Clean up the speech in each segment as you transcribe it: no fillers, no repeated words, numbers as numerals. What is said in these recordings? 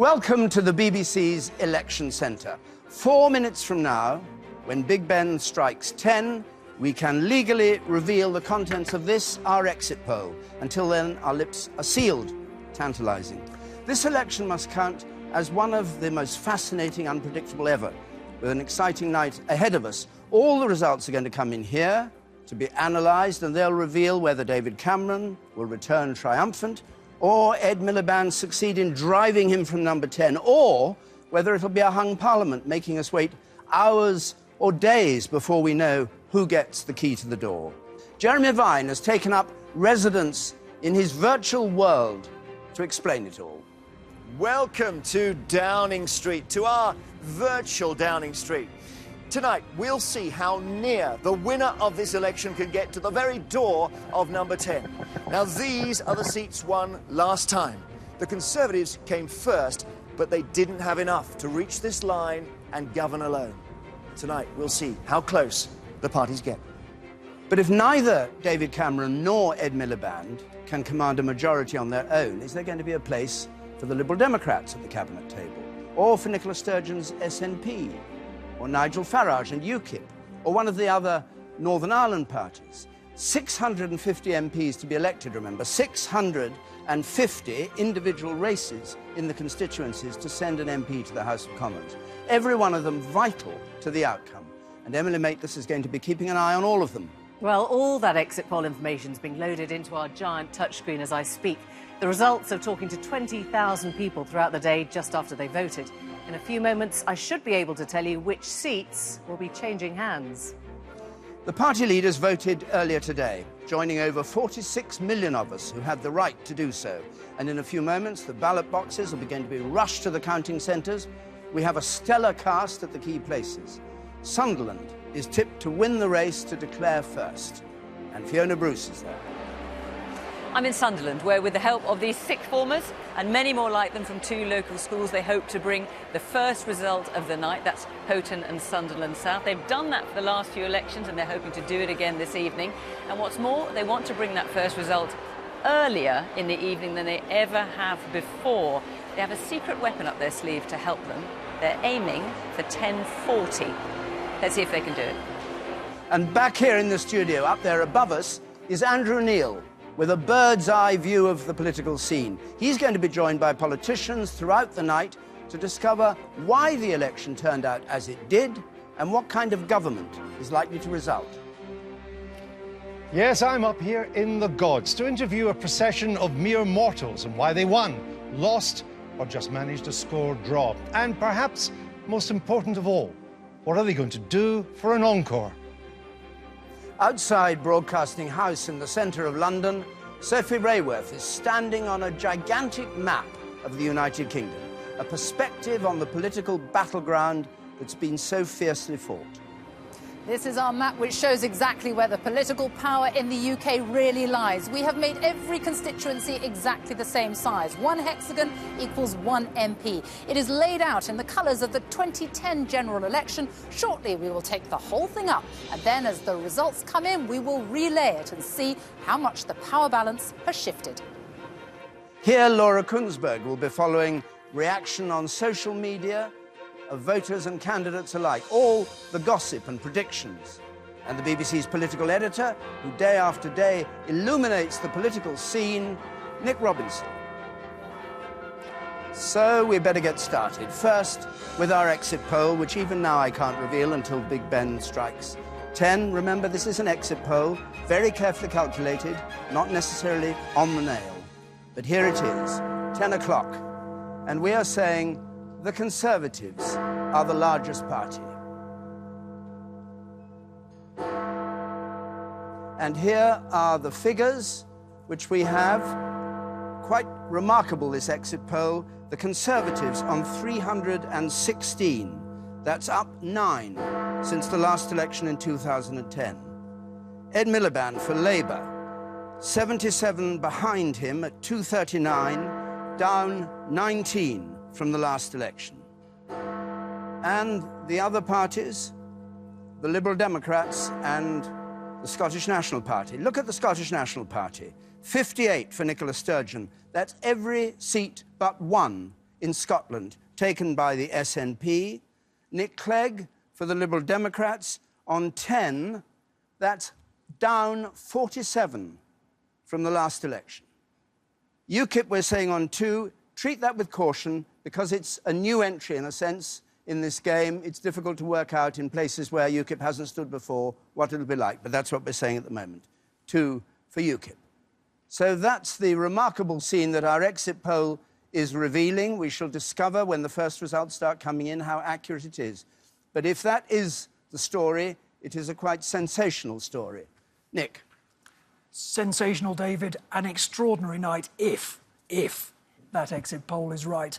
Welcome to the BBC's Election Centre. 4 minutes from now, when Big Ben strikes 10, we can legally reveal the contents of this, our exit poll. Until then, our lips are sealed. Tantalising. This election must count as one of the most fascinating, unpredictable ever, with an exciting night ahead of us. All the results are going to come in here to be analysed, and they'll reveal whether David Cameron will return triumphant, or Ed Miliband succeed in driving him from number 10, or whether it'll be a hung parliament, making us wait hours or days before we know who gets the key to the door. Jeremy Vine has taken up residence in his virtual world to explain it all. Welcome to Downing Street, to our virtual Downing Street. Tonight, we'll see how near the winner of this election can get to the very door of number 10. Now, these are the seats won last time. The Conservatives came first, but they didn't have enough to reach this line and govern alone. Tonight, we'll see how close the parties get. But if neither David Cameron nor Ed Miliband can command a majority on their own, is there going to be a place for the Liberal Democrats at the cabinet table? Or for Nicola Sturgeon's SNP? Or Nigel Farage and UKIP? Or one of the other Northern Ireland parties? 650 MPs to be elected, remember. 650 individual races in the constituencies to send an MP to the House of Commons. Every one of them vital to the outcome. And Emily Maitlis is going to be keeping an eye on all of them. Well, all that exit poll information is being loaded into our giant touchscreen as I speak. The results of talking to 20,000 people throughout the day just after they voted. In a few moments, I should be able to tell you which seats will be changing hands. The party leaders voted earlier today, joining over 46 million of us who had the right to do so. And in a few moments, the ballot boxes are going to be rushed to the counting centres. We have a stellar cast at the key places. Sunderland is tipped to win the race to declare first. And Fiona Bruce is there. I'm in Sunderland, where with the help of these sixth formers and many more like them from two local schools, they hope to bring the first result of the night. That's Houghton and Sunderland South. They've done that for the last few elections and they're hoping to do it again this evening. And what's more, they want to bring that first result earlier in the evening than they ever have before. They have a secret weapon up their sleeve to help them. They're aiming for 10:40. Let's see if they can do it. And back here in the studio, up there above us, is Andrew Neil, with a bird's-eye view of the political scene. He's going to be joined by politicians throughout the night to discover why the election turned out as it did and what kind of government is likely to result. Yes, I'm up here in the gods to interview a procession of mere mortals and why they won, lost, or just managed to score draw. And perhaps most important of all, what are they going to do for an encore? Outside Broadcasting House in the centre of London, Sophie Rayworth is standing on a gigantic map of the United Kingdom, a perspective on the political battleground that's been so fiercely fought. This is our map which shows exactly where the political power in the UK really lies. We have made every constituency exactly the same size. One hexagon equals one MP. It is laid out in the colours of the 2010 general election. Shortly we will take the whole thing up, and then as the results come in we will relay it and see how much the power balance has shifted. Here Laura Kuenssberg will be following reaction on social media of voters and candidates alike, all the gossip and predictions. And the BBC's political editor, who day after day illuminates the political scene, Nick Robinson. So we better get started. First, with our exit poll, which even now I can't reveal until Big Ben strikes 10. Remember, this is an exit poll, very carefully calculated, not necessarily on the nail. But here it is, 10 o'clock, and we are saying the Conservatives are the largest party. And here are the figures which we have. Quite remarkable, this exit poll. The Conservatives on 316. That's up 9 since the last election in 2010. Ed Miliband for Labour, 77 behind him at 239, down 19 from the last election. And the other parties, the Liberal Democrats and the Scottish National Party. Look at the Scottish National Party. 58 for Nicola Sturgeon. That's every seat but one in Scotland, taken by the SNP. Nick Clegg for the Liberal Democrats on 10. That's down 47 from the last election. UKIP, we're saying on 2. Treat that with caution because it's a new entry, in a sense, in this game. It's difficult to work out in places where UKIP hasn't stood before what it'll be like, but that's what we're saying at the moment. 2 for UKIP. So that's the remarkable scene that our exit poll is revealing. We shall discover when the first results start coming in how accurate it is. But if that is the story, it is a quite sensational story. Nick. Sensational, David. An extraordinary night if that exit poll is right.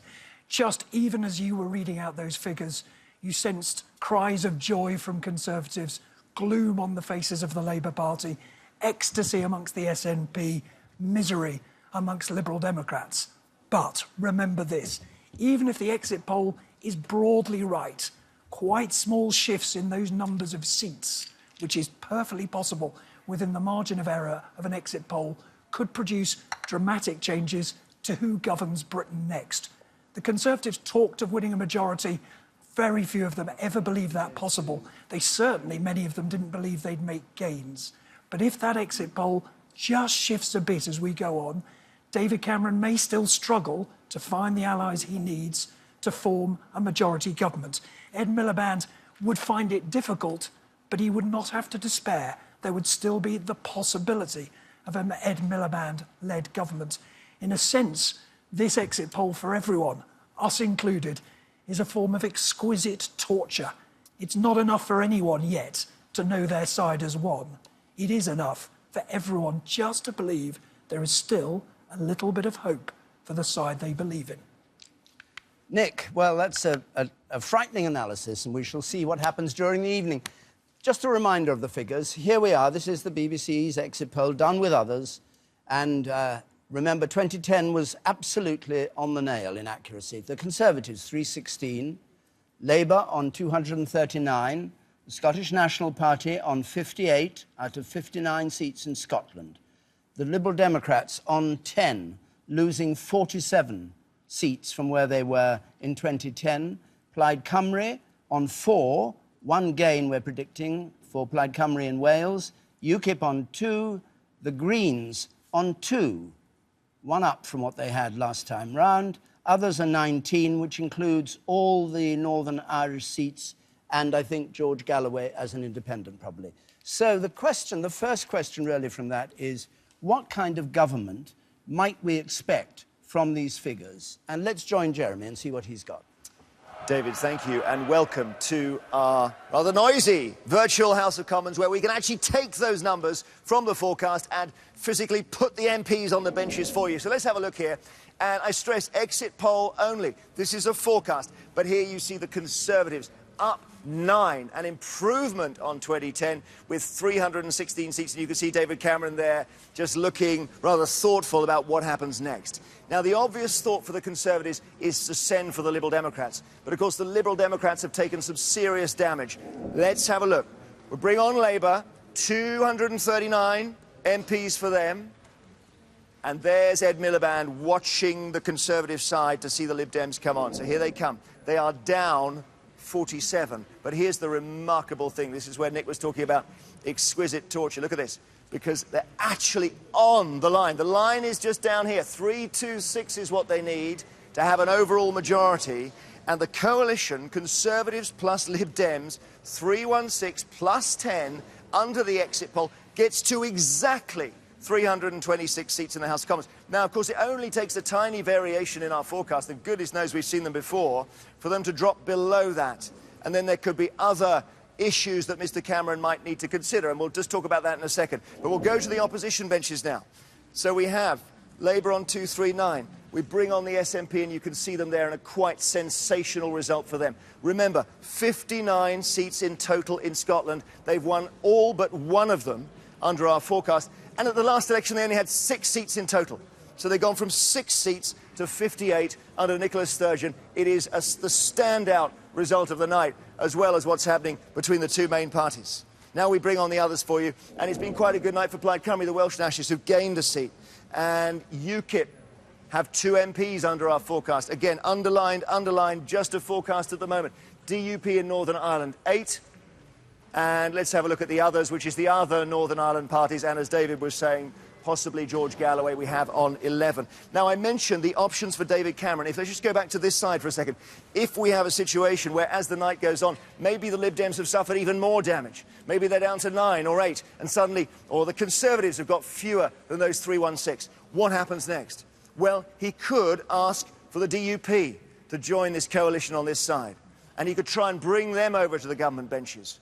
Just even as you were reading out those figures, you sensed cries of joy from Conservatives, gloom on the faces of the Labour Party, ecstasy amongst the SNP, misery amongst Liberal Democrats. But remember this, even if the exit poll is broadly right, quite small shifts in those numbers of seats, which is perfectly possible within the margin of error of an exit poll, could produce dramatic changes to who governs Britain next. The Conservatives talked of winning a majority. Very few of them ever believed that possible. They certainly, many of them, didn't believe they'd make gains. But if that exit poll just shifts a bit as we go on, David Cameron may still struggle to find the allies he needs to form a majority government. Ed Miliband would find it difficult, but he would not have to despair. There would still be the possibility of an Ed Miliband-led government. In a sense, this exit poll for everyone, us included, is a form of exquisite torture. It's not enough for anyone yet to know their side has won. It is enough for everyone just to believe there is still a little bit of hope for the side they believe in. Nick, well, that's a frightening analysis, and we shall see what happens during the evening. Just a reminder of the figures. Here we are. This is the BBC's exit poll, done with others. And remember, 2010 was absolutely on the nail in accuracy. The Conservatives, 316. Labour on 239. The Scottish National Party on 58 out of 59 seats in Scotland. The Liberal Democrats on 10, losing 47 seats from where they were in 2010. Plaid Cymru on 4, 1 gain we're predicting for Plaid Cymru in Wales. UKIP on 2, the Greens on 2, 1 up from what they had last time round. Others are 19, which includes all the Northern Irish seats and I think George Galloway as an independent probably. So the first question really from that is, what kind of government might we expect from these figures? And let's join Jeremy and see what he's got. David, thank you, and welcome to our rather noisy virtual House of Commons, where we can actually take those numbers from the forecast and physically put the MPs on the benches for you. So let's have a look here. And I stress, exit poll only. This is a forecast. But here you see the Conservatives up 9, an improvement on 2010 with 316 seats. And you can see David Cameron there just looking rather thoughtful about what happens next. Now, the obvious thought for the Conservatives is to send for the Liberal Democrats. But, of course, the Liberal Democrats have taken some serious damage. Let's have a look. We'll bring on Labour, 239 MPs for them. And there's Ed Miliband watching the Conservative side to see the Lib Dems come on. So here they come. They are down 47. But here's the remarkable thing. This is where Nick was talking about exquisite torture. Look at this. Because they're actually on the line. The line is just down here. 326 is what they need to have an overall majority. And the coalition, Conservatives plus Lib Dems, 316 plus 10 under the exit poll, gets to exactly 326 seats in the House of Commons. Now, of course, it only takes a tiny variation in our forecast, and goodness knows we've seen them before, for them to drop below that. And then there could be other issues that Mr Cameron might need to consider, and we'll just talk about that in a second. But we'll go to the opposition benches now. So we have Labour on 239. We bring on the SNP, and you can see them there in a quite sensational result for them. Remember, 59 seats in total in Scotland. They've won all but one of them under our forecast. And at the last election, they only had 6 seats in total. So they've gone from 6 seats to 58 under Nicola Sturgeon. It is the standout result of the night, as well as what's happening between the two main parties. Now we bring on the others for you. And it's been quite a good night for Plaid Cymru, the Welsh Nationalists, who've gained a seat. And UKIP have 2 MPs under our forecast. Again, underlined, just a forecast at the moment. DUP in Northern Ireland, 8. And let's have a look at the others, which is the other Northern Ireland parties. And as David was saying, possibly George Galloway we have on 11. Now, I mentioned the options for David Cameron. Let's just go back to this side for a second. If we have a situation where, as the night goes on, maybe the Lib Dems have suffered even more damage. Maybe they're down to 9 or 8, and suddenly, or the Conservatives have got fewer than those 316. What happens next? Well, he could ask for the DUP to join this coalition on this side, and he could try and bring them over to the government benches.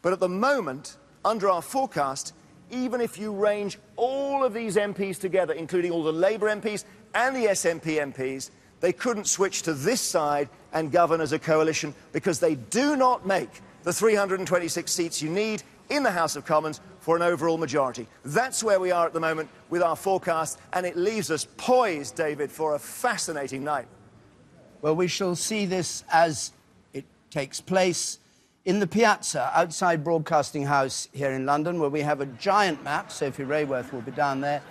But at the moment, under our forecast, even if you range all of these MPs together, including all the Labour MPs and the SNP MPs, they couldn't switch to this side and govern as a coalition because they do not make the 326 seats you need in the House of Commons for an overall majority. That's where we are at the moment with our forecast, and it leaves us poised, David, for a fascinating night. Well, we shall see this as it takes place in the Piazza outside Broadcasting House here in London, where we have a giant map. Sophie Rayworth will be down there,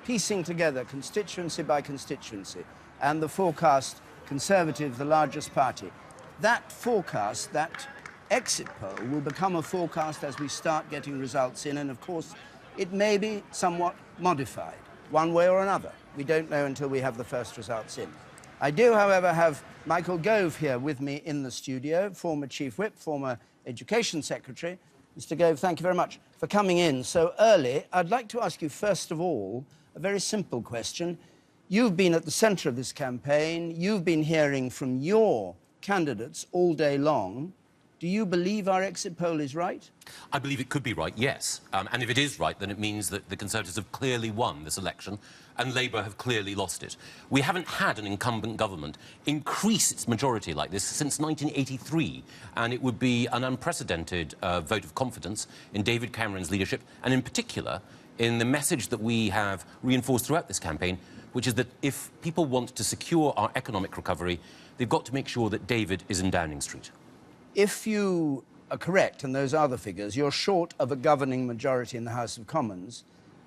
piecing together constituency by constituency, and the forecast, Conservative, the largest party. That forecast, that exit poll, will become a forecast as we start getting results in, and of course, it may be somewhat modified, one way or another. We don't know until we have the first results in. I do, however, have Michael Gove here with me in the studio, former Chief Whip, former Education Secretary. Mr. Gove, thank you very much for coming in so early. I'd like to ask you, first of all, a very simple question. You've been at the centre of this campaign. You've been hearing from your candidates all day long. Do you believe our exit poll is right? I believe it could be right, yes. And if it is right, then it means that the Conservatives have clearly won this election and Labour have clearly lost it. We haven't had an incumbent government increase its majority like this since 1983, and it would be an unprecedented vote of confidence in David Cameron's leadership, and in particular in the message that we have reinforced throughout this campaign, which is that if people want to secure our economic recovery, they've got to make sure that David is in Downing Street. If you are correct, and those are the figures, you're short of a governing majority in the House of Commons.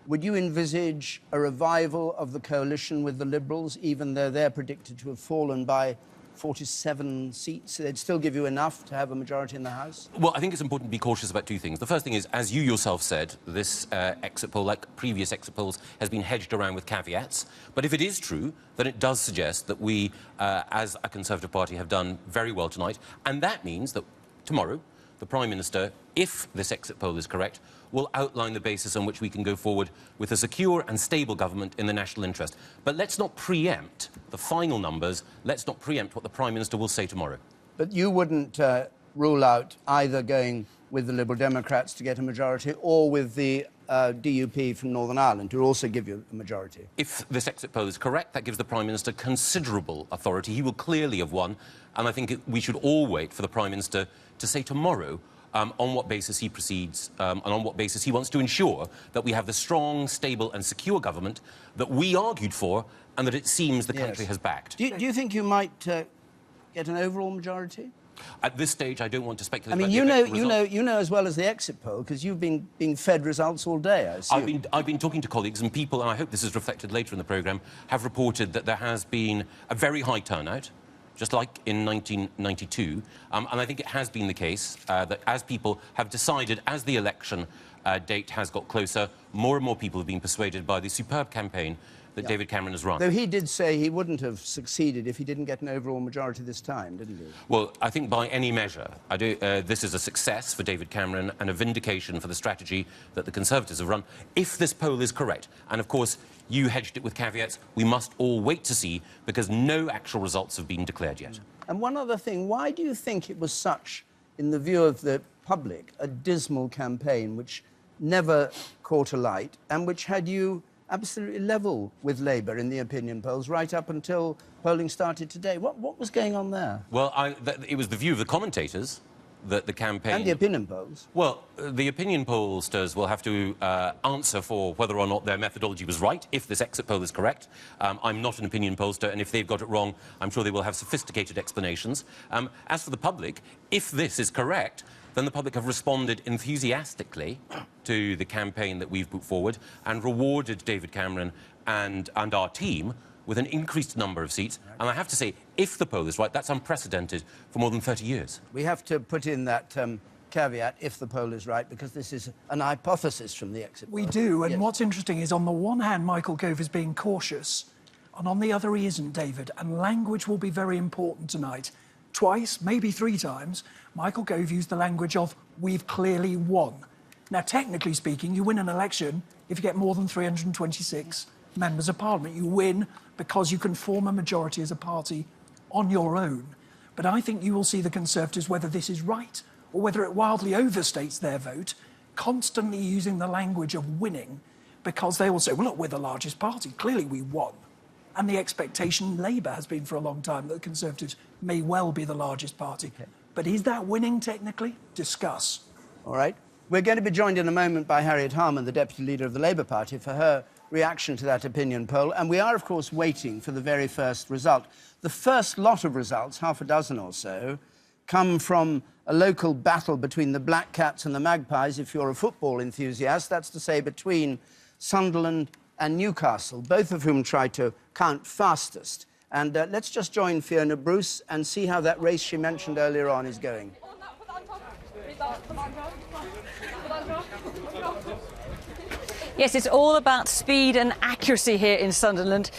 Would you envisage a revival of the coalition with the Liberals, even though they're predicted to have fallen by 47 seats? They'd still give you enough to have a majority in the House? Well, I think it's important to be cautious about two things. The first thing is, as you yourself said, this exit poll, like previous exit polls, has been hedged around with caveats. But if it is true, then it does suggest that we, as a Conservative Party, have done very well tonight. And that means that tomorrow, the Prime Minister, if this exit poll is correct, will outline the basis on which we can go forward with a secure and stable government in the national interest. But let's not preempt the final numbers. Let's not preempt what the Prime Minister will say tomorrow. But you wouldn't rule out either going with the Liberal Democrats to get a majority or with the DUP from Northern Ireland to also give you a majority? If this exit poll is correct, that gives the Prime Minister considerable authority. He will clearly have won, and I think we should all wait for the Prime Minister to say tomorrow on what basis he proceeds and on what basis he wants to ensure that we have the strong, stable and secure government that we argued for and that it seems the country has backed. Do you think you might get an overall majority? At this stage, I don't want to speculate. I mean, you know as well as the exit poll, because you've been being fed results all day, I assume. I've been talking to colleagues, and people, and I hope this is reflected later in the programme, have reported that there has been a very high turnout, just like in 1992. And I think it has been the case that as people have decided, as the election date has got closer, more and more people have been persuaded by the superb campaign that David Cameron has run. Though he did say he wouldn't have succeeded if he didn't get an overall majority this time, didn't he? Well, I think by any measure, this is a success for David Cameron and a vindication for the strategy that the Conservatives have run, if this poll is correct. And, of course, you hedged it with caveats. We must all wait to see, because no actual results have been declared yet. And one other thing, why do you think it was such, in the view of the public, a dismal campaign which never caught a light and which had you absolutely level with Labour in the opinion polls right up until polling started today? What was going on there? Well, it was the view of the commentators that the campaign... And the opinion polls. Well, the opinion pollsters will have to answer for whether or not their methodology was right, if this exit poll is correct. I'm not an opinion pollster, and if they've got it wrong, I'm sure they will have sophisticated explanations. As for the public, if this is correct, then the public have responded enthusiastically to the campaign that we've put forward and rewarded David Cameron and our team with an increased number of seats. And I have to say, if the poll is right, that's unprecedented for more than 30 years. We have to put in that caveat, if the poll is right, because this is an hypothesis from the exit poll. We do, and Yes. what's interesting is, on the one hand, Michael Gove is being cautious, and on the other he isn't, David, and language will be very important tonight. Twice, maybe 3 times, Michael Gove used the language of, we've clearly won. Now, technically speaking, you win an election if you get more than 326 members of Parliament. You win because you can form a majority as a party on your own. But I think you will see the Conservatives, whether this is right or whether it wildly overstates their vote, constantly using the language of winning, because they will say, well, look, we're the largest party. Clearly we won. And the expectation Labour has been for a long time that the Conservatives may well be the largest party. Okay. But is that winning technically? Discuss. All right. We're going to be joined in a moment by Harriet Harman, the Deputy Leader of the Labour Party, for her reaction to that opinion poll. And we are, of course, waiting for the very first result. The first lot of results, half a dozen or so, come from a local battle between the Black Cats and the Magpies, if you're a football enthusiast. That's to say, between Sunderland and Newcastle, both of whom try to count fastest. And let's just join Fiona Bruce and see how that race she mentioned earlier on is going. Yes, it's all about speed and accuracy here in Sunderland.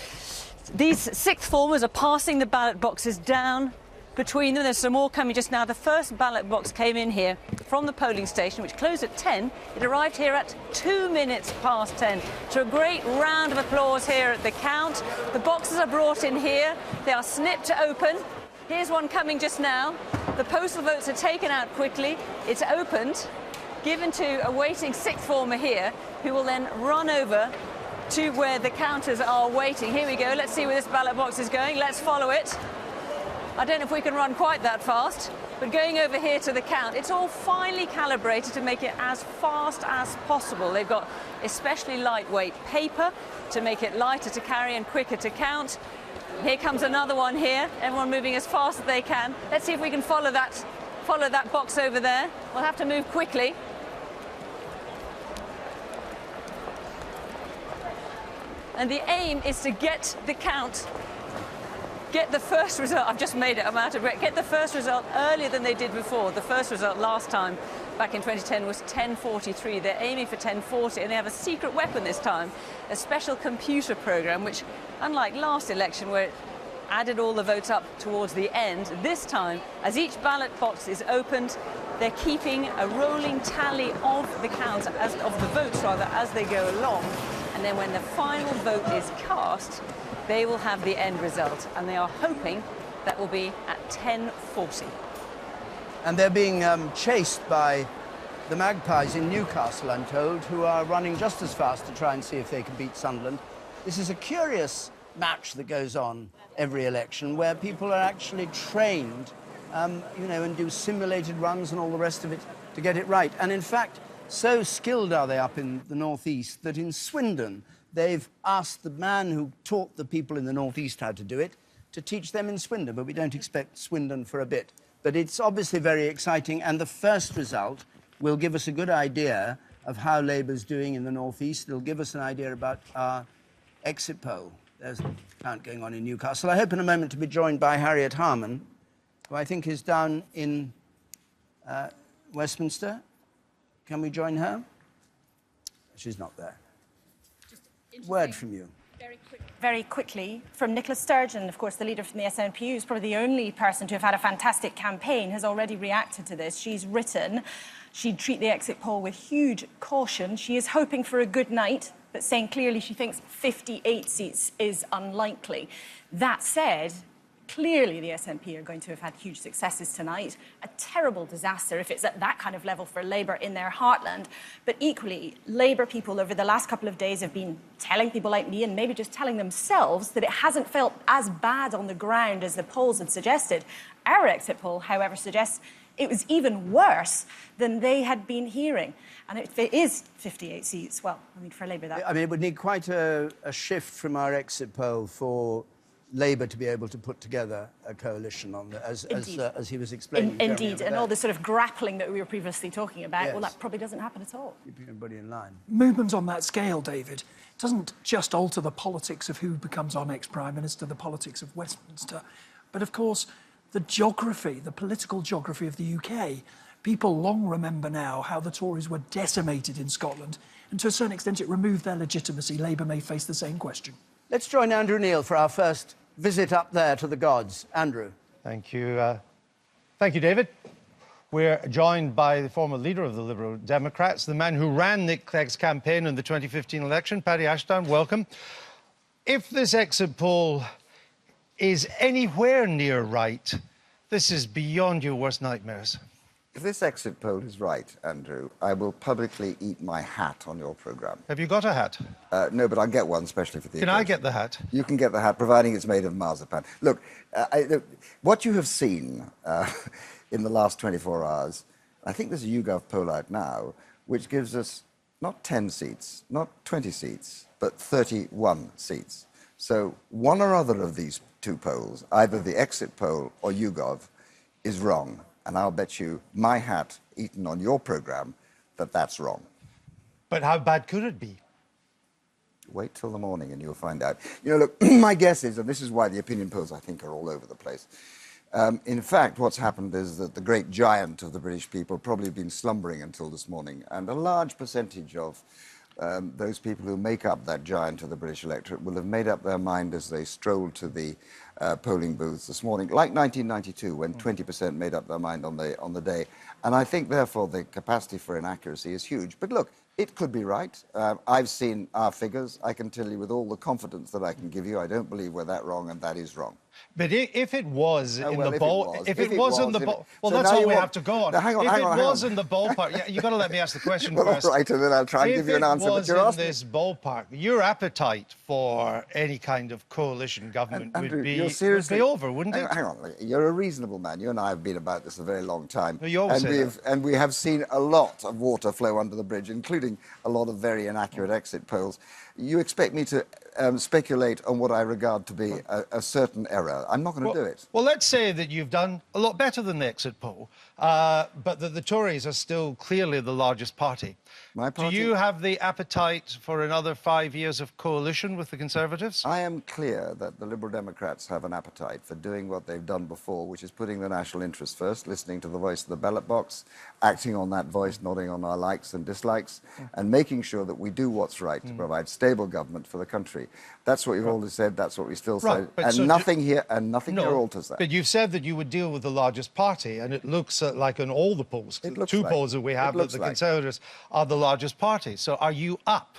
These sixth formers are passing the ballot boxes down between them. There's some more coming just now. The first ballot box came in here from the polling station, which closed at 10. It arrived here at 2 minutes past 10. So a great round of applause here at the count. The boxes are brought in here. They are snipped to open. Here's one coming just now. The postal votes are taken out quickly. It's opened, given to a waiting sixth former here, who will then run over to where the counters are waiting. Here we go. Let's see where this ballot box is going. Let's follow it. I don't know if we can run quite that fast, but going over here to the count, it's all finely calibrated to make it as fast as possible. They've got especially lightweight paper to make it lighter to carry and quicker to count. Here comes another one here, everyone moving as fast as they can. Let's see if we can follow that box over there. We'll have to move quickly. And the aim is to get the count, get the first result. I've just made it, I'm out of breath. Get the first result earlier than they did before. The first result last time, back in 2010, was 10:43. They're aiming for 10:40, and they have a secret weapon this time, a special computer program, which, unlike last election, where it added all the votes up towards the end, this time, as each ballot box is opened, they're keeping a rolling tally of the counts, of the votes rather, as they go along. And then when the final vote is cast, they will have the end result. And they are hoping that will be at 10:40. And they're being chased by the Magpies in Newcastle, I'm told, who are running just as fast to try and see if they can beat Sunderland. This is a curious match that goes on every election, where people are actually trained, you know, and do simulated runs and all the rest of it to get it right. And in fact, so skilled are they up in the northeast that in Swindon, they've asked the man who taught the people in the northeast how to do it to teach them in Swindon, but we don't expect Swindon for a bit. But it's obviously very exciting, and the first result will give us a good idea of how Labour's doing in the northeast. It'll give us an idea about our exit poll. There's the count going on in Newcastle. I hope in a moment to be joined by Harriet Harman, who I think is down in Westminster. Can we join her? She's not there. Word from you. Very quickly, from Nicola Sturgeon, of course, the leader from the SNP, who's probably the only person to have had a fantastic campaign, has already reacted to this. She's written she'd treat the exit poll with huge caution. She is hoping for a good night, but saying clearly she thinks 58 seats is unlikely. That said, clearly the SNP are going to have had huge successes tonight. A terrible disaster if it's at that kind of level for Labour in their heartland. But equally, Labour people over the last couple of days have been telling people like me, and maybe just telling themselves, that it hasn't felt as bad on the ground as the polls had suggested. Our exit poll, however, suggests it was even worse than they had been hearing. And if it is 58 seats, well, I mean, for Labour, that... I mean, it would need quite a shift from our exit poll for Labour to be able to put together a coalition on the, as he was explaining. Indeed, and all the sort of grappling that we were previously talking about, well, Yes. that probably doesn't happen at all. Keeping everybody in line. Movements on that scale, David, doesn't just alter the politics of who becomes our next Prime Minister, the politics of Westminster, but of course the geography, the political geography of the UK. People long remember now how the Tories were decimated in Scotland, and to a certain extent it removed their legitimacy. Labour may face the same question. Let's join Andrew Neil for our first visit up there to the gods. Andrew. Thank you. Thank you, David. We're joined by the former leader of the Liberal Democrats, the man who ran Nick Clegg's campaign in the 2015 election, Paddy Ashdown. Welcome. If this exit poll is anywhere near right, this is beyond your worst nightmares. If this exit poll is right, Andrew, I will publicly eat my hat on your programme. Have you got a hat? No, but I'll get one, especially for the Can occasion. I get the hat? You can get the hat, providing it's made of marzipan. Look, what you have seen in the last 24 hours, I think there's a YouGov poll out now, which gives us not 10 seats, not 20 seats, but 31 seats. So one or other of these two polls, either the exit poll or YouGov, is wrong. And I'll bet you my hat eaten on your programme that that's wrong. But how bad could it be? Wait till the morning and you'll find out. You know, look, my guess is, and this is why the opinion polls, I think, are all over the place. In fact, what's happened is that the great giant of the British people probably been slumbering until this morning, and a large percentage of those people who make up that giant of the British electorate will have made up their mind as they strolled to the polling booths this morning, like 1992, when 20% made up their mind on the day. And I think, therefore, the capacity for inaccuracy is huge. But look, it could be right. I've seen our figures. I can tell you with all the confidence that I can give you, I don't believe we're that wrong, and that is wrong. But if it was in well, the if ball, it was, in the ball, well, so that's now all you we want- have to go on. Now, hang on, if hang it on, hang was on. in the ballpark, yeah, you've got to let me ask the question Well, first. all right, and then I'll try and give you an answer. If But you're it was asking. in this ballpark, your appetite for any kind of coalition government Andrew, would you're be seriously... over, wouldn't it? Hang on, you're a reasonable man. You and I have been about this a very long time. Well, you always say that. And we have seen a lot of water flow under the bridge, including a lot of very inaccurate exit polls. You expect me to speculate on what I regard to be a certain error. I'm not going to do it. Well, let's say that you've done a lot better than the exit poll, but that the Tories are still clearly the largest party. My party? Do you have the appetite for another 5 years of coalition with the Conservatives? I am clear that the Liberal Democrats have an appetite for doing what they've done before, which is putting the national interest first, listening to the voice of the ballot box, acting on that voice, nodding on our likes and dislikes, and making sure that we do what's right to provide stable government for the country. That's what you've always said, that's what we still say, but and so nothing here alters that. But you've said that you would deal with the largest party, and it looks like in all the polls, It looks two like- polls that we have, it that looks the like. Conservatives are the largest party. So are you up?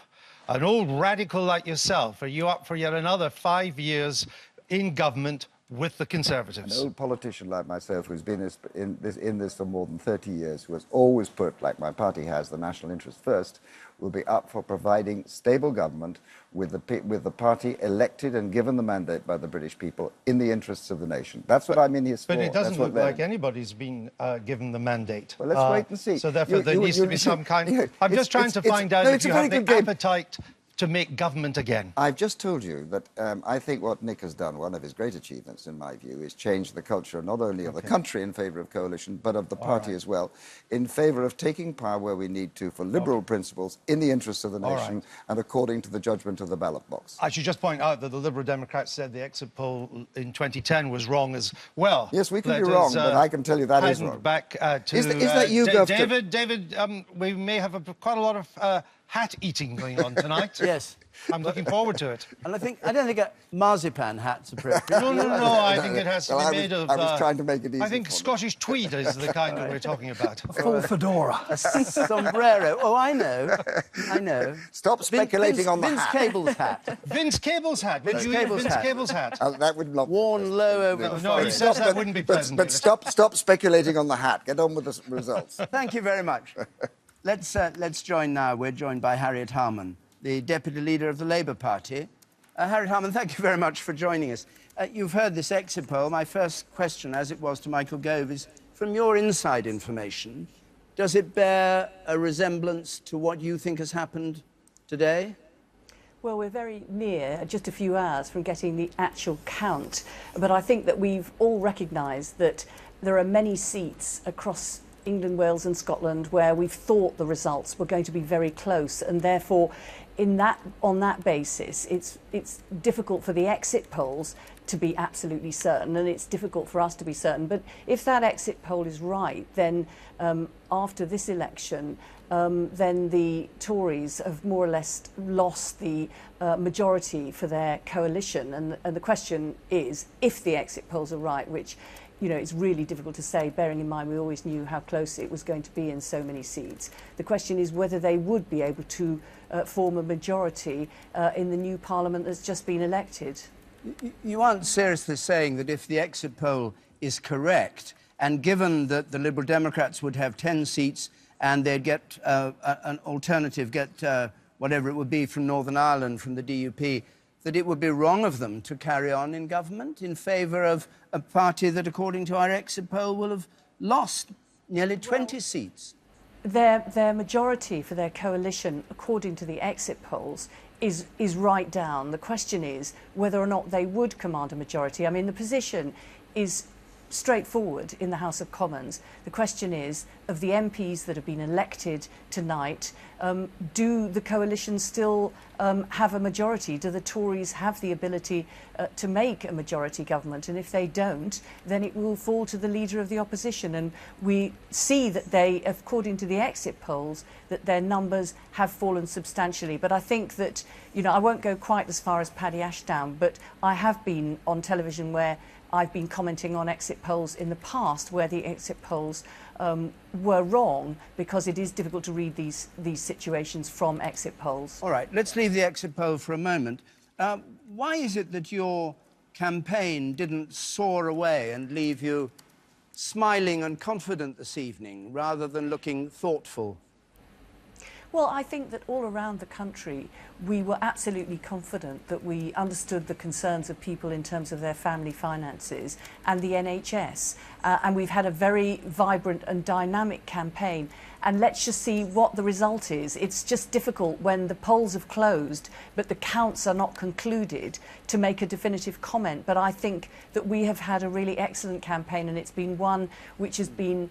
An old radical like yourself, are you up for yet another 5 years in government with the An Conservatives? old politician like myself, who's been in this for more than 30 years, who has always put, like my party has, the national interest first, will be up for providing stable government with the party elected and given the mandate by the British people in the interests of the nation. That's what I'm in here for. But it doesn't That's what look they're- like anybody's been given the mandate. Well, let's wait and see. So therefore, there needs to be some kind... I'm just trying to find out if you have the appetite to make government again. I've just told you that I think what Nick has done, one of his great achievements, in my view, is change the culture not only of the country in favour of coalition, but of the party as well, in favour of taking power where we need to for liberal principles in the interests of the nation and according to the judgment of the ballot box. I should just point out that the Liberal Democrats said the exit poll in 2010 was wrong as well. Yes, we can Let be wrong, us, but I can tell you that is hand wrong. Back to Is that you, Gov? David, we may have quite a lot of hat eating going on tonight. Yes. I'm looking forward to it. And I don't think a marzipan hat's appropriate. No, I think it has to Well, be made of... I was trying to make it easy. I think for them. Scottish tweed is the kind that we're talking about. Full fedora. A sombrero. Oh, I know. Stop speculating on the Vince hat. Cable's hat. Vince Cable's hat. Would you eat Cable's Vince hat. Cable's hat? That would not Worn low over the No, he forehead. says that wouldn't be pleasant. But stop speculating on the hat. Get on with the results. Thank you very much. Let's join now. We're joined by Harriet Harman, the Deputy Leader of the Labour Party. Harriet Harman, thank you very much for joining us. You've heard this exit poll. My first question, as it was to Michael Gove, is from your inside information, does it bear a resemblance to what you think has happened today? Well, we're very near, just a few hours from getting the actual count. But I think that we've all recognised that there are many seats across England, Wales and Scotland where we've thought the results were going to be very close, and therefore on that basis it's difficult for the exit polls to be absolutely certain, and it's difficult for us to be certain. But if that exit poll is right, then after this election, then the Tories have more or less lost the majority for their coalition. And the question is, if the exit polls are right, which, you know, it's really difficult to say, bearing in mind we always knew how close it was going to be in so many seats. The question is whether they would be able to form a majority in the new parliament that's just been elected. You aren't seriously saying that if the exit poll is correct, and given that the Liberal Democrats would have 10 seats and they'd get an alternative, whatever it would be from Northern Ireland, from the DUP, that it would be wrong of them to carry on in government in favour of a party that, according to our exit poll, will have lost nearly 20 seats? Their majority for their coalition, according to the exit polls, is right down. The question is whether or not they would command a majority. I mean, the position is straightforward in the House of Commons. The question is, of the MPs that have been elected tonight, do the coalition still have a majority? Do the Tories have the ability to make a majority government? And if they don't, then it will fall to the leader of the opposition. And we see that they, according to the exit polls, that their numbers have fallen substantially. But I think that, you know, I won't go quite as far as Paddy Ashdown, but I have been on television where I've been commenting on exit polls in the past where the exit polls were wrong, because it is difficult to read these situations from exit polls. All right, let's leave the exit poll for a moment. Why is it that your campaign didn't soar away and leave you smiling and confident this evening rather than looking thoughtful? Well, I think that all around the country we were absolutely confident that we understood the concerns of people in terms of their family finances and the NHS. And we've had a very vibrant and dynamic campaign. And let's just see what the result is. It's just difficult when the polls have closed but the counts are not concluded to make a definitive comment. But I think that we have had a really excellent campaign, and it's been one which has been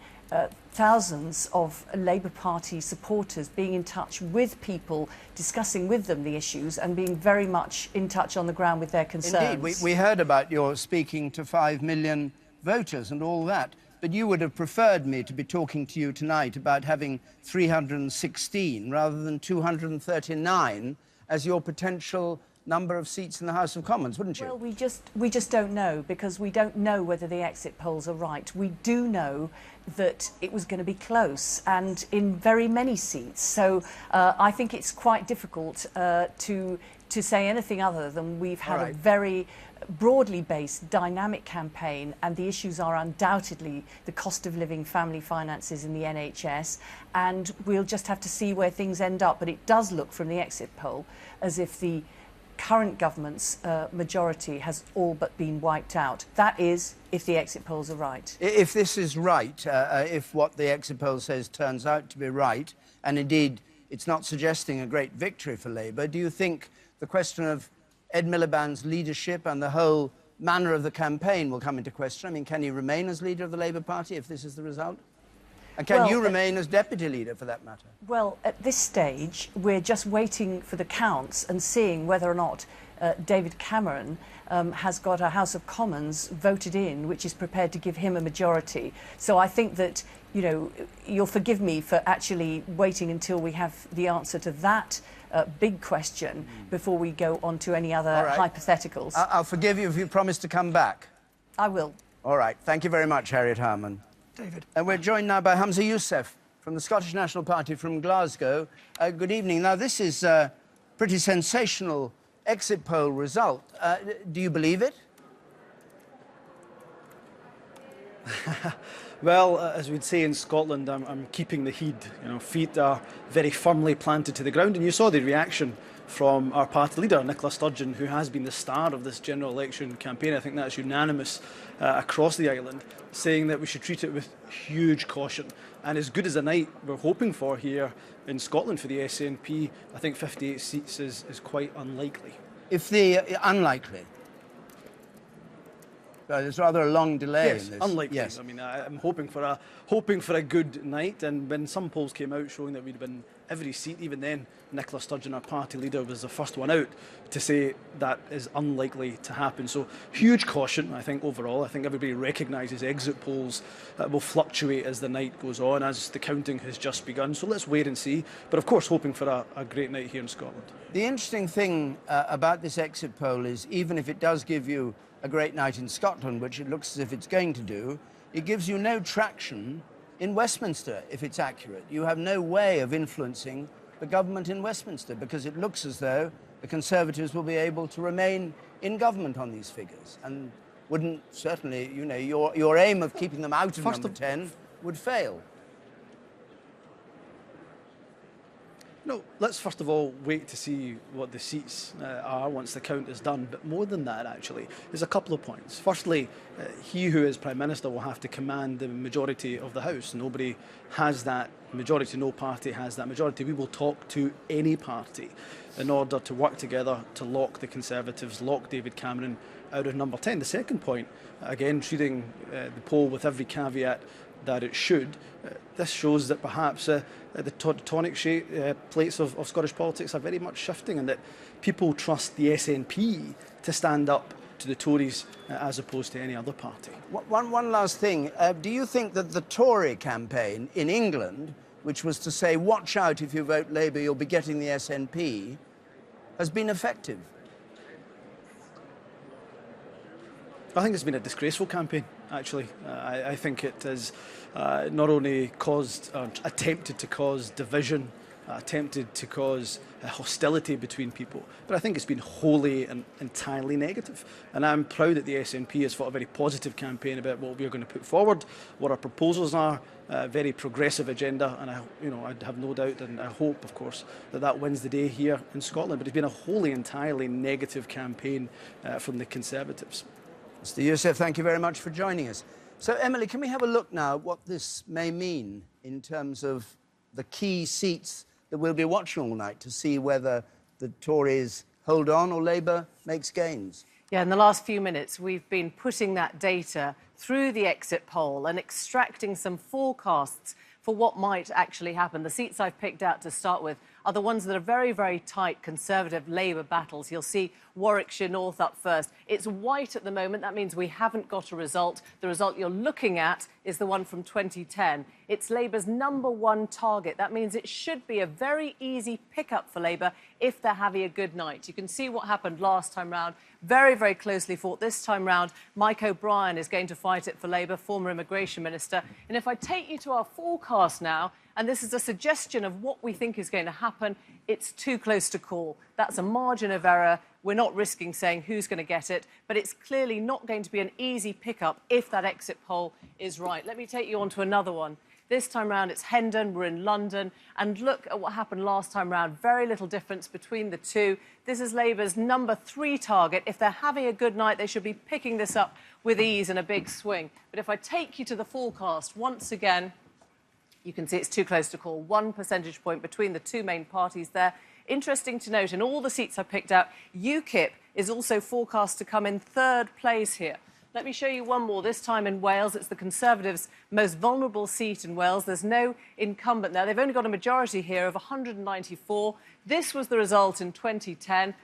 thousands of Labour Party supporters being in touch with people, discussing with them the issues and being very much in touch on the ground with their concerns. Indeed, we heard about your speaking to 5 million voters and all that, but you would have preferred me to be talking to you tonight about having 316 rather than 239 as your potential number of seats in the House of Commons, wouldn't you? Well, we just don't know, because we don't know whether the exit polls are right. We do know that it was going to be close and in very many seats. So I think it's quite difficult to say anything other than we've had a very broadly based, dynamic campaign, and the issues are undoubtedly the cost of living, family finances in the NHS, and we'll just have to see where things end up. But it does look from the exit poll as if the current government's majority has all but been wiped out. That is, if the exit polls are right. If this is right, if what the exit poll says turns out to be right, and indeed it's not suggesting a great victory for Labour, do you think the question of Ed Miliband's leadership and the whole manner of the campaign will come into question? I mean, can he remain as leader of the Labour Party if this is the result? And can you remain as deputy leader, for that matter? Well, at this stage, we're just waiting for the counts and seeing whether or not David Cameron has got a House of Commons voted in, which is prepared to give him a majority. So I think that, you know, you'll forgive me for actually waiting until we have the answer to that big question before we go on to any other hypotheticals. I'll forgive you if you promise to come back. I will. All right. Thank you very much, Harriet Harman. David. And we're joined now by Humza Yousaf from the Scottish National Party from Glasgow. Good evening. Now, this is a pretty sensational exit poll result. Do you believe it? Well, as we'd say in Scotland, I'm keeping the heed. You know, feet are very firmly planted to the ground, and you saw the reaction from our party leader, Nicola Sturgeon, who has been the star of this general election campaign. I think that's unanimous across the island, saying that we should treat it with huge caution. And as good as a night we're hoping for here in Scotland for the SNP, I think 58 seats is quite unlikely. If the unlikely. There's rather a long delay Yes, in this. unlikely. Yes. I mean, I'm hoping for a good night. And when some polls came out showing that we'd win every seat, even then, Nicola Sturgeon, our party leader, was the first one out to say that is unlikely to happen. So huge caution, I think, overall. I think everybody recognises exit polls will fluctuate as the night goes on, as the counting has just begun. So let's wait and see. But of course, hoping for a great night here in Scotland. The interesting thing about this exit poll is, even if it does give you a great night in Scotland, which it looks as if it's going to do, it gives you no traction in Westminster if it's accurate. You have no way of influencing the government in Westminster, because it looks as though the Conservatives will be able to remain in government on these figures, and wouldn't certainly, you know, your aim of keeping them out of number 10 would fail. No, let's first of all wait to see what the seats are once the count is done. But more than that, actually, there's a couple of points. Firstly, he who is Prime Minister will have to command the majority of the House. Nobody has that majority, no party has that majority. We will talk to any party in order to work together to lock the Conservatives, lock David Cameron out of number 10. The second point, again, treating the poll with every caveat that it should, this shows that perhaps the tectonic plates of Scottish politics are very much shifting, and that people trust the SNP to stand up to the Tories as opposed to any other party. One last thing. Do you think that the Tory campaign in England, which was to say, watch out if you vote Labour, you'll be getting the SNP, has been effective? I think it's been a disgraceful campaign, actually. I think it has not only attempted to cause division, attempted to cause hostility between people, but I think it's been wholly and entirely negative. And I'm proud that the SNP has fought a very positive campaign about what we're going to put forward, what our proposals are, a very progressive agenda, and I'd have no doubt, and I hope, of course, that wins the day here in Scotland. But it's been a wholly entirely negative campaign from the Conservatives. Mr. Youssef, thank you very much for joining us. So, Emily, can we have a look now what this may mean in terms of the key seats that we'll be watching all night to see whether the Tories hold on or Labour makes gains? Yeah, in the last few minutes, we've been putting that data through the exit poll and extracting some forecasts for what might actually happen. The seats I've picked out to start with are the ones that are very, very tight Conservative Labour battles. You'll see Warwickshire North up first. It's white at the moment. That means we haven't got a result. The result you're looking at is the one from 2010. It's Labour's #1 target. That means it should be a very easy pickup for Labour if they're having a good night. You can see what happened last time round. Very, very closely fought. This time round, Mike O'Brien is going to fight it for Labour, former Immigration Minister. And if I take you to our forecast now, and this is a suggestion of what we think is going to happen, it's too close to call. That's a margin of error. We're not risking saying who's going to get it, but it's clearly not going to be an easy pickup if that exit poll is right. Let me take you on to another one. This time round, it's Hendon. We're in London. And look at what happened last time round. Very little difference between the two. This is Labour's #3 target. If they're having a good night, they should be picking this up with ease and a big swing. But if I take you to the forecast, once again, you can see it's too close to call. 1 percentage point between the two main parties there. Interesting to note, in all the seats I picked out, UKIP is also forecast to come in 3rd place here. Let me show you one more, this time in Wales. It's the Conservatives' most vulnerable seat in Wales. There's no incumbent there. They've only got a majority here of 194. This was the result in 2010.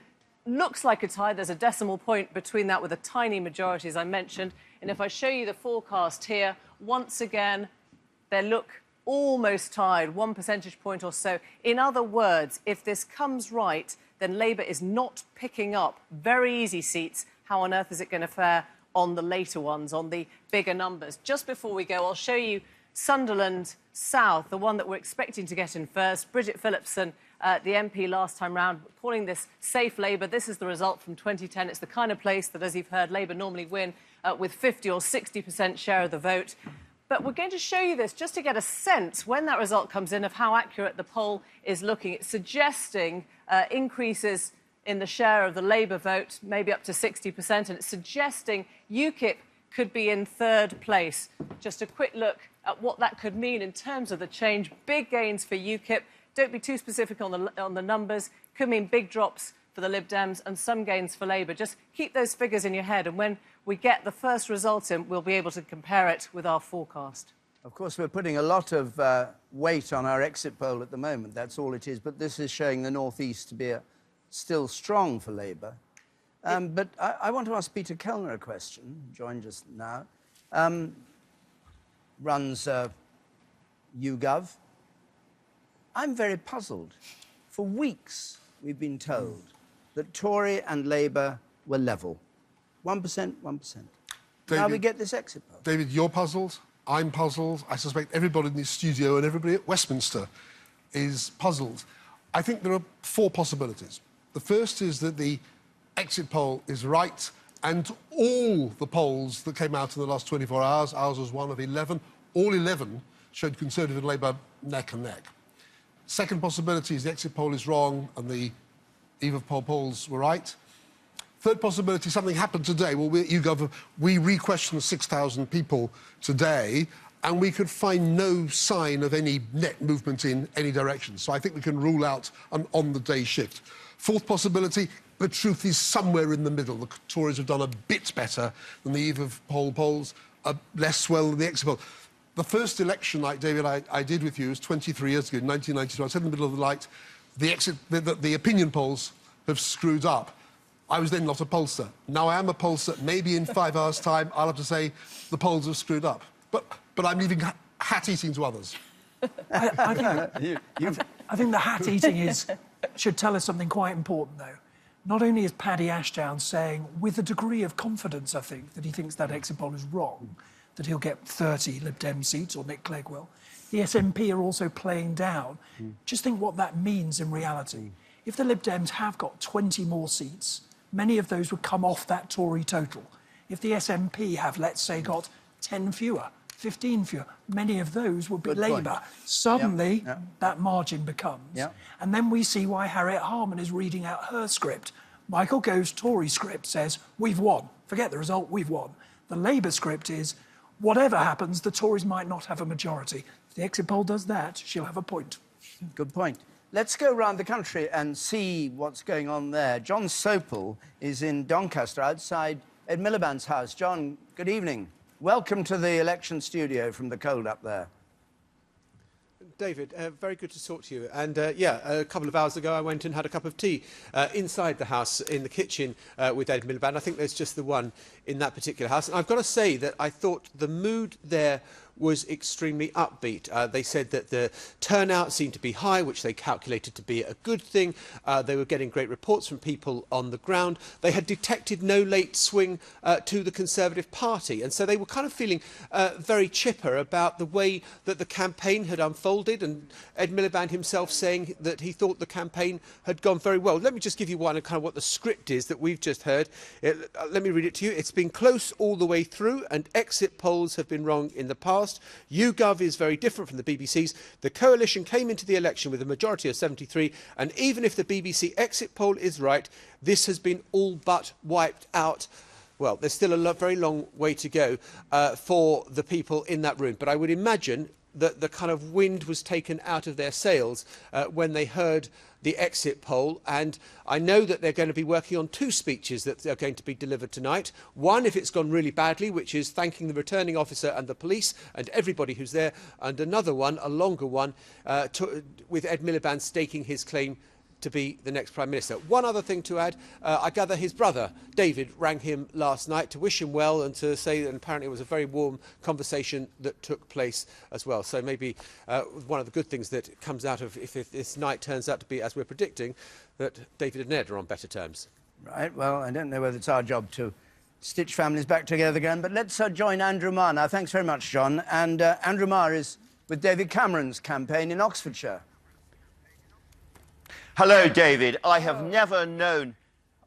Looks like a tie. There's a decimal point between that with a tiny majority, as I mentioned. And if I show you the forecast here, once again, they look almost tied, 1 percentage point or so. In other words, if this comes right, then Labour is not picking up very easy seats. How on earth is it going to fare on the later ones, on the bigger numbers? Just before we go, I'll show you Sunderland South, the one that we're expecting to get in first. Bridget Phillipson, the MP last time round, calling this safe Labour. This is the result from 2010. It's the kind of place that, as you've heard, Labour normally win with 50 or 60% share of the vote. But we're going to show you this just to get a sense, when that result comes in, of how accurate the poll is looking. It's suggesting increases in the share of the Labour vote, maybe up to 60%, and it's suggesting UKIP could be in third place. Just a quick look at what that could mean in terms of the change. Big gains for UKIP. Don't be too specific on the numbers. Could mean big drops for the Lib Dems and some gains for Labour. Just keep those figures in your head, and when we get the first result in, we'll be able to compare it with our forecast. Of course, we're putting a lot of weight on our exit poll at the moment. That's all it is. But this is showing the North East to be still strong for Labour. But I want to ask Peter Kellner a question, joined us now. Runs YouGov. I'm very puzzled. For weeks, we've been told that Tory and Labour were level. 1%, 1%. Now we get this exit poll. David, you're puzzled. I'm puzzled. I suspect everybody in this studio and everybody at Westminster is puzzled. I think there are 4 possibilities. The first is that the exit poll is right, and all the polls that came out in the last 24 hours, ours was one of 11, all 11 showed Conservative and Labour neck and neck. Second possibility is the exit poll is wrong and the eve of poll polls were right. Third possibility, something happened today. Well, we re-questioned 6,000 people today, and we could find no sign of any net movement in any direction. So I think we can rule out an on-the-day shift. Fourth possibility, the truth is somewhere in the middle. The Tories have done a bit better than the eve of poll polls, less well than the exit poll. The first election night, David, I did with you was 23 years ago, 1992. I was in the middle of the night. The opinion polls have screwed up. I was then not a pollster. Now I am a pollster. Maybe in 5 hours' time, I'll have to say the polls have screwed up. But I'm leaving hat-eating to others. I think the hat-eating should tell us something quite important, though. Not only is Paddy Ashdown saying, with a degree of confidence, I think, that he thinks that exit poll is wrong, that he'll get 30 Lib Dem seats, or Nick Clegg will. The SNP are also playing down. Just think what that means in reality. If the Lib Dems have got 20 more seats, many of those would come off that Tory total. If the SNP have, let's say, got 10 fewer, 15 fewer, many of those would be Labour. Suddenly, that margin becomes. And then we see why Harriet Harman is reading out her script. Michael Gove's Tory script says, we've won. Forget the result, we've won. The Labour script is, whatever happens, the Tories might not have a majority. If the exit poll does that, she'll have a point. Good point. Let's go around the country and see what's going on there. John Sopel is in Doncaster, outside Ed Miliband's house. John, good evening. Welcome to the election studio from the cold up there. David, very good to talk to you. And a couple of hours ago I went and had a cup of tea inside the house, in the kitchen, with Ed Miliband. I think there's just the one in that particular house. And I've got to say that I thought the mood there was extremely upbeat. They said that the turnout seemed to be high, which they calculated to be a good thing. They were getting great reports from people on the ground. They had detected no late swing to the Conservative Party. And so they were kind of feeling very chipper about the way that the campaign had unfolded, and Ed Miliband himself saying that he thought the campaign had gone very well. Let me just give you one of kind of what the script is that we've just heard. Let me read it to you. It's been close all the way through, and exit polls have been wrong in the past. YouGov is very different from the BBC's. The coalition came into the election with a majority of 73, and even if the BBC exit poll is right, this has been all but wiped out. Well, there's still a very long way to go for the people in that room, but I would imagine that the kind of wind was taken out of their sails when they heard the exit poll. And I know that they're going to be working on 2 speeches that are going to be delivered tonight. One, if it's gone really badly, which is thanking the returning officer and the police and everybody who's there, and another one, a longer one, with Ed Miliband staking his claim to be the next Prime Minister. One other thing to add, I gather his brother, David, rang him last night to wish him well and to say that apparently it was a very warm conversation that took place as well. So maybe one of the good things that comes out of, if this night turns out to be as we're predicting, that David and Ed are on better terms. Right, well, I don't know whether it's our job to stitch families back together again, but let's join Andrew Marr now. Thanks very much, John. And Andrew Marr is with David Cameron's campaign in Oxfordshire. Hello, David. I have never known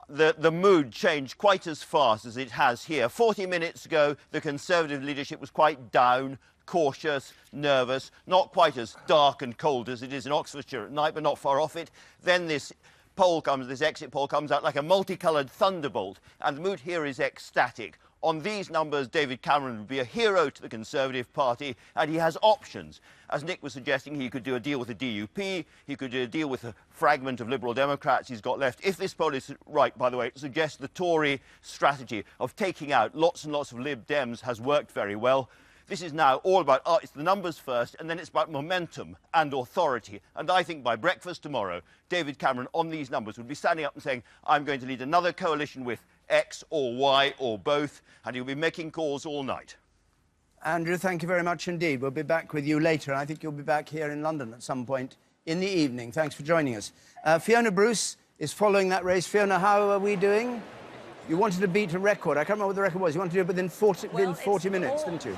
the mood change quite as fast as it has here. 40 minutes ago, the Conservative leadership was quite down, cautious, nervous, not quite as dark and cold as it is in Oxfordshire at night, but not far off it. Then this exit poll comes out like a multicoloured thunderbolt, and the mood here is ecstatic. On these numbers, David Cameron would be a hero to the Conservative Party, and he has options. As Nick was suggesting, he could do a deal with the DUP, he could do a deal with a fragment of Liberal Democrats he's got left. If this poll is right, by the way, it suggests the Tory strategy of taking out lots and lots of Lib Dems has worked very well. This is now all about, it's the numbers first, and then it's about momentum and authority. And I think by breakfast tomorrow, David Cameron, on these numbers, would be standing up and saying, I'm going to lead another coalition with X or Y or both, and he'll be making calls all night. Andrew, thank you very much indeed. We'll be back with you later, and I think you'll be back here in London at some point in the evening. Thanks for joining us. Fiona Bruce is following that race. Fiona, how are we doing? You wanted to beat a record. I can't remember what the record was. You wanted to do it within 40 minutes, didn't you?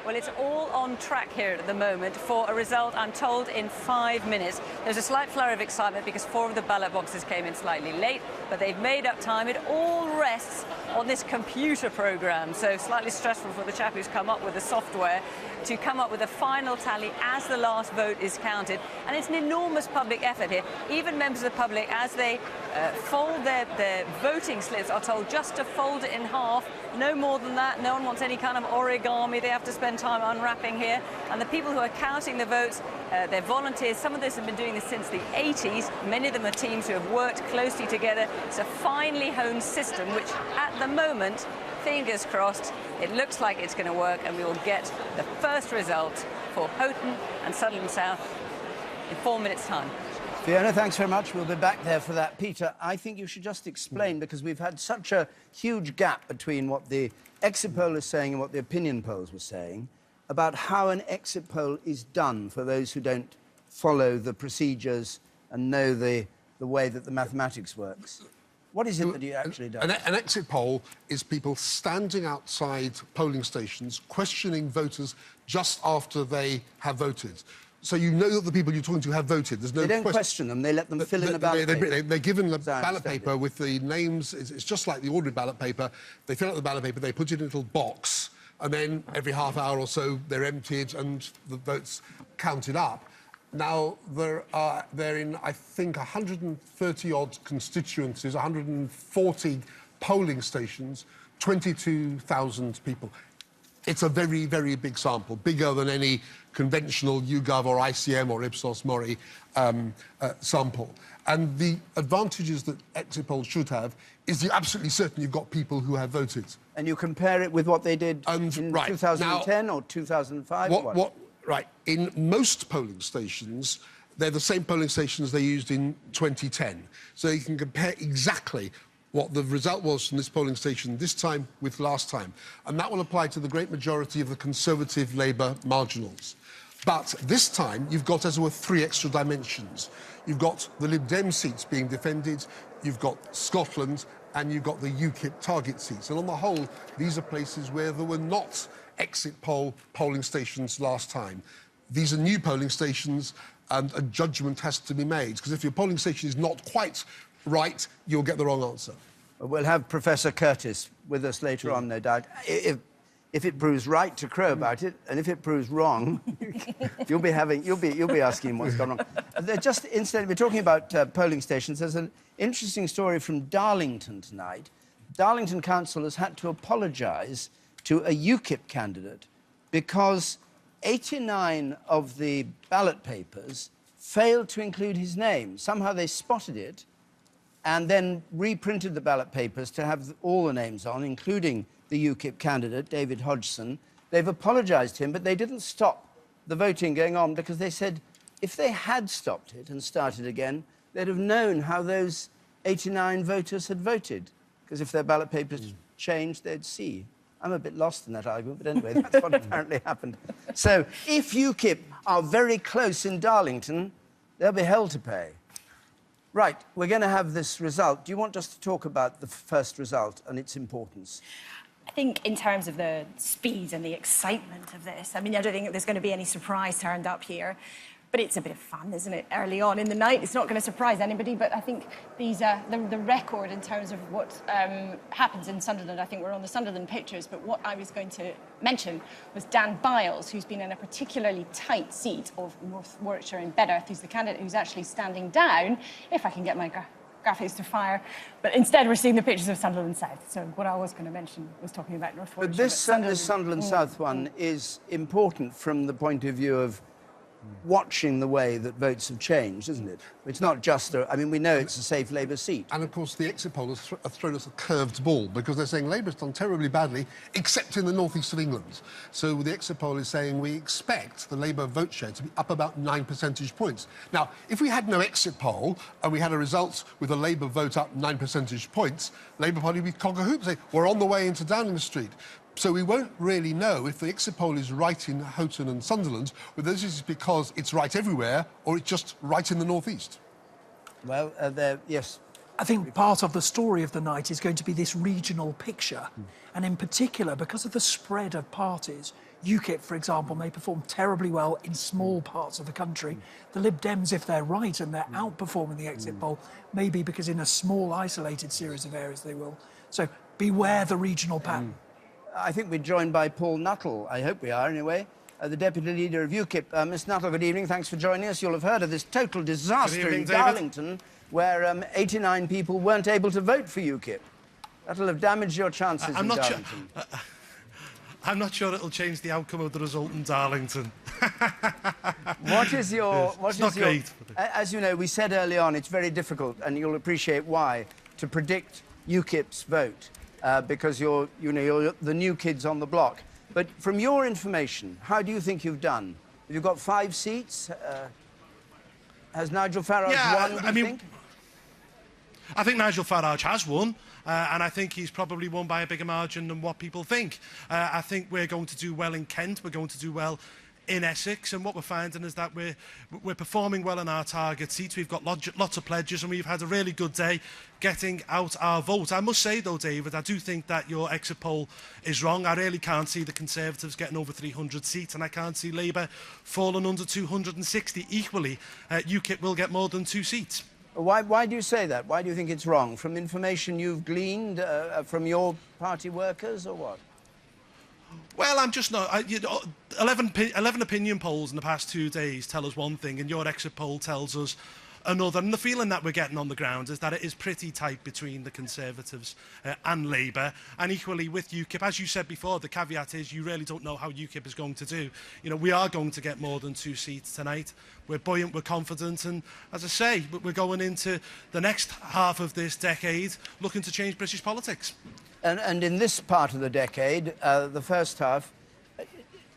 Well, it's all on track here at the moment for a result, I'm told, in 5 minutes. There's a slight flurry of excitement because 4 of the ballot boxes came in slightly late, but they've made up time. It all rests on this computer program, so slightly stressful for the chap who's come up with the software to come up with a final tally as the last vote is counted. And it's an enormous public effort here. Even members of the public, as they fold their voting slips, are told just to fold it in half, no more than that. No one wants any kind of origami. They have to spend time unwrapping here. And the people who are counting the votes, they're volunteers. Some of this have been doing this since the 80s. Many of them are teams who have worked closely together. It's a finely honed system, which at the moment, fingers crossed, it looks like it's going to work, and we will get the first result for Houghton and Sutherland South in 4 minutes' time. Fiona, thanks very much. We'll be back there for that. Peter, I think you should just explain, because we've had such a huge gap between what the exit poll is saying and what the opinion polls were saying, about how an exit poll is done for those who don't follow the procedures and know the way that the mathematics works. What is it that you actually do? An exit poll is people standing outside polling stations questioning voters just after they have voted. So you know that the people you're talking to have voted. There's no They don't question them, they let them fill in a ballot paper. They're given the ballot paper with the names. It's just like the ordinary ballot paper. They fill out the ballot paper, they put it in a little box, and then every half hour or so they're emptied and the votes counted up. Now, they're in, I think, 130-odd constituencies, 140 polling stations, 22,000 people. It's a very, very big sample, bigger than any conventional YouGov or ICM or Ipsos Mori sample. And the advantages that exit polls should have is you're absolutely certain you've got people who have voted. And you compare it with what they did in 2010 or 2005? Right. In most polling stations, they're the same polling stations they used in 2010. So you can compare exactly what the result was from this polling station this time with last time. And that will apply to the great majority of the Conservative Labour marginals. But this time, you've got, as it were, 3 extra dimensions. You've got the Lib Dem seats being defended, you've got Scotland, and you've got the UKIP target seats. And on the whole, these are places where there were not exit polling stations last time. These are new polling stations, and a judgment has to be made, because if your polling station is not quite right, you'll get the wrong answer. We'll have Professor Curtis with us later on, no doubt. If it proves right, to crow about it, and if it proves wrong, you'll be asking what's gone wrong. Just incidentally, we're talking about polling stations. There's an interesting story from Darlington tonight. Darlington Council has had to apologise to a UKIP candidate because 89 of the ballot papers failed to include his name. Somehow they spotted it and then reprinted the ballot papers to have all the names on, including the UKIP candidate, David Hodgson. They've apologised to him, but they didn't stop the voting going on because they said if they had stopped it and started again, they'd have known how those 89 voters had voted, because if their ballot papers changed, they'd see. I'm a bit lost in that argument, but anyway, that's what apparently happened. So if UKIP are very close in Darlington, they'll be hell to pay. Right, we're going to have this result. Do you want just to talk about the first result and its importance? I think in terms of the speed and the excitement of this, I mean, I don't think there's going to be any surprise turned up here. But it's a bit of fun, isn't it? Early on in the night, it's not going to surprise anybody. But I think these are the record in terms of what happens in Sunderland. I think we're on the Sunderland pictures. But what I was going to mention was Dan Biles, who's been in a particularly tight seat of North Warwickshire in Bedworth, who's the candidate who's actually standing down. If I can get my graphics to fire. But instead, we're seeing the pictures of Sunderland South. So what I was going to mention was talking about North Warwickshire. But this Sunderland South one is important from the point of view of watching the way that votes have changed, isn't it? It's not just I mean, we know it's a safe Labour seat. And, of course, the exit poll has thrown us a curved ball because they're saying Labour's done terribly badly, except in the northeast of England. So the exit poll is saying we expect the Labour vote share to be up about 9 percentage points. Now, if we had no exit poll and we had a result with a Labour vote up 9 percentage points, Labour Party would cock a hoop and say, we're on the way into Downing Street. So we won't really know if the exit poll is right in Houghton and Sunderland, whether this is because it's right everywhere or it's just right in the northeast. Well, yes. I think part of the story of the night is going to be this regional picture. And in particular, because of the spread of parties, UKIP, for example, may perform terribly well in small parts of the country. The Lib Dems, if they're right and they're outperforming the exit poll, maybe because in a small, isolated series of areas they will. So beware the regional pattern. I think we're joined by Paul Nuttall. I hope we are, anyway, the Deputy Leader of UKIP. Miss Nuttall, good evening. Thanks for joining us. You'll have heard of this total disaster in Darlington, where 89 people weren't able to vote for UKIP. That'll have damaged your chances in Darlington. I'm not sure it'll change the outcome of the result in Darlington. What is your... It's not great. As you know, we said early on, it's very difficult, and you'll appreciate why, to predict UKIP's vote. Because you're the new kids on the block. But from your information, how do you think you've done? Have you got 5 seats? Has Nigel Farage won, do you think? I think Nigel Farage has won, and I think he's probably won by a bigger margin than what people think. I think we're going to do well in Kent, we're going to do well in Essex, and what we're finding is that we're performing well in our target seats. We've got lots of pledges, and we've had a really good day getting out our vote. I must say, though, David, I do think that your exit poll is wrong. I really can't see the Conservatives getting over 300 seats, and I can't see Labour falling under 260. Equally, UKIP will get more than 2 seats. Why do you say that? Why do you think it's wrong? From information you've gleaned from your party workers, or what? Well, I'm just not... 11 opinion polls in the past 2 days tell us one thing, and your exit poll tells us another. And the feeling that we're getting on the ground is that it is pretty tight between the Conservatives and Labour. And equally with UKIP, as you said before, the caveat is you really don't know how UKIP is going to do. You know, we are going to get more than 2 seats tonight. We're buoyant, we're confident, and as I say, we're going into the next half of this decade looking to change British politics. And in this part of the decade, the first half,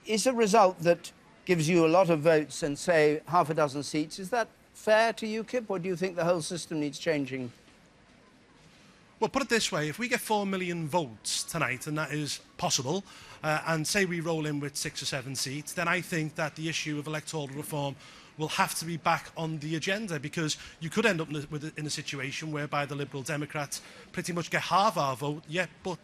is a result that gives you a lot of votes and, say, half a dozen seats, is that fair to UKIP, or do you think the whole system needs changing? Well, put it this way, if we get 4 million votes tonight, and that is possible, and say we roll in with 6 or 7 seats, then I think that the issue of electoral reform will have to be back on the agenda, because you could end up in a situation whereby the Liberal Democrats pretty much get half our vote, but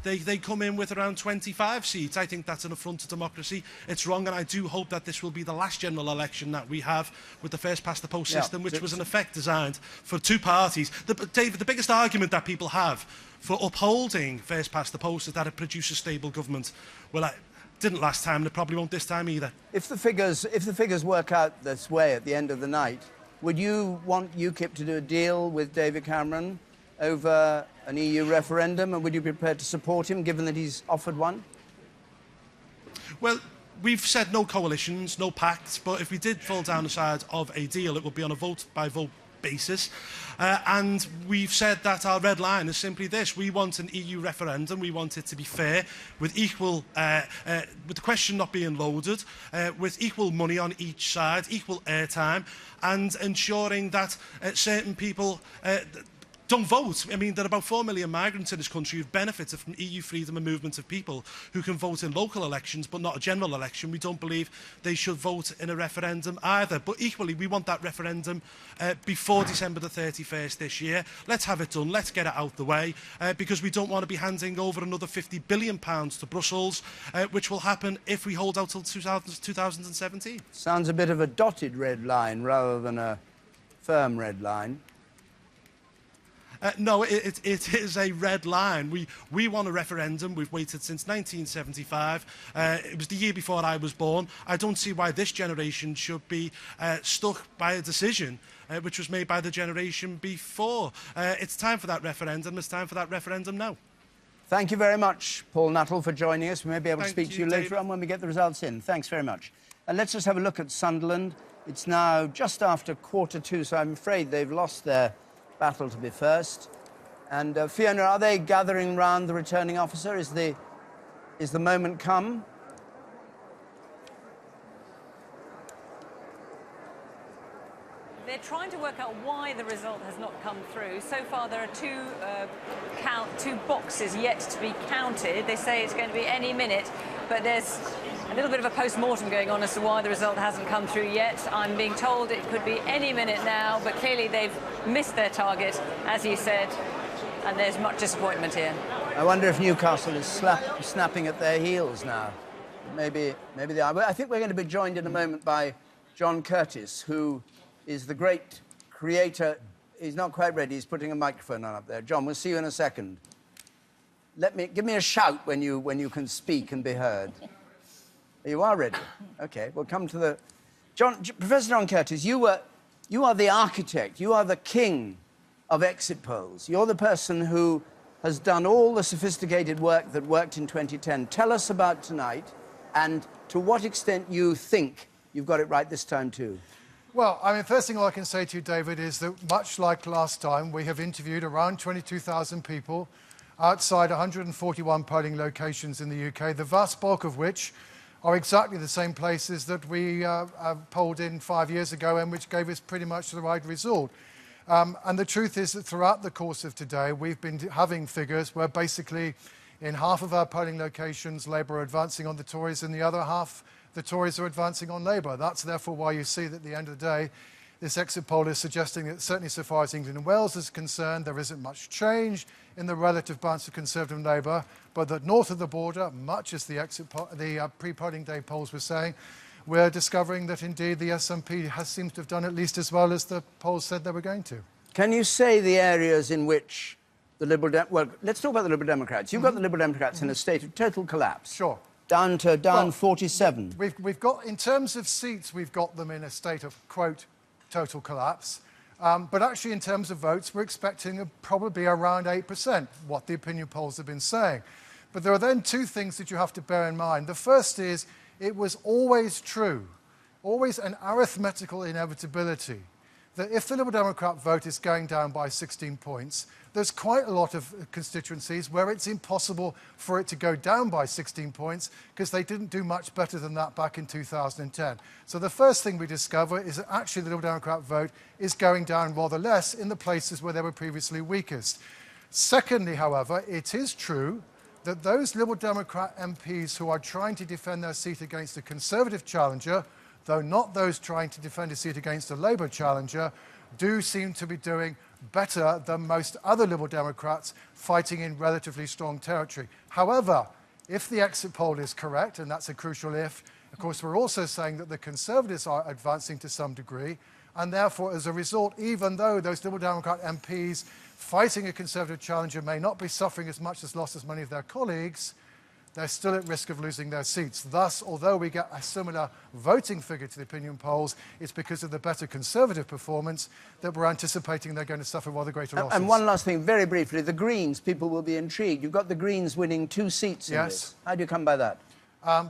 they come in with around 25 seats. I think that's an affront to democracy. It's wrong, and I do hope that this will be the last general election that we have with the first-past-the-post system, which was in effect designed for 2 parties. David, the biggest argument that people have for upholding first-past-the-post is that it produces stable government. Well, it didn't last time, and it probably won't this time either. If the figures work out this way at the end of the night, would you want UKIP to do a deal with David Cameron over an EU referendum, and would you be prepared to support him, given that he's offered one? Well, we've said no coalitions, no pacts, but if we did fall down the side of a deal, it would be on a vote-by-vote basis. And we've said that our red line is simply this: we want an EU referendum, we want it to be fair, with equal, with the question not being loaded, with equal money on each side, equal airtime, and ensuring that certain people don't vote. I mean, there are about 4 million migrants in this country who've benefited from EU freedom and movement of people who can vote in local elections, but not a general election. We don't believe they should vote in a referendum either. But equally, we want that referendum before December the 31st this year. Let's have it done. Let's get it out the way, because we don't want to be handing over another £50 billion to Brussels, which will happen if we hold out till 2017. Sounds a bit of a dotted red line rather than a firm red line. No, it is a red line. We want a referendum. We've waited since 1975. It was the year before I was born. I don't see why this generation should be stuck by a decision which was made by the generation before. It's time for that referendum. It's time for that referendum now. Thank you very much, Paul Nuttall, for joining us. We may be able to Thank speak to you you, later David. on when we get the results in. Thanks very much. And let's just have a look at Sunderland. It's now just after 1:45, so I'm afraid they've lost their battle to be first. And Fiona, are they gathering round the returning officer? Is the moment come? They're trying to work out why the result has not come through. So far, there are two boxes yet to be counted. They say it's going to be any minute, but there's a little bit of a post-mortem going on as to why the result hasn't come through yet. I'm being told it could be any minute now, but clearly they've missed their target, as you said, and there's much disappointment here. I wonder if Newcastle is snapping at their heels now. Maybe they are. But I think we're going to be joined in a moment by John Curtis, who is the great creator. He's not quite ready. He's putting a microphone on up there. John, we'll see you in a second. Give me a shout when you can speak and be heard. You are ready. Okay, we'll come to the... Professor John Curtis, you are the architect. You are the king of exit polls. You're the person who has done all the sophisticated work that worked in 2010. Tell us about tonight and to what extent you think you've got it right this time too. Well, I mean, first thing I can say to you, David, is that much like last time, we have interviewed around 22,000 people outside 141 polling locations in the UK, the vast bulk of which are exactly the same places that we polled in 5 years ago and which gave us pretty much the right result. And the truth is that throughout the course of today, we've been having figures where basically in half of our polling locations, Labour are advancing on the Tories, and the other half, the Tories are advancing on Labour. That's therefore why you see that at the end of the day, this exit poll is suggesting that certainly so far as England and Wales is concerned, there isn't much change in the relative balance of Conservative and Labour, but that north of the border, much as the pre-polling day polls were saying, we're discovering that indeed the SNP seems to have done at least as well as the polls said they were going to. Can you say the areas in which the well, let's talk about the Liberal Democrats. You've got the Liberal Democrats in a state of total collapse. Sure. Down 47. We've got, in terms of seats, we've got them in a state of, quote, total collapse. But actually, in terms of votes, we're expecting probably around 8%, what the opinion polls have been saying. But there are then two things that you have to bear in mind. The first is, it was always true, always an arithmetical inevitability, that if the Liberal Democrat vote is going down by 16 points, there's quite a lot of constituencies where it's impossible for it to go down by 16 points because they didn't do much better than that back in 2010. So the first thing we discover is that actually the Liberal Democrat vote is going down rather less in the places where they were previously weakest. Secondly, however, it is true that those Liberal Democrat MPs who are trying to defend their seat against a Conservative challenger, though not those trying to defend a seat against a Labour challenger, do seem to be doing better than most other Liberal Democrats fighting in relatively strong territory. However, if the exit poll is correct, and that's a crucial if, of course, we're also saying that the Conservatives are advancing to some degree, and therefore, as a result, even though those Liberal Democrat MPs fighting a Conservative challenger may not be suffering as much as loss as many of their colleagues, they're still at risk of losing their seats. Thus, although we get a similar voting figure to the opinion polls, it's because of the better Conservative performance that we're anticipating they're going to suffer rather greater losses. And one last thing, very briefly, the Greens, people will be intrigued. You've got the Greens winning 2 seats in this. How do you come by that?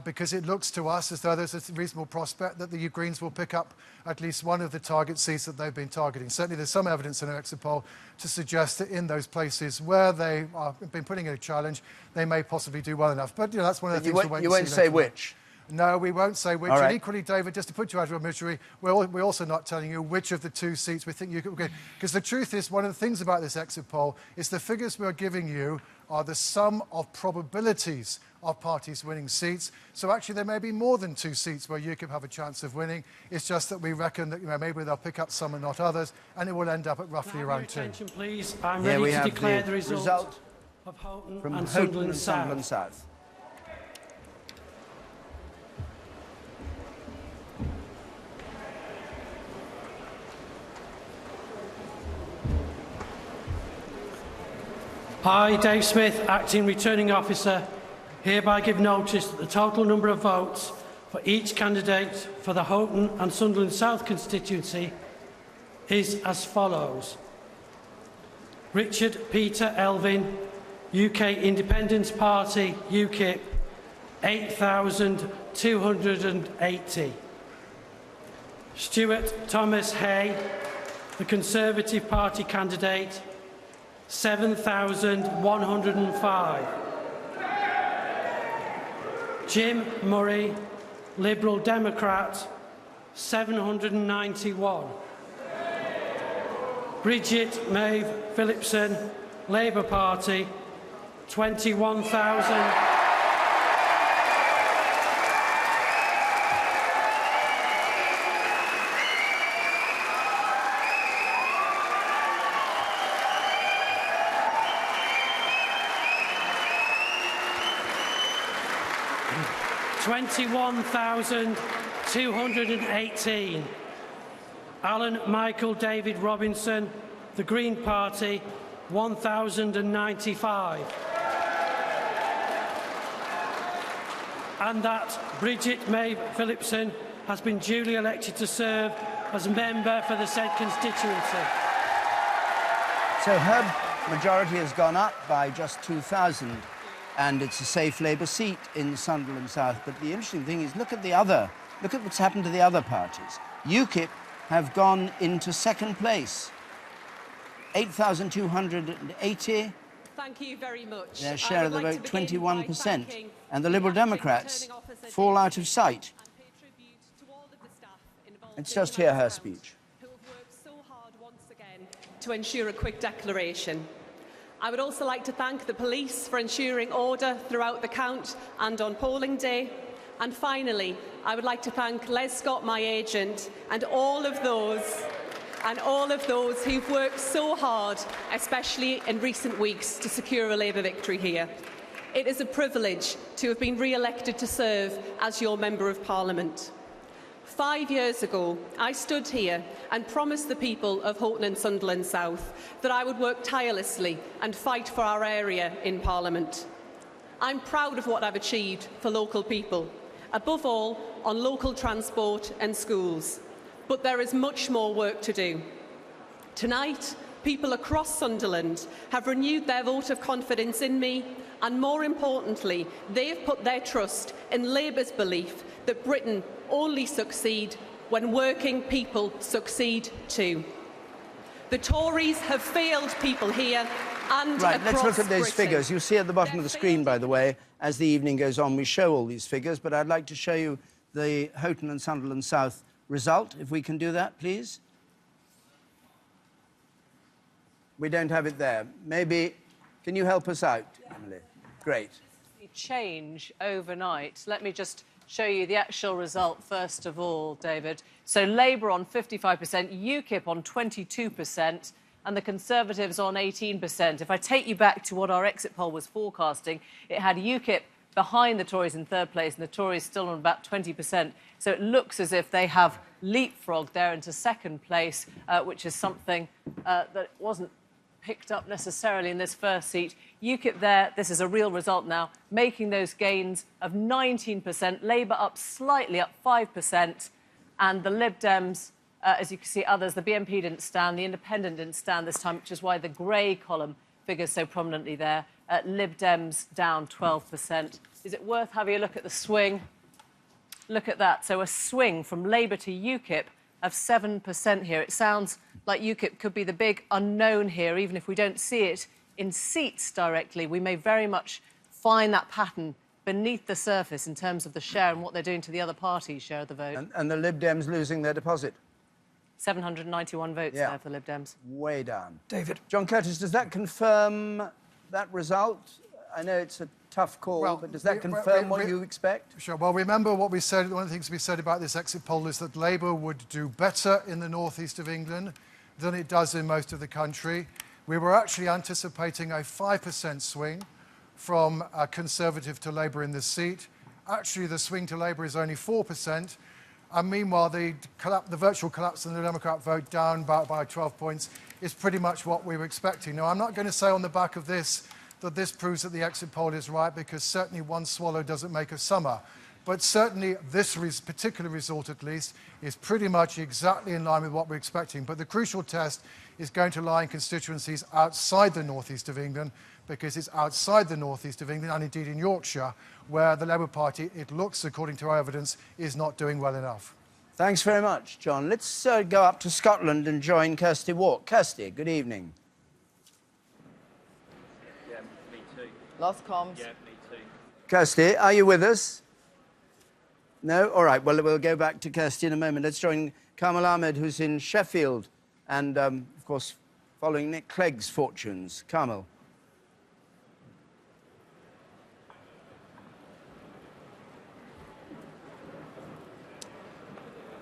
Because it looks to us as though there's a reasonable prospect that the Greens will pick up at least one of the target seats that they've been targeting. Certainly there's some evidence in an exit poll to suggest that in those places where they have been putting in a challenge, they may possibly do well enough. But that's one of the things we're waiting to see. You won't say which? No, we won't say which. All right. And equally, David, just to put you out of your misery, we're also not telling you which of the two seats we think you could get. Because the truth is, one of the things about this exit poll is the figures we're giving you are the sum of probabilities of parties winning seats. So actually, there may be more than 2 seats where UKIP have a chance of winning. It's just that we reckon that maybe they'll pick up some and not others, and it will end up at roughly around 2. Attention, please. I'm Here ready we to have declare the the result of Houghton from and Houghton Sunderland and Sunderland South. I, Dave Smith, Acting Returning Officer, hereby give notice that the total number of votes for each candidate for the Houghton and Sunderland South constituency is as follows. Richard Peter Elvin, UK Independence Party, UKIP, 8,280. Stuart Thomas Hay, the Conservative Party candidate, 7,105. Jim Murray, Liberal Democrat, 791. Bridget Maeve Phillipson, Labour Party, 21,000. $21,218. Alan Michael David Robinson, the Green Party, 1,095. And that Bridget Maeve Phillipson has been duly elected to serve as member for the said constituency. So her majority has gone up by just 2,000, and it's a safe Labour seat in Sunderland South. But the interesting thing is, look at what's happened to the other parties. UKIP have gone into second place. 8,280. Thank you very much. Their share of the vote, 21%. And the Liberal Democrats fall out of sight. Let's just hear her speech. Who have worked so hard once again to ensure a quick declaration. I would also like to thank the police for ensuring order throughout the count and on polling day. And finally, I would like to thank Les Scott, my agent, and all of those who've worked so hard, especially in recent weeks, to secure a Labour victory here. It is a privilege to have been re-elected to serve as your Member of Parliament. 5 years ago, I stood here and promised the people of Houghton and Sunderland South that I would work tirelessly and fight for our area in Parliament. I'm proud of what I've achieved for local people, above all on local transport and schools. But there is much more work to do. Tonight, people across Sunderland have renewed their vote of confidence in me, and more importantly, they have put their trust in Labour's belief that Britain only succeeds when working people succeed too. The Tories have failed people here and Right, across let's look at those Britain. figures. You'll see at the bottom of the screen, by the way, as the evening goes on, we show all these figures, but I'd like to show you the Houghton and Sunderland South result, if we can do that, please. We don't have it there. Maybe, can you help us out, Emily? Great. Change overnight. Let me just show you the actual result first of all, David. So Labour on 55%, UKIP on 22%, and the Conservatives on 18%. If I take you back to what our exit poll was forecasting, it had UKIP behind the Tories in third place and the Tories still on about 20%. So it looks as if they have leapfrogged there into second place, which is something that wasn't picked up necessarily in this first seat. UKIP there, this is a real result now, making those gains of 19%, Labour up slightly, up 5%, and the Lib Dems, as you can see, others, the BNP didn't stand, the Independent didn't stand this time, which is why the grey column figures so prominently there. Lib Dems down 12%. Is it worth having a look at the swing? Look at that. So a swing from Labour to UKIP of 7% here. It sounds like UKIP could be the big unknown here, even if we don't see it in seats directly. We may very much find that pattern beneath the surface in terms of the share and what they're doing to the other party's share of the vote. And the Lib Dems losing their deposit. 791 votes there for the Lib Dems. Way down. David. John Curtis, does that confirm that result? I know it's a tough call, but does that confirm what you expect? Sure. Well, remember what we said, one of the things we said about this exit poll is that Labour would do better in the northeast of England than it does in most of the country. We were actually anticipating a 5% swing from Conservative to Labour in this seat. Actually, the swing to Labour is only 4%. And meanwhile, the virtual collapse in the Democrat vote down by 12 points is pretty much what we were expecting. Now, I'm not going to say on the back of this that this proves that the exit poll is right, because certainly one swallow doesn't make a summer. But certainly this particular result, at least, is pretty much exactly in line with what we're expecting. But the crucial test is going to lie in constituencies outside the northeast of England, because it's outside the northeast of England, and indeed in Yorkshire, where the Labour Party, it looks, according to our evidence, is not doing well enough. Thanks very much, John. Let's go up to Scotland and join Kirsty Walk. Kirsty, good evening. Yeah, me too. Lost comms. Yeah, me too. Kirsty, are you with us? No? All right, well, we'll go back to Kirsty in a moment. Let's join Kamal Ahmed, who's in Sheffield, and, of course, following Nick Clegg's fortunes. Kamal.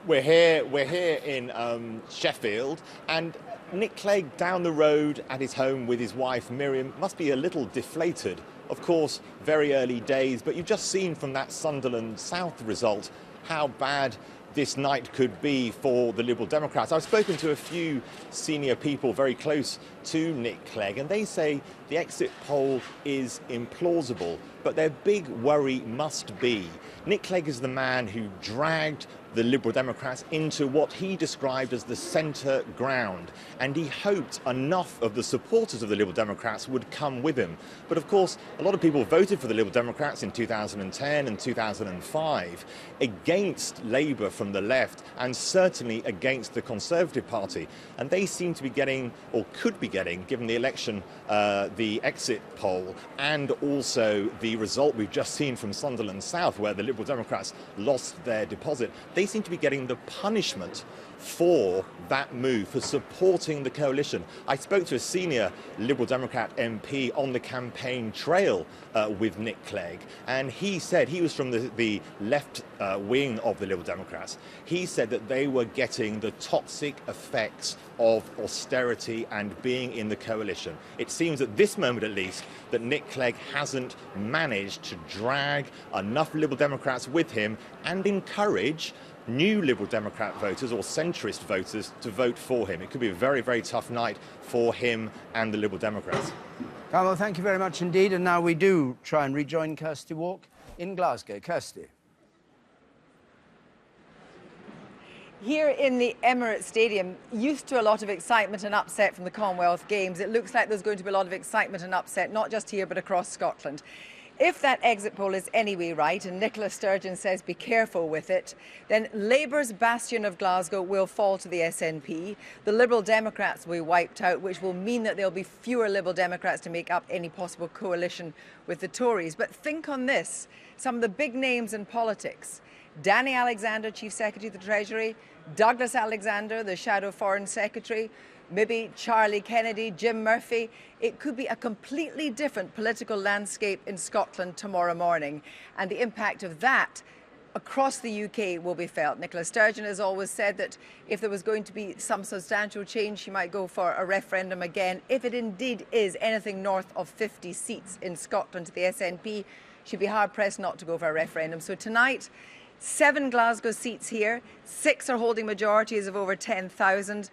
We're here in Sheffield, and Nick Clegg down the road at his home with his wife Miriam must be a little deflated. Of course, very early days, but you've just seen from that Sunderland South result how bad this night could be for the Liberal Democrats. I've spoken to a few senior people very close to Nick Clegg, and they say the exit poll is implausible, but their big worry must be Nick Clegg is the man who dragged the Liberal Democrats into what he described as the centre ground, and he hoped enough of the supporters of the Liberal Democrats would come with him. But of course, a lot of people voted for the Liberal Democrats in 2010 and 2005 against Labour from the left, and certainly against the Conservative Party, and they seem to be getting, or could be getting, given the election, the exit poll, and also the result we've just seen from Sunderland South, where the Liberal Democrats lost their deposit. They seem to be getting the punishment for that move, for supporting the coalition. I spoke to a senior Liberal Democrat MP on the campaign trail with Nick Clegg, and he said, he was from the left wing of the Liberal Democrats, he said that they were getting the toxic effects of austerity and being in the coalition. It seems at this moment at least that Nick Clegg hasn't managed to drag enough Liberal Democrats with him and encourage new Liberal Democrat voters or centrist voters to vote for him. It could be a very, very tough night for him and the Liberal Democrats. Carmel, thank you very much indeed. And now we do try and rejoin Kirsty Walk in Glasgow. Kirsty. Here in the Emirates Stadium, used to a lot of excitement and upset from the Commonwealth Games, it looks like there's going to be a lot of excitement and upset, not just here but across Scotland. If that exit poll is anyway right, and Nicola Sturgeon says be careful with it, then Labour's bastion of Glasgow will fall to the SNP. The Liberal Democrats will be wiped out, which will mean that there'll be fewer Liberal Democrats to make up any possible coalition with the Tories. But think on this, some of the big names in politics. Danny Alexander, Chief Secretary of the Treasury, Douglas Alexander, the Shadow Foreign Secretary, maybe Charlie Kennedy, Jim Murphy. It could be a completely different political landscape in Scotland tomorrow morning. And the impact of that across the UK will be felt. Nicola Sturgeon has always said that if there was going to be some substantial change, she might go for a referendum again. If it indeed is anything north of 50 seats in Scotland to the SNP, she'd be hard-pressed not to go for a referendum. So tonight, 7 Glasgow seats here, 6 are holding majorities of over 10,000.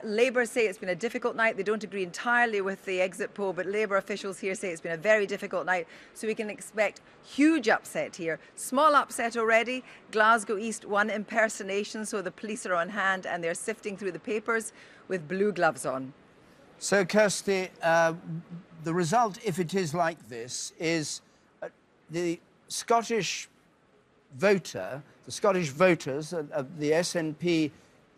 Labour say it's been a difficult night. They don't agree entirely with the exit poll, but Labour officials here say it's been a very difficult night. So we can expect huge upset here. Small upset already. Glasgow East, 1 impersonation, so the police are on hand and they're sifting through the papers with blue gloves on. So, Kirsty, the result, if it is like this, is the Scottish voter, the Scottish voters of the SNP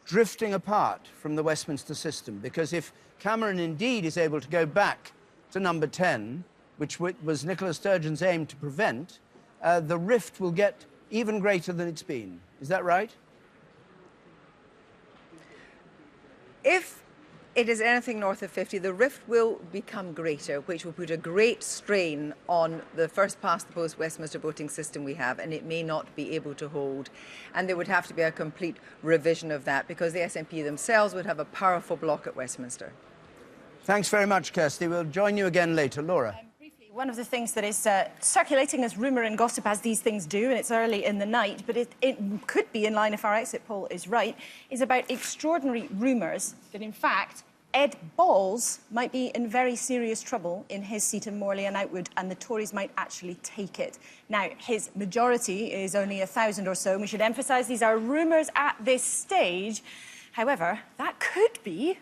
drifting apart from the Westminster system. Because if Cameron indeed is able to go back to number 10, which was Nicola Sturgeon's aim to prevent, the rift will get even greater than it's been. Is that right? If it is anything north of 50, the rift will become greater, which will put a great strain on the first-past-the-post Westminster voting system we have, and it may not be able to hold. And there would have to be a complete revision of that, because the SNP themselves would have a powerful bloc at Westminster. Thanks very much, Kirsty. We'll join you again later. Laura. One of the things that is circulating as rumour and gossip, as these things do, and it's early in the night, but it could be in line if our exit poll is right, is about extraordinary rumours that, in fact, Ed Balls might be in very serious trouble in his seat in Morley and Outwood, and the Tories might actually take it. Now, his majority is only 1,000 or so, and we should emphasise these are rumours at this stage. However, that could be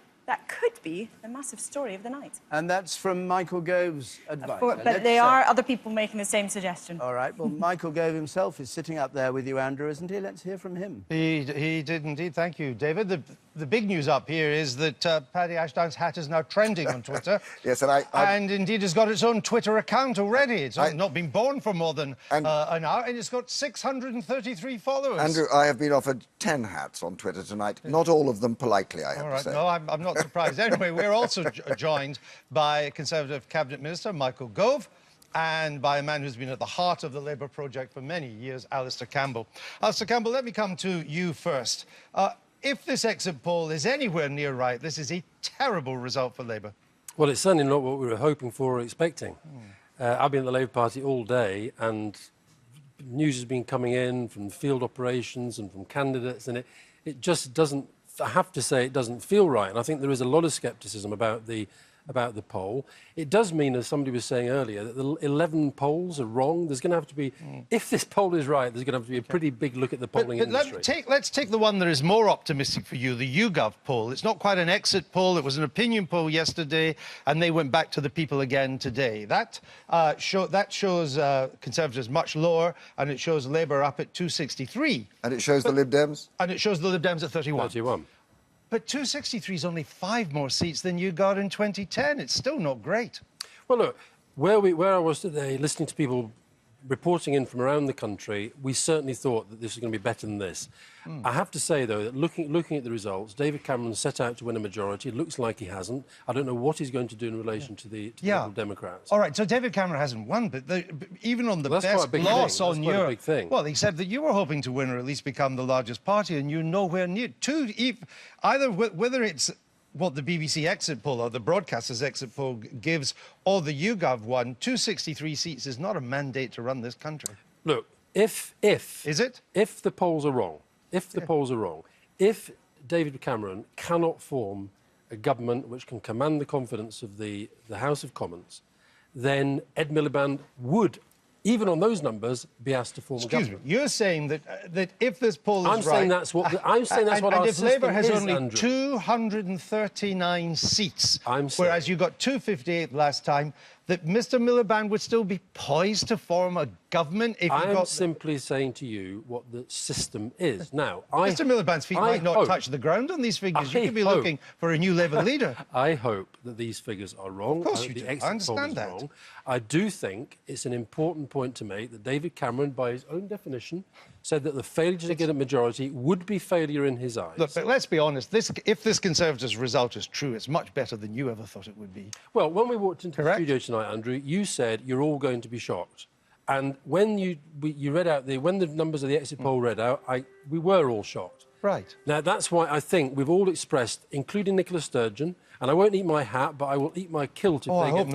the massive story of the night. And that's from Michael Gove's advice. But there are other people making the same suggestion. All right. Well, Michael Gove himself is sitting up there with you, Andrew, isn't he? Let's hear from him. He did indeed. Thank you, David. The big news up here is that Paddy Ashdown's hat is now trending on Twitter. Yes, and indeed has got its own Twitter account already. It's not been born for more than an hour, and it's got 633 followers. Andrew, I have been offered 10 hats on Twitter tonight. Not all of them politely, I have to say. No, I'm not surprised. Anyway, we're also joined by Conservative Cabinet Minister Michael Gove, and by a man who's been at the heart of the Labour project for many years, Alistair Campbell. Alistair Campbell, let me come to you first. If this exit poll is anywhere near right, this is a terrible result for Labour. Well, it's certainly not what we were hoping for or expecting. I've been at the Labour Party all day, and news has been coming in from field operations and from candidates, and it just doesn't, I have to say, it doesn't feel right. And I think there is a lot of scepticism about the poll. It does mean, as somebody was saying earlier, that the 11 polls are wrong. There's going to have to be, if this poll is right, there's going to have to be a pretty big look at the polling industry. Let's take the one that is more optimistic for you, the YouGov poll. It's not quite an exit poll. It was an opinion poll yesterday, and they went back to the people again today. That shows Conservatives much lower, and it shows Labour up at 263. And it shows the Lib Dems? And it shows the Lib Dems at 31. 31. But 263 is only 5 more seats than you got in 2010. It's still not great. Well, look, where I was today, listening to people reporting in from around the country, we certainly thought that this was going to be better than this. I have to say, though, that looking at the results, David Cameron set out to win a majority. It looks like he hasn't. I don't know what he's going to do in relation to the Liberal Democrats. All right, so David Cameron hasn't won, but even on the best loss on your... big thing. Well, he said that you were hoping to win or at least become the largest party, and you're nowhere near. Either whether it's what the BBC exit poll or the broadcaster's exit poll gives or the YouGov one, 263 seats is not a mandate to run this country. Look, if the polls are wrong, if David Cameron cannot form a government which can command the confidence of the House of Commons, then Ed Miliband would, even on those numbers, be asked to form a government. Excuse me, you're saying that if this poll is I'm saying that's what our system and if Labour has is, only Andrew. 239 seats, whereas you got 258 last time, that Mr Miliband would still be poised to form a government if you got... I'm simply saying to you what the system is. Now, Mr Miliband's feet might not touch the ground on these figures. You could be looking for a new Labour leader. I hope that these figures are wrong. Of course you do. I understand that. Wrong. I do think it's an important point to make that David Cameron, by his own definition, said that the failure to get a majority would be failure in his eyes. Look, but let's be honest, if this Conservatives' result is true, it's much better than you ever thought it would be. Well, when we walked into the studio tonight, Andrew, you said you're all going to be shocked. And when you read out when the numbers of the exit poll read out, we were all shocked. Right. Now, that's why I think we've all expressed, including Nicola Sturgeon, and I won't eat my hat, but I will eat my kilt if they get...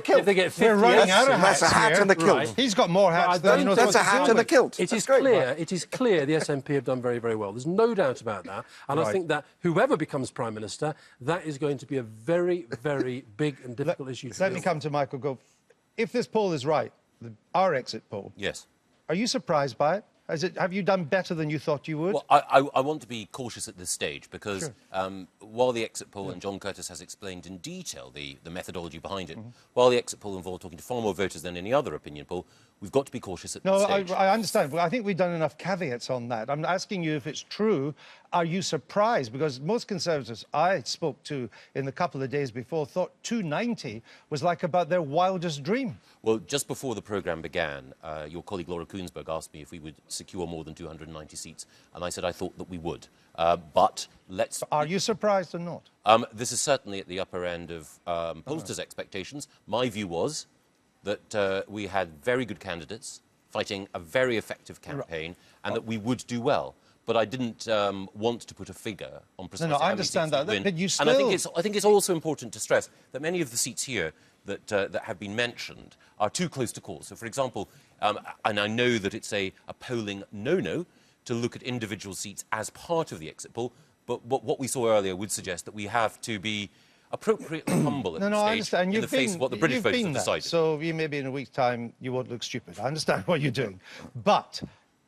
If they get 50, we're running out of hats. That's a hat and a kilt. Right. He's got more hats than he knows That's a hat and a kilt. It is clear the SNP have done very, very well. There's no doubt about that. And I think that whoever becomes Prime Minister, that is going to be a very, very big and difficult issue to Let me come to Michael Gove. If this poll is right, our exit poll... Yes. Are you surprised by it? Have you done better than you thought you would? Well, I want to be cautious at this stage because while the exit poll, and John Curtis has explained in detail the methodology behind it, while the exit poll involved talking to far more voters than any other opinion poll, we we've got to be cautious at No, this stage. I understand, but I think we've done enough caveats on that. I'm asking you if it's true. Are you surprised? Because most Conservatives I spoke to in the couple of days before thought 290 was like about their wildest dream. Well, just before the programme began, your colleague Laura Koonsberg asked me if we would secure more than 290 seats, and I said I thought that we would. But let's... Are you surprised or not? This is certainly at the upper end of pollsters' expectations. My view was that we had very good candidates fighting a very effective campaign and that we would do well. But I didn't want to put a figure on precisely No, I how many understand seats we'd that, win. but you still... And I think it's also important to stress that many of the seats here that have been mentioned are too close to call. So, for example, and I know that it's a polling no-no to look at individual seats as part of the exit poll, but what we saw earlier would suggest that we have to be appropriately humble at this I stage understand. in the face of what the British voters have decided. So you maybe in a week's time you won't look stupid. I understand what you're doing. But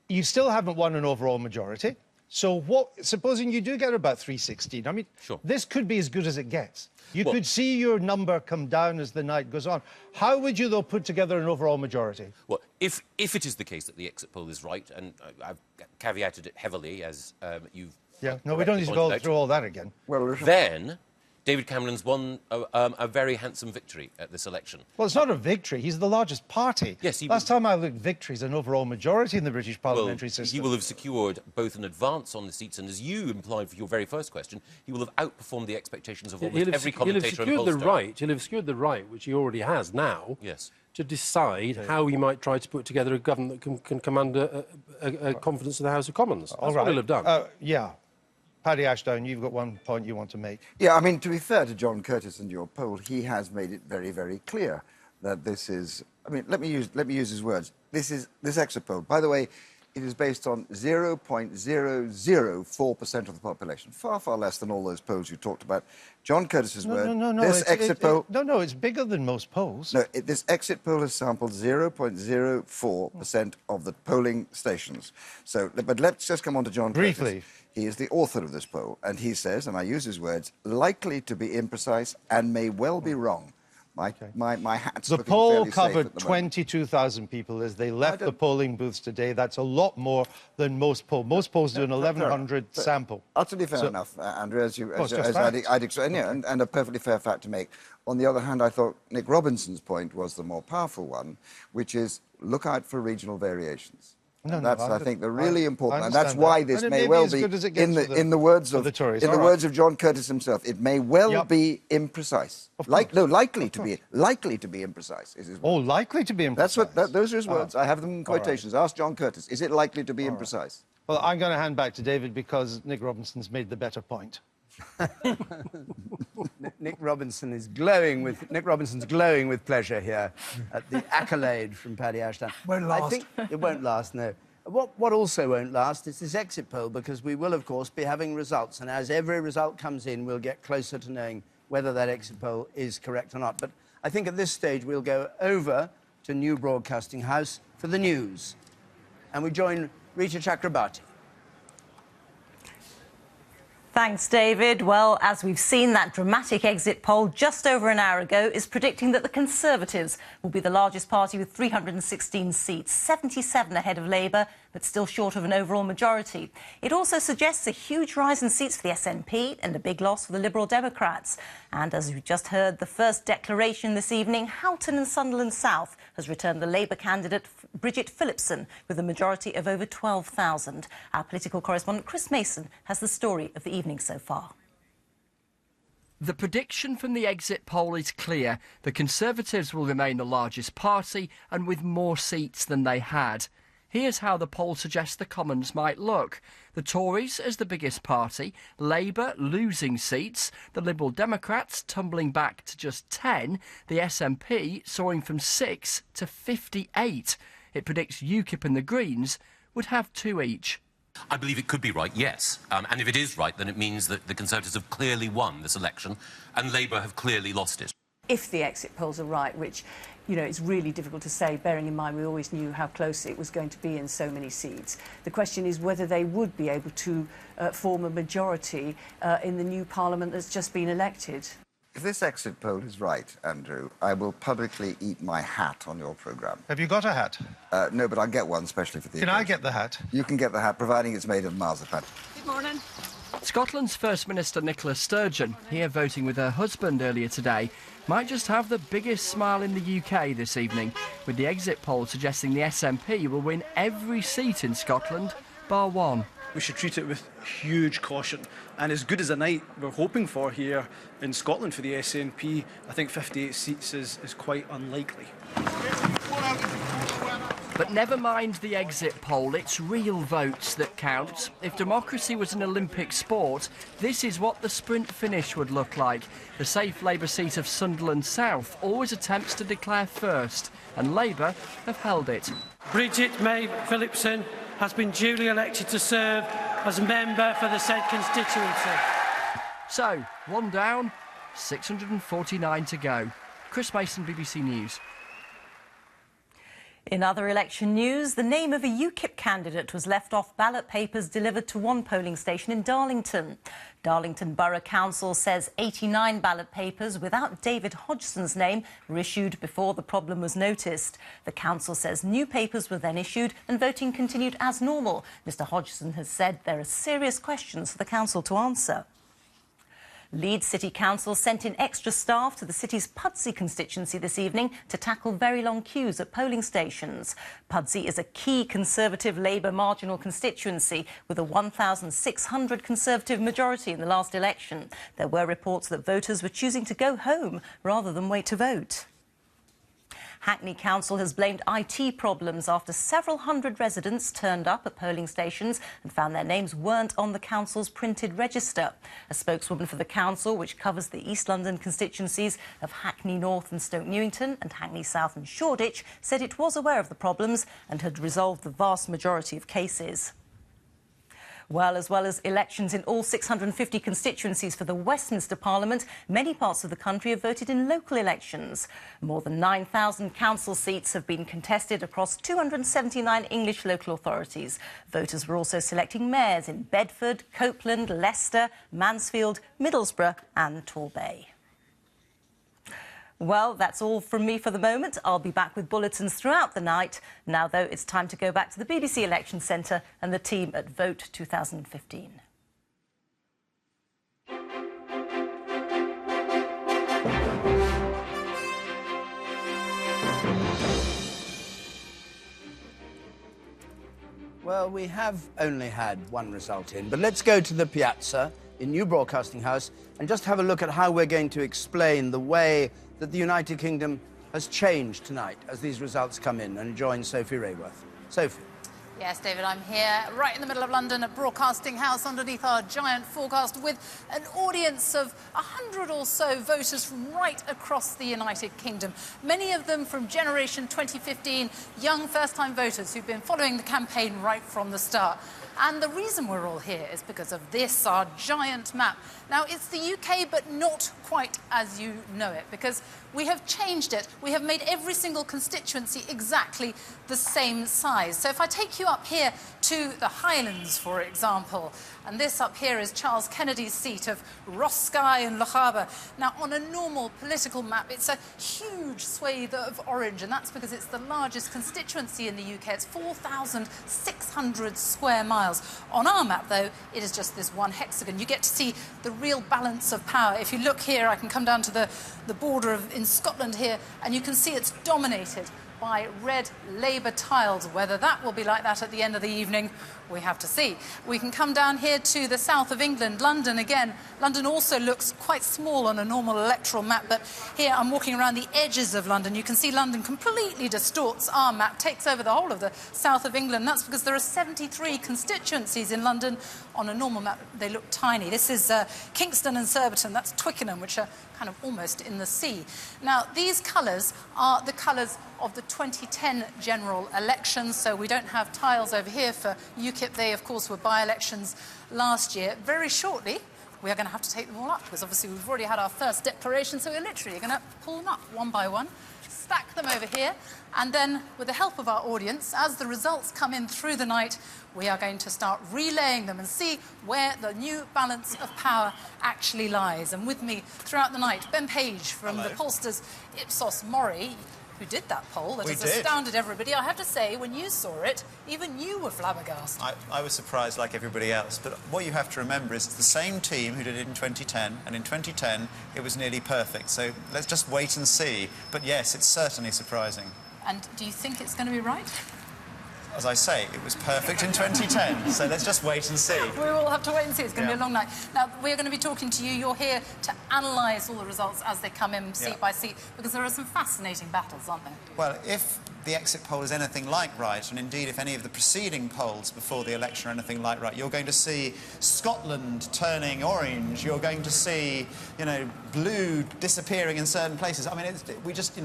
you still haven't won an overall majority. So supposing you do get about 316, I mean, this could be as good as it gets. You could see your number come down as the night goes on. How would you, though, put together an overall majority? Well, if it is the case that the exit poll is right, and I've caveated it heavily, as you've... Yeah, no, we don't need to go through all that again. Well, then David Cameron's won a very handsome victory at this election. Well, it's not a victory. He's the largest party. Yes, Last time I looked, victory's an overall majority in the British parliamentary system. He will have secured both an advance on the seats, and as you implied for your very first question, he will have outperformed the expectations of almost every commentator and pollster. He'll have secured the right, which he already has now, yes, to decide how he might try to put together a government that can command a confidence of the House of Commons. That's what he'll have done. Yeah. Paddy Ashdown, you've got one point you want to make. Yeah, I mean, to be fair to John Curtis and your poll, he has made it very, very clear that this is... I mean, let me use his words. This exit poll, by the way, it is based on 0.004% of the population. Far, far less than all those polls you talked about. John Curtis's word. No. This exit poll... No, it's bigger than most polls. No, this exit poll has sampled 0.04% of the polling stations. So, but let's just come on to John Curtis. Briefly. He is the author of this poll, and he says, and I use his words, likely to be imprecise and may well be wrong. My hat's The looking poll fairly safe covered at the moment. 22,000 people as they left the polling booths today. That's a lot more than most polls. Most polls do an 1,100 sample. Utterly fair enough, Andrew, as I'd expect, and a perfectly fair fact to make. On the other hand, I thought Nick Robinson's point was the more powerful one, which is look out for regional variations. That's, I think, the really important, and that's why this may well be, in the words of John Curtis himself, it may well be imprecise. Likely to be imprecise. Is his word. Oh, likely to be imprecise. Those are his words. I have them in quotations. Ask John Curtis. Is it likely to be imprecise? Well, I'm going to hand back to David because Nick Robinson's made the better point. Nick Robinson's glowing with pleasure here at the accolade from Paddy Ashdown. Won't last. I think it won't last, no. What also won't last is this exit poll, because we will, of course, be having results, and as every result comes in, we'll get closer to knowing whether that exit poll is correct or not. But I think at this stage we'll go over to New Broadcasting House for the news, and we join Rita Chakrabarti. Thanks, David. Well, as we've seen, that dramatic exit poll just over an hour ago is predicting that the Conservatives will be the largest party with 316 seats, 77 ahead of Labour, but still short of an overall majority. It also suggests a huge rise in seats for the SNP and a big loss for the Liberal Democrats. And as we've just heard, the first declaration this evening, Houghton and Sunderland South has returned the Labour candidate Bridget Phillipson with a majority of over 12,000. Our political correspondent Chris Mason has the story of the evening so far. The prediction from the exit poll is clear. The Conservatives will remain the largest party and with more seats than they had. Here's how the poll suggests the Commons might look. The Tories as the biggest party, Labour losing seats, the Liberal Democrats tumbling back to just 10, the SNP soaring from 6 to 58. It predicts UKIP and the Greens would have 2 each. I believe it could be right, yes. And if it is right, then it means that the Conservatives have clearly won this election and Labour have clearly lost it. If the exit polls are right, which, you know, it's really difficult to say, bearing in mind we always knew how close it was going to be in so many seats. The question is whether they would be able to form a majority in the new parliament that's just been elected. If this exit poll is right, Andrew, I will publicly eat my hat on your programme. Have you got a hat? No, but I'll get one, especially for the Can I get the hat? You can get the hat, providing it's made of marzipan. Good morning. Scotland's First Minister Nicola Sturgeon, here voting with her husband earlier today, might just have the biggest smile in the UK this evening, with the exit poll suggesting the SNP will win every seat in Scotland, bar one. We should treat it with huge caution. And as good as a night we're hoping for here in Scotland for the SNP, I think 58 seats is quite unlikely. But never mind the exit poll, it's real votes that count. If democracy was an Olympic sport, this is what the sprint finish would look like. The safe Labour seat of Sunderland South always attempts to declare first, and Labour have held it. Bridget May Phillipson has been duly elected to serve as member for the said constituency. So, one down, 649 to go. Chris Mason, BBC News. In other election news, the name of a UKIP candidate was left off ballot papers delivered to one polling station in Darlington. Darlington Borough Council says 89 ballot papers without David Hodgson's name were issued before the problem was noticed. The council says new papers were then issued and voting continued as normal. Mr Hodgson has said there are serious questions for the council to answer. Leeds City Council sent in extra staff to the city's Pudsey constituency this evening to tackle very long queues at polling stations. Pudsey is a key Conservative Labour marginal constituency with a 1,600 Conservative majority in the last election. There were reports that voters were choosing to go home rather than wait to vote. Hackney Council has blamed IT problems after several hundred residents turned up at polling stations and found their names weren't on the council's printed register. A spokeswoman for the council, which covers the East London constituencies of Hackney North and Stoke Newington and Hackney South and Shoreditch, said it was aware of the problems and had resolved the vast majority of cases. Well as elections in all 650 constituencies for the Westminster Parliament, many parts of the country have voted in local elections. More than 9,000 council seats have been contested across 279 English local authorities. Voters were also selecting mayors in Bedford, Copeland, Leicester, Mansfield, Middlesbrough and Torbay. Well, that's all from me for the moment. I'll be back with bulletins throughout the night. Now, though, it's time to go back to the BBC Election Centre and the team at Vote 2015. Well, we have only had one result in, but let's go to the Piazza in New Broadcasting House and just have a look at how we're going to explain the way that the United Kingdom has changed tonight as these results come in, and join Sophie Rayworth. Sophie. Yes, David, I'm here right in the middle of London at Broadcasting House underneath our giant forecast with an audience of 100 or so voters from right across the United Kingdom. Many of them from Generation 2015, young first-time voters who've been following the campaign right from the start. And the reason we're all here is because of this, our giant map. Now, it's the UK, but not quite as you know it, because we have changed it. We have made every single constituency exactly the same size. So if I take you up here to the Highlands, for example, and this up here is Charles Kennedy's seat of Roskilde and Lochaber. Now, on a normal political map, it's a huge swathe of orange, and that's because it's the largest constituency in the UK. It's 4,600 square miles. On our map, though, it is just this one hexagon. You get to see the real balance of power. If you look here, I can come down to the border in Scotland here, and you can see it's dominated by red Labour tiles. Whether that will be like that at the end of the evening, we have to see. We can come down here to the south of England, London again. London also looks quite small on a normal electoral map, but here I'm walking around the edges of London. You can see London completely distorts our map, takes over the whole of the south of England. That's because there are 73 constituencies in London. On a normal map, they look tiny. This is Kingston and Surbiton, that's Twickenham, which are kind of almost in the sea. Now, these colours are the colours of the 2010 general elections, so we don't have tiles over here for UKIP. They, of course, were by-elections last year. Very shortly, we are going to have to take them all up, because obviously we've already had our first declaration, so we're literally going to pull them up one by one, stack them over here, and then, with the help of our audience, as the results come in through the night, we are going to start relaying them and see where the new balance of power actually lies. And with me throughout the night, Ben Page from the pollsters Ipsos Mori. who did that poll that We has did. astounded everybody. I have to say, when you saw it, even you were flabbergasted. I was surprised like everybody else, but what you have to remember is it's the same team who did it in 2010, and in 2010 it was nearly perfect. So let's just wait and see. But yes, it's certainly surprising. And do you think it's going to be right? As I say, it was perfect in 2010, so let's just wait and see. We will have to wait and see. It's going to be a long night. Now, we're going to be talking to you. You're here to analyse all the results as they come in, seat by seat, because there are some fascinating battles, aren't there? Well, if the exit poll is anything like right, and indeed if any of the preceding polls before the election are anything like right, you're going to see Scotland turning orange, you're going to see, you know, blue disappearing in certain places. I mean,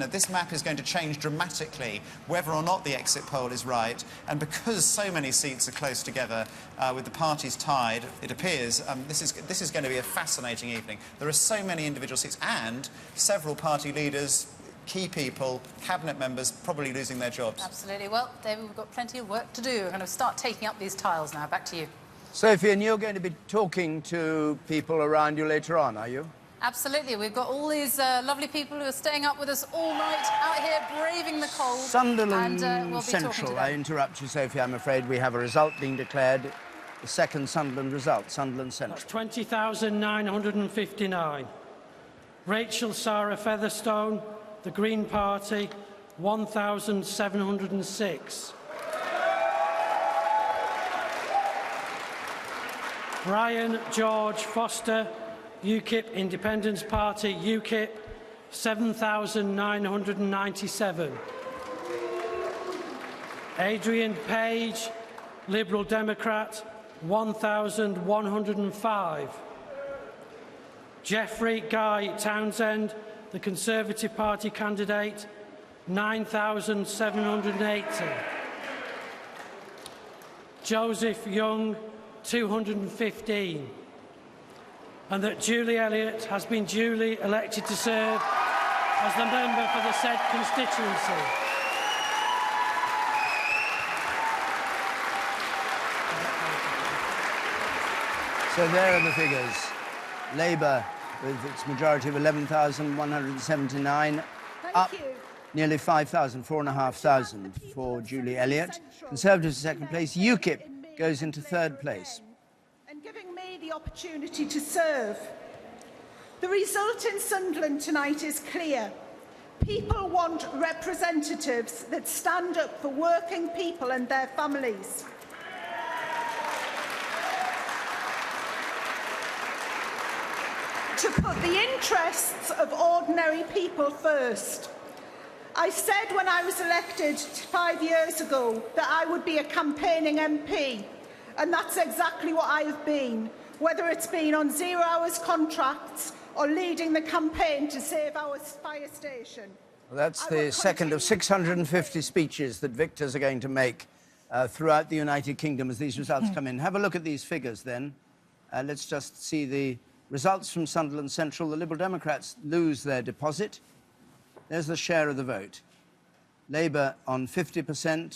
this map is going to change dramatically whether or not the exit poll is right, and because so many seats are close together, with the parties tied, it appears this is going to be a fascinating evening. There are so many individual seats, and several party leaders, key people, cabinet members probably losing their jobs. Absolutely. Well, David, we've got plenty of work to do. We're going to start taking up these tiles now. Back to you. Sophie, and you're going to be talking to people around you later on, are you? Absolutely. We've got all these lovely people who are staying up with us all night out here braving the cold. Sunderland and, we'll be Central. I interrupt you, Sophie. I'm afraid we have a result being declared. The second Sunderland result, Sunderland Central. That's 20,959. Rachel Sarah Featherstone, the Green Party, 1,706. Brian George Foster, UKIP Independence Party, UKIP, 7,997. Adrian Page, Liberal Democrat, 1,105. Geoffrey Guy Townsend, the Conservative Party candidate, 9,780. Joseph Young, 215. And that Julie Elliott has been duly elected to serve as the member for the said constituency. So there are the figures. Labour, with its majority of 11,179, up nearly 5,000, 4,500 for Julie Elliott. Conservatives in second place. UKIP goes into third place. And giving me the opportunity to serve. The result in Sunderland tonight is clear. People want representatives that stand up for working people and their families. To put the interests of ordinary people first. I said when I was elected 5 years ago that I would be a campaigning MP, and that's exactly what I have been, whether it's been on 0 hours contracts or leading the campaign to save our fire station. Well, that's the second of 650 speeches that victors are going to make throughout the United Kingdom as these results come in. Have a look at these figures then. Let's just see the results from Sunderland Central. The Liberal Democrats lose their deposit. There's the share of the vote. Labour on 50%. Can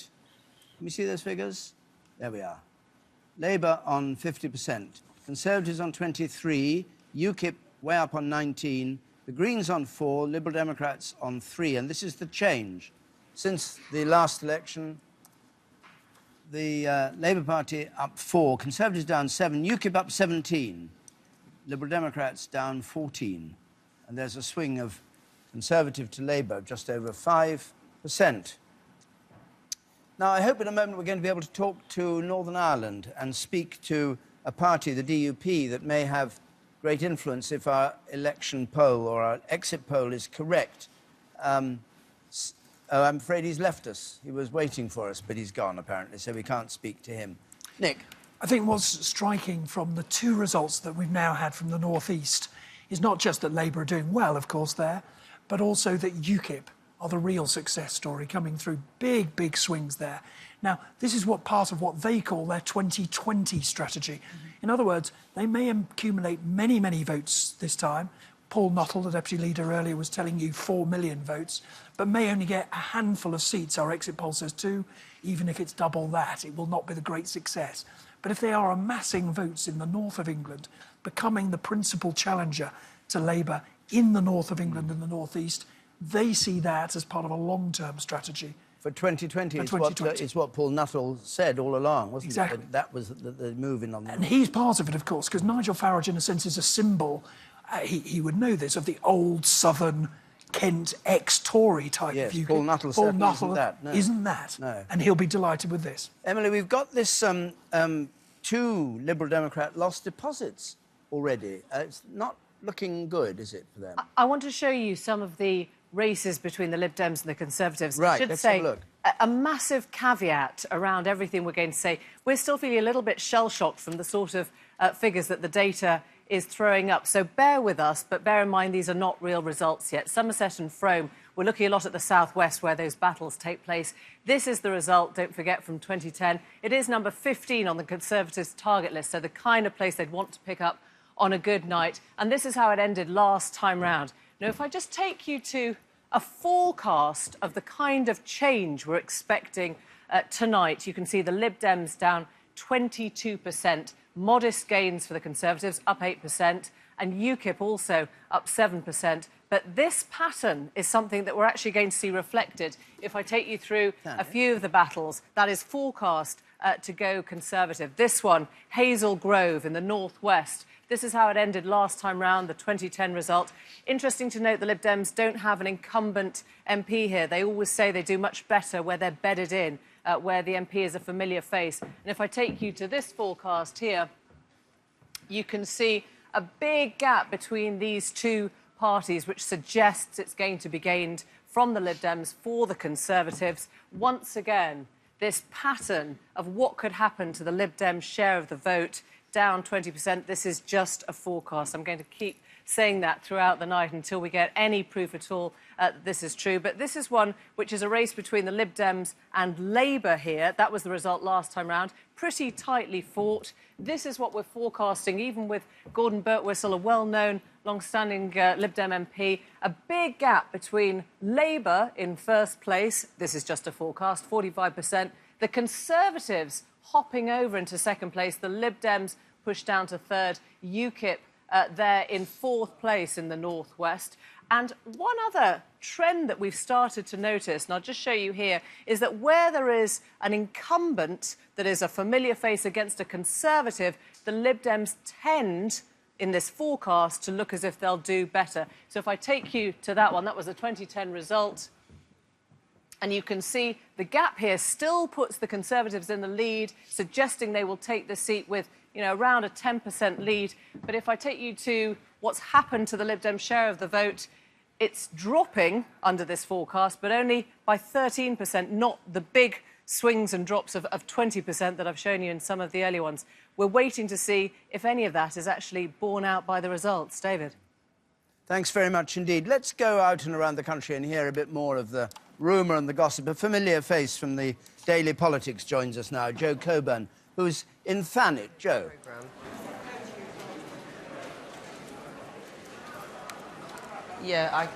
we see those figures? There we are. Labour on 50%. Conservatives on 23. UKIP way up on 19. The Greens on 4. Liberal Democrats on 3. And this is the change. Since the last election, the Labour Party up 4. Conservatives down 7. UKIP up 17. Liberal Democrats down 14. And there's a swing of Conservative to Labour, just over 5%. Now, I hope in a moment we're going to be able to talk to Northern Ireland and speak to a party, the DUP, that may have great influence if our election poll or our exit poll is correct. I'm afraid he's left us. He was waiting for us, but he's gone, apparently, so we can't speak to him. Nick? I think what's striking from the two results that we've now had from the North East is not just that Labour are doing well, of course, there, but also that UKIP are the real success story, coming through big, big swings there. Now, this is part of what they call their 2020 strategy. In other words, they may accumulate many, many votes this time. Paul Nuttall, the Deputy Leader, earlier was telling you 4 million votes, but may only get a handful of seats. Our exit poll says 2. Even if it's double that, it will not be the great success. But if they are amassing votes in the north of England, becoming the principal challenger to Labour in the north of England and the north east, They see that as part of a long-term strategy. For 2020, For it's 2020. It's what Paul Nuttall said all along, wasn't Exactly. it? That was the move in on the... And he's part of it, of course, because Nigel Farage, in a sense, is a symbol, he would know this, of the old southern Kent ex-Tory type Yes, of view. Paul Nuttall Paul certainly Nuttall isn't that, no. isn't that. No. And he'll be delighted with this. Emily, we've got this 2 Liberal Democrat lost deposits already. It's not looking good, is it, for them? I want to show you some of the races between the Lib Dems and the Conservatives. Right, I should let's say have a look. a massive caveat around everything we're going to say. We're still feeling a little bit shell-shocked from the sort of figures that the data is throwing up. So bear with us, but bear in mind these are not real results yet. Somerset and Frome, we're looking a lot at the southwest where those battles take place. This is the result, don't forget, from 2010. It is number 15 on the Conservatives' target list, so the kind of place they'd want to pick up on a good night. And this is how it ended last time round. Now, if I just take you to a forecast of the kind of change we're expecting tonight, you can see the Lib Dems down 22%, modest gains for the Conservatives, up 8%, and UKIP also up 7%. But this pattern is something that we're actually going to see reflected if I take you through a few of the battles that is forecast to go Conservative. This one, Hazel Grove in the northwest. This is how it ended last time round, the 2010 result. Interesting to note the Lib Dems don't have an incumbent MP here. They always say they do much better where they're bedded in, where the MP is a familiar face. And if I take you to this forecast here, you can see a big gap between these two parties, which suggests it's going to be gained from the Lib Dems for the Conservatives. Once again, this pattern of what could happen to the Lib Dems' share of the vote, down 20%. This is just a forecast. I'm going to keep saying that throughout the night until we get any proof at all that this is true. But this is one which is a race between the Lib Dems and Labour here. That was the result last time round. Pretty tightly fought. This is what we're forecasting, even with Gordon Birtwistle, a well-known, long-standing Lib Dem MP. A big gap between Labour in first place. This is just a forecast, 45%. The Conservatives hopping over into second place. The Lib Dems pushed down to third. UKIP there in fourth place in the northwest. And one other trend that we've started to notice, and I'll just show you here, is that where there is an incumbent that is a familiar face against a Conservative, the Lib Dems tend, in this forecast, to look as if they'll do better. So if I take you to that one, that was a 2010 result. And you can see the gap here still puts the Conservatives in the lead, suggesting they will take the seat with, you know, around a 10% lead. But if I take you to what's happened to the Lib Dem share of the vote, it's dropping under this forecast, but only by 13%, not the big swings and drops of 20% that I've shown you in some of the early ones. We're waiting to see if any of that is actually borne out by the results. David. Thanks very muth indeed. Let's go out and around the country and hear a bit more of the rumour and the gossip. A familiar face from the Daily Politics joins us now, Joe Coburn, who's in Thanet. Joe. Yeah,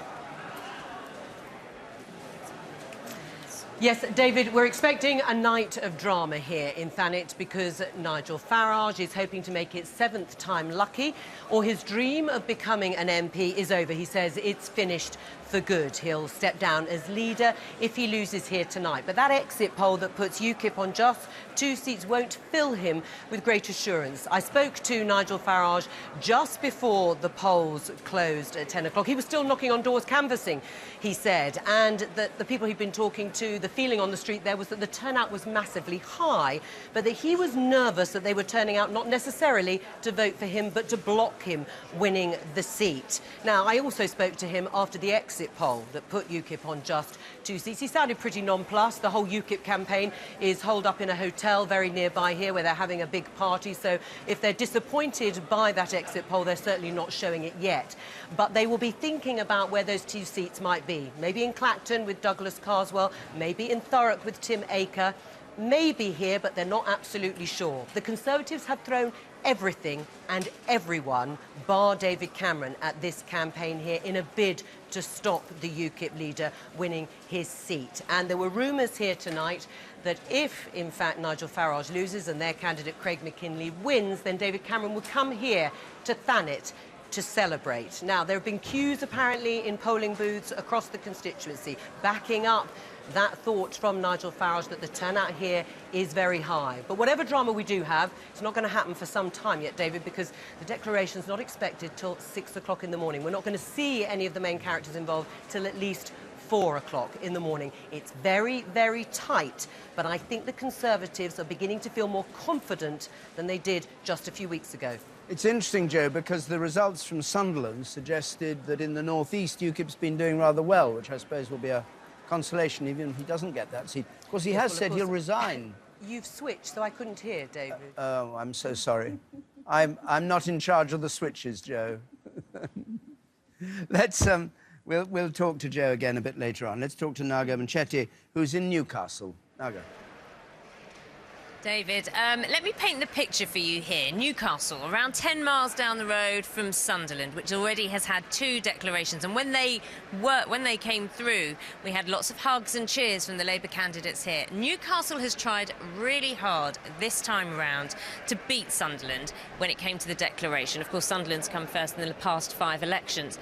Yes, David, we're expecting a night of drama here in Thanet because Nigel Farage is hoping to make it 7th time lucky, or his dream of becoming an MP is over. He says it's finished for good. He'll step down as leader if he loses here tonight. But that exit poll that puts UKIP on just 2 seats won't fill him with great assurance. I spoke to Nigel Farage just before the polls closed at 10 o'clock. He was still knocking on doors, canvassing, he said, and that the people he'd been talking to, the feeling on the street there was that the turnout was massively high, but that he was nervous that they were turning out not necessarily to vote for him, but to block him winning the seat. Now, I also spoke to him after the exit poll that put UKIP on just 2 seats. He sounded pretty nonplussed. The whole UKIP campaign is holed up in a hotel very nearby here where they're having a big party, so if they're disappointed by that exit poll, they're certainly not showing it yet. But they will be thinking about where those 2 seats might be. Maybe in Clacton with Douglas Carswell, maybe in Thurrock with Tim Aker, maybe here, but they're not absolutely sure. The Conservatives have thrown everything and everyone, bar David Cameron, at this campaign here in a bid to stop the UKIP leader winning his seat. And there were rumours here tonight that if, in fact, Nigel Farage loses and their candidate Craig McKinley wins, then David Cameron would come here to Thanet to celebrate. Now, there have been queues apparently in polling booths across the constituency, backing up that thought from Nigel Farage that the turnout here is very high. But whatever drama we do have, it's not going to happen for some time yet, David, because the declaration's not expected till 6 o'clock in the morning. We're not going to see any of the main characters involved till at least 4 o'clock in the morning. It's very, very tight, but I think the Conservatives are beginning to feel more confident than they did just a few weeks ago. It's interesting, Joe, because the results from Sunderland suggested that in the northeast UKIP's been doing rather well, which I suppose will be a consolation even if he doesn't get that seat. Of course, he has said he'll resign. You've switched, so I couldn't hear, David. Oh, I'm so sorry. I'm not in charge of the switches, Joe. We'll talk to Joe again a bit later on. Let's talk to Naga Munchetty, who's in Newcastle. Naga. David, let me paint the picture for you here. Newcastle, around 10 miles down the road from Sunderland, which already has had 2 declarations. And when they came through, we had lots of hugs and cheers from the Labour candidates here. Newcastle has tried really hard this time around to beat Sunderland when it came to the declaration. Of course, Sunderland's come first in the past 5 elections.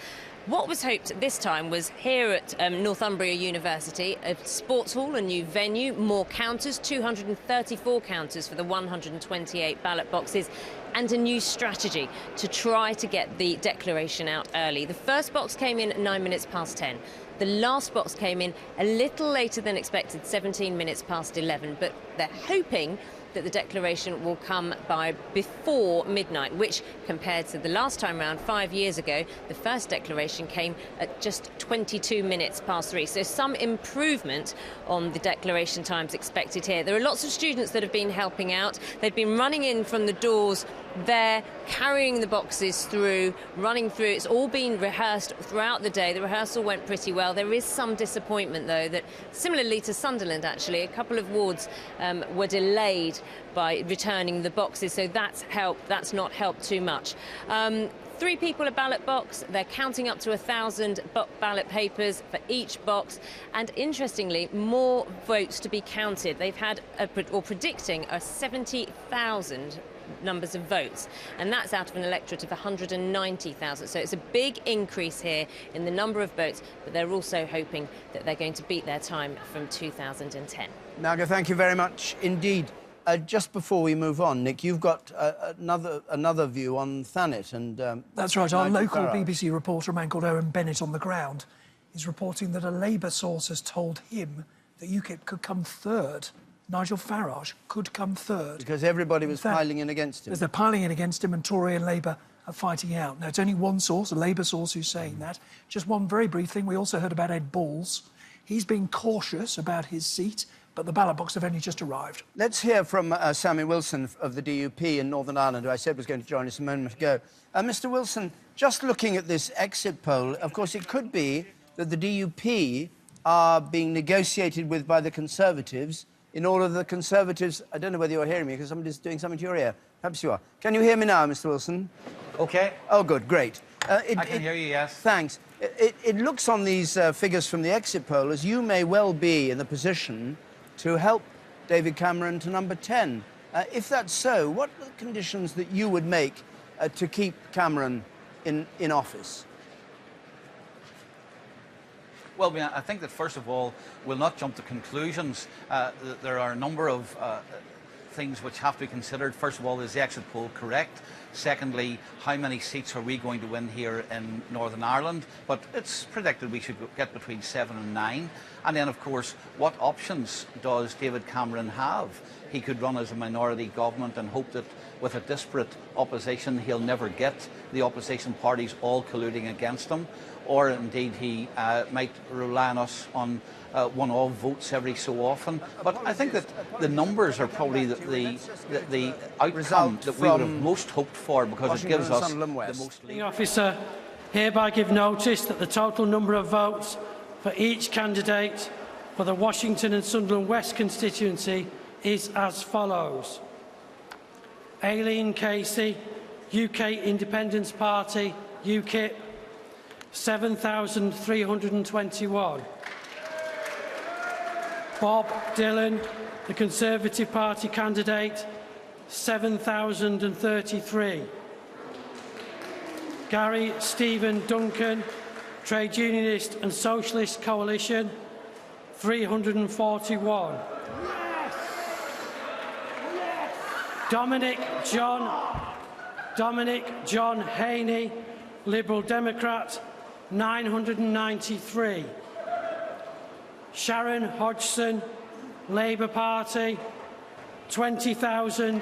What was hoped this time was here at Northumbria University, a sports hall, a new venue, more counters, 234 counters for the 128 ballot boxes, and a new strategy to try to get the declaration out early. The first box came in at 9 minutes past 10. The last box came in a little later than expected, 17 minutes past 11, but they're hoping that the declaration will come by before midnight, which, compared to the last time round 5 years ago, the first declaration came at just 22 minutes past 3. So some improvement on the declaration times expected here. There are lots of students that have been helping out. They've been running in from the doors there, carrying the boxes through, running through. It's all been rehearsed throughout the day. The rehearsal went pretty well. There is some disappointment, though, that similarly to Sunderland, actually, a couple of wards were delayed by returning the boxes, so that's not helped too much. 3 people a ballot box. They're counting up to 1,000 ballot papers for each box, and interestingly, more votes to be counted. They've had predicting a 70,000 numbers of votes, and that's out of an electorate of 190,000. So it's a big increase here in the number of votes, but they're also hoping that they're going to beat their time from 2010. Naga, thank you very much indeed. Just before we move on, Nick, you've got another view on Thanet and... That's right. Our local BBC reporter, a man called Owen Bennett on the ground, is reporting that a Labour source has told him that UKIP could come third. Nigel Farage could come third. Because everybody was piling in against him. They're piling in against him, and Tory and Labour are fighting out. Now, it's only one source, a Labour source, who's saying that. Just one very brief thing. We also heard about Ed Balls. He's being cautious about his seat, but the ballot box have only just arrived. Let's hear from Sammy Wilson of the DUP in Northern Ireland, who I said was going to join us a moment ago. Mr Wilson, just looking at this exit poll, of course, it could be that the DUP are being negotiated with by the Conservatives in order that the Conservatives... I don't know whether you're hearing me, because somebody's doing something to your ear. Perhaps you are. Can you hear me now, Mr Wilson? OK. Oh, good, great. I can hear you, yes. Thanks. It looks on these figures from the exit poll as you may well be in the position to help David Cameron to number 10. If that's so, what are the conditions that you would make to keep Cameron in office? Well, I think that, first of all, we'll not jump to conclusions. There are a number of things which have to be considered. First of all, is the exit poll correct? Secondly, how many seats are we going to win here in Northern Ireland? But it's predicted we should get between 7 and 9. And then, of course, what options does David Cameron have? He could run as a minority government and hope that with a disparate opposition he'll never get the opposition parties all colluding against him. Or indeed he might rely on us on one-off votes every so often. But I think that the numbers are probably the outcome that we would have most hoped for, because it gives us the most... The officer hereby give notice that the total number of votes for each candidate for the Washington and Sunderland West constituency is as follows. Aileen Casey, UK Independence Party, UKIP, 7,321. Bob Dylan, the Conservative Party candidate, 7,033. Gary Stephen Duncan, Trade Unionist and Socialist Coalition, 341. Dominic John Haney, Liberal Democrat, 993. Sharon Hodgson, Labour Party, 20,478.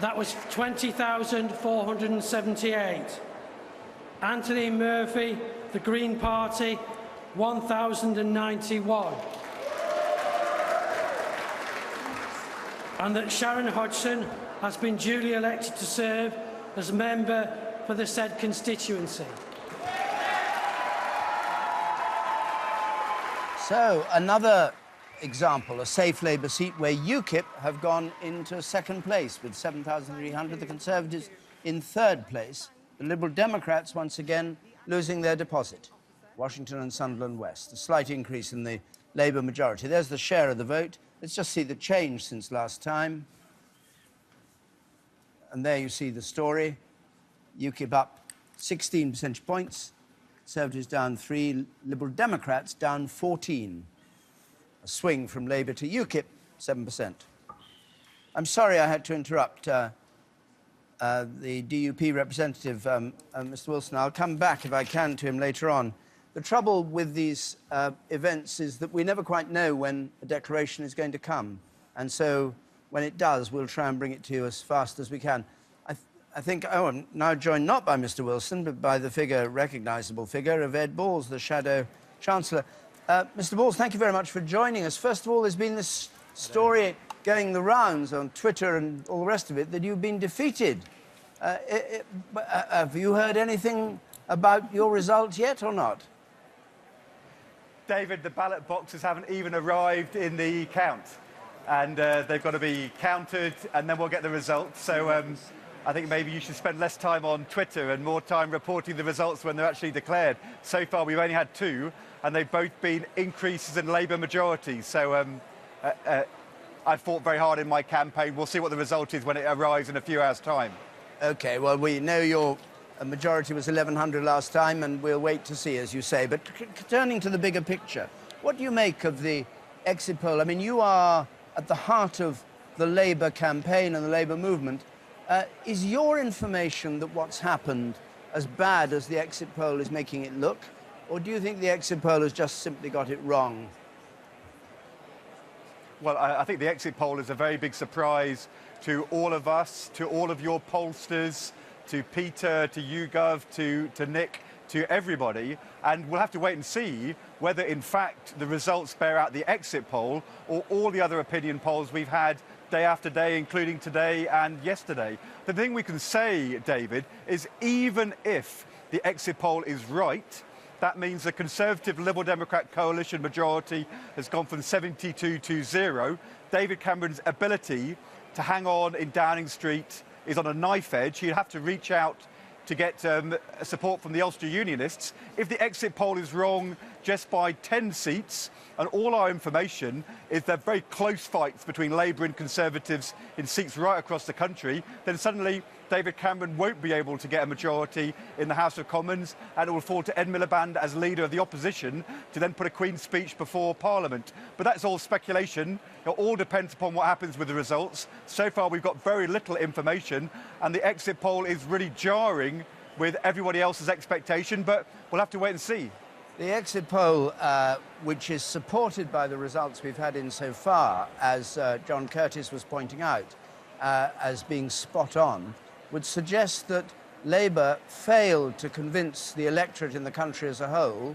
That was 20,478. Anthony Murphy, the Green Party, 1,091. And that Sharon Hodgson has been duly elected to serve as member for the said constituency. So, another example, a safe Labour seat where UKIP have gone into second place with 7,300, the Conservatives in third place, the Liberal Democrats once again losing their deposit. Washington and Sunderland West, a slight increase in the Labour majority. There's the share of the vote. Let's just see the change since last time. And there you see the story. UKIP up 16 percentage points, Conservatives down 3, Liberal Democrats down 14. A swing from Labour to UKIP, 7%. I'm sorry I had to interrupt the DUP representative, Mr. Wilson. I'll come back, if I can, to him later on. The trouble with these events is that we never quite know when a declaration is going to come. And so when it does, we'll try and bring it to you as fast as we can. I think, I'm now joined not by Mr. Wilson, but by the figure, recognisable figure, of Ed Balls, the Shadow Chancellor. Mr. Balls, thank you very much for joining us. First of all, there's been this story going the rounds on Twitter and all the rest of it that you've been defeated. Have you heard anything about your result yet or not? David, the ballot boxes haven't even arrived in the count. And they've got to be counted, and then we'll get the results. So I think maybe you should spend less time on Twitter and more time reporting the results when they're actually declared. So far, we've only had 2, and they've both been increases in Labour majorities. So I fought very hard in my campaign. We'll see what the result is when it arrives in a few hours' time. OK, well, we know your majority was 1,100 last time, and we'll wait to see, as you say. But turning to the bigger picture, what do you make of the exit poll? I mean, you are at the heart of the Labour campaign and the Labour movement. Is your information that what's happened as bad as the exit poll is making it look? Or do you think the exit poll has just simply got it wrong? Well, I think the exit poll is a very big surprise to all of us, to all of your pollsters, to Peter, to YouGov, to Nick, to everybody. And we'll have to wait and see whether, in fact, the results bear out the exit poll or all the other opinion polls we've had day after day, including today and yesterday. The thing we can say, David, is even if the exit poll is right, that means the Conservative Liberal Democrat coalition majority has gone from 72 to 0. David Cameron's ability to hang on in Downing Street is on a knife edge. He'd have to reach out to get support from the Ulster Unionists. If the exit poll is wrong just by 10 seats, and all our information is they're very close fights between Labour and Conservatives in seats right across the country, then suddenly David Cameron won't be able to get a majority in the House of Commons, and it will fall to Ed Miliband as leader of the opposition to then put a Queen's speech before Parliament. But that's all speculation. It all depends upon what happens with the results. So far, we've got very little information, and the exit poll is really jarring with everybody else's expectation, but we'll have to wait and see. The exit poll, which is supported by the results we've had in so far, as John Curtis was pointing out, as being spot on, would suggest that Labour failed to convince the electorate in the country as a whole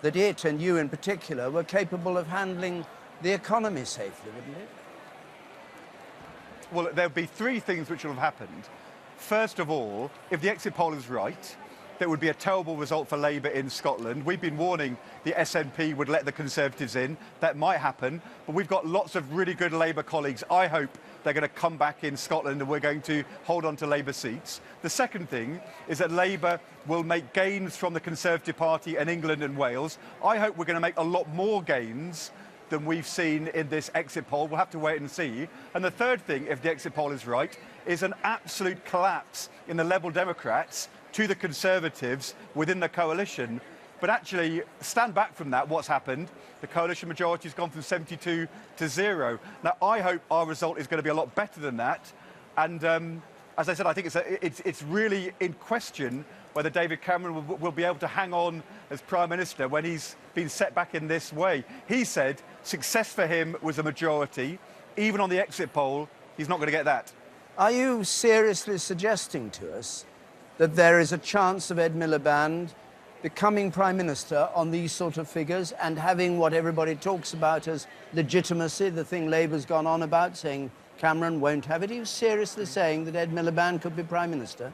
that it, and you in particular, were capable of handling the economy safely, wouldn't it? Well, there'll be 3 things which will have happened. First of all, if the exit poll is right, that would be a terrible result for Labour in Scotland. We've been warning the SNP would let the Conservatives in. That might happen, but we've got lots of really good Labour colleagues. I hope they're going to come back in Scotland and we're going to hold on to Labour seats. The second thing is that Labour will make gains from the Conservative Party in England and Wales. I hope we're going to make a lot more gains than we've seen in this exit poll. We'll have to wait and see. And the third thing, if the exit poll is right, is an absolute collapse in the Liberal Democrats to the Conservatives within the coalition. But actually, stand back from that, what's happened? The coalition majority has gone from 72 to 0. Now, I hope our result is going to be a lot better than that. And as I said, I think it's really in question whether David Cameron will be able to hang on as Prime Minister when he's been set back in this way. He said success for him was a majority. Even on the exit poll, he's not going to get that. Are you seriously suggesting to us that there is a chance of Ed Miliband becoming Prime Minister on these sort of figures and having what everybody talks about as legitimacy, the thing Labour's gone on about, saying Cameron won't have it? Are you seriously saying that Ed Miliband could be Prime Minister?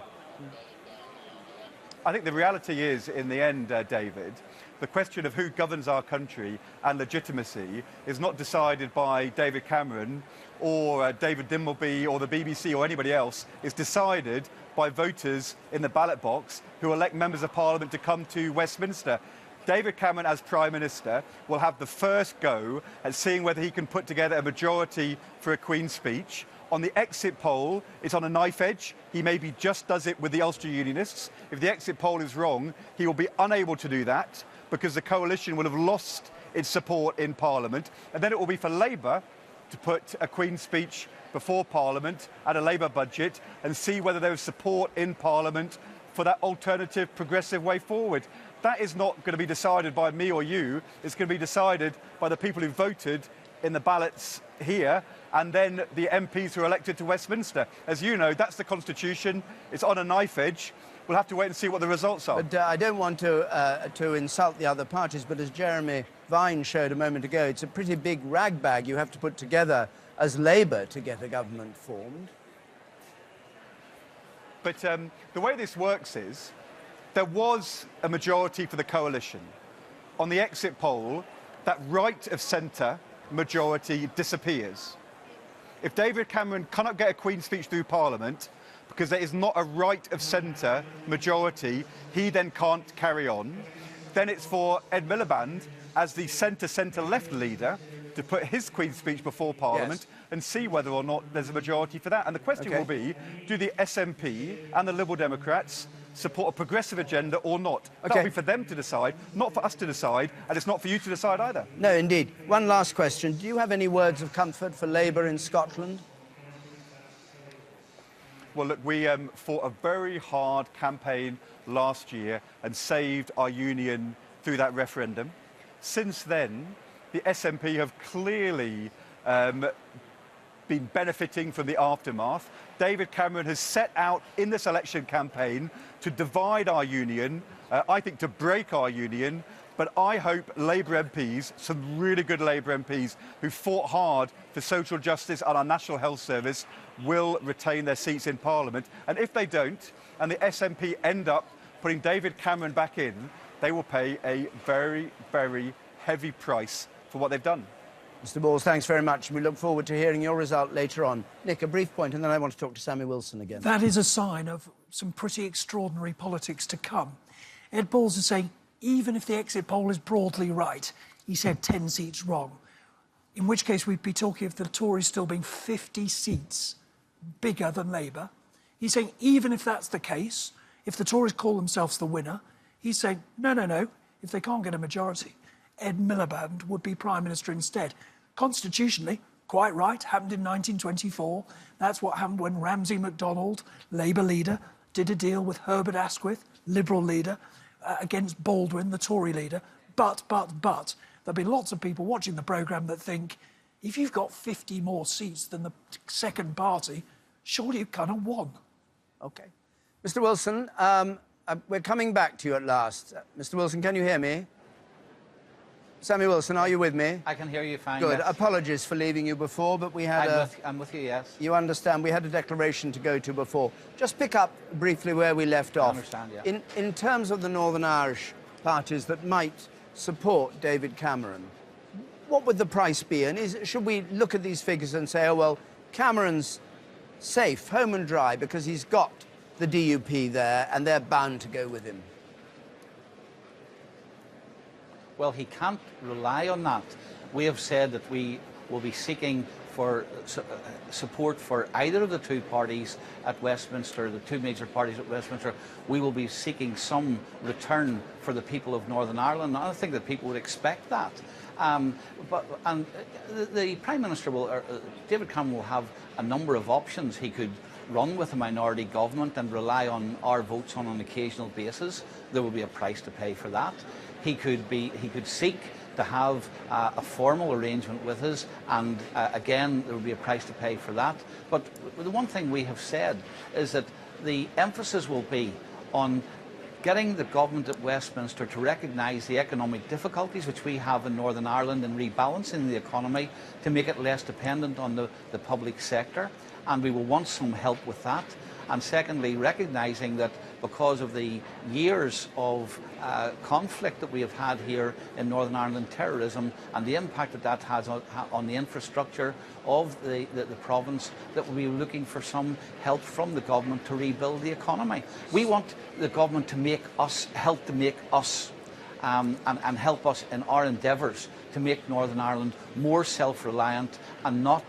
I think the reality is, in the end, David, the question of who governs our country and legitimacy is not decided by David Cameron or David Dimbleby or the BBC or anybody else. It's decided by voters in the ballot box who elect members of Parliament to come to Westminster. David Cameron, as Prime Minister, will have the first go at seeing whether he can put together a majority for a Queen's speech. On the exit poll, it's on a knife edge. He maybe just does it with the Ulster Unionists. If the exit poll is wrong, he will be unable to do that because the coalition will have lost its support in Parliament. And then it will be for Labour to put a Queen's speech before Parliament and a Labour budget and see whether there is support in Parliament for that alternative progressive way forward. That is not going to be decided by me or you. It's going to be decided by the people who voted in the ballots here and then the MPs who are elected to Westminster. As you know, that's the Constitution. It's on a knife edge. We'll have to wait and see what the results are. But I don't want to insult the other parties, but as Jeremy Vine showed a moment ago, it's a pretty big rag bag you have to put together as Labour to get a government formed. But the way this works is there was a majority for the coalition. On the exit poll, that right of centre majority disappears. If David Cameron cannot get a Queen's speech through Parliament because there is not a right of centre majority, he then can't carry on. Then it's for Ed Miliband, as the centre-left leader, to put his Queen's speech before Parliament and see whether or not there's a majority for that. And the question will be, do the SNP and the Liberal Democrats support a progressive agenda or not? That'll be for them to decide, not for us to decide, and it's not for you to decide either. No, indeed. One last question. Do you have any words of comfort for Labour in Scotland? Well, look, we fought a very hard campaign last year and saved our union through that referendum. Since then, the SNP have clearly been benefiting from the aftermath. David Cameron has set out in this election campaign to divide our union, I think to break our union, but I hope Labour MPs, some really good Labour MPs who fought hard for social justice and our National Health Service, will retain their seats in Parliament. And if they don't, and the SNP end up putting David Cameron back in, they will pay a very, very heavy price for what they've done. Mr. Balls, thanks very much. We look forward to hearing your result later on. Nick, a brief point, and then I want to talk to Sammy Wilson again. That is a sign of some pretty extraordinary politics to come. Ed Balls is saying, even if the exit poll is broadly right, he said 10 seats wrong, in which case we'd be talking of the Tories still being 50 seats bigger than Labour. He's saying, even if that's the case, if the Tories call themselves the winner, he's saying, no, if they can't get a majority, Ed Miliband would be Prime Minister instead. Constitutionally, quite right, happened in 1924. That's what happened when Ramsay MacDonald, Labour leader, did a deal with Herbert Asquith, Liberal leader, against Baldwin, the Tory leader. But, there'll be lots of people watching the programme that think, if you've got 50 more seats than the second party, surely you kind of won. OK. Mr Wilson, we're coming back to you at last. Mr Wilson, can you hear me? Sammy Wilson, are you with me? I can hear you fine. Good. Yes. Apologies for leaving you before, but we had I'm with you, yes. You understand, we had a declaration to go to before. Just pick up briefly where we left off. I understand, yeah. In terms of the Northern Irish parties that might support David Cameron, what would the price be? And should we look at these figures and say, oh, well, Cameron's safe, home and dry, because he's got the DUP there and they're bound to go with him. Well, he can't rely on that. We have said that we will be seeking for support for either of the two parties at Westminster, the two major parties at Westminster. We will be seeking some return for the people of Northern Ireland. And I think that people would expect that. The Prime Minister will, David Cameron will have a number of options. He could run with a minority government and rely on our votes on an occasional basis. There will be a price to pay for that. He could seek to have a formal arrangement with us, and again, there will be a price to pay for that. But the one thing we have said is that the emphasis will be on getting the government at Westminster to recognise the economic difficulties which we have in Northern Ireland and rebalancing the economy to make it less dependent on the public sector, and we will want some help with that. And secondly, recognising that because of the years of conflict that we have had here in Northern Ireland, terrorism, and the impact that that has on the infrastructure of the province, that we'll be looking for some help from the government to rebuild the economy. We want the government to help us and help us in our endeavours to make Northern Ireland more self-reliant and not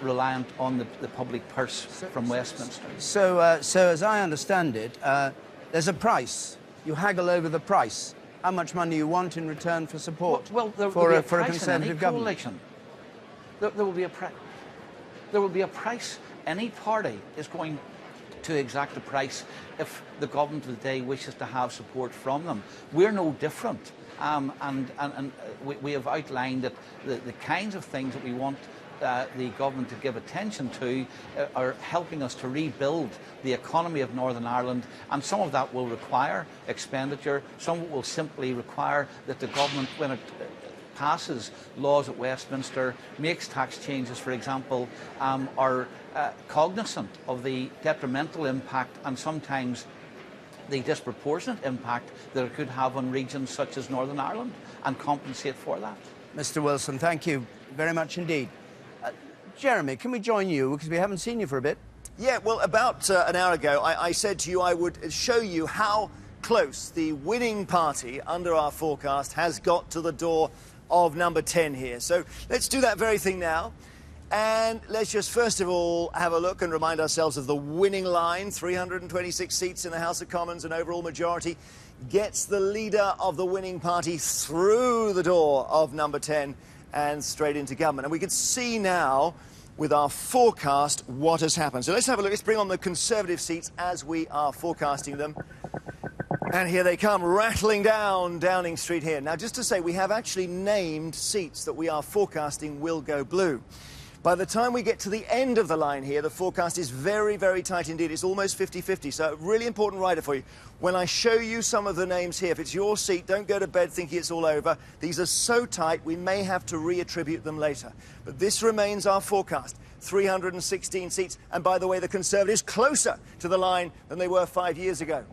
reliant on the public purse from Westminster. So as I understand it, there's a price. You haggle over the price. How much money you want in return for support for a Conservative government? There will be a price. There will be a price. Any party is going to exact a price if the government of the day wishes to have support from them. We're no different. We have outlined that the kinds of things that we want the government to give attention to are helping us to rebuild the economy of Northern Ireland, and some of that will require expenditure, some will simply require that the government, when it passes laws at Westminster, makes tax changes, for example, are cognizant of the detrimental impact and sometimes the disproportionate impact that it could have on regions such as Northern Ireland, and compensate for that. Mr. Wilson, thank you very much indeed. Jeremy, can we join you, because we haven't seen you for a bit? Yeah, well, about an hour ago, I said to you I would show you how close the winning party under our forecast has got to the door of number 10 here. So let's do that very thing now. And let's just first of all have a look and remind ourselves of the winning line. 326 seats in the House of Commons, an overall majority, gets the leader of the winning party through the door of number 10 and straight into government. And we can see now with our forecast what has happened. So let's have a look. Let's bring on the Conservative seats as we are forecasting them. And here they come, rattling down Downing Street here. Now, just to say, we have actually named seats that we are forecasting will go blue. By the time we get to the end of the line here, the forecast is very, very tight indeed. It's almost 50-50, so a really important rider for you. When I show you some of the names here, if it's your seat, don't go to bed thinking it's all over. These are so tight, we may have to reattribute them later. But this remains our forecast, 316 seats. And by the way, the Conservatives closer to the line than they were 5 years ago.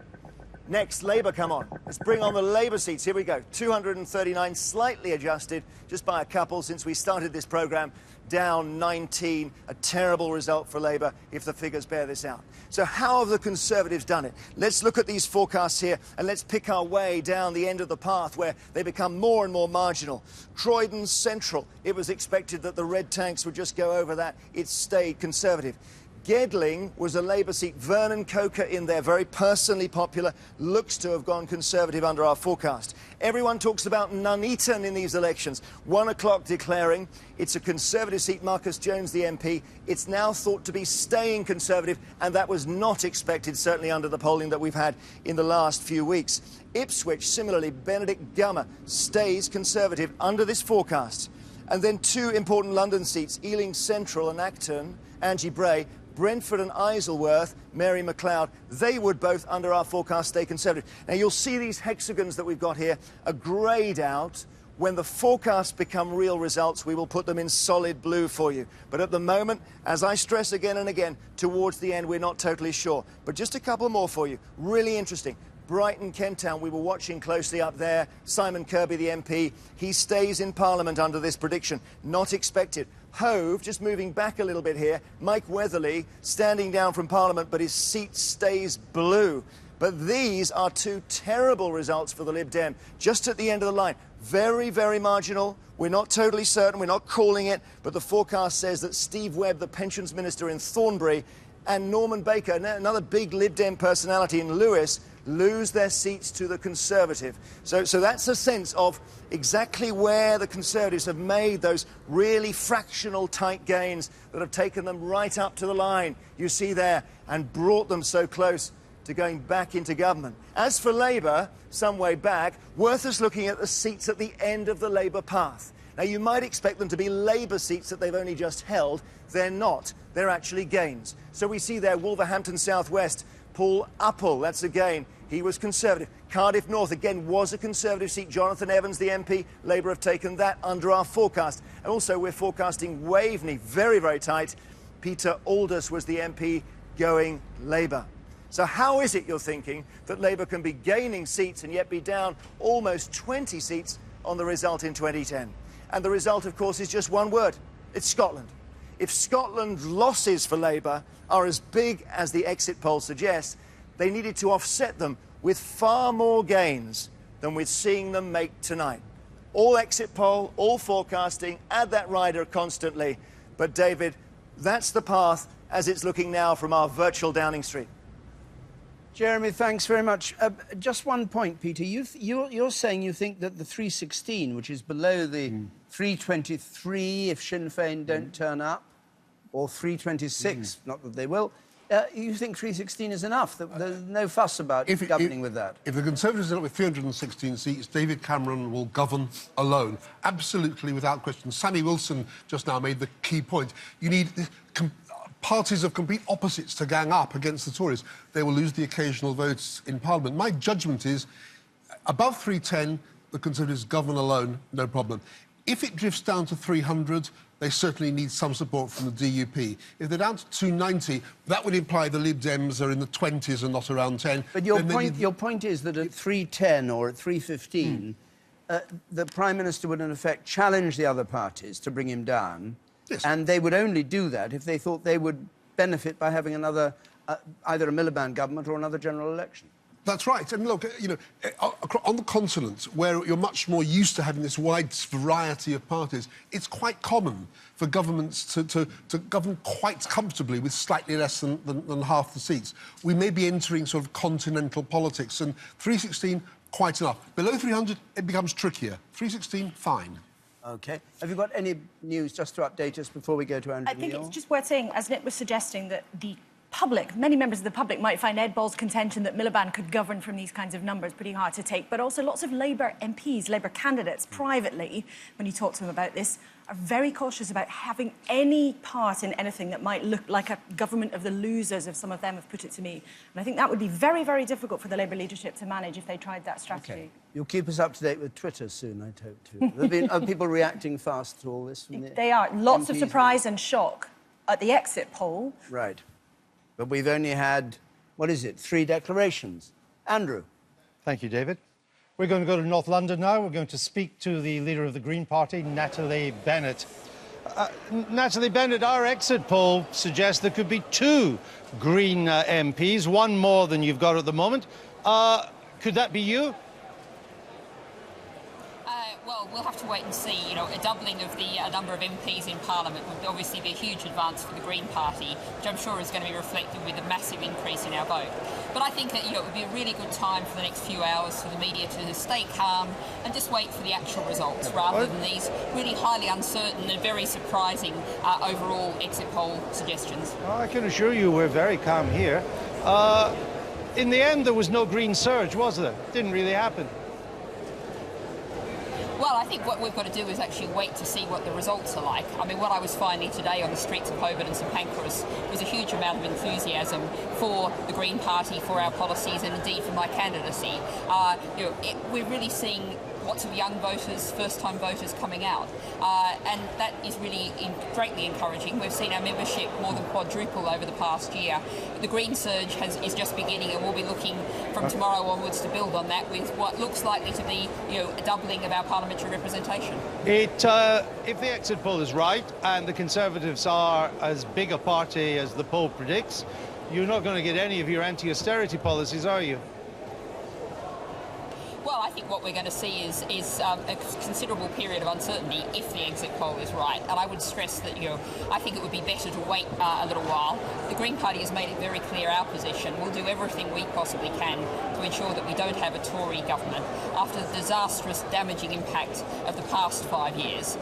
Next, Labour come on. Let's bring on the Labour seats. Here we go. 239, slightly adjusted, just by a couple since we started this programme. Down 19, a terrible result for Labour if the figures bear this out. So how have the Conservatives done it? Let's look at these forecasts here and let's pick our way down the end of the path where they become more and more marginal. Croydon Central, it was expected that the red tanks would just go over that. It stayed Conservative. Gedling was a Labour seat. Vernon Coker in there, very personally popular, looks to have gone Conservative under our forecast. Everyone talks about Nuneaton in these elections. 1 o'clock declaring it's a Conservative seat. Marcus Jones, the MP, it's now thought to be staying Conservative, and that was not expected, certainly under the polling that we've had in the last few weeks. Ipswich, similarly, Benedict Gummer stays Conservative under this forecast. And then two important London seats, Ealing Central and Acton, Angie Bray, Brentford and Isleworth, Mary MacLeod, they would both, under our forecast, stay Conservative. Now, you'll see these hexagons that we've got here are greyed out. When the forecasts become real results, we will put them in solid blue for you. But at the moment, as I stress again and again, towards the end, we're not totally sure. But just a couple more for you. Really interesting. Brighton, Kent Town, we were watching closely up there. Simon Kirby, the MP, he stays in Parliament under this prediction. Not expected. Hove, just moving back a little bit here. Mike Weatherly standing down from Parliament, but his seat stays blue. But these are two terrible results for the Lib Dem, just at the end of the line. Very, very marginal. We're not totally certain, we're not calling it, but the forecast says that Steve Webb, the pensions minister in Thornbury, and Norman Baker, another big Lib Dem personality in Lewis, lose their seats to the Conservative. So that's a sense of exactly where the Conservatives have made those really fractional tight gains that have taken them right up to the line, you see there, and brought them so close to going back into government. As for Labour, some way back, worth us looking at the seats at the end of the Labour path. Now, you might expect them to be Labour seats that they've only just held. They're not. They're actually gains. So we see there Wolverhampton South West, Paul Uppal, that's a gain. He was Conservative. Cardiff North, again, was a Conservative seat. Jonathan Evans, the MP, Labour have taken that under our forecast. And also, we're forecasting Waveney, very, very tight. Peter Aldous was the MP going Labour. So how is it, you're thinking, that Labour can be gaining seats and yet be down almost 20 seats on the result in 2010? And the result, of course, is just one word. It's Scotland. If Scotland's losses for Labour are as big as the exit poll suggests, they needed to offset them with far more gains than we're seeing them make tonight. All exit poll, all forecasting, add that rider constantly. But, David, that's the path as it's looking now from our virtual Downing Street. Jeremy, thanks very much. Just one point, Peter. You're saying you think that the 316, which is below the 323 if Sinn Féin don't turn up, or 326, not that they will, you think 316 is enough? There's no fuss about governing with that? If the Conservatives end up with 316 seats, David Cameron will govern alone. Absolutely, without question. Sammy Wilson just now made the key point. You need parties of complete opposites to gang up against the Tories. They will lose the occasional votes in Parliament. My judgment is, above 310, the Conservatives govern alone, no problem. If it drifts down to 300, they certainly need some support from the DUP. If they're down to 290, that would imply the Lib Dems are in the 20s and not around 10. But your point is that at 310 or at 315, the Prime Minister would, in effect, challenge the other parties to bring him down. Yes. And they would only do that if they thought they would benefit by having another, either a Miliband government or another general election. That's right. And look, you know, on the continent, where you're much more used to having this wide variety of parties, it's quite common for governments to govern quite comfortably with slightly less than half the seats. We may be entering sort of continental politics, and 316, quite enough. Below 300, it becomes trickier. 316, fine. OK. Have you got any news just to update us before we go to Andrew I think Neil? it's just worth saying, as Nick was suggesting, that the public, many members of the public might find Ed Ball's contention that Miliband could govern from these kinds of numbers pretty hard to take, but also lots of Labour MPs, Labour candidates, privately, when you talk to them about this, are very cautious about having any part in anything that might look like a government of the losers, as some of them have put it to me. And I think that would be very, very difficult for the Labour leadership to manage if they tried that strategy. OK. You'll keep us up to date with Twitter soon, I'd hope, too. There've been other people reacting fast to all this? From the they are. Lots MPs of surprise and shock at the exit poll. Right. But we've only had, what is it, 3 declarations. Andrew. Thank you, David. We're going to go to North London now. We're going to speak to the leader of the Green Party, Natalie Bennett. Natalie Bennett, our exit poll suggests there could be 2 Green MPs, one more than you've got at the moment. Could that be you? Well, we'll have to wait and see. You know, a doubling of the number of MPs in Parliament would obviously be a huge advance for the Green Party, which I'm sure is going to be reflected with a massive increase in our vote. But I think that, you know, it would be a really good time for the next few hours for the media to stay calm and just wait for the actual results rather than these really highly uncertain and very surprising overall exit poll suggestions. I can assure you we're very calm here. In the end, there was no green surge, was there? It didn't really happen. Well, I think what we've got to do is actually wait to see what the results are like. I mean, what I was finding today on the streets of Holborn and St Pancras was a huge amount of enthusiasm for the Green Party, for our policies, and indeed for my candidacy. You know, we're really seeing lots of young voters, first-time voters coming out. And that is really greatly encouraging. We've seen our membership more than quadruple over the past year. The Green surge is just beginning, and we'll be looking from tomorrow onwards to build on that with what looks likely to be, a doubling of our parliamentary representation. If the exit poll is right and the Conservatives are as big a party as the poll predicts, you're not going to get any of your anti-austerity policies, are you? Well, I think what we're going to see is a considerable period of uncertainty if the exit poll is right. And I would stress that, I think it would be better to wait a little while. The Green Party has made it very clear our position. We'll do everything we possibly can to ensure that we don't have a Tory government after the disastrous, damaging impact of the past 5 years.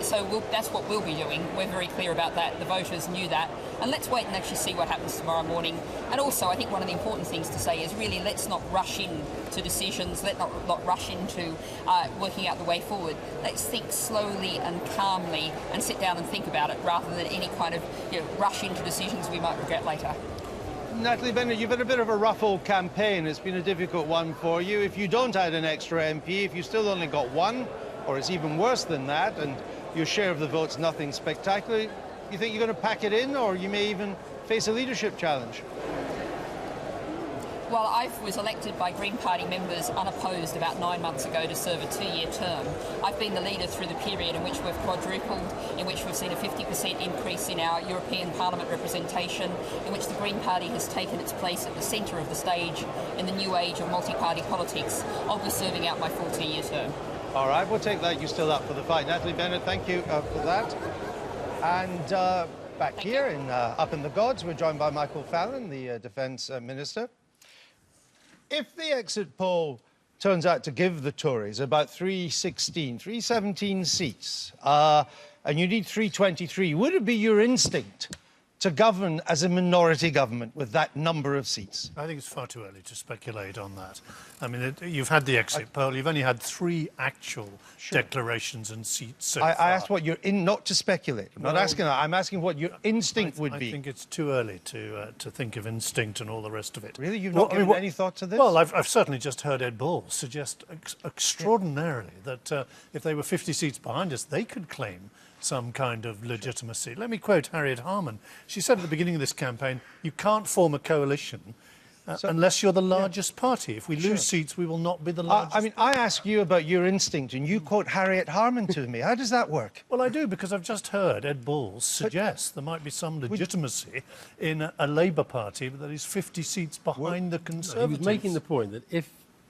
So that's what we'll be doing. We're very clear about that. The voters knew that. And let's wait and actually see what happens tomorrow morning. And also, I think one of the important things to say is really let's not rush in to decisions. Let's not rush into working out the way forward. Let's think slowly and calmly and sit down and think about it rather than any kind of rush into decisions we might regret later. Natalie Bennett, you've had a bit of a rough old campaign. It's been a difficult one for you. If you don't add an extra MP, if you still only got one, or it's even worse than that, and your share of the vote's nothing spectacular, you think you're going to pack it in, or you may even face a leadership challenge? Well, I was elected by Green Party members unopposed about 9 months ago to serve a 2-year term. I've been the leader through the period in which we've quadrupled, in which we've seen a 50% increase in our European Parliament representation, in which the Green Party has taken its place at the centre of the stage in the new age of multi-party politics. I'll be serving out my full 2-year term. All right, we'll take that. You're still up for the fight. Natalie Bennett, thank you for that. And back here, up in the gods, we're joined by Michael Fallon, the Defence Minister. If the exit poll turns out to give the Tories about 317 seats, and you need 323, would it be your instinct to govern as a minority government with that number of seats? I think it's far too early to speculate on that. I mean, you've had the exit poll. You've only had 3 actual declarations and seats so far. I asked what you're in, not to speculate. I'm not asking that. I'm asking what your instinct would be. I think it's too early to think of instinct and all the rest of it. Really? You've not given any thought to this? Well, I've certainly just heard Ed Balls suggest extraordinarily that if they were 50 seats behind us, they could claim some kind of legitimacy. Let me quote Harriet Harman. She said at the beginning of this campaign, you can't form a coalition unless you're the largest party. If we lose seats, we will not be the largest. I mean, I ask you about your instinct, and you quote Harriet Harman to me. How does that work? Well, I do, because I've just heard Ed Balls suggest there might be some legitimacy in a Labour Party that is 50 seats behind the Conservatives. He was making the point that if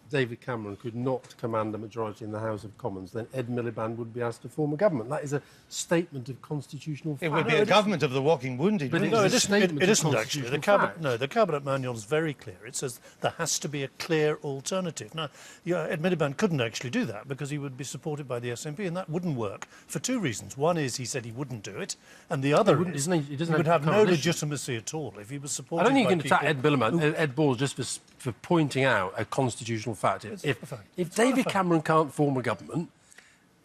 David Cameron could not command a majority in the House of Commons, then Ed Miliband would be asked to form a government. That is a statement of constitutional fact. It would be a government of the walking wounded. But no, it isn't actually. The Cabinet Manual is very clear. It says there has to be a clear alternative. Now, Ed Miliband couldn't actually do that because he would be supported by the SNP, and that wouldn't work for 2 reasons. One is he said he wouldn't do it, and the other is he would have no legitimacy at all if he was supported by people. I don't think you can attack Ed Miliband, Ed Balls, just for pointing out a constitutional fact. If David Cameron can't form a government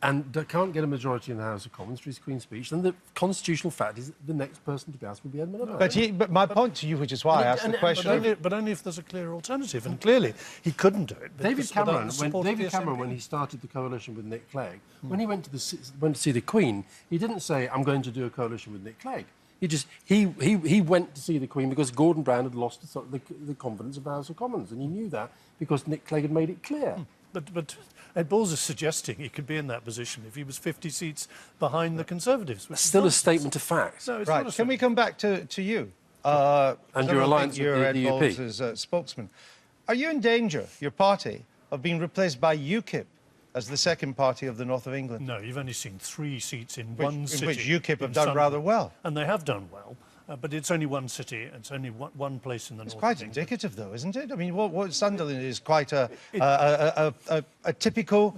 and can't get a majority in the House of Commons for his Queen's speech, then the constitutional fact is that the next person to be asked will be Ed Miliband. But my point to you, which is why I asked the question... But only if there's a clear alternative, and clearly he couldn't do it. David Cameron, when he started the coalition with Nick Clegg, when he went to see the Queen, he didn't say, I'm going to do a coalition with Nick Clegg. He went to see the Queen because Gordon Brown had lost the confidence of the House of Commons, and he knew that because Nick Clegg had made it clear. But Ed Balls is suggesting he could be in that position if he was 50 seats behind the Conservatives. It's still a statement of fact. No, it's right, not can we come back to you? And your alliance with Ed the Balls UP. as spokesman. Are you in danger, your party, of being replaced by UKIP as the second party of the north of England? No, you've only seen 3 seats in one city. In which UKIP have done rather well. And they have done well. But it's only one city, it's only one place in the north. It's quite indicative, though, isn't it? I mean, what Sunderland is quite a typical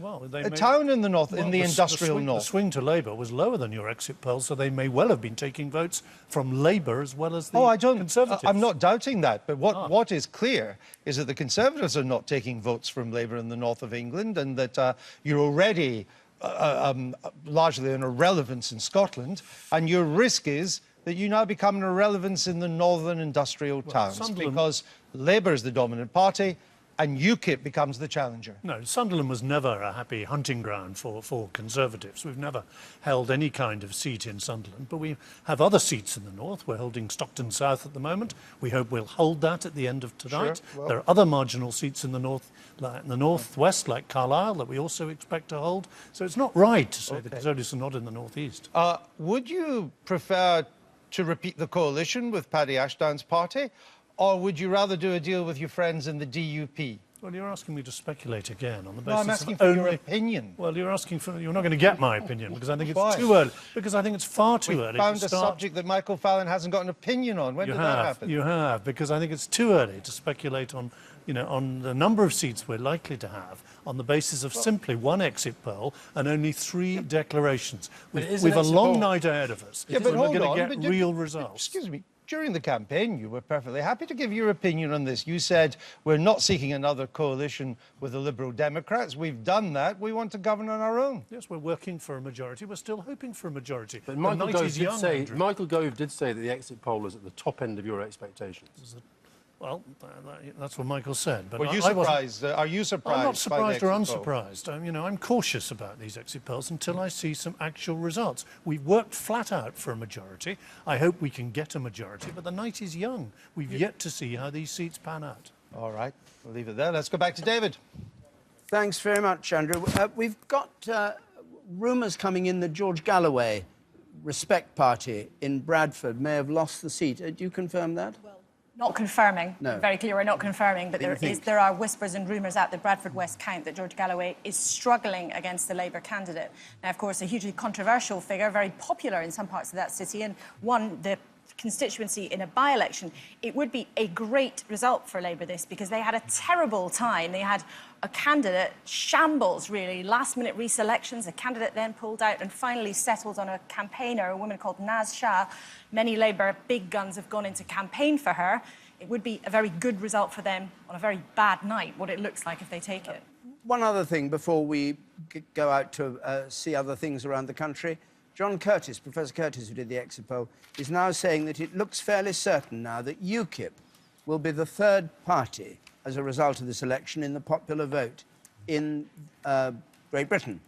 town in the north, in the industrial north. The swing to Labour was lower than your exit poll, so they may well have been taking votes from Labour as well as the Conservatives. I'm not doubting that, but what is clear is that the Conservatives are not taking votes from Labour in the north of England, and that you're already largely an irrelevance in Scotland, and your risk is that you now become an irrelevance in the northern industrial towns because Labour is the dominant party and UKIP becomes the challenger. No, Sunderland was never a happy hunting ground for Conservatives. We've never held any kind of seat in Sunderland, but we have other seats in the north. We're holding Stockton South at the moment. We hope we'll hold that at the end of tonight. Sure, well. There are other marginal seats in the north, like in the northwest, like Carlisle, that we also expect to hold. So it's not right to say the Conservatives are not in the northeast. Would you prefer to repeat the coalition with Paddy Ashdown's party, or would you rather do a deal with your friends in the DUP? Well, you're asking me to speculate again on the basis No, I'm asking of for only... your opinion. Well, you're not going to get my opinion because I think it's Why? too early. Because I think it's far too early. We found to a start... subject that Michael Fallon hasn't got an opinion on. When did that happen? You have, because I think it's too early to speculate on, on the number of seats we're likely to have on the basis of simply one exit poll and only 3 declarations. We've a long night ahead of us. Yeah, but we're going hold to on, get real results. Excuse me. During the campaign, you were perfectly happy to give your opinion on this. You said, we're not seeking another coalition with the Liberal Democrats. We've done that. We want to govern on our own. Yes, we're working for a majority. We're still hoping for a majority. But Michael Gove did say that the exit poll is at the top end of your expectations. Well, that's what Michael said. But Were you surprised? Are you surprised? I'm not surprised or by the exit unsurprised. I'm cautious about these exit polls until I see some actual results. We've worked flat out for a majority. I hope we can get a majority, but the night is young. We've yet to see how these seats pan out. All right, we'll leave it there. Let's go back to David. Thanks very much, Andrew. We've got rumours coming in that George Galloway, Respect Party in Bradford, may have lost the seat. Do you confirm that? Not confirming. No. Very clear, we're not confirming, but there are whispers and rumours at the Bradford West count that George Galloway is struggling against the Labour candidate. Now, of course, a hugely controversial figure, very popular in some parts of that city, and won the constituency in a by-election. It would be a great result for Labour, this, because they had a terrible time. They had a candidate, shambles, really, last-minute reselections. A candidate then pulled out and finally settled on a campaigner, a woman called Naz Shah. Many Labour big guns have gone into campaign for her. It would be a very good result for them on a very bad night, what it looks like if they take it. One other thing before we go out to see other things around the country. John Curtis, Professor Curtis, who did the exit poll, is now saying that it looks fairly certain now that UKIP will be the 3rd party as a result of this election in the popular vote in Great Britain.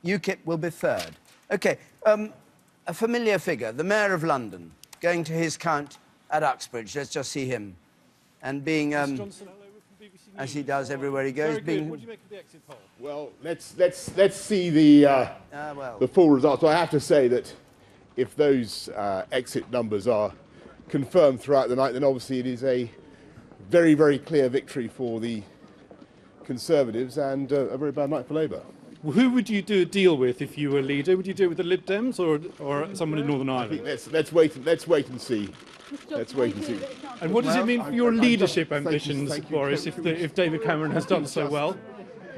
UKIP will be 3rd. OK, a familiar figure, the Mayor of London, going to his count at Uxbridge. Let's just see him. And being, as he does everywhere he goes, being... What do you make of the exit poll? Well, let's see the full results. So I have to say that if those exit numbers are confirmed throughout the night, then obviously it is a very, very clear victory for the Conservatives and a very bad night for Labour. Well, who would you do a deal with if you were leader? Would you do it with the Lib Dems or someone in Northern Ireland? I think let's wait and see. Let's wait and see. And what does it mean for your leadership ambitions, Boris, if David Cameron has done so well?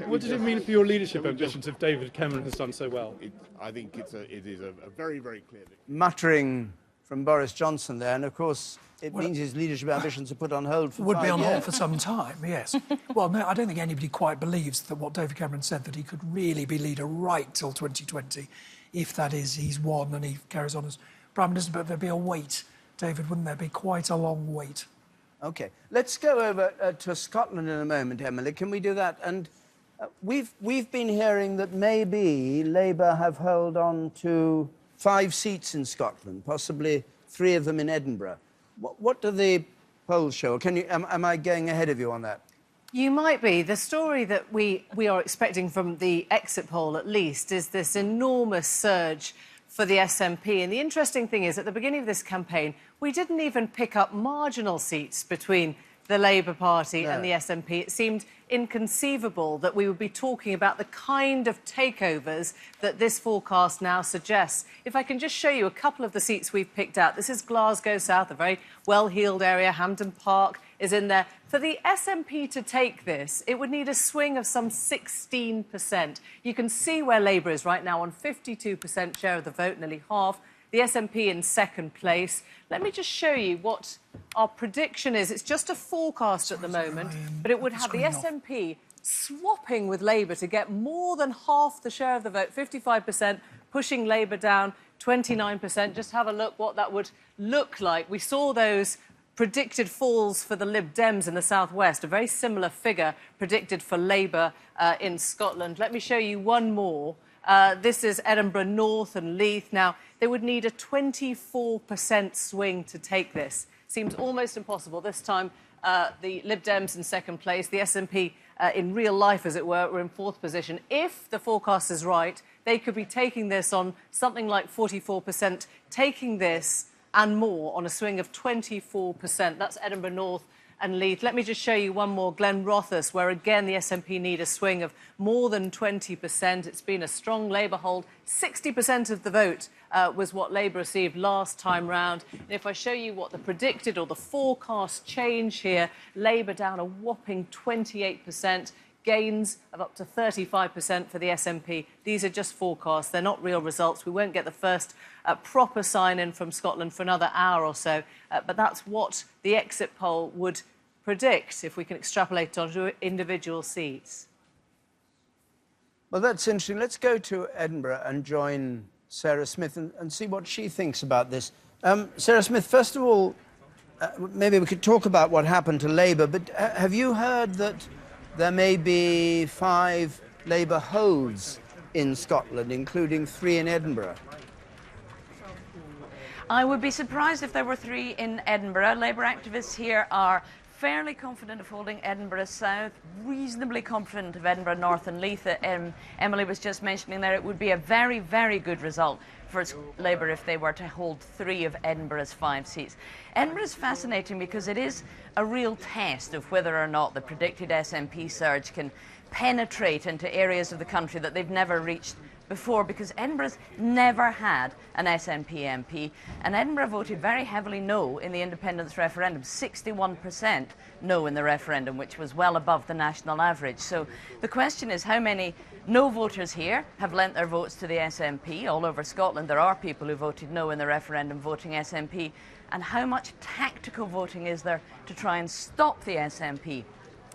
What does it mean for your leadership ambitions if David Cameron has done so well? I think it is a very, very clear victory. Muttering from Boris Johnson there, and of course it means his leadership ambitions are put on hold for 5 years. Would be on hold for some time, yes. Well, no, I don't think anybody quite believes that what David Cameron said, that he could really be leader right till 2020, if that is he's won and he carries on as Prime Minister, but there'd be a wait. David, wouldn't there be quite a long wait? OK, let's go over to Scotland in a moment, Emily. Can we do that? And we've been hearing that maybe Labour have held on to 5 seats in Scotland, possibly 3 of them in Edinburgh. What do the polls show? Am I going ahead of you on that? You might be. The story that we are expecting from the exit poll, at least, is this enormous surge for the SNP. And the interesting thing is, at the beginning of this campaign, we didn't even pick up marginal seats between the Labour Party and the SNP. It seemed inconceivable that we would be talking about the kind of takeovers that this forecast now suggests. If I can just show you a couple of the seats we've picked out. This is Glasgow South, a very well-heeled area. Hampden Park is in there. For the SNP to take this, it would need a swing of some 16%. You can see where Labour is right now on 52% share of the vote, nearly half. The SNP in 2nd place. Let me just show you what our prediction is. It's just a forecast at the moment, but it would have the SNP swapping with Labour to get more than half the share of the vote, 55%, pushing Labour down 29%. Just have a look what that would look like. We saw those predicted falls for the Lib Dems in the southwest, a very similar figure predicted for Labour in Scotland. Let me show you one more. This is Edinburgh North and Leith. Now, they would need a 24% swing to take this. Seems almost impossible. This time, the Lib Dems in second place, the SNP in real life, as it were in fourth position. If the forecast is right, they could be taking this on something like 44%, taking this and more on a swing of 24%. That's Edinburgh North and Leith. Let me just show you one more, Glenrothes, where again the SNP need a swing of more than 20%. It's been a strong Labour hold. 60% of the vote was what Labour received last time round. And if I show you what the predicted or the forecast change here, Labour down a whopping 28%. Gains of up to 35% for the SNP. These are just forecasts. They're not real results. We won't get the first proper sign-in from Scotland for another hour or so. But that's what the exit poll would predict if we can extrapolate onto individual seats. Well, that's interesting. Let's go to Edinburgh and join Sarah Smith and see what she thinks about this. Sarah Smith, first of all, maybe we could talk about what happened to Labour, but have you heard that there may be 5 Labour holds in Scotland, including 3 in Edinburgh? I would be surprised if there were 3 in Edinburgh. Labour activists here are fairly confident of holding Edinburgh South, reasonably confident of Edinburgh North and Leith. Emily was just mentioning there it would be a very, very good result for Labour if they were to hold 3 of Edinburgh's 5 seats. Edinburgh is fascinating because it is a real test of whether or not the predicted SNP surge can penetrate into areas of the country that they've never reached before, because Edinburgh's never had an SNP MP, and Edinburgh voted very heavily no in the independence referendum, 61% no in the referendum, which was well above the national average. So the question is, how many no voters here have lent their votes to the SNP? All over Scotland there are people who voted no in the referendum voting SNP, and how much tactical voting is there to try and stop the SNP?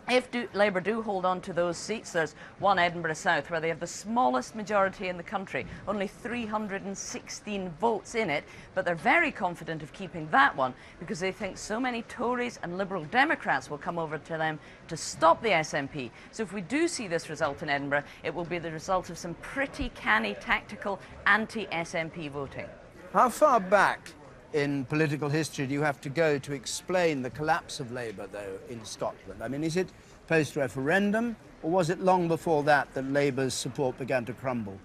If Labour do hold on to those seats, there's one Edinburgh South where they have the smallest majority in the country, only 316 votes in it, but they're very confident of keeping that one because they think so many Tories and Liberal Democrats will come over to them to stop the SNP. So if we do see this result in Edinburgh, it will be the result of some pretty canny, tactical anti-SNP voting. How far back in political history do you have to go to explain the collapse of Labour, though, in Scotland? I mean, is it post-referendum, or was it long before that that Labour's support began to crumble?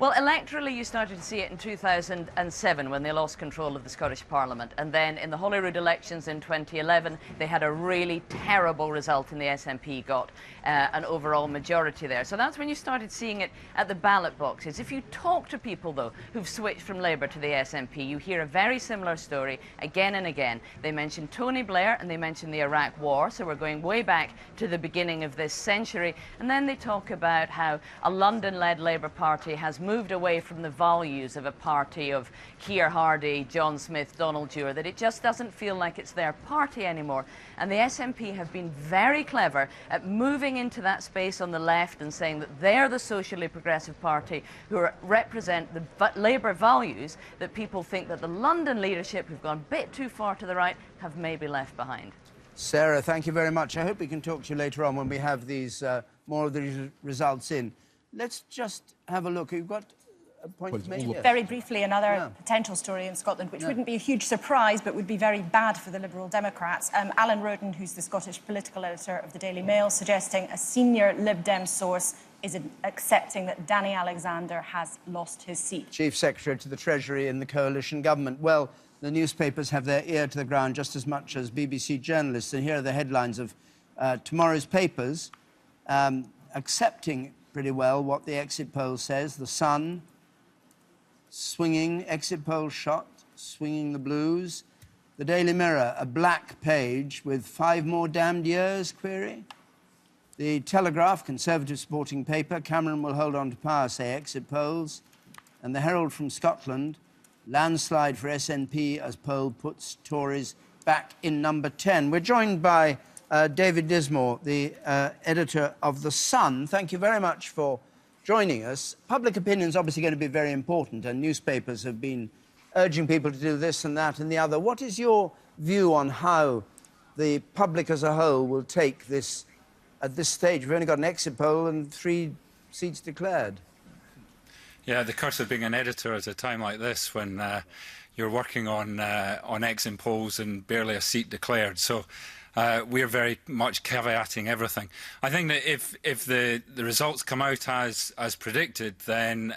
Well, electorally, you started to see it in 2007 when they lost control of the Scottish Parliament. And then in the Holyrood elections in 2011, they had a really terrible result and the SNP got an overall majority there. So that's when you started seeing it at the ballot boxes. If you talk to people, though, who've switched from Labour to the SNP, you hear a very similar story again and again. They mention Tony Blair and they mention the Iraq War, so we're going way back to the beginning of this century. And then they talk about how a London-led Labour Party has moved away from the values of a party of Keir Hardie, John Smith, Donald Dewar, that it just doesn't feel like it's their party anymore. And the SNP have been very clever at moving into that space on the left and saying that they're the socially progressive party who represent the Labour values that people think that the London leadership, who've gone a bit too far to the right, have maybe left behind. Sarah, thank you very much. I hope we can talk to you later on when we have these more of the results in. Let's just have a look. You've got a point to make here. Very briefly, another potential story in Scotland, which wouldn't be a huge surprise, but would be very bad for the Liberal Democrats. Alan Roden, who's the Scottish political editor of the Daily Mail, suggesting a senior Lib Dem source is accepting that Danny Alexander has lost his seat. Chief Secretary to the Treasury in the coalition government. Well, the newspapers have their ear to the ground just as much as BBC journalists, and here are the headlines of tomorrow's papers, accepting pretty well what the exit poll says. The Sun, swinging exit poll shot, swinging the Blues. The Daily Mirror, a black page with 5 more damned years, query. The Telegraph, Conservative sporting paper, Cameron will hold on to power, say exit polls. And the Herald from Scotland, landslide for SNP as poll puts Tories back in number 10. We're joined by David Dismore, the editor of The Sun. Thank you very much for joining us. Public opinion is obviously going to be very important, and newspapers have been urging people to do this and that and the other. What is your view on how the public as a whole will take this at this stage? We've only got an exit poll and 3 seats declared. Yeah, the curse of being an editor at a time like this when you're working on exit polls and barely a seat declared. So we're very much caveating everything. I think that if the results come out as predicted, then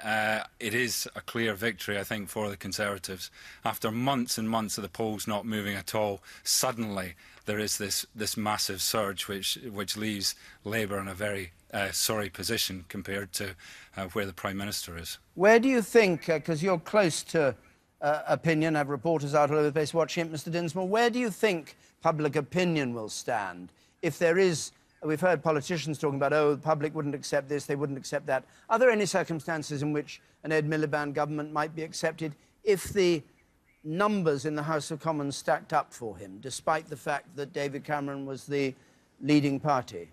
it is a clear victory, I think, for the Conservatives. After months and months of the polls not moving at all, suddenly there is this massive surge which leaves Labour in a very sorry position compared to where the Prime Minister is. Where do you think, because you're close to opinion, have reporters out all over the place watching it, Mr Dinsmore, where do you think public opinion will stand if there is, we've heard politicians talking about, oh, the public wouldn't accept this, they wouldn't accept that. Are there any circumstances in which an Ed Miliband government might be accepted if the numbers in the House of Commons stacked up for him, despite the fact that David Cameron was the leading party?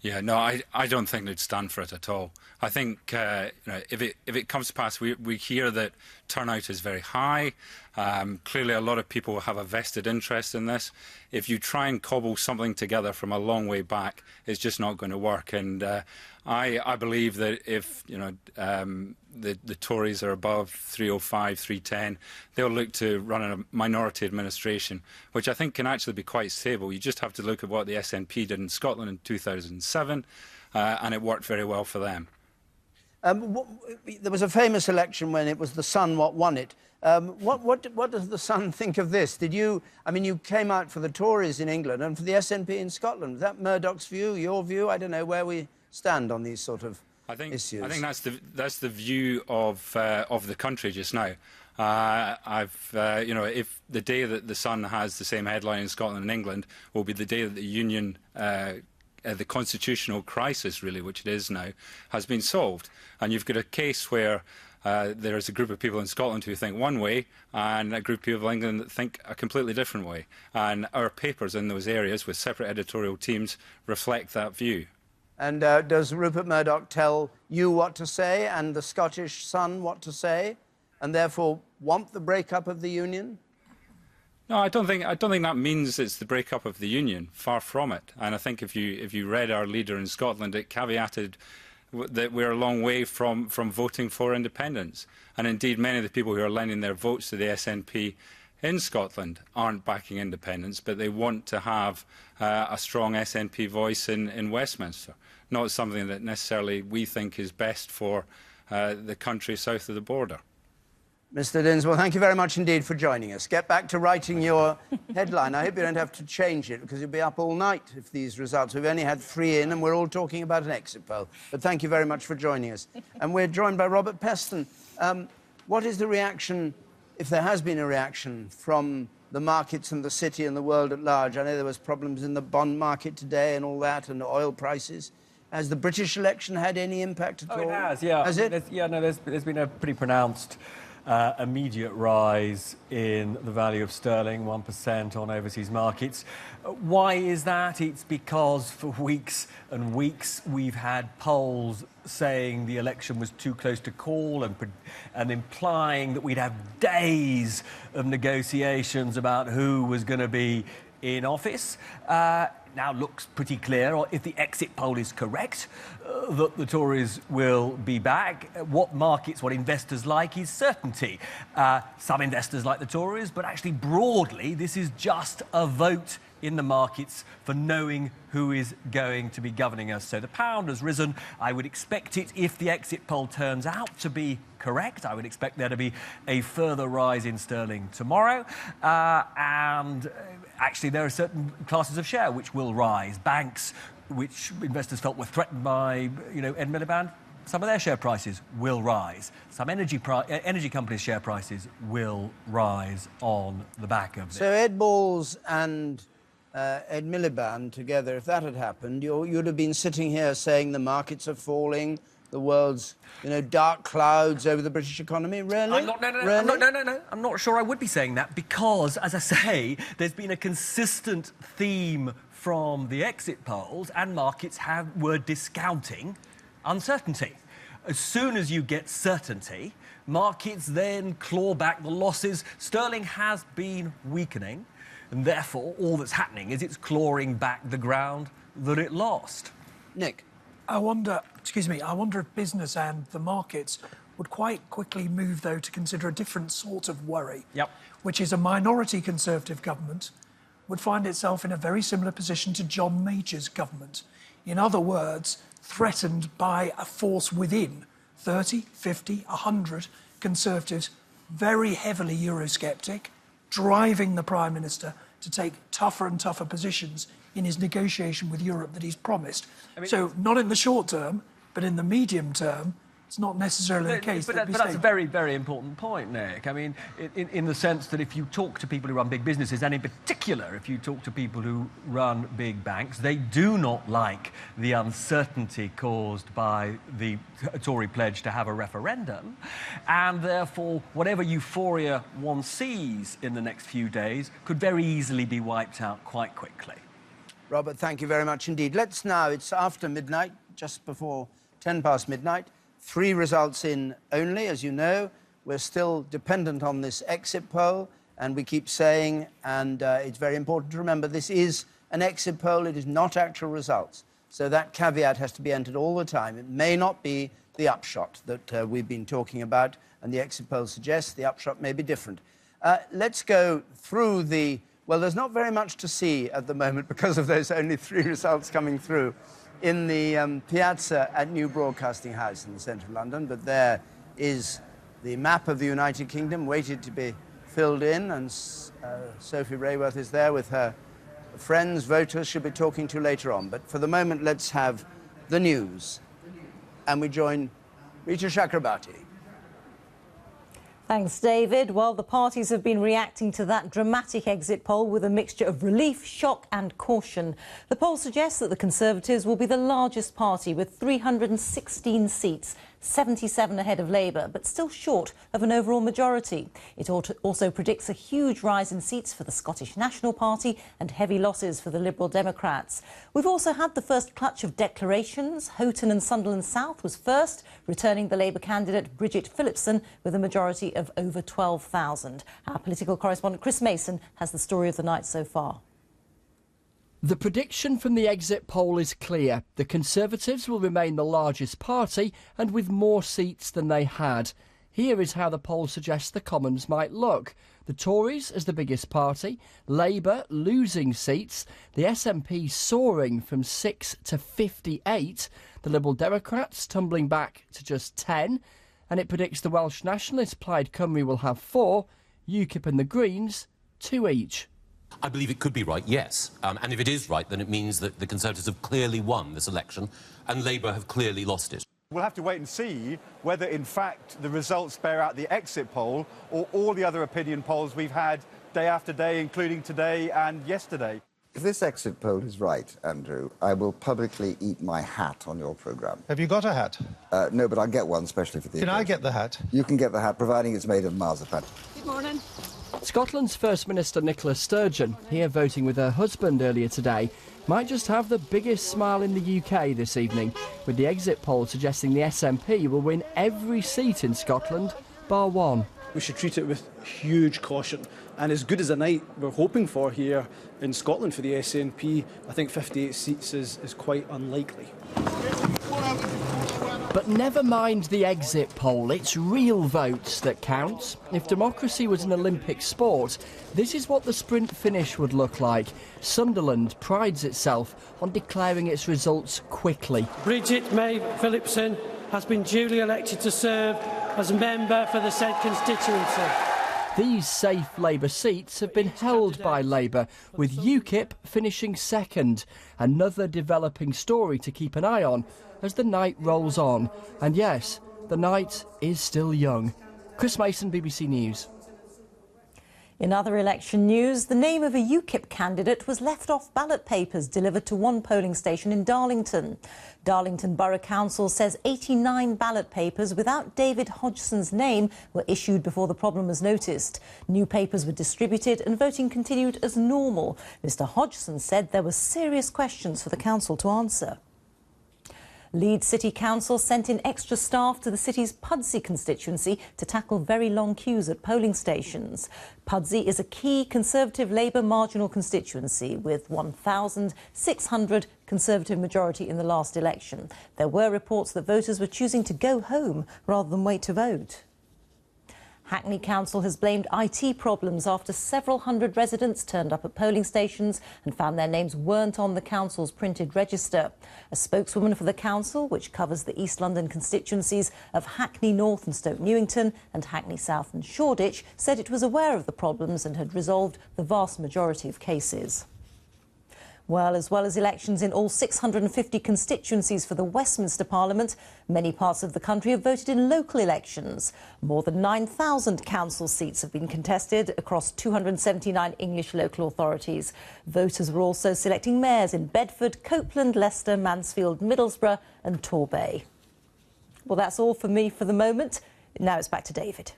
Yeah, no, I don't think they'd stand for it at all. I think if it comes to pass, we hear that turnout is very high. Clearly, a lot of people have a vested interest in this. If you try and cobble something together from a long way back, it's just not going to work. And I believe that if the Tories are above 305, 310, they'll look to run a minority administration, which I think can actually be quite stable. You just have to look at what the SNP did in Scotland in 2007, and it worked very well for them. There was a famous election when it was the Sun what won it. What does the Sun think of this? You came out for the Tories in England and for the SNP in Scotland. Is that Murdoch's view, your view? I don't know where we stand on these sort of issues. I think that's the view of the country just now. If the day that the Sun has the same headline in Scotland and England will be the day that the Union, the constitutional crisis, really, which it is now, has been solved. And you've got a case where there's a group of people in Scotland who think one way and a group of people in England that think a completely different way. And our papers in those areas with separate editorial teams reflect that view. And does Rupert Murdoch tell you what to say and the Scottish Sun what to say, and therefore want the breakup of the Union? No, I don't think that means it's the breakup of the Union. Far from it. And I think if you read our leader in Scotland, it caveated that we're a long way from voting for independence. And indeed, many of the people who are lending their votes to the SNP in Scotland aren't backing independence, but they want to have a strong SNP voice in Westminster. Not something that necessarily we think is best for the country south of the border. Mr Dinsmore, thank you very much indeed for joining us. Get back to writing your headline. I hope you don't have to change it, because you'll be up all night if these results... We've only had 3 in, and we're all talking about an exit poll. But thank you very much for joining us. And we're joined by Robert Peston. What is the reaction, if there has been a reaction, from the markets and the city and the world at large? I know there was problems in the bond market today and all that, and oil prices. Has the British election had any impact at all? It has, yeah. Has it? There's been a pretty pronounced immediate rise in the value of sterling, 1% on overseas markets. Why is that? It's because for weeks and weeks we've had polls saying the election was too close to call and implying that we'd have days of negotiations about who was going to be in office. Now looks pretty clear, or if the exit poll is correct, that the Tories will be back. What investors like is certainty. Some investors like the Tories, but actually broadly, this is just a vote in the markets for knowing who is going to be governing us. So the pound has risen. I would expect it, if the exit poll turns out to be correct, I would expect there to be a further rise in sterling tomorrow. Actually, there are certain classes of share which will rise. Banks, which investors felt were threatened by, Ed Miliband, some of their share prices will rise. Some energy companies' share prices will rise on the back of this. So Ed Balls and Ed Miliband together, if that had happened, you'd have been sitting here saying the markets are falling, the world's, dark clouds over the British economy. Really? No. I'm not sure I would be saying that, because, as I say, there's been a consistent theme from the exit polls, and markets were discounting uncertainty. As soon as you get certainty, markets then claw back the losses. Sterling has been weakening, and therefore all that's happening is it's clawing back the ground that it lost. Nick? I wonder if business and the markets would quite quickly move, though, to consider a different sort of worry, which is a minority Conservative government would find itself in a very similar position to John Major's government. In other words, threatened by a force within 30, 50, 100 Conservatives, very heavily Eurosceptic, driving the Prime Minister to take tougher and tougher positions in his negotiation with Europe that he's promised. So not in the short term, but in the medium term, it's not necessarily the case. But that's a very, very important point, Nick. I mean, in the sense that if you talk to people who run big businesses, and in particular if you talk to people who run big banks, they do not like the uncertainty caused by the Tory pledge to have a referendum, and therefore whatever euphoria one sees in the next few days could very easily be wiped out quite quickly. Robert, thank you very much indeed. Let's now, it's after midnight, just before 10 past midnight. 3 results in only, as you know. We're still dependent on this exit poll, and we keep saying, and it's very important to remember, this is an exit poll, it is not actual results. So that caveat has to be entered all the time. It may not be the upshot that we've been talking about, and the exit poll suggests the upshot may be different. Let's go through the... Well, there's not very much to see at the moment because of those only 3 results coming through in the piazza at New Broadcasting House in the centre of London, but there is the map of the United Kingdom waiting to be filled in, and Sophie Rayworth is there with her friends, voters she'll be talking to later on. But for the moment, let's have the news. And we join Rita Chakrabarti. Thanks, David. Well, the parties have been reacting to that dramatic exit poll with a mixture of relief, shock and caution. The poll suggests that the Conservatives will be the largest party with 316 seats, 77 ahead of Labour, but still short of an overall majority. It also predicts a huge rise in seats for the Scottish National Party and heavy losses for the Liberal Democrats. We've also had the first clutch of declarations. Houghton and Sunderland South was first, returning the Labour candidate Bridget Phillipson with a majority of over 12,000. Our political correspondent Chris Mason has the story of the night so far. The prediction from the exit poll is clear. The Conservatives will remain the largest party and with more seats than they had. Here is how the poll suggests the Commons might look. The Tories as the biggest party, Labour losing seats, the SNP soaring from 6 to 58, the Liberal Democrats tumbling back to just 10, and it predicts the Welsh nationalist Plaid Cymru will have 4, UKIP and the Greens 2 each. I believe it could be right, yes. And if it is right, then it means that the Conservatives have clearly won this election and Labour have clearly lost it. We'll have to wait and see whether, in fact, the results bear out the exit poll or all the other opinion polls we've had day after day, including today and yesterday. If this exit poll is right, Andrew, I will publicly eat my hat on your programme. Have you got a hat? No, but I'll get one, especially for the occasion. Can I get the hat? You can get the hat, providing it's made of marzipan. Good morning. Scotland's First Minister Nicola Sturgeon, here voting with her husband earlier today, might just have the biggest smile in the UK this evening, with the exit poll suggesting the SNP will win every seat in Scotland, bar one. We should treat it with huge caution. And as good as a night we're hoping for here in Scotland for the SNP, I think 58 seats is quite unlikely. But never mind the exit poll, it's real votes that count. If democracy was an Olympic sport, this is what the sprint finish would look like. Sunderland prides itself on declaring its results quickly. Bridget May Phillipson has been duly elected to serve as a member for the said constituency. These safe Labour seats have been held by Labour, with UKIP finishing second. Another developing story to keep an eye on as the night rolls on. And yes, the night is still young. Chris Mason, BBC News. In other election news, the name of a UKIP candidate was left off ballot papers delivered to one polling station in Darlington. Darlington Borough Council says 89 ballot papers without David Hodgson's name were issued before the problem was noticed. New papers were distributed and voting continued as normal. Mr Hodgson said there were serious questions for the council to answer. Leeds City Council sent in extra staff to the city's Pudsey constituency to tackle very long queues at polling stations. Pudsey is a key Conservative Labour marginal constituency with 1,600 Conservative majority in the last election. There were reports that voters were choosing to go home rather than wait to vote. Hackney Council has blamed IT problems after several hundred residents turned up at polling stations and found their names weren't on the council's printed register. A spokeswoman for the council, which covers the East London constituencies of Hackney North and Stoke Newington and Hackney South and Shoreditch, said it was aware of the problems and had resolved the vast majority of cases. Well as elections in all 650 constituencies for the Westminster Parliament, many parts of the country have voted in local elections. More than 9,000 council seats have been contested across 279 English local authorities. Voters were also selecting mayors in Bedford, Copeland, Leicester, Mansfield, Middlesbrough and Torbay. Well, that's all for me for the moment. Now it's back to David.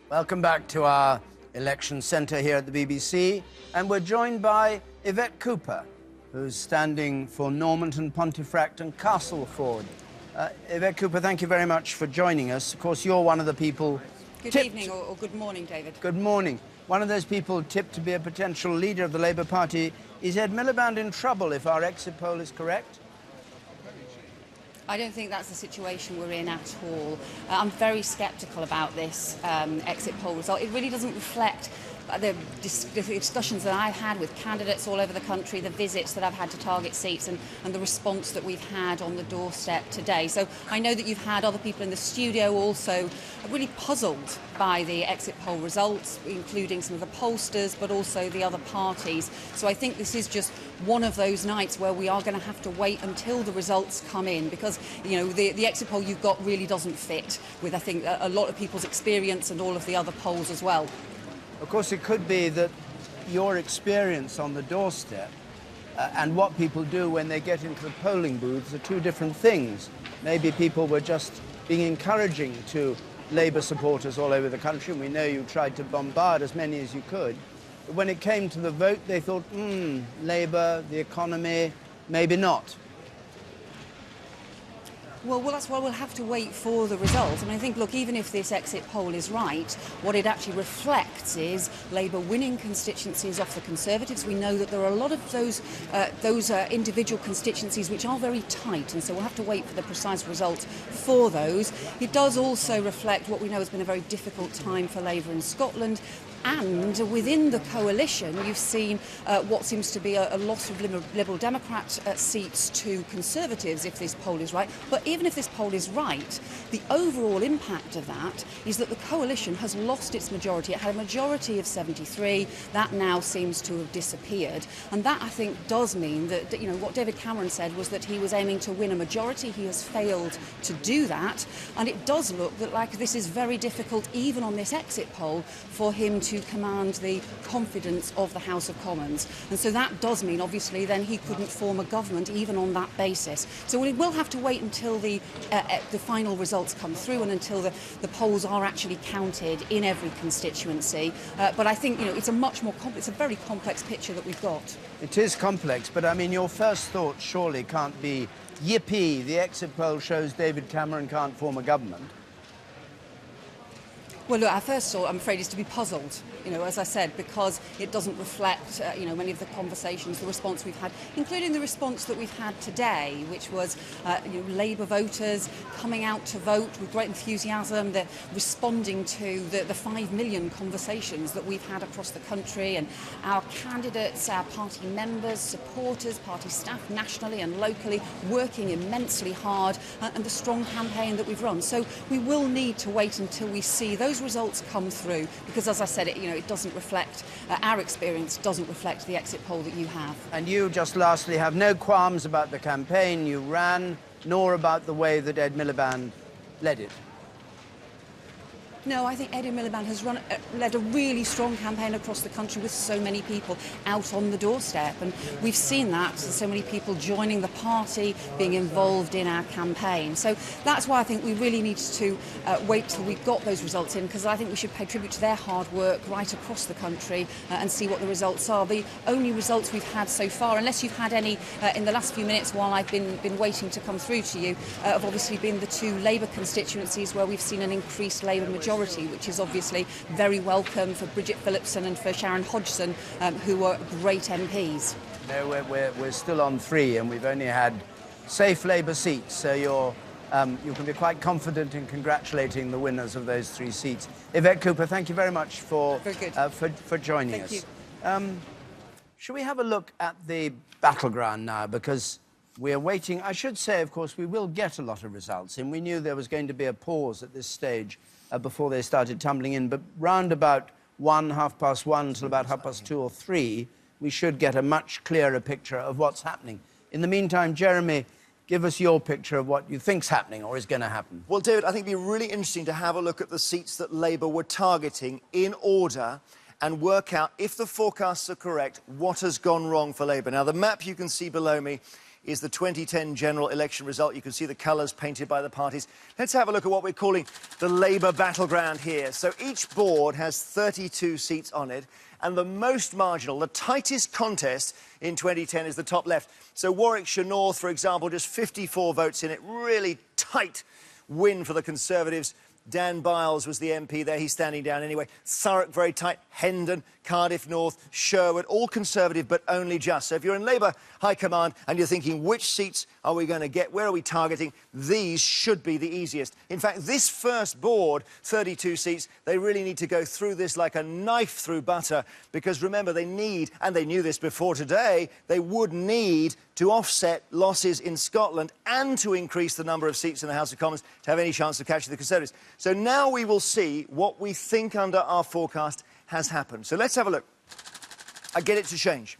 Welcome back to our election centre here at the BBC, and we're joined by Yvette Cooper, who's standing for Normanton, Pontefract and Castleford. Yvette Cooper, thank you very much for joining us. Of course, you're one of the people... Good evening, or good morning, David. Good morning. One of those people tipped to be a potential leader of the Labour Party. Is Ed Miliband in trouble if our exit poll is correct? I don't think that's the situation we're in at all. I'm very sceptical about this exit poll result. It really doesn't reflect the discussions that I've had with candidates all over the country, the visits that I've had to target seats and the response that we've had on the doorstep today. So I know that you've had other people in the studio also really puzzled by the exit poll results, including some of the pollsters, but also the other parties. So I think this is just one of those nights where we are going to have to wait until the results come in, because, you know, the exit poll you've got really doesn't fit with, I think, a lot of people's experience and all of the other polls as well. Of course, it could be that your experience on the doorstep and what people do when they get into the polling booths are two different things. Maybe people were just being encouraging to Labour supporters all over the country, and we know you tried to bombard as many as you could. But when it came to the vote, they thought, Labour, the economy, maybe not. Well, that's why we'll have to wait for the result. I mean, I think, look, even if this exit poll is right, what it actually reflects is Labour winning constituencies off the Conservatives. We know that there are a lot of those individual constituencies which are very tight, and so we'll have to wait for the precise result for those. It does also reflect what we know has been a very difficult time for Labour in Scotland. And within the coalition, you've seen what seems to be a loss of Liberal Democrat seats to Conservatives, if this poll is right. But even if this poll is right, the overall impact of that is that the coalition has lost its majority. It had a majority of 73. That now seems to have disappeared. And that, I think, does mean that, you know, what David Cameron said was that he was aiming to win a majority. He has failed to do that. And it does look that, like, this is very difficult, even on this exit poll, for him to command the confidence of the House of Commons. And so that does mean, obviously, then he couldn't form a government even on that basis. So we will have to wait until the final results come through and until the polls are actually counted in every constituency. But I think, you know, it's a much more it's a very complex picture that we've got. It is complex, but I mean, your first thought surely can't be, yippee, the exit poll shows David Cameron can't form a government. Well, look, our first thought, I'm afraid, is to be puzzled, you know, as I said, because it doesn't reflect, you know, many of the conversations, the response we've had, including the response that we've had today, which was, you know, Labour voters coming out to vote with great enthusiasm. They're responding to the 5 million conversations that we've had across the country, and our candidates, our party members, supporters, party staff, nationally and locally, working immensely hard, and the strong campaign that we've run. So we will need to wait until we see those results come through, because, as I said, it doesn't reflect our experience, doesn't reflect the exit poll that you have. And you, just lastly, have no qualms about the campaign you ran, nor about the way that Ed Miliband led it. No, I think Eddie Miliband has led a really strong campaign across the country with so many people out on the doorstep. And we've seen that, so many people joining the party, being involved in our campaign. So that's why I think we really need to wait till we've got those results in, because I think we should pay tribute to their hard work right across the country and see what the results are. The only results we've had so far, unless you've had any in the last few minutes while I've been waiting to come through to you, have obviously been the two Labour constituencies where we've seen an increased Labour majority, which is obviously very welcome for Bridget Phillipson and for Sharon Hodgson, who are great MPs. No, we're still on 3, and we've only had safe Labour seats, so you can be quite confident in congratulating the winners of those 3 seats. Yvette Cooper, thank you very much for joining us. Thank you. Shall we have a look at the battleground now? Because we're waiting. I should say, of course, we will get a lot of results, and we knew there was going to be a pause at this stage before they started tumbling in. But round about 1, 1:30 till about 2:30 or 3, we should get a much clearer picture of what's happening. In the meantime, Jeremy, give us your picture of what you think's happening or is going to happen. Well, David, I think it'd be really interesting to have a look at the seats that Labour were targeting in order and work out, if the forecasts are correct, what has gone wrong for Labour. Now, the map you can see below me is the 2010 general election result. You can see the colours painted by the parties. Let's have a look at what we're calling the Labour battleground here. So each board has 32 seats on it, and the most marginal, the tightest contest in 2010 is the top left. So Warwickshire North, for example, just 54 votes in it. Really tight win for the Conservatives. Dan Biles was the MP there. He's standing down anyway. Thurrock, very tight. Hendon, Cardiff North, Sherwood, all Conservative, but only just. So if you're in Labour High Command and you're thinking, which seats are we going to get? Where are we targeting? These should be the easiest. In fact, this first board, 32 seats, they really need to go through this like a knife through butter, because remember, they need, and they knew this before today, they would need to offset losses in Scotland and to increase the number of seats in the House of Commons to have any chance of catching the Conservatives. So now we will see what we think under our forecast has happened. So let's have a look. I get it to change.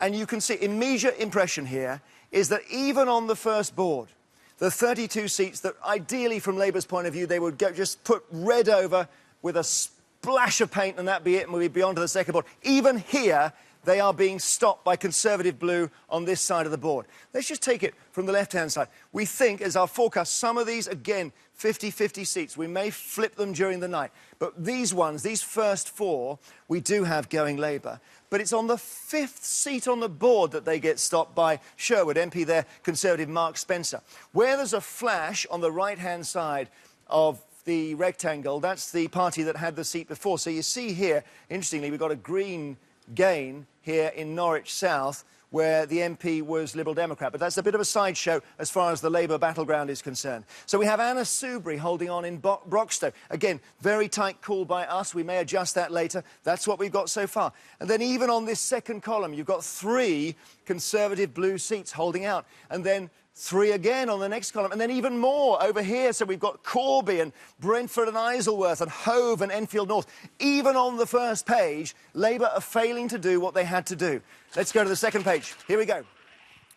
And you can see, immediate impression here is that even on the first board, the 32 seats that ideally from Labour's point of view, they would just put red over with a splash of paint and that be it, and we'll be beyond to the second board. Even here, they are being stopped by Conservative blue on this side of the board. Let's just take it from the left-hand side. We think, as our forecast, some of these, again, 50-50 seats. We may flip them during the night. But these ones, these first 4, we do have going Labour. But it's on the 5th seat on the board that they get stopped by Sherwood, MP there, Conservative Mark Spencer. Where there's a flash on the right-hand side of the rectangle, that's the party that had the seat before. So you see here, interestingly, we've got a green gain here in Norwich South, where the MP was Liberal Democrat. But that's a bit of a sideshow as far as the Labour battleground is concerned. So we have Anna Soubry holding on in Broxtowe. Again, very tight call by us. We may adjust that later. That's what we've got so far. And then even on this second column, you've got 3 Conservative blue seats holding out. And then 3 again on the next column, and then even more over here. So we've got Corby and Brentford and Isleworth and Hove and Enfield North. Even on the first page, Labour are failing to do what they had to do. Let's go to the second page. Here we go.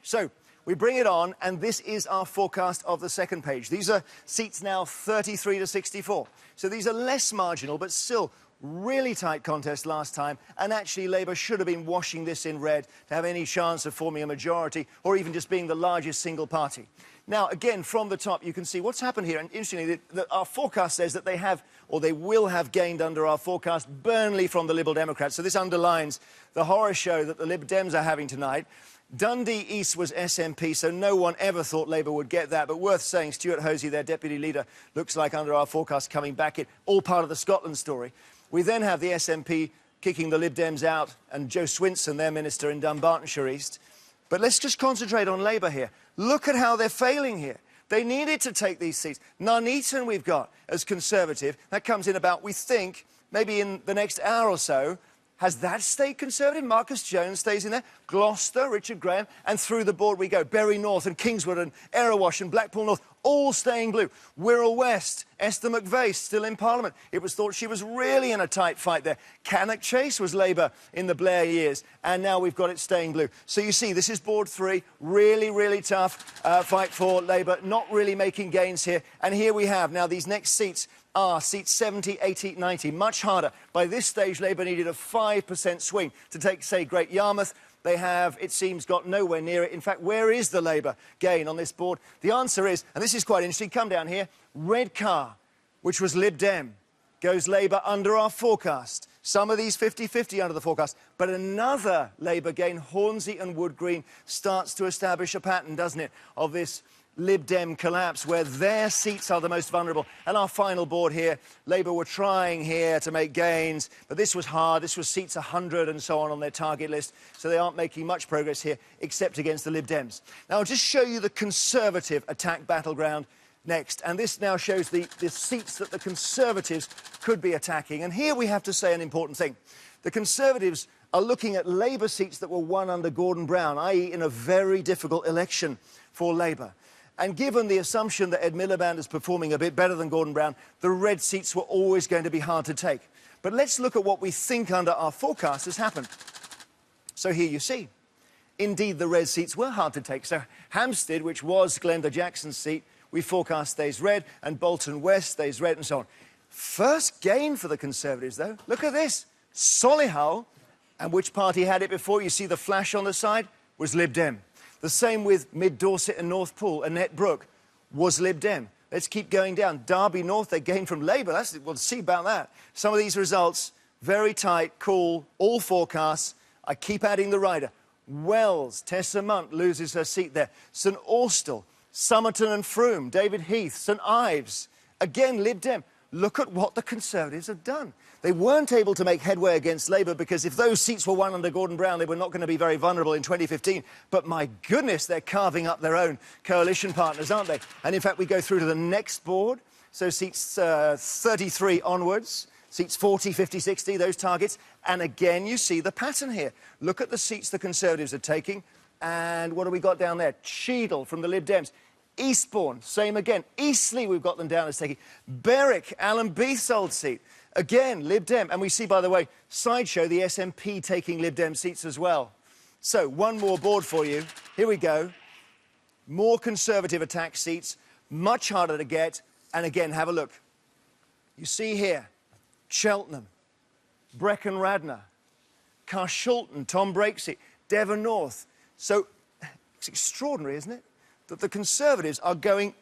So we bring it on, and this is our forecast of the second page. These are seats now 33 to 64. So these are less marginal, but still really tight contest last time, and actually Labour should have been washing this in red to have any chance of forming a majority or even just being the largest single party. Now, again, from the top, you can see what's happened here. And interestingly, our forecast says that they have, or they will have gained under our forecast, Burnley from the Liberal Democrats. So this underlines the horror show that the Lib Dems are having tonight. Dundee East was SNP, so no one ever thought Labour would get that. But worth saying, Stuart Hosey, their deputy leader, looks like under our forecast coming back in. All part of the Scotland story. We then have the SNP kicking the Lib Dems out and Joe Swinson, their minister in Dunbartonshire East. But let's just concentrate on Labour here. Look at how they're failing here. They needed to take these seats. Nuneaton we've got as Conservative. That comes in about, we think, maybe in the next hour or so. Has that stayed Conservative? Marcus Jones stays in there. Gloucester, Richard Graham, and through the board we go. Bury North and Kingswood and Erewash and Blackpool North, all staying blue. Wirral West, Esther McVeigh still in Parliament. It was thought she was really in a tight fight there. Cannock Chase was Labour in the Blair years, and now we've got it staying blue. So you see, this is board 3, really, really tough fight for Labour, not really making gains here. And here we have now these next seats are seats 70, 80, 90, much harder. By this stage, Labour needed a 5% swing to take, say, Great Yarmouth. They have, it seems, got nowhere near it. In fact, where is the Labour gain on this board? The answer is, and this is quite interesting, come down here, Redcar, which was Lib Dem, goes Labour under our forecast. Some of these 50-50 under the forecast. But another Labour gain, Hornsey and Wood Green, starts to establish a pattern, doesn't it, of this Lib Dem collapse, where their seats are the most vulnerable. And our final board here, Labour were trying here to make gains, but this was hard. This was seats 100 and so on their target list, so they aren't making much progress here, except against the Lib Dems. Now, I'll just show you the Conservative attack battleground next, and this now shows the seats that the Conservatives could be attacking. And here we have to say an important thing. The Conservatives are looking at Labour seats that were won under Gordon Brown, i.e. in a very difficult election for Labour. And given the assumption that Ed Miliband is performing a bit better than Gordon Brown, the red seats were always going to be hard to take. But let's look at what we think under our forecast has happened. So here you see, indeed, the red seats were hard to take. So Hampstead, which was Glenda Jackson's seat, we forecast stays red, and Bolton West stays red, and so on. First gain for the Conservatives, though. Look at this. Solihull, and which party had it before? You see the flash on the side? Was Lib Dem. The same with Mid-Dorset and North Pool. Annette Brooke was Lib Dem. Let's keep going down. Derby North, they gained from Labour. We'll see about that. Some of these results, very tight, cool, all forecasts. I keep adding the rider. Wells, Tessa Munt loses her seat there. St Austell, Somerton and Frome, David Heath, St Ives. Again, Lib Dem. Look at what the Conservatives have done. They weren't able to make headway against Labour because if those seats were won under Gordon Brown, they were not going to be very vulnerable in 2015. But my goodness, they're carving up their own coalition partners, aren't they? And in fact, we go through to the next board. So seats 33 onwards, seats 40, 50, 60, those targets. And again, you see the pattern here. Look at the seats the Conservatives are taking. And what have we got down there? Cheadle from the Lib Dems. Eastbourne, same again. Eastleigh, we've got them down as taking. Berwick, Alan Beith's old seat. Again, Lib Dem. And we see, by the way, Sideshow, the SNP taking Lib Dem seats as well. So, one more board for you. Here we go. More Conservative attack seats, much harder to get. And again, have a look. You see here, Cheltenham, Brecon Radnor, Carshalton, Tom Brake's seat, Devon North. So, it's extraordinary, isn't it, that the Conservatives are going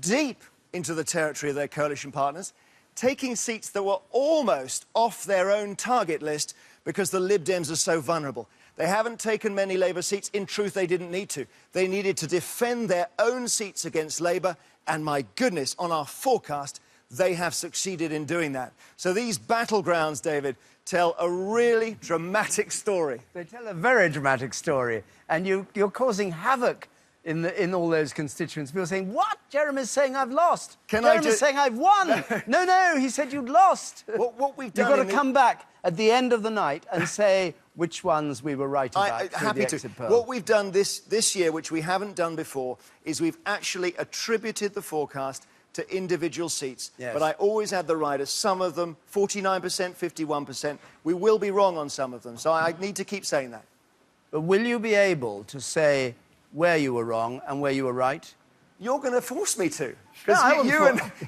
deep into the territory of their coalition partners, taking seats that were almost off their own target list because the Lib Dems are so vulnerable. They haven't taken many Labour seats. In truth, they didn't need to. They needed to defend their own seats against Labour, and my goodness, on our forecast, they have succeeded in doing that. So these battlegrounds, David, tell a really dramatic story. They tell a very dramatic story, and you're causing havoc in all those constituents. People saying, what? Jeremy's saying I've lost. Jeremy's saying I've won. No, he said you'd lost. What we've done... You've got to come back at the end of the night and say which ones we were right about. Happy to. What we've done this year, which we haven't done before, is we've actually attributed the forecast to individual seats. Yes. But I always add the riders. Some of them, 49%, 51%. We will be wrong on some of them, so I need to keep saying that. But will you be able to say where you were wrong and where you were right? You're going to force me to. Because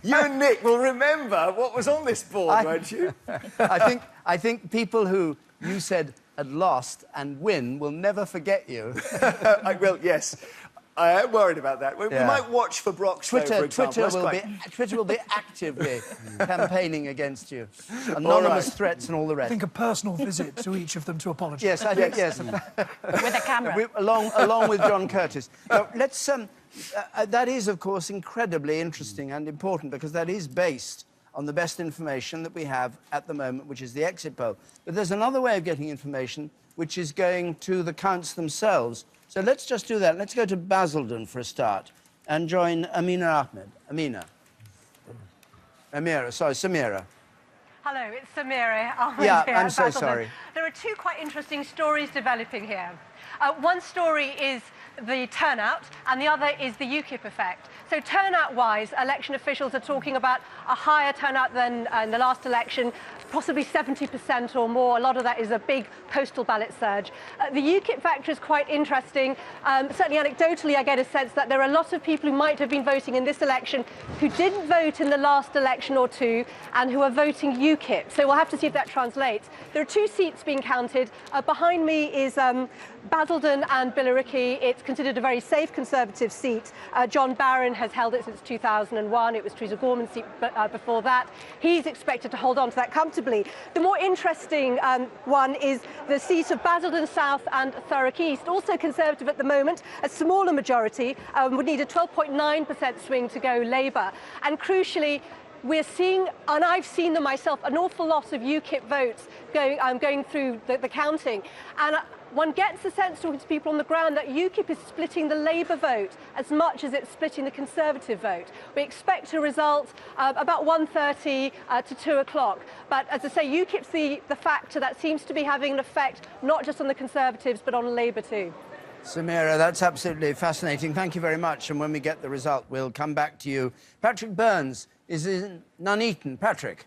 you and Nick will remember what was on this board, won't you? I think people who you said had lost and win will never forget you. I will, yes. I am worried about that. We might watch for Brock's for example. Twitter will be actively campaigning against you. Anonymous threats and all the rest. I think a personal visit to each of them to apologise. Yes, I think, yes. With a camera. Along with John Curtis. Now, let's... that is, of course, incredibly interesting and important because that is based on the best information that we have at the moment, which is the exit poll. But there's another way of getting information, which is going to the counts themselves. So let's just do that. Let's go to Basildon for a start and join Amina Ahmed. Samira. Hello, it's Samira. Yeah, I'm so sorry. There are two quite interesting stories developing here. One story is the turnout, and the other is the UKIP effect. So turnout-wise, election officials are talking about a higher turnout than in the last election, possibly 70% or more. A lot of that is a big postal ballot surge. The UKIP factor is quite interesting. Certainly anecdotally, I get a sense that there are a lot of people who might have been voting in this election who didn't vote in the last election or two and who are voting UKIP. So we'll have to see if that translates. There are 2 seats being counted. Behind me is Basildon and Billericay. It's considered a very safe Conservative seat. John Barron has held it since 2001. It was Theresa Gorman's seat before that. He's expected to hold on to that comfortably. The more interesting one is the seat of Basildon South and Thurrock East, also Conservative at the moment, a smaller majority, would need a 12.9% swing to go Labour. And crucially, we're seeing, and I've seen them myself, an awful lot of UKIP votes going through the counting. And one gets the sense, talking to people on the ground, that UKIP is splitting the Labour vote as much as it's splitting the Conservative vote. We expect a result about 1:30 to 2 o'clock. But as I say, UKIP's the factor that seems to be having an effect not just on the Conservatives but on Labour too. Samira, that's absolutely fascinating. Thank you very much. And when we get the result, we'll come back to you. Patrick Burns is in Nuneaton. Patrick.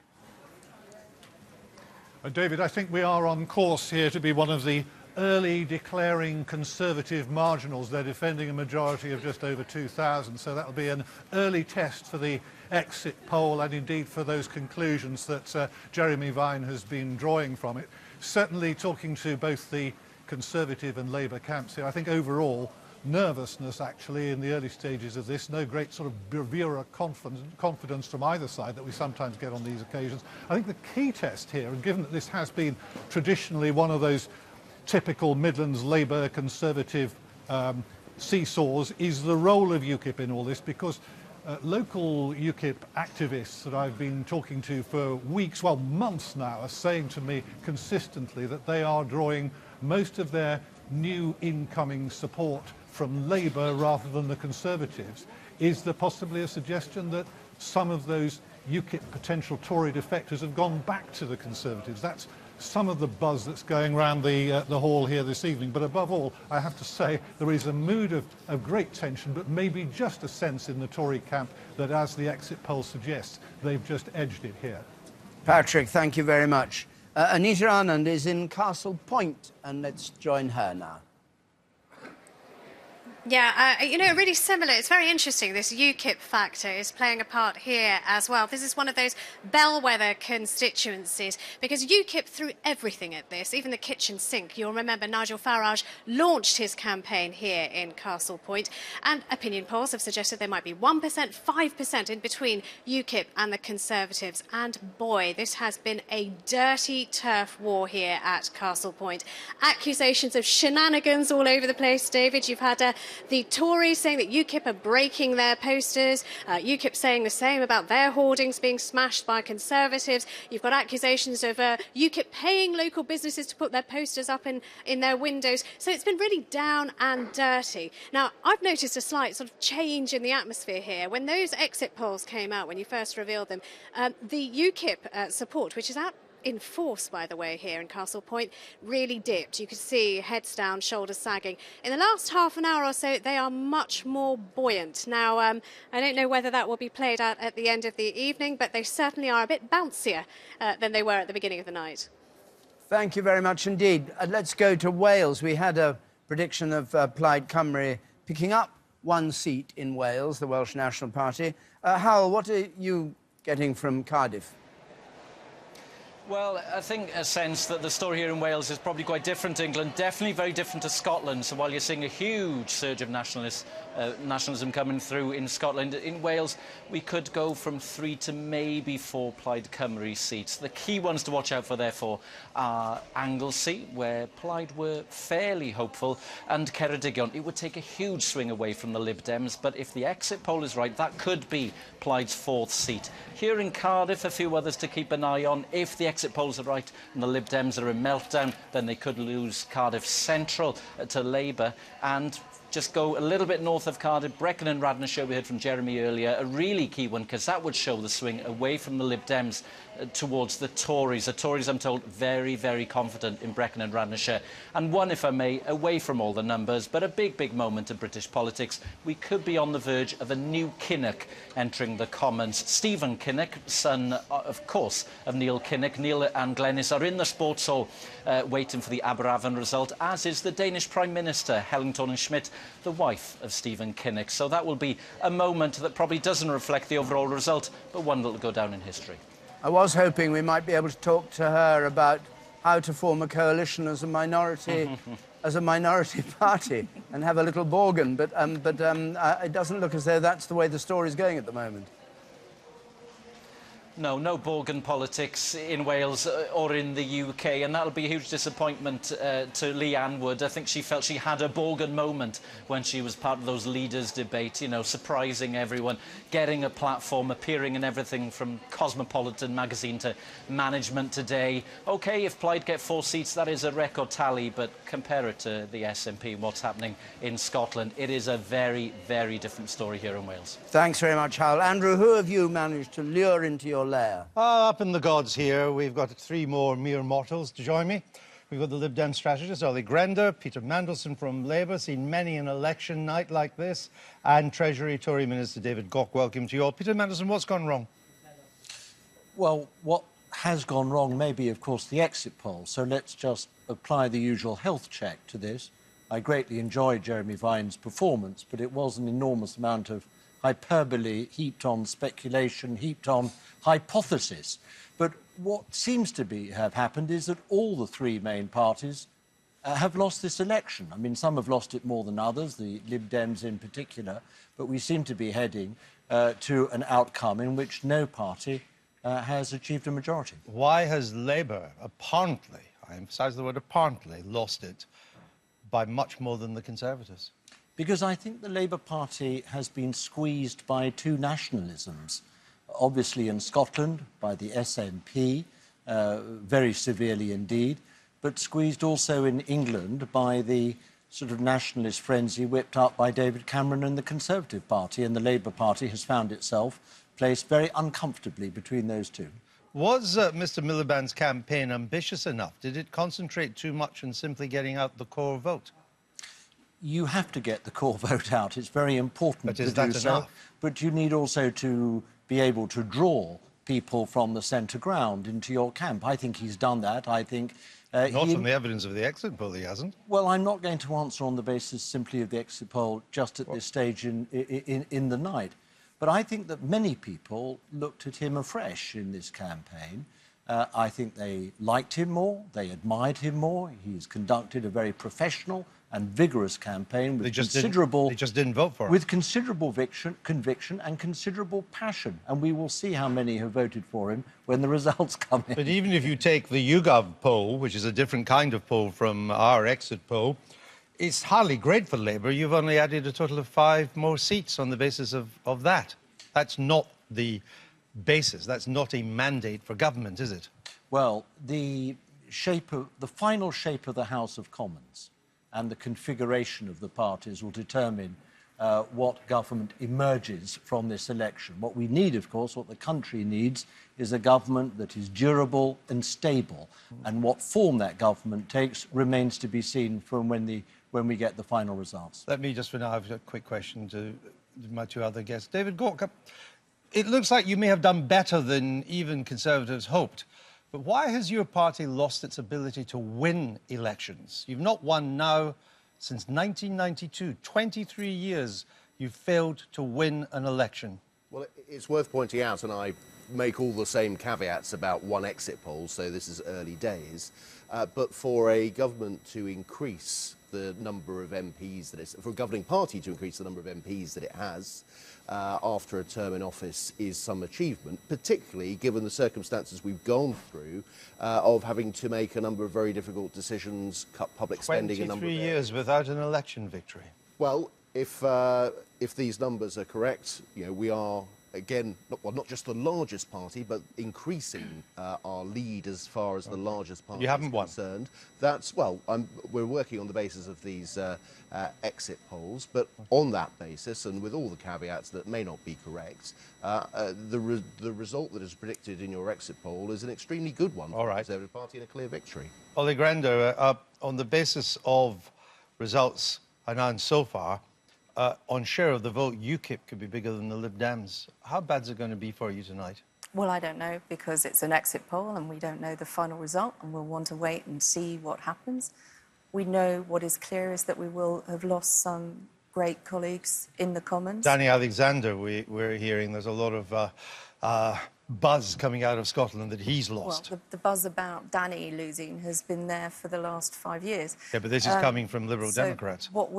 David, I think we are on course here to be one of the early declaring Conservative marginals. They're defending a majority of just over 2,000, so that'll be an early test for the exit poll and indeed for those conclusions that Jeremy Vine has been drawing from it. Certainly talking to both the Conservative and Labour camps here, I think overall nervousness actually in the early stages of this, no great sort of bravura confidence from either side that we sometimes get on these occasions. I think the key test here, and given that this has been traditionally one of those typical Midlands Labour Conservative seesaws, is the role of UKIP in all this, because local UKIP activists that I've been talking to for weeks, well months now, are saying to me consistently that they are drawing most of their new incoming support from Labour rather than the Conservatives. Is there possibly a suggestion that some of those UKIP potential Tory defectors have gone back to the Conservatives? That's some of the buzz that's going around the hall here this evening. But above all, I have to say, there is a mood of great tension, but maybe just a sense in the Tory camp that, as the exit poll suggests, they've just edged it here. Patrick, thank you very much. Anita Anand is in Castle Point, and let's join her now. Yeah, you know, really similar. It's very interesting. This UKIP factor is playing a part here as well. This is one of those bellwether constituencies because UKIP threw everything at this, even the kitchen sink. You'll remember Nigel Farage launched his campaign here in Castle Point, and opinion polls have suggested there might be 1%, 5% in between UKIP and the Conservatives. And boy, this has been a dirty turf war here at Castle Point. Accusations of shenanigans all over the place, David. You've had the Tories saying that UKIP are breaking their posters, UKIP saying the same about their hoardings being smashed by Conservatives. You've got accusations of UKIP paying local businesses to put their posters up in their windows. So it's been really down and dirty. Now, I've noticed a slight sort of change in the atmosphere here. When those exit polls came out, when you first revealed them, the UKIP support, which is out in force, by the way, here in Castle Point, really dipped. You could see heads down, shoulders sagging. In the last half an hour or so, they are much more buoyant. Now, I don't know whether that will be played out at the end of the evening, but they certainly are a bit bouncier than they were at the beginning of the night. Thank you very much indeed. Let's go to Wales. We had a prediction of Plaid Cymru picking up one seat in Wales, the Welsh National Party. Hal, what are you getting from Cardiff? Well, I think a sense that the story here in Wales is probably quite different to England, definitely very different to Scotland. So while you're seeing a huge surge of nationalism coming through in Scotland, in Wales we could go from 3 to maybe 4 Plaid Cymru seats. The key ones to watch out for, therefore, are Anglesey, where Plaid were fairly hopeful, and Ceredigion. It would take a huge swing away from the Lib Dems, but if the exit poll is right, that could be Plaid's 4th seat. Here in Cardiff, a few others to keep an eye on. If the exit polls are right and the Lib Dems are in meltdown, then they could lose Cardiff Central to Labour. And just go a little bit north of Cardiff, Brecon and Radnor Show, we heard from Jeremy earlier, a really key one, because that would show the swing away from the Lib Dems towards the Tories. The Tories, I'm told, very, very confident in Brecon and Radnorshire. And one, if I may, away from all the numbers, but a big, big moment in British politics. We could be on the verge of a new Kinnock entering the Commons. Stephen Kinnock, son, of course, of Neil Kinnock. Neil and Glenys are in the Sports Hall waiting for the Aberavon result, as is the Danish Prime Minister, Helen Thorning-Schmidt, the wife of Stephen Kinnock. So that will be a moment that probably doesn't reflect the overall result, but one that will go down in history. I was hoping we might be able to talk to her about how to form a coalition as a minority party and have a little bargain, but it doesn't look as though that's the way the story's going at the moment. No Borgen politics in Wales or in the UK, and that'll be a huge disappointment to Leanne Wood. I think she felt she had a Borgen moment when she was part of those leaders' debate, you know, surprising everyone, getting a platform, appearing in everything from Cosmopolitan magazine to Management Today. OK, if Plaid get 4 seats, that is a record tally, but compare it to the SNP and what's happening in Scotland. It is a very, very different story here in Wales. Thanks very much, Hal. Andrew, who have you managed to lure into your lair? Up in the gods here, we've got 3 more mere mortals to join me. We've got the Lib Dem strategist, Ollie Grender, Peter Mandelson from Labour, seen many an election night like this, and Treasury Tory Minister David Gauke. Welcome to you all. Peter Mandelson, what's gone wrong? Well, what has gone wrong may be, of course, the exit poll. So let's just apply the usual health check to this. I greatly enjoyed Jeremy Vine's performance, but it was an enormous amount of hyperbole heaped on speculation, heaped on hypothesis. But what seems to have happened is that all the 3 main parties have lost this election. I mean, some have lost it more than others, the Lib Dems in particular, but we seem to be heading to an outcome in which no party has achieved a majority. Why has Labour apparently, I emphasise the word apparently, lost it by much more than the Conservatives? Because I think the Labour Party has been squeezed by 2 nationalisms. Obviously in Scotland by the SNP, very severely indeed, but squeezed also in England by the sort of nationalist frenzy whipped up by David Cameron and the Conservative Party, and the Labour Party has found itself placed very uncomfortably between those 2. Was Mr Miliband's campaign ambitious enough? Did it concentrate too much on simply getting out the core vote? You have to get the core vote out. It's very important to do so. But you need also to be able to draw people from the centre ground into your camp. I think he's done that. I think... Not on the evidence of the exit poll, he hasn't. Well, I'm not going to answer on the basis simply of the exit poll just at this stage in the night. But I think that many people looked at him afresh in this campaign. I think they liked him more, they admired him more. He's conducted a very professional and vigorous campaign with considerable... They just didn't vote for him. With considerable conviction and considerable passion. And we will see how many have voted for him when the results come in. But even if you take the YouGov poll, which is a different kind of poll from our exit poll, it's hardly great for Labour. You've only added a total of 5 more seats on the basis of that. That's not the basis. That's not a mandate for government, is it? Well, the final shape of the House of Commons and the configuration of the parties will determine what government emerges from this election. What we need, of course, what the country needs, is a government that is durable and stable. And what form that government takes remains to be seen from when we get the final results. Let me just for now have a quick question to my 2 other guests. David Gauke, it looks like you may have done better than even Conservatives hoped. But why has your party lost its ability to win elections? You've not won now since 1992. 23 years you've failed to win an election. Well, it's worth pointing out, and I make all the same caveats about one exit poll, so this is early days, but for a government to increase the number of MPs that it's... for a governing party to increase the number of MPs that it has after a term in office is some achievement, particularly given the circumstances we've gone through of having to make a number of very difficult decisions, cut public spending... 23 years without an election victory. Well, if these numbers are correct, you know, we are again, not just the largest party, but increasing our lead as far as the largest party is concerned. That's, well, we're working on the basis of these exit polls, but on that basis, and with all the caveats that may not be correct, the result that is predicted in your exit poll is an extremely good one for the Conservative Party and a clear victory. Ollie Grander, on the basis of results announced so far, on share of the vote, UKIP could be bigger than the Lib Dems. How bad is it going to be for you tonight? Well, I don't know, because it's an exit poll and we don't know the final result, and we'll want to wait and see what happens. We know what is clear is that we will have lost some great colleagues in the Commons. Danny Alexander, we're hearing there's a lot of buzz coming out of Scotland that he's lost. Well, the buzz about Danny losing has been there for the last 5 years. Yeah, but this is coming from Liberal Democrats. What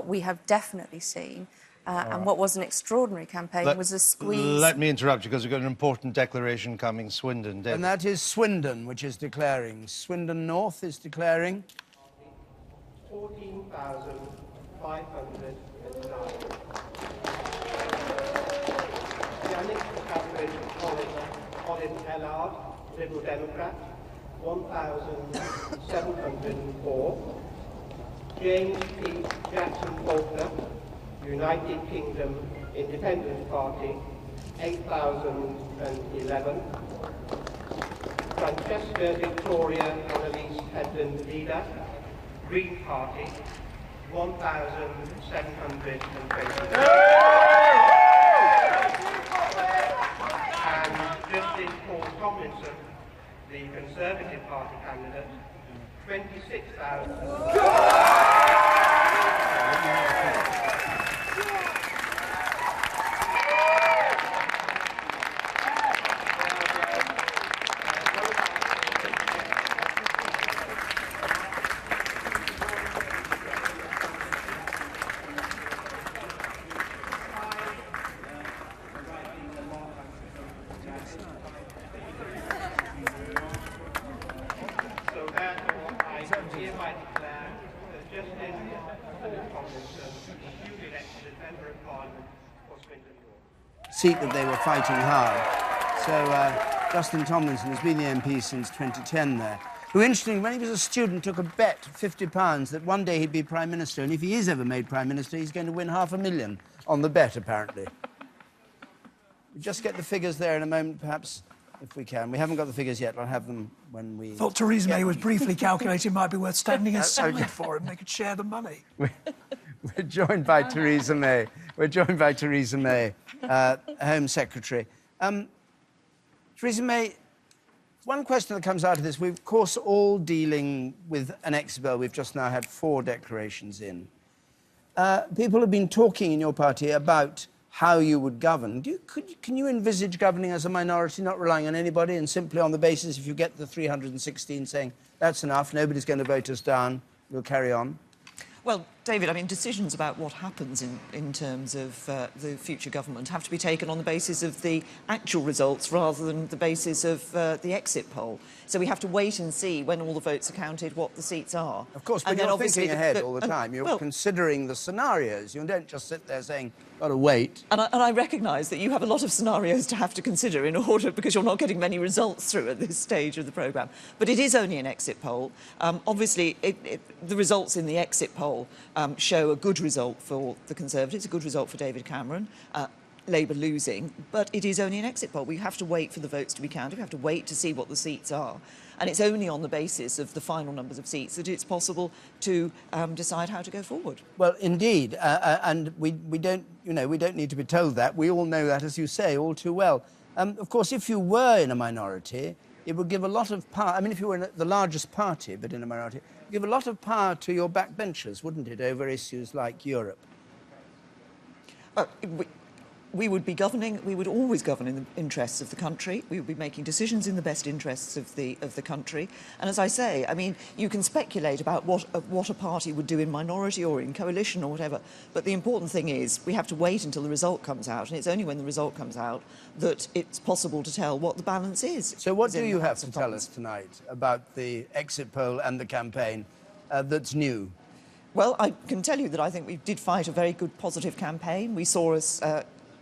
we have definitely seen, and what was an extraordinary campaign, was a squeeze. Let me interrupt you, because we've got an important declaration coming, Swindon. And that is Swindon, which is declaring. Swindon North is declaring. 14,509. Yannick Catherine Colin Ellard, Liberal Democrat, 1,704. James P. Jackson Faulkner, United Kingdom Independent Party, 8,011. Francesca Victoria Annalise Hedden Leader, Green Party, 1,720. And Justin Paul Tomlinson, the Conservative Party candidate, 26,000. Seat that they were fighting hard. So Justin Tomlinson has been the MP since 2010 there, who, interestingly, when he was a student, took a bet, £50, that one day he'd be Prime Minister, and if he is ever made Prime Minister, he's going to win $500,000 on the bet, apparently. We'll just get the figures there in a moment, perhaps, if we can. We haven't got the figures yet. I'll have them when we... Thought Theresa May was briefly calculating it might be worth standing aside for him. They could share the money. We're joined by Theresa May. We're joined by Theresa May, Home Secretary. Theresa May, one question that comes out of this, we're, of course, all dealing with an exit poll. We've just now had 4 declarations in. People have been talking in your party about how you would govern. Can you envisage governing as a minority, not relying on anybody, and simply on the basis, if you get the 316, saying, that's enough, nobody's going to vote us down, we'll carry on? Well, David, I mean, decisions about what happens in terms of the future government have to be taken on the basis of the actual results rather than the basis of the exit poll. So we have to wait and see, when all the votes are counted, what the seats are. Of course, but you're thinking ahead all the time. You're considering the scenarios. You don't just sit there saying, got to wait. And I recognise that you have a lot of scenarios to have to consider in order, because you're not getting many results through at this stage of the programme. But it is only an exit poll. Obviously, the results in the exit poll show a good result for the Conservatives, a good result for David Cameron, Labour losing, but it is only an exit poll. We have to wait for the votes to be counted. We have to wait to see what the seats are. And it's only on the basis of the final numbers of seats that it's possible to decide how to go forward. Well, indeed, and we don't, we don't need to be told that. We all know that, as you say, all too well. Of course, if you were in a minority, it would give a lot of power. I mean, if you were in the largest party, but in a minority, it would give a lot of power to your backbenchers, wouldn't it, over issues like Europe? We would be governing, we would always govern in the interests of the country. We would be making decisions in the best interests of the country. And as I say, I mean, you can speculate about what a party would do in minority or in coalition or whatever, but the important thing is we have to wait until the result comes out, and it's only when the result comes out that it's possible to tell what the balance is. So what do you have to tell us tonight about the exit poll and the campaign that's new? Well, I can tell you that I think we did fight a very good, positive campaign. We saw us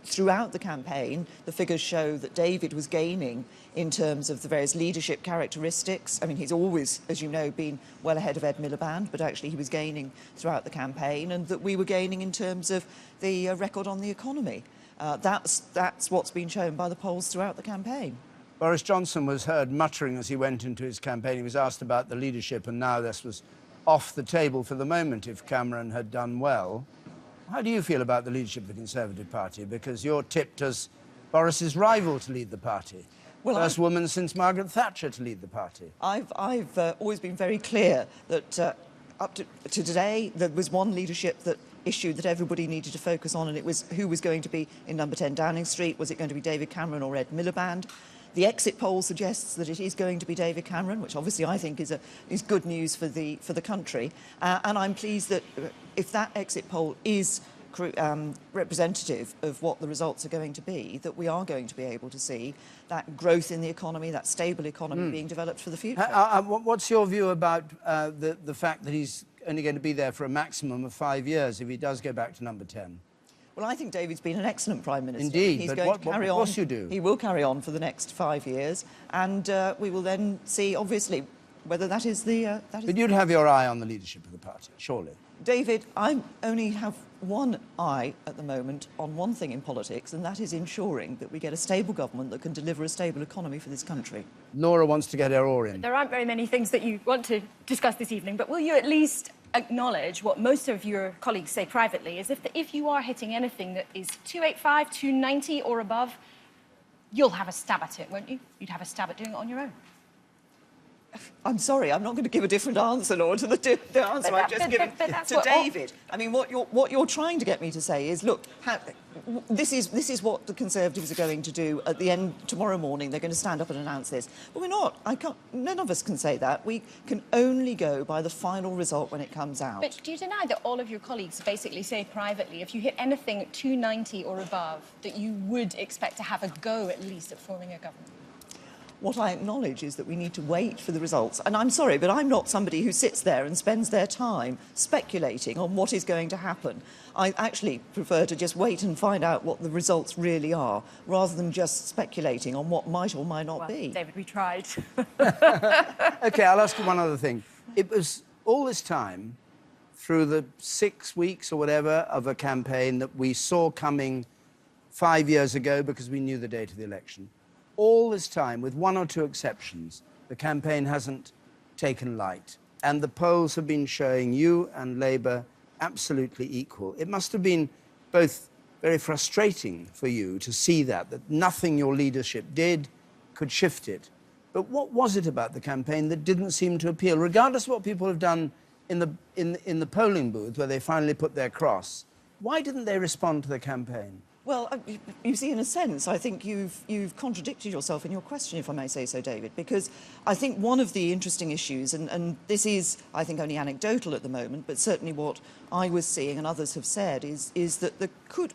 throughout the campaign, the figures show that David was gaining in terms of the various leadership characteristics. I mean, he's always, as you know, been well ahead of Ed Miliband, but actually he was gaining throughout the campaign, and that we were gaining in terms of the record on the economy. That's what's been shown by the polls throughout the campaign. Boris Johnson was heard muttering as he went into his campaign. He was asked about the leadership, and now this was off the table for the moment if Cameron had done well. How do you feel about the leadership of the Conservative Party? Because you're tipped as Boris's rival to lead the party. Well, First woman since Margaret Thatcher to lead the party. I've always been very clear that up to today there was one leadership issue that everybody needed to focus on, and it was who was going to be in number 10 Downing Street. Was it going to be David Cameron or Ed Miliband? The exit poll suggests that it is going to be David Cameron, which obviously I think is good news for the country. And I'm pleased that if that exit poll is representative of what the results are going to be, that we are going to be able to see that growth in the economy, that stable economy being developed for the future. What's your view about the fact that he's only going to be there for a maximum of 5 years if he does go back to number 10? Well, I think David's been an excellent Prime Minister. Indeed, He's but going to carry on. Of course you do. He will carry on for the next 5 years, and we will then see, obviously, whether that is the... But you'd have your eye on the leadership of the party, surely. David, I only have one eye at the moment on one thing in politics, and that is ensuring that we get a stable government that can deliver a stable economy for this country. Laura wants to get her oar in. There aren't very many things that you want to discuss this evening, but will you at least acknowledge what most of your colleagues say privately, is if you are hitting anything that is 285, 290 or above, you'll have a stab at it, won't you? You'd have a stab at doing it on your own. I'm sorry, I'm not going to give a different answer, Laura, to the answer I've just given to David. I mean, what you're trying to get me to say is, look, this is what the Conservatives are going to do at the end tomorrow morning. They're going to stand up and announce this. But we're not. None of us can say that. We can only go by the final result when it comes out. But do you deny that all of your colleagues basically say privately, if you hit anything at 290 or above, that you would expect to have a go at least at forming a government? What I acknowledge is that we need to wait for the results. And I'm sorry, but I'm not somebody who sits there and spends their time speculating on what is going to happen. I actually prefer to just wait and find out what the results really are, rather than just speculating on what might or might not be. David, we tried. OK, I'll ask you one other thing. It was all this time, through the 6 weeks or whatever of a campaign that we saw coming 5 years ago because we knew the date of the election. All this time, with one or two exceptions, the campaign hasn't taken light. And the polls have been showing you and Labour absolutely equal. It must have been both very frustrating for you to see that nothing your leadership did could shift it. But what was it about the campaign that didn't seem to appeal? Regardless of what people have done in the polling booth, where they finally put their cross, why didn't they respond to the campaign? Well, you see, in a sense, I think you've contradicted yourself in your question, if I may say so, David, because I think one of the interesting issues, and this is, I think, only anecdotal at the moment, but certainly what I was seeing and others have said is that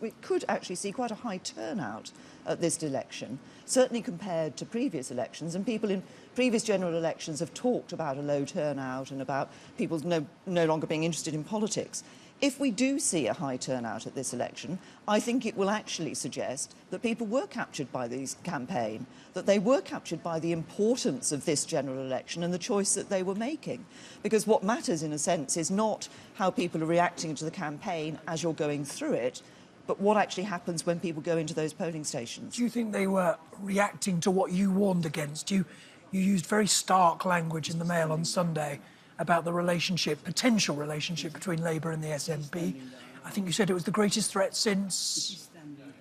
we could actually see quite a high turnout at this election, certainly compared to previous elections, and people in previous general elections have talked about a low turnout and about people no longer being interested in politics. If we do see a high turnout at this election, I think it will actually suggest that people were captured by this campaign, that they were captured by the importance of this general election and the choice that they were making. Because what matters, in a sense, is not how people are reacting to the campaign as you're going through it, but what actually happens when people go into those polling stations. Do you think they were reacting to what you warned against? You used very stark language in the Mail on Sunday about the potential relationship between Labour and the SNP. I think you said it was the greatest threat since...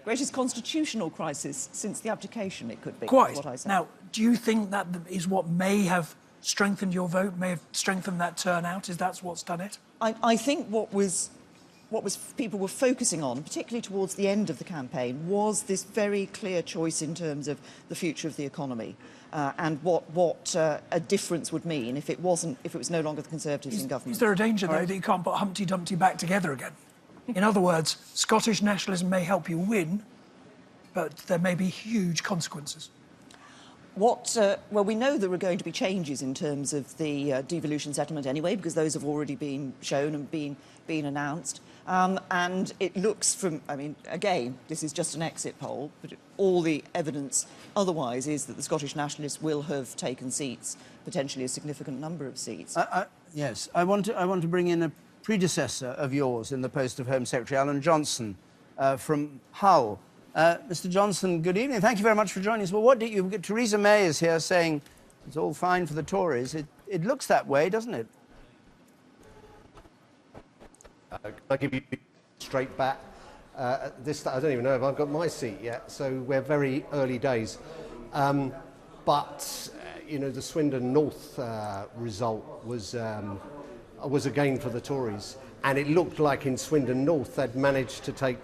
Greatest constitutional crisis since the abdication, it could be. Quite. What I said. Now, do you think that is what may have strengthened your vote, may have strengthened that turnout? Is that what's done it? I think what people were focusing on, particularly towards the end of the campaign, was this very clear choice in terms of the future of the economy. And what a difference would mean if it was no longer the Conservatives in government. Is there a danger, though, that you can't put Humpty Dumpty back together again? In other words, Scottish nationalism may help you win, but there may be huge consequences. Well, we know there are going to be changes in terms of the devolution settlement anyway, because those have already been shown and been announced. And it looks from, I mean, again, this is just an exit poll, but all the evidence otherwise is that the Scottish Nationalists will have taken seats, potentially a significant number of seats. Yes, I want to bring in a predecessor of yours in the post of Home Secretary, Alan Johnson, from Hull. Mr. Johnson, good evening. Thank you very much for joining us. Well, what do you... Theresa May is here saying it's all fine for the Tories. It looks that way, doesn't it? I'll give you straight back. I don't even know if I've got my seat yet, so we're very early days. But you know, the Swindon North result was a gain for the Tories, and it looked like in Swindon North they'd managed to take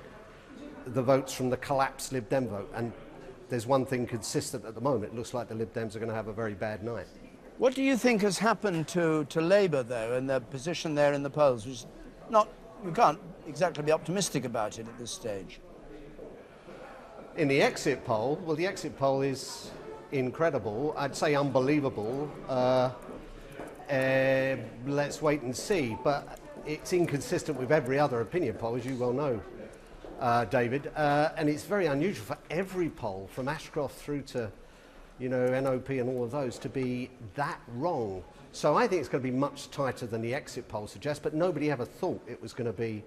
the votes from the collapsed Lib Dem vote. And there's one thing consistent at the moment: it looks like the Lib Dems are going to have a very bad night. What do you think has happened to Labour, though, and their position there in the polls? Which is not, you can't exactly be optimistic about it at this stage. In the exit poll, well, the exit poll is incredible. I'd say unbelievable. Let's wait and see. But it's inconsistent with every other opinion poll, as you well know, David. And it's very unusual for every poll, from Ashcroft through to, you know, NOP and all of those, to be that wrong. So I think it's going to be much tighter than the exit poll suggests, but nobody ever thought it was going to be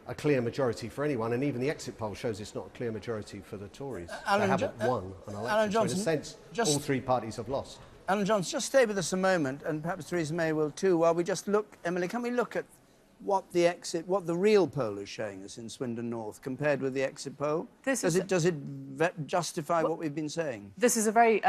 a clear majority for anyone, and even the exit poll shows it's not a clear majority for the Tories. They haven't won an election. Alan Johnson, so in a sense, all three parties have lost. Alan Johnson, just stay with us a moment, and perhaps Theresa May will too, while we just look, Emily, can we look at what the real poll is showing us in Swindon North compared with the exit poll? Does it justify what we've been saying? This is a very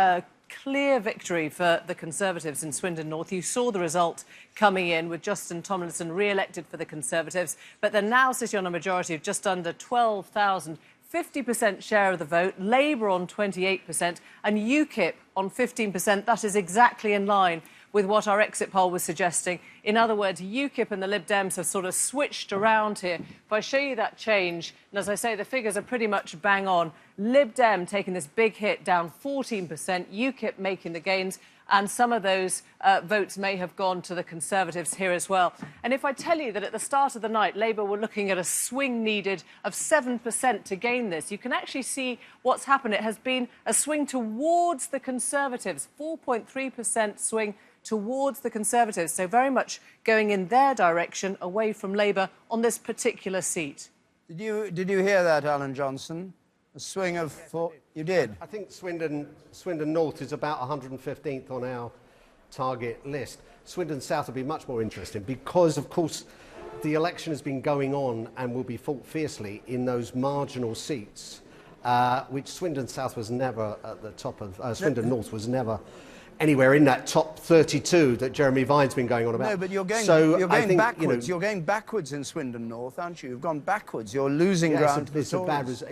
clear victory for the Conservatives in Swindon North. You saw the result coming in with Justin Tomlinson re-elected for the Conservatives, but they're now sitting on a majority of just under 12,000, 50% share of the vote, Labour on 28% and UKIP on 15%. That is exactly in line with what our exit poll was suggesting. In other words, UKIP and the Lib Dems have sort of switched around here. If I show you that change, and as I say, the figures are pretty much bang on. Lib Dem taking this big hit, down 14%, UKIP making the gains, and some of those votes may have gone to the Conservatives here as well. And if I tell you that at the start of the night, Labour were looking at a swing needed of 7% to gain this, you can actually see what's happened. It has been a swing towards the Conservatives, 4.3% swing towards the Conservatives, so very much going in their direction, away from Labour on this particular seat. Did you hear that, Alan Johnson? A swing of four. You did? I think Swindon North is about 115th on our target list. Swindon South will be much more interesting because, of course, the election has been going on and will be fought fiercely in those marginal seats, which Swindon South was never at the top of. Swindon North was never anywhere in that top 32 that Jeremy Vine's been going on about. No, but you're going backwards. You know, you're going backwards in Swindon North, aren't you? You've gone backwards. You're losing ground. It's a bad result.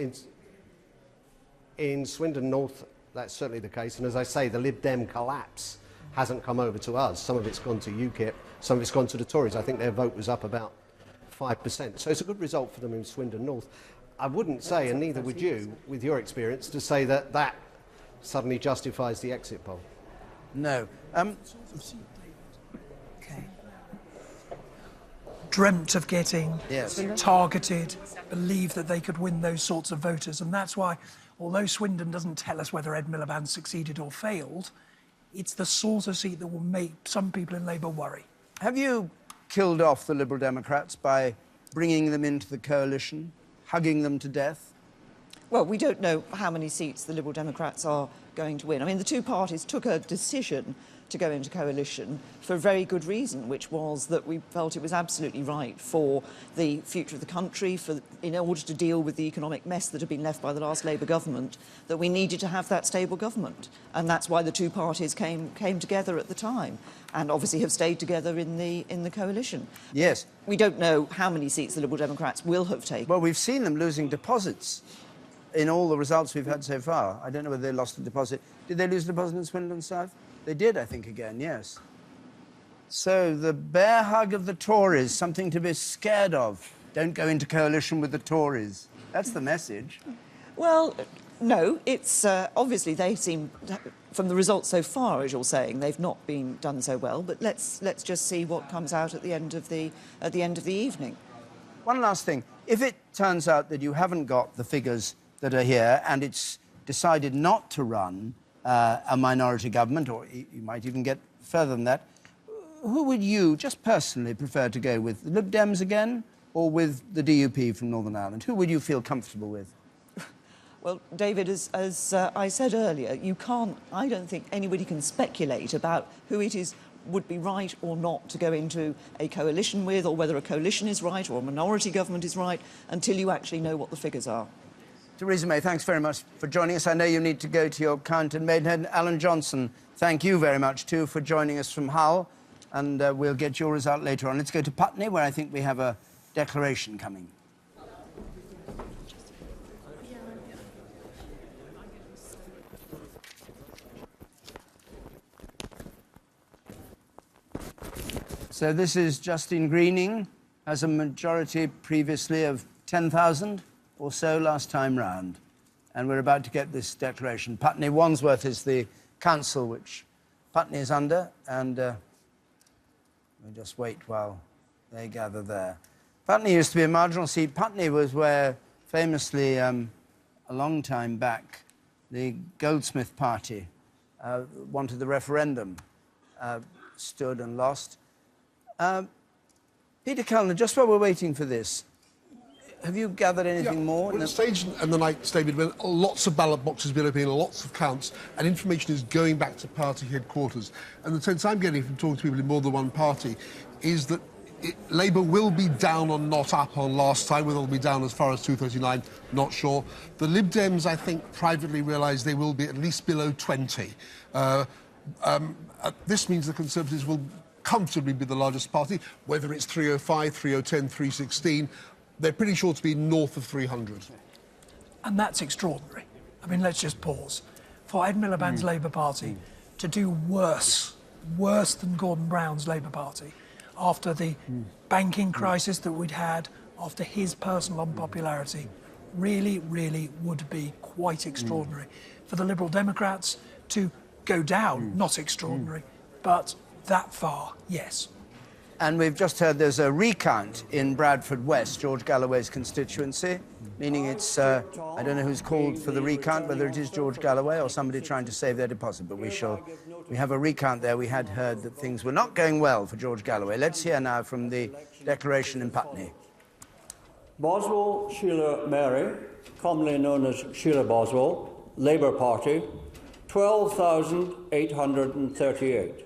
In Swindon North, that's certainly the case. And as I say, the Lib Dem collapse hasn't come over to us. Some of it's gone to UKIP, some of it's gone to the Tories. I think their vote was up about 5%. So it's a good result for them in Swindon North. I wouldn't say, and neither would you, with your experience, to say that that suddenly justifies the exit poll. No. Dreamt of getting targeted, believed that they could win those sorts of voters. And that's why, although Swindon doesn't tell us whether Ed Miliband succeeded or failed, it's the sort of seat that will make some people in Labour worry. Have you killed off the Liberal Democrats by bringing them into the coalition, hugging them to death? Well, we don't know how many seats the Liberal Democrats are going to win. I mean, the two parties took a decision to go into coalition for a very good reason, which was that we felt it was absolutely right for the future of the country, in order to deal with the economic mess that had been left by the last Labour government, that we needed to have that stable government. And that's why the two parties came together at the time, and obviously have stayed together in the coalition. Yes. We don't know how many seats the Liberal Democrats will have taken. Well, we've seen them losing deposits in all the results we've had so far. I don't know whether they lost a deposit. Did they lose a deposit in Swindon South? They did, I think, again, yes. So the bear hug of the Tories, something to be scared of. Don't go into coalition with the Tories. That's the message. Well, No, it's obviously they seem, from the results so far, as you're saying, they've not been done so well. But let's just see what comes out at the end of the evening. One last thing: if it turns out that you haven't got the figures that are here, and it's decided not to run a minority government, or you might even get further than that, who would you, just personally, prefer to go with? The Lib Dems again, or with the DUP from Northern Ireland? Who would you feel comfortable with? Well, David, as I said earlier, I don't think anybody can speculate about who it is would be right or not to go into a coalition with, or whether a coalition is right or a minority government is right, until you actually know what the figures are. Theresa May, thanks very much for joining us. I know you need to go to your count in Maidenhead. Alan Johnson, thank you very much, too, for joining us from Hull. And we'll get your result later on. Let's go to Putney, where I think we have a declaration coming. So this is Justine Greening, has a majority previously of 10,000 or so last time round. And we're about to get this declaration. Putney Wandsworth is the council which Putney is under, and we'll just wait while they gather there. Putney used to be a marginal seat. Putney was where, famously, a long time back, the Goldsmith Party wanted the referendum, stood and lost. Peter Kellner, just while we're waiting for this, have you gathered anything more? We're at a stage in the night, David, when lots of ballot boxes have been opening, lots of counts, and information is going back to party headquarters. And the sense I'm getting from talking to people in more than one party is that Labour will be down on, not up on last time, whether they'll be down as far as 239, not sure. The Lib Dems, I think, privately realise they will be at least below 20. This means the Conservatives will comfortably be the largest party, whether it's 305, 3010, 316. They're pretty sure to be north of 300. And that's extraordinary. I mean, let's just pause. For Ed Miliband's Labour Party to do worse than Gordon Brown's Labour Party, after the banking crisis that we'd had, after his personal unpopularity, really, really would be quite extraordinary. For the Liberal Democrats to go down, not extraordinary, but that far, yes. And we've just heard there's a recount in Bradford West, George Galloway's constituency, meaning it's, I don't know who's called for the recount, whether it is George Galloway or somebody trying to save their deposit, but we have a recount there. We had heard that things were not going well for George Galloway. Let's hear now from the declaration in Putney. Boswell Sheila Mary, commonly known as Sheila Boswell, Labour Party, 12,838.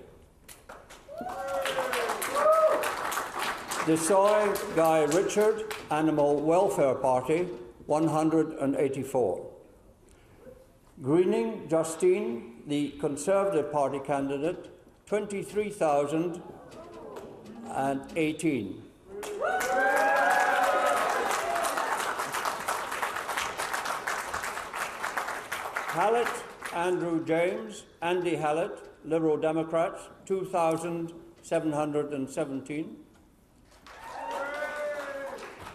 Desoy Guy Richard, Animal Welfare Party, 184. Greening Justine, the Conservative Party candidate, 23,018. Hallett Andrew James, Andy Hallett, Liberal Democrats, 2,717.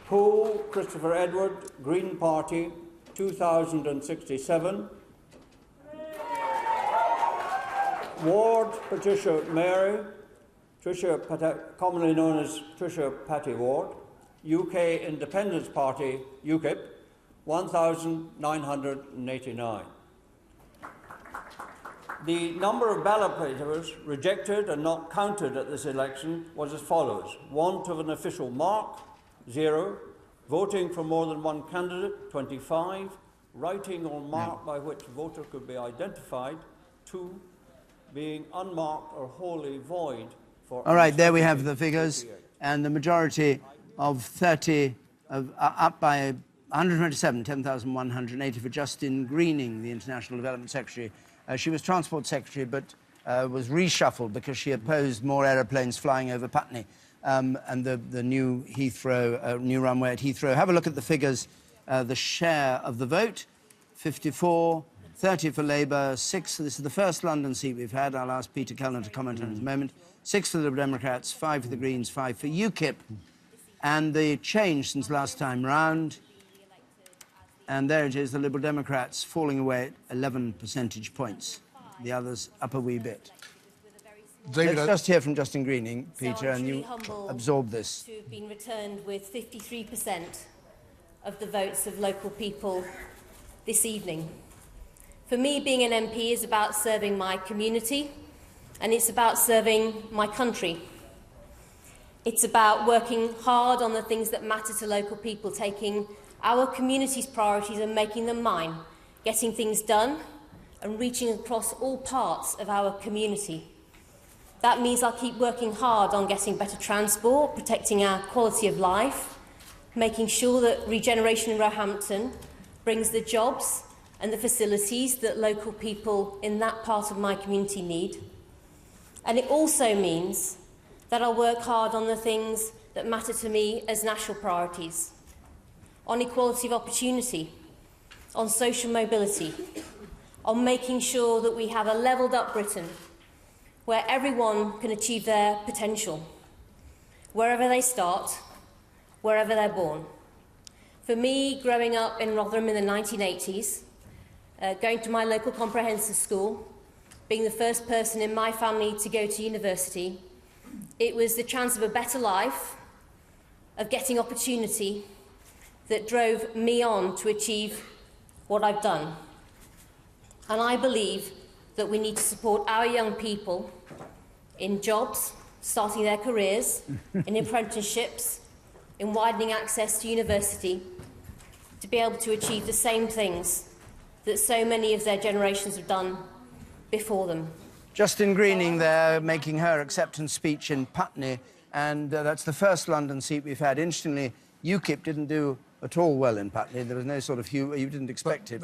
Poole Christopher Edward, Green Party, 2,067. Ward Patricia Mary, commonly known as Tricia Patty Ward, UK Independence Party, UKIP, 1,989. The number of ballot papers rejected and not counted at this election was as follows: want of an official mark, 0; voting for more than one candidate, 25; writing or mark by which voter could be identified, 2; being unmarked or wholly void for... All right, there we have the figures, and the majority of 30, up by 127, 10,180 for Justine Greening, the International Development Secretary. She was Transport Secretary, but was reshuffled because she opposed more aeroplanes flying over Putney. And the new Heathrow, new runway at Heathrow. Have a look at the figures. The share of the vote, 54, 30 for Labour, 6. This is the first London seat we've had. I'll ask Peter Kellner to comment on it in a moment. 6 for the Democrats, 5 for the Greens, 5 for UKIP. And the change since last time round, And there it is, the Liberal Democrats falling away at 11 percentage points. The others up a wee bit. David, let's just hear from Justin Greening, Peter, and you absorb this. To have been returned with 53% of the votes of local people this evening. For me, being an MP is about serving my community, and it's about serving my country. It's about working hard on the things that matter to local people, taking our community's priorities and making them mine, getting things done and reaching across all parts of our community. That means I'll keep working hard on getting better transport, protecting our quality of life, making sure that regeneration in Roehampton brings the jobs and the facilities that local people in that part of my community need. And it also means that I'll work hard on the things that matter to me as national priorities, on equality of opportunity, on social mobility, on making sure that we have a levelled up Britain where everyone can achieve their potential, wherever they start, wherever they're born. For me, growing up in Rotherham in the 1980s, going to my local comprehensive school, being the first person in my family to go to university, it was the chance of a better life, of getting opportunity, that drove me on to achieve what I've done. And I believe that we need to support our young people in jobs, starting their careers, in apprenticeships, in widening access to university, to be able to achieve the same things that so many of their generations have done before them. Justin Greening there, making her acceptance speech in Putney, and that's the first London seat we've had. Interestingly, UKIP didn't do at all well in Putney. There was no sort of you didn't expect it.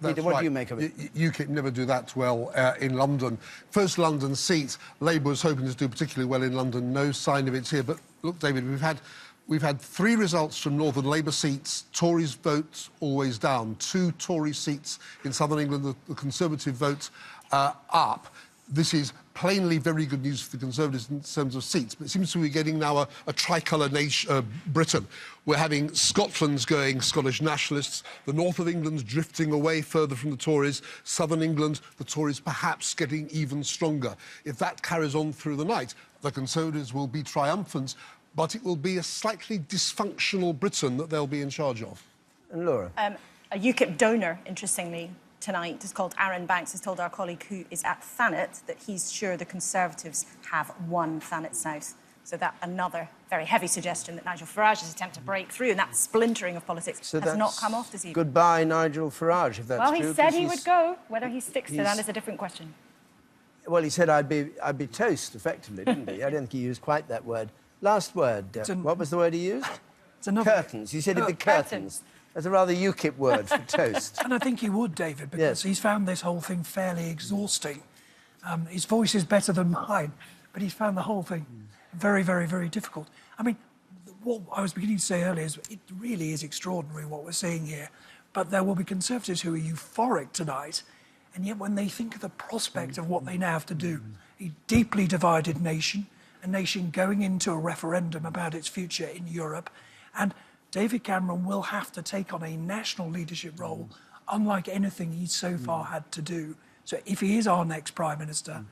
Peter, what do you make of it? UKIP never do that well in London. First London seat, Labour was hoping to do particularly well in London. No sign of it here. But look, David, we've had 3 results from Northern Labour seats. Tories votes always down. 2 Tory seats in Southern England. The Conservative votes up. This is plainly very good news for the Conservatives in terms of seats, but it seems to be getting now a tricolour nation, Britain. We're having Scotland's going Scottish nationalists, the north of England's drifting away further from the Tories, southern England, the Tories perhaps getting even stronger. If that carries on through the night, the Conservatives will be triumphant, but it will be a slightly dysfunctional Britain that they'll be in charge of. And Laura? A UKIP donor, interestingly, tonight is called Aaron Banks, has told our colleague who is at Thanet that he's sure the Conservatives have won Thanet South. So that another very heavy suggestion that Nigel Farage's attempt to break through and that splintering of politics has not come off this evening. Goodbye, Nigel Farage, if that's well, true. Well, he said he would go. Whether he sticks to that is a different question. Well, he said I'd be toast, effectively, didn't he? I don't think he used quite that word. Last word. What was the word he used? Curtains. He said it'd be curtains. That's a rather UKIP word for toast. And I think he would, David, because he's found this whole thing fairly exhausting. His voice is better than mine, but he's found the whole thing very, very, very difficult. I mean, what I was beginning to say earlier is it really is extraordinary what we're seeing here. But there will be Conservatives who are euphoric tonight, and yet when they think of the prospect of what they now have to do, a deeply divided nation, a nation going into a referendum about its future in Europe, and David Cameron will have to take on a national leadership role, unlike anything he's so far had to do. So if he is our next Prime Minister,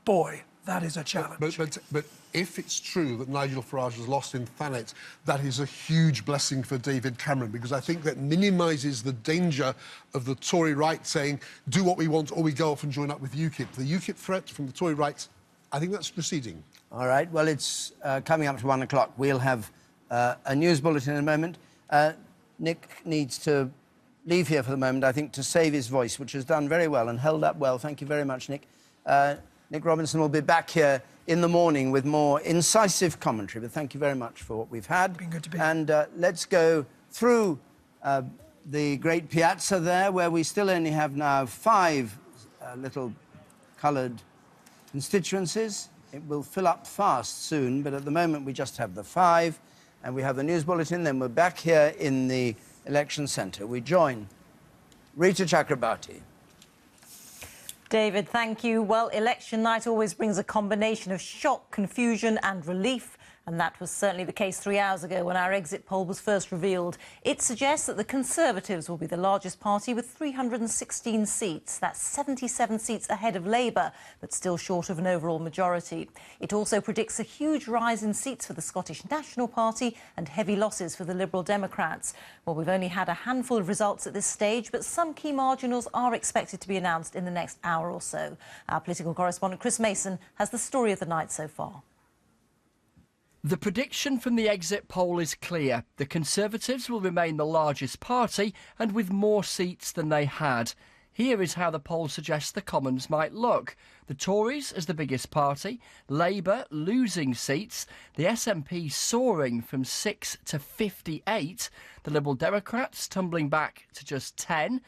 boy, that is a challenge. But if it's true that Nigel Farage has lost in Thanet, that is a huge blessing for David Cameron, because I think that minimises the danger of the Tory right saying, do what we want or we go off and join up with UKIP. The UKIP threat from the Tory right, I think that's receding. All right, well, it's coming up to 1 o'clock. We'll have a news bulletin in a moment. Nick needs to leave here for the moment, I think, to save his voice, which has done very well and held up well. Thank you very much, Nick. Nick Robinson will be back here in the morning with more incisive commentary, but thank you very much for what we've had. Been good to be. And let's go through the great piazza there, where we still only have now 5 little coloured constituencies. It will fill up fast soon, but at the moment we just have the 5. And we have the news bulletin, then we're back here in the election centre. We join Rita Chakrabarti. David, thank you. Well, election night always brings a combination of shock, confusion and relief. And that was certainly the case 3 hours ago when our exit poll was first revealed. It suggests that the Conservatives will be the largest party with 316 seats. That's 77 seats ahead of Labour, but still short of an overall majority. It also predicts a huge rise in seats for the Scottish National Party and heavy losses for the Liberal Democrats. Well, we've only had a handful of results at this stage, but some key marginals are expected to be announced in the next hour or so. Our political correspondent Chris Mason has the story of the night so far. The prediction from the exit poll is clear. The Conservatives will remain the largest party and with more seats than they had. Here is how the poll suggests the Commons might look. The Tories as the biggest party, Labour losing seats, the SNP soaring from 6 to 58, the Liberal Democrats tumbling back to just 10,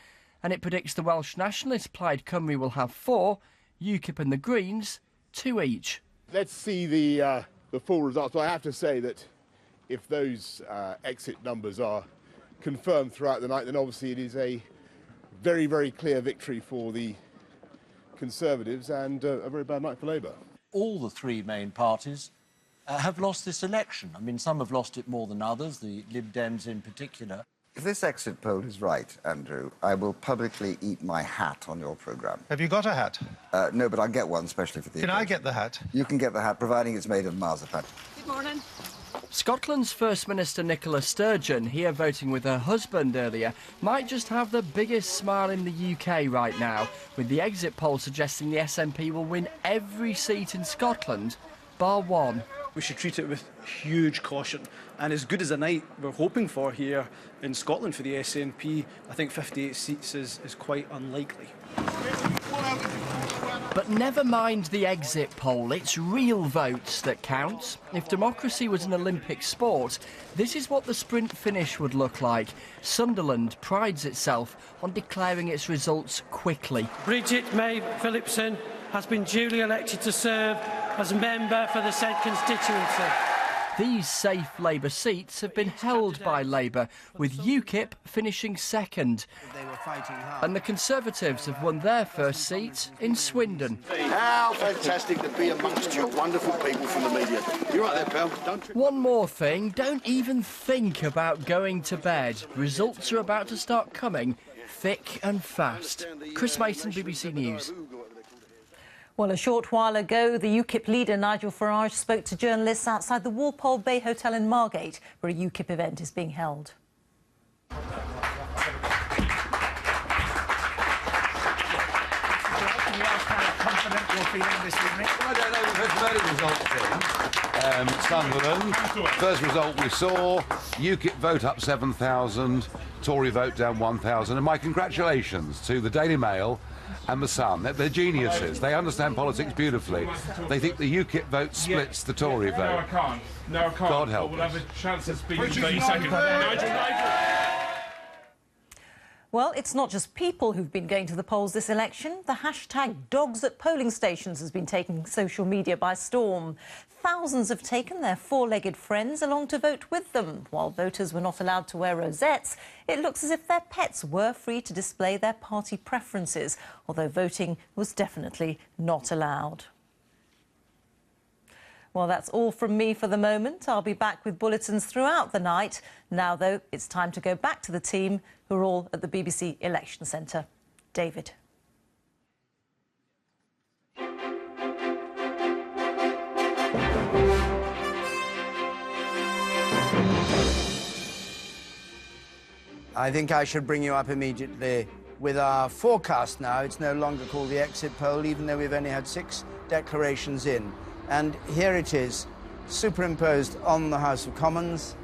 and it predicts the Welsh Nationalists, Plaid Cymru, will have 4, UKIP and the Greens 2 each. Let's see the full results. But I have to say that if those exit numbers are confirmed throughout the night, then obviously it is a very, very clear victory for the Conservatives and a very bad night for Labour. All the three main parties have lost this election. I mean, some have lost it more than others, the Lib Dems in particular. If this exit poll is right, Andrew, I will publicly eat my hat on your programme. Have you got a hat? No, but I'll get one, especially for the Can I get the hat? You can get the hat, providing it's made of marzipan. Good morning. Scotland's First Minister Nicola Sturgeon, here voting with her husband earlier, might just have the biggest smile in the UK right now, with the exit poll suggesting the SNP will win every seat in Scotland, bar one. We should treat it with huge caution. And as good as a night we're hoping for here in Scotland for the SNP, I think 58 seats is quite unlikely. But never mind the exit poll, it's real votes that count. If democracy was an Olympic sport, this is what the sprint finish would look like. Sunderland prides itself on declaring its results quickly. Bridget May Phillipson has been duly elected to serve as member for the said constituency. These safe Labour seats have been held by Labour, with UKIP finishing second. And the Conservatives have won their first seat in Swindon. How fantastic to be amongst you wonderful people from the media. You're right there, pal. Don't... One more thing, don't even think about going to bed. Results are about to start coming, thick and fast. Chris Mason, BBC News. Well, a short while ago, the UKIP leader, Nigel Farage, spoke to journalists outside the Walpole Bay Hotel in Margate, where a UKIP event is being held. I don't know, we've had many results in. Sunderland, first result we saw, UKIP vote up 7,000, Tory vote down 1,000, and my congratulations to the Daily Mail and the Sun. They're geniuses. They understand politics beautifully. They think the UKIP vote splits the Tory vote. No, I can't. No, I can't. God help We'll us. have a chance to speak in 30 seconds. Nigel. Well, it's not just people who've been going to the polls this election. The hashtag dogs at polling stations has been taking social media by storm. Thousands have taken their four-legged friends along to vote with them. While voters were not allowed to wear rosettes, it looks as if their pets were free to display their party preferences, although voting was definitely not allowed. Well, that's all from me for the moment. I'll be back with bulletins throughout the night. Now, though, it's time to go back to the team who are all at the BBC Election Centre. David. I think I should bring you up immediately with our forecast now. It's no longer called the exit poll, even though we've only had 6 declarations in. And here it is, superimposed on the House of Commons.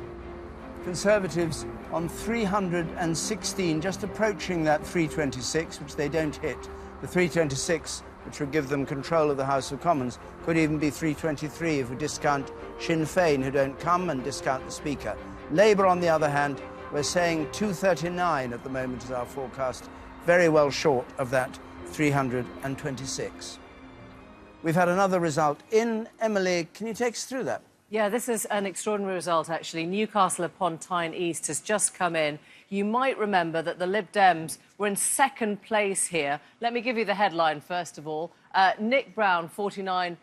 Conservatives on 316, just approaching that 326, which they don't hit. The 326, which would give them control of the House of Commons, could even be 323 if we discount Sinn Féin, who don't come, and discount the Speaker. Labour, on the other hand, we're saying 239 at the moment is our forecast, very well short of that 326. We've had another result in. Emily, can you take us through that? Yeah, this is an extraordinary result, actually. Newcastle upon Tyne East has just come in. You might remember that the Lib Dems were in second place here. Let me give you the headline, first of all. Nick Brown, 49,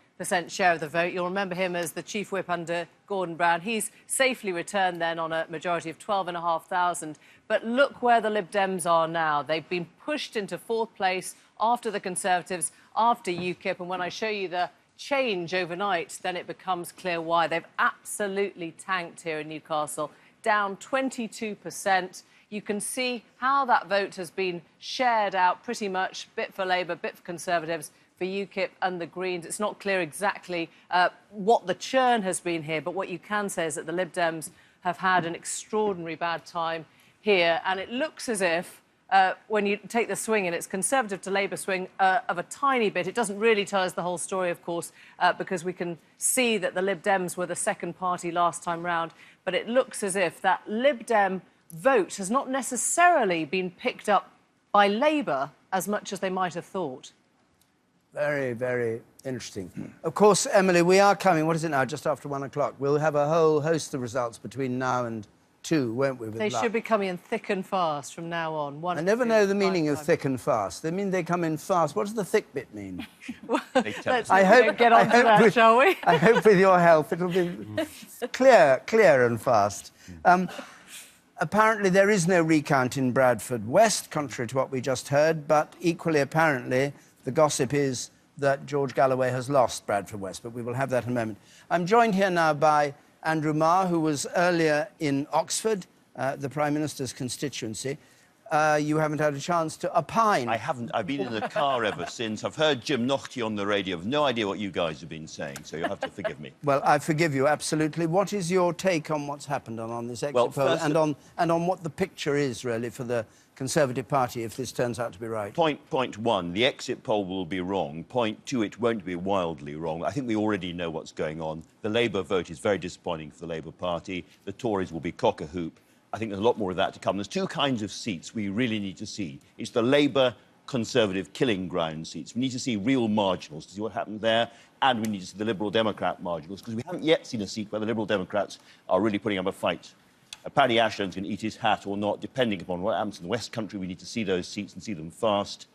share of the vote. You'll remember him as the chief whip under Gordon Brown. He's safely returned then on a majority of 12,500. But look where the Lib Dems are now. They've been pushed into fourth place after the Conservatives, after UKIP. And when I show you the change overnight, then it becomes clear why. They've absolutely tanked here in Newcastle, down 22%. You can see how that vote has been shared out pretty much, bit for Labour, bit for Conservatives, for UKIP and the Greens. It's not clear exactly what the churn has been here, but what you can say is that the Lib Dems have had an extraordinary bad time here, and it looks as if when you take the swing, and it's Conservative to Labour swing of a tiny bit. It doesn't really tell us the whole story, of course, because we can see that the Lib Dems were the second party last time round, but it looks as if that Lib Dem vote has not necessarily been picked up by Labour as much as they might have thought. Very, very interesting. Of course, Emily, we are coming, what is it now, just after 1 o'clock. We'll have a whole host of results between now and 2, won't we? They should be coming in thick and fast from now on. I never know the meaning of thick and fast. They mean they come in fast. What does the thick bit mean? Let's get on to that, shall we? I hope with your help it'll be clear and fast. Apparently there is no recount in Bradford West, contrary to what we just heard, but equally apparently the gossip is that George Galloway has lost Bradford West, but we will have that in a moment. I'm joined here now by Andrew Marr, who was earlier in Oxford, the Prime Minister's constituency. You haven't had a chance to opine. I haven't. I've been in the car ever since. I've heard Jim Naughtie on the radio. I've no idea what you guys have been saying, so you'll have to forgive me. Well, I forgive you, absolutely. What is your take on what's happened on this exit poll and on what the picture is, really, for the Conservative Party, if this turns out to be right? Point one, the exit poll will be wrong. Point two, it won't be wildly wrong. I think we already know what's going on. The Labour vote is very disappointing for the Labour Party. The Tories will be cock-a-hoop. I think there's a lot more of that to come. There's two kinds of seats we really need to see. It's the Labour Conservative killing ground seats. We need to see real marginals to see what happened there, and we need to see the Liberal Democrat marginals, because we haven't yet seen a seat where the Liberal Democrats are really putting up a fight. Paddy Ashton's going to eat his hat or not, depending upon what happens in the West Country. We need to see those seats and see them fast.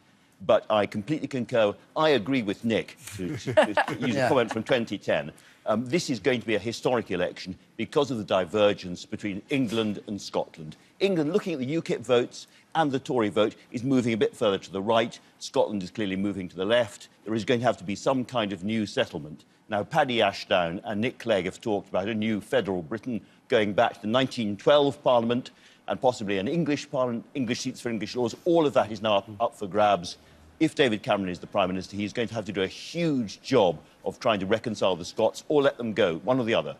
But I completely concur. I agree with Nick, to use a comment from 2010. This is going to be a historic election because of the divergence between England and Scotland. England, looking at the UKIP votes and the Tory vote, is moving a bit further to the right. Scotland is clearly moving to the left. There is going to have to be some kind of new settlement. Now, Paddy Ashdown and Nick Clegg have talked about a new federal Britain going back to the 1912 Parliament and possibly an English Parliament, English seats for English laws. All of that is now up for grabs. If David Cameron is the Prime Minister, he's going to have to do a huge job of trying to reconcile the Scots or let them go, one or the other.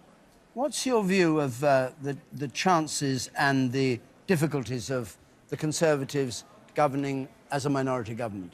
What's your view of the chances and the difficulties of the Conservatives governing as a minority government?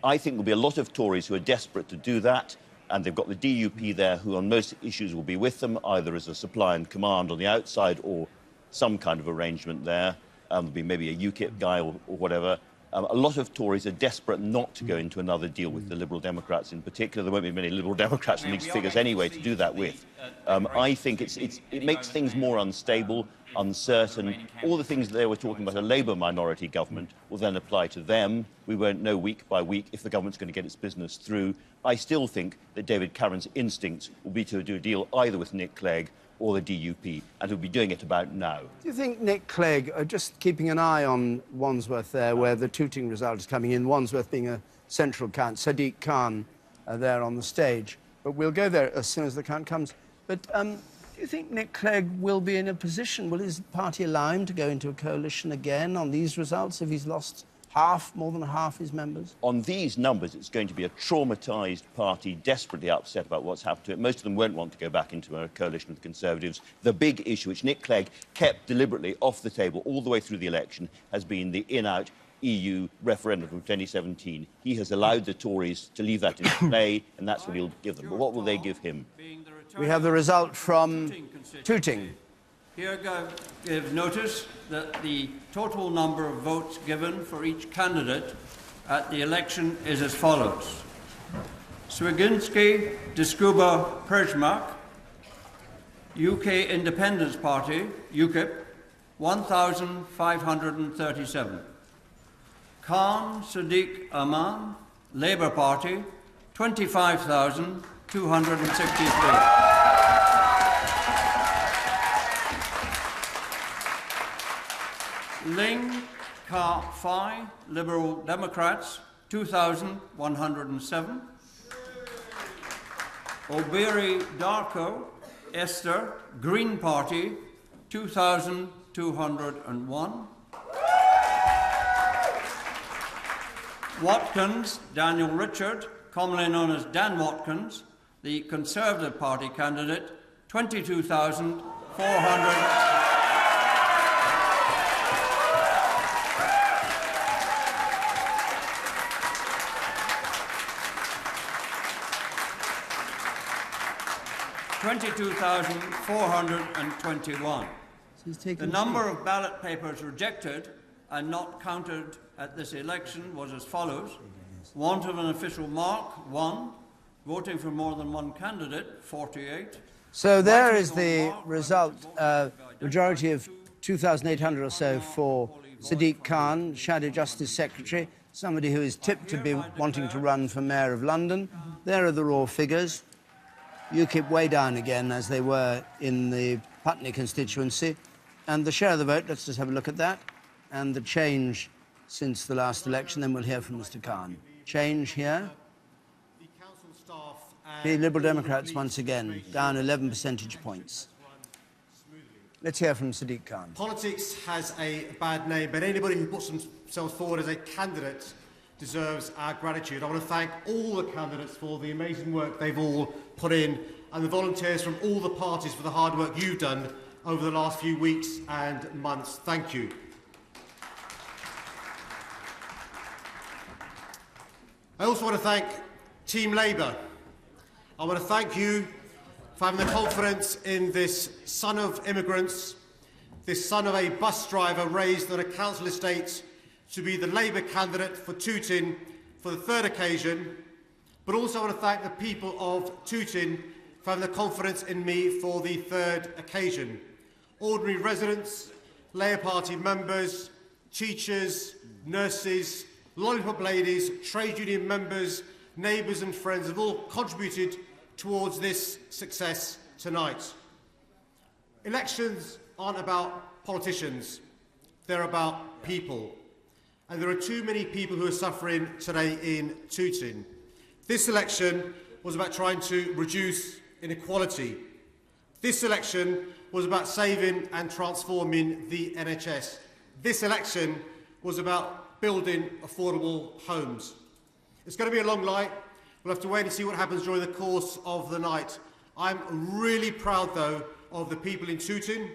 I think there'll be a lot of Tories who are desperate to do that, and they've got the DUP there who on most issues will be with them, either as a supply and command on the outside or some kind of arrangement there. There'll be maybe a UKIP guy or whatever. A lot of Tories are desperate not to go into another deal with the Liberal Democrats in particular. There won't be many Liberal Democrats in these figures anyway to do that with. I think it makes things more unstable, uncertain. All the things that they were talking about a Labour minority government will then apply to them. We won't know week by week if the government's going to get its business through. I still think that David Cameron's instincts will be to do a deal either with Nick Clegg or the DUP, and he'll be doing it about now. Do you think Nick Clegg, just keeping an eye on Wandsworth there, where the Tooting result is coming in, Wandsworth being a central count, Sadiq Khan there on the stage, but we'll go there as soon as the count comes. But do you think Nick Clegg will be in a position, will his party allow him to go into a coalition again on these results if he's lost more than half his members? On these numbers, it's going to be a traumatised party, desperately upset about what's happened to it. Most of them won't want to go back into a coalition with the Conservatives. The big issue, which Nick Clegg kept deliberately off the table all the way through the election, has been the in-out EU referendum from 2017. He has allowed the Tories to leave that in play, and that's what he'll give them. But what will they give him? We have the result from Tooting. Here give notice that the total number of votes given for each candidate at the election is as follows. Swiginski Diskuba Perjmak, UK Independence Party, UKIP, 1,537. Khan Sadiq Aman, Labour Party, 25,000 263. Ling Ka Fai, Liberal Democrats, 2,107. Obiri Darko Esther, Green Party, 2,201. Watkins Daniel Richard, commonly known as Dan Watkins, the Conservative Party candidate, 22,400. $22,421. The number of ballot papers rejected and not counted at this election was as follows: want of an official mark, 1; voting for more than one candidate, 48. So there is the result, majority of 2,800 or so for Sadiq Khan, Shadow Justice Secretary, somebody who is tipped to be wanting to run for Mayor of London. There are the raw figures. UKIP way down again, as they were in the Putney constituency. And the share of the vote, let's just have a look at that. And the change since the last election, then we'll hear from Mr. Khan. Change here. The Liberal Democrats, once again, down 11 percentage points. Let's hear from Sadiq Khan. Politics has a bad name, but anybody who puts themselves forward as a candidate deserves our gratitude. I want to thank all the candidates for the amazing work they've all put in, and the volunteers from all the parties for the hard work you've done over the last few weeks and months. Thank you. I also want to thank Team Labour. I want to thank you for having the confidence in this son of immigrants, this son of a bus driver raised on a council estate, to be the Labour candidate for Tooting for the third occasion, but also I want to thank the people of Tooting for having the confidence in me for the third occasion. Ordinary residents, Labour Party members, teachers, nurses, lollipop ladies, trade union members, neighbours and friends have all contributed towards this success tonight. Elections aren't about politicians, they're about people. And there are too many people who are suffering today in Tooting. This election was about trying to reduce inequality. This election was about saving and transforming the NHS. This election was about building affordable homes. It's going to be a long night. We'll have to wait and see what happens during the course of the night. I'm really proud, though, of the people in Tooting,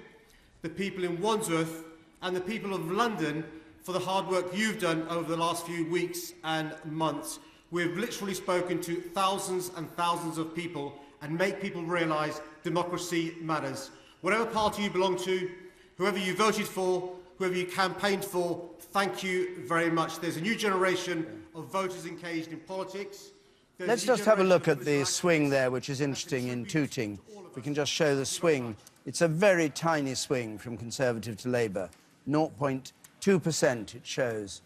the people in Wandsworth, and the people of London for the hard work you've done over the last few weeks and months. We've literally spoken to thousands and thousands of people and make people realise democracy matters. Whatever party you belong to, whoever you voted for, whoever you campaigned for, thank you very much. There's a new generation of voters engaged in politics. Let's just have a look at the swing there, which is interesting in Tooting. We can just show the swing. It's a very tiny swing from Conservative to Labour, 0.2% it shows.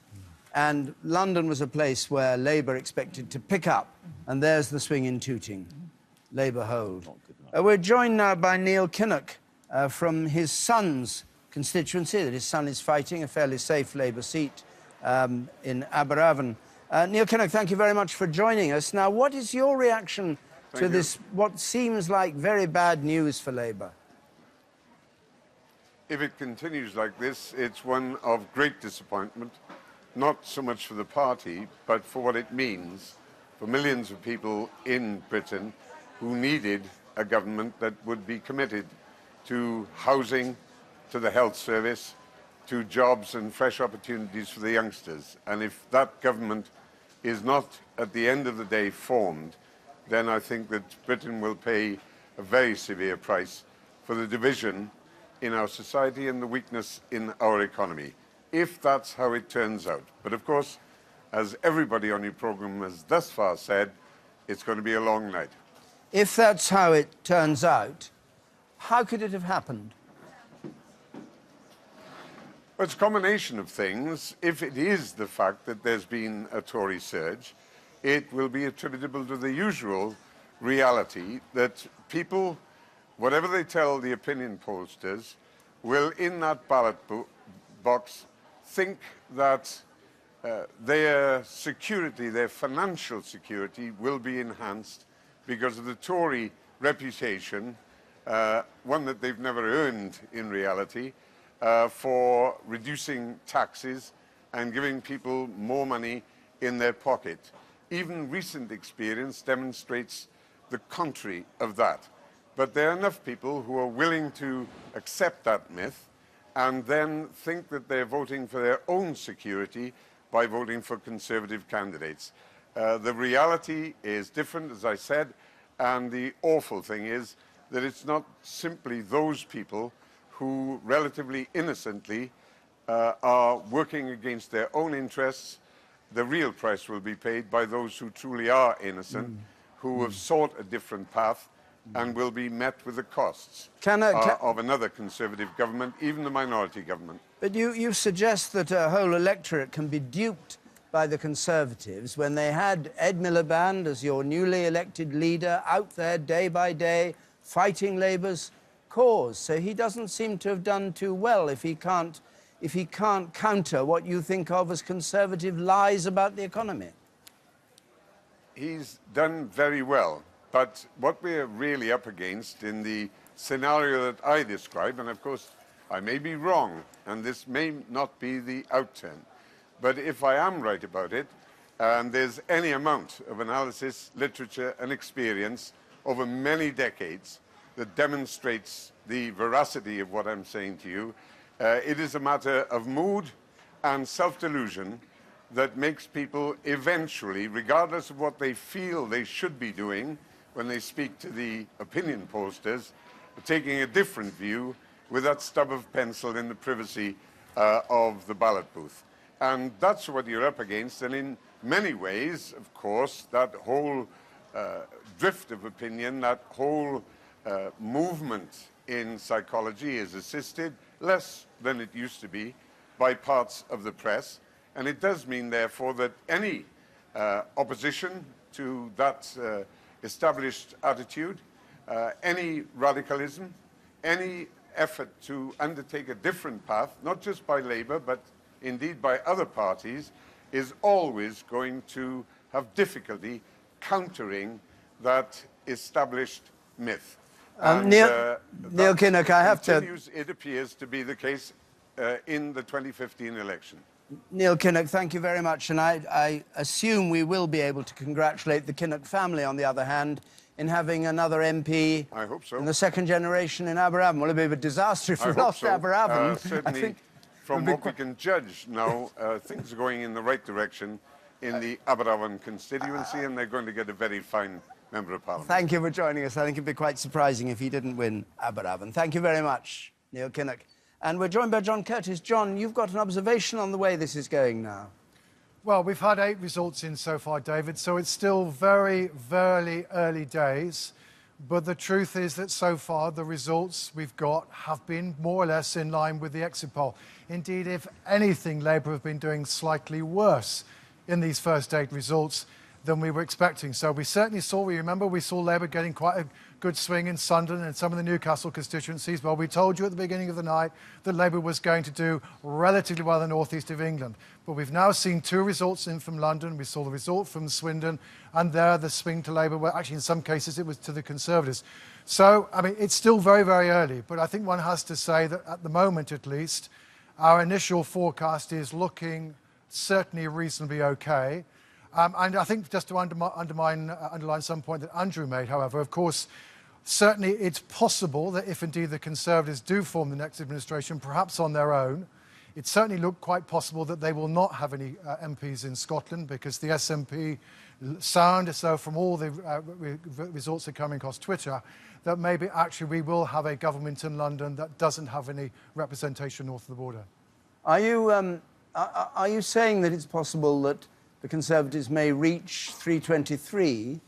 And London was a place where Labour expected to pick up, and there's the swing in Tooting. Labour hold. We're joined now by Neil Kinnock from his son's constituency, that his son is fighting, a fairly safe Labour seat in Aberavon. Neil Kinnock, thank you very much for joining us. Now, what is your reaction to this, what seems like very bad news for Labour? If it continues like this, it's one of great disappointment, not so much for the party, but for what it means for millions of people in Britain who needed a government that would be committed to housing, to the health service, to jobs and fresh opportunities for the youngsters. And if that government is not, at the end of the day, formed, then I think that Britain will pay a very severe price for the division in our society and the weakness in our economy, if that's how it turns out. But of course, as everybody on your programme has thus far said, it's going to be a long night. If that's how it turns out, how could it have happened? Well, it's a combination of things. If it is the fact that there's been a Tory surge, it will be attributable to the usual reality that people, whatever they tell the opinion pollsters, will in that ballot box think that their security, their financial security, will be enhanced because of the Tory reputation, one that they've never earned in reality, for reducing taxes and giving people more money in their pocket. Even recent experience demonstrates the contrary of that. But there are enough people who are willing to accept that myth and then think that they're voting for their own security by voting for Conservative candidates. The reality is different, as I said, and the awful thing is that it's not simply those people who relatively innocently are working against their own interests. The real price will be paid by those who truly are innocent, who have sought a different path and will be met with the costs of another Conservative government, even the minority government. But you suggest that a whole electorate can be duped by the Conservatives when they had Ed Miliband as your newly elected leader out there day by day fighting Labour's cause. So he doesn't seem to have done too well if he can't counter what you think of as Conservative lies about the economy. He's done very well, but what we're really up against in the scenario that I describe, and of course I may be wrong, and this may not be the outturn, but if I am right about it, and there's any amount of analysis, literature and experience over many decades that demonstrates the veracity of what I'm saying to you, it is a matter of mood and self-delusion that makes people eventually, regardless of what they feel they should be doing when they speak to the opinion pollsters, taking a different view with that stub of pencil in the privacy of the ballot booth. And that's what you're up against. And in many ways, of course, that whole drift of opinion, that whole movement in psychology is assisted, less than it used to be, by parts of the press. And it does mean, therefore, that any opposition to that established attitude, any radicalism, any effort to undertake a different path, not just by Labour, but indeed by other parties, is always going to have difficulty countering that established myth. Neil Kinnock, I have to... It appears to be the case in the 2015 election. Neil Kinnock, thank you very much. And I assume we will be able to congratulate the Kinnock family, on the other hand, in having another MP I hope so. in the second generation in Aberavon. Well, it'd be a disaster if we lost Aberavon. Certainly, from what we can judge now, things are going in the right direction in the Aberavon constituency, and they're going to get a very fine Member of Parliament. Thank you for joining us. I think it'd be quite surprising if he didn't win Aberavon. Thank you very much, Neil Kinnock. And we're joined by John Curtis. John, you've got an observation on the way this is going now. Well, we've had 8 results in so far, David, so it's still very, very early days. But the truth is that so far the results we've got have been more or less in line with the exit poll. Indeed, if anything, Labour have been doing slightly worse in these first 8 results than we were expecting. So we certainly saw, we saw Labour getting quite a good swing in Sunderland and some of the Newcastle constituencies. Well, we told you at the beginning of the night that Labour was going to do relatively well in the northeast of England. But we've now seen 2 results in from London. We saw the result from Swindon, and there the swing to Labour, well, actually in some cases it was to the Conservatives. So, I mean, it's still very, very early, but I think one has to say that at the moment at least, our initial forecast is looking certainly reasonably okay. And I think just to underline some point that Andrew made, however, of course, certainly it's possible that if indeed the Conservatives do form the next administration, perhaps on their own, it certainly looked quite possible that they will not have any MPs in Scotland, because the SNP sound as though from all the results that are coming across Twitter, that maybe actually we will have a government in London that doesn't have any representation north of the border. Are you saying that it's possible that the Conservatives may reach 323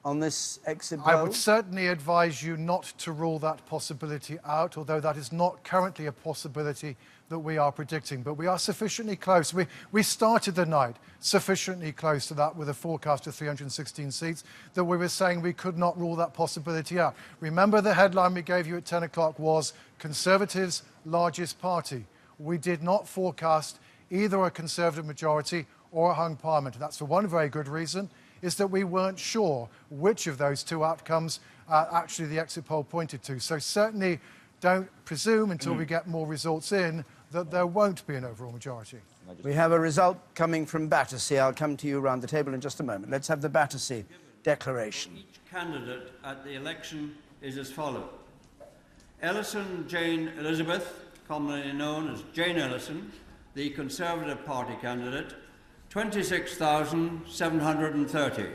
on this exit poll? I would certainly advise you not to rule that possibility out, although that is not currently a possibility that we are predicting, but we are sufficiently close. We started the night sufficiently close to that with a forecast of 316 seats that we were saying we could not rule that possibility out. Remember, the headline we gave you at 10 o'clock was Conservatives' largest party. We did not forecast either a Conservative majority or a hung parliament. That's for one very good reason, is that we weren't sure which of those two outcomes actually the exit poll pointed to. So certainly don't presume until we get more results in that there won't be an overall majority. We have a result coming from Battersea. I'll come to you round the table in just a moment. Let's have the Battersea declaration. Each candidate at the election is as follows. Ellison Jane Elizabeth, commonly known as Jane Ellison, the Conservative Party candidate, 26,730.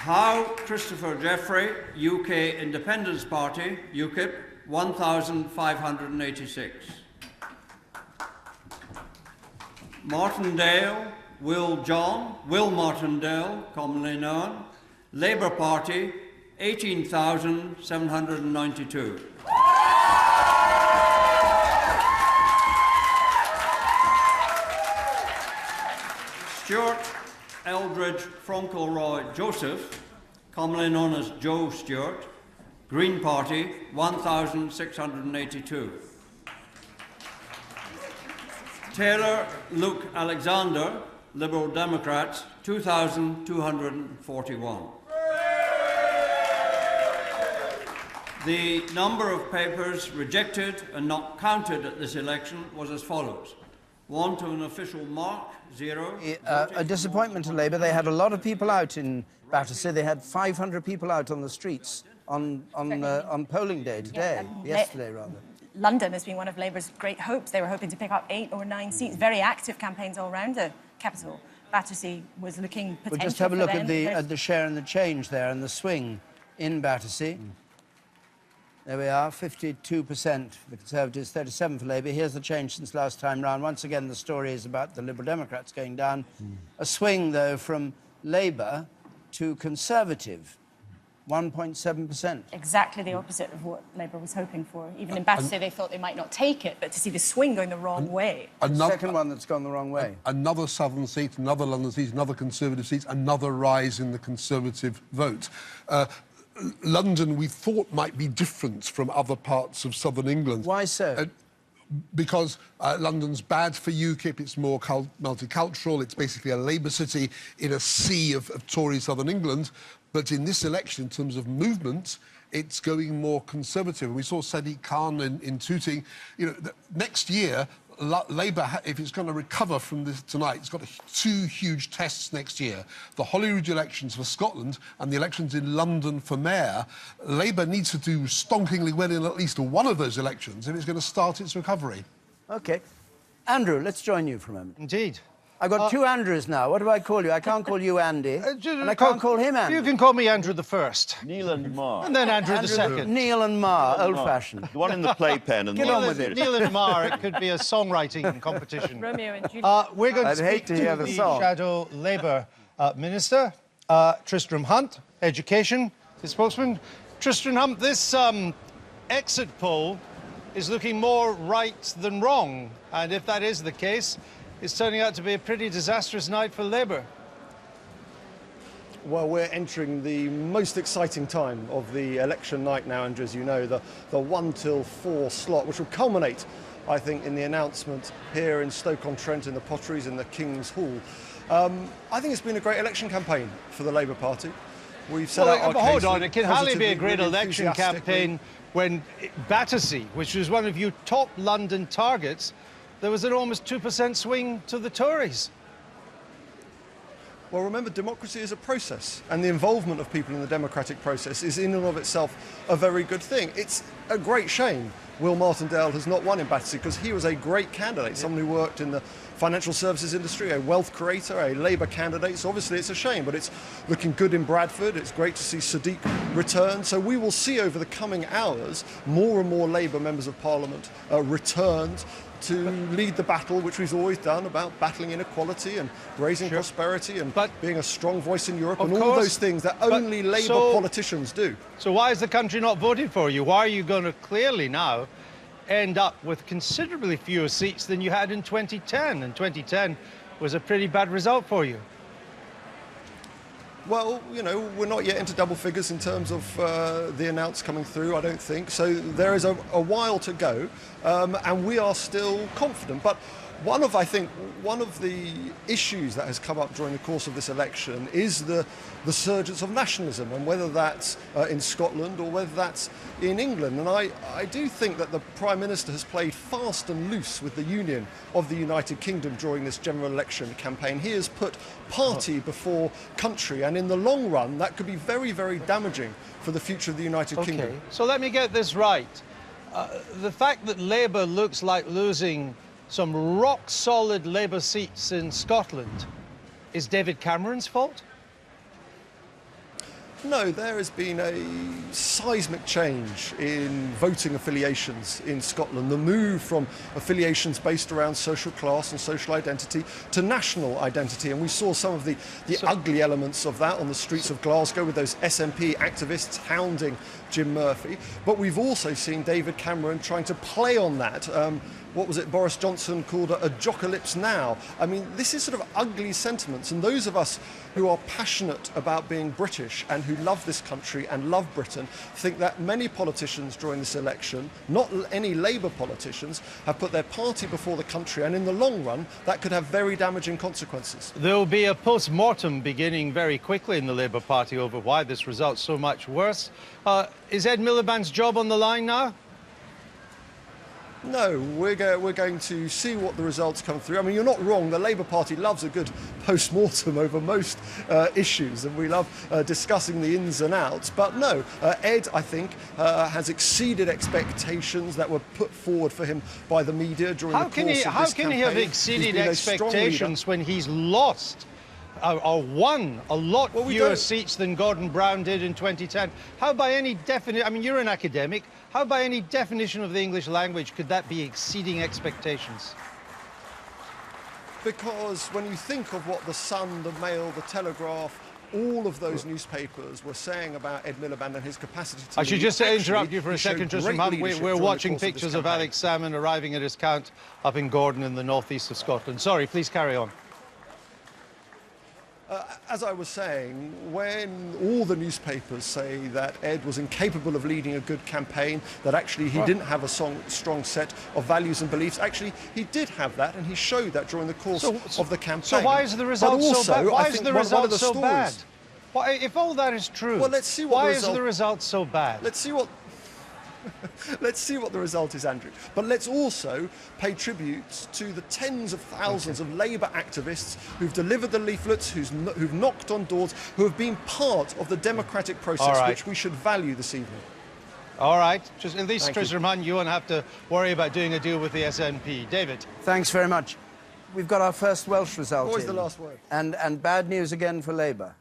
Howe Christopher Jeffrey, UK Independence Party, UKIP, 1,586. Martindale Will Martindale, commonly known, Labour Party, 18,792. Stuart Eldridge Fauntleroy Joseph, commonly known as Joe Stewart, Green Party, 1,682. Taylor Luke Alexander, Liberal Democrats, 2,241. The number of papers rejected and not counted at this election was as follows. 1 to an official mark, 0. A disappointment to Labour. They had a lot of people out in Battersea. They had 500 people out on the streets on polling day today, yesterday rather. London has been one of Labour's great hopes. They were hoping to pick up 8 or 9 seats. Very active campaigns all around the capital. Battersea was looking potential. We'll just have a look for them. at the share and the change there and the swing in Battersea. There we are, 52% for the Conservatives, 37% for Labour. Here's the change since last time round. Once again, the story is about the Liberal Democrats going down. A swing, though, from Labour to Conservative, 1.7%. Exactly the opposite of what Labour was hoping for. Even in Battersea, they thought they might not take it, but to see the swing going the wrong way. The second one that's gone the wrong way. Another Southern seat, another London seat, another Conservative seat, another rise in the Conservative vote. London, we thought, might be different from other parts of southern England. Why so? Because London's bad for UKIP, it's more multicultural, it's basically a Labour city in a sea of Tory southern England. But in this election, in terms of movement, it's going more Conservative. We saw Sadiq Khan in Tooting. You know, next year, Labour, if it's going to recover from this tonight, it's got 2 huge tests next year. The Holyrood elections for Scotland and the elections in London for mayor. Labour needs to do stonkingly well in at least one of those elections if it's going to start its recovery. OK. Andrew, let's join you for a moment. Indeed. I've got 2 Andrews now. What do I call you? I can't call you Andy, and I can't call him Andy. You can call me Andrew the First. Neil and Mar. And then Andrew the Second. Neil and Mar, old-fashioned. The one in the playpen. And Get on with it. Neil and Mar, it could be a songwriting competition. Romeo and Juliet. We're going to speak to the Shadow Labour Minister, Tristram Hunt, Education, his spokesman. Tristram Hunt, this exit poll is looking more right than wrong. And if that is the case, it's turning out to be a pretty disastrous night for Labour. Well, we're entering the most exciting time of the election night now, Andrew, as you know, the 1 till 4 slot, which will culminate, I think, in the announcement here in Stoke-on-Trent in the Potteries in the King's Hall. I think it's been a great election campaign for the Labour Party. We've set out our case. Hold on, it can hardly be a great really election campaign when Battersea, which was one of your top London targets, there was an almost 2% swing to the Tories. Well, remember, democracy is a process, and the involvement of people in the democratic process is in and of itself a very good thing. It's a great shame Will Martindale has not won in Battersea, because he was a great candidate, someone who worked in the financial services industry, a wealth creator, a Labour candidate. So obviously it's a shame, but it's looking good in Bradford. It's great to see Sadiq return. So we will see over the coming hours more and more Labour members of Parliament returned to lead the battle, which we've always done, about battling inequality and raising prosperity and being a strong voice in Europe and all those things that only Labour politicians do. So why has the country not voted for you? Why are you going to clearly now end up with considerably fewer seats than you had in 2010? And 2010 was a pretty bad result for you. Well, you know, we're not yet into double figures in terms of the announce coming through, I don't think. So there is a while to go, and we are still confident. But I think one of the issues that has come up during the course of this election is the surgence of nationalism, and whether that's in Scotland or whether that's in England. And I do think that the Prime Minister has played fast and loose with the union of the United Kingdom during this general election campaign. He has put party before country, and in the long run that could be very, very damaging for the future of the United Kingdom. So let me get this right. The fact that Labour looks like losing some rock-solid Labour seats in Scotland is David Cameron's fault? No, there has been a seismic change in voting affiliations in Scotland. The move from affiliations based around social class and social identity to national identity. And we saw some of the ugly elements of that on the streets of Glasgow with those SNP activists hounding Jim Murphy. But we've also seen David Cameron trying to play on that. What was it Boris Johnson called a jocalypse now? I mean, this is sort of ugly sentiments, and those of us who are passionate about being British and who love this country and love Britain think that many politicians during this election, not any Labour politicians, have put their party before the country, and in the long run that could have very damaging consequences. There will be a post-mortem beginning very quickly in the Labour Party over why this result's so much worse. Is Ed Miliband's job on the line now? No, we're going to see what the results come through. I mean, you're not wrong. The Labour Party loves a good post-mortem over most issues, and we love discussing the ins and outs. But no, Ed, I think, has exceeded expectations that were put forward for him by the media during the course of this campaign. How can he have exceeded expectations when he's lost or won a lot fewer seats than Gordon Brown did in 2010? How by any definition, I mean, you're an academic, how by any definition of the English language could that be exceeding expectations? Because when you think of what the Sun, the Mail, the Telegraph, all of those newspapers were saying about Ed Miliband and his capacity to I should just interrupt you for a second, Tristram Hunt. We're watching pictures of Alex Salmond arriving at his count up in Gordon in the northeast of Scotland. Sorry, please carry on. As I was saying, when all the newspapers say that Ed was incapable of leading a good campaign, that actually he didn't have a strong set of values and beliefs, actually he did have that, and he showed that during the course of the campaign. So why is the result so bad? Why is the result so bad? Why, if all that is true, well, let's see what why is the result so bad? Let's see what the result is, Andrew. But let's also pay tribute to the tens of thousands of Labour activists who've delivered the leaflets, who've knocked on doors, who have been part of the democratic process, which we should value this evening. All right. Just at least, Tristram Hunt, you won't have to worry about doing a deal with the SNP. David. Thanks very much. We've got our first Welsh result. Always the last word. And bad news again for Labour.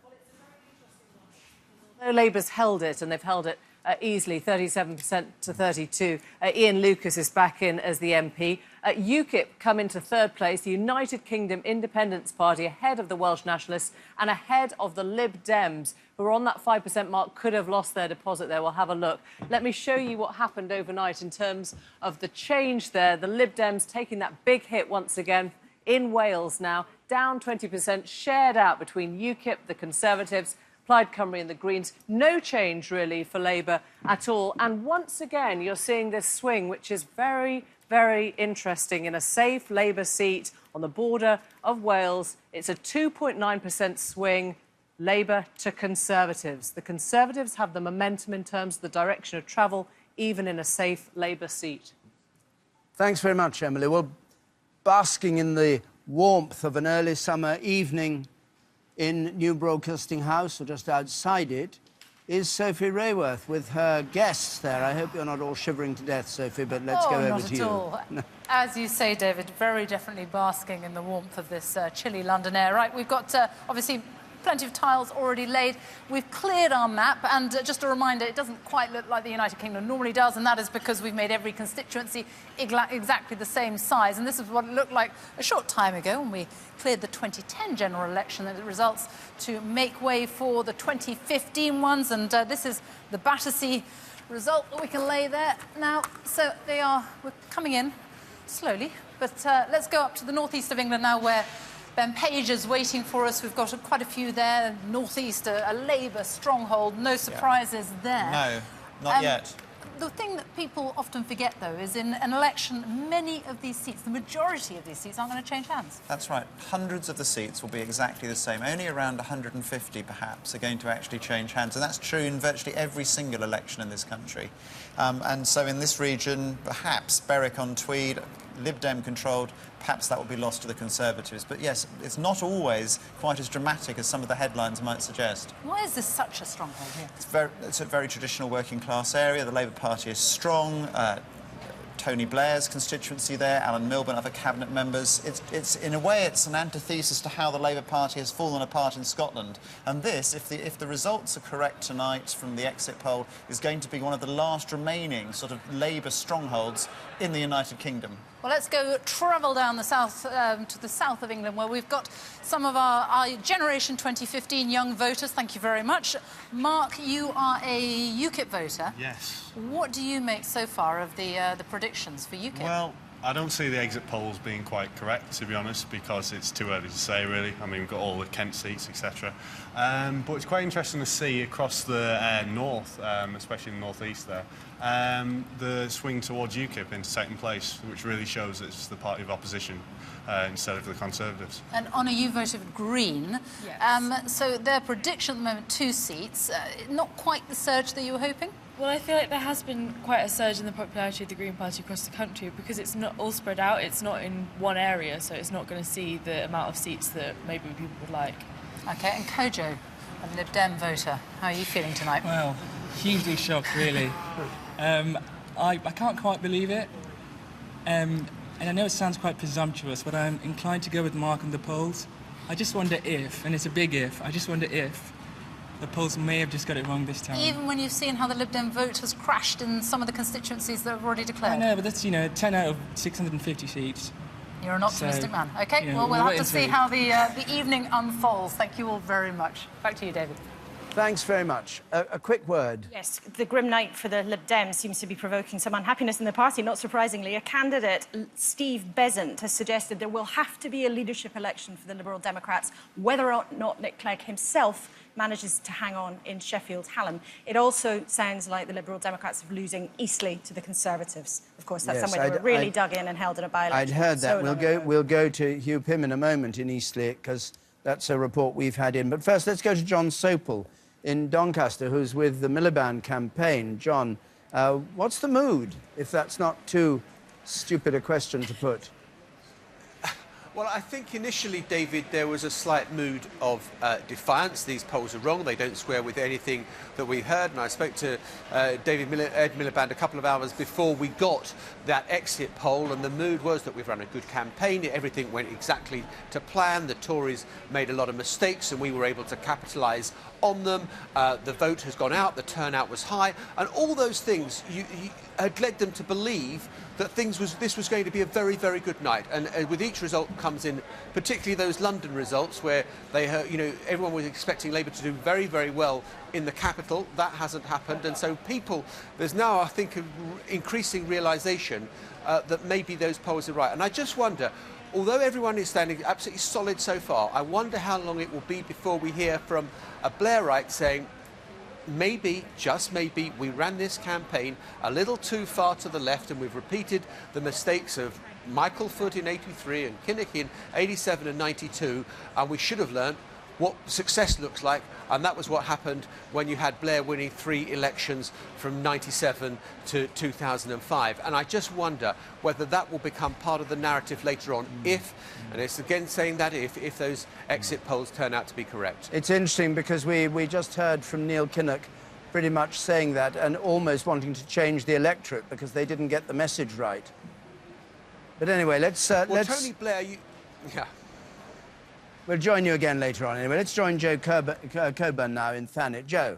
Labour's held it, and they've held it easily, 37% to 32%. Ian Lucas is back in as the MP. UKIP come into third place, the United Kingdom Independence Party, ahead of the Welsh Nationalists and ahead of the Lib Dems, who are on that 5% mark, could have lost their deposit there. We'll have a look. Let me show you what happened overnight in terms of the change there. The Lib Dems taking that big hit once again in Wales now, down 20%, shared out between UKIP, the Conservatives, Plaid Cymru and the Greens. No change, really, for Labour at all. And once again, you're seeing this swing, which is very, very interesting. In a safe Labour seat on the border of Wales, it's a 2.9% swing, Labour to Conservatives. The Conservatives have the momentum in terms of the direction of travel, even in a safe Labour seat. Thanks very much, Emily. Well, basking in the warmth of an early summer evening in New Broadcasting House, or just outside it, is Sophie Rayworth with her guests there. I hope you're not all shivering to death, Sophie, but let's go over to you. Not at all. As you say, David, very definitely basking in the warmth of this chilly London air. Right, we've got, obviously, plenty of tiles already laid. We've cleared our map, and just a reminder, it doesn't quite look like the United Kingdom normally does, and that is because we've made every constituency exactly the same size. And this is what it looked like a short time ago when we cleared the 2010 general election and the results to make way for the 2015 ones. And this is the Battersea result that we can lay there now. So we're coming in slowly, but let's go up to the northeast of England now, where Ben Page is waiting for us. We've got quite a few there. Northeast, a Labour stronghold. No surprises there. No, not yet. The thing that people often forget, though, is in an election, many of these seats, the majority of these seats, aren't going to change hands. That's right. Hundreds of the seats will be exactly the same. Only around 150, perhaps, are going to actually change hands. And that's true in virtually every single election in this country. And so in this region, perhaps Berwick-on-Tweed, Lib Dem controlled, perhaps that will be lost to the Conservatives. But yes, it's not always quite as dramatic as some of the headlines might suggest. Why is this such a stronghold here? It's a very traditional working class area. The Labour Party is strong. Tony Blair's constituency there, Alan Milburn, other cabinet members. It's in a way, it's an antithesis to how the Labour Party has fallen apart in Scotland. And this, if the results are correct tonight from the exit poll, is going to be one of the last remaining sort of Labour strongholds in the United Kingdom. Well, let's go travel down the south to the south of England, where we've got some of our Generation 2015 young voters. Thank you very much. Mark, you are a UKIP voter. Yes. What do you make so far of the predictions for UKIP? Well, I don't see the exit polls being quite correct, to be honest, because it's too early to say, really. I mean, we've got all the Kent seats, etc. But it's quite interesting to see across the north, especially in the northeast there, the swing towards UKIP into second place, which really shows that it's the party of opposition instead of the Conservatives. And Honor, you voted Green. Yes. So their prediction at the moment, 2 seats. Not quite the surge that you were hoping? Well, I feel like there has been quite a surge in the popularity of the Green Party across the country because it's not all spread out, it's not in one area, so it's not going to see the amount of seats that maybe people would like. OK, and Kojo, a Lib Dem voter, how are you feeling tonight? Well, hugely shocked, really. I can't quite believe it. And I know it sounds quite presumptuous, but I'm inclined to go with Mark on the polls. I just wonder if, and it's a big if, I just wonder if the polls may have just got it wrong this time. Even when you've seen how the Lib Dem vote has crashed in some of the constituencies that have already declared? I know, but that's, 10 out of 650 seats. You're an optimistic man. OK, yeah, well, we'll have to see how the evening unfolds. Thank you all very much. Back to you, David. Thanks very much. A quick word. Yes, the grim night for the Lib Dems seems to be provoking some unhappiness in the party. Not surprisingly, a candidate, Steve Besant, has suggested there will have to be a leadership election for the Liberal Democrats, whether or not Nick Clegg himself manages to hang on in Sheffield Hallam. It also sounds like the Liberal Democrats are losing Eastleigh to the Conservatives. Of course, that's somewhere they were really dug in and held in a by-election. I'd heard that. We'll go to Hugh Pym in a moment in Eastleigh, because that's a report we've had in. But first, let's go to John Sopel in Doncaster, who's with the Miliband campaign. John, what's the mood, if that's not too stupid a question to put? Well, I think initially, David, there was a slight mood of defiance. These polls are wrong. They don't square with anything that we heard. And I spoke to Ed Miliband a couple of hours before we got that exit poll, and the mood was that we've run a good campaign. Everything went exactly to plan. The Tories made a lot of mistakes, and we were able to capitalise on them. The vote has gone out. The turnout was high. And all those things had led them to believe that this was going to be a very, very good night. And with each result comes in, particularly those London results, where they heard, everyone was expecting Labour to do very, very well in the capital. That hasn't happened. And so there's now, I think, an increasing realisation that maybe those polls are right. And I just wonder, although everyone is standing absolutely solid so far, I wonder how long it will be before we hear from a Blairite saying, maybe, just maybe, we ran this campaign a little too far to the left, and we've repeated the mistakes of Michael Foot in 83 and Kinnock in 87 and 92, and we should have learned what success looks like, and that was what happened when you had Blair winning 3 elections from 97 to 2005. And I just wonder whether that will become part of the narrative later on, if, and it's again saying that if those exit polls turn out to be correct. It's interesting because we just heard from Neil Kinnock pretty much saying that and almost wanting to change the electorate because they didn't get the message right. But anyway, let's... Tony Blair, yeah. We'll join you again later on. Anyway, let's join Joe Coburn now in Thanet. Joe.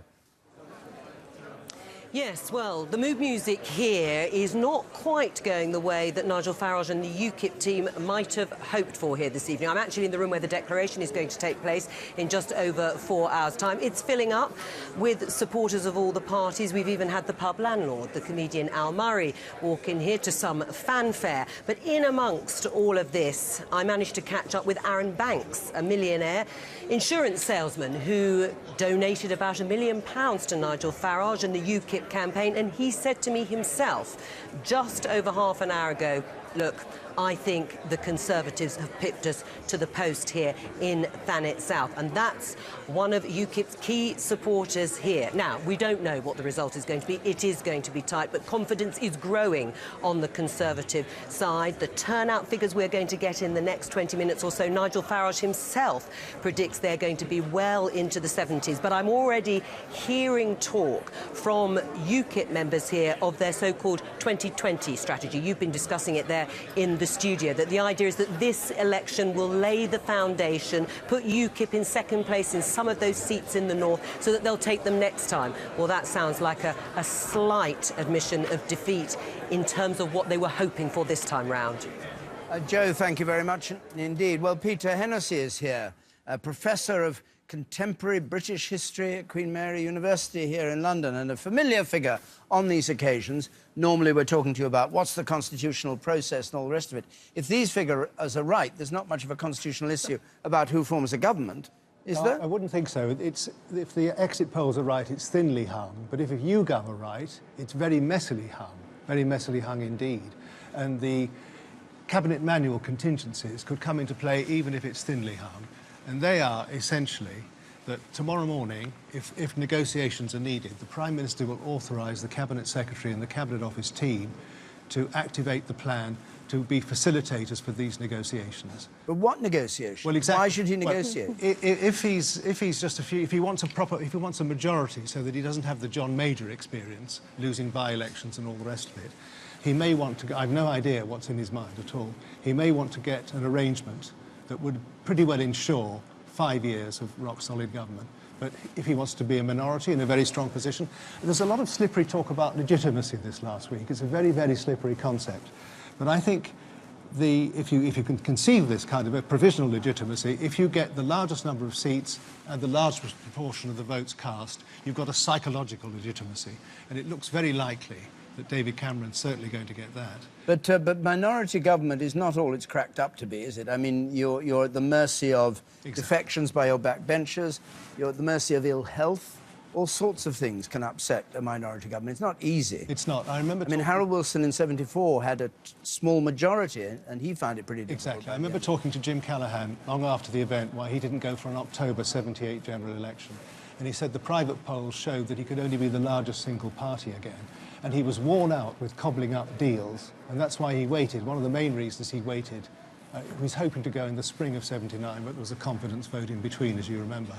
Yes, well, the mood music here is not quite going the way that Nigel Farage and the UKIP team might have hoped for here this evening. I'm actually in the room where the declaration is going to take place in just over 4 hours' time. It's filling up with supporters of all the parties. We've even had the pub landlord, the comedian Al Murray, walk in here to some fanfare. But in amongst all of this, I managed to catch up with Aaron Banks, a millionaire insurance salesman who donated about £1 million to Nigel Farage and the UKIP campaign, and he said to me himself just over half an hour ago, look, I think the Conservatives have pipped us to the post here in Thanet South, and that's one of UKIP's key supporters here. Now, we don't know what the result is going to be. It is going to be tight, but confidence is growing on the Conservative side. The turnout figures we're going to get in the next 20 minutes or so, Nigel Farage himself predicts they're going to be well into the 70s, but I'm already hearing talk from UKIP members here of their so-called 2020 strategy. You've been discussing it there in the studio, that the idea is that this election will lay the foundation, put UKIP in second place in some of those seats in the north so that they'll take them next time. Well, that sounds like a slight admission of defeat in terms of what they were hoping for this time round. Joe, thank you very much indeed. Well, Peter Hennessy is here, a professor of contemporary British history at Queen Mary University here in London, and a familiar figure on these occasions. Normally we're talking to you about what's the constitutional process and all the rest of it. If these figures are right, there's not much of a constitutional issue about who forms a government, is there? I wouldn't think so. If the exit polls are right, it's thinly hung, but if YouGov are right, it's very messily hung indeed. And the cabinet manual contingencies could come into play even if it's thinly hung. And they are essentially that tomorrow morning, if negotiations are needed, the Prime Minister will authorise the Cabinet Secretary and the Cabinet Office team to activate the plan to be facilitators for these negotiations. But what negotiations? Well, exactly. Why should he negotiate? Well, if he wants a majority, so that he doesn't have the John Major experience, losing by-elections and all the rest of it, he may want to. I've no idea what's in his mind at all. He may want to get an arrangement that would pretty well ensure 5 years of rock-solid government. But if he wants to be a minority in a very strong position, there's a lot of slippery talk about legitimacy this last week. It's a very, very slippery concept. But I think if you can conceive this kind of a provisional legitimacy, if you get the largest number of seats and the largest proportion of the votes cast, you've got a psychological legitimacy. And it looks very likely that David Cameron's certainly going to get that. But minority government is not all it's cracked up to be, is it? I mean, you're at the mercy of defections by your backbenchers, you're at the mercy of ill health. All sorts of things can upset a minority government. It's not easy. It's not. I mean, Harold Wilson in '74 had a small majority, and he found it pretty difficult. Exactly. I remember talking to Jim Callaghan long after the event why he didn't go for an October '78 general election. And he said the private polls showed that he could only be the largest single party again. And he was worn out with cobbling up deals, and that's why he waited. One of the main reasons he waited, he was hoping to go in the spring of '79, but there was a confidence vote in between, as you remember.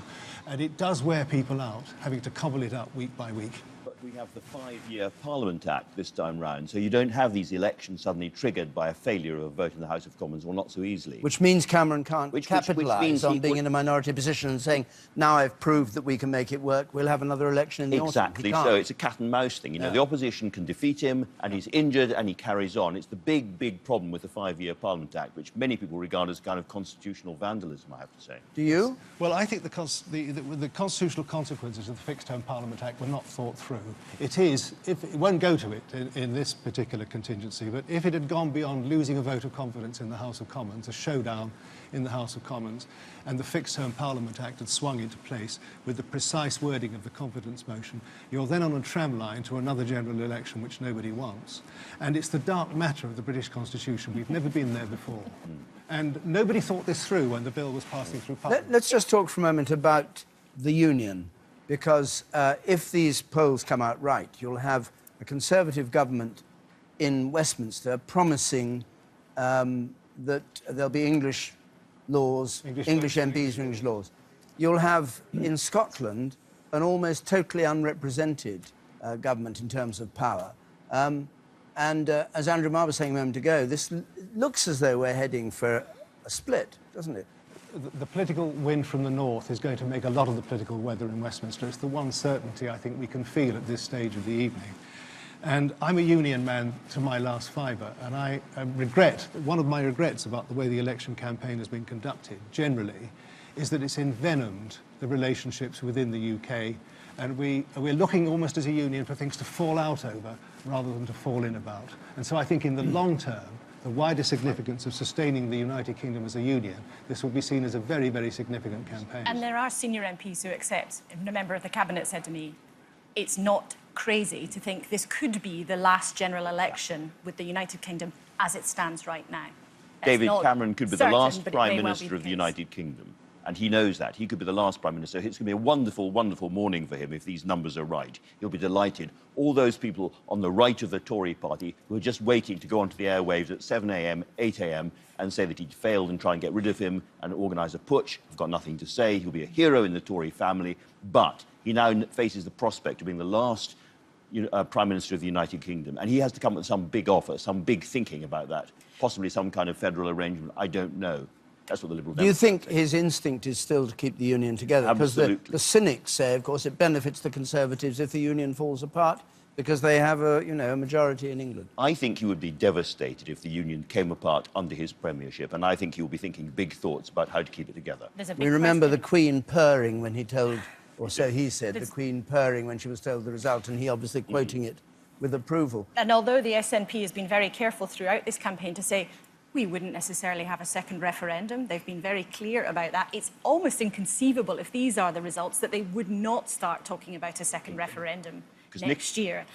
And it does wear people out, having to cobble it up week by week. But we have the 5-year Parliament Act this time round, so you don't have these elections suddenly triggered by a failure of a vote in the House of Commons, or not so easily. Which means Cameron can't capitalise on being in a minority position and saying, now I've proved that we can make it work, we'll have another election in the autumn. Exactly, so it's a cat and mouse thing. You know, the opposition can defeat him, and he's injured, and he carries on. It's the big, big problem with the 5-year Parliament Act, which many people regard as kind of constitutional vandalism, I have to say. Do you? Well, I think the constitutional consequences of the Fixed-Term Parliament Act were not thought through. It won't go to it in this particular contingency, but if it had gone beyond losing a vote of confidence in the House of Commons, a showdown in the House of Commons, and the Fixed-Term Parliament Act had swung into place with the precise wording of the confidence motion, you're then on a tramline to another general election which nobody wants. And it's the dark matter of the British Constitution. We've never been there before. And nobody thought this through when the bill was passing through Parliament. Let's just talk for a moment about the Union, because if these polls come out right, you'll have a Conservative government in Westminster promising that there'll be English laws, English MPs and English laws. You'll have, in Scotland, an almost totally unrepresented government in terms of power. As Andrew Marr was saying a moment ago, this looks as though we're heading for a split, doesn't it? The political wind from the north is going to make a lot of the political weather in Westminster. It's the one certainty I think we can feel at this stage of the evening. And I'm a union man to my last fibre, and I regret, one of my regrets about the way the election campaign has been conducted generally is that it's envenomed the relationships within the UK, and we're looking almost as a union for things to fall out over rather than to fall in about. And so I think in the long term, the wider significance of sustaining the United Kingdom as a union, this will be seen as a very, very significant campaign. And there are senior MPs who accept. A member of the Cabinet said to me, it's not crazy to think this could be the last general election with the United Kingdom as it stands right now. David Cameron could be the last Prime Minister of the case. United Kingdom. And he knows that. He could be the last Prime Minister. It's going to be a wonderful, wonderful morning for him if these numbers are right. He'll be delighted. All those people on the right of the Tory party who are just waiting to go onto the airwaves at 7 a.m., 8 a.m. and say that he'd failed and try and get rid of him and organise a putsch have got nothing to say. He'll be a hero in the Tory family. But he now faces the prospect of being the last Prime Minister of the United Kingdom. And he has to come up with some big offer, some big thinking about that. Possibly some kind of federal arrangement. I don't know. That's what the Liberal Do you Democrats think his instinct is still to keep the union together? Absolutely. Because the cynics say, of course, it benefits the Conservatives if the union falls apart because they have a majority in England. I think he would be devastated if the union came apart under his premiership, and I think he will be thinking big thoughts about how to keep it together. We remember the Queen purring when he told, or so he said, the Queen purring when she was told the result, and he obviously quoting it with approval. And although the SNP has been very careful throughout this campaign to say we wouldn't necessarily have a second referendum, they've been very clear about that. It's almost inconceivable, if these are the results, that they would not start talking about a second referendum next year.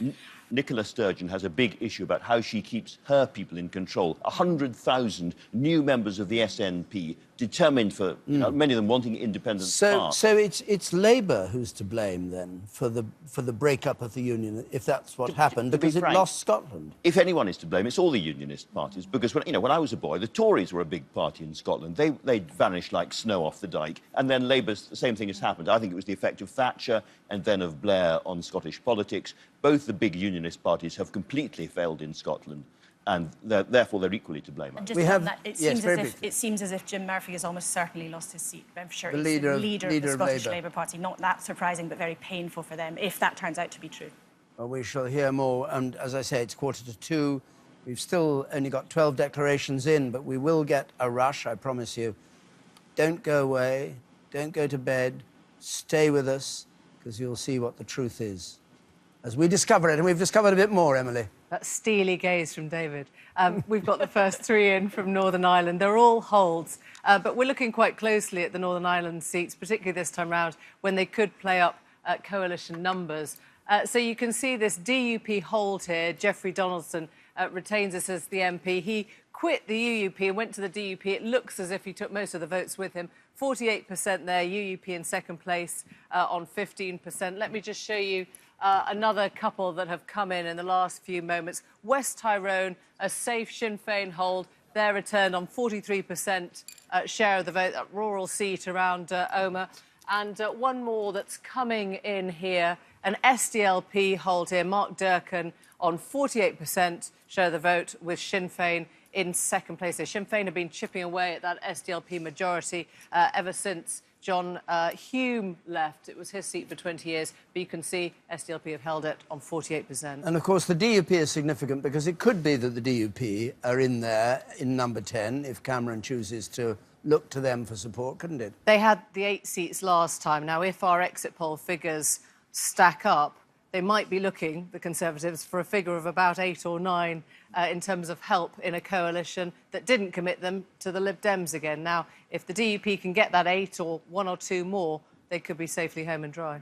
Nicola Sturgeon has a big issue about how she keeps her people in control. 100,000 new members of the SNP, determined for, many of them wanting independence. So it's Labour who's to blame then for the breakup of the union, if that's what happened, because it lost Scotland. If anyone is to blame, it's all the unionist parties, because when I was a boy, the Tories were a big party in Scotland. They vanished like snow off the dike, and then Labour's the same thing has happened. I think it was the effect of Thatcher and then of Blair on Scottish politics. Both the big unionist parties have completely failed in Scotland, and therefore they're equally to blame. And just on that, it seems as if Jim Murphy has almost certainly lost his seat. I'm sure the he's leader the leader of the Scottish Labour. Labour Party. Not that surprising, but very painful for them, if that turns out to be true. Well, we shall hear more, and as I say, it's 1:45. We've still only got 12 declarations in, but we will get a rush, I promise you. Don't go away, don't go to bed, stay with us, because you'll see what the truth is as we discover it, and we've discovered a bit more, Emily. That steely gaze from David. We've got the first three in from Northern Ireland. They're all holds, but we're looking quite closely at the Northern Ireland seats, particularly this time round, when they could play up coalition numbers. So you can see this DUP hold here. Jeffrey Donaldson retains us as the MP. He quit the UUP and went to the DUP. It looks as if he took most of the votes with him. 48% there, UUP in second place on 15%. Let me just show you another couple that have come in the last few moments. West Tyrone, a safe Sinn Féin hold. Their return on 43% share of the vote, that rural seat around Omagh. And one more that's coming in here, an SDLP hold here. Mark Durkan on 48% share of the vote, with Sinn Féin in second place. So Sinn Féin have been chipping away at that SDLP majority ever since John Hume left. It was his seat for 20 years, but you can see SDLP have held it on 48%. And, of course, the DUP is significant because it could be that the DUP are in there in number 10 if Cameron chooses to look to them for support, couldn't it? They had the 8 seats last time. Now, if our exit poll figures stack up, they might be looking, the Conservatives, for a figure of about 8 or 9 in terms of help in a coalition that didn't commit them to the Lib Dems again. Now, if the DUP can get that 8 or 1 or 2 more, they could be safely home and dry.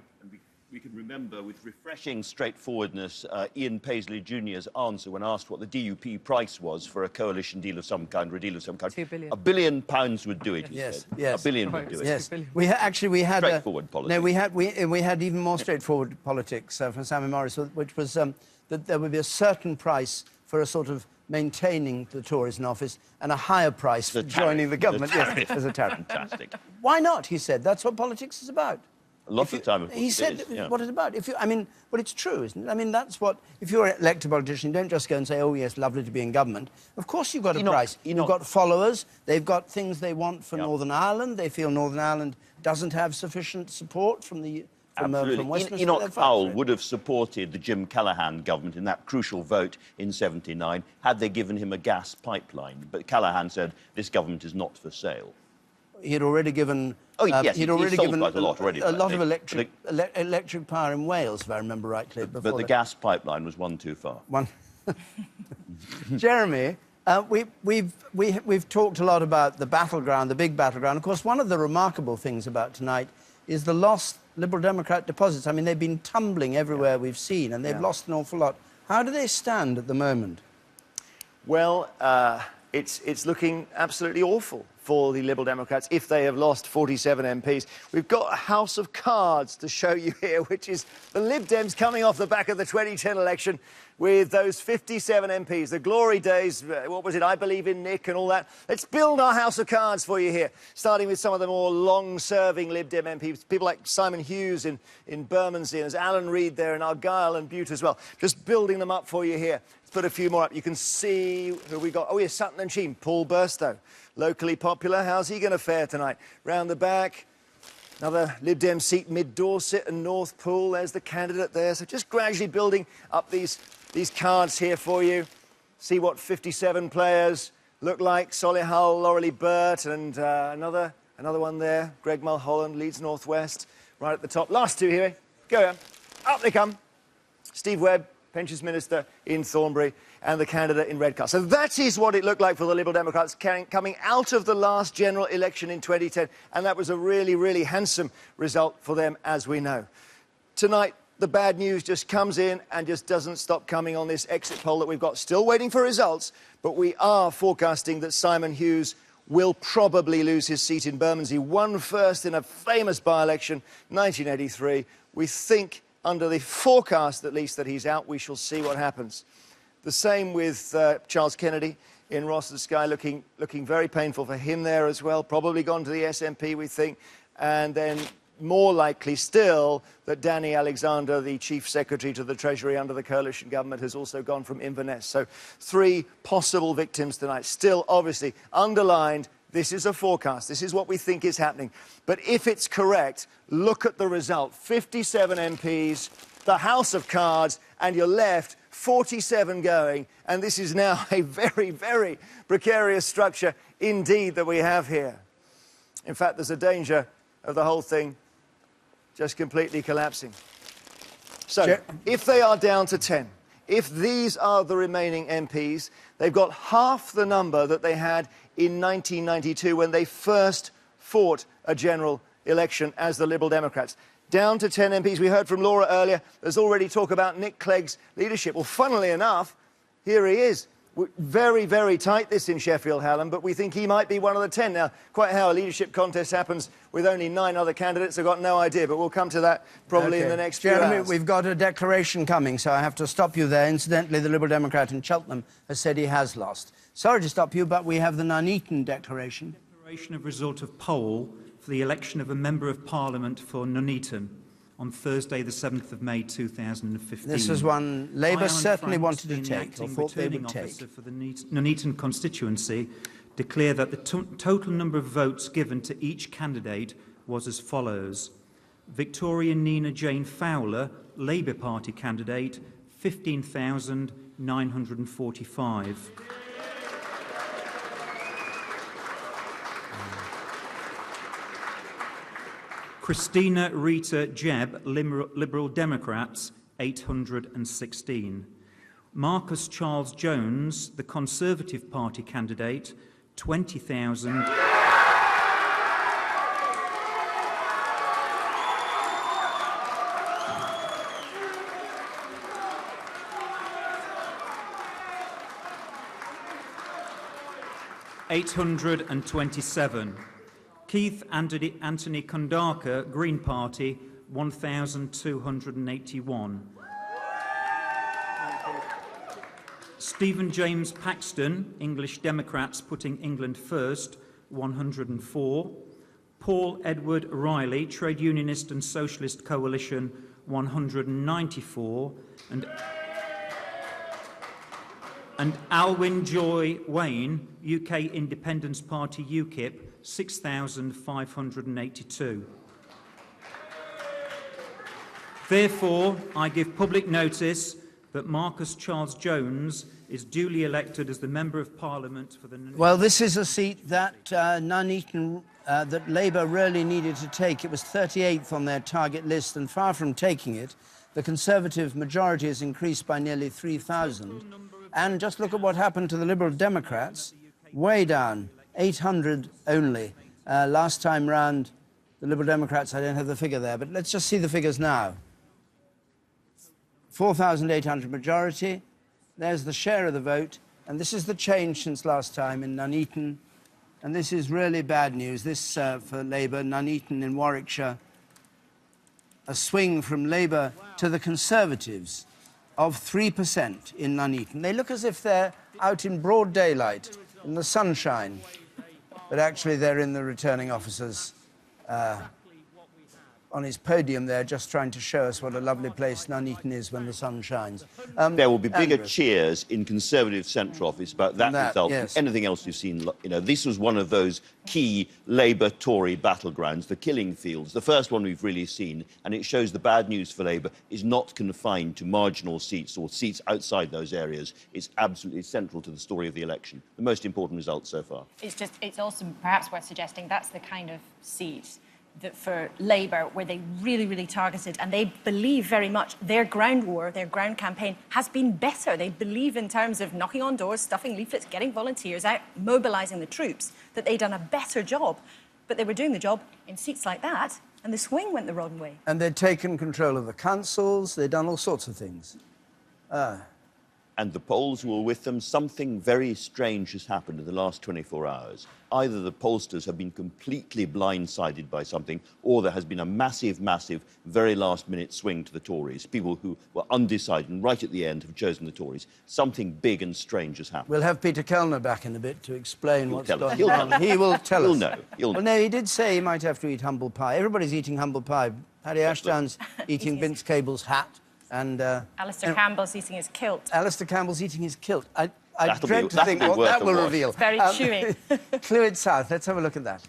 We can remember with refreshing straightforwardness Ian Paisley Jr.'s answer when asked what the DUP price was for a coalition deal of some kind, or a deal of some kind. £2 billion. £1 billion would do it, he Yes, said. yes. £1 billion would do it. Yes. We had straightforward politics. No, we had even more straightforward politics from Simon Morris, which was that there would be a certain price for a sort of maintaining the Tories in office and a higher price for joining the government. Yes, as a tariff. Fantastic. Why not, he said. That's what politics is about. A lot of the time, of course, he said yeah. what it's about. Well, it's true, isn't it? I mean, that's what. If you're an elected politician, you don't just go and say, "Oh yes, lovely to be in government." Of course, you've got a price. You've got followers. They've got things they want for Northern Ireland. They feel Northern Ireland doesn't have sufficient support from the. From Westminster. Enoch Powell would have supported the Jim Callaghan government in that crucial vote in '79 had they given him a gas pipeline. But Callaghan said this government is not for sale. He had already given. Oh yes, he'd already sold given quite a lot already. A lot of electric power in Wales, if I remember rightly. But the gas pipeline was one too far. Jeremy, we've talked a lot about the battleground, the big battleground. Of course, one of the remarkable things about tonight is the lost Liberal Democrat deposits. I mean, they've been tumbling everywhere we've seen, and they've lost an awful lot. How do they stand at the moment? Well, it's looking absolutely awful for the Liberal Democrats if they have lost 47 MPs. We've got a house of cards to show you here, which is the Lib Dems coming off the back of the 2010 election with those 57 MPs, the glory days, what was it, I Believe in Nick and all that. Let's build our house of cards for you here, starting with some of the more long-serving Lib Dem MPs, people like Simon Hughes in Bermondsey, and there's Alan Reid there in Argyll and Bute as well. Just building them up for you here. Let's put a few more up. You can see who we got. Oh, yes, Sutton and Sheen, Paul Burstow. Locally popular. How's he going to fare tonight? Round the back, another Lib Dem seat, Mid-Dorset and North Pool. There's the candidate there. So just gradually building up these cards here for you. See what 57 players look like. Solihull, Laurelie Burt, and another one there. Greg Mulholland, Leeds North West, right at the top. Last two here. Go on. Up they come. Steve Webb, Pensions Minister in Thornbury, and the candidate in Redcar. So that is what it looked like for the Liberal Democrats coming out of the last general election in 2010, and that was a really, really handsome result for them, as we know. Tonight, the bad news just comes in and just doesn't stop coming on this exit poll that we've got. Still waiting for results, but we are forecasting that Simon Hughes will probably lose his seat in Bermondsey. Won first in a famous by-election, 1983. We think, under the forecast at least, that he's out. We shall see what happens. The same with Charles Kennedy in Ross of Skye, looking very painful for him there as well. Probably gone to the SNP, we think. And then more likely still that Danny Alexander, the Chief Secretary to the Treasury under the coalition government, has also gone from Inverness. So 3 possible victims tonight. Still, obviously, underlined, this is a forecast. This is what we think is happening. But if it's correct, look at the result. 57 MPs, the House of Cards, and you're left 47 going, and this is now a very, very precarious structure indeed that we have here. In fact, there's a danger of the whole thing just completely collapsing. So, if they are down to 10, if these are the remaining MPs, they've got half the number that they had in 1992 when they first fought a general election as the Liberal Democrats. Down to 10 MPs. We heard from Laura earlier. There's already talk about Nick Clegg's leadership. Well, funnily enough, here he is. Very, very tight, this in Sheffield Hallam, but we think he might be one of the 10. Now, quite how a leadership contest happens with only 9 other candidates, I've got no idea, but we'll come to that probably in the next few Jeremy, hours. we've got a declaration coming, so I have to stop you there. Incidentally, the Liberal Democrat in Cheltenham has said he has lost. Sorry to stop you, but we have the Nuneaton declaration. Declaration of result of poll for the election of a Member of Parliament for Nuneaton on Thursday, the 7th of May 2015. This was one Labour certainly wanted to take, or thought they would take. For the Nuneaton constituency, declare that the total number of votes given to each candidate was as follows. Victoria Nina Jane Fowler, Labour Party candidate, 15,945. Christina Rita Jebb, Liberal Democrats, 816. Marcus Charles Jones, the Conservative Party candidate, 20,000. $827. Keith Anthony Kondaka, Green Party, 1,281. Stephen James Paxton, English Democrats putting England first, 104. Paul Edward Riley, Trade Unionist and Socialist Coalition, 194, and Alwyn Joy Wayne, UK Independence Party UKIP, 6,582. Therefore, I give public notice that Marcus Charles Jones is duly elected as the Member of Parliament for the... Well, this is a seat that Nuneaton, that Labour really needed to take. It was 38th on their target list, and far from taking it, the Conservative majority has increased by nearly 3,000. And just look at what happened to the Liberal Democrats. Way down, 800 only. Last time round, the Liberal Democrats, I don't have the figure there, but let's just see the figures now. 4,800 majority. There's the share of the vote. And this is the change since last time in Nuneaton. And this is really bad news. This for Labour, Nuneaton in Warwickshire. A swing from Labour to the Conservatives of 3% in Nuneaton. They look as if they're out in broad daylight, in the sunshine. But actually they're in the returning officer's on his podium there, just trying to show us what a lovely place Nuneaton is when the sun shines. There will be bigger cheers in Conservative Central Office about that result yes. than anything else you've seen. You know, this was one of those key Labour-Tory battlegrounds, the killing fields, the first one we've really seen, and it shows the bad news for Labour is not confined to marginal seats or seats outside those areas. It's absolutely central to the story of the election. The most important result so far. It's also perhaps worth suggesting that's the kind of seat that for Labour, where they really targeted, and they believe very much their ground war, their ground campaign has been better. They believe in terms of knocking on doors, stuffing leaflets, getting volunteers out, mobilising the troops, that they'd done a better job. But they were doing the job in seats like that, and the swing went the wrong way. And they'd taken control of the councils, they'd done all sorts of things. And the polls were with them. Something very strange has happened in the last 24 hours. Either the pollsters have been completely blindsided by something, or there has been a massive, very last-minute swing to the Tories. People who were undecided and right at the end have chosen the Tories. Something big and strange has happened. We'll have Peter Kellner back in a bit to explain what's going on. He'll know. He will tell us. He'll know. Well, no, he did say he might have to eat humble pie. Everybody's eating humble pie. Paddy Ashdown's eating Vince Cable's hat. And Alistair Campbell's eating his kilt. Alistair Campbell's eating his kilt. I dread to that'll think be what worth that a will watch. reveal. It's very chewy. Clwyd South, let's have a look at that.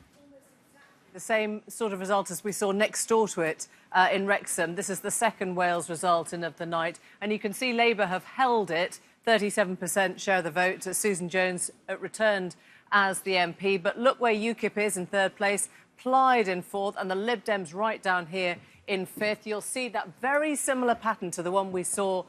The same sort of result as we saw next door to it in Wrexham. This is the second Wales result in of the night. And you can see Labour have held it, 37% share of the vote. Susan Jones returned as the MP. But look where UKIP is in third place, Plaid in fourth, and the Lib Dems right down here in fifth. You'll see that very similar pattern to the one we saw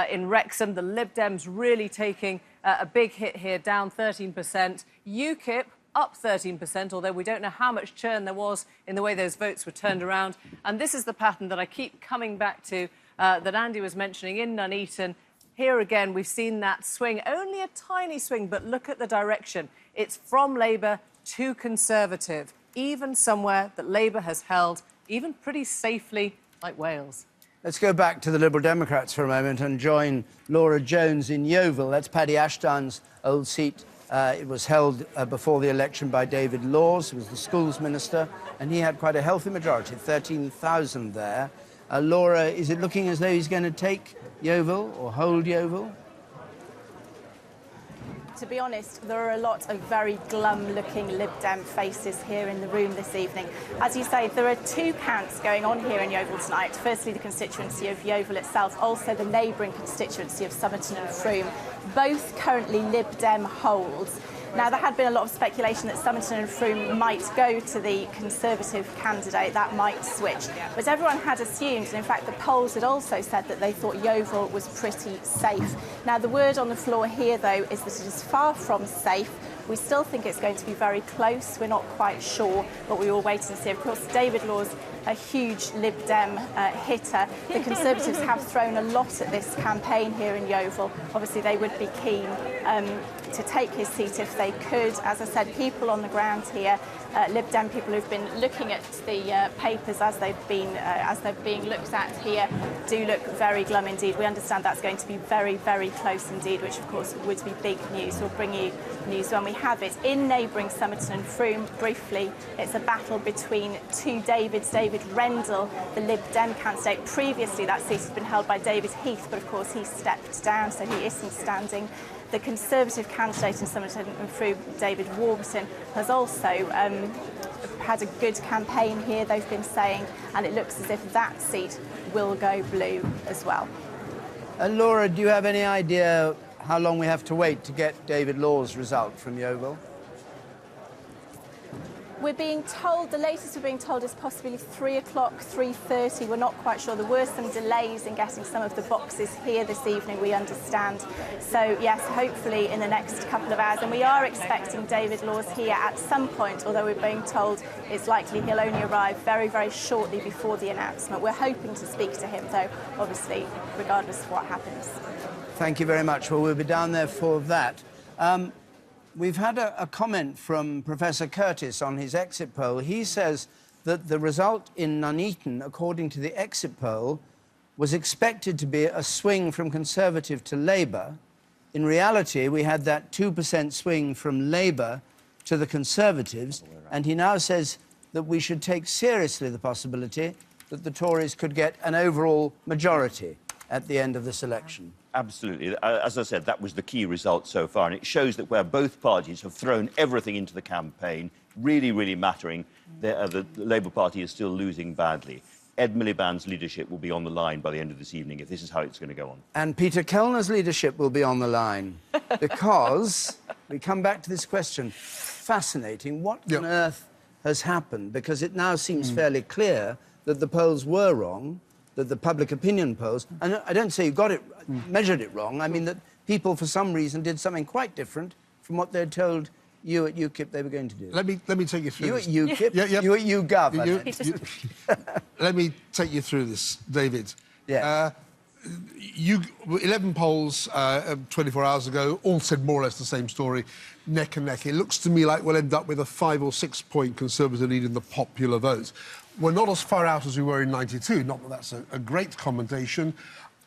in Wrexham. The Lib Dems really taking a big hit here, down 13%. UKIP up 13%, although we don't know how much churn there was in the way those votes were turned around. And this is the pattern that I keep coming back to, that Andy was mentioning in Nuneaton. Here again, we've seen that swing, only a tiny swing, but look at the direction. It's from Labour to Conservative, even somewhere that Labour has held even pretty safely, like Wales. Let's go back to the Liberal Democrats for a moment and join Laura Jones in Yeovil. That's Paddy Ashdown's old seat. It was held before the election by David Laws, who was the schools minister, and he had quite a healthy majority, 13,000 there. Laura, is it looking as though he's going to take Yeovil or hold Yeovil? To be honest, there are a lot of very glum-looking Lib Dem faces here in the room this evening. As you say, there are two counts going on here in Yeovil tonight. Firstly, the constituency of Yeovil itself, also the neighbouring constituency of Somerton and Frome, both currently Lib Dem holds. Now, there had been a lot of speculation that Somerton and Frome might go to the Conservative candidate, that might switch. But everyone had assumed, and in fact the polls had also said that they thought Yeovil was pretty safe. Now, the word on the floor here, though, is that it is far from safe. We still think it's going to be very close. We're not quite sure, but we will wait and see. Of course, David Laws, a huge Lib Dem hitter. The Conservatives have thrown a lot at this campaign here in Yeovil. Obviously, they would be keen to take his seat if they could. As I said, people on the ground here, Lib Dem people who've been looking at the papers as they're being looked at here, do look very glum indeed. We understand that's going to be very, very close indeed, which of course would be big news. We'll bring you news when we have it. In neighbouring Somerton and Frome, briefly, it's a battle between two Davids. David Rendell, the Lib Dem candidate. Previously, that seat has been held by David Heath, but of course he stepped down, so he isn't standing. The Conservative candidate in Somerton and Frome, David Warburton, has also had a good campaign here, they've been saying, and it looks as if that seat will go blue as well. Laura, do you have any idea how long we have to wait to get David Law's result from Yeovil? We're being told, the latest we're being told is possibly 3 o'clock, 3:30. We're not quite sure. There were some delays in getting some of the boxes here this evening, we understand. So, yes, hopefully in the next couple of hours. And we are expecting David Laws here at some point, although we're being told it's likely he'll only arrive very, very shortly before the announcement. We're hoping to speak to him, though, obviously, regardless of what happens. Thank you very much. Well, we'll be down there for that. We've had a comment from Professor Curtis on his exit poll. He says that the result in Nuneaton, according to the exit poll, was expected to be a swing from Conservative to Labour. In reality, we had that 2% swing from Labour to the Conservatives, and he now says that we should take seriously the possibility that the Tories could get an overall majority at the end of this election. Absolutely. As I said, that was the key result so far, and it shows that where both parties have thrown everything into the campaign, really, really mattering, the Labour Party is still losing badly. Ed Miliband's leadership will be on the line by the end of this evening if this is how it's going to go on. And Peter Kellner's leadership will be on the line because we come back to this question. Fascinating. What on earth has happened? Because it now seems fairly clear that the polls were wrong, that the public opinion polls, and I don't say you got it, measured it wrong, I mean that people for some reason did something quite different from what they'd told you at UKIP they were going to do. Let me take you through you this. At UKIP? Yeah. You at YouGov. Let me take you through this, David. Yeah. 11 polls 24 hours ago all said more or less the same story, neck and neck. It looks to me like we'll end up with a 5 or 6 point Conservative lead in the popular vote. We're not as far out as we were in '92, not that that's a great commendation.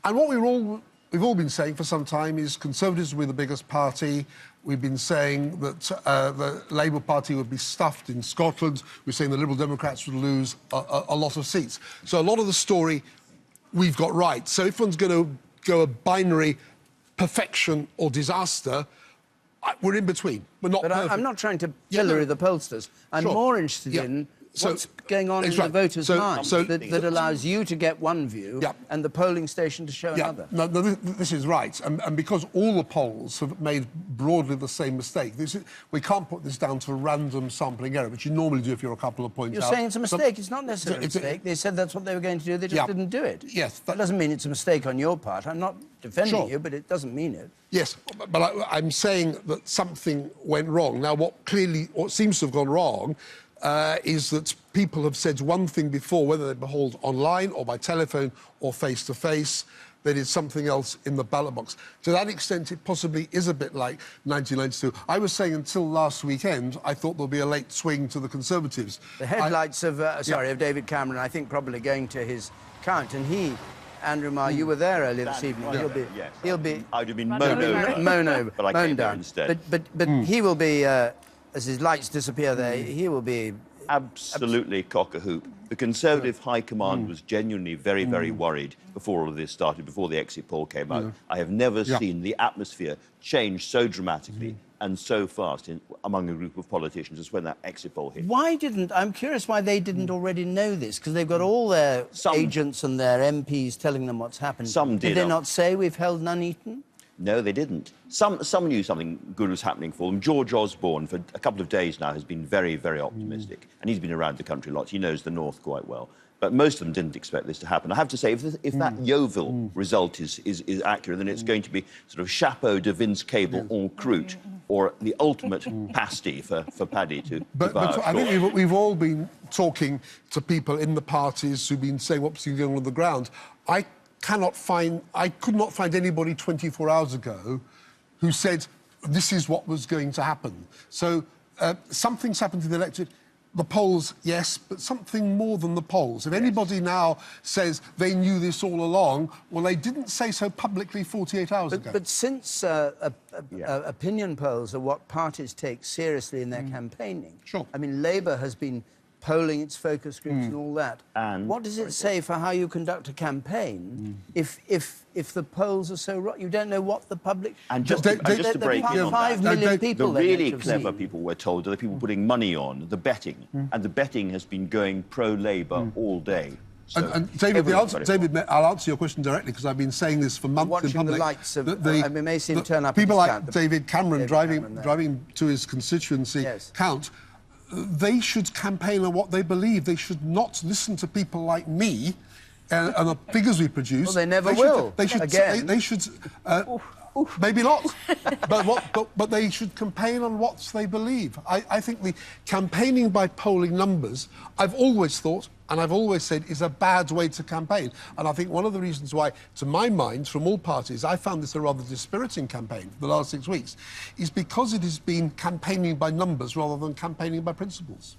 And what we've all been saying for some time is Conservatives will be the biggest party. We've been saying that the Labour Party would be stuffed in Scotland. We're saying the Liberal Democrats would lose a lot of seats. So a lot of the story we've got right. So if one's going to go a binary perfection or disaster, we're in between. We're not perfect. I'm not trying to pillory the pollsters. I'm more interested in what's going on in the voters' minds that allows you to get one view and the polling station to show another. No, this is right. And because all the polls have made broadly the same mistake, we can't put this down to random sampling error, which you normally do if you're a couple of points out. You're saying it's a mistake. It's not necessarily a mistake. They said that's what they were going to do. They just didn't do it. Yes. That doesn't mean it's a mistake on your part. I'm not defending you, but it doesn't mean it. Yes, but I'm saying that something went wrong. Now, what seems to have gone wrong is that people have said one thing before, whether they behold online or by telephone or face-to-face, they did something else in the ballot box. To that extent, it possibly is a bit like 1992. I was saying until last weekend, I thought there'll be a late swing to the Conservatives. The headlights of David Cameron, I think, probably going to his count, and he... Andrew Marr, you were there earlier this evening. He'll be... I'd have been mown over. But I came down instead. But he will be, as his lights disappear there, he will be... Absolutely cock-a-hoop. The Conservative High Command was genuinely very, very worried before all of this started, before the exit poll came out. I have never seen the atmosphere change so dramatically and so fast among a group of politicians as when that exit poll hit. I'm curious why they didn't already know this, because they've got all their agents and their MPs telling them what's happened. Some did. Did they not say we've held Nuneaton? No, they didn't. Some knew something good was happening for them. George Osborne, for a couple of days now, has been very, very optimistic. And he's been around the country a lot. He knows the North quite well. But most of them didn't expect this to happen. I have to say, if that Yeovil result is accurate, then it's going to be sort of chapeau de Vince Cable en croûte, or the ultimate pasty for Paddy to But I think we've all been talking to people in the parties who've been saying what's going on the ground. I could not find anybody 24 hours ago who said this is what was going to happen. So something's happened to the electorate. The polls, yes, but something more than the polls. If anybody now says they knew this all along, well, they didn't say so publicly 48 hours ago. But since opinion polls are what parties take seriously in their campaigning, sure. I mean, Labour has been polling its focus groups and all that. And what does it say for how you conduct a campaign if the polls are so wrong? You don't know what the public... And just to break in on 5 that, million people the really have clever seen. people, we're told, are the people putting money on, the betting. And the betting has been going pro-Labour all day. So and David, I'll answer your question directly because I've been saying this for months Watching in public. the lights of... I mean, may see him turn up people at like discount, David Cameron Cameron driving to his constituency count, they should campaign on what they believe. They should not listen to people like me and the figures we produce. Well, they never will. They should. Again. They should. Maybe not. but they should campaign on what they believe. I think the campaigning by polling numbers, I've always thought, and I've always said, is a bad way to campaign. And I think one of the reasons why, to my mind, from all parties, I found this a rather dispiriting campaign for the last 6 weeks, is because it has been campaigning by numbers rather than campaigning by principles.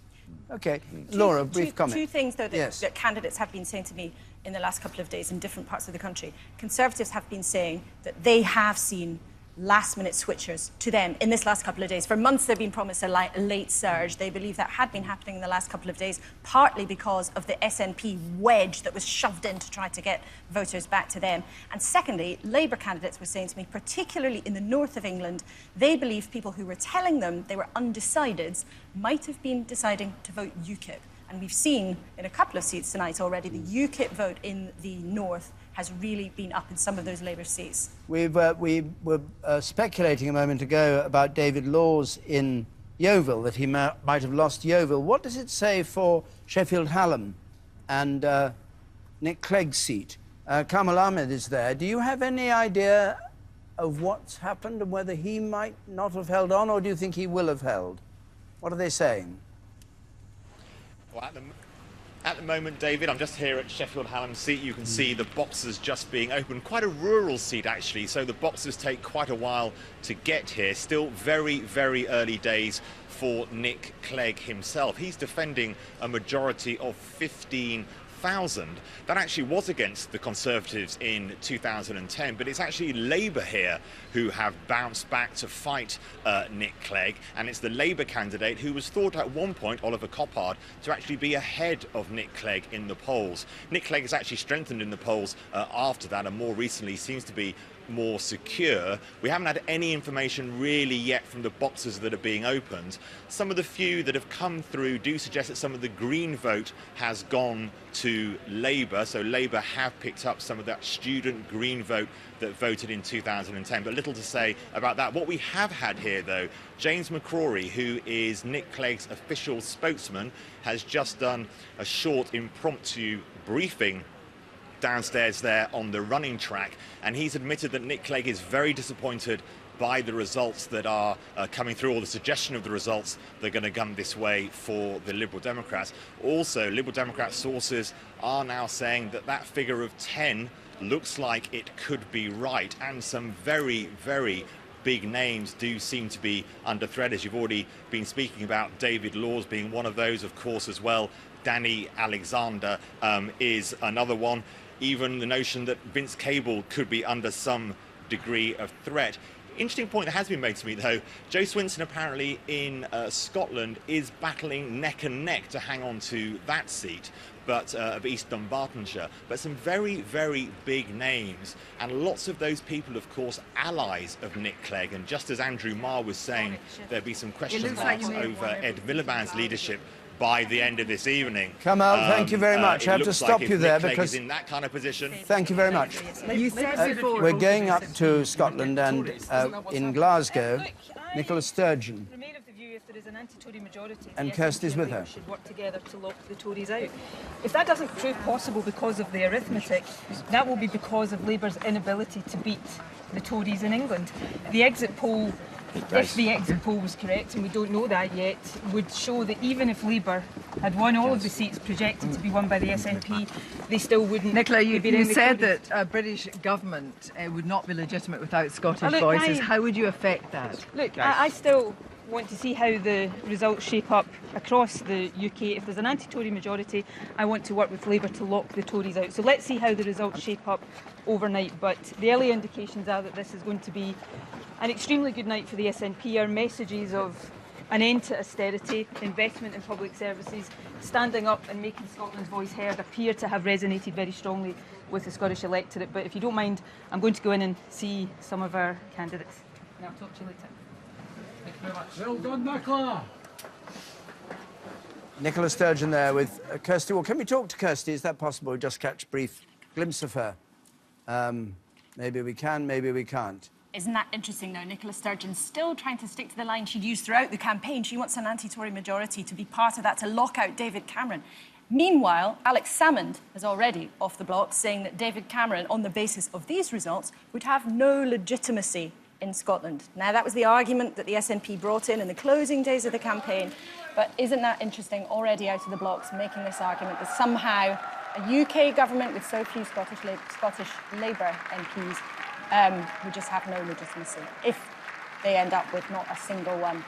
OK. Laura, brief comment. Two things, though, that candidates have been saying to me in the last couple of days in different parts of the country. Conservatives have been saying that they have seen last-minute switchers to them in this last couple of days. For months, they've been promised a late surge. They believe that had been happening in the last couple of days, partly because of the SNP wedge that was shoved in to try to get voters back to them. And secondly, Labour candidates were saying to me, particularly in the north of England, they believe people who were telling them they were undecideds might have been deciding to vote UKIP. And we've seen in a couple of seats tonight already, the UKIP vote in the north has really been up in some of those Labour seats. We were speculating a moment ago about David Laws in Yeovil, that he might have lost Yeovil. What does it say for Sheffield Hallam and Nick Clegg's seat? Kamal Ahmed is there. Do you have any idea of what's happened and whether he might not have held on, or do you think he will have held? What are they saying? Well, at the moment, David, I'm just here at Sheffield Hallam's seat. You can see the boxes just being opened. Quite a rural seat, actually, so the boxes take quite a while to get here. Still very, very early days for Nick Clegg himself. He's defending a majority of 15,000. That actually was against the Conservatives in 2010, but it's actually Labour here who have bounced back to fight Nick Clegg, and it's the Labour candidate who was thought at one point, Oliver Coppard, to actually be ahead of Nick Clegg in the polls. Nick Clegg has actually strengthened in the polls after that, and more recently seems to be more secure. We haven't had any information really yet from the boxes that are being opened. Some of the few that have come through do suggest that some of the Green vote has gone to Labour, so Labour have picked up some of that student Green vote that voted in 2010, but little to say about that. What we have had here, though, James McCrory, who is Nick Clegg's official spokesman, has just done a short impromptu briefing downstairs there on the running track, and he's admitted that Nick Clegg is very disappointed by the results that are coming through, or the suggestion of the results that are going to come this way for the Liberal Democrats. Also, Liberal Democrat sources are now saying that that figure of 10 looks like it could be right, and some very, very big names do seem to be under threat, as you've already been speaking about, David Laws being one of those, of course, as well. Danny Alexander is another one. Even the notion that Vince Cable could be under some degree of threat. Interesting point that has been made to me, though. Jo Swinson apparently in Scotland is battling neck and neck to hang on to that seat, but of East Dunbartonshire. But some very, very big names, and lots of those people, of course, allies of Nick Clegg. And just as Andrew Marr was saying, there'll be some question marks over Ed Miliband's leadership by the end of this evening. Kamal, thank you very much. I have to stop you there because... in that kind of position. Thank you very much. You said before... We're going up to Scotland, and in Glasgow, Nicola Sturgeon remain of the view if there is an anti-Tory majority, and Kirsty's with her. Should work together to lock the Tories out. If that doesn't prove possible because of the arithmetic, that will be because of Labour's inability to beat the Tories in England. The exit poll, if the exit poll was correct, and we don't know that yet, would show that even if Labour had won all of the seats projected to be won by the SNP, they still wouldn't. Nicola, you said Tories. that a British government would not be legitimate without Scottish Look, voices. How would you affect that? Look, I still want to see how the results shape up across the UK. If there's an anti-Tory majority, I want to work with Labour to lock the Tories out. So let's see how the results shape up overnight. But the early indications are that this is going to be an extremely good night for the SNP. Our messages of an end to austerity, investment in public services, standing up and making Scotland's voice heard appear to have resonated very strongly with the Scottish electorate. But if you don't mind, I'm going to go in and see some of our candidates. And I'll talk to you later. Thank you very much. Well done, Nicola. Nicola Sturgeon there with Kirsty. Well, can we talk to Kirsty? Is that possible? Just catch a brief glimpse of her. Maybe we can, maybe we can't. Isn't that interesting, though? Nicola Sturgeon still trying to stick to the line she'd used throughout the campaign. She wants an anti-Tory majority to be part of that, to lock out David Cameron. Meanwhile, Alex Salmond is already off the block, saying that David Cameron, on the basis of these results, would have no legitimacy in Scotland. Now, that was the argument that the SNP brought in the closing days of the campaign. But isn't that interesting, already out of the blocks, making this argument that somehow a UK government with so few Scottish Labour MPs would just have no legitimacy if they end up with not a single one.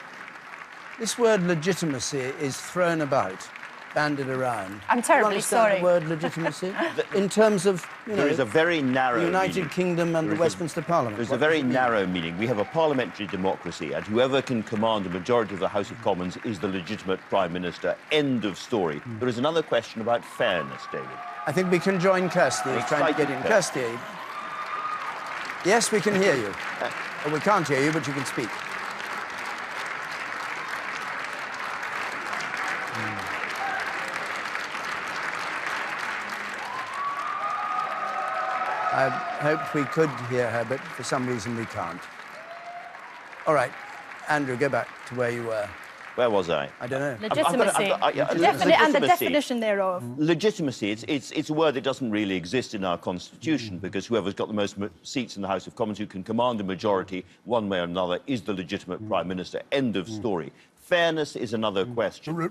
This word legitimacy is thrown about, bandied around. I'm terribly you sorry. The word legitimacy in terms of there is a very narrow the United meaning. Kingdom and the Westminster Parliament. There's a very narrow meaning. We have a parliamentary democracy, and whoever can command a majority of the House of Commons is the legitimate Prime Minister. End of story. There is another question about fairness, David. I think we can join Kirsty. He's trying to get in. Kirsty. Yes, we can hear you. Well, we can't hear you, but you can speak. I hoped we could hear her, but for some reason we can't. All right, Andrew, go back to where you were. Where was I? I don't know. Legitimacy. And the definition thereof. Legitimacy, it's a word that doesn't really exist in our constitution, because whoever's got the most seats in the House of Commons, who can command a majority one way or another, is the legitimate Prime Minister. End of story. Fairness is another question.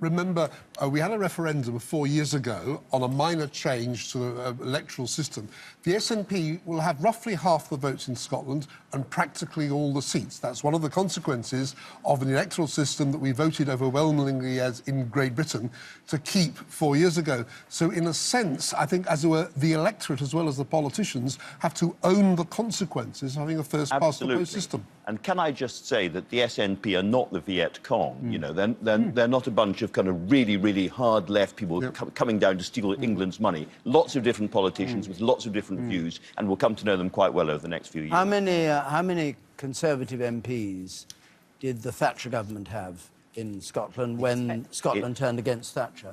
Remember, we had a referendum 4 years ago on a minor change to the electoral system. The SNP will have roughly half the votes in Scotland and practically all the seats. That's one of the consequences of an electoral system that we voted overwhelmingly as in Great Britain to keep 4 years ago. So, in a sense, I think, as it were, the electorate as well as the politicians have to own the consequences of having a first-past-the-post system. And can I just say that the SNP are not the Viet Cong? You know, they're not a bunch of kind of really, really hard left people coming down to steal England's money. Lots of different politicians with lots of different views, and we'll come to know them quite well over the next few years. How many Conservative MPs did the Thatcher government have in Scotland when Scotland turned against Thatcher?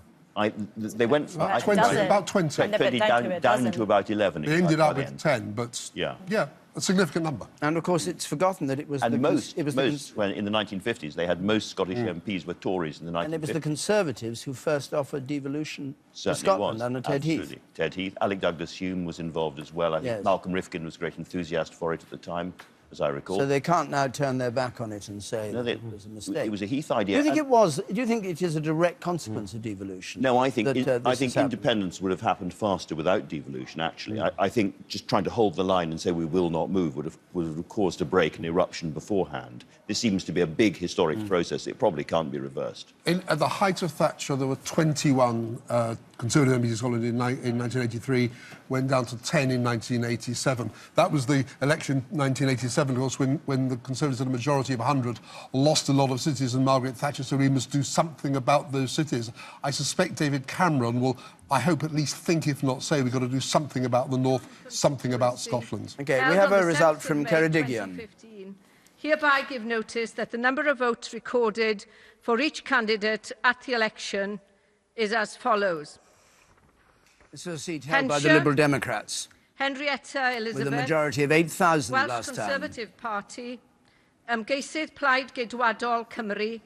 They went from about 20. Down to about 11. They ended up with 10, but yeah, a significant number. And of course, it's forgotten that it was when in the 1950s they had most Scottish MPs were Tories in the 1950s. And it was the Conservatives who first offered devolution to Scotland under Ted Heath. Ted Heath. Alec Douglas-Home was involved as well. I think Malcolm Rifkin was a great enthusiast for it at the time, as I recall. So they can't now turn their back on it and say that it was a mistake. It was a Heath idea. Do you think it was? Do you think it is a direct consequence of devolution? No, I think independence would have happened faster without devolution, actually. I think just trying to hold the line and say we will not move would have caused a break, an eruption beforehand. This seems to be a big historic process. It probably can't be reversed. At the height of Thatcher, there were 21 Conservative MPs in Scotland in 1983, went down to 10 in 1987. That was the election 1987, of course, when the Conservatives had a majority of 100, lost a lot of cities, and Margaret Thatcher said we must do something about those cities. I suspect David Cameron will, I hope, at least think, if not say, we've got to do something about the North, something about Scotland. OK, we have a result from Ceredigion. Hereby give notice that the number of votes recorded for each candidate at the election is as follows. This was a seat held by the Liberal Democrats. Henrietta Elizabeth. With a majority of 8,000 Welsh last time. Conservative Party. Ymgeisydd Plaid Geidwadol Cymru.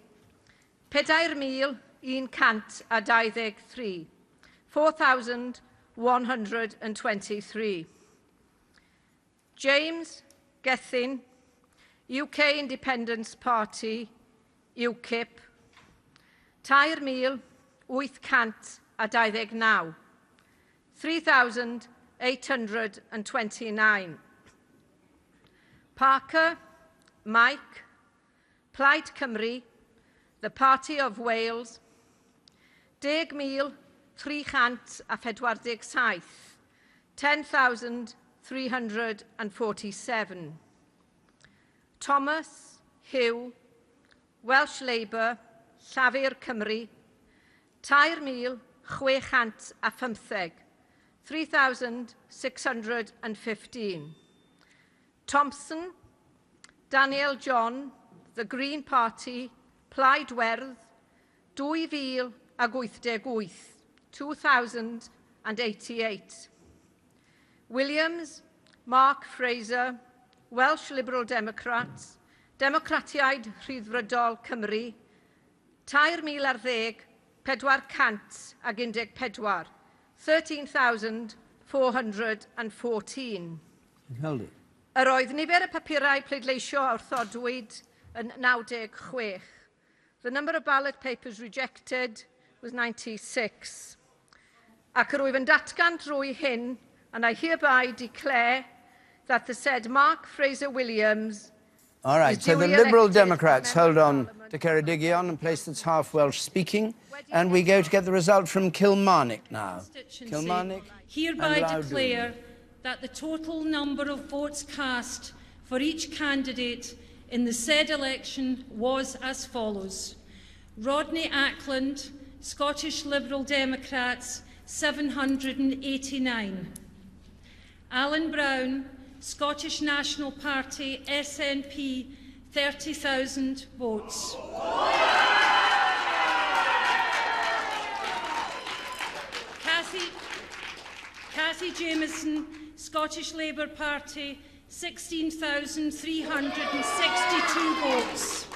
4,123. 4,123. James Gethin, UK Independence Party, UKIP. 3,829. 3,829. Parker, Mike, Plaid Cymru, the Party of Wales, 10,347, 10,347. Thomas, Hugh, Welsh Labour, Llafur Cymru, 3,615, 3,615. Thompson, Daniel John, the Green Party, Plaid Werdd, 2,088, 2,088. Williams, Mark Fraser, Welsh Liberal Democrats, Democratiaid Rhyddfrydol Cymru, 3,010, 414, 13,414. Hold it. Yr oedd nifer y papurau pleidleisio a wrthodwyd yn 96. The number of ballot papers rejected was 96. Ac yr wyf yn datgan drwy hyn, and I hereby declare that the said Mark Fraser Williams All right, so the Liberal Democrats hold on to Ceredigion, a place that's half Welsh speaking, and we go to get the result from Kilmarnock now. Kilmarnock hereby declare that the total number of votes cast for each candidate in the said election was as follows. Rodney Ackland, Scottish Liberal Democrats, 789. Alan Brown, Scottish National Party, SNP, 30,000 votes. Cathy Jamieson, Scottish Labour Party, 16,362 votes.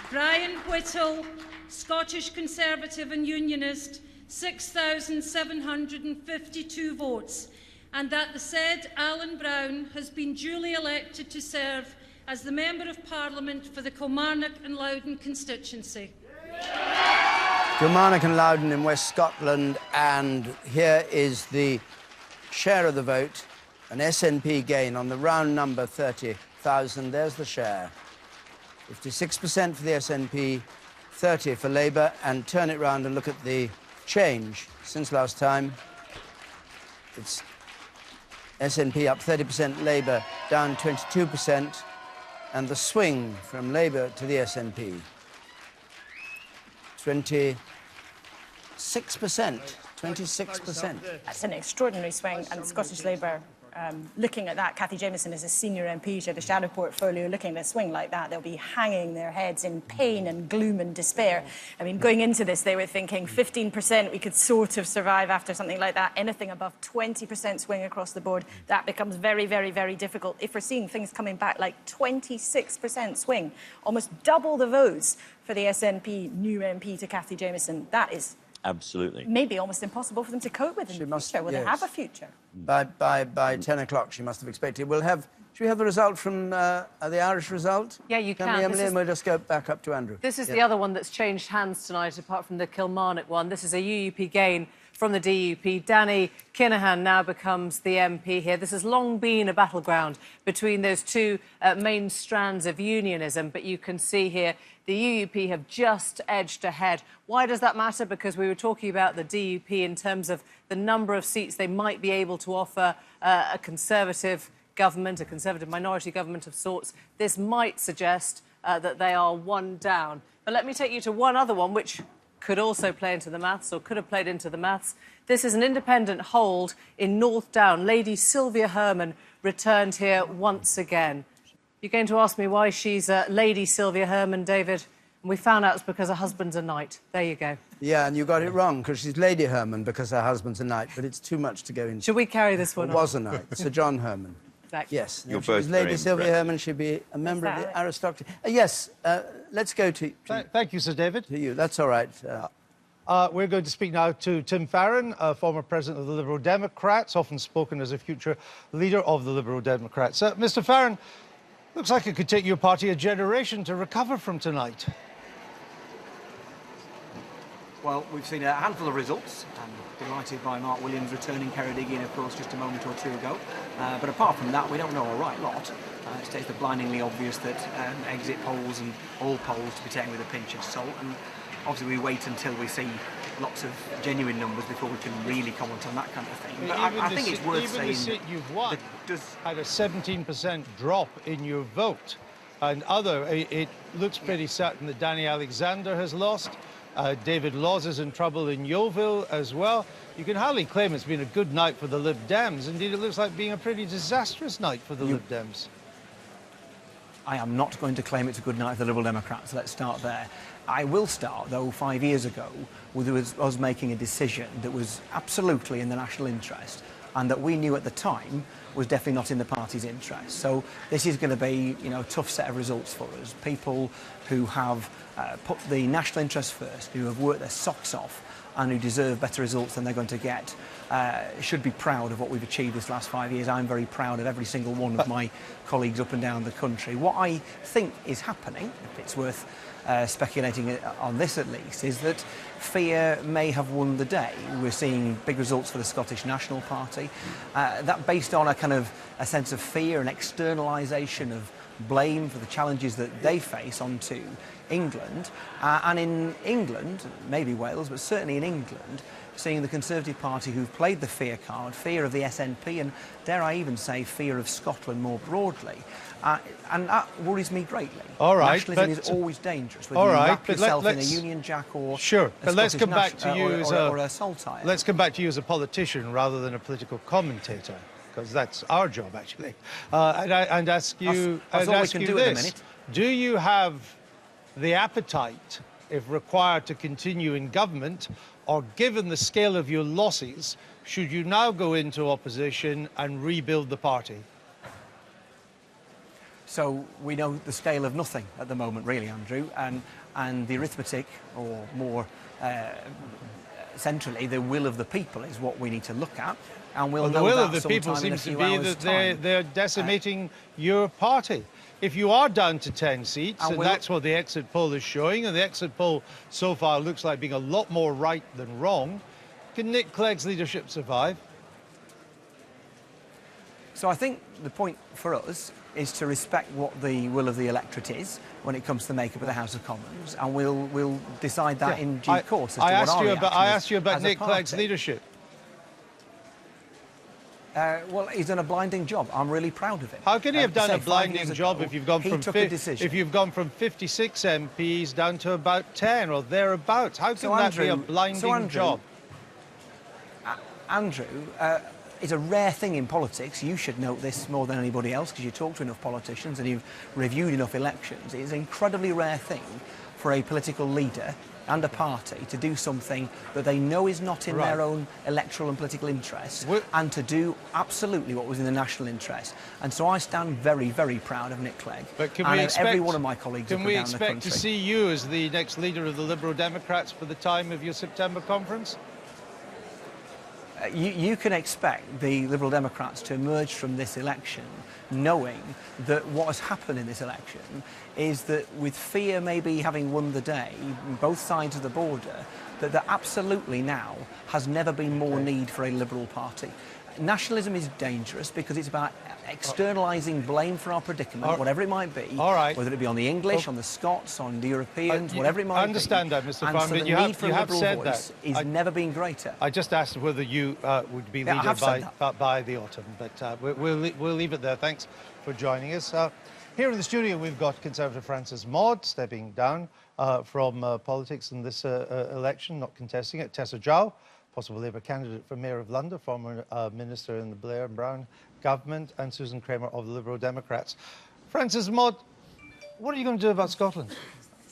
Brian Whittle, Scottish Conservative and Unionist, 6,752 votes, and that the said Alan Brown has been duly elected to serve as the Member of Parliament for the Kilmarnock and Loudoun constituency. Kilmarnock and Loudoun in West Scotland, and here is the share of the vote, an SNP gain on the round number 30,000. There's the share. 56% for the SNP, 30 for Labour, and turn it round and look at the change since last time. It's SNP up 30%, Labour down 22%, and the swing from Labour to the SNP, 26%. 26%. That's an extraordinary swing, and Scottish Labour, looking at that, Cathy Jamieson is a senior MP, she had a shadow portfolio. Looking at a swing like that, they'll be hanging their heads in pain and gloom and despair. I mean, going into this, they were thinking 15%, we could sort of survive after something like that. Anything above 20% swing across the board, that becomes very, very, very difficult. If we're seeing things coming back like 26% swing, almost double the votes for the SNP new MP to Cathy Jamieson, that is absolutely maybe almost impossible for them to cope with in the future. Will they have a future? By 10 o'clock, she must have expected. Should we have the result from the Irish result? Yeah, you can. We, Emily, and we'll just go back up to Andrew. This is the other one that's changed hands tonight, apart from the Kilmarnock one. This is a UUP gain from the DUP. Danny Kinahan now becomes the MP here. This has long been a battleground between those two main strands of unionism, but you can see here the UUP have just edged ahead. Why does that matter? Because we were talking about the DUP in terms of the number of seats they might be able to offer a Conservative government, a Conservative minority government of sorts. This might suggest that they are one down. But let me take you to one other one, which could also play into the maths, or could have played into the maths. This is an independent hold in North Down. Lady Sylvia Herman returned here once again. You're going to ask me why she's Lady Sylvia Herman, David? And we found out it's because her husband's a knight. There you go. Yeah, and you got it wrong, because she's Lady Herman because her husband's a knight, but it's too much to go into. Should we carry this one on? Was a knight, Sir John Herman. Exactly. Yes. You're if she was both Lady Sylvia Herman, she'd be a member of the aristocracy. Yes, let's go to... Thank you, Sir David. To you, that's all right. We're going to speak now to Tim Farron, former president of the Liberal Democrats, often spoken as a future leader of the Liberal Democrats. Mr Farron, looks like it could take your party a generation to recover from tonight. Well, we've seen a handful of results. I'm delighted by Mark Williams returning Ceredigion, of course, just a moment or two ago. But apart from that, we don't know a right lot. It stays the blindingly obvious that exit polls and all polls to be taken with a pinch of salt. And obviously, we wait until we see lots of genuine numbers before we can really comment on that kind of thing. But I think it's worth saying. Even the seat you've won had a 17% drop in your vote. And it looks pretty certain that Danny Alexander has lost. David Laws is in trouble in Yeovil as well. You can hardly claim it's been a good night for the Lib Dems. Indeed, it looks like being a pretty disastrous night for the Lib Dems. I am not going to claim it's a good night for the Liberal Democrats. Let's start there. I will start, though, 5 years ago, with us making a decision that was absolutely in the national interest and that we knew at the time was definitely not in the party's interest. So this is going to be, a tough set of results for us. People who have put the national interest first, who have worked their socks off and who deserve better results than they're going to get, should be proud of what we've achieved this last 5 years. I'm very proud of every single one of my colleagues up and down the country. What I think is happening, if it's worth speculating on this at least, is that fear may have won the day. We're seeing big results for the Scottish National Party. That based on a sense of fear and externalisation of blame for the challenges that they face onto England. And in England, maybe Wales, but certainly in England, seeing the Conservative Party who've played the fear card, fear of the SNP and, dare I even say, fear of Scotland more broadly. And that worries me greatly. All right, nationalism is always dangerous. Whether all you right, wrap yourself in a Union Jack or sure, but let's come back to you or a saltire. Let's come back to you as a politician rather than a political commentator, because that's our job actually. And ask you, this: do you have the appetite, if required, to continue in government, or given the scale of your losses, should you now go into opposition and rebuild the party? So we know the scale of nothing at the moment, really, Andrew, and the arithmetic, or more centrally, the will of the people is what we need to look at, and we'll know the will that of the people seems to be that time. they're decimating your party. If you are down to 10 seats, and that's what the exit poll is showing, and the exit poll so far looks like being a lot more right than wrong, can Nick Clegg's leadership survive? So I think the point for us is to respect what the will of the electorate is when it comes to the makeup of the House of Commons, and we'll decide that in due course. I asked you about Nick Clegg's leadership. Well, he's done a blinding job. I'm really proud of him. How can he have done a blinding job if you've gone from 56 MPs down to about 10 or thereabouts? How can that be a blinding job? Andrew, it's a rare thing in politics. You should note this more than anybody else because you talk to enough politicians and you've reviewed enough elections. It's an incredibly rare thing for a political leader and a party to do something that they know is not in their own electoral and political interests, and to do absolutely what was in the national interest. And so I stand very, very proud of Nick Clegg and every one of my colleagues up and down the country. Can we expect to see you as the next leader of the Liberal Democrats for the time of your September conference? You can expect the Liberal Democrats to emerge from this election knowing that what has happened in this election is that with fear maybe having won the day, both sides of the border, that there absolutely now has never been more need for a Liberal Party. Nationalism is dangerous because it's about externalising blame for our predicament, whatever it might be, whether it be on the English, on the Scots, on the Europeans, whatever it might be. I understand that, Mr. Farman, but you have said that. It's never been greater. I just asked whether you would be leader by the autumn, but we'll leave it there. Thanks for joining us. Here in the studio, we've got Conservative Frances Maude stepping down from politics in this election, not contesting it. Tessa Jow, possible Labour candidate for Mayor of London, former Minister in the Blair and Brown government, and Susan Kramer of the Liberal Democrats. Frances Maude, what are you going to do about Scotland?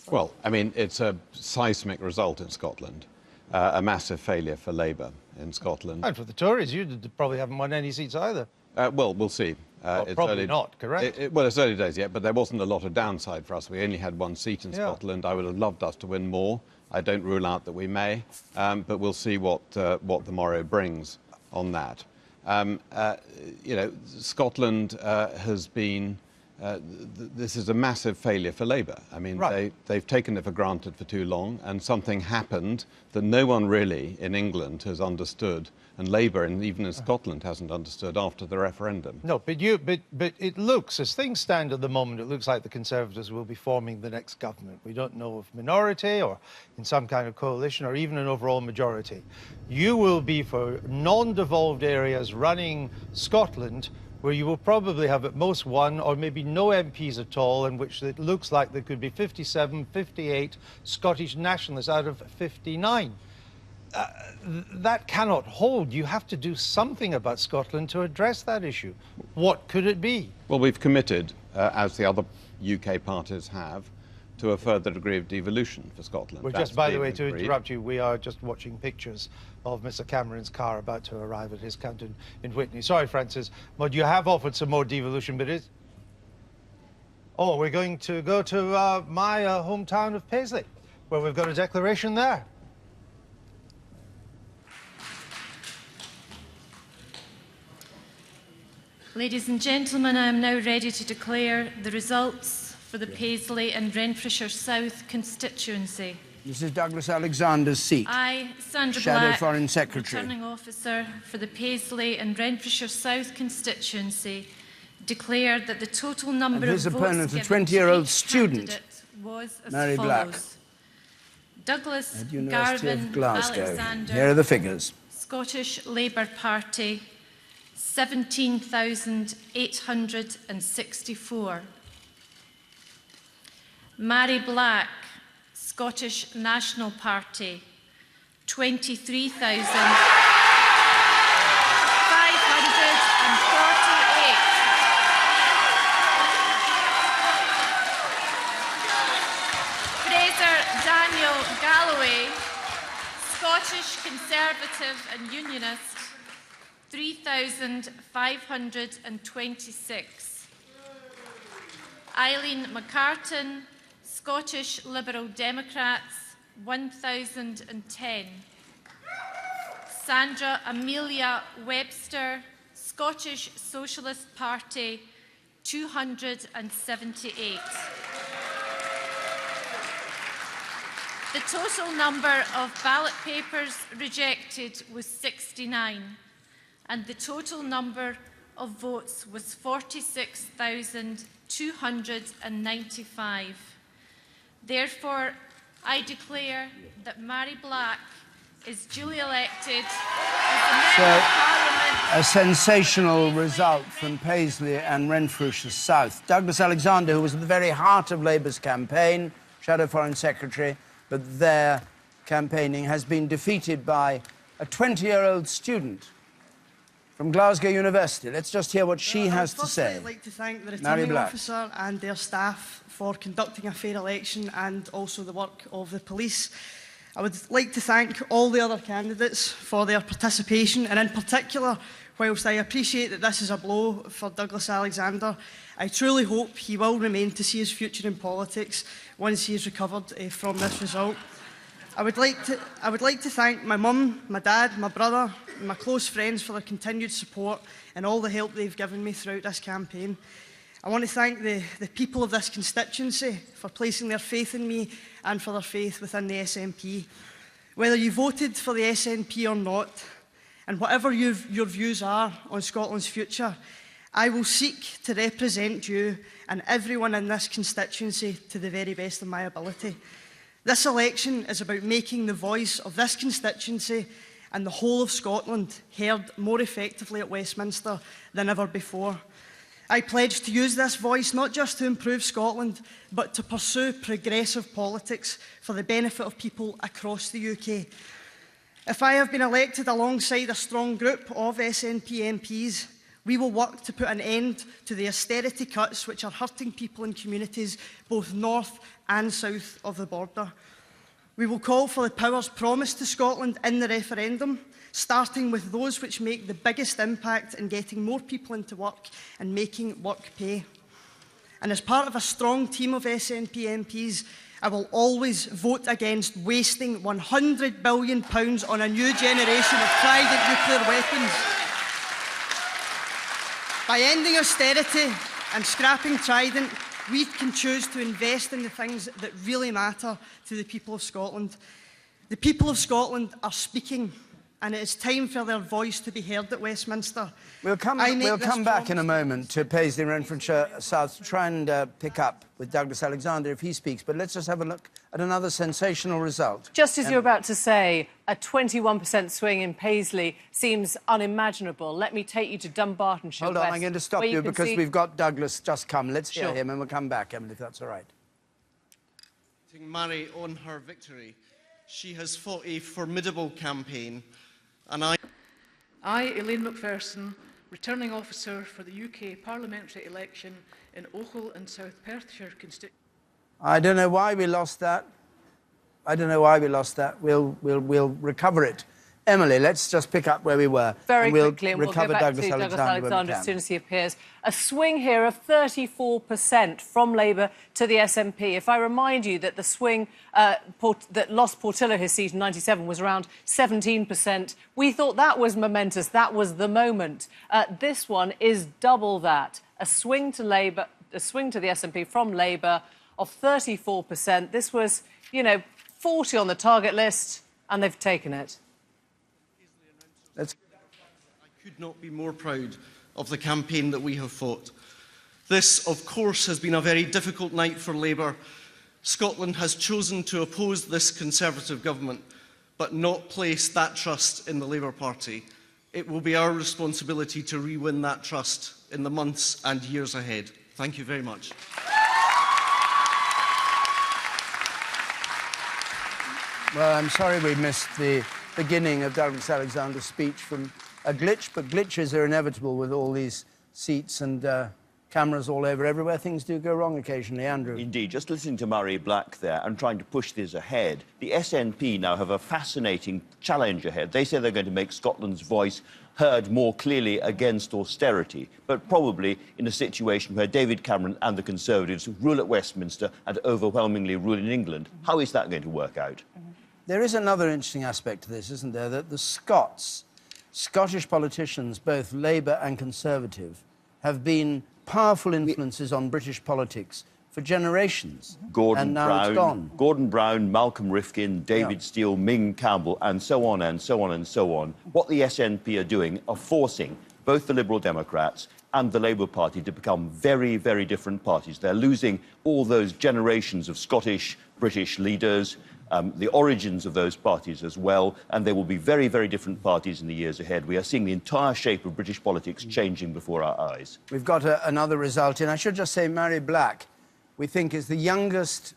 Well, I mean, it's a seismic result in Scotland, a massive failure for Labour in Scotland. And for the Tories, you probably haven't won any seats either. Well, we'll see. Well, probably not, correct? Well, it's early days yet, but there wasn't a lot of downside for us. We only had one seat in Scotland. I would have loved us to win more. I don't rule out that we may, but we'll see what the morrow brings on that. You know, Scotland has been this is a massive failure for Labour. I mean, they've taken it for granted for too long, and something happened that no one really in England has understood, and Labour, and even in Scotland, hasn't understood after the referendum. No, but it looks, as things stand at the moment, it looks like the Conservatives will be forming the next government. We don't know if minority or in some kind of coalition or even an overall majority. You will be, for non-devolved areas, running Scotland, where you will probably have at most one or maybe no MPs at all, in which it looks like there could be 57, 58 Scottish nationalists out of 59. That cannot hold. You have to do something about Scotland to address that issue. What could it be? Well, we've committed, as the other UK parties have, to a further degree of devolution for Scotland. We're just, by the way, to interrupt you, we are just watching pictures of Mr Cameron's car about to arrive at his camp in Whitney. Sorry, Francis, but you have offered some more devolution, but it's... Oh, we're going to go to my hometown of Paisley, where we've got a declaration there. Ladies and gentlemen, I am now ready to declare the results for the Paisley and Renfrewshire South constituency. This is Douglas Alexander's seat. I, Sandra Shadow Black, Foreign Secretary. Returning Officer for the Paisley and Renfrewshire South constituency, declare that the total number of his votes opponent, a given 20-year-old to each student, candidate was as Mary follows. Black. Douglas At University Garvin of Glasgow. Alexander. Here are the figures. Scottish Labour Party, 17,864. Mary Black, Scottish National Party, 23,548. Fraser Daniel Galloway, Scottish Conservative and Unionist, 3,526. Eileen McCartan, Scottish Liberal Democrats, 1,010. Sandra Amelia Webster, Scottish Socialist Party, 278. The total number of ballot papers rejected was 69, and the total number of votes was 46,295. Therefore, I declare that Mary Black is duly elected as the Member of Parliament. A sensational result from Paisley and Renfrewshire South. Douglas Alexander, who was at the very heart of Labour's campaign, Shadow Foreign Secretary, but their campaigning has been defeated by a 20-year-old student from Glasgow University. Let's just hear what she has to say. I'd like to thank the Mary returning Black. officer and their staff for conducting a fair election, and also the work of the police. I would like to thank all the other candidates for their participation, and in particular, whilst I appreciate that this is a blow for Douglas Alexander, I truly hope he will remain to see his future in politics once he is recovered from this result. I would like to thank my mum, my dad, my brother, and my close friends for their continued support and all the help they've given me throughout this campaign. I want to thank the people of this constituency for placing their faith in me and for their faith within the SNP. Whether you voted for the SNP or not, and whatever your views are on Scotland's future, I will seek to represent you and everyone in this constituency to the very best of my ability. This election is about making the voice of this constituency and the whole of Scotland heard more effectively at Westminster than ever before. I pledge to use this voice not just to improve Scotland, but to pursue progressive politics for the benefit of people across the UK. If I have been elected alongside a strong group of SNP MPs, we will work to put an end to the austerity cuts which are hurting people in communities both north and south of the border. We will call for the powers promised to Scotland in the referendum, starting with those which make the biggest impact in getting more people into work and making work pay. And as part of a strong team of SNP MPs, I will always vote against wasting £100 billion on a new generation of trident nuclear weapons. By ending austerity and scrapping Trident, we can choose to invest in the things that really matter to the people of Scotland. The people of Scotland are speaking, and it is time for their voice to be heard at Westminster. We'll come back in a moment to Paisley and Renfrewshire South to try and pick up with Douglas Alexander if he speaks, but let's just have a look at another sensational result. Just as you're about to say, a 21% swing in Paisley seems unimaginable. Let me take you to Dumbartonshire Hold on, West, I'm going to stop you because we've got Douglas just come. Let's hear him and we'll come back, Emily, if that's all right. Murray on her victory. She has fought a formidable campaign, and I, Elaine Macpherson, returning officer for the UK parliamentary election in Ochil and South Perthshire constituency. I don't know why we lost that. We'll recover it. Emily, let's just pick up where we were. Very quickly, and we'll go back Douglas to Douglas Alexander as soon as he appears. A swing here of 34% from Labour to the SNP. If I remind you that the swing that lost Portillo his seat in '97 was around 17%, we thought that was momentous. That was the moment. This one is double that. A swing to Labour, a swing to the SNP from Labour of 34%. This was, 40 on the target list, and they've taken it. I could not be more proud of the campaign that we have fought. This, of course, has been a very difficult night for Labour. Scotland has chosen to oppose this Conservative government, but not place that trust in the Labour Party. It will be our responsibility to re-win that trust in the months and years ahead. Thank you very much. Well, I'm sorry we missed the beginning of Douglas Alexander's speech from a glitch, but glitches are inevitable with all these seats and cameras all over everywhere. Things do go wrong occasionally, Andrew. Indeed. Just listening to Murray Black there and trying to push this ahead, the SNP now have a fascinating challenge ahead. They say they're going to make Scotland's voice heard more clearly against austerity, but probably in a situation where David Cameron and the Conservatives rule at Westminster and overwhelmingly rule in England. How is that going to work out? There is another interesting aspect to this, isn't there? That the Scottish politicians, both Labour and Conservative, have been powerful influences on British politics for generations. Gordon and now it's gone. Brown, Malcolm Rifkin, David Steele, Ming Campbell, and so on and so on and so on. What the SNP are doing are forcing both the Liberal Democrats and the Labour Party to become very, very different parties. They're losing all those generations of Scottish, British leaders, the origins of those parties as well, and they will be very, very different parties in the years ahead. We are seeing the entire shape of British politics changing before our eyes. We've got another result, and I should just say Mary Black, we think, is the youngest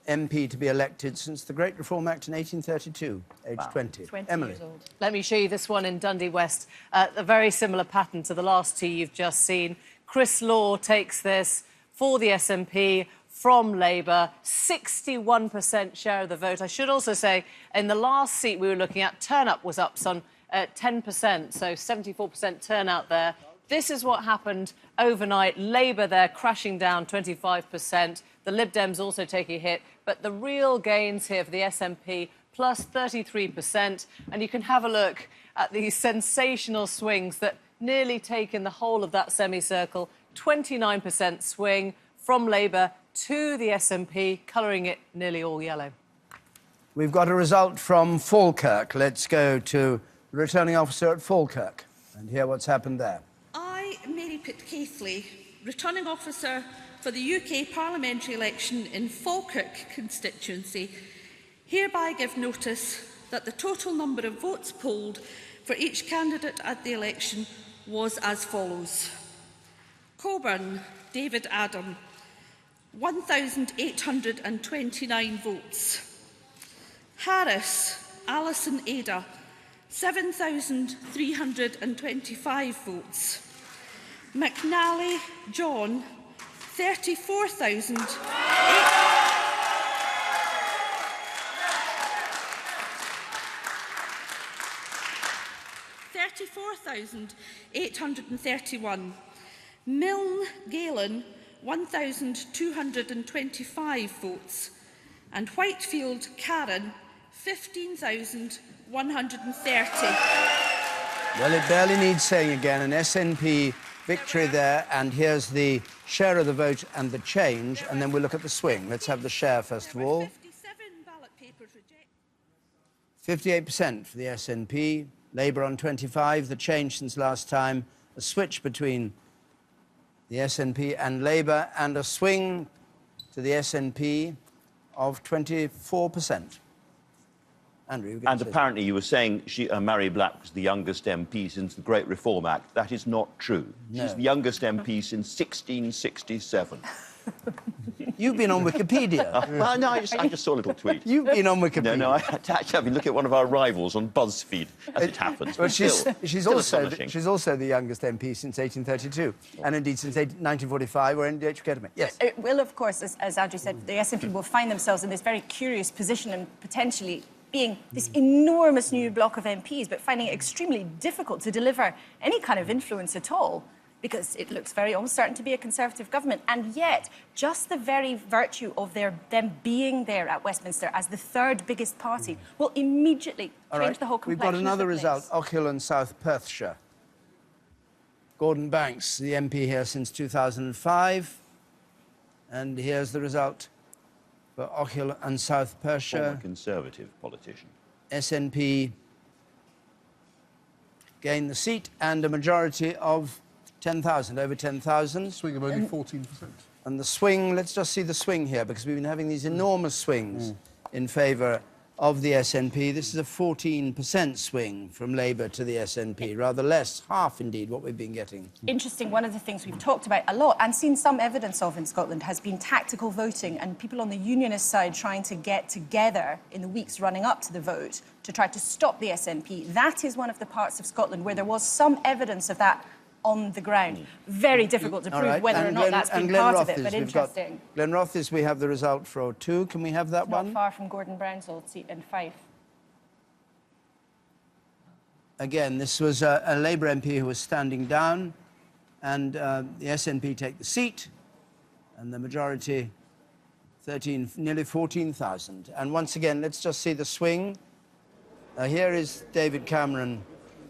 MP to be elected since the Great Reform Act in 1832, aged 20. Emily. Years old. Let me show you this one in Dundee West. A very similar pattern to the last two you've just seen. Chris Law takes this for the SNP from Labour, 61% share of the vote. I should also say, in the last seat we were looking at, turnout was up some 10%, so 74% turnout there. This is what happened overnight. Labour there crashing down 25%. The Lib Dems also taking a hit. But the real gains here for the SNP, plus 33%. And you can have a look at these sensational swings that nearly take in the whole of that semicircle. 29% swing from Labour to the SNP, colouring it nearly all yellow. We've got a result from Falkirk. Let's go to the returning officer at Falkirk and hear what's happened there. I, Mary Pitcaithley, returning officer for the UK parliamentary election in Falkirk constituency, hereby give notice that the total number of votes polled for each candidate at the election was as follows. Coburn, David Adam, 1,829 votes. Harris, Alison Ada, 7,325 votes. McNally, John, 34,831. Milne Galen, 1,225 votes, and Whitefield Karen, 15,130. Well, it barely needs saying again, an SNP victory there, and here's the share of the vote and the change, and then we'll look at the swing. Let's have the share first of all. 58% for the SNP, Labour on 25, the change since last time, a switch between the SNP and Labour, and a swing to the SNP of 24%. Andrew, you and apparently you were saying Mary Black was the youngest MP since the Great Reform Act. That is not true. No. She's the youngest MP since 1667. You've been on Wikipedia. Well, no, I just saw a little tweet. You've been on Wikipedia. No, I've been looking at one of our rivals on BuzzFeed, as it happens. Well, She's also the youngest MP since 1832, and indeed since 1945, or NDH Academy. Yes. It will, of course, as Andrew said, the SNP will find themselves in this very curious position and potentially being this enormous new block of MPs, but finding it extremely difficult to deliver any kind of influence at all, because it looks very uncertain to be a Conservative government. And yet, just the very virtue of them being there at Westminster as the third biggest party will immediately change the whole complexion. We've got another of the result, place. Ockhill and South Perthshire. Gordon Banks, the MP here since 2005. And here's the result for Ockhill and South Perthshire. Former Conservative politician. SNP gained the seat and a majority of 10,000, over 10,000. Swing of only 14%. And the swing, let's just see the swing here, because we've been having these enormous swings in favour of the SNP. This is a 14% swing from Labour to the SNP, rather less, half indeed, what we've been getting. Interesting, one of the things we've talked about a lot and seen some evidence of in Scotland has been tactical voting and people on the unionist side trying to get together in the weeks running up to the vote to try to stop the SNP. That is one of the parts of Scotland where there was some evidence of that on the ground. Very difficult to prove whether or not that's been part of it, but interesting. Glenrothes, we have the result for O2. Can we have that one? Not far from Gordon Brown's old seat in Fife. Again, this was a Labour MP who was standing down, and the SNP take the seat, and the majority, nearly 14,000. And once again, let's just see the swing. Here is David Cameron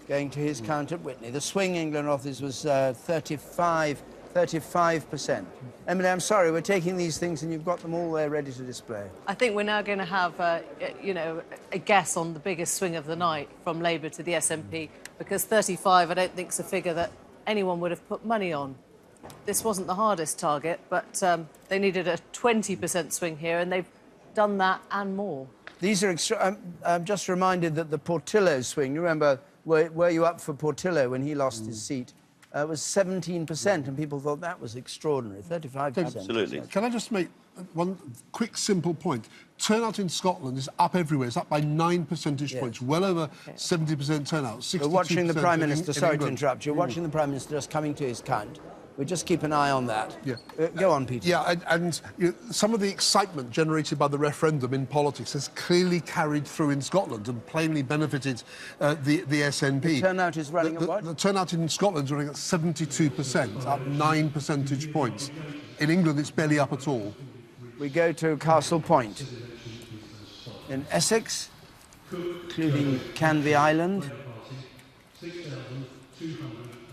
going to his count at Witney. The swing in Glenrothes was 35%. Emily, I'm sorry, we're taking these things and you've got them all there ready to display. I think we're now going to have, a guess on the biggest swing of the night from Labour to the SNP, because 35, I don't think, is a figure that anyone would have put money on. This wasn't the hardest target, but they needed a 20% swing here, and they've done that and more. These are I'm just reminded that the Portillo swing, you remember, were you up for Portillo when he lost his seat? It was 17%, and people thought that was extraordinary. 35%. Absolutely. Can I just make one quick, simple point? Turnout in Scotland is up everywhere. It's up by 9 percentage points, well over 70% turnout. 62% We're watching the Prime Minister, sorry to England. interrupt you, watching the Prime Minister just coming to his count. We just keep an eye on that. Yeah. Go on, Peter. Yeah, and you know, some of the excitement generated by the referendum in politics has clearly carried through in Scotland and plainly benefited the SNP. The turnout is running at what? The turnout in Scotland is running at 72%, up 9 percentage points. In England, it's barely up at all. We go to Castle Point in Essex, including Canvey Island. I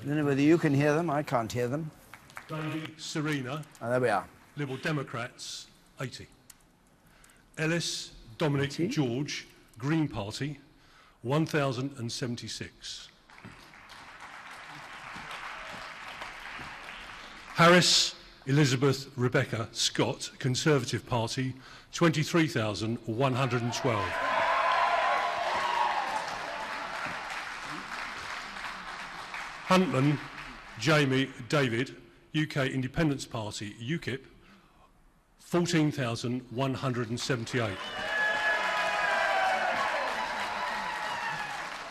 don't know whether you can hear them. I can't hear them. Davy, Serena. Oh, there we are. Liberal Democrats, 80. Ellis, Dominic, George, Green Party, 1,076. Harris, Elizabeth, Rebecca, Scott, Conservative Party, 23,112. Huntman, Jamie, David, UK Independence Party, UKIP, 14,178.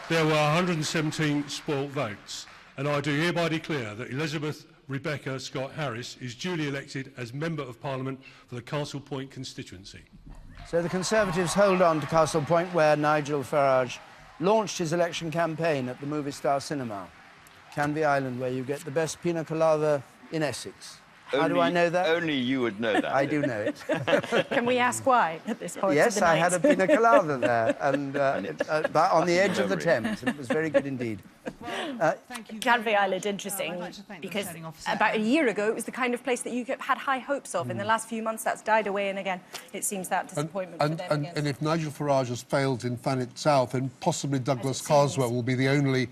There were 117 spoilt votes, and I do hereby declare that Elizabeth Rebecca Scott Harris is duly elected as Member of Parliament for the Castle Point constituency. So the Conservatives hold on to Castle Point, where Nigel Farage launched his election campaign at the Movie Star Cinema. Canvey Island, where you get the best pina colada in Essex. How do I know that? Only you would know that. I do know it. Can we ask why at this point? Yes, of the I night? had a pina colada there, and on the edge of the Thames. It was very good indeed. Canvey Island, interesting, because about a year ago it was the kind of place that UKIP had high hopes of. In the last few months that's died away, and again it seems that disappointment for them again. And if Nigel Farage has failed in Thanet South, then possibly Douglas Carswell will be the only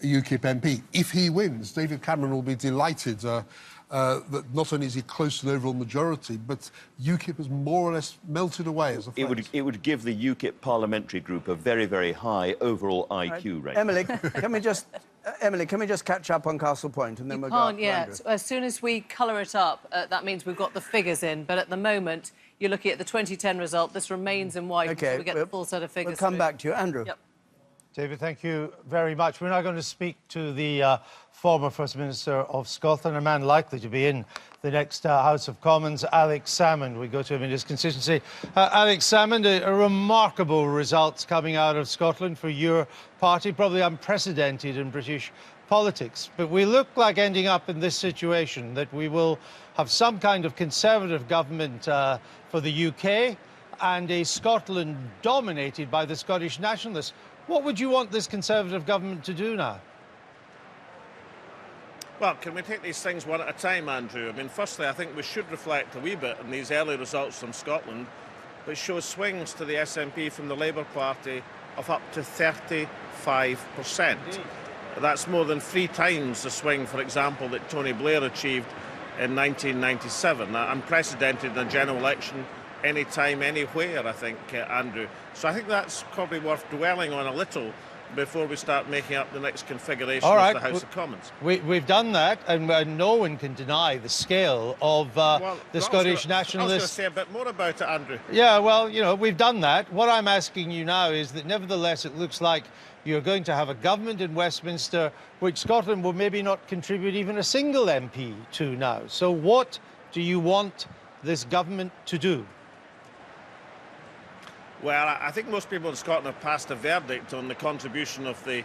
UKIP MP. If he wins, David Cameron will be delighted that not only is he close to an overall majority, but UKIP has more or less melted away as a it would give the UKIP parliamentary group a very, very high overall IQ rating. Emily, can we just catch up on Castle Point, and then we'll go Can't up to yet. Andrew? As soon as we colour it up, that means we've got the figures in. But at the moment, you're looking at the 2010 result. This remains in white until we get the full set of figures. We'll come back to you. Andrew. Yep. David, thank you very much. We're now going to speak to the former First Minister of Scotland, a man likely to be in the next House of Commons, Alex Salmond. We go to him in his constituency. Alex Salmond, a remarkable results coming out of Scotland for your party, probably unprecedented in British politics. But we look like ending up in this situation, that we will have some kind of Conservative government for the UK and a Scotland dominated by the Scottish nationalists. What would you want this Conservative government to do now? Well, can we take these things one at a time, Andrew? I mean, firstly, I think we should reflect a wee bit on these early results from Scotland, which show swings to the SNP from the Labour Party of up to 35%. That's more than 3 times the swing, for example, that Tony Blair achieved in 1997. Unprecedented in a general election, anytime, anywhere, I think, Andrew. So I think that's probably worth dwelling on a little before we start making up the next configuration of the House of Commons. We've done that, and no one can deny the scale of the Scottish nationalists. I was going to say a bit more about it, Andrew. Yeah, well, you know, we've done that. What I'm asking you now is that nevertheless it looks like you're going to have a government in Westminster which Scotland will maybe not contribute even a single MP to now. So what do you want this government to do? Well, I think most people in Scotland have passed a verdict on the contribution of the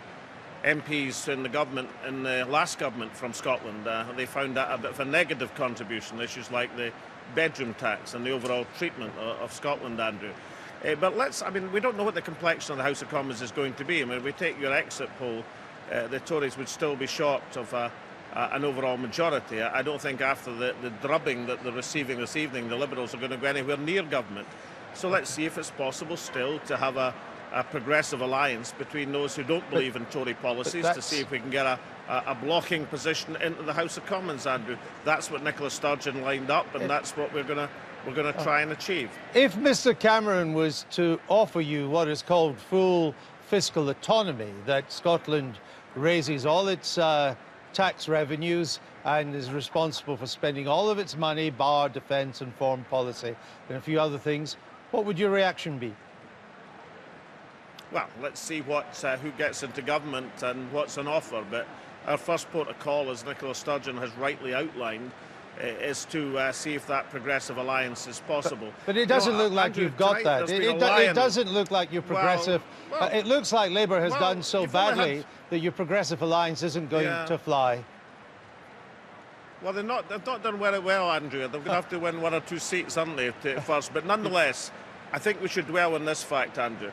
MPs in the government, in the last government from Scotland. They found that a bit of a negative contribution, issues like the bedroom tax and the overall treatment of Scotland, Andrew. But we don't know what the complexion of the House of Commons is going to be. I mean, if we take your exit poll, the Tories would still be short of an overall majority. I don't think after the drubbing that they're receiving this evening, the Liberals are going to go anywhere near government. So let's see if it's possible still to have a progressive alliance between those who don't believe in Tory policies, to see if we can get a blocking position into the House of Commons, Andrew. That's what Nicola Sturgeon lined up, and that's what we're going to try and achieve. If Mr Cameron was to offer you what is called full fiscal autonomy, that Scotland raises all its tax revenues and is responsible for spending all of its money, bar defence and foreign policy and a few other things, what would your reaction be? Well, let's see who gets into government and what's on offer. But our first port of call, as Nicola Sturgeon has rightly outlined, is to see if that progressive alliance is possible. But it doesn't look like you've got that. It doesn't look like you're progressive. Well, it looks like Labour has done so badly that your progressive alliance isn't going to fly. Well, they've not done very well, Andrew. They're going to have to win 1 or 2 seats, aren't they, first? But nonetheless, I think we should dwell on this fact, Andrew.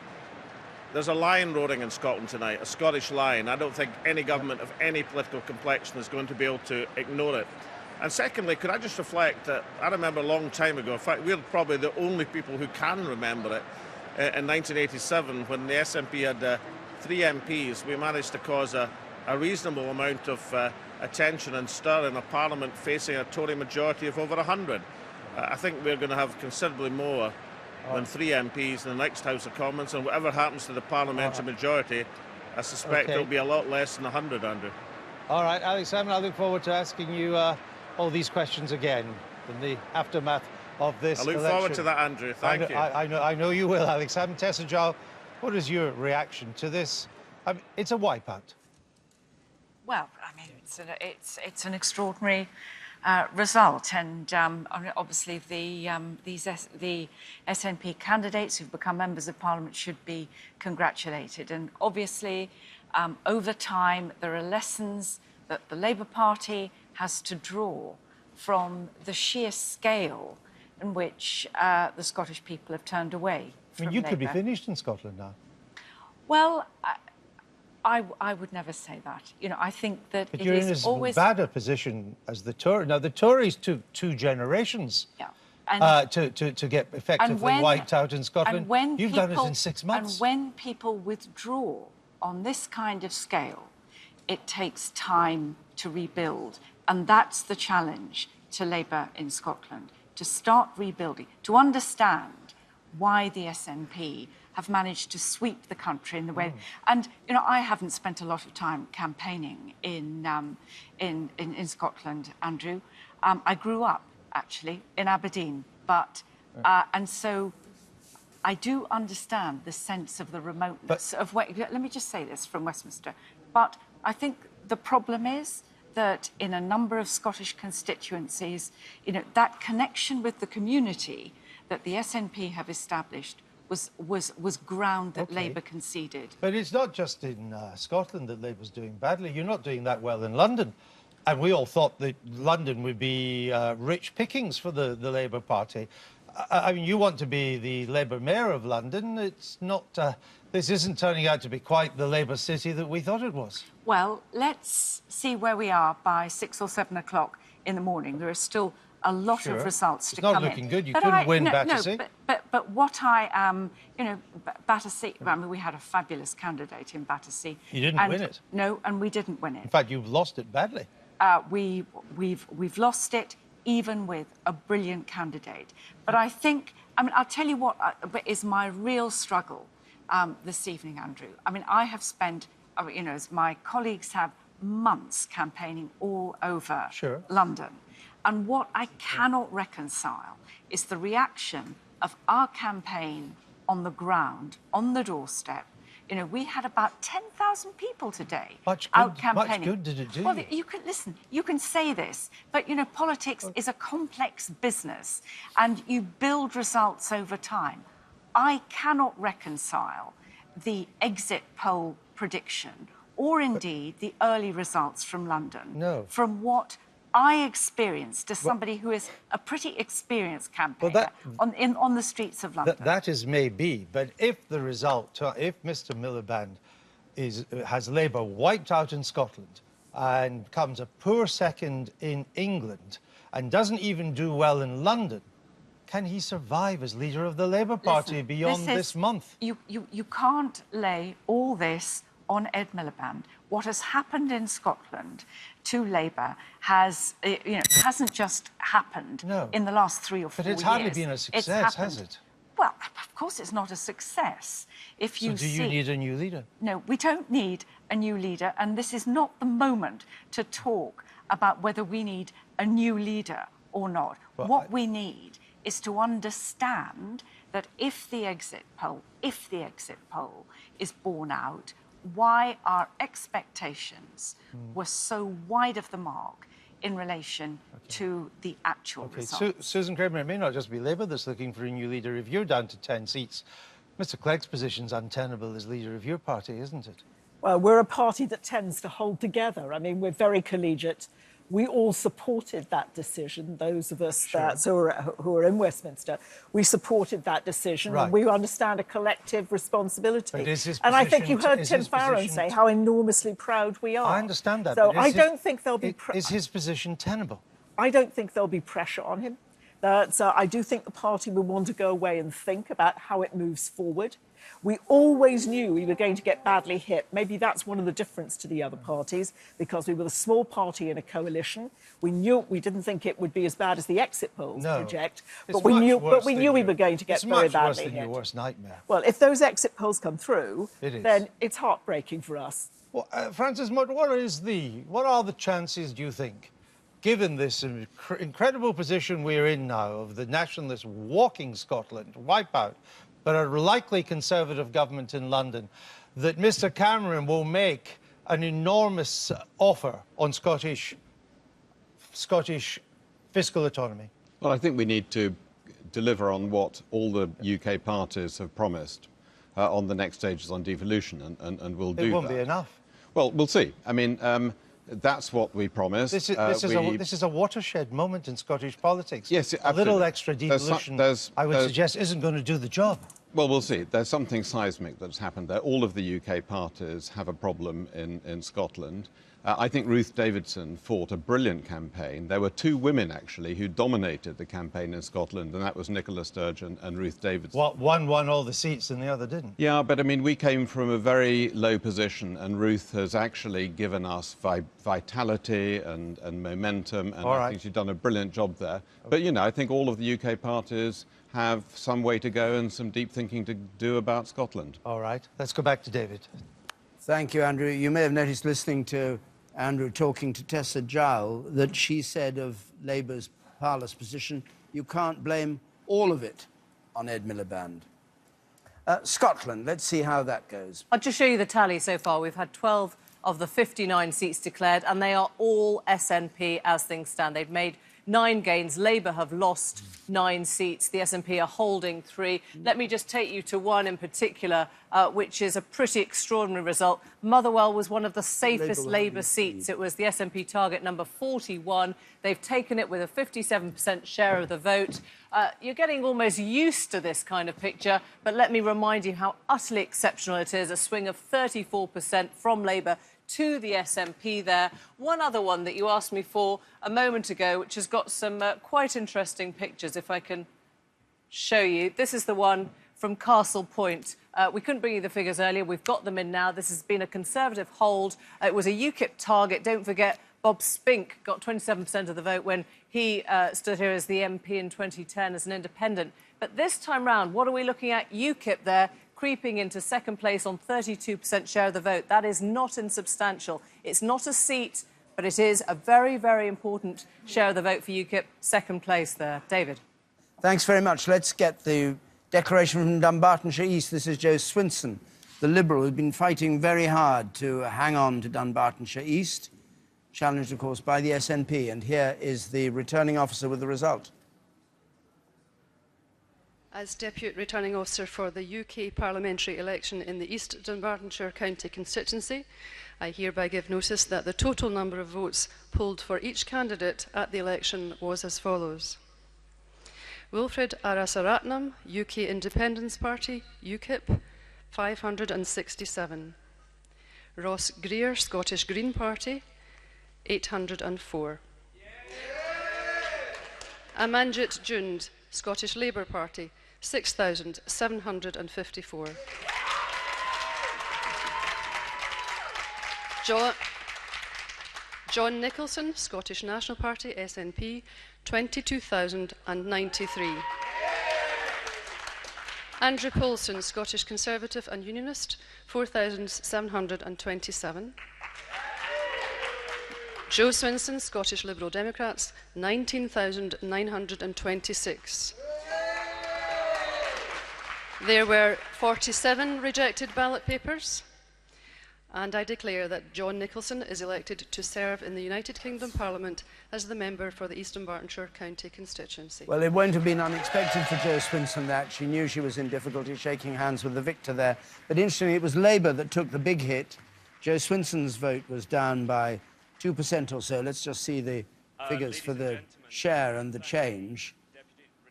There's a lion roaring in Scotland tonight, a Scottish lion. I don't think any government of any political complexion is going to be able to ignore it. And secondly, could I just reflect that I remember a long time ago, in fact, we're probably the only people who can remember it, in 1987, when the SNP had 3 MPs, we managed to cause a reasonable amount of attention and stir in a parliament facing a Tory majority of over 100. I think we're going to have considerably more than 3 MPs in the next House of Commons, and whatever happens to the parliamentary majority, I suspect it'll be a lot less than 100, Andrew. All right, Alex Salmond, I look forward to asking you all these questions again in the aftermath of this election. I look forward to that, Andrew. Thank you. I know you will, Alex Salmond. Tessa Jowell, what is your reaction to this? I mean, it's a wipeout. Well, I mean, it's an extraordinary result, and obviously the SNP candidates who've become members of Parliament should be congratulated. And obviously, over time, there are lessons that the Labour Party has to draw from the sheer scale in which the Scottish people have turned away I from mean, you could be Labour. finished in Scotland now. Well, I would never say that. You know, I think that But it you're in is as always... bad a position as the Tories. Now, the Tories took 2 generations to get effectively wiped out in Scotland. And when You've done it in 6 months. And when people withdraw on this kind of scale, it takes time to rebuild. And that's the challenge to Labour in Scotland, to start rebuilding, to understand why the SNP have managed to sweep the country in the way. And, you know, I haven't spent a lot of time campaigning in Scotland, Andrew. I grew up, actually, in Aberdeen. But, and so I do understand the sense of the remoteness of where... Let me just say this from Westminster. But I think the problem is that in a number of Scottish constituencies, you know, that connection with the community that the SNP have established was ground that Labour conceded. But it's not just in Scotland that Labour's doing badly. You're not doing that well in London. And we all thought that London would be rich pickings for the Labour Party. I mean, you want to be the Labour mayor of London. It's not... this isn't turning out to be quite the Labour city that we thought it was. Well, let's see where we are by 6 or 7 o'clock in the morning. There are still a lot of results to come in. It's not looking good. You couldn't win Battersea. But what I am, you know, Battersea, I mean, we had a fabulous candidate in Battersea. You didn't win it. No, and we didn't win it. In fact, you've lost it badly. We've lost it even with a brilliant candidate. But I think, I mean, I'll tell you what is my real struggle this evening, Andrew. I mean, I have spent, you know, as my colleagues have, months campaigning all over London. And what I cannot reconcile is the reaction of our campaign on the ground, on the doorstep. You know, we had about 10,000 people today out campaigning. Much good did it do? Well, you can listen. You can say this, but you know, politics is a complex business, and you build results over time. I cannot reconcile the exit poll prediction, or indeed the early results from London, from what I experienced as somebody who is a pretty experienced campaigner on the streets of London. That is maybe, but if the result, if Mr Miliband has Labour wiped out in Scotland and comes a poor second in England and doesn't even do well in London, can he survive as leader of the Labour Party beyond this month? You can't lay all this on Ed Miliband. What has happened in Scotland to Labour has, you know, hasn't just happened in the last 3 or 4 years. But it's hardly been a success, has it? Well, of course it's not a success. If you so do you need a new leader? No, we don't need a new leader, and this is not the moment to talk about whether we need a new leader or not. Well, what we need is to understand that if the exit poll is borne out, why our expectations were so wide of the mark in relation to the actual results. Susan Cramer, it may not just be Labour that's looking for a new leader. If you're down to 10 seats, Mr Clegg's position's untenable as leader of your party, isn't it? Well, we're a party that tends to hold together. I mean, we're very collegiate. We all supported that decision, those of us who are in Westminster. We supported that decision, and we understand a collective responsibility. And I think you heard Tim Farron say how enormously proud we are. I understand that. So I don't think there'll be... Is his position tenable? I don't think there'll be pressure on him. I do think the party will want to go away and think about how it moves forward. We always knew we were going to get badly hit. Maybe that's one of the difference to the other parties, because we were a small party in a coalition. We didn't think it would be as bad as the exit polls project, but we knew we were going to get very badly hit. It's much worse than your worst nightmare. Well, if those exit polls come through, then it's heartbreaking for us. Well, Frances Mott, what are the chances, do you think, given this incredible position we're in now of the nationalists walking Scotland, wipeout, but a likely Conservative government in London, that Mr Cameron will make an enormous offer on Scottish fiscal autonomy? Well, I think we need to deliver on what all the UK parties have promised on the next stages on devolution, and we'll do that. It won't be enough. Well, we'll see. I mean, That's what we promised. This is a watershed moment in Scottish politics. Yes, a little extra devolution, I would suggest, isn't going to do the job. Well, we'll see. There's something seismic that's happened there. All of the UK parties have a problem in Scotland. I think Ruth Davidson fought a brilliant campaign. There were two women, actually, who dominated the campaign in Scotland, and that was Nicola Sturgeon and Ruth Davidson. One won all the seats and the other didn't. Yeah, but I mean, we came from a very low position, and Ruth has actually given us vitality and momentum, and I think she's done a brilliant job there. But, you know, I think all of the UK parties have some way to go and some deep thinking to do about Scotland. All right. Let's go back to David. Thank you, Andrew. You may have noticed, listening to Andrew talking to Tessa Jowell, that she said of Labour's parlous position, you can't blame all of it on Ed Miliband. Scotland, let's see how that goes. I'll just show you the tally so far. We've had 12 of the 59 seats declared, and they are all SNP as things stand. They've made 9 gains. Labour have lost 9 seats. The SNP are holding 3. Let me just take you to one in particular, which is a pretty extraordinary result. Motherwell was one of the safest Labour seats. It was the SNP target number 41. They've taken it with a 57% share of the vote. You're getting almost used to this kind of picture, but let me remind you how utterly exceptional it is. A swing of 34% from Labour to the SNP there. One other one that you asked me for a moment ago, which has got some quite interesting pictures, if I can show you. This is the one from Castle Point. We couldn't bring you the figures earlier. We've got them in now. This has been a Conservative hold. It was a UKIP target. Don't forget, Bob Spink got 27% of the vote when he stood here as the MP in 2010 as an independent. But this time round, what are we looking at? UKIP there, creeping into second place on 32% share of the vote. That is not insubstantial. It's not a seat, but it is a very, very important share of the vote for UKIP. Second place there. David. Thanks very much. Let's get the declaration from Dunbartonshire East. This is Joe Swinson, the Liberal, who's been fighting very hard to hang on to Dunbartonshire East, challenged, of course, by the SNP. And here is the returning officer with the result. As Deputy Returning Officer for the UK parliamentary election in the East Dunbartonshire County constituency, I hereby give notice that the total number of votes polled for each candidate at the election was as follows. Wilfred Arasaratnam, UK Independence Party, UKIP, 567. Ross Greer, Scottish Green Party, 804. Amanjit Jund, Scottish Labour Party, 6,754. John Nicholson, Scottish National Party, SNP, 22,093. Andrew Poulsen, Scottish Conservative and Unionist, 4,727. Joe Swinson, Scottish Liberal Democrats, 19,926. There were 47 rejected ballot papers, and I declare that John Nicholson is elected to serve in the United Kingdom Parliament as the member for the East Dunbartonshire County constituency. Well, it won't have been unexpected for Jo Swinson that. She knew she was in difficulty shaking hands with the victor there. But interestingly, it was Labour that took the big hit. Jo Swinson's vote was down by 2% or so. Let's just see the figures for the share and the change.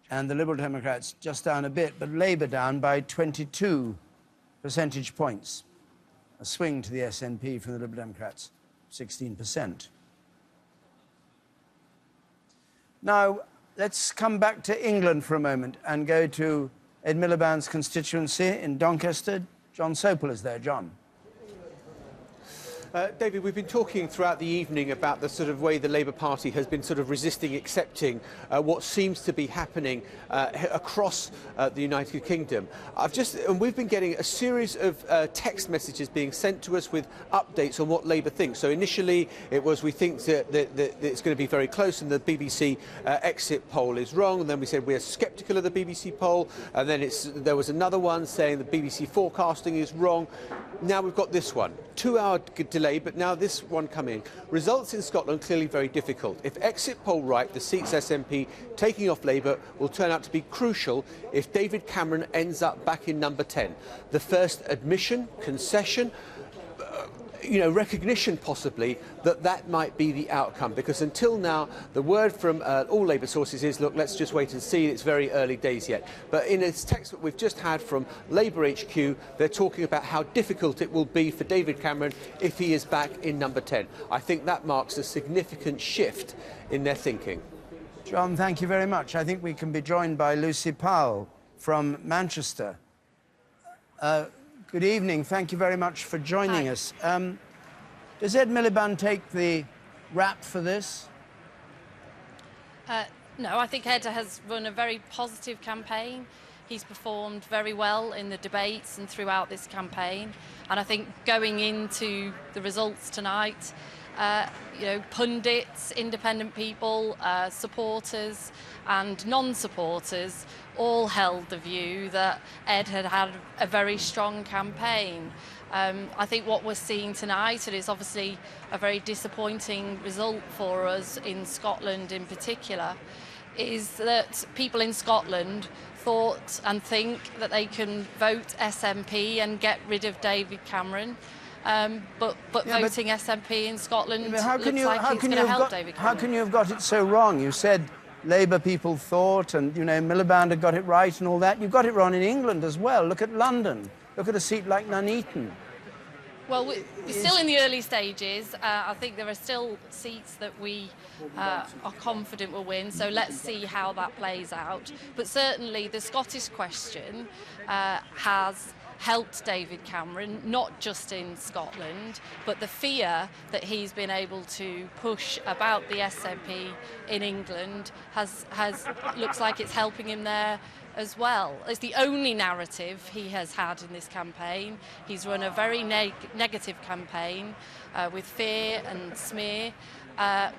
And the Liberal Democrats just down a bit, but Labour down by 22 percentage points. A swing to the SNP from the Liberal Democrats, 16%. Now, let's come back to England for a moment and go to Ed Miliband's constituency in Doncaster. John Sopel is there. John. David, we've been talking throughout the evening about the sort of way the Labour Party has been sort of resisting accepting what seems to be happening across the United Kingdom. And we've been getting a series of text messages being sent to us with updates on what Labour thinks. So initially it was, we think that it's going to be very close and the BBC exit poll is wrong, and then we said we're sceptical of the BBC poll, and then there was another one saying the BBC forecasting is wrong. Now we've got this one. 2-hour delay, but now this one coming. Results in Scotland clearly very difficult. If exit poll right, the seats SNP taking off Labour will turn out to be crucial if David Cameron ends up back in number 10. The first admission, concession, you know, recognition possibly that that might be the outcome, because until now the word from all Labour sources is, look, let's just wait and see, it's very early days yet. But in this text that we've just had from Labour HQ, they're talking about how difficult it will be for David Cameron if he is back in number 10. I think that marks a significant shift in their thinking. John, thank you very much. I think we can be joined by Lucy Powell from Manchester. Good evening. Thank you very much for joining us. Does Ed Miliband take the rap for this? No, I think Ed has run a very positive campaign. He's performed very well in the debates and throughout this campaign. And I think going into the results tonight, you know, pundits, independent people, supporters and non-supporters all held the view that Ed had had a very strong campaign. I think what we're seeing tonight, it is obviously a very disappointing result for us in Scotland in particular, is that people in Scotland thought and think that they can vote SNP and get rid of David Cameron. But voting SNP in Scotland looks like it's going to help David Cameron. How can you have got it so wrong? You said Labour people thought, and, you know, Miliband had got it right and all that. You got it wrong in England as well. Look at London. Look at a seat like Nuneaton. Well, we're still in the early stages. I think there are still seats that we are confident will win, so let's see how that plays out. But certainly the Scottish question has helped David Cameron, not just in Scotland, but the fear that he's been able to push about the SNP in England looks like it's helping him there as well. It's the only narrative he has had in this campaign. He's run a very negative campaign with fear and smear,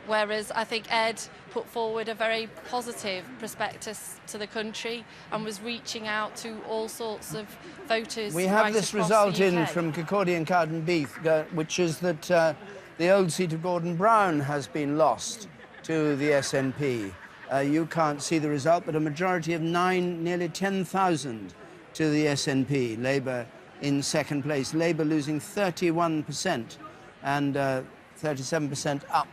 whereas I think Ed put forward a very positive prospectus to the country and was reaching out to all sorts of voters. We have this result in from Kirkcaldy and Cowdenbeath, which is that the old seat of Gordon Brown has been lost to the SNP. You can't see the result, but a majority of nearly 10,000 to the SNP. Labour in second place. Labour losing 31% and 37% up.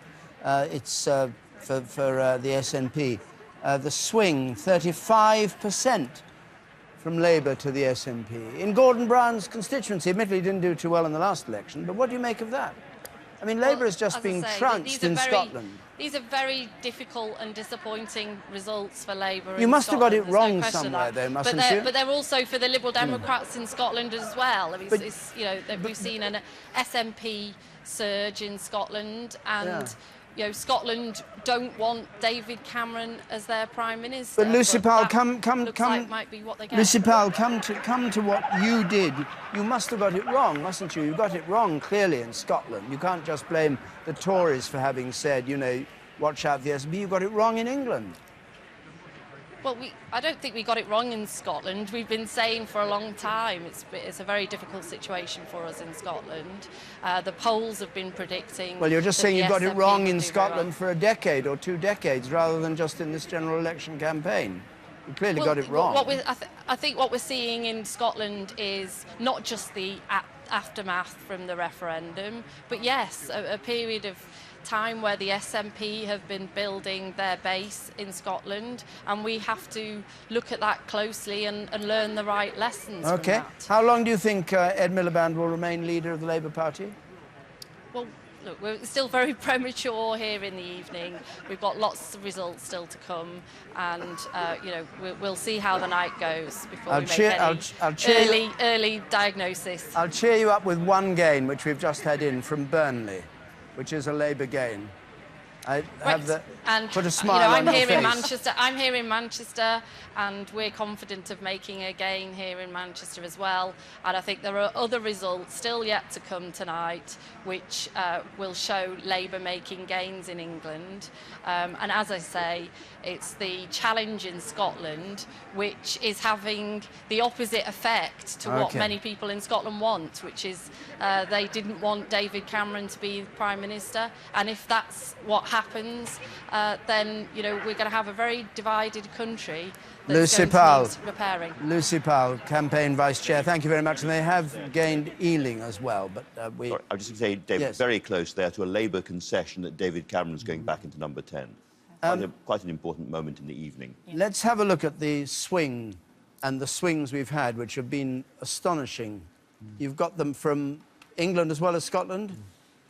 It's for the SNP. The swing, 35% from Labour to the SNP. In Gordon Brown's constituency, admittedly didn't do too well in the last election, but what do you make of that? I mean, Labour has just been trounced in Scotland. These are very difficult and disappointing results for Labour. You must have got it wrong somewhere, though, mustn't you? But they're also for the Liberal Democrats in Scotland as well. I mean, you know, we've seen an SNP surge in Scotland, and you know, Scotland don't want David Cameron as their Prime Minister. But Lucy Powell, come. Like might be what they get. Lucy Powell, come to what you did. You must have got it wrong, mustn't you? You got it wrong clearly in Scotland. You can't just blame the Tories for having said, you know, watch out for the SNP. You got it wrong in England. Well, I don't think we got it wrong in Scotland. We've been saying for a long time it's a very difficult situation for us in Scotland. The polls have been predicting... Well, you're just saying you got it wrong in Scotland for a decade or 2 decades rather than just in this general election campaign. You clearly got it wrong. I think what we're seeing in Scotland is not just the aftermath from the referendum, but yes, a period of time where the SNP have been building their base in Scotland, and we have to look at that closely and learn the right lessons from that. How long do you think Ed Miliband will remain leader of the Labour Party? Well, look, we're still very premature here in the evening. We've got lots of results still to come, and you know, we'll see how the night goes before we make any early diagnosis. I'll cheer you up with one gain, which we've just had in from Burnley, which is a Labour gain. I have put a smile on your face. I'm here in Manchester, and we're confident of making a gain here in Manchester as well. And I think there are other results still yet to come tonight, which will show Labour making gains in England. And as I say, it's the challenge in Scotland, which is having the opposite effect to what many people in Scotland want, which is they didn't want David Cameron to be Prime Minister. And if that's what happens, then, you know, we're going to have a very divided country Lucy that's going to Powell. need repairing. Lucy Powell, campaign vice chair. Thank you very much. And they have gained Ealing as well, but we... Sorry, I was just going to say, David, Yes. very close there to a Labour concession that David Cameron's going back into number 10. Quite an important moment in the evening. Let's have a look at the swing and the swings we've had, which have been astonishing. You've got them from England as well as Scotland?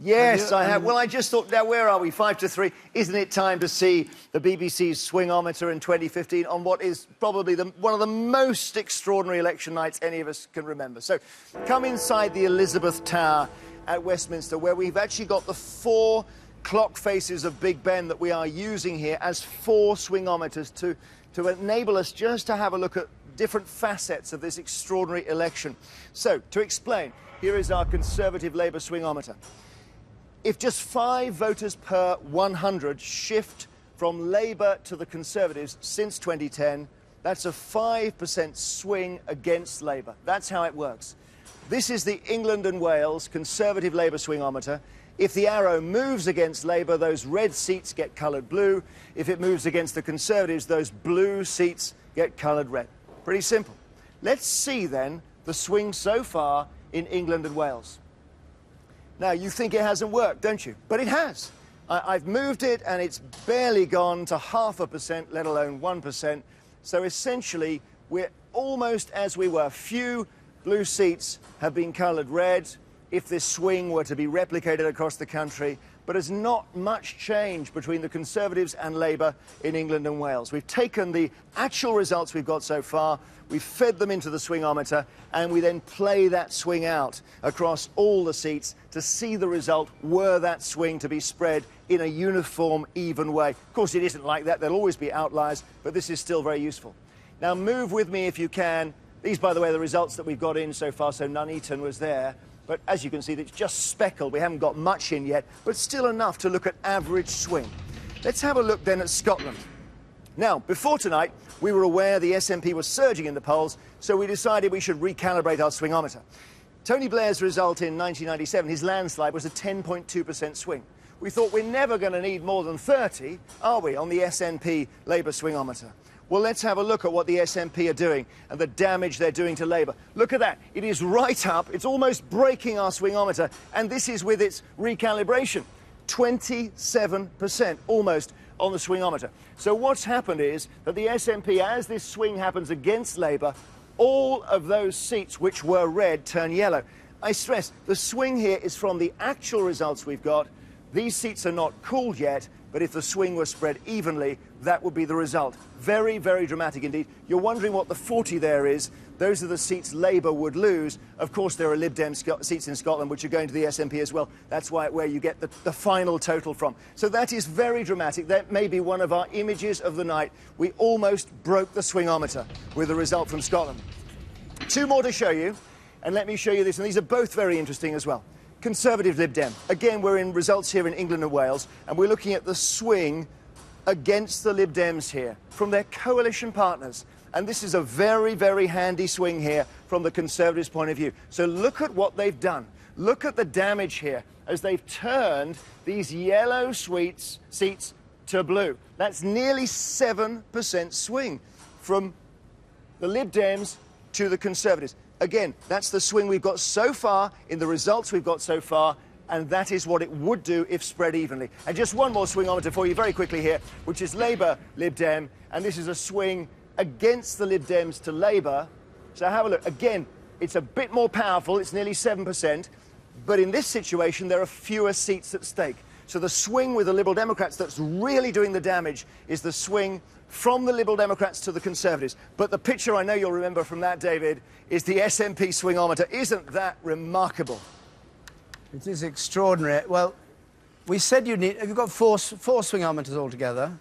Yes, I have. Well, I just thought, now where are we? 5-3. Isn't it time to see the BBC's swingometer in 2015 on what is probably one of the most extraordinary election nights any of us can remember? So, come inside the Elizabeth Tower at Westminster, where we've actually got the 4 clock faces of Big Ben that we are using here as 4 swingometers to enable us just to have a look at different facets of this extraordinary election. So, to explain, here is our Conservative Labour swingometer. If just 5 voters per 100 shift from Labour to the Conservatives since 2010, that's a 5% swing against Labour. That's how it works. This is the England and Wales Conservative Labour swingometer. If the arrow moves against Labour, those red seats get coloured blue. If it moves against the Conservatives, those blue seats get coloured red. Pretty simple. Let's see, then, the swing so far in England and Wales. Now, you think it hasn't worked, don't you? But it has. I've moved it, and it's barely gone to 0.5%, let alone 1%. So, essentially, we're almost as we were. Few blue seats have been coloured red if this swing were to be replicated across the country. But there's not much change between the Conservatives and Labour in England and Wales. We've taken the actual results we've got so far, we've fed them into the swingometer, and we then play that swing out across all the seats to see the result were that swing to be spread in a uniform, even way. Of course, it isn't like that. There'll always be outliers, but this is still very useful. Now, move with me if you can. These, by the way, are the results that we've got in so far, so Nuneaton was there. But as you can see, it's just speckled. We haven't got much in yet, but still enough to look at average swing. Let's have a look then at Scotland. Now, before tonight, we were aware the SNP was surging in the polls, so we decided we should recalibrate our swingometer. Tony Blair's result in 1997, his landslide, was a 10.2% swing. We thought we're never going to need more than 30, are we, on the SNP Labour swingometer? Well, let's have a look at what the SNP are doing and the damage they're doing to Labour. Look at that. It is right up. It's almost breaking our swingometer, and this is with its recalibration. 27% almost on the swingometer. So what's happened is that the SNP, as this swing happens against Labour, all of those seats which were red turn yellow. I stress, the swing here is from the actual results we've got. These seats are not called yet, but if the swing was spread evenly, that would be the result. Very, very dramatic indeed. You're wondering what the 40 there is. Those are the seats Labour would lose. Of course, there are Lib Dem seats in Scotland which are going to the SNP as well. That's where you get the final total from. So that is very dramatic. That may be one of our images of the night. We almost broke the swingometer with the result from Scotland. 2 more to show you, and let me show you this, and these are both very interesting as well. Conservative Lib Dem. Again, we're in results here in England and Wales, and we're looking at the swing against the Lib Dems here from their coalition partners. And this is a very, very handy swing here from the Conservatives' point of view. So look at what they've done. Look at the damage here as they've turned these yellow seats to blue. That's nearly 7% swing from the Lib Dems to the Conservatives. Again, that's the swing we've got so far in the results we've got so far, and that is what it would do if spread evenly. And just one more swingometer for you very quickly here, which is Labour Lib Dem, and this is a swing against the Lib Dems to Labour. So have a look. Again, it's a bit more powerful. It's nearly 7%, but in this situation, there are fewer seats at stake. So the swing with the Liberal Democrats that's really doing the damage is the swing from the Liberal Democrats to the Conservatives. But the picture I know you'll remember from that, David, is the SNP swingometer. Isn't that remarkable? It is extraordinary. Well, we said you'd need... Have you got four swingometers altogether?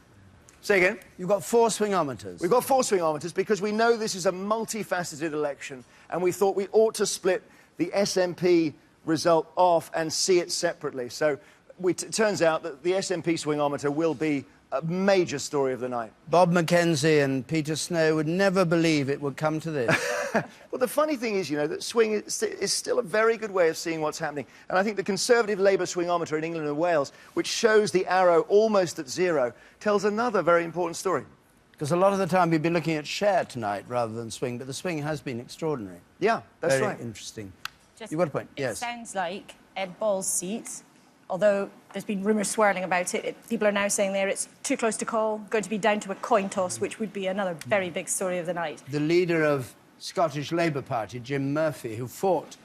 Say again? You've got 4 swingometers. We've got 4 swingometers because we know this is a multifaceted election, and we thought we ought to split the SNP result off and see it separately. So it turns out that the SNP swingometer will be a major story of the night. Bob Mackenzie and Peter Snow would never believe it would come to this. Well, the funny thing is, you know, that swing is still a very good way of seeing what's happening. And I think the Conservative Labour swingometer in England and Wales, which shows the arrow almost at zero, tells another very important story. Because a lot of the time we've been looking at share tonight rather than swing, but the swing has been extraordinary. Yeah, that's very right. interesting. Just, You got a point? It Yes. sounds like Ed Ball's seat, although there's been rumours swirling about it, people are now saying there it's too close to call, going to be down to a coin toss, which would be another very big story of the night. The leader of Scottish Labour Party, Jim Murphy, who fought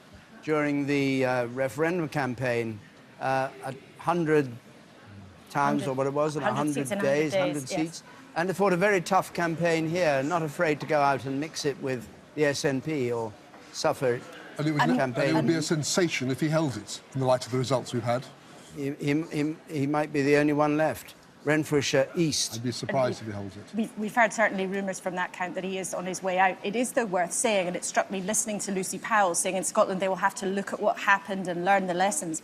during the referendum campaign 100 times, or what it was, in 100 days, 100 seats, and they fought a very tough campaign here, not afraid to go out and mix it with the SNP or suffer and it was campaign. And it would be a sensation if he held it, in the light of the results we've had. He might be the only one left. Renfrewshire East. I'd be surprised if he holds it. We've heard certainly rumours from that count that he is on his way out. It is, though, worth saying, and it struck me listening to Lucy Powell saying in Scotland they will have to look at what happened and learn the lessons.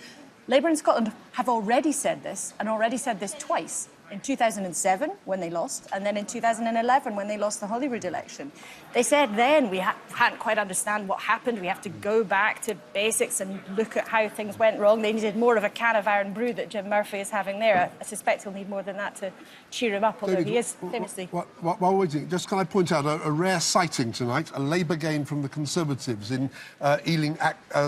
Labour in Scotland have already said this, and already said this twice. In 2007, when they lost, and then in 2011, when they lost the Holyrood election. They said then we hadn't quite understand what happened. We have to go back to basics and look at how things went wrong. They needed more of a can of Iron Brew that Jim Murphy is having there. I suspect he'll need more than that to cheer him up, although David, he is famously... While we're waiting, just can I point out a rare sighting tonight, a Labour gain from the Conservatives in Ealing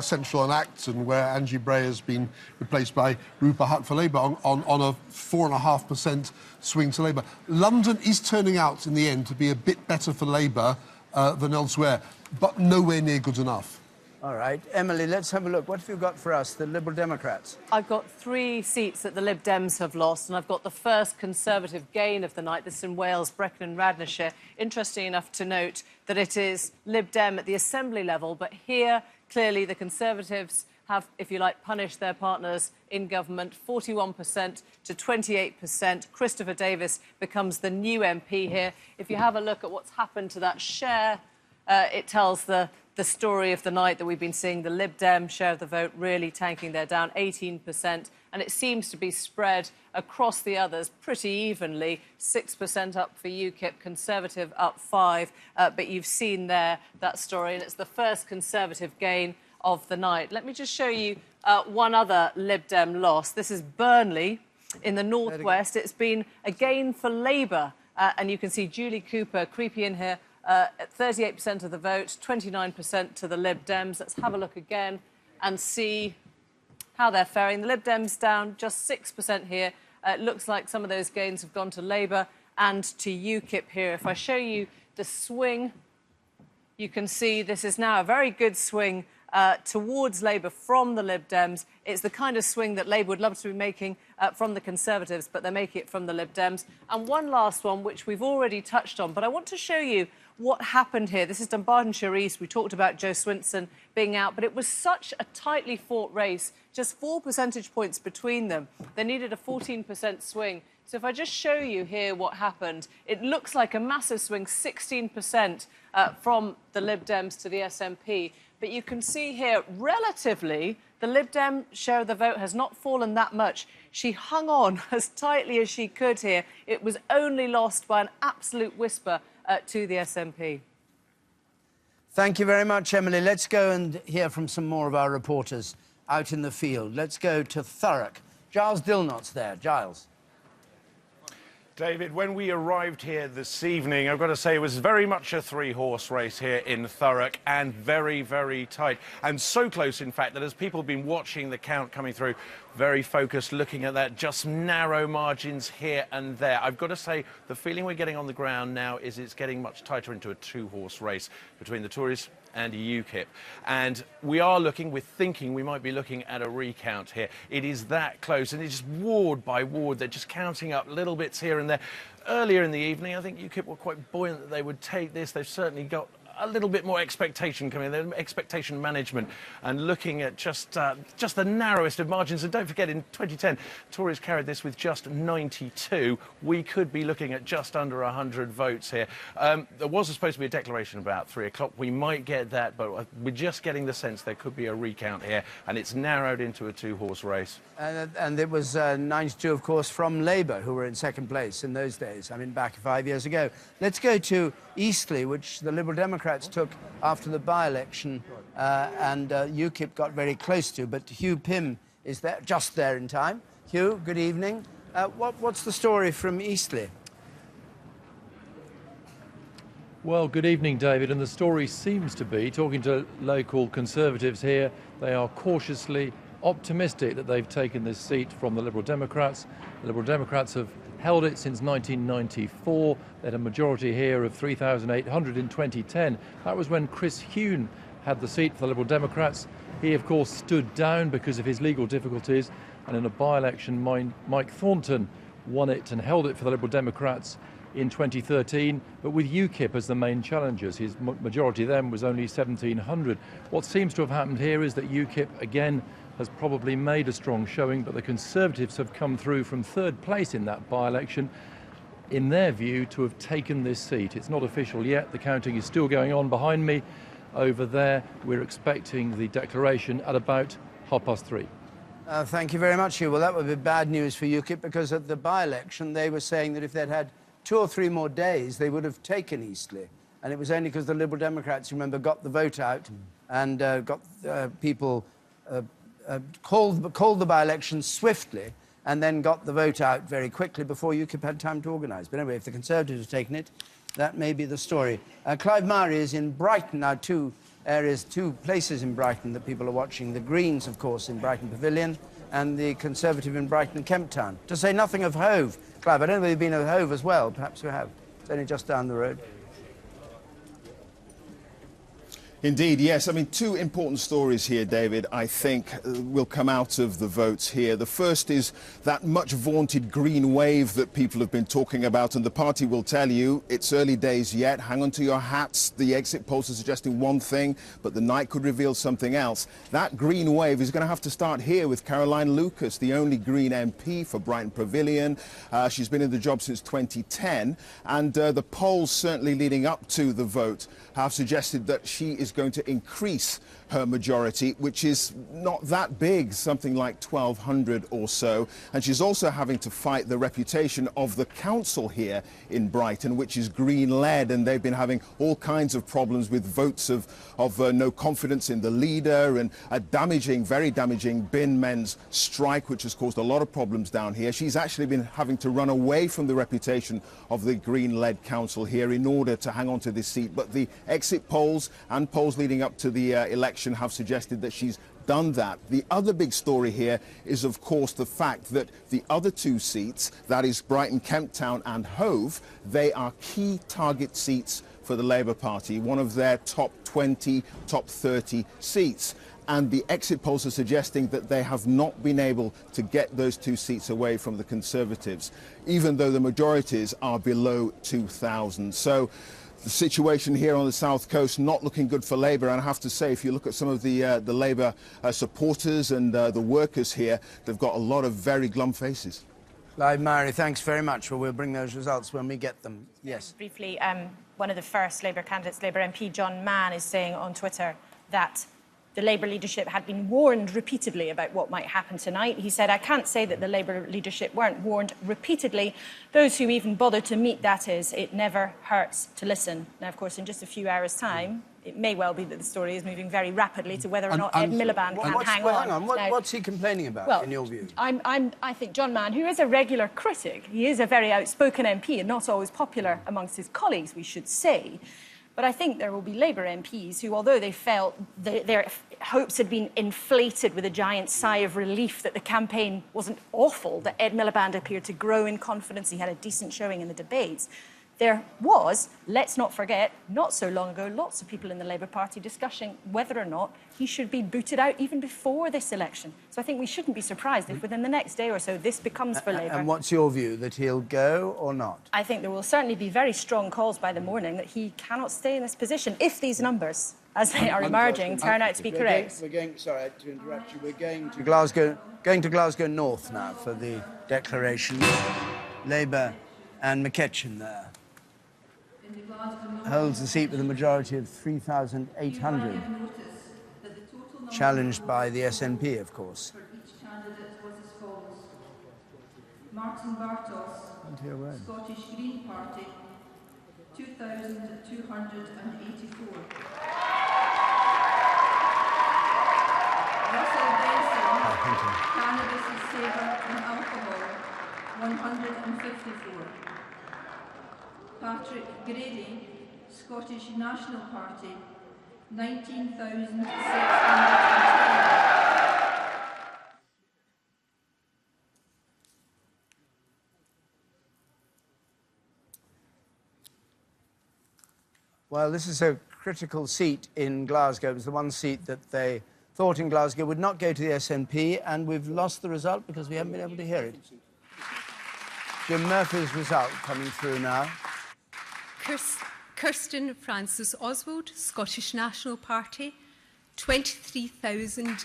Central and Acton, where Angie Bray has been replaced by Rupert Hutt for Labour on a 4.5% swing to Labour. London is turning out in the end to be a bit better for Labour than elsewhere, but nowhere near good enough. All right. Emily, let's have a look. What have you got for us, the Liberal Democrats? I've got 3 seats that the Lib Dems have lost, and I've got the first Conservative gain of the night. This is in Wales, Brecon and Radnorshire. Interesting enough to note that it is Lib Dem at the Assembly level, but here, clearly, the Conservatives have, if you like, punished their partners in government, 41% to 28%. Christopher Davis becomes the new MP here. If you have a look at what's happened to that share, it tells the story of the night that we've been seeing. The Lib Dem share of the vote really tanking. They're down 18%, and it seems to be spread across the others pretty evenly. 6% up for UKIP, Conservative up 5%, but you've seen there that story, and it's the first Conservative gain of the night. Let me just show you one other Lib Dem loss. This is Burnley in the northwest. It's been a gain for Labour, and you can see Julie Cooper creepy in here at 38% of the vote, 29% to the Lib Dems. Let's have a look again and see how they're faring. The Lib Dems down just 6% here. It looks like some of those gains have gone to Labour and to UKIP here. If I show you the swing, you can see this is now a very good swing towards Labour from the Lib Dems. It's the kind of swing that Labour would love to be making from the Conservatives, but they're making it from the Lib Dems. And one last one, which we've already touched on, but I want to show you what happened here. This is Dunbartonshire East. We talked about Joe Swinson being out, but it was such a tightly fought race, just 4 percentage points between them. They needed a 14% swing. So if I just show you here what happened, it looks like a massive swing, 16% from the Lib Dems to the SNP. But you can see here, relatively, the Lib Dem share of the vote has not fallen that much. She hung on as tightly as she could here. It was only lost by an absolute whisper to the SNP. Thank you very much, Emily. Let's go and hear from some more of our reporters out in the field. Let's go to Thurrock. Giles Dillnot's there. Giles. David, when we arrived here this evening, I've got to say it was very much a 3-horse race here in Thurrock, and very, very tight. And so close, in fact, that as people have been watching the count coming through, very focused, looking at that, just narrow margins here and there. I've got to say, the feeling we're getting on the ground now is it's getting much tighter into a 2-horse race between the Tories and UKIP. And we're thinking we might be looking at a recount here. It is that close, and it's just ward by ward. They're just counting up little bits here and there. Earlier in the evening, I think UKIP were quite buoyant that they would take this. They've certainly got a little bit more expectation coming in, expectation management, and looking at just the narrowest of margins. And don't forget, in 2010, Tories carried this with just 92. We could be looking at just under 100 votes here. There was supposed to be a declaration about 3 o'clock. We might get that, but we're just getting the sense there could be a recount here, and it's narrowed into a 2-horse race. And it was 92, of course, from Labour, who were in second place in those days, I mean, back 5 years ago. Let's go to Eastleigh, which the Liberal Democrats took after the by-election, and UKIP got very close to, but Hugh Pym is there, just there in time. Hugh, good evening. What's the story from Eastleigh? Well, good evening, David. And the story seems to be, talking to local Conservatives here, they are cautiously optimistic that they've taken this seat from the Liberal Democrats. The Liberal Democrats have held it since 1994. They had a majority here of 3,800 in 2010. That was when Chris Huhne had the seat for the Liberal Democrats. He, of course, stood down because of his legal difficulties. And in a by-election, Mike Thornton won it and held it for the Liberal Democrats in 2013, but with UKIP as the main challengers. His majority then was only 1,700. What seems to have happened here is that UKIP, again, has probably made a strong showing, but the Conservatives have come through from third place in that by-election, in their view, to have taken this seat. It's not official yet. The counting is still going on behind me. Over there, we're expecting the declaration at about 3:30. Thank you very much, Hugh. Well, that would be bad news for UKIP, because at the by-election, they were saying that if they'd had 2 or 3 more days, they would have taken Eastleigh. And it was only because the Liberal Democrats, remember, got the vote out and got people called the by-election swiftly and then got the vote out very quickly before UKIP had time to organise. But anyway, if the Conservatives have taken it, that may be the story. Clive Murray is in Brighton now, 2 places in Brighton that people are watching. The Greens, of course, in Brighton Pavilion, and the Conservative in Brighton Kemp Town. To say nothing of Hove. Clive, I don't know whether you've been to Hove as well. Perhaps you have. It's only just down the road. Indeed, yes. I mean, 2 important stories here, David, I think will come out of the votes here. The first is that much vaunted green wave that people have been talking about, and the party will tell you it's early days yet. Hang on to your hats. The exit polls are suggesting one thing, but the night could reveal something else. That green wave is going to have to start here with Caroline Lucas, the only Green MP for Brighton Pavilion. She's been in the job since 2010, and the polls certainly leading up to the vote have suggested that she is going to increase her majority, which is not that big, something like 1,200 or so. And she's also having to fight the reputation of the council here in Brighton, which is Green-led, and they've been having all kinds of problems with votes of no confidence in the leader, and a very damaging bin men's strike, which has caused a lot of problems down here. She's actually been having to run away from the reputation of the Green-led council here in order to hang on to this seat. But the exit polls and polls leading up to the election have suggested that she's done that. The other big story here is, of course, the fact that the other 2 seats, that is Brighton Kemp Town and Hove, they are key target seats for the Labour Party, one of their top 20, top 30 seats. And the exit polls are suggesting that they have not been able to get those 2 seats away from the Conservatives, even though the majorities are below 2,000. So the situation here on the south coast not looking good for Labour, and I have to say, if you look at some of the Labour supporters and the workers here, they've got a lot of very glum faces. Clive Murray, thanks very much. Well, we'll bring those results when we get them. Yes. Briefly, one of the first Labour candidates, Labour MP John Mann, is saying on Twitter that the Labour leadership had been warned repeatedly about what might happen tonight. He said, "I can't say that the Labour leadership weren't warned repeatedly. Those who even bothered to meet, that is, it never hurts to listen." Now, of course, in just a few hours' time, it may well be that the story is moving very rapidly to whether or not Ed Miliband can hang on. What's he complaining about, in your view? I think John Mann, who is a regular critic, he is a very outspoken MP and not always popular amongst his colleagues, we should say. But I think there will be Labour MPs who, although they felt their hopes had been inflated with a giant sigh of relief that the campaign wasn't awful, that Ed Miliband appeared to grow in confidence, he had a decent showing in the debates, There was, let's not forget, not so long ago, lots of people in the Labour Party discussing whether or not he should be booted out even before this election. So I think we shouldn't be surprised if within the next day or so this becomes for Labour. And what's your view, that he'll go or not? I think there will certainly be very strong calls by the morning that he cannot stay in this position if these numbers, as they are emerging, turn out to be correct. Sorry to interrupt you, we're going to Glasgow North now for the declaration. Labour and McEachin there holds the seat with a majority of 3,800, challenged by the SNP, of course. Martin Bartos, Scottish Green Party, 2,284. Russell Benson, Cannabis, Savour and Alcohol, 154. Patrick Grady, Scottish National Party, 19,610. Well, this is a critical seat in Glasgow. It was the one seat that they thought in Glasgow would not go to the SNP, and we've lost the result because we haven't been able to hear it. Jim Murphy's result coming through now. Kirsten Francis Oswald, Scottish National Party, 23,013.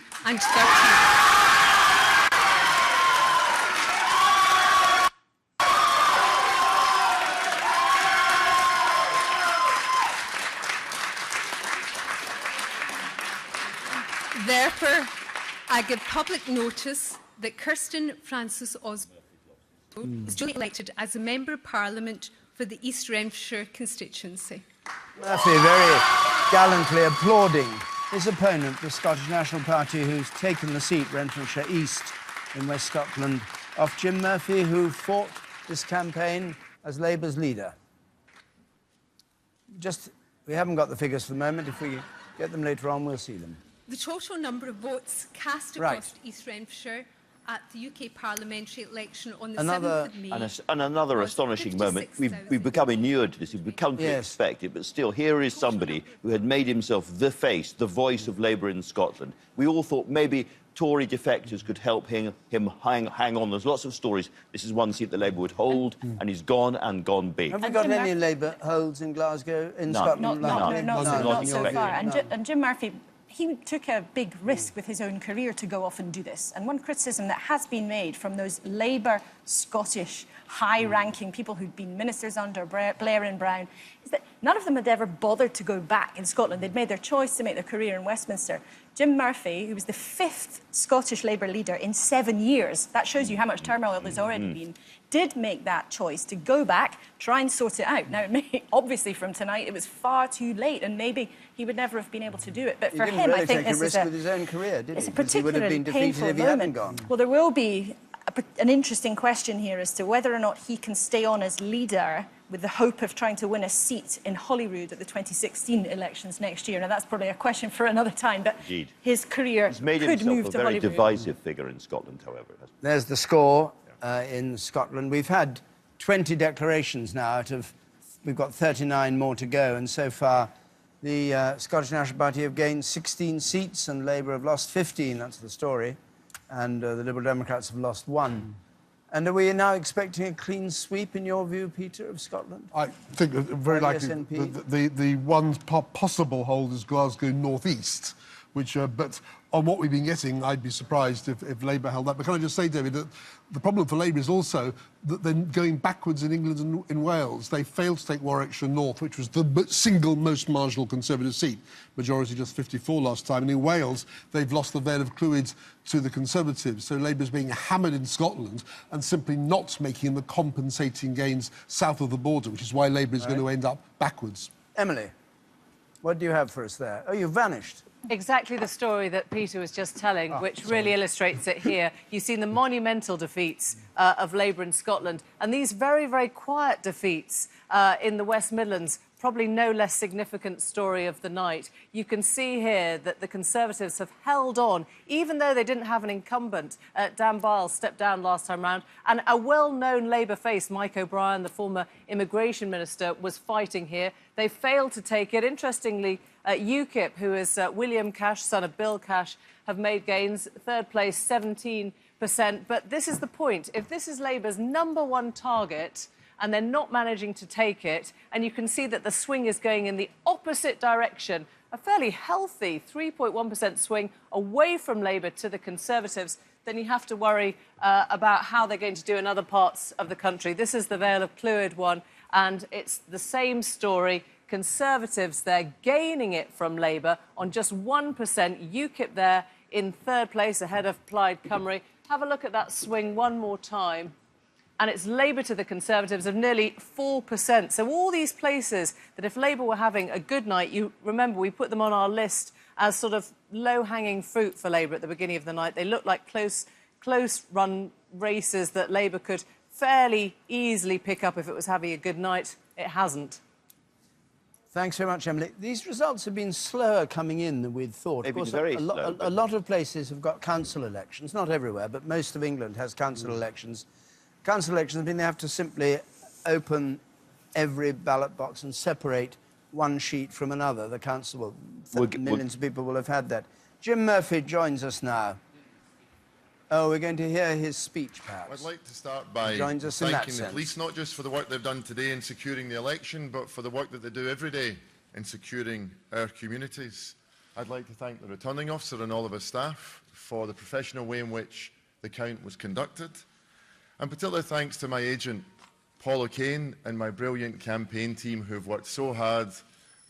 Therefore, I give public notice that Kirsten Francis Oswald is duly elected as a Member of Parliament for the East Renfrewshire constituency. Murphy very gallantly applauding his opponent, the Scottish National Party, who's taken the seat, Renfrewshire East, in West Scotland, off Jim Murphy, who fought this campaign as Labour's leader. We haven't got the figures for the moment. If we get them later on, we'll see them. The total number of votes cast across East Renfrewshire at the UK parliamentary election on the 7th of May. And another astonishing moment. We've become inured to this. We've come to expect it. But still, here is somebody who had made himself the face, the voice of Labour in Scotland. We all thought maybe Tory defectors could help him hang on. There's lots of stories. This is one seat that Labour would hold, and he's gone and gone big. Have we got any Labour holds in Glasgow, in Scotland? Not so far. And Jim Murphy, he took a big risk with his own career to go off and do this. And one criticism that has been made from those Labour Scottish high-ranking people who'd been ministers under Blair and Brown is that none of them had ever bothered to go back in Scotland. They'd made their choice to make their career in Westminster. Jim Murphy, who was the 5th Scottish Labour leader in 7 years, that shows you how much turmoil there's already been, did make that choice to go back, try and sort it out. Now, obviously from tonight, it was far too late, and maybe he would never have been able to do it. But for him, I think this is with his own career, did it's he? a particularly he would have been defeated painful if he moment. hadn't gone. Well, there will be an interesting question here as to whether or not he can stay on as leader with the hope of trying to win a seat in Holyrood at the 2016 elections next year. Now, that's probably a question for another time, but his career He's made could himself move a to very Holyrood. divisive figure in Scotland, however. There's the score in Scotland. We've had 20 declarations now out of... We've got 39 more to go, and so far the Scottish National Party have gained 16 seats and Labour have lost 15, that's the story, and the Liberal Democrats have lost 1. And are we now expecting a clean sweep, in your view, Peter, of Scotland? I think very likely the one possible hold is Glasgow North East, which, but on what we've been getting, I'd be surprised if Labour held that. But can I just say, David, that the problem for Labour is also that they're going backwards in England and in Wales. They failed to take Warwickshire North, which was the single most marginal Conservative seat, majority just 54 last time. And in Wales, they've lost the Vale of Clwyd to the Conservatives. So Labour's being hammered in Scotland and simply not making the compensating gains south of the border, which is why Labour is going to end up backwards. Emily, what do you have for us there? Oh, you've vanished. Exactly the story that Peter was just telling, which really illustrates it here. You've seen the monumental defeats of Labour in Scotland, and these very, very quiet defeats in the West Midlands probably no less significant story of the night. You can see here that the Conservatives have held on, even though they didn't have an incumbent. Dan Biles stepped down last time round, and a well-known Labour face, Mike O'Brien, the former immigration minister, was fighting here. They failed to take it. Interestingly, UKIP, who is William Cash, son of Bill Cash, have made gains. Third place, 17%. But this is the point. If this is Labour's #1 target, and they're not managing to take it, and you can see that the swing is going in the opposite direction, a fairly healthy 3.1% swing away from Labour to the Conservatives, then you have to worry about how they're going to do in other parts of the country. This is the Vale of Clwyd one, and it's the same story. Conservatives, they're gaining it from Labour on just 1%. UKIP there in third place ahead of Plaid Cymru. Have a look at that swing one more time. And it's Labour to the Conservatives of nearly 4%. So all these places that if Labour were having a good night, you remember we put them on our list as sort of low-hanging fruit for Labour at the beginning of the night. They look like close-run races that Labour could fairly easily pick up if it was having a good night. It hasn't. Thanks very much, Emily. These results have been slower coming in than we'd thought. They've of course, been very a slow. lot of places have got council elections, not everywhere, but most of England has council elections. Council elections mean they have to simply open every ballot box and separate one sheet from another. The council millions of people will have had that. Jim Murphy joins us now. Oh, we're going to hear his speech, perhaps. I'd like to start by thanking the police, not just for the work they've done today in securing the election, but for the work that they do every day in securing our communities. I'd like to thank the returning officer and all of his staff for the professional way in which the count was conducted. And particular thanks to my agent, Paul O'Kane, and my brilliant campaign team who have worked so hard,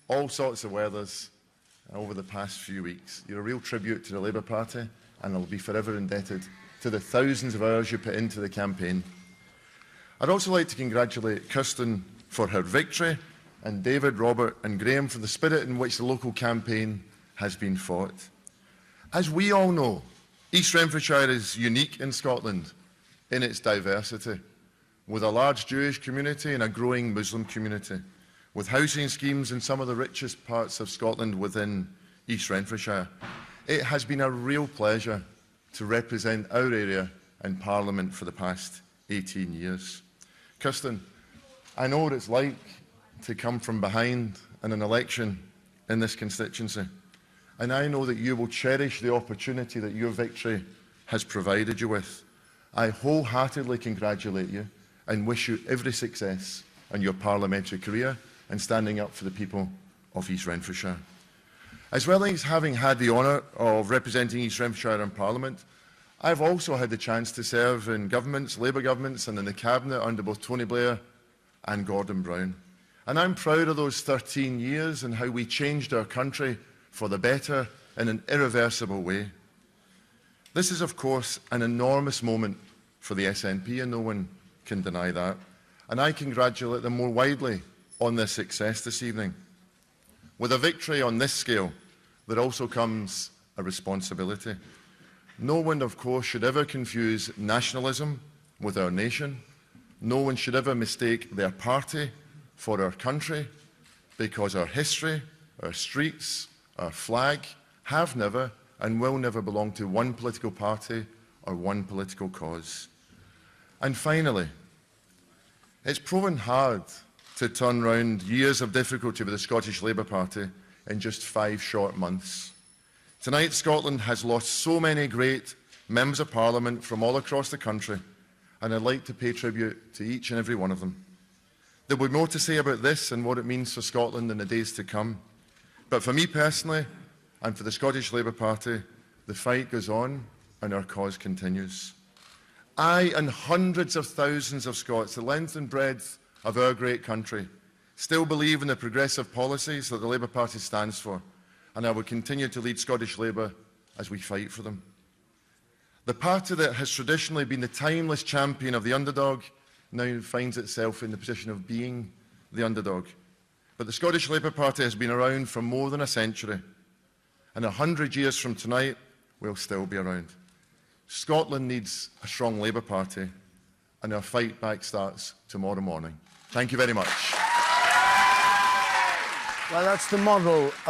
all sorts of weathers, over the past few weeks. You're a real tribute to the Labour Party, and I'll be forever indebted to the thousands of hours you put into the campaign. I'd also like to congratulate Kirsten for her victory, and David, Robert and Graham for the spirit in which the local campaign has been fought. As we all know, East Renfrewshire is unique in Scotland in its diversity, with a large Jewish community and a growing Muslim community, with housing schemes in some of the richest parts of Scotland within East Renfrewshire. It has been a real pleasure to represent our area in Parliament for the past 18 years. Kirsten, I know what it's like to come from behind in an election in this constituency, and I know that you will cherish the opportunity that your victory has provided you with. I wholeheartedly congratulate you and wish you every success in your parliamentary career and standing up for the people of East Renfrewshire. As well as having had the honour of representing East Renfrewshire in Parliament, I've also had the chance to serve in governments, Labour governments, and in the Cabinet under both Tony Blair and Gordon Brown. And I'm proud of those 13 years and how we changed our country for the better in an irreversible way. This is, of course, an enormous moment for the SNP, and no one can deny that. And I congratulate them more widely on their success this evening. With a victory on this scale, there also comes a responsibility. No one, of course, should ever confuse nationalism with our nation. No one should ever mistake their party for our country, because our history, our streets, our flag have never and will never belong to one political party or one political cause. And finally, it's proven hard to turn round years of difficulty with the Scottish Labour Party in just 5 short months. Tonight, Scotland has lost so many great members of Parliament from all across the country, and I'd like to pay tribute to each and every one of them. There will be more to say about this and what it means for Scotland in the days to come. But for me personally, and for the Scottish Labour Party, the fight goes on and our cause continues. I and hundreds of thousands of Scots, the length and breadth of our great country, still believe in the progressive policies that the Labour Party stands for, and I will continue to lead Scottish Labour as we fight for them. The party that has traditionally been the timeless champion of the underdog now finds itself in the position of being the underdog. But the Scottish Labour Party has been around for more than a century, and 100 years from tonight, we'll still be around. Scotland needs a strong Labour Party, and our fight back starts tomorrow morning. Thank you very much. Well, that's a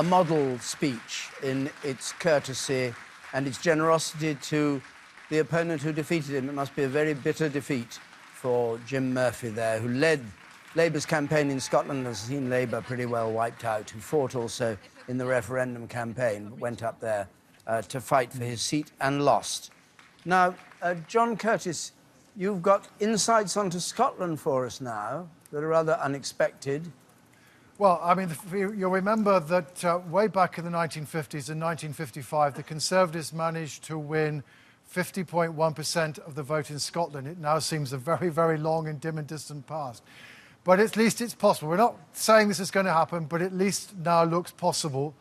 model speech in its courtesy and its generosity to the opponent who defeated him. It must be a very bitter defeat for Jim Murphy there, who led Labour's campaign in Scotland and has seen Labour pretty well wiped out, who fought also in the referendum campaign, but went up there to fight for his seat and lost. Now, John Curtis, you've got insights onto Scotland for us now that are rather unexpected. Well, I mean, you'll remember that way back in the 1950s, in 1955, the Conservatives managed to win 50.1% of the vote in Scotland. It now seems a very, very long and dim and distant past. But at least it's possible. We're not saying this is going to happen, but at least now looks possible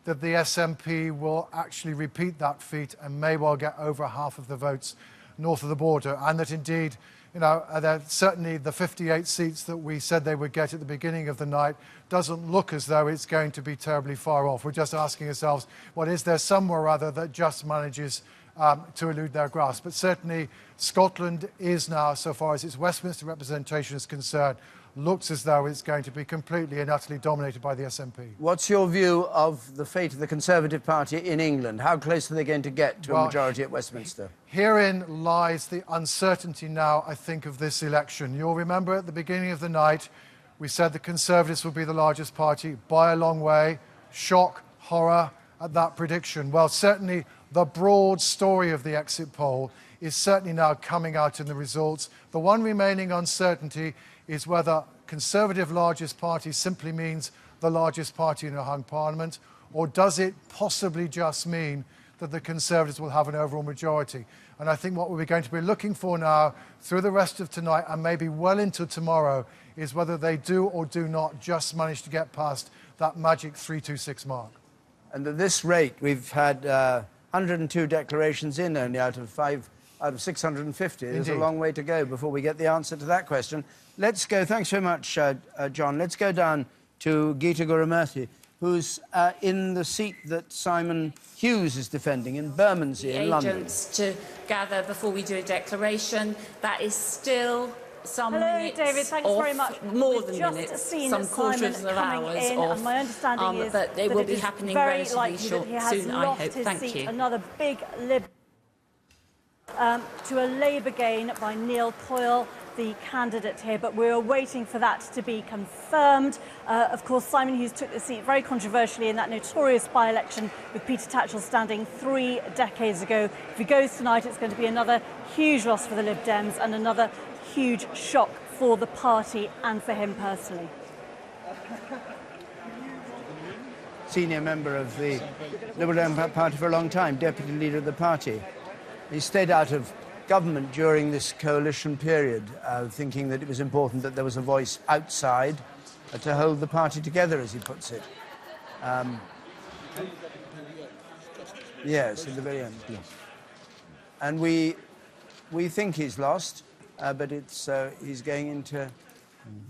that the SNP will actually repeat that feat and may well get over half of the votes north of the border, and that indeed, you know, that certainly the 58 seats that we said they would get at the beginning of the night doesn't look as though it's going to be terribly far off. We're just asking ourselves, what is there somewhere or other that just manages to elude their grasp? But certainly Scotland is now, so far as its Westminster representation is concerned, looks as though it's going to be completely and utterly dominated by the SNP. What's your view of the fate of the Conservative Party in England? How close are they going to get to a majority at Westminster? Herein lies the uncertainty now, I think, of this election. You'll remember at the beginning of the night, we said the Conservatives would be the largest party by a long way. Shock, horror at that prediction. Well, certainly the broad story of the exit poll is certainly now coming out in the results. The one remaining uncertainty is whether Conservative largest party simply means the largest party in a hung parliament, or does it possibly just mean that the Conservatives will have an overall majority? And I think what we're going to be looking for now through the rest of tonight and maybe well into tomorrow is whether they do or do not just manage to get past that magic 326 mark. And at this rate, we've had 102 declarations in only out of 650. There's a long way to go before we get the answer to that question. Let's go, thanks very much, John. Let's go down to Geeta Gurumurthy, who's in the seat that Simon Hughes is defending in Bermondsey in London. Agents to gather before we do a declaration. That is still some minutes David, thanks off, very much. more We've than just minutes, seen some Simon quarters of hours in, off. and my understanding is but it that will it be is happening very relatively likely soon, that he has I lost hope. his Thank seat. you. Another big to a Labour gain by Neil Coyle, the candidate here, but we're waiting for that to be confirmed. Of course, Simon Hughes took the seat very controversially in that notorious by-election with Peter Tatchell standing 3 decades ago. If he goes tonight, it's going to be another huge loss for the Lib Dems and another huge shock for the party and for him personally. Senior member of the Liberal Democrat Party for a long time, deputy leader of the party. He stayed out of government during this coalition period, thinking that it was important that there was a voice outside to hold the party together, as he puts it. Yes, at the very end. And we think he's lost, but he's going into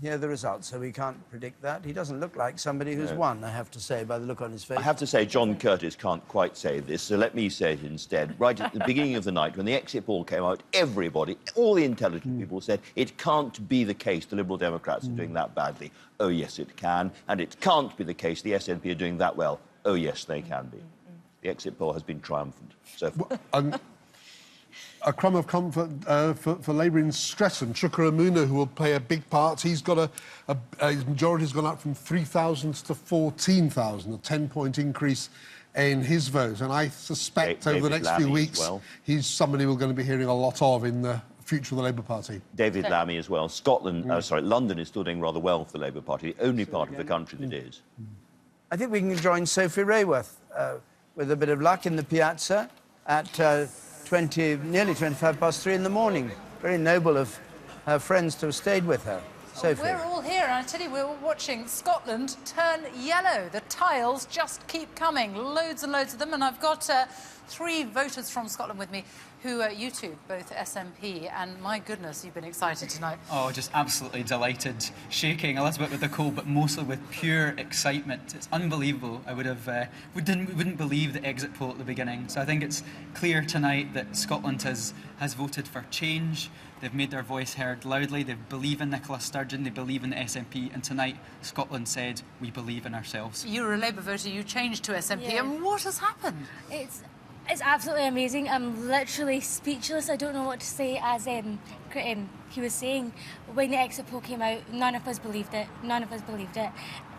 hear the results, so we can't predict that. He doesn't look like somebody who's won, I have to say, by the look on his face. I have to say, John Curtis can't quite say this, so let me say it instead. Right at the beginning of the night, when the exit poll came out, everybody, all the intelligent people said, it can't be the case the Liberal Democrats are doing that badly. Oh, yes, it can. And it can't be the case the SNP are doing that well. Oh, yes, they can be. The exit poll has been triumphant so far. A crumb of comfort for Labour in Streatham. Chuka Umunna, who will play a big part, he's got his majority's gone up from 3,000 to 14,000, a 10-point increase in his vote. And I suspect over the next few weeks, he's somebody we're going to be hearing a lot of in the future of the Labour Party. David Lammy as well. London is still doing rather well for the Labour Party, the only part of the country that is. I think we can join Sophie Rayworth with a bit of luck in the Piazza at nearly 25 past 3 in the morning. Very noble of her friends to have stayed with her. Sophie. We're all here, and I tell you, we're watching Scotland turn yellow. The tiles just keep coming, loads and loads of them, and I've got 3 voters from Scotland with me who YouTube both SNP, and my goodness, you've been excited tonight. Oh, just absolutely delighted, shaking a little bit with the cold, but mostly with pure excitement. It's unbelievable. I wouldn't believe the exit poll at the beginning. So I think it's clear tonight that Scotland has voted for change. They've made their voice heard loudly. They believe in Nicola Sturgeon. They believe in the SNP. SNP, and tonight Scotland said we believe in ourselves. You were a Labour voter, you changed to SNP, and what has happened? It's absolutely amazing. I'm literally speechless. I don't know what to say. As he was saying, when the exit poll came out, none of us believed it. None of us believed it.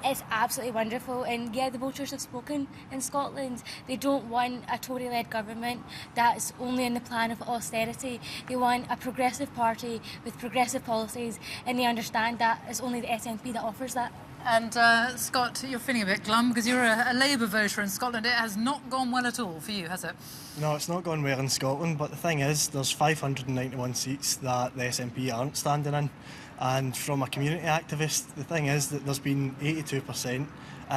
It's absolutely wonderful. And yeah, the voters have spoken in Scotland. They don't want a Tory-led government that's only in the plan of austerity. They want a progressive party with progressive policies, and they understand that it's only the SNP that offers that. And Scott, you're feeling a bit glum because you're a Labour voter in Scotland. It has not gone well at all for you, has it? No, it's not gone well in Scotland, but the thing is, there's 591 seats that the SNP aren't standing in. And from a community activist, the thing is that there's been 82%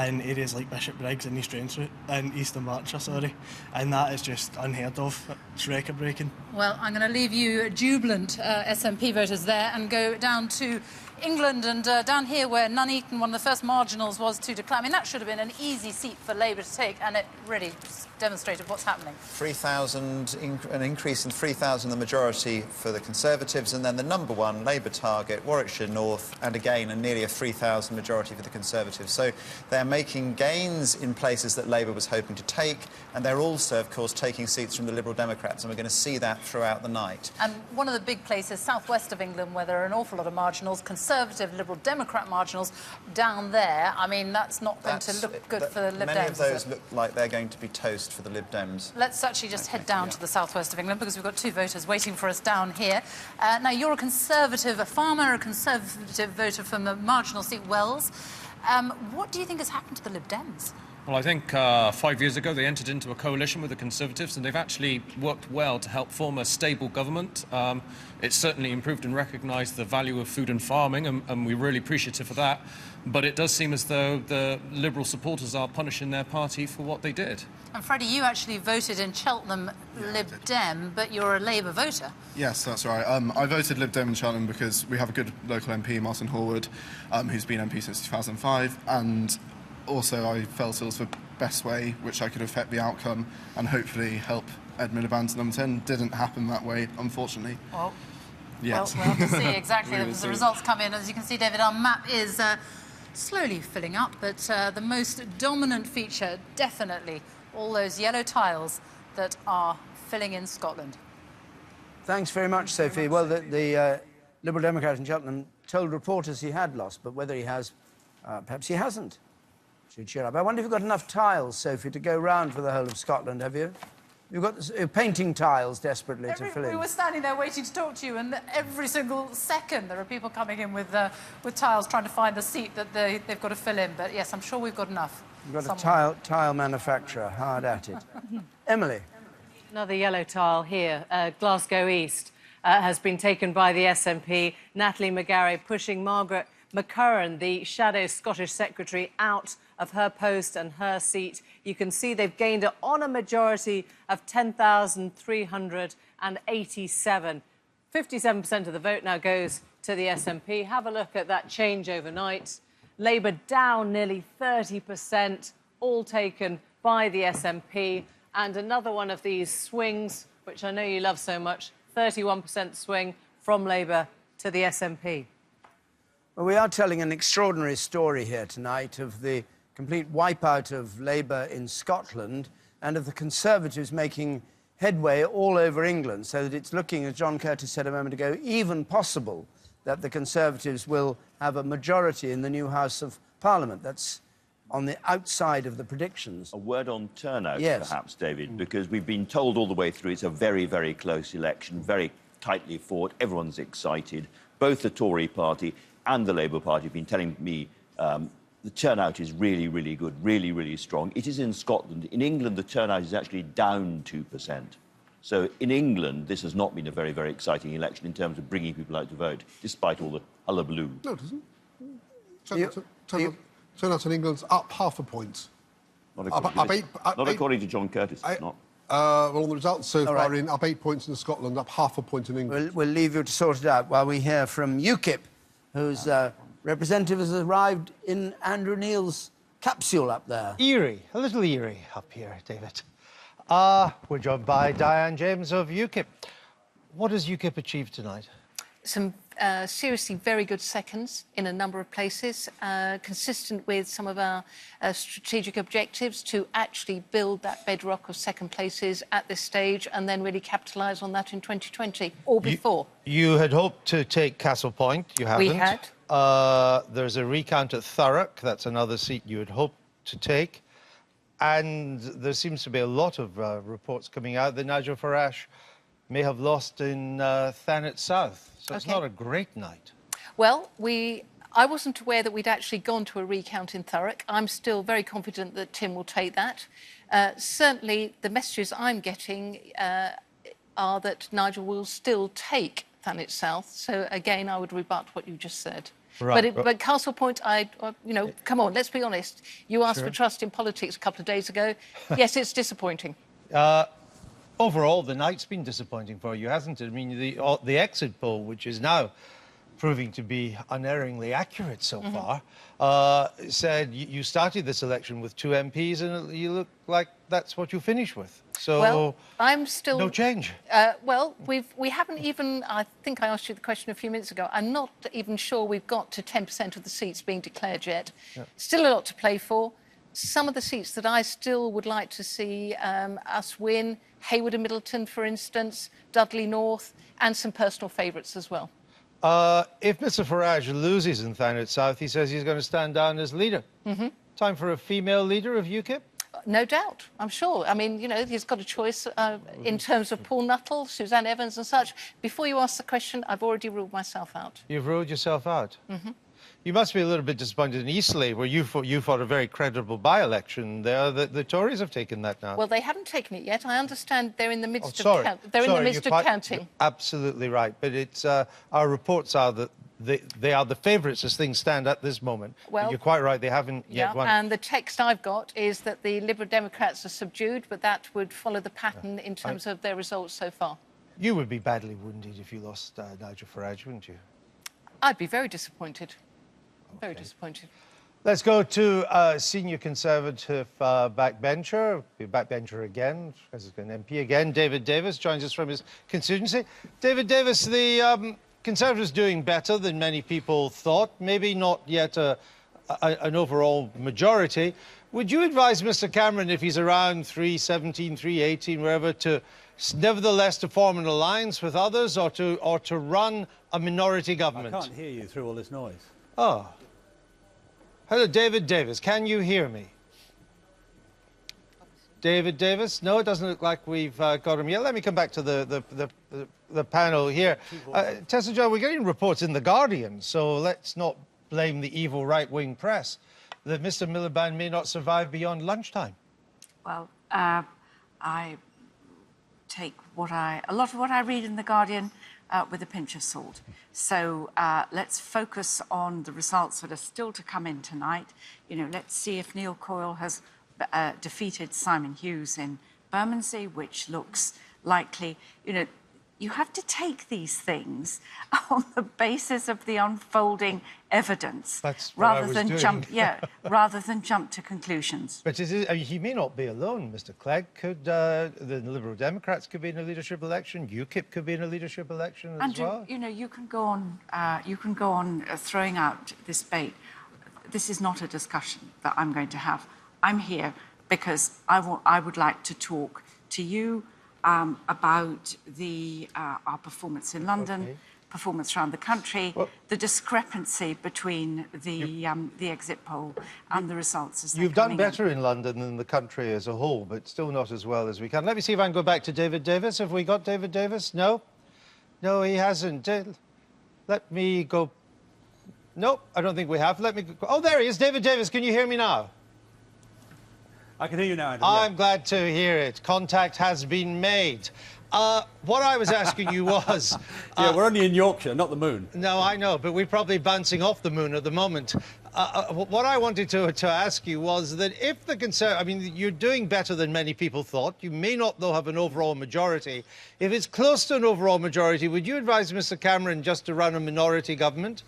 in areas like Bishopbriggs and East Dunbartonshire, and that is just unheard of. It's record-breaking. Well, I'm going to leave you jubilant SNP voters there and go down to England and down here where Nuneaton, one of the first marginals, was to declare. I mean, that should have been an easy seat for Labour to take, and it really demonstrated what's happening. 3,000, an increase in 3,000, the majority for the Conservatives, and then the #1 Labour target, Warwickshire North, and again, nearly a 3,000 majority for the Conservatives. So they're making gains in places that Labour was hoping to take, and they're also, of course, taking seats from the Liberal Democrats, and we're going to see that throughout the night. And one of the big places, southwest of England, where there are an awful lot of marginals, Conservative, Liberal Democrat marginals, down there, I mean, that's not going to look good for the Lib Dems. Many of those look like they're going to be toast for the Lib Dems. Let's actually just head down to the southwest of England because we've got two voters waiting for us down here. Now, you're a Conservative, a farmer, a Conservative voter from the marginal seat Wells. What do you think has happened to the Lib Dems? Well, I think 5 years ago they entered into a coalition with the Conservatives, and they've actually worked well to help form a stable government. It's certainly improved and recognised the value of food and farming, and we're really appreciative of that. But it does seem as though the Liberal supporters are punishing their party for what they did. And Freddie, you actually voted in Cheltenham Lib Dem, but you're a Labour voter. Yes, that's right. I voted Lib Dem in Cheltenham because we have a good local MP, Martin Horwood, who's been MP since 2005, and also I felt it was the best way which I could affect the outcome and hopefully help Ed Miliband to #10. Didn't happen that way, unfortunately. Well, yes. we'll have to see exactly as the results come in. As you can see, David, our map is slowly filling up, but the most dominant feature, definitely, all those yellow tiles that are filling in Scotland. Thanks very much, Sophie. Well, the Liberal Democrat in Cheltenham told reporters he had lost, but whether he has, perhaps he hasn't. Should cheer up. I wonder if you've got enough tiles, Sophie, to go round for the whole of Scotland, have you? You've got painting tiles desperately to fill in. We were standing there waiting to talk to you, and every single second there are people coming in with tiles trying to find the seat that they've got to fill in. But yes, I'm sure we've got enough. You've got a tile manufacturer hard at it. Emily. Another yellow tile here. Glasgow East has been taken by the SNP. Natalie McGarry pushing Margaret McCurran, the shadow Scottish secretary, out of her post and her seat. You can see they've gained it on a majority of 10,387. 57% of the vote now goes to the SNP. Have a look at that change overnight. Labour down nearly 30%, all taken by the SNP. And another one of these swings, which I know you love so much, 31% swing from Labour to the SNP. Well, we are telling an extraordinary story here tonight of the complete wipeout of Labour in Scotland and of the Conservatives making headway all over England, so that it's looking, as John Curtis said a moment ago, even possible that the Conservatives will have a majority in the new House of Parliament. That's on the outside of the predictions. A word on turnout, yes, perhaps, David, because we've been told all the way through it's a very, very close election, very tightly fought, everyone's excited. Both the Tory party and the Labour Party have been telling me the turnout is really, really good, really, really strong. It is in Scotland. In England, the turnout is actually down 2%. So in England, this has not been a very, very exciting election in terms of bringing people out to vote, despite all the hullabaloo. No, it doesn't. Turnout in England's up half a point. Not according to John Curtis, it's not. Well, on the results so far, up 8 points in Scotland, up half a point in England. We'll leave you to sort it out while we hear from UKIP, whose representative has arrived in Andrew Neil's capsule up there. Eerie, a little eerie up here, David. We're joined by Diane James of UKIP. What has UKIP achieved tonight? Some seriously very good seconds in a number of places, consistent with some of our strategic objectives to actually build that bedrock of second places at this stage and then really capitalise on that in 2020 or before. You had hoped to take Castle Point. You haven't. We had. There's a recount at Thurrock. That's another seat you had hoped to take. And there seems to be a lot of reports coming out that Nigel Farage may have lost in Thanet South. So it's not a great night. Well, I wasn't aware that we'd actually gone to a recount in Thurrock. I'm still very confident that Tim will take that. Certainly, the messages I'm getting are that Nigel will still take Thanet South. So, again, I would rebut what you just said. Right. But Castle Point, come on, let's be honest. You asked for trust in politics a couple of days ago. Yes, it's disappointing. Overall, the night's been disappointing for you, hasn't it? I mean, the exit poll, which is now proving to be unerringly accurate so far, said you started this election with 2 MPs and you look like that's what you finish with. So, well, I'm still... No change. Well, we haven't even... I think I asked you the question a few minutes ago. I'm not even sure we've got to 10% of the seats being declared yet. Yeah. Still a lot to play for. Some of the seats that I still would like to see us win, Hayward and Middleton, for instance, Dudley North, and some personal favourites as well. If Mr Farage loses in Thanet South, he says he's going to stand down as leader. Time for a female leader of UKIP? No doubt, I'm sure. I mean, you know, he's got a choice in terms of Paul Nuttall, Suzanne Evans and such. Before you ask the question, I've already ruled myself out. You've ruled yourself out? You must be a little bit disappointed in Eastleigh, where you fought a very credible by-election there. The Tories have taken that now. Well, they haven't taken it yet. I understand they're in the midst of counting. You're absolutely right. But it's our reports are that they are the favourites as things stand at this moment. Well, you're quite right. They haven't yet won. And the text I've got is that the Liberal Democrats are subdued, but that would follow the pattern in terms of their results so far. You would be badly wounded if you lost Nigel Farage, wouldn't you? I'd be very disappointed. Very disappointed. Let's go to senior Conservative backbencher, backbencher again, as an MP again. David Davis joins us from his constituency. David Davis, the Conservatives doing better than many people thought, maybe not yet an overall majority. Would you advise Mr Cameron, if he's around 317, 318, wherever, to nevertheless to form an alliance with others or to run a minority government? I can't hear you through all this noise. Oh. Hello, David Davis. Can you hear me? David Davis? No, it doesn't look like we've got him yet. Let me come back to the panel here. Tessa Jo, we're getting reports in The Guardian, so let's not blame the evil right-wing press that Mr Miliband may not survive beyond lunchtime. Well, I take a lot of what I read in The Guardian with a pinch of salt. So let's focus on the results that are still to come in tonight. You know, let's see if Neil Coyle has defeated Simon Hughes in Bermondsey, which looks likely. You know, you have to take these things on the basis of the unfolding evidence, rather than jump to conclusions. But he may not be alone, Mr Clegg. Could the Liberal Democrats could be in a leadership election? UKIP could be in a leadership election as well. You know, you can go on throwing out this bait. This is not a discussion that I'm going to have. I'm here because I would like to talk to you about our performance in London, performance around the country, the discrepancy between the exit poll and the results as You've done better in London than the country as a whole, but still not as well as we can. Let me see if I can go back to David Davis. Have we got David Davis? No? No, he hasn't. Let me go... Nope, I don't think we have. Let me go... Oh, there he is. David Davis, can you hear me now? I can hear you now, Andrew. I'm glad to hear it. Contact has been made. What I was asking you was... yeah, we're only in Yorkshire, not the moon. No, I know, but we're probably bouncing off the moon at the moment. What I wanted to ask you was that if the I mean, you're doing better than many people thought. You may not, though, have an overall majority. If it's close to an overall majority, would you advise Mr Cameron just to run a minority government?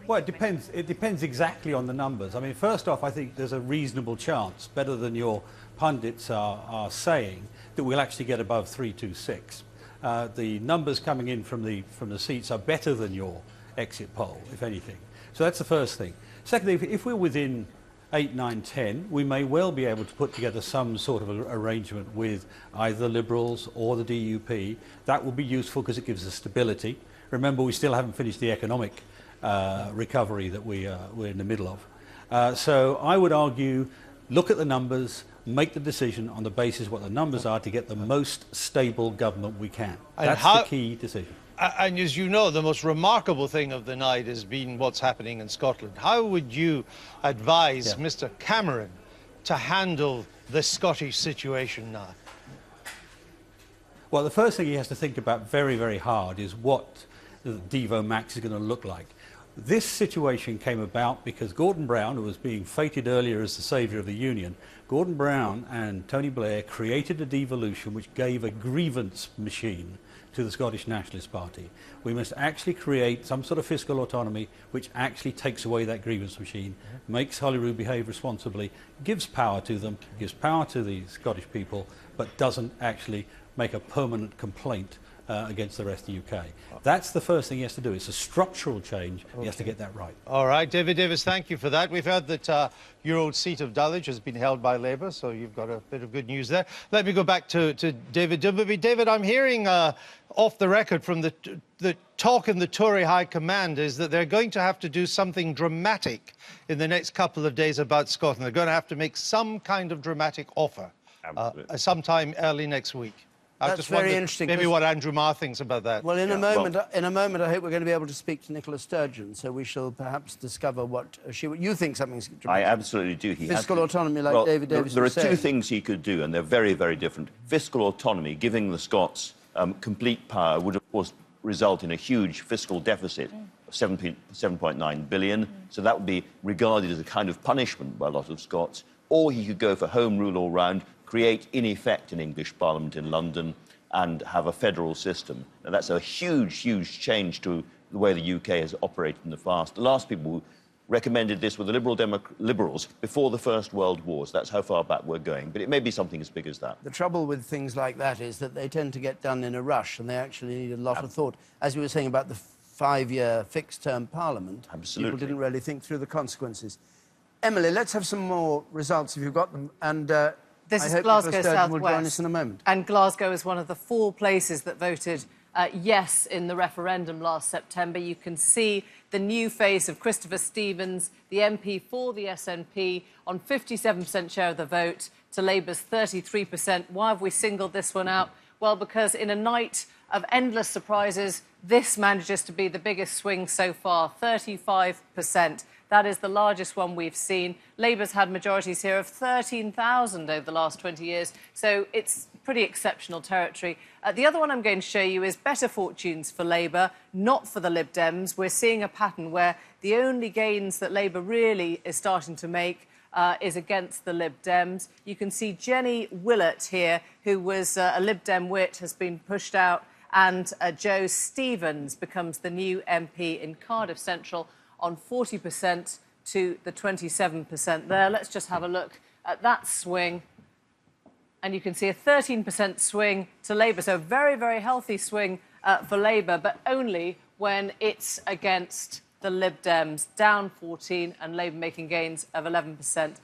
Well, it depends. It depends exactly on the numbers. I mean, first off, I think there's a reasonable chance, better than your pundits are saying, that we'll actually get above 326. The numbers coming in from the seats are better than your exit poll, if anything. So that's the first thing. Secondly, if we're within 8, 9, 10, we may well be able to put together some sort of arrangement with either the Liberals or the DUP. That will be useful because it gives us stability. Remember, we still haven't finished the economic recovery that we're in the middle of. So I would argue, look at the numbers, make the decision on the basis of what the numbers are to get the most stable government we can. That's the key decision. And as you know, the most remarkable thing of the night has been what's happening in Scotland. How would you advise Mr. Cameron to handle the Scottish situation now? Well, the first thing he has to think about very, very hard is what the Devo Max is going to look like. This situation came about because Gordon Brown, who was being feted earlier as the saviour of the Union, Gordon Brown and Tony Blair created a devolution which gave a grievance machine to the Scottish Nationalist Party. We must actually create some sort of fiscal autonomy which actually takes away that grievance machine, makes Holyrood behave responsibly, gives power to them, gives power to the Scottish people, but doesn't actually make a permanent complaint against the rest of the UK. That's the first thing he has to do. It's a structural change. He has to get that right. All right, David Davis, thank you for that. We've heard that your old seat of Dulwich has been held by Labour, so you've got a bit of good news there. Let me go back to David Dimbleby. David, I'm hearing off the record from the talk in the Tory High Command is that they're going to have to do something dramatic in the next couple of days about Scotland. They're going to have to make some kind of dramatic offer sometime early next week. That's very interesting. Maybe what Andrew Marr thinks about that. Well, in a moment, I hope we're going to be able to speak to Nicola Sturgeon, so we shall perhaps discover what you think something's dramatic. I absolutely do. Fiscal autonomy, like David Davis There are was saying. two things he could do, and they're very, very different. Fiscal autonomy, giving the Scots complete power, would of course result in a huge fiscal deficit of 7.9 billion. So that would be regarded as a kind of punishment by a lot of Scots. Or he could go for home rule all round, create, in effect, an English Parliament in London and have a federal system. Now, that's a huge, huge change to the way the UK has operated in the past. The last people who recommended this were the Liberals before the First World War. So that's how far back we're going. But it may be something as big as that. The trouble with things like that is that they tend to get done in a rush, and they actually need a lot of thought. As you were saying about the 5-year fixed-term Parliament, people didn't really think through the consequences. Emily, let's have some more results if you've got them. And this is Glasgow South West, in a moment. And Glasgow is one of the 4 places that voted yes in the referendum last September. You can see the new face of Christopher Stevens, the MP for the SNP, on 57% share of the vote to Labour's 33%. Why have we singled this one out? Well, because in a night of endless surprises, this manages to be the biggest swing so far, 35%. That is the largest one we've seen. Labour's had majorities here of 13,000 over the last 20 years, so it's pretty exceptional territory. The other one I'm going to show you is better fortunes for Labour, not for the Lib Dems. We're seeing a pattern where the only gains that Labour really is starting to make is against the Lib Dems. You can see Jenny Willett here, who was a Lib Dem whip, has been pushed out, and Joe Stevens becomes the new MP in Cardiff Central on 40% to the 27% there. Let's just have a look at that swing. And you can see a 13% swing to Labour. So a very, very healthy swing for Labour, but only when it's against the Lib Dems, down 14, and Labour making gains of 11%.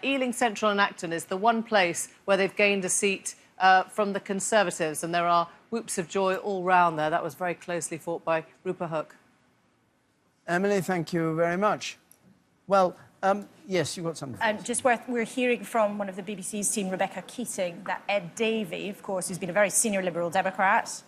Ealing Central and Acton is the one place where they've gained a seat from the Conservatives, and there are whoops of joy all round there. That was very closely fought by Rupert Hook. Emily, thank you very much. Well, yes, you've got something. We're hearing from one of the BBC's team, Rebecca Keating, that Ed Davey, of course, who's been a very senior Liberal Democrat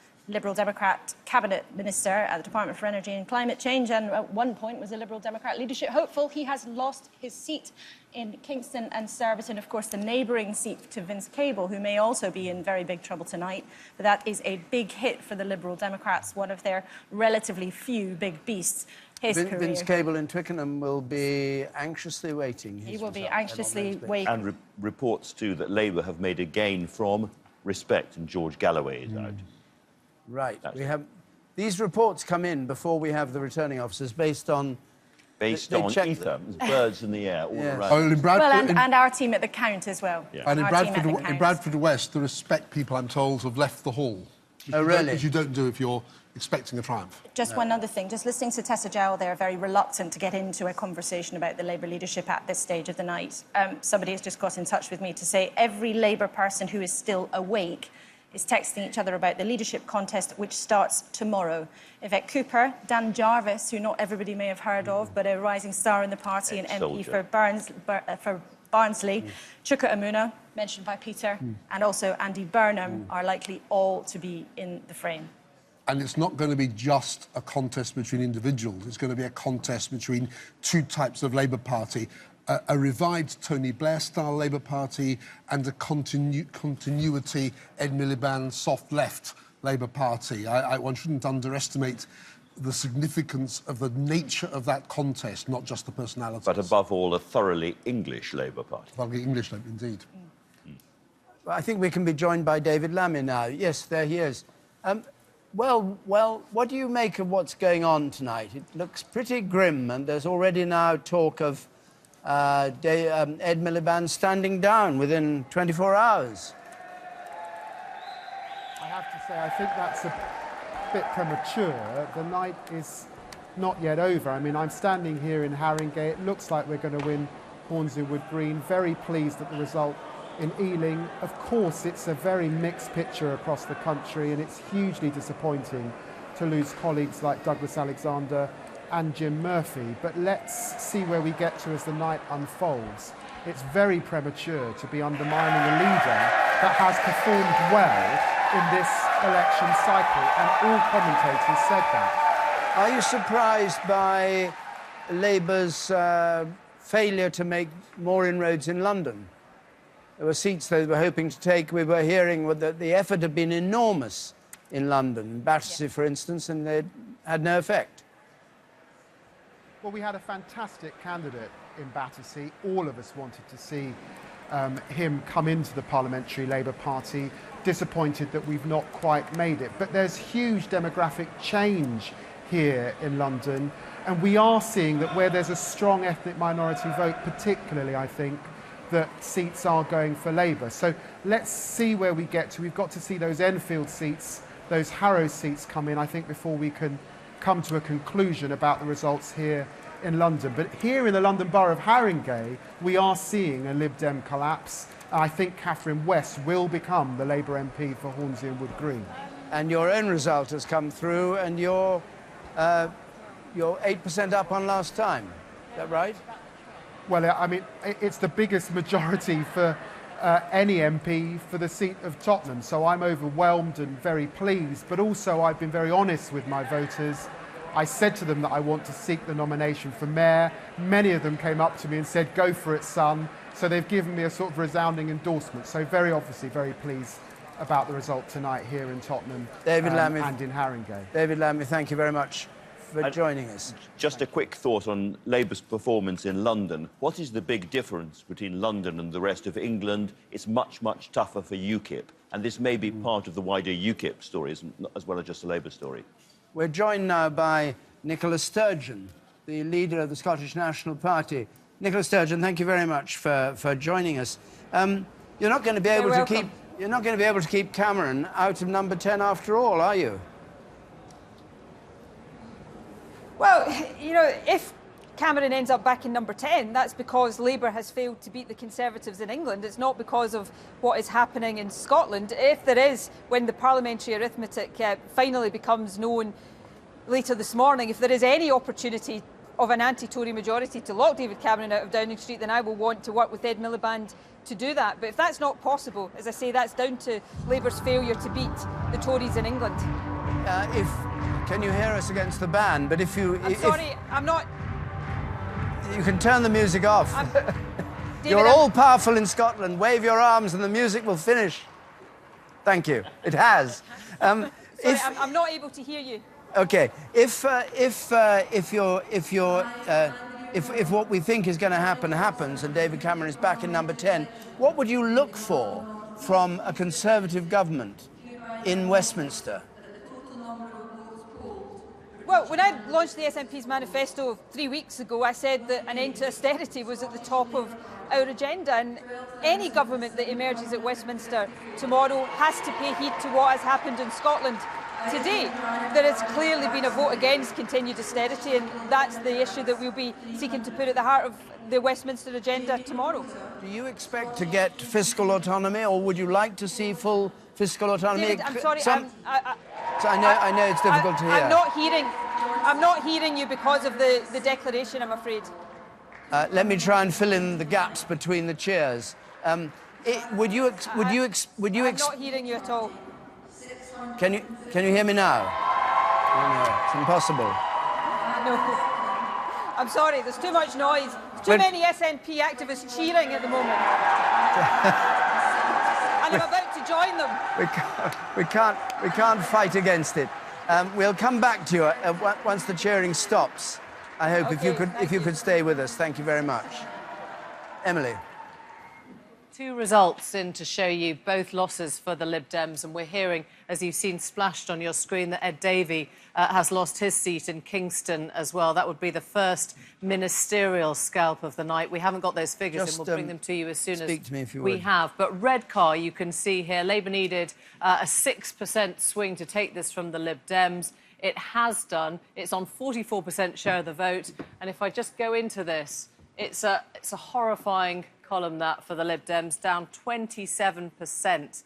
cabinet minister at the Department for Energy and Climate Change, and at one point was a Liberal Democrat leadership hopeful. He has lost his seat in Kingston and Surbiton, of course, the neighbouring seat to Vince Cable, who may also be in very big trouble tonight. But that is a big hit for the Liberal Democrats, one of their relatively few big beasts. Vince Cable in Twickenham will be anxiously waiting. He will be anxiously waiting. And reports, too, that Labour have made a gain from Respect, and George Galloway is out. Right. These reports come in before we have the returning officers based on ether, birds in the air all around. Oh, in Bradford, and our team at the Count as well. Yeah. And in Bradford West, the Respect people, I'm told, have left the hall. Which you don't do if you're expecting a triumph. Just one other thing, just listening to Tessa Jowell there, very reluctant to get into a conversation about the Labour leadership at this stage of the night. Somebody has just got in touch with me to say every Labour person who is still awake is texting each other about the leadership contest, which starts tomorrow. Yvette Cooper, Dan Jarvis, who not everybody may have heard of, but a rising star in the party and MP for Barnsley, Chuka Umunna, mentioned by Peter, and also Andy Burnham are likely all to be in the frame. And it's not going to be just a contest between individuals. It's going to be a contest between two types of Labour Party. A revived Tony Blair-style Labour Party and a continuity Ed Miliband soft left Labour Party. One shouldn't underestimate the significance of the nature of that contest, not just the personalities. But above all, a thoroughly English Labour Party. Thoroughly English, indeed. Well, I think we can be joined by David Lammy now. Yes, there he is. Well, what do you make of what's going on tonight? It looks pretty grim, and there's already now talk of Ed Miliband standing down within 24 hours. I have to say, I think that's a bit premature. The night is not yet over. I mean, I'm standing here in Haringey. It looks like we're going to win Hornsey Wood Green. Very pleased at the result in Ealing. Of course, it's a very mixed picture across the country, and it's hugely disappointing to lose colleagues like Douglas Alexander and Jim Murphy. But let's see where we get to as the night unfolds. It's very premature to be undermining a leader that has performed well in this election cycle, and all commentators said that. Are you surprised by Labour's failure to make more inroads in London? There were seats they were hoping to take. We were hearing that the effort had been enormous in London, Battersea, for instance, and they had no effect. Well, we had a fantastic candidate in Battersea. All of us wanted to see him come into the Parliamentary Labour Party. Disappointed that we've not quite made it. But there's huge demographic change here in London, and we are seeing that where there's a strong ethnic minority vote, particularly, I think, that seats are going for Labour. So let's see where we get to. We've got to see those Enfield seats, those Harrow seats come in, I think, before we can come to a conclusion about the results here in London. But here in the London Borough of Haringey, we are seeing a Lib Dem collapse. I think Catherine West will become the Labour MP for Hornsey and Wood Green. And your own result has come through, and you're 8% up on last time. Is that right? Well, I mean, it's the biggest majority for any MP for the seat of Tottenham, so I'm overwhelmed and very pleased. But also, I've been very honest with my voters. I said to them that I want to seek the nomination for mayor. Many of them came up to me and said, "Go for it, son." So they've given me a sort of resounding endorsement. So very obviously very pleased about the result tonight here in Tottenham David Lammy, and in Haringey. David Lammy, thank you very much for joining us. Just a quick thought on Labour's performance in London. What is the big difference between London and the rest of England? It's much, much tougher for UKIP, and this may be part of the wider UKIP story as well as just a Labour story. We're joined now by Nicola Sturgeon, the leader of the Scottish National Party. Nicola Sturgeon, thank you very much for joining us. You're not going to be able to keep Cameron out of number 10 after all, are you? Well, you know, if Cameron ends up back in number 10, that's because Labour has failed to beat the Conservatives in England. It's not because of what is happening in Scotland. If there is, when the parliamentary arithmetic finally becomes known later this morning, if there is any opportunity of an anti-Tory majority to lock David Cameron out of Downing Street, then I will want to work with Ed Miliband to do that. But if that's not possible, as I say, that's down to Labour's failure to beat the Tories in England. Can you hear us against the band? But if you... I'm not... You can turn the music off. You're all powerful in Scotland. Wave your arms and the music will finish. Thank you. It has. I'm not able to hear you. Okay. If what we think is going to happen happens and David Cameron is back in number 10, what would you look for from a Conservative government in Westminster? Well, when I launched the SNP's manifesto 3 weeks ago, I said that an end to austerity was at the top of our agenda. And any government that emerges at Westminster tomorrow has to pay heed to what has happened in Scotland today. There has clearly been a vote against continued austerity, and that's the issue that we'll be seeking to put at the heart of the Westminster agenda tomorrow. Do you expect to get fiscal autonomy, or would you like to see full fiscal autonomy? David, I'm sorry, I know it's difficult to hear. I'm not hearing you because of the declaration, I'm afraid. Let me try and fill in the gaps between the cheers. Would you? I'm not hearing you at all. Can you hear me now? Oh, no, it's impossible. No. I'm sorry, there's too much noise. There's too many SNP activists cheering at the moment. And I'm about to join them. We can't fight against it. We'll come back to you once the cheering stops. I hope if you could stay with us. Thank you very much. Emily. Two results in to show you both losses for the Lib Dems, and we're hearing, as you've seen splashed on your screen, that Ed Davey has lost his seat in Kingston as well. That would be the first ministerial scalp of the night. We haven't got those figures, and we'll bring them to you as soon as we have. But Redcar, you can see here, Labour needed a 6% swing to take this from the Lib Dems. It has done. It's on 44% share of the vote. And if I just go into this, it's a horrifying column that for the Lib Dems, down 27%.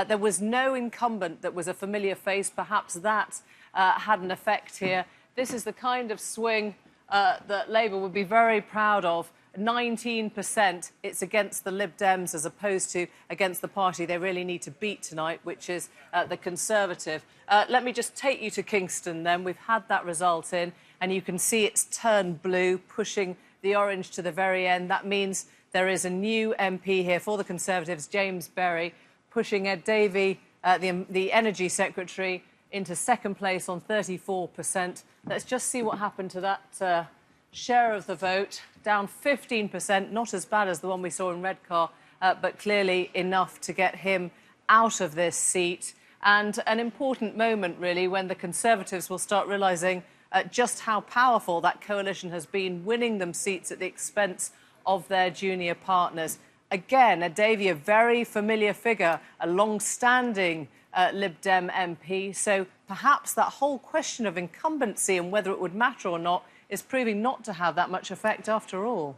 There was no incumbent that was a familiar face. Perhaps that had an effect here. This is the kind of swing that Labour would be very proud of. 19%, it's against the Lib Dems as opposed to against the party they really need to beat tonight, which is the Conservative. Let me just take you to Kingston then. We've had that result in, and you can see it's turned blue, pushing the orange to the very end. That means there is a new MP here for the Conservatives, James Berry, pushing Ed Davey, the Energy Secretary, into second place on 34%. Let's just see what happened to that share of the vote. Down 15%, not as bad as the one we saw in Redcar, but clearly enough to get him out of this seat. And an important moment, really, when the Conservatives will start realising just how powerful that coalition has been, winning them seats at the expense of their junior partners. Again, Ed Davey, a very familiar figure, a long-standing Lib Dem MP. So perhaps that whole question of incumbency and whether it would matter or not is proving not to have that much effect after all.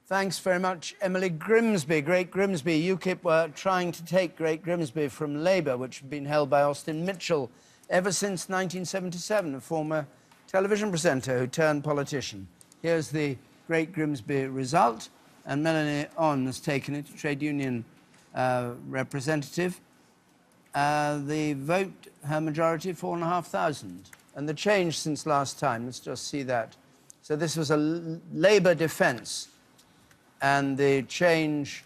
Thanks very much, Emily. Grimsby, Great Grimsby. UKIP were trying to take Great Grimsby from Labour, which had been held by Austin Mitchell ever since 1977, a former television presenter who turned politician. Here's the Great Grimsby result, and Melanie On has taken it, trade union representative. The vote, her majority, 4,500. And the change since last time, let's just see that. So this was a Labour defence, and the change,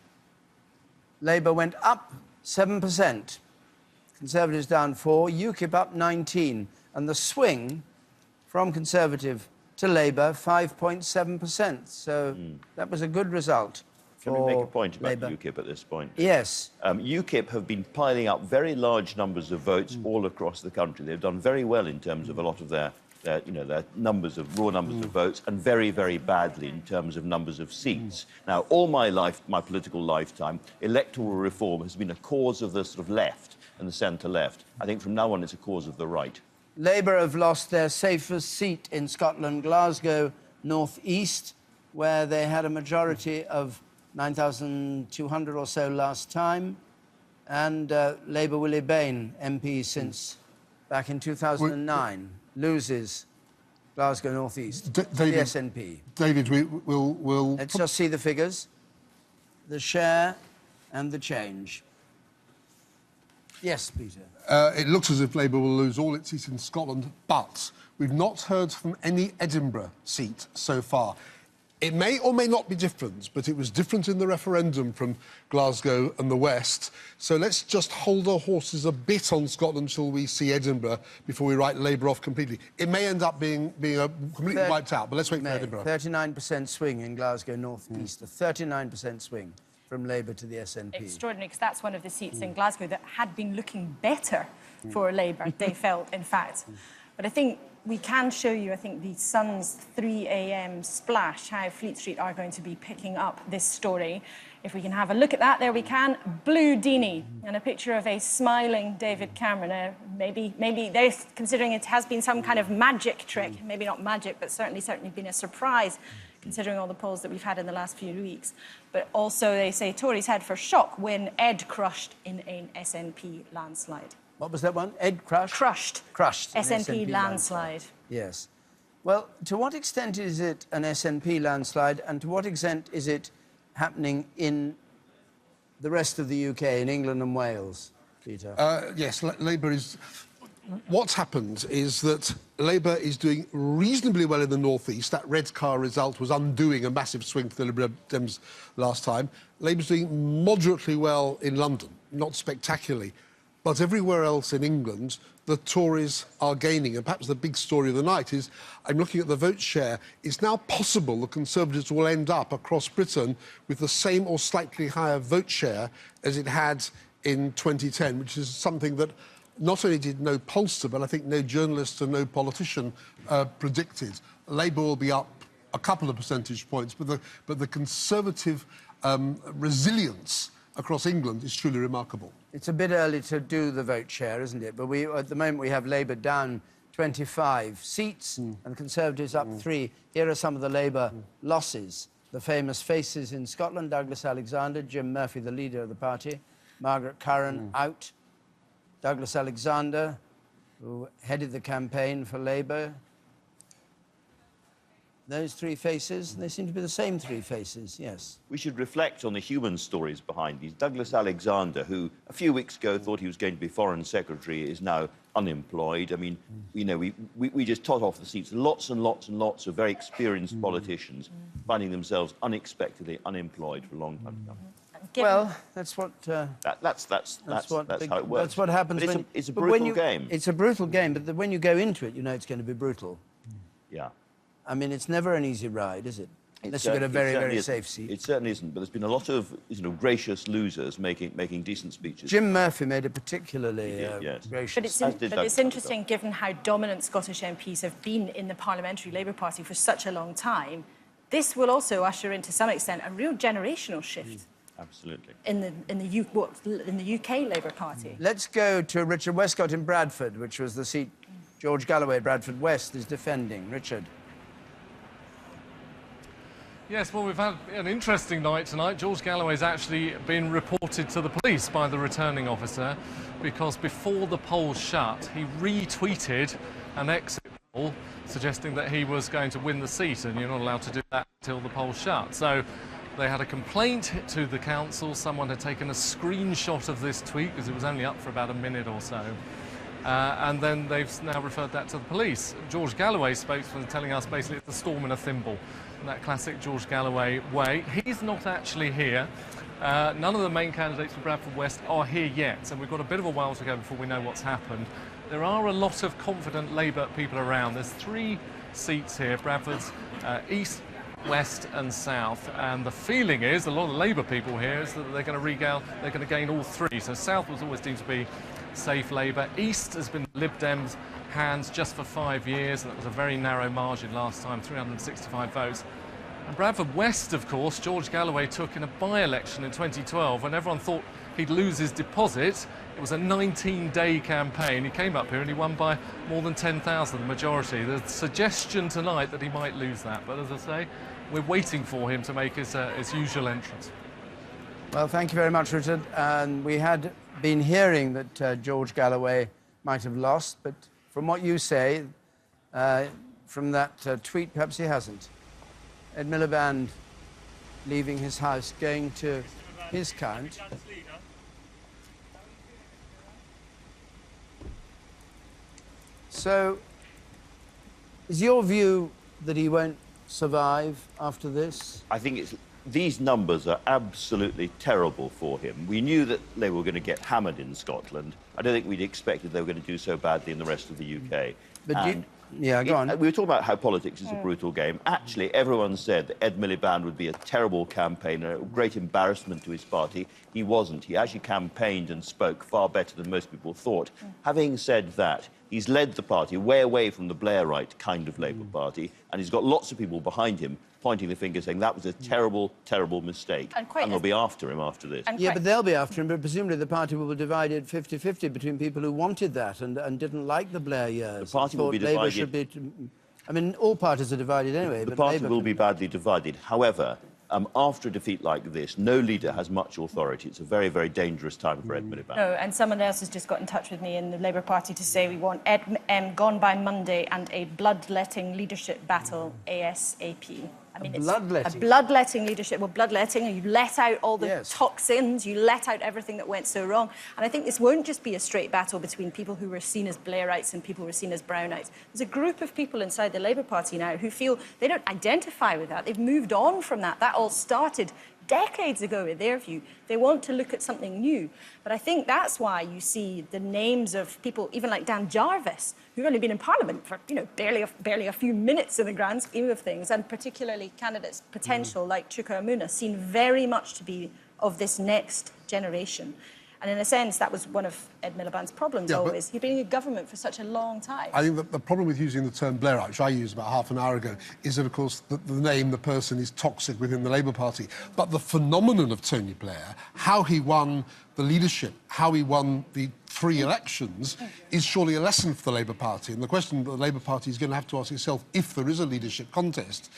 Labour went up 7%, Conservatives down 4, UKIP up 19, and the swing from Conservative to Labour, 5.7%. So that was a good result. Can we make a point about UKIP at this point? Yes. UKIP have been piling up very large numbers of votes all across the country. They've done very well in terms of a lot of their numbers of raw numbers of votes, and very, very badly in terms of numbers of seats. Now, all my political lifetime, electoral reform has been a cause of the sort of left and the centre-left. I think from now on it's a cause of the right. Labour have lost their safest seat in Scotland, Glasgow North East, where they had a majority of 9,200 or so last time, and Labour Willie Bain, MP since back in 2009, loses Glasgow North East to the SNP. David, we'll... Let's just see the figures, the share and the change. Yes, Peter. It looks as if Labour will lose all its seats in Scotland, but we've not heard from any Edinburgh seat so far. It may or may not be different, but it was different in the referendum from Glasgow and the West. So let's just hold our horses a bit on Scotland till we see Edinburgh before we write Labour off completely. It may end up being completely wiped out, but let's wait for Edinburgh. 39% swing in Glasgow North East, a 39% swing from Labour to the SNP. Extraordinary, because that's one of the seats in Glasgow that had been looking better for Labour, they felt, in fact. But I think we can show you, I think, the Sun's 3 a.m. splash, how Fleet Street are going to be picking up this story. If we can have a look at that, there we can. Blue Dini, and a picture of a smiling David Cameron. Maybe they're considering it has been some kind of magic trick. Maybe not magic, but certainly been a surprise, considering all the polls that we've had in the last few weeks. But also, they say Tories head for shock when Ed crushed in an SNP landslide. What was that one? Ed crushed? Crushed. An SNP landslide. Yes. Well, to what extent is it an SNP landslide, and to what extent is it happening in the rest of the UK, in England and Wales, Peter? Yes, Labour is... What's happened is that Labour is doing reasonably well in the North East. That Redcar result was undoing a massive swing for the Liberal Dems last time. Labour's doing moderately well in London, not spectacularly. But everywhere else in England, the Tories are gaining. And perhaps the big story of the night is, I'm looking at the vote share, it's now possible the Conservatives will end up across Britain with the same or slightly higher vote share as it had in 2010, which is something that not only did no pollster, but I think no journalist and no politician predicted. Labour will be up a couple of percentage points, but the Conservative resilience across England is truly remarkable. It's a bit early to do the vote share, isn't it? But at the moment we have Labour down 25 seats and Conservatives up 3. Here are some of the Labour losses. The famous faces in Scotland: Douglas Alexander, Jim Murphy, the leader of the party, Margaret Curran out. Douglas Alexander, who headed the campaign for Labour. Those 3 faces, they seem to be the same 3 faces, yes. We should reflect on the human stories behind these. Douglas Alexander, who a few weeks ago thought he was going to be Foreign Secretary, is now unemployed. I mean, you know, we just tot off the seats. Lots and lots and lots of very experienced politicians finding themselves unexpectedly unemployed for a long time to come. Well, that's what... That's how it works. That's what happens when... It's a brutal game. It's a brutal game, but when you go into it, you know it's going to be brutal. Yeah. I mean, it's never an easy ride, is it? Unless you get a very, very safe seat. It certainly isn't, but there's been a lot of gracious losers making decent speeches. Jim Murphy made a particularly gracious... But it's interesting, given how dominant Scottish MPs have been in the Parliamentary Labour Party for such a long time, this will also usher in, to some extent, a real generational shift. Absolutely. In the UK Labour Party. Let's go to Richard Westcott in Bradford, which was the seat George Galloway, Bradford West, is defending. Richard. Yes, well, we've had an interesting night tonight. George Galloway's actually been reported to the police by the returning officer because before the polls shut, he retweeted an exit poll suggesting that he was going to win the seat, and you're not allowed to do that until the polls shut. So they had a complaint to the council. Someone had taken a screenshot of this tweet because it was only up for about a minute or so. And then they've now referred that to the police. George Galloway spokesman telling us basically it's a storm in a thimble, in that classic George Galloway way. He's not actually here. None of the main candidates for Bradford West are here yet, so we've got a bit of a while to go before we know what's happened. There are a lot of confident Labour people around. There's 3 seats here, Bradford's East, West and South, and the feeling is, a lot of Labour people here, is that they're going to gain all 3. So South was always deemed to be safe Labour. East has been Lib Dems' hands just for 5 years, and that was a very narrow margin last time, 365 votes. And Bradford West, of course, George Galloway took in a by-election in 2012 when everyone thought he'd lose his deposit. It was a 19-day campaign. He came up here and he won by more than 10,000, the majority. There's a suggestion tonight that he might lose that, but as I say, we're waiting for him to make his usual entrance. Well, thank you very much, Richard. And we had been hearing that George Galloway might have lost, but from what you say, from that tweet, perhaps he hasn't. Ed Miliband leaving his house, going to his count. So, is your view that he won't survive after this? I think these numbers are absolutely terrible for him. We knew that they were going to get hammered in Scotland. I don't think we'd expected they were going to do so badly in the rest of the UK. But Yeah, go on. We were talking about how politics is a brutal game. Actually, everyone said that Ed Miliband would be a terrible campaigner, a great embarrassment to his party. He wasn't. He actually campaigned and spoke far better than most people thought. Having said that, he's led the party way away from the Blairite kind of Labour Party, and he's got lots of people behind him pointing the finger, saying that was a terrible, terrible mistake. And they'll be after him after this. Yeah, but they'll be after him, but presumably the party will be divided 50-50 between people who wanted that and didn't like the Blair years. The party will be Labour divided. should be... I mean, all parties are divided anyway, The but party Labour will be badly divided. However, after a defeat like this, no leader has much authority. It's a very, very dangerous time for Ed Miliband. No, and someone else has just got in touch with me in the Labour Party to say we want Ed gone by Monday and a bloodletting leadership battle ASAP. I mean, it's a bloodletting leadership. Well, bloodletting, you let out all the toxins, you let out everything that went so wrong. And I think this won't just be a straight battle between people who were seen as Blairites and people who were seen as Brownites. There's a group of people inside the Labour Party now who feel they don't identify with that. They've moved on from that. That all started decades ago, in their view. They want to look at something new. But I think that's why you see the names of people, even like Dan Jarvis, who've only been in Parliament for, you know, barely a few minutes in the grand scheme of things, and particularly candidates potential like Chuka Umunna, seen very much to be of this next generation. And in a sense, that was one of Ed Miliband's problems always. He'd been in government for such a long time. I think that the problem with using the term Blairite, which I used about half an hour ago, is that, of course, the name, the person, is toxic within the Labour Party. But the phenomenon of Tony Blair, how he won the leadership, how he won the 3 elections, is surely a lesson for the Labour Party. And the question that the Labour Party is going to have to ask itself, if there is a leadership contest,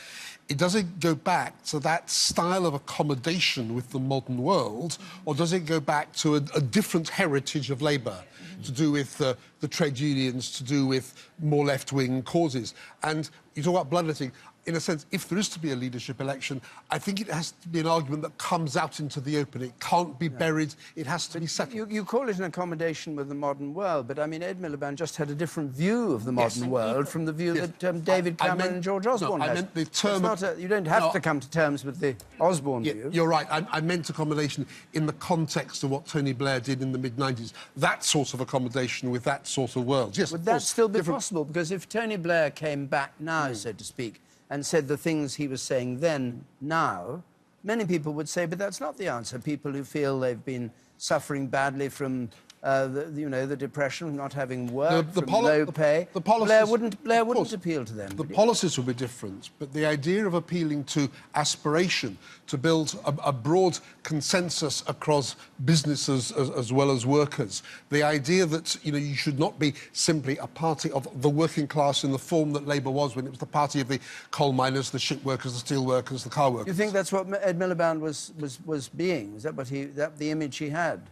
does it go back to that style of accommodation with the modern world, or does it go back to a different heritage of Labour, to do with the trade unions, to do with more left-wing causes? And you talk about bloodletting. In a sense, if there is to be a leadership election, I think it has to be an argument that comes out into the open. It can't be buried. It has to be settled. You call it an accommodation with the modern world, but I mean, Ed Miliband just had a different view of the modern world from the view that David Cameron and George Osborne has. I meant the term... you don't have to come to terms with the Osborne view. You're right. I meant accommodation in the context of what Tony Blair did in the mid-90s. That sort of accommodation with that sort of world. Yes, would that still be possible? Because if Tony Blair came back now, so to speak, and said the things he was saying then, now, many people would say, but that's not the answer. People who feel they've been suffering badly from, the depression, not having work, from low pay. Blair wouldn't appeal to them. The policies will be different, but the idea of appealing to aspiration, to build a broad consensus across businesses as well as workers, the idea that, you should not be simply a party of the working class in the form that Labour was when it was the party of the coal miners, the ship workers, the steel workers, the car workers. You think that's what Ed Miliband was being? Was that what the image he had?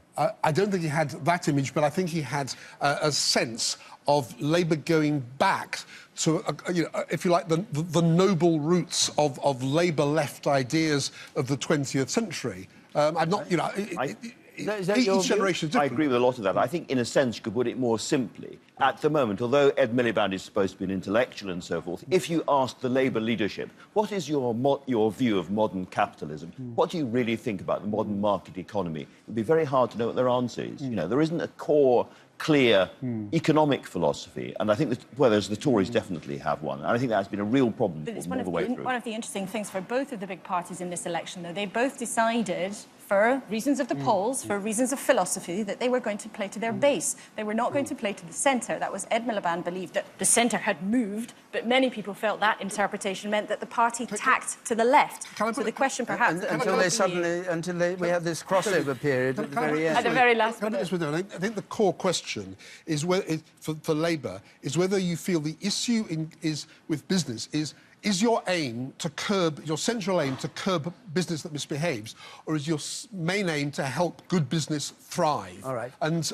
I don't think he had that image, but I think he had a sense of Labour going back to, if you like, the noble roots of Labour left ideas of the 20th century. I'm not, each generation is different. I agree with a lot of that. I think, in a sense, you could put it more simply. At the moment, although Ed Miliband is supposed to be an intellectual and so forth, if you ask the Labour leadership, what is your view of modern capitalism? What do you really think about the modern market economy? It would be very hard to know what their answer is. There isn't a core, clear economic philosophy, and I think whereas the Tories definitely have one, and I think that's been a real problem for them all the way through. One of the interesting things for both of the big parties in this election, though, they both decided, for reasons of the polls, for reasons of philosophy, that they were going to play to their base. They were not going to play to the centre. That was Ed Miliband believed that the centre had moved, but many people felt that interpretation meant that the party tacked to the left. So the question, perhaps, until we had this crossover period at the very end. At the very last minute. I think the core question is for Labour is whether you feel the issue is with business is your aim to curb, your central aim to curb business that misbehaves, or is your main aim to help good business thrive? All right. And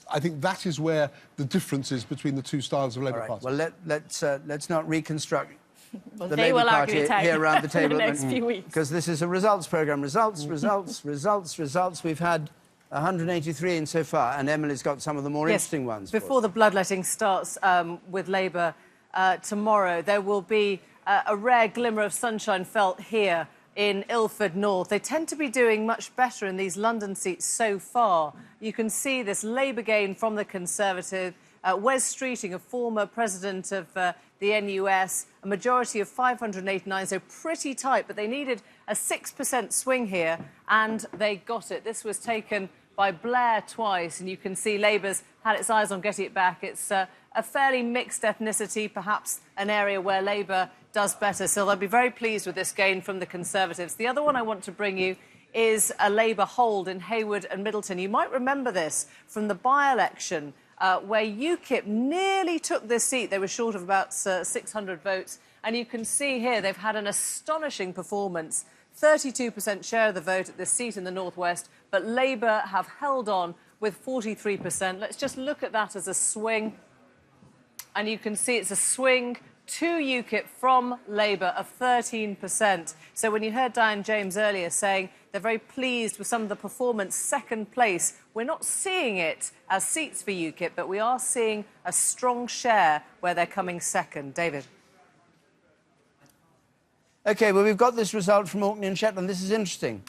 I think that is where the difference is between the two styles of Labour Party. Well, let's not reconstruct the they Labour will Party here around the table in the next few weeks. Because this is a results programme. Results. We've had 183 in so far, and Emily's got some of the more interesting ones. Before the bloodletting starts with Labour tomorrow, there will be a rare glimmer of sunshine felt here in Ilford North. They tend to be doing much better in these London seats so far. You can see this Labour gain from the Conservative. Wes Streeting, a former president of the NUS, a majority of 589, so pretty tight, but they needed a 6% swing here, and they got it. This was taken by Blair twice, and you can see Labour's had its eyes on getting it back. It's a fairly mixed ethnicity, perhaps an area where Labour does better. So they'll be very pleased with this gain from the Conservatives. The other one I want to bring you is a Labour hold in Haywood and Middleton. You might remember this from the by-election where UKIP nearly took this seat. They were short of about 600 votes. And you can see here they've had an astonishing performance. 32% share of the vote at this seat in the northwest, but Labour have held on with 43%. Let's just look at that as a swing. And you can see it's a swing to UKIP from Labour of 13%. So when you heard Diane James earlier saying they're very pleased with some of the performance, second place, we're not seeing it as seats for UKIP, but we are seeing a strong share where they're coming second. David. OK, well, we've got this result from Orkney and Shetland. This is interesting.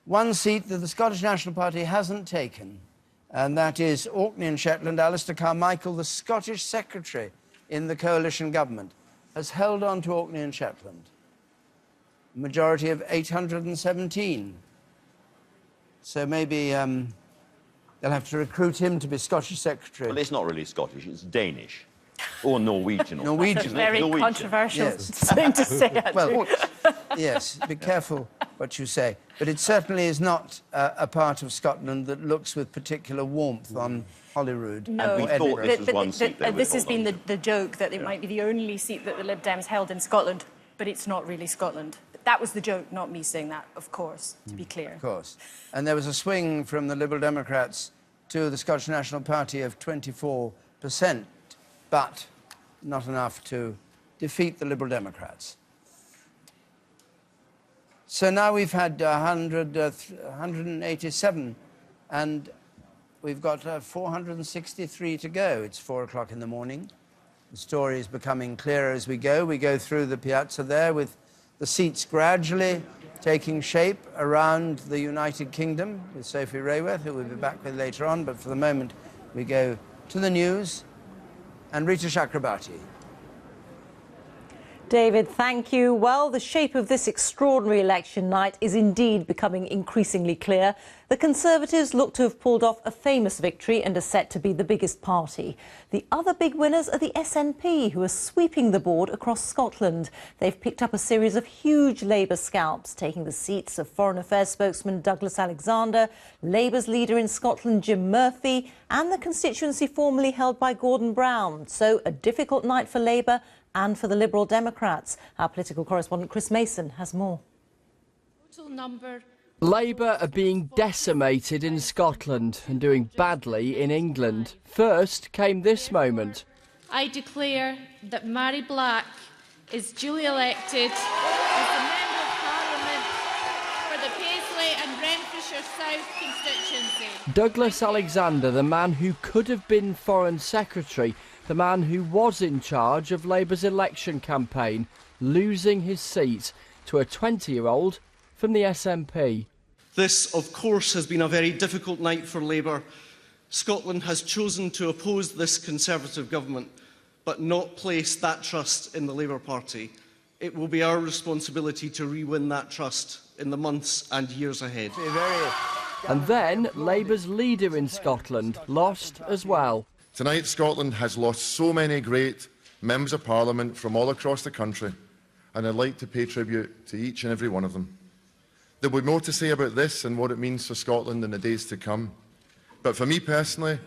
One seat that the Scottish National Party hasn't taken, and that is Orkney and Shetland. Alistair Carmichael, the Scottish Secretary in the coalition government, has held on to Orkney and Shetland. A majority of 817. So maybe they'll have to recruit him to be Scottish Secretary. Well, it's not really Scottish, it's Danish. Or Norwegian. Norwegian. Very Norwegian. controversial Yes. thing to say, actually. Well, yes, be careful what you say. But it certainly is not a part of Scotland that looks with particular warmth on Holyrood. No, and we thought this was one seat they would this has hold been on the joke that it might be the only seat that the Lib Dems held in Scotland, but it's not really Scotland. That was the joke, not me saying that, of course, to be clear. Of course. And there was a swing from the Liberal Democrats to the Scottish National Party of 24%, but not enough to defeat the Liberal Democrats. So now we've had 187, and we've got 463 to go. It's 4 o'clock in the morning. The story is becoming clearer as we go. We go through the piazza there with the seats gradually taking shape around the United Kingdom with Sophie Rayworth, who we'll be back with later on. But for the moment, we go to the news and Rita Chakrabarti. David, thank you. Well, the shape of this extraordinary election night is indeed becoming increasingly clear. The Conservatives look to have pulled off a famous victory and are set to be the biggest party. The other big winners are the SNP, who are sweeping the board across Scotland. They've picked up a series of huge Labour scalps, taking the seats of Foreign Affairs spokesman Douglas Alexander, Labour's leader in Scotland, Jim Murphy, and the constituency formerly held by Gordon Brown. So a difficult night for Labour and for the Liberal Democrats. Our political correspondent Chris Mason has more. Total number. Labour are being decimated in Scotland and doing badly in England. First came this moment. I declare that Mary Black is duly elected as the Member of Parliament for the Paisley and Renfrewshire South constituency. Douglas Alexander, the man who could have been Foreign Secretary, the man who was in charge of Labour's election campaign, losing his seat to a 20-year-old from the SNP. This, of course, has been a very difficult night for Labour. Scotland has chosen to oppose this Conservative government, but not place that trust in the Labour Party. It will be our responsibility to re-win that trust in the months and years ahead. And then Labour's leader in Scotland lost as well. Tonight, Scotland has lost so many great members of Parliament from all across the country, and I'd like to pay tribute to each and every one of them. There will be more to say about this and what it means for Scotland in the days to come. But for me personally,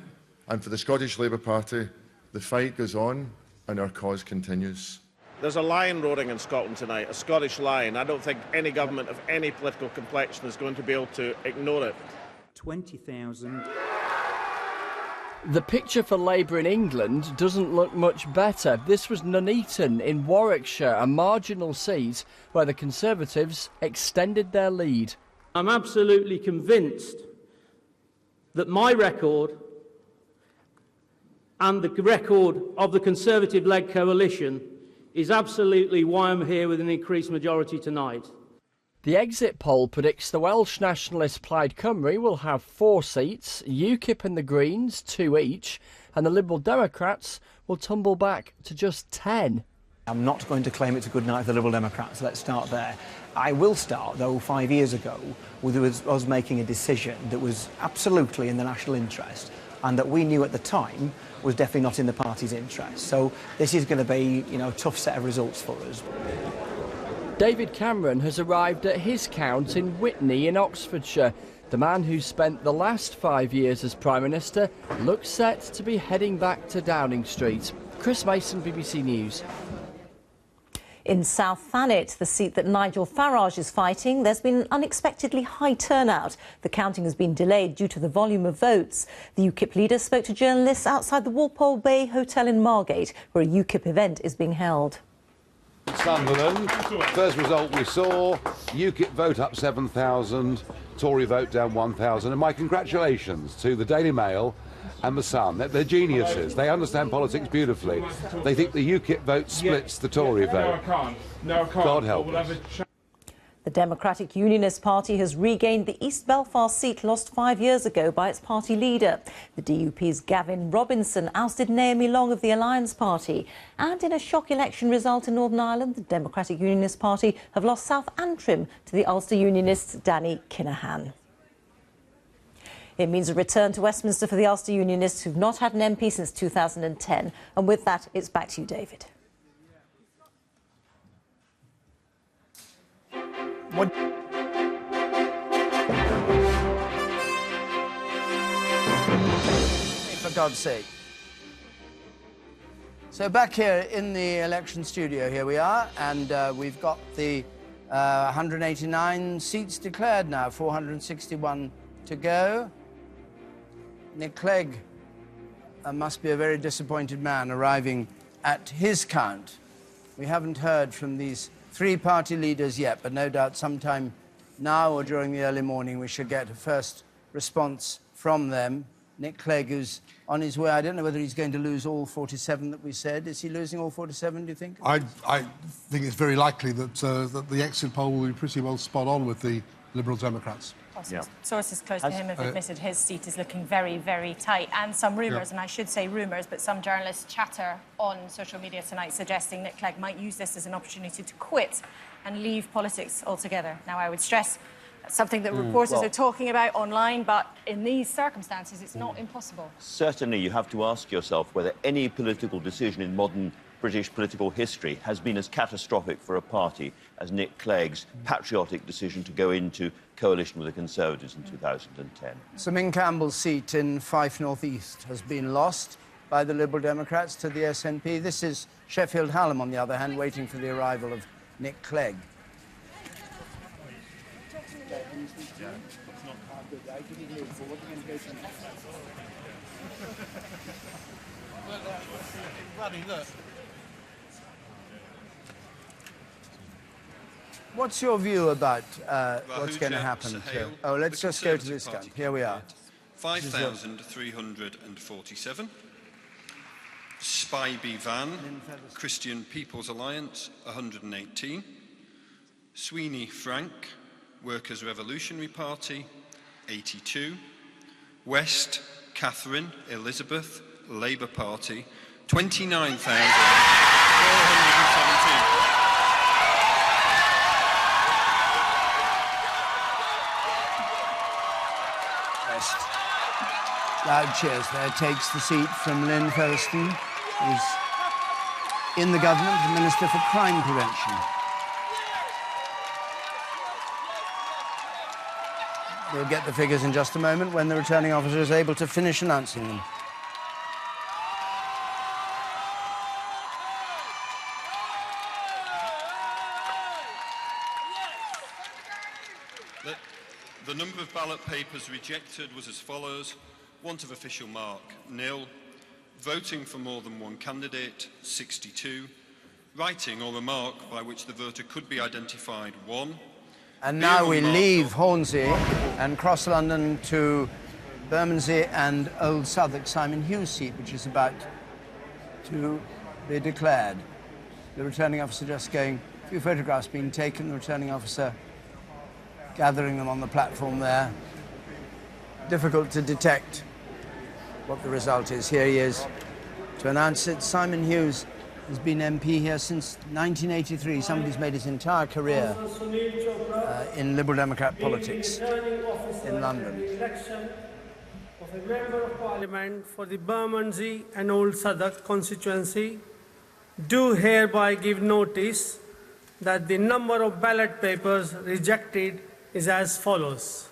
and for the Scottish Labour Party, the fight goes on and our cause continues. There's a lion roaring in Scotland tonight, a Scottish lion. I don't think any government of any political complexion is going to be able to ignore it. 20,000. The picture for Labour in England doesn't look much better. This was Nuneaton in Warwickshire, a marginal seat where the Conservatives extended their lead. I'm absolutely convinced that my record and the record of the Conservative-led coalition is absolutely why I'm here with an increased majority tonight. The exit poll predicts the Welsh nationalist Plaid Cymru will have 4 seats, UKIP and the Greens 2 each, and the Liberal Democrats will tumble back to just 10. I'm not going to claim it's a good night for the Liberal Democrats. Let's start there. I will start, though, 5 years ago, with us making a decision that was absolutely in the national interest and that we knew at the time was definitely not in the party's interest. So this is going to be, a tough set of results for us. David Cameron has arrived at his count in Witney in Oxfordshire. The man who spent the last 5 years as Prime Minister looks set to be heading back to Downing Street. Chris Mason, BBC News. In South Thanet, the seat that Nigel Farage is fighting, there's been an unexpectedly high turnout. The counting has been delayed due to the volume of votes. The UKIP leader spoke to journalists outside the Walpole Bay Hotel in Margate, where a UKIP event is being held. Sunderland, first result we saw, UKIP vote up 7,000, Tory vote down 1,000, and my congratulations to the Daily Mail and the Sun. They're geniuses. They understand politics beautifully. They think the UKIP vote splits the Tory vote. No, I can't. God help us. The Democratic Unionist Party has regained the East Belfast seat lost 5 years ago by its party leader. The DUP's Gavin Robinson ousted Naomi Long of the Alliance Party. And in a shock election result in Northern Ireland, the Democratic Unionist Party have lost South Antrim to the Ulster Unionists' Danny Kinahan. It means a return to Westminster for the Ulster Unionists, who've not had an MP since 2010. And with that, it's back to you, David. What? For God's sake. So back here in the election studio, here we are, and we've got the 189 seats declared now, 461 to go. Nick Clegg must be a very disappointed man arriving at his count. We haven't heard from these three party leaders yet, but no doubt sometime now or during the early morning we should get a first response from them. Nick Clegg is on his way. I don't know whether he's going to lose all 47 that we said. Is he losing all 47, do you think? I think it's very likely that, that the exit poll will be pretty well spot on with the Liberal Democrats. Yeah. Sources close to him have admitted his seat is looking very, very tight. And some rumours, and I should say rumours, but some journalists chatter on social media tonight suggesting Nick Clegg might use this as an opportunity to quit and leave politics altogether. Now, I would stress that's something that reporters are talking about online, but in these circumstances, it's not impossible. Certainly, you have to ask yourself whether any political decision in modern British political history has been as catastrophic for a party as Nick Clegg's patriotic decision to go into coalition with the Conservatives in 2010. Sir Ming Campbell's seat in Fife North East has been lost by the Liberal Democrats to the SNP. This is Sheffield Hallam, on the other hand, waiting for the arrival of Nick Clegg. What's your view about what's going to happen? Oh, let's just go to this count. Here we are. 5,347. Spivey Van, Christian People's Alliance, 118. Sweeney Frank, Workers' Revolutionary Party, 82. West Catherine Elizabeth, Labour Party, 29,417. Loud cheers there. Takes the seat from Lynn Featherstone, who's in the government, the Minister for Crime Prevention. We'll get the figures in just a moment when the returning officer is able to finish announcing them. The number of ballot papers rejected was as follows: want of official mark, 0. Voting for more than one candidate, 62. Writing or remark by which the voter could be identified, 1. And now we leave Hornsey and cross London to Bermondsey and Old Southwark, Simon Hughes' seat, which is about to be declared. The returning officer just going, a few photographs being taken, the returning officer gathering them on the platform there. Difficult to detect what the result is. Here he is to announce it. Simon Hughes He's been MP here since 1983. Somebody's made his entire career in Liberal Democrat politics in London. Of a Member of Parliament for the Bermondsey and Old Southwark constituency, do hereby give notice that the number of ballot papers rejected is as follows.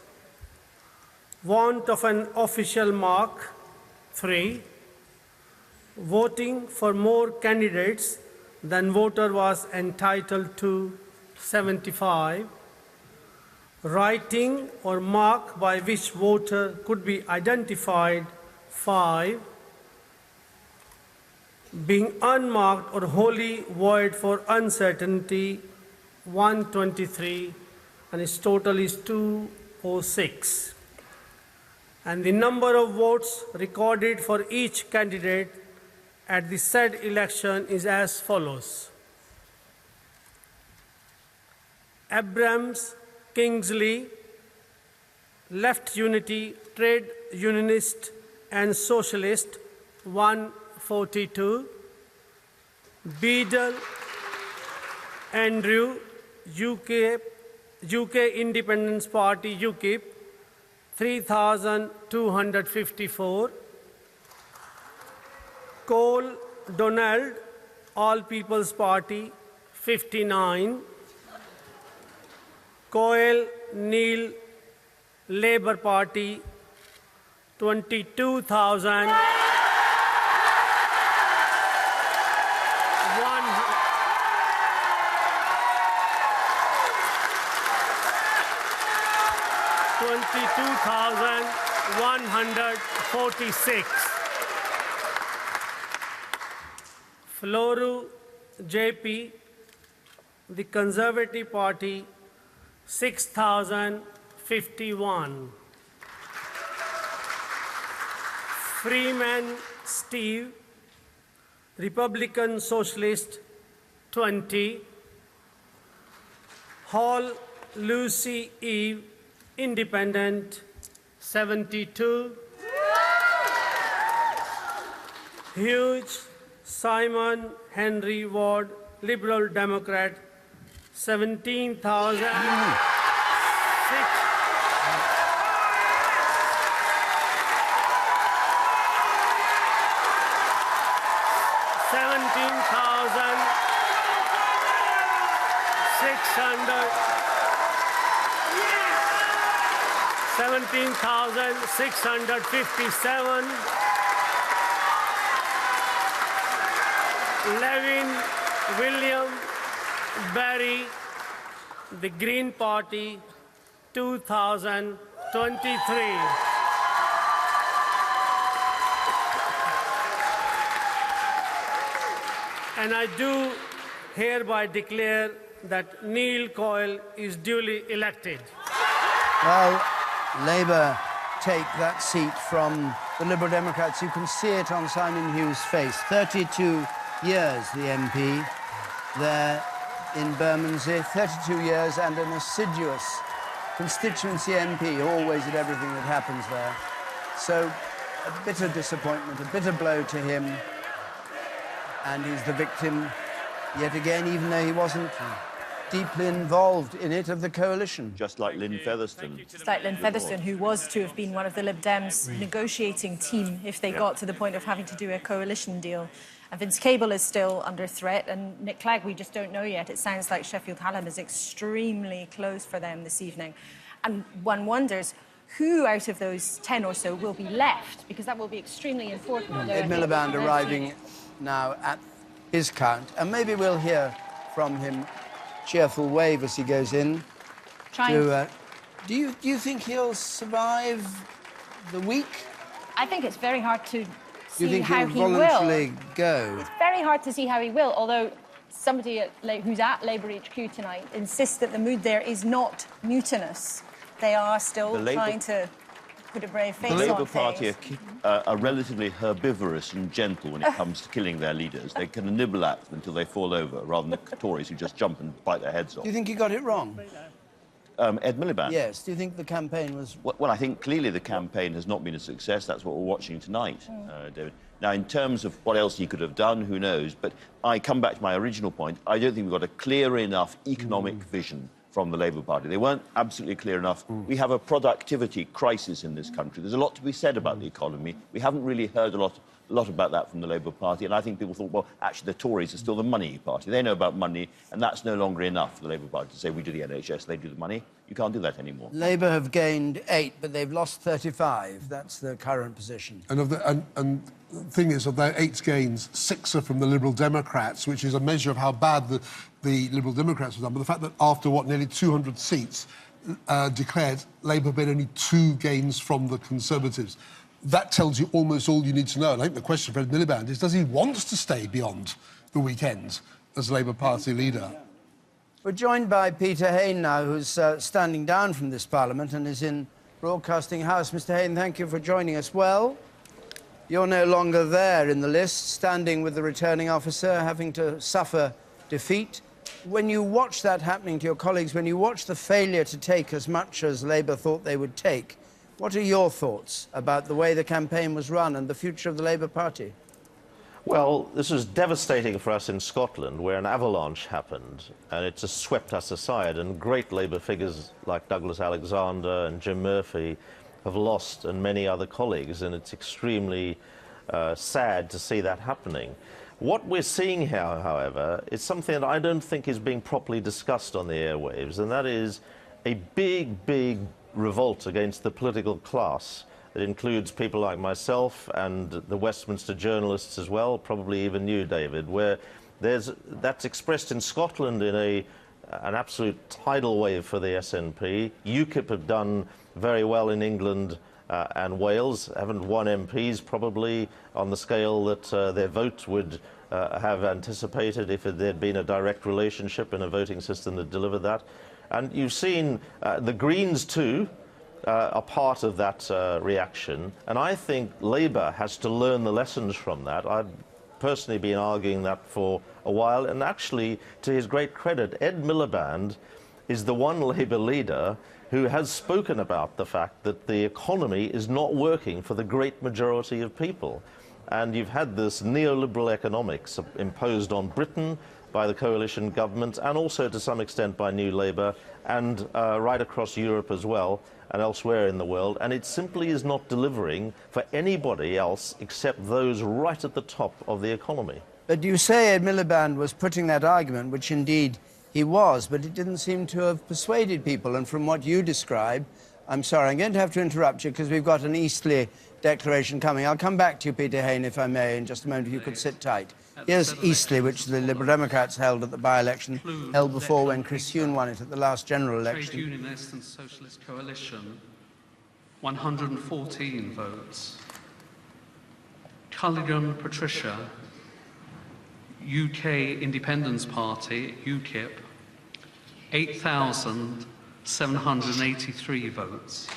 Want of an official mark, 3. Voting for more candidates than voter was entitled to, 75. Writing or mark by which voter could be identified, 5. Being unmarked or wholly void for uncertainty, 123, and its total is 206. And the number of votes recorded for each candidate at the said election is as follows. Abrams, Kingsley, Left Unity, Trade Unionist and Socialist, 142. Beadle, Andrew, UK Independence Party, UKIP, 3,254. Cole, Donald, All People's Party, 59. Coyle, Neil, Labour Party, 22,000. 22,146. Floru, JP, the Conservative Party, 6,051. Freeman, Steve, Republican Socialist, 20. Hall, Lucy Eve, Independent, 72. Hughes, Simon Henry Ward, Liberal Democrat, 17,000. 17,657. Levin William Barry, the Green Party, 2023. And I do hereby declare that Neil Coyle is duly elected. Well, Labour take that seat from the Liberal Democrats. You can see it on Simon Hughes' face. 32 years, the MP, there in Bermondsey. 32 years and an assiduous constituency MP, always at everything that happens there. So, a bitter disappointment, a bitter blow to him. And he's the victim, yet again, even though he wasn't deeply involved in it, of the coalition. Just like Lynn Featherstone. Just like Lynn Featherstone, who was to have been one of the Lib Dems' negotiating team if they got to the point of having to do a coalition deal. And Vince Cable is still under threat, and Nick Clegg, we just don't know yet. It sounds like Sheffield Hallam is extremely close for them this evening. And one wonders who out of those 10 or so will be left, because that will be extremely important. Ed Miliband arriving now at his count, and maybe we'll hear from him. Cheerful wave as he goes in. Do you think he'll survive the week? I think it's very hard to see how he will. Go? It's very hard to see how he will, although somebody who's at Labour HQ tonight insists that the mood there is not mutinous. They are still trying to put a brave face on things. The Labour Party are relatively herbivorous and gentle when it comes to killing their leaders. They can nibble at them until they fall over, rather than the Tories who just jump and bite their heads off. Do you think he got it wrong? Ed Miliband. Yes. Do you think the campaign was... Well, I think clearly the campaign has not been a success. That's what we're watching tonight, David. Now, in terms of what else he could have done, who knows? But I come back to my original point. I don't think we've got a clear enough economic vision from the Labour Party. They weren't absolutely clear enough. We have a productivity crisis in this country. There's a lot to be said about the economy. We haven't really heard a lot about that from the Labour Party, and I think people thought, well, actually, the Tories are still the money party. They know about money, and that's no longer enough for the Labour Party to say, we do the NHS, they do the money. You can't do that anymore. Labour have gained 8, but they've lost 35. That's the current position. And the thing is, of their 8 gains, 6 are from the Liberal Democrats, which is a measure of how bad the Liberal Democrats have done. But the fact that after, nearly 200 seats declared, Labour made only 2 gains from the Conservatives. That tells you almost all you need to know. And I think the question for Ed Miliband is, does he want to stay beyond the weekend as Labour Party leader? We're joined by Peter Hain now, who's standing down from this Parliament and is in Broadcasting House. Mr Hain, thank you for joining us. Well, you're no longer there in the list, standing with the returning officer, having to suffer defeat. When you watch that happening to your colleagues, when you watch the failure to take as much as Labour thought they would take, what are your thoughts about the way the campaign was run and the future of the Labour Party? Well, this was devastating for us in Scotland, where an avalanche happened, and it just swept us aside, and great Labour figures like Douglas Alexander and Jim Murphy have lost, and many other colleagues, and it's extremely sad to see that happening. What we're seeing here, however, is something that I don't think is being properly discussed on the airwaves, and that is a big, big revolt against the political class. It includes people like myself and the Westminster journalists as well, probably even you, David, where that's expressed in Scotland in an absolute tidal wave for the SNP. UKIP have done very well in England and Wales, haven't won MPs probably on the scale that their vote would have anticipated if there'd been a direct relationship in a voting system that delivered that. And you've seen the Greens too are part of that reaction, and I think Labour has to learn the lessons from that. I've personally been arguing that for a while, and actually, to his great credit, Ed Miliband is the one Labour leader who has spoken about the fact that the economy is not working for the great majority of people. And you've had this neoliberal economics imposed on Britain by the coalition government, and also to some extent by New Labour, and right across Europe as well, and elsewhere in the world, and it simply is not delivering for anybody else except those right at the top of the economy. But you say Ed Miliband was putting that argument, which indeed he was, but it didn't seem to have persuaded people, and from what you describe, I'm sorry, I'm going to have to interrupt you because we've got an Eastleigh declaration coming. I'll come back to you, Peter Hain, if I may, in just a moment, if you could sit tight. Here's Eastleigh, which the Liberal Democrats held at the by-election, held before when Chris Huhne won it at the last general election. Trade Unionist and Socialist Coalition, 114 votes. Culligan Patricia, UK Independence Party, UKIP, 8,783 votes.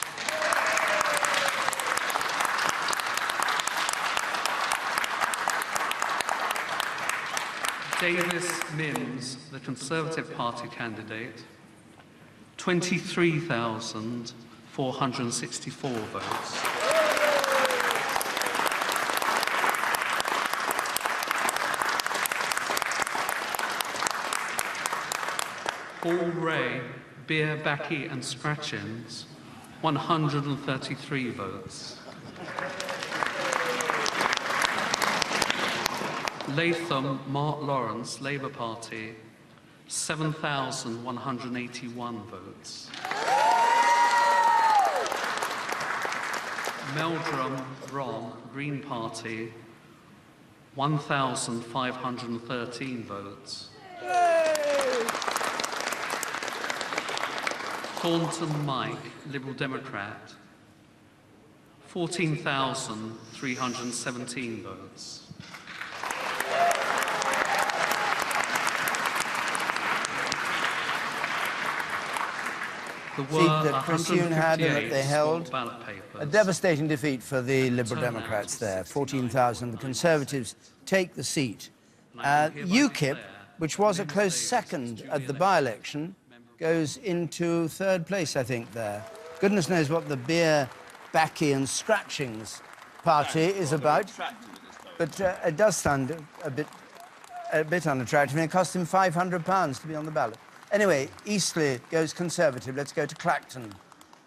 Davis Mims, the Conservative Party candidate, 23,464 votes. Paul Ray, Beer, Backy and Scratchins, 133 votes. Latham Mark Lawrence, Labour Party, 7,181 votes. Meldrum Rom, Green Party, 1,513 votes. Thornton Mike, Liberal Democrat, 14,317 votes. Seat that Chris Huhne had and that they held. A devastating defeat for the Liberal Democrats there. 14,000. The Conservatives take the seat. UKIP, which was a close second at the by-election, goes into third place, I think, there. Goodness knows what the beer, backy and scratchings party is about. But it does sound a bit unattractive, and it cost him £500 to be on the ballot. Anyway, Eastleigh goes Conservative. Let's go to Clacton.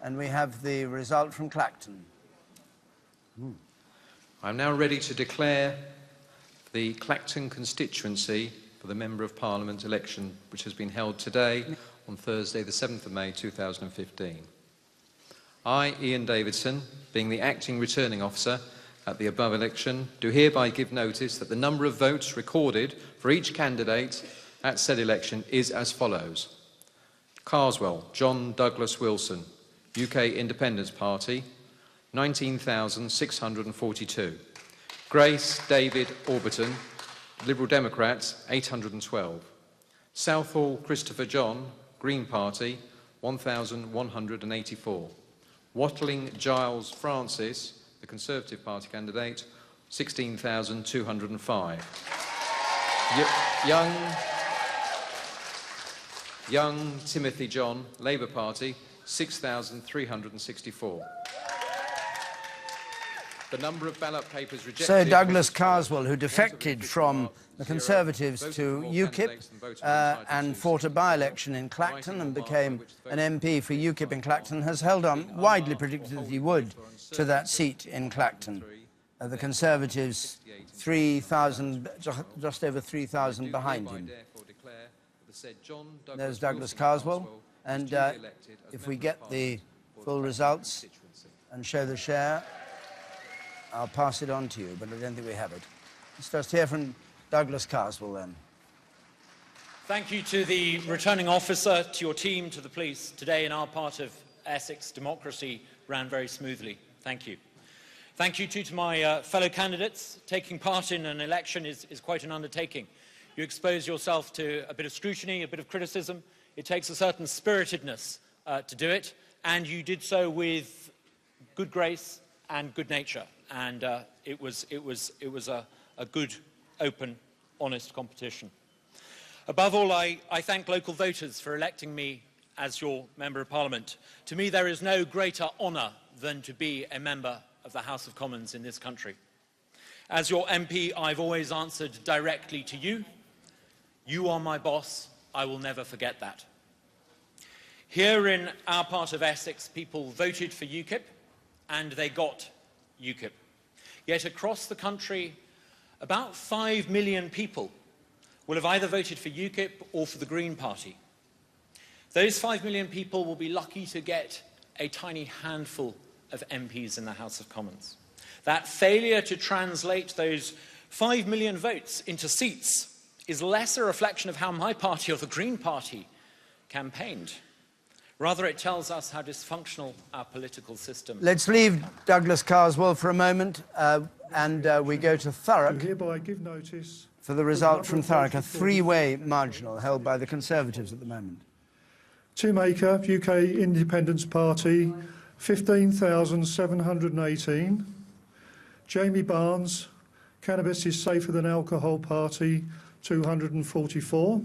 And we have the result from Clacton. I'm now ready to declare the Clacton constituency for the Member of Parliament election, which has been held today on Thursday, the 7th of May 2015. I, Ian Davidson, being the acting returning officer at the above election, do hereby give notice that the number of votes recorded for each candidate at said election is as follows. Carswell, John Douglas Wilson, UK Independence Party, 19,642. Grace David Orbiton, Liberal Democrats, 812. Southall Christopher John, Green Party, 1,184. Watling Giles Francis, the Conservative Party candidate, 16,205. Young Timothy John, Labour Party, 6,364. The number of ballot papers rejected... Sir Douglas Carswell, who defected from the Conservatives to UKIP and fought a by-election in Clacton and became an MP for UKIP in Clacton, has held on, widely predicted that he would, to that seat in Clacton. The Conservatives, 3,000, just over 3,000 behind him. There's Douglas Carswell, and if we get the full results and show the share, I'll pass it on to you, but I don't think we have it. Let's just hear from Douglas Carswell then. Thank you to the returning officer, to your team, to the police. Today in our part of Essex, democracy ran very smoothly. Thank you. Thank you too to my fellow candidates. Taking part in an election is quite an undertaking. You expose yourself to a bit of scrutiny, a bit of criticism. It takes a certain spiritedness to do it, and you did so with good grace and good nature. And it was a good, open, honest competition. Above all, I thank local voters for electing me as your Member of Parliament. To me, there is no greater honour than to be a member of the House of Commons in this country. As your MP, I've always answered directly to you. You are my boss. I will never forget that. Here in our part of Essex, people voted for UKIP, and they got UKIP. Yet across the country, about 5 million people will have either voted for UKIP or for the Green Party. Those 5 million people will be lucky to get a tiny handful of MPs in the House of Commons. That failure to translate those 5 million votes into seats is less a reflection of how my party or the Green Party campaigned. Rather, it tells us how dysfunctional our political system is. Let's leave Douglas Carswell for a moment, and we go to Thurrock. Hereby give notice for the result from Thurrock, a three-way marginal held by the Conservatives at the moment. Tim Aker, UK Independence Party, 15,718. Jamie Barnes, Cannabis is Safer Than Alcohol Party, 244.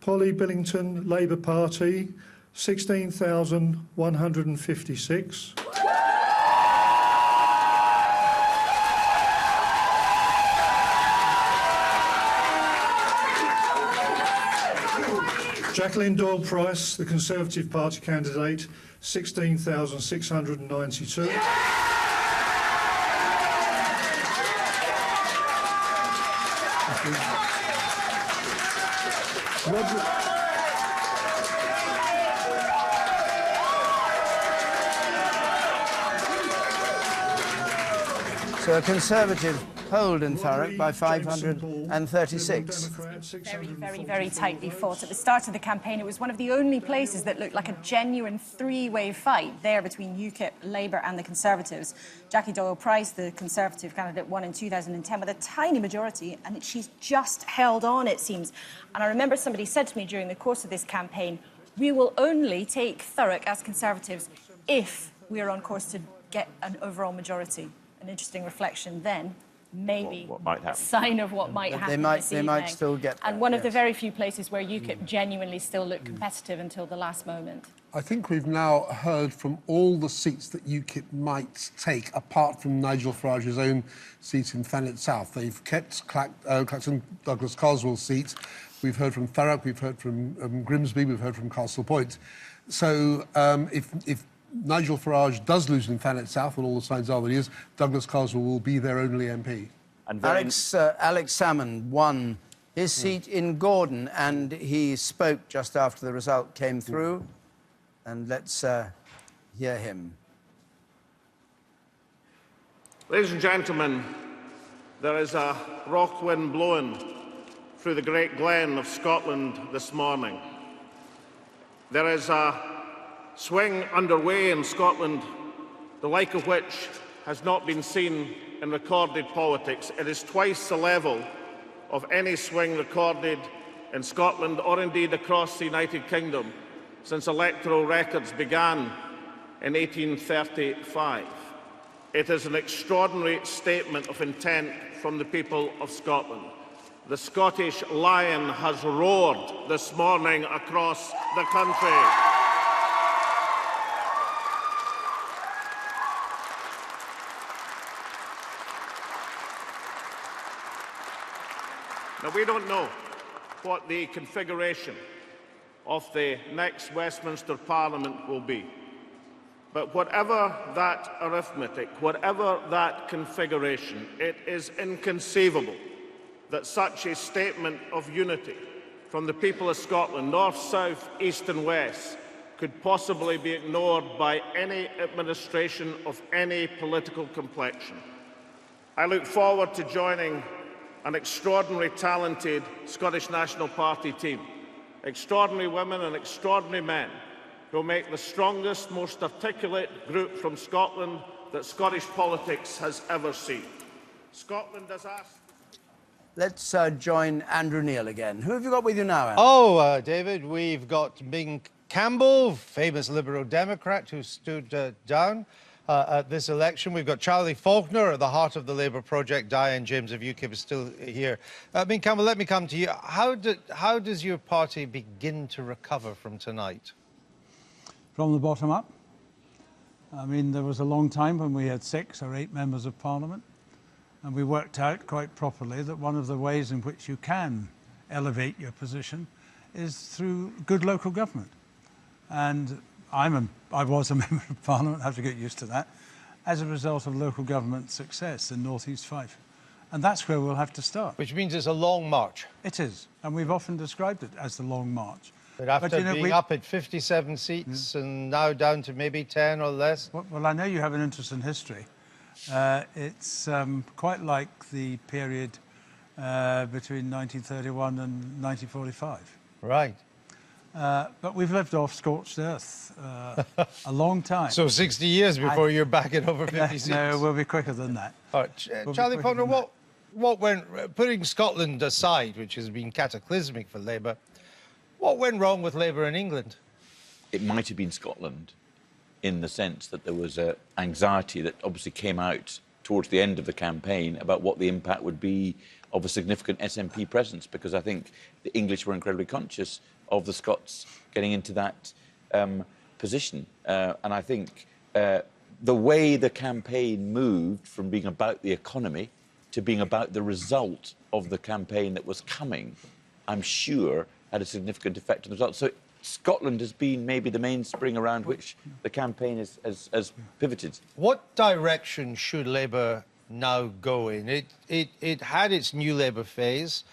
Polly Billington, Labour Party, 16,156. Jacqueline Doyle Price, the Conservative Party candidate, 16,692. So a Conservative polled in Thurrock by 536. Very, very, very tightly fought. At the start of the campaign, it was one of the only places that looked like a genuine three-way fight there between UKIP, Labour and the Conservatives. Jackie Doyle-Price, the Conservative candidate, won in 2010 with a tiny majority, and she's just held on, it seems. And I remember somebody said to me during the course of this campaign, we will only take Thurrock as Conservatives if we are on course to get an overall majority. An interesting reflection then maybe what might a happen. sign of what might But happen they might this still evening. get And there, one of the yes. very few places where UKIP genuinely still look competitive until the last moment. I think we've now heard from all the seats that UKIP might take, apart from Nigel Farage's own seat in Thanet South. They've kept Clacton Douglas Carswell's seat. We've heard from Thurrock, we've heard from Grimsby, we've heard from Castle Point. So if Nigel Farage does lose in Thanet South, and all the signs are that he is, Douglas Carswell will be their only MP. And Alex Salmond won his seat in Gordon, and he spoke just after the result came through. And let's hear him. Ladies and gentlemen, there is a rock wind blowing through the Great Glen of Scotland this morning. There is a swing underway in Scotland, the like of which has not been seen in recorded politics. It is twice the level of any swing recorded in Scotland or indeed across the United Kingdom since electoral records began in 1835. It is an extraordinary statement of intent from the people of Scotland. The Scottish lion has roared this morning across the country. Now, we don't know what the configuration of the next Westminster Parliament will be. But whatever that arithmetic, whatever that configuration, it is inconceivable that such a statement of unity from the people of Scotland, north, south, east and west, could possibly be ignored by any administration of any political complexion. I look forward to joining an extraordinarily talented Scottish National Party team. Extraordinary women and extraordinary men who will make the strongest, most articulate group from Scotland that Scottish politics has ever seen. Scotland has asked... Let's join Andrew Neil again. Who have you got with you now, Andrew? Oh, David, we've got Ming Campbell, famous Liberal Democrat who stood down at this election. We've got Charlie Faulkner at the heart of the Labour project. Diane James of UKIP is still here. Ming Campbell, let me come to you. How does your party begin to recover from tonight? From the bottom up. I mean, there was a long time when we had 6 or 8 members of Parliament, and we worked out quite properly that one of the ways in which you can elevate your position is through good local government. And I was a member of Parliament, I have to get used to that, as a result of local government success in North East Fife. And that's where we'll have to start. Which means it's a long march. It is, and we've often described it as the long march. But after being up at 57 seats and now down to maybe 10 or less? Well, I know you have an interest in history. It's quite like the period between 1931 and 1945. Right. But we've lived off scorched earth a long time. So 60 years before you're back at over 56? No, we'll be quicker than that. All right. Charlie Faulkner, what went, putting Scotland aside, which has been cataclysmic for Labour, what went wrong with Labour in England? It might have been Scotland in the sense that there was an anxiety that obviously came out towards the end of the campaign about what the impact would be of a significant SNP presence, because I think the English were incredibly conscious of the Scots getting into that position. And I think the way the campaign moved from being about the economy to being about the result of the campaign that was coming, I'm sure had a significant effect on the result. So Scotland has been maybe the mainspring around which the campaign has pivoted. What direction should Labour now go in? It had its New Labour phase.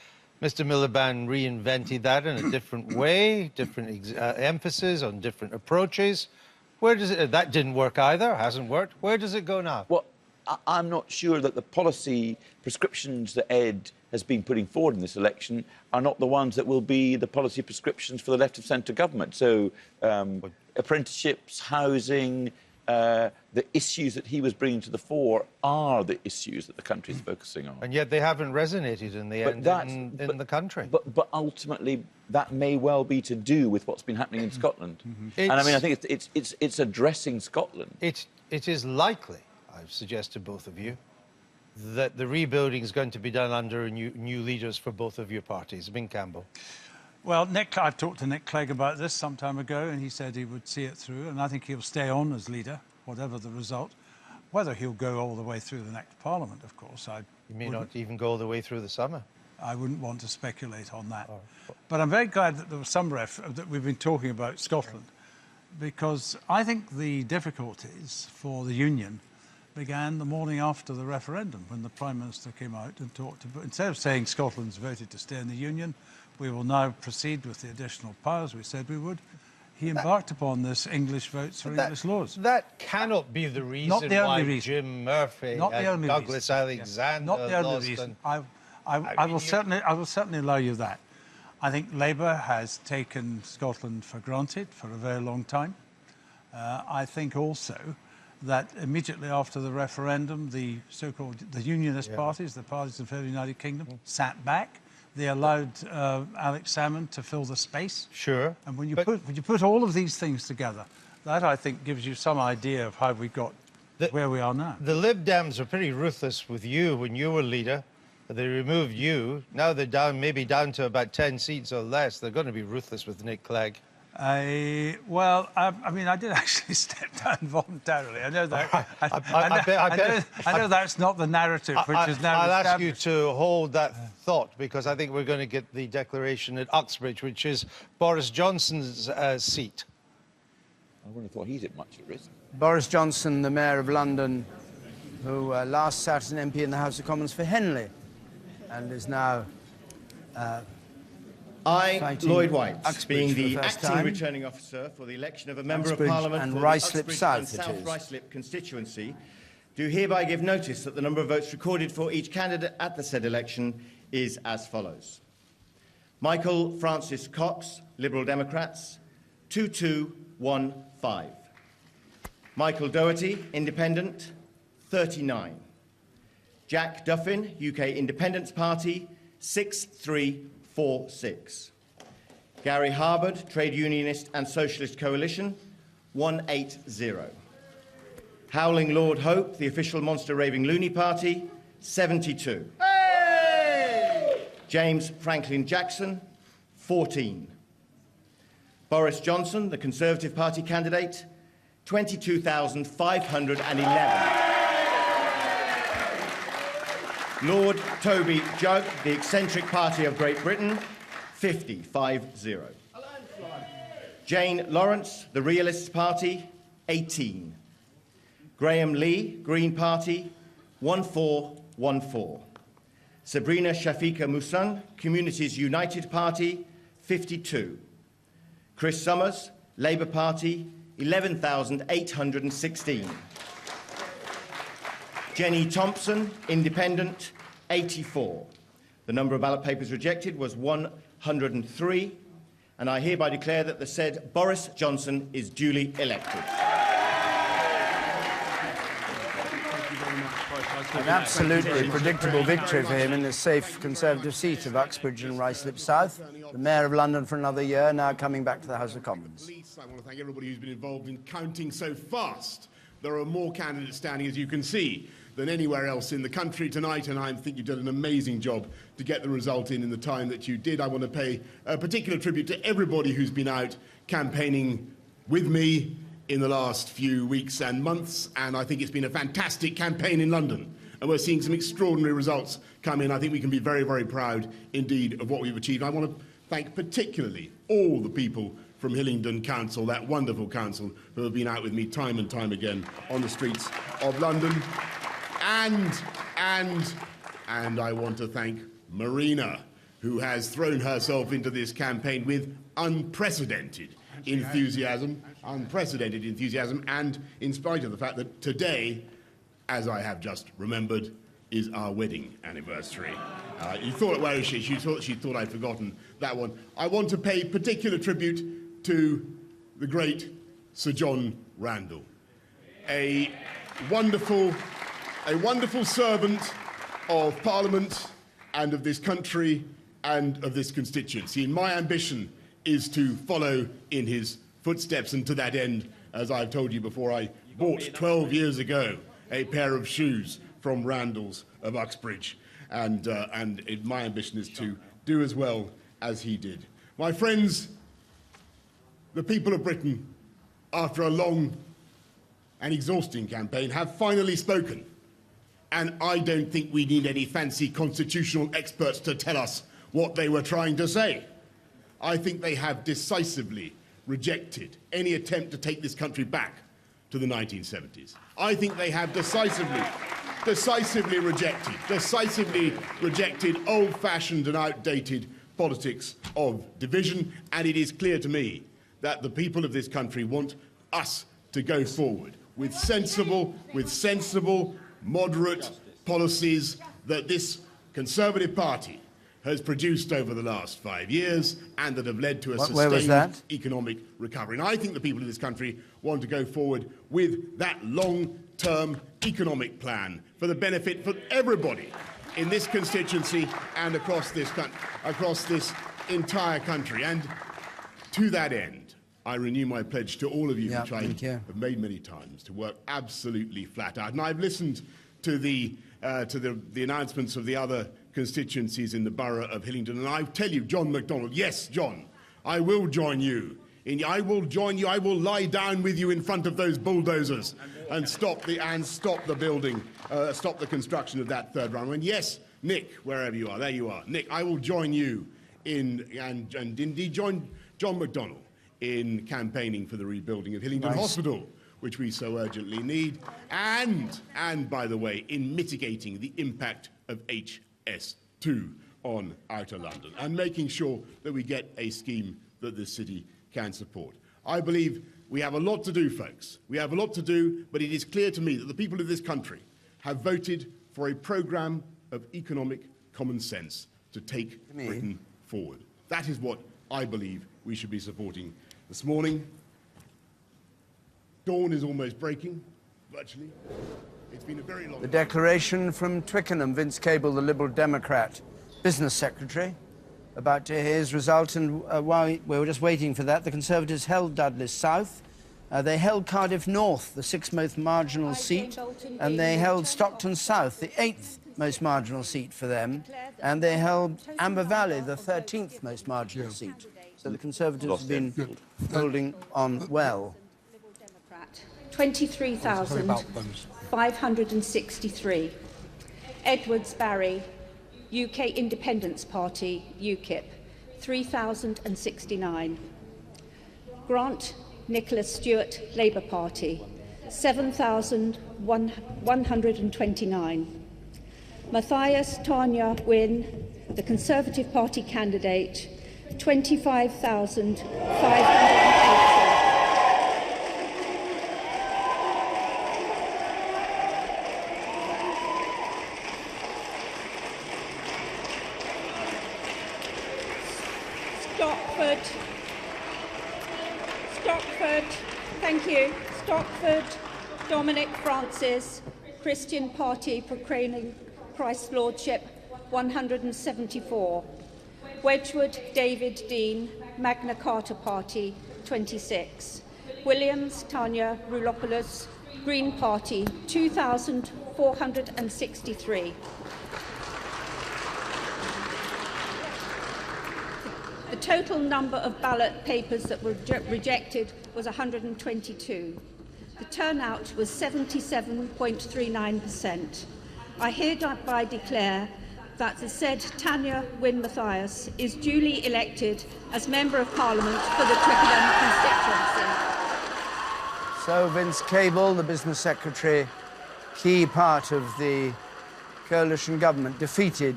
Mr Miliband reinvented that in a different way, different emphasis on different approaches. Where does it... That didn't work either, hasn't worked. Where does it go now? Well, I'm not sure that the policy prescriptions that Ed has been putting forward in this election are not the ones that will be the policy prescriptions for the left of centre government. So apprenticeships, housing, the issues that he was bringing to the fore are the issues that the country is focusing on. And yet they haven't resonated in the end in the country. But ultimately, that may well be to do with what's been happening in Scotland. And I mean, I think it's addressing Scotland. It is likely, I suggest to both of you, that the rebuilding is going to be done under new leaders for both of your parties? Bing Campbell. Well, I've talked to Nick Clegg about this some time ago, and he said he would see it through, and I think he'll stay on as leader, whatever the result. Whether he'll go all the way through the next Parliament, of course, You may not even go all the way through the summer. I wouldn't want to speculate on that. But I'm very glad that there was some that we've been talking about Scotland, because I think the difficulties for the Union began the morning after the referendum, when the Prime Minister came out and talked about, instead of saying Scotland's voted to stay in the Union, we will now proceed with the additional powers we said we would. He embarked upon this English votes for English laws. That cannot be the reason why Jim Murphy and Douglas Alexander Not the only reason. I will certainly allow you that. I think Labour has taken Scotland for granted for a very long time. I think also that immediately after the referendum, the so-called unionist parties, the parties in the United Kingdom, sat back. They allowed Alex Salmond to fill the space. Sure. And when you put all of these things together, that, I think, gives you some idea of how we got where we are now. The Lib Dems were pretty ruthless with you when you were leader. They removed you. Now they're maybe down to about 10 seats or less. They're going to be ruthless with Nick Clegg. Well, I mean, I did actually step down voluntarily. I know that. I know that's not the narrative, which is now I'll ask you established. to hold that thought, because I think we're going to get the declaration at Uxbridge, which is Boris Johnson's seat. I wouldn't have thought he's at much at risk. Boris Johnson, the Mayor of London, who last sat as an MP in the House of Commons for Henley and is now I, Lloyd White, Uxbridge being the for acting time. returning officer for the election of a Member Uxbridge of Parliament and for Ruislip the Uxbridge South and it South is. Ruislip constituency, do hereby give notice that the number of votes recorded for each candidate at the said election is as follows. Michael Francis Cox, Liberal Democrats, 2215. Michael Doherty, Independent, 39. Jack Duffin, UK Independence Party, 6346. Gary Harbord, Trade Unionist and Socialist Coalition, 180. Howling Lord Hope, the official Monster Raving Loony Party, 72. Hey! James Franklin Jackson, 14. Boris Johnson, the Conservative Party candidate, 22,511. Lord Toby Jugg, the eccentric party of Great Britain, 50. Jane Lawrence, the Realists Party, 18. Graham Lee, Green Party, 1414. Sabrina Shafika Musan, Communities United Party, 52. Chris Summers, Labour Party, 11,816. Jenny Thompson, Independent, 84. The number of ballot papers rejected was 103, and I hereby declare that the said Boris Johnson is duly elected. An absolutely predictable victory for him in the safe Conservative seat of Uxbridge and Ruislip South. The Mayor of London for another year, now coming back to the House of Commons. I want to thank everybody who's been involved in counting so fast. There are more candidates standing, as you can see, than anywhere else in the country tonight, and I think you did an amazing job to get the result in the time that you did. I want to pay a particular tribute to everybody who's been out campaigning with me in the last few weeks and months, and I think it's been a fantastic campaign in London, and we're seeing some extraordinary results come in. I think we can be very, very proud indeed of what we've achieved. I want to thank particularly all the people from Hillingdon Council, that wonderful council, who have been out with me time and time again on the streets of London. And I want to thank Marina, who has thrown herself into this campaign with unprecedented enthusiasm, and in spite of the fact that today, as I have just remembered, is our wedding anniversary. You thought, where is she? She thought I'd forgotten that one. I want to pay particular tribute to the great Sir John Randall, a wonderful servant of Parliament and of this country and of this constituency. And my ambition is to follow in his footsteps, and to that end, as I've told you before, I bought 12 years ago a pair of shoes from Randalls of Uxbridge, and my ambition is to do as well as he did. My friends, the people of Britain, after a long and exhausting campaign, have finally spoken. And I don't think we need any fancy constitutional experts to tell us what they were trying to say. I think they have decisively rejected any attempt to take this country back to the 1970s. I think they have decisively rejected old-fashioned and outdated politics of division, and it is clear to me that the people of this country want us to go forward with sensible, moderate policies that this Conservative Party has produced over the last 5 years and that have led to a sustained economic recovery. And I think the people of this country want to go forward with that long-term economic plan for the benefit for everybody in this constituency and across this entire country. And to that end, I renew my pledge to all of you, which I have made many times, to work absolutely flat out. And I've listened to the announcements of the other constituencies in the borough of Hillingdon, and I tell you, John McDonnell, yes, John, I will join you. I will lie down with you in front of those bulldozers and stop the building, stop the construction of that third runway. And yes, Nick, wherever you are, there you are. Nick, I will join you and indeed join John McDonnell in campaigning for the rebuilding of Hillingdon Hospital, which we so urgently need, and by the way, in mitigating the impact of HS2 on Outer London, and making sure that we get a scheme that the city can support. I believe we have a lot to do, folks. We have a lot to do, but it is clear to me that the people of this country have voted for a programme of economic common sense to take Britain forward. That is what I believe we should be supporting this morning. Dawn is almost breaking, virtually. It's been a very long... The declaration from Twickenham, Vince Cable, the Liberal Democrat Business Secretary, about to hear his result, and while we were just waiting for that, the Conservatives held Dudley South, they held Cardiff North, the 6th most marginal seat, and they held Stockton South, the 8th most marginal seat for them, and they held Amber Valley, the 13th most marginal seat. So the Conservatives have been holding on well. 23,563. Edwards Barry, UK Independence Party, UKIP, 3,069. Grant Nicholas Stewart, Labour Party, 7,129. Matthias Tanya Wynne, the Conservative Party candidate, 25,580. Stockford, thank you. Stockford, Dominic Francis, Christian Party proclaiming Christ's Lordship, 174. Wedgwood David Dean, Magna Carta Party, 26. Williams Tanya Roulopoulos, Green Party, 2,463. The total number of ballot papers that were rejected was 122. The turnout was 77.39%. I hereby declare that the said Tanya Wynne Matthias is duly elected as Member of Parliament for the Twickenham constituency. So Vince Cable, the Business Secretary, key part of the coalition government, defeated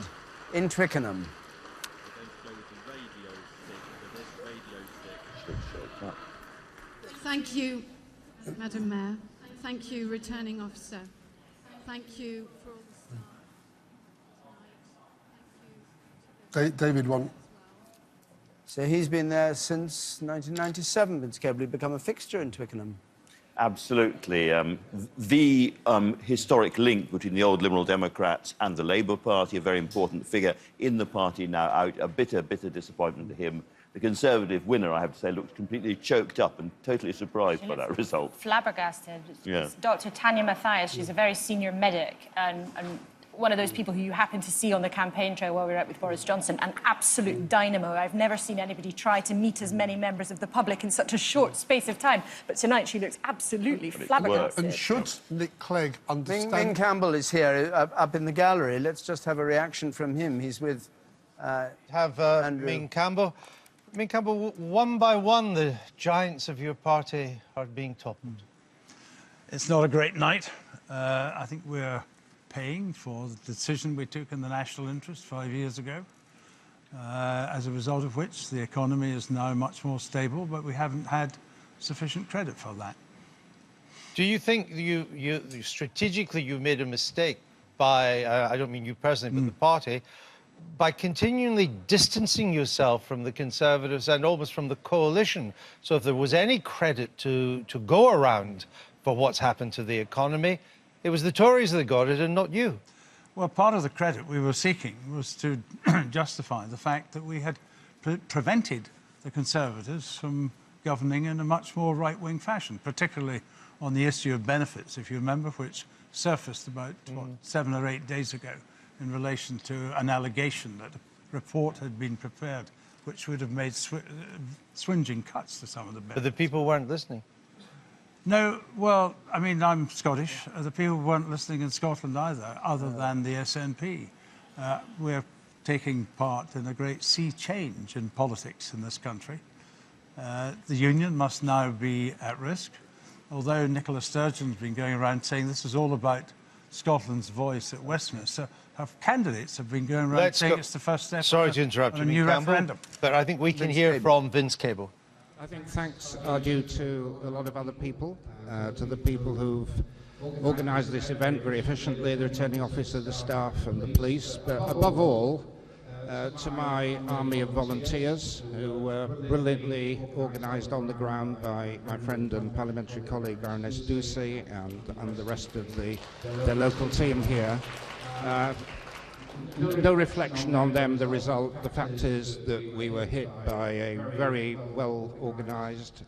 in Twickenham. Thank you, Madam Mayor. Thank you, Returning Officer. Thank you for all the staff. David won. So he's been there since 1997, Vince Cable. He's become a fixture in Twickenham. Absolutely. The historic link between the old Liberal Democrats and the Labour Party, a very important figure in the party now out, a bitter disappointment to him The Conservative winner, I have to say, looks completely choked up and totally surprised by that result. Flabbergasted. Yeah. It's Dr. Tanya Mathias. She's a very senior medic and one of those people who you happen to see on the campaign trail while we were out with Boris Johnson, an absolute dynamo. I've never seen anybody try to meet as many members of the public in such a short space of time. But tonight she looks absolutely flabbergasted. And should Nick Clegg understand... Ming Campbell is here, up in the gallery. Let's just have a reaction from him. He's with Ming Campbell. Ming Campbell, one by one, the giants of your party are being toppled. It's not a great night. I think we're paying for the decision we took in the national interest 5 years ago, as a result of which the economy is now much more stable, but we haven't had sufficient credit for that. Do you think you strategically you made a mistake by, I don't mean you personally, but the party, by continually distancing yourself from the Conservatives and almost from the coalition? So if there was any credit to go around for what's happened to the economy, it was the Tories that got it and not you. Well, part of the credit we were seeking was to justify the fact that we had prevented the Conservatives from governing in a much more right-wing fashion, particularly on the issue of benefits, if you remember, which surfaced about 7 or 8 days ago in relation to an allegation that a report had been prepared which would have made swinging cuts to some of the benefits. But the people weren't listening. No, well, I mean, I'm Scottish. The people weren't listening in Scotland either, other than the SNP. We're taking part in a great sea change in politics in this country. The Union must now be at risk, although Nicola Sturgeon's been going around saying this is all about Scotland's voice at Westminster. Our candidates have been going around saying it's the first step Sorry to interrupt you, on a new Campbell, referendum. but I think we can hear from Vince Cable. I think thanks are due to a lot of other people, to the people who've organised this event very efficiently, the returning officer, the staff and the police, but above all, to my army of volunteers who were brilliantly organised on the ground by my friend and parliamentary colleague Baroness Ducey and the rest of the local team here. No reflection on them, the result. The fact is that we were hit by a very well-organised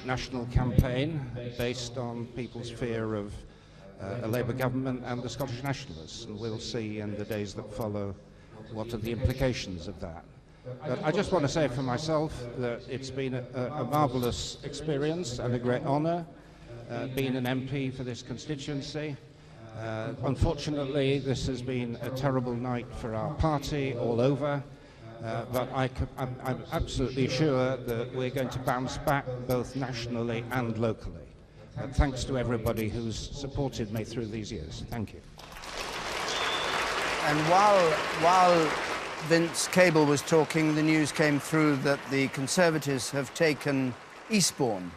national campaign based on people's fear of a Labour government and the Scottish Nationalists, and we'll see in the days that follow what are the implications of that. But I just want to say for myself that it's been a marvellous experience and a great honour being an MP for this constituency. Unfortunately, this has been a terrible night for our party all over, but I'm absolutely sure that we're going to bounce back both nationally and locally. Thanks to everybody who's supported me through these years. Thank you. And while Vince Cable was talking, the news came through that the Conservatives have taken Eastbourne.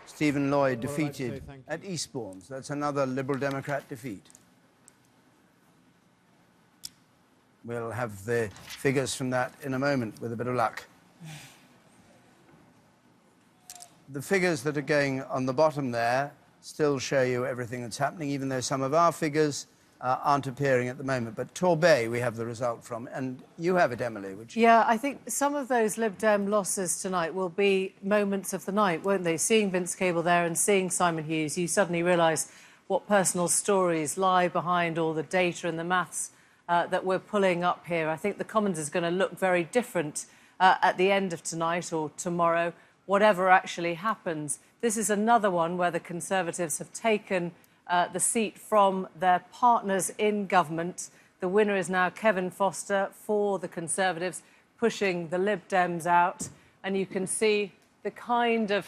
Stephen Lloyd defeated at Eastbourne. So that's another Liberal Democrat defeat. We'll have the figures from that in a moment, with a bit of luck. The figures that are going on the bottom there still show you everything that's happening, even though some of our figures aren't appearing at the moment. But Torbay, we have the result from, and you have it, Emily. Yeah, I think some of those Lib Dem losses tonight will be moments of the night, won't they? Seeing Vince Cable there and seeing Simon Hughes, you suddenly realise what personal stories lie behind all the data and the maths that we're pulling up here. I think the Commons is going to look very different at the end of tonight or tomorrow, whatever actually happens. This is another one where the Conservatives have taken the seat from their partners in government. The winner is now Kevin Foster for the Conservatives, pushing the Lib Dems out. And you can see the kind of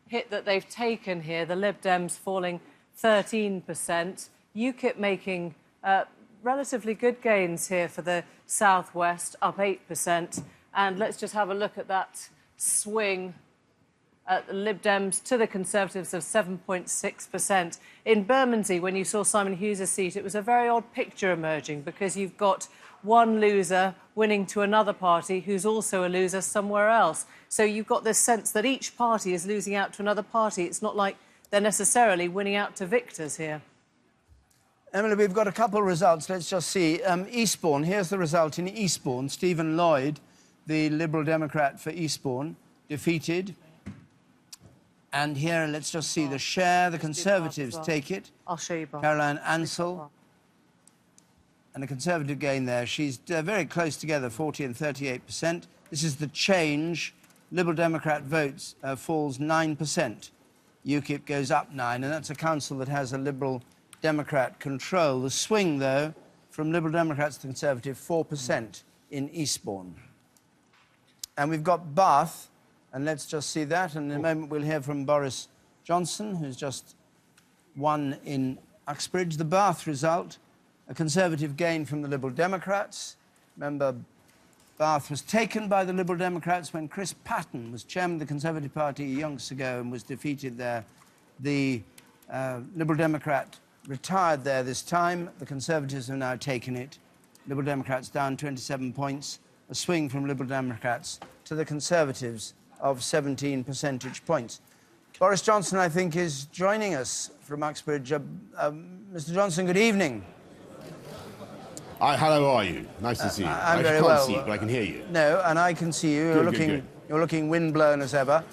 hit that they've taken here, the Lib Dems falling 13%, UKIP making relatively good gains here for the South West, up 8%. And let's just have a look at that swing the Lib Dems to the Conservatives of 7.6%. In Bermondsey, when you saw Simon Hughes' seat, it was a very odd picture emerging because you've got one loser winning to another party who's also a loser somewhere else. So you've got this sense that each party is losing out to another party. It's not like they're necessarily winning out to victors here. Emily, we've got a couple of results. Let's just see. Eastbourne, here's the result in Eastbourne. Stephen Lloyd the Liberal Democrat for Eastbourne, defeated. And here, let's just see the share. The Conservatives take it. I'll show you, Bob. Caroline Ansell. And a Conservative gain there. She's very close together, 40 and 38%. This is the change. Liberal Democrat votes falls 9%. UKIP goes up 9, and that's a council that has a Liberal Democrat control. The swing, though, from Liberal Democrats to Conservative, 4% in Eastbourne. And we've got Bath, and let's just see that. And in a moment, we'll hear from Boris Johnson, who's just won in Uxbridge. The Bath result, a Conservative gain from the Liberal Democrats. Remember, Bath was taken by the Liberal Democrats when Chris Patten was chairman of the Conservative Party yonks ago and was defeated there. The Liberal Democrat retired there this time. The Conservatives have now taken it. Liberal Democrats down 27 points. A swing from Liberal Democrats to the Conservatives of 17 percentage points. Boris Johnson, I think, is joining us from Uxbridge. Mr. Johnson, good evening. Hi, how are you? Nice to see you. I'm I very can't well. see you, but I can hear you. No, and I can see you. You're looking windblown as ever,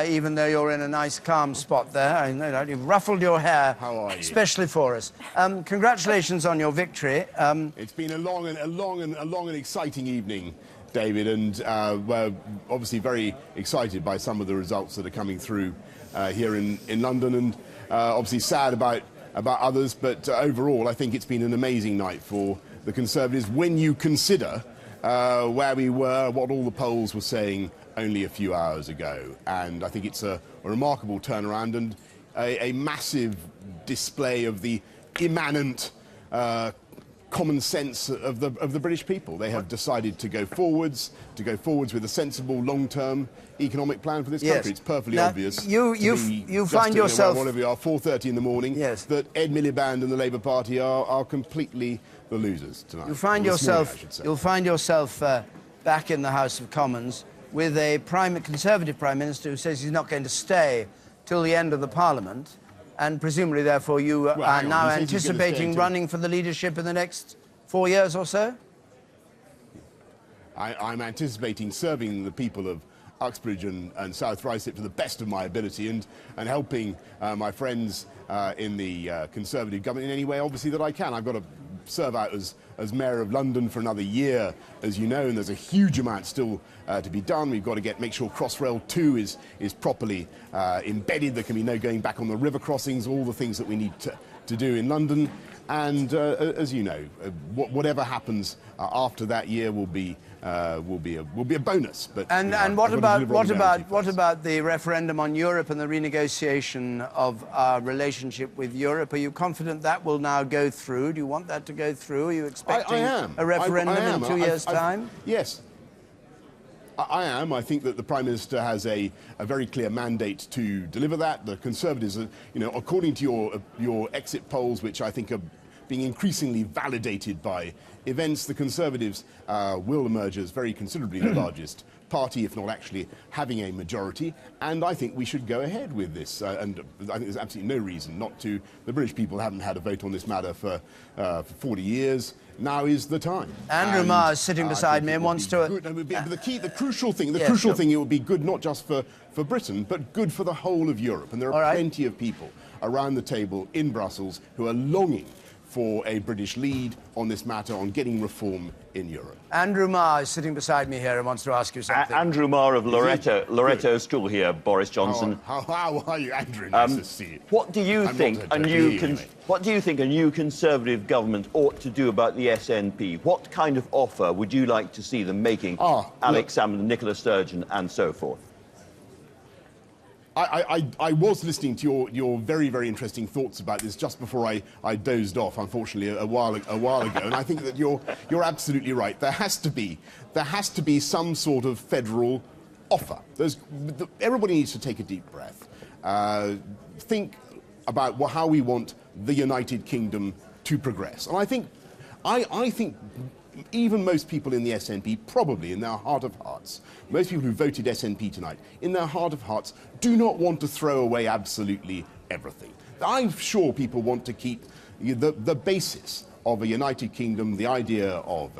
even though you're in a nice, calm spot there. I know that. You've ruffled your hair. How are you? Especially for us. Congratulations on your victory. It's been a long and exciting evening, David, and we're obviously very excited by some of the results that are coming through here in London, and obviously sad about others, but overall I think it's been an amazing night for the Conservatives when you consider where we were, what all the polls were saying only a few hours ago. And I think it's a remarkable turnaround and a massive display of the immanent common sense of the British people. They have decided to go forwards with a sensible long-term economic plan for this country. It's perfectly obvious. You find yourself, whatever we are, 4:30 in the morning. Yes. That Ed Miliband and the Labour Party are completely the losers tonight. You'll find yourself back in the House of Commons with a Conservative Prime Minister who says he's not going to stay till the end of the Parliament. And presumably, therefore, you are now anticipating running for the leadership in the next 4 years or so? I'm anticipating serving the people of Uxbridge and South Ruislip to the best of my ability and helping my friends in the Conservative government in any way, obviously, that I can. I've got to serve out as Mayor of London for another year, as you know, and there's a huge amount still to be done. We've got to make sure Crossrail 2 is properly embedded. There can be no going back on the river crossings, all the things that we need to do in London. And as you know, whatever happens after that year will be a bonus. But what about the referendum on Europe and the renegotiation of our relationship with Europe? Are you confident that will now go through? Do you want that to go through? Are you expecting a referendum in 2 years' time? Yes. I am. I think that the Prime Minister has a very clear mandate to deliver that. The Conservatives, according to your exit polls, which I think are being increasingly validated by events, the Conservatives will emerge as very considerably the largest party, if not actually having a majority. And I think we should go ahead with this. And I think there's absolutely no reason not to. The British people haven't had a vote on this matter for 40 years. Now is the time. Andrew Marr is sitting beside me and wants to... The crucial thing, it would be good not just for Britain, but good for the whole of Europe. And there are plenty of people around the table in Brussels who are longing for a British lead on this matter, on getting reform in Europe. Andrew Marr is sitting beside me here and wants to ask you something. Andrew Marr of Loretto School here, Boris Johnson. How are you, Andrew? Nice to see you. What do you think a new Conservative government ought to do about the SNP? What kind of offer would you like to see them making? Alex Salmond, Nicola Sturgeon, and so forth. I was listening to your very, very interesting thoughts about this just before I dozed off, unfortunately, a while ago, and I think that you're absolutely right. There has to be some sort of federal offer. Everybody needs to take a deep breath. Think about how we want the United Kingdom to progress, and I think even most people in the SNP, probably in their heart of hearts, most people who voted SNP tonight, in their heart of hearts, do not want to throw away absolutely everything. I'm sure people want to keep the basis of a United Kingdom, the idea of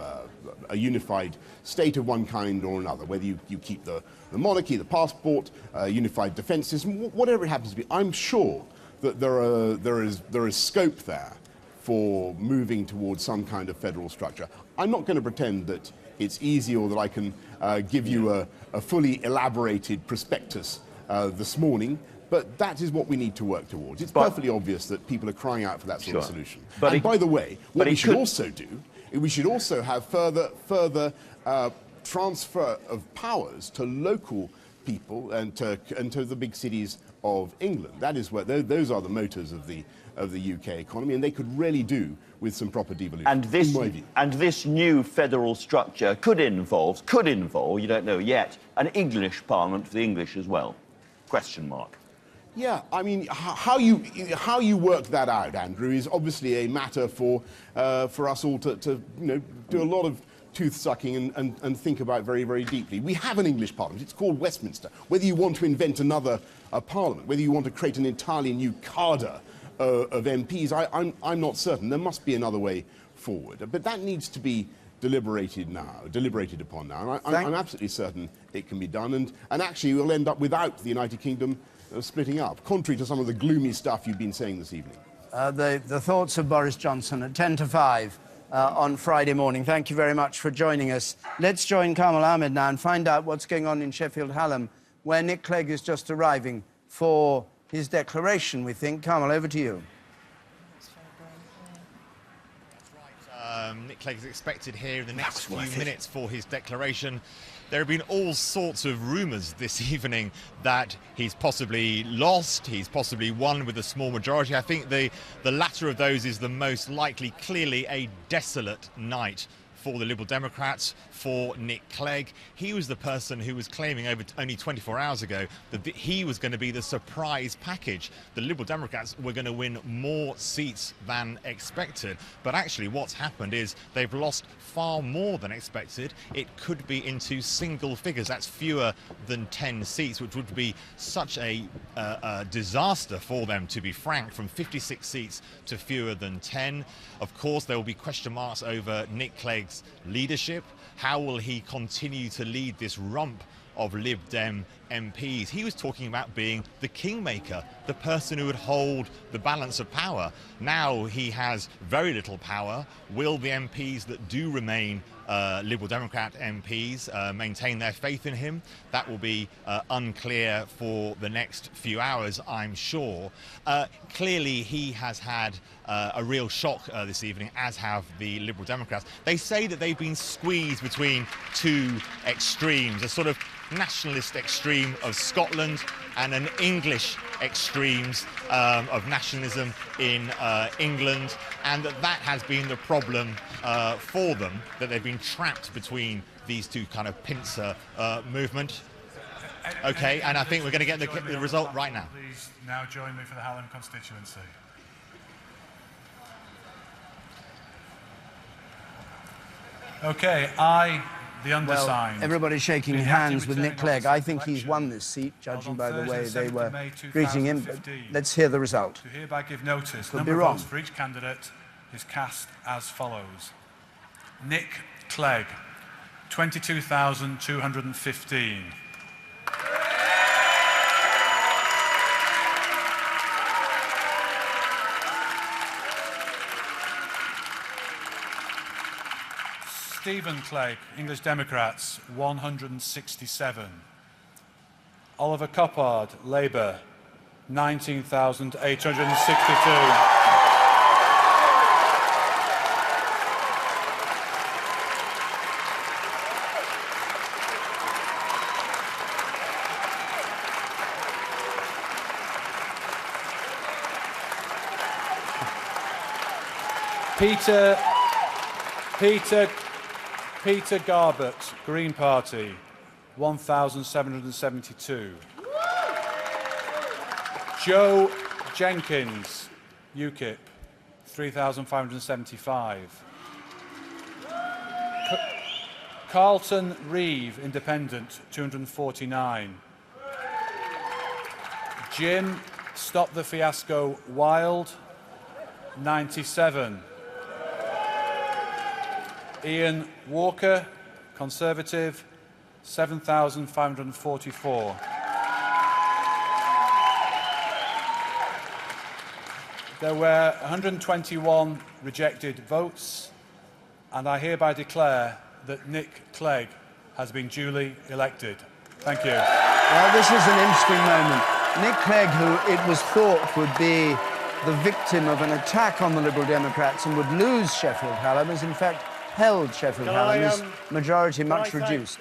a unified state of one kind or another, whether you keep the monarchy, the passport, unified defence system, whatever it happens to be. I'm sure that there is scope there for moving towards some kind of federal structure. I'm not going to pretend that it's easy or that I can give you a fully elaborated prospectus this morning, but that is what we need to work towards. It's perfectly obvious that people are crying out for that sort of solution. And by the way, what we should also do, we should also have further transfer of powers to local people and to the big cities of England. That is where those are the motors of the UK economy, and they could really do with some proper devolution. And this new federal structure could involve, you don't know yet, an English parliament for the English as well? Question mark. Yeah, I mean, how you work that out, Andrew, is obviously a matter for us all to do a lot of tooth-sucking and think about very, very deeply. We have an English parliament. It's called Westminster. Whether you want to invent another parliament, whether you want to create an entirely new cadre of MPs, I'm not certain. There must be another way forward. But that needs to be deliberated upon now. And I'm absolutely certain it can be done. And actually, we'll end up without the United Kingdom splitting up, contrary to some of the gloomy stuff you've been saying this evening. The thoughts of Boris Johnson at 10 to 5 on Friday morning. Thank you very much for joining us. Let's join Kamal Ahmed now and find out what's going on in Sheffield Hallam, where Nick Clegg is just arriving for his declaration, we think. Kamal, over to you. Nick Clegg is expected here in the next few minutes for his declaration. There have been all sorts of rumours this evening that he's possibly lost, he's possibly won with a small majority. I think the latter of those is the most likely. Clearly a desolate night for the Liberal Democrats, for Nick Clegg. He was the person who was claiming only 24 hours ago that he was going to be the surprise package. The Liberal Democrats were going to win more seats than expected. But actually what's happened is they've lost far more than expected. It could be into single figures. That's fewer than 10 seats, which would be such a disaster for them, to be frank, from 56 seats to fewer than 10. Of course, there will be question marks over Nick Clegg's leadership. How will he continue to lead this rump of Lib Dem MPs? He was talking about being the kingmaker, the person who would hold the balance of power. Now he has very little power. Will the MPs that do remain Liberal Democrat MPs maintain their faith in him? That will be unclear for the next few hours, I'm sure. Clearly he has had a real shock this evening, as have the Liberal Democrats. They say that they've been squeezed between two extremes, a sort of nationalist extreme of Scotland and an English extremes of nationalism in England, and that has been the problem for them, that they've been trapped between these two kind of pincer movement. Okay, and I think we're going to get the result right now. Please now join me for the Hallam constituency. Okay, I, the undersigned. Well, everybody's shaking hands with Nick Clegg. I think he's won this seat, judging by the way they were greeting him. But let's hear the result. To hereby give notice, Could number be of wrong. votes for each candidate is cast as follows. Nick Clegg, 22,215. Stephen Clegg, English Democrats, 167. Oliver Coppard, Labour, 19,862. Peter Garbett, Green Party, 1,772. Joe Jenkins, UKIP, 3,575. Carlton Reeve, Independent, 249. Jim Stop the Fiasco Wild, 97. Ian Walker, Conservative, 7,544. There were 121 rejected votes, and I hereby declare that Nick Clegg has been duly elected. Thank you. Well, this is an interesting moment. Nick Clegg, who it was thought would be the victim of an attack on the Liberal Democrats and would lose Sheffield Hallam, has in fact held Sheffield Hallam, his majority much reduced.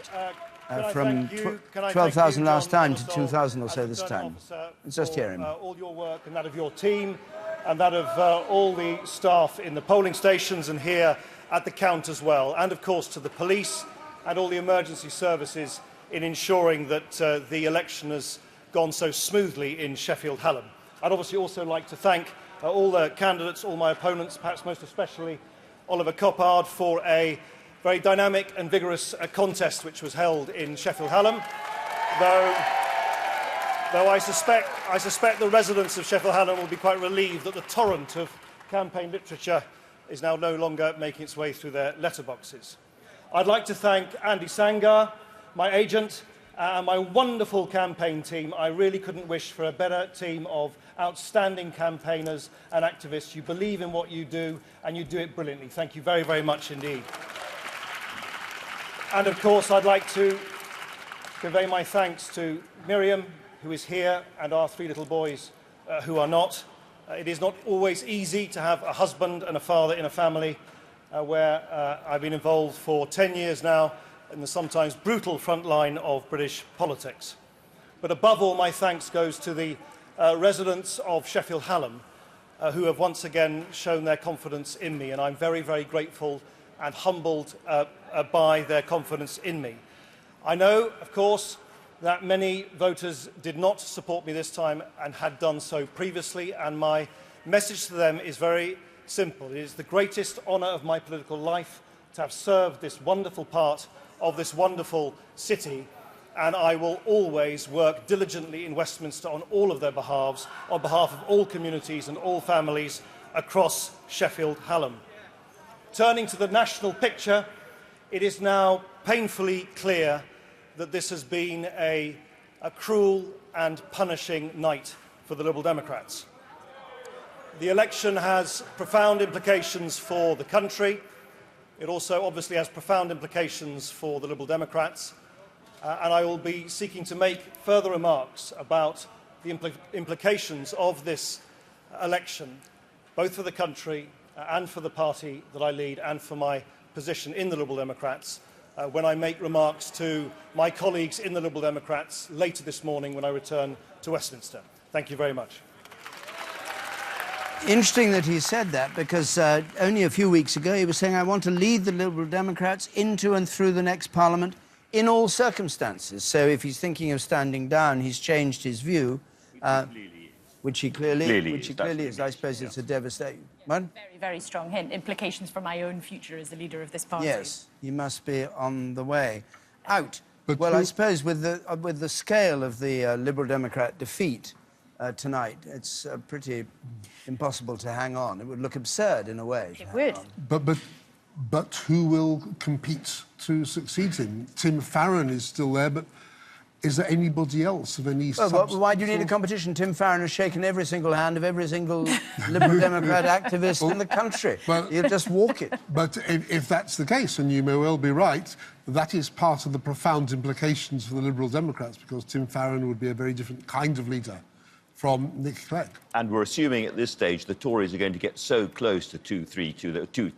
From 12,000 last time to 2,000 or so this time. Let's just hear him. All your work and that of your team and that of all the staff in the polling stations and here at the count as well. And of course to the police and all the emergency services in ensuring that the election has gone so smoothly in Sheffield Hallam. I'd obviously also like to thank all the candidates, all my opponents, perhaps most especially Oliver Coppard, for a very dynamic and vigorous contest which was held in Sheffield Hallam. Though I suspect the residents of Sheffield Hallam will be quite relieved that the torrent of campaign literature is now no longer making its way through their letterboxes. I'd like to thank Andy Sangar, my agent, and my wonderful campaign team. I really couldn't wish for a better team of outstanding campaigners and activists. You believe in what you do, and you do it brilliantly. Thank you very, very much indeed. And of course, I'd like to convey my thanks to Miriam, who is here, and our three little boys who are not. It is not always easy to have a husband and a father in a family where I've been involved for 10 years now in the sometimes brutal front line of British politics. But above all, my thanks goes to the residents of Sheffield Hallam who have once again shown their confidence in me, and I'm very, very grateful and humbled by their confidence in me. I know, of course, that many voters did not support me this time and had done so previously, and my message to them is very simple. It is the greatest honour of my political life to have served this wonderful part of this wonderful city, and I will always work diligently in Westminster on all of their behalves, on behalf of all communities and all families across Sheffield Hallam. Turning to the national picture, it is now painfully clear that this has been a cruel and punishing night for the Liberal Democrats. The election has profound implications for the country. It also obviously has profound implications for the Liberal Democrats, and I will be seeking to make further remarks about the implications of this election, both for the country and for the party that I lead and for my position in the Liberal Democrats, when I make remarks to my colleagues in the Liberal Democrats later this morning when I return to Westminster. Thank you very much. Interesting that he said that, because only a few weeks ago he was saying, I want to lead the Liberal Democrats into and through the next Parliament in all circumstances. So if he's thinking of standing down, he's changed his view, which he clearly is. I suppose it's a devastating... What? Very, very strong hint. Implications for my own future as the leader of this party. Yes, he must be on the way out. But well, I suppose with the scale of the Liberal Democrat defeat tonight, it's pretty impossible to hang on. It would look absurd in a way. It would. But who will compete to succeed him? Tim Farron is still there, but is there anybody else of any substance? Why do you need a competition? Tim Farron has shaken every single hand of every single Liberal Democrat activist in the country. Well, you'll just walk it. But if that's the case, and you may well be right, that is part of the profound implications for the Liberal Democrats, because Tim Farron would be a very different kind of leader from Nick Clegg. And we're assuming at this stage the Tories are going to get so close to 2-3,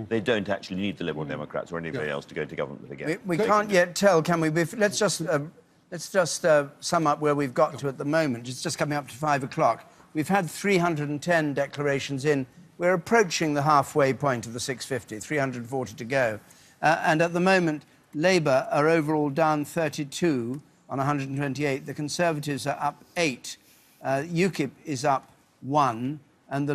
they don't actually need the Liberal Democrats or anybody else to go into government again. We can't yet tell, can we? Let's just sum up where we've got to at the moment. It's just coming up to 5 o'clock. We've had 310 declarations in. We're approaching the halfway point of the 650, 340 to go. And at the moment, Labour are overall down 32 on 128. The Conservatives are up 8. UKIP is up 1. And the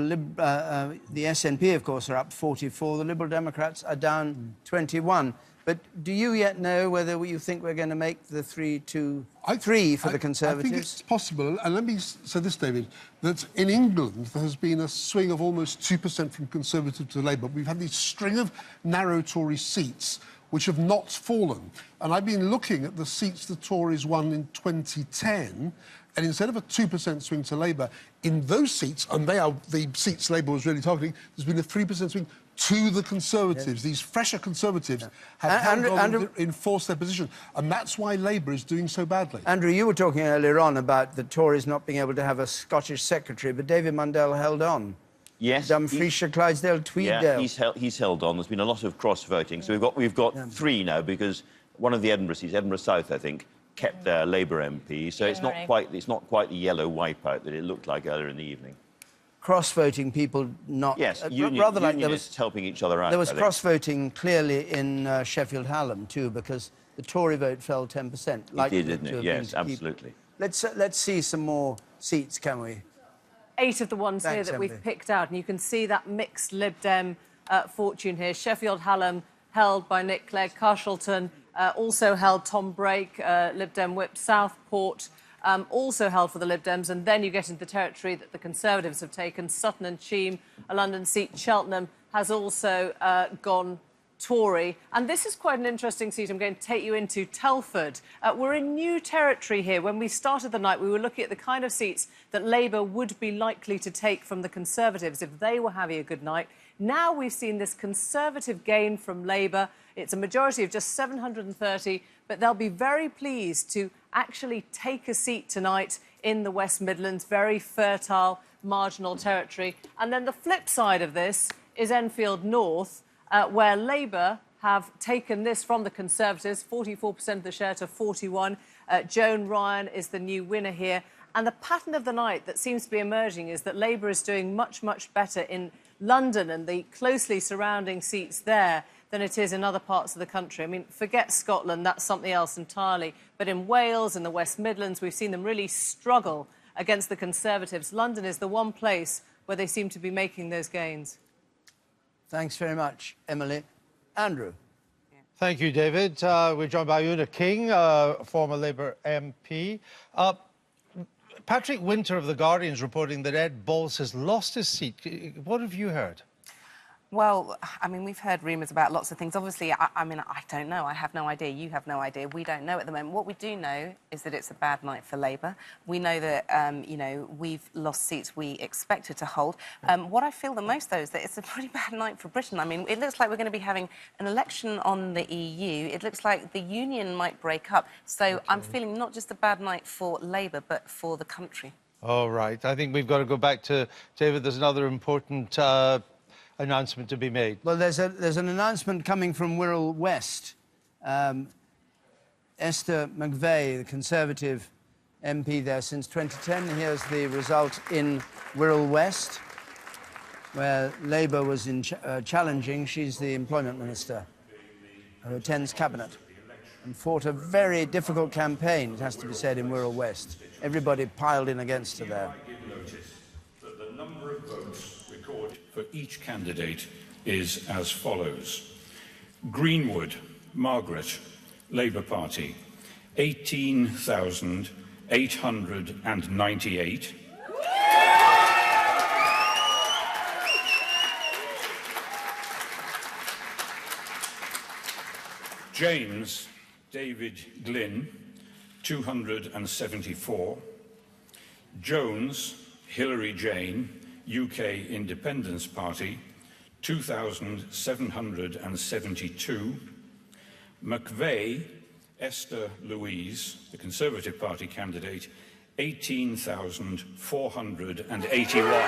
SNP, of course, are up 44. The Liberal Democrats are down 21. But do you yet know whether you think we're going to make the 3-2-3 for the Conservatives? I think it's possible, and let me say this, David, that in England there has been a swing of almost 2% from Conservative to Labour. We've had this string of narrow Tory seats which have not fallen. And I've been looking at the seats the Tories won in 2010, and instead of a 2% swing to Labour, in those seats, and they are the seats Labour was really targeting, there's been a 3% swing to the Conservatives. Yes. These fresher Conservatives have held on enforced their position, and that's why Labour is doing so badly. Andrew, you were talking earlier on about the Tories not being able to have a Scottish secretary, but David Mundell held on. Yes. Dumfriesshire, Clydesdale, Tweeddale. Yeah, he's held on. There's been a lot of cross-voting. So we've got three now, because one of the Edinburgh seats, Edinburgh South, I think, kept their Labour MP. So it's not quite the yellow wipeout that it looked like earlier in the evening. Cross-voting people not... Yes, rather like there was helping each other out. There was cross-voting clearly in Sheffield Hallam too, because the Tory vote fell 10%. It did, didn't it? Yes, absolutely. Let's see some more seats, can we? 8 of the ones here that we've picked out, and you can see that mixed Lib Dem fortune here. Sheffield Hallam held by Nick Clegg, Carshalton also held Tom Brake, Lib Dem whip. Southport also held for the Lib Dems, and then you get into the territory that the Conservatives have taken. Sutton and Cheam, a London seat. Cheltenham has also gone Tory. And this is quite an interesting seat I'm going to take you into, Telford. We're in new territory here. When we started the night, we were looking at the kind of seats that Labour would be likely to take from the Conservatives if they were having a good night. Now we've seen this Conservative gain from Labour. It's a majority of just 730, but they'll be very pleased to actually take a seat tonight in the West Midlands, very fertile, marginal territory. And then the flip side of this is Enfield North, where Labour have taken this from the Conservatives, 44% of the share to 41. Joan Ryan is the new winner here. And the pattern of the night that seems to be emerging is that Labour is doing much, much better in London and the closely surrounding seats there than it is in other parts of the country. I mean, forget Scotland, that's something else entirely. But in Wales, in the West Midlands, we've seen them really struggle against the Conservatives. London is the one place where they seem to be making those gains. Thanks very much, Emily. Andrew. Thank you, David. We're joined by Una King, former Labour MP. Patrick Winter of The Guardian is reporting that Ed Balls has lost his seat. What have you heard? Well, I mean, we've heard rumours about lots of things. Obviously, I mean, I don't know. I have no idea. You have no idea. We don't know at the moment. What we do know is that it's a bad night for Labour. We know that, you know, we've lost seats we expected to hold. What I feel the most, though, is that it's a pretty bad night for Britain. I mean, it looks like we're going to be having an election on the EU. It looks like the union might break up. So I'm feeling not just a bad night for Labour, but for the country. All right. I think we've got to go back to David. There's another important announcement to be made. Well, there's an announcement coming from Wirral West. Esther McVeigh, the Conservative MP there since 2010. Here's the result in Wirral West, where Labour was challenging. She's the Employment Minister who attends Cabinet and fought a very difficult campaign, it has to be said, in Wirral West. Everybody piled in against her there. The number of votes for each candidate is as follows. Greenwood, Margaret, Labour Party, 18,898. James David Glynn, 274. Jones Hilary Jane, UK Independence Party, 2,772. McVeigh Esther Louise, the Conservative Party candidate, 18,481.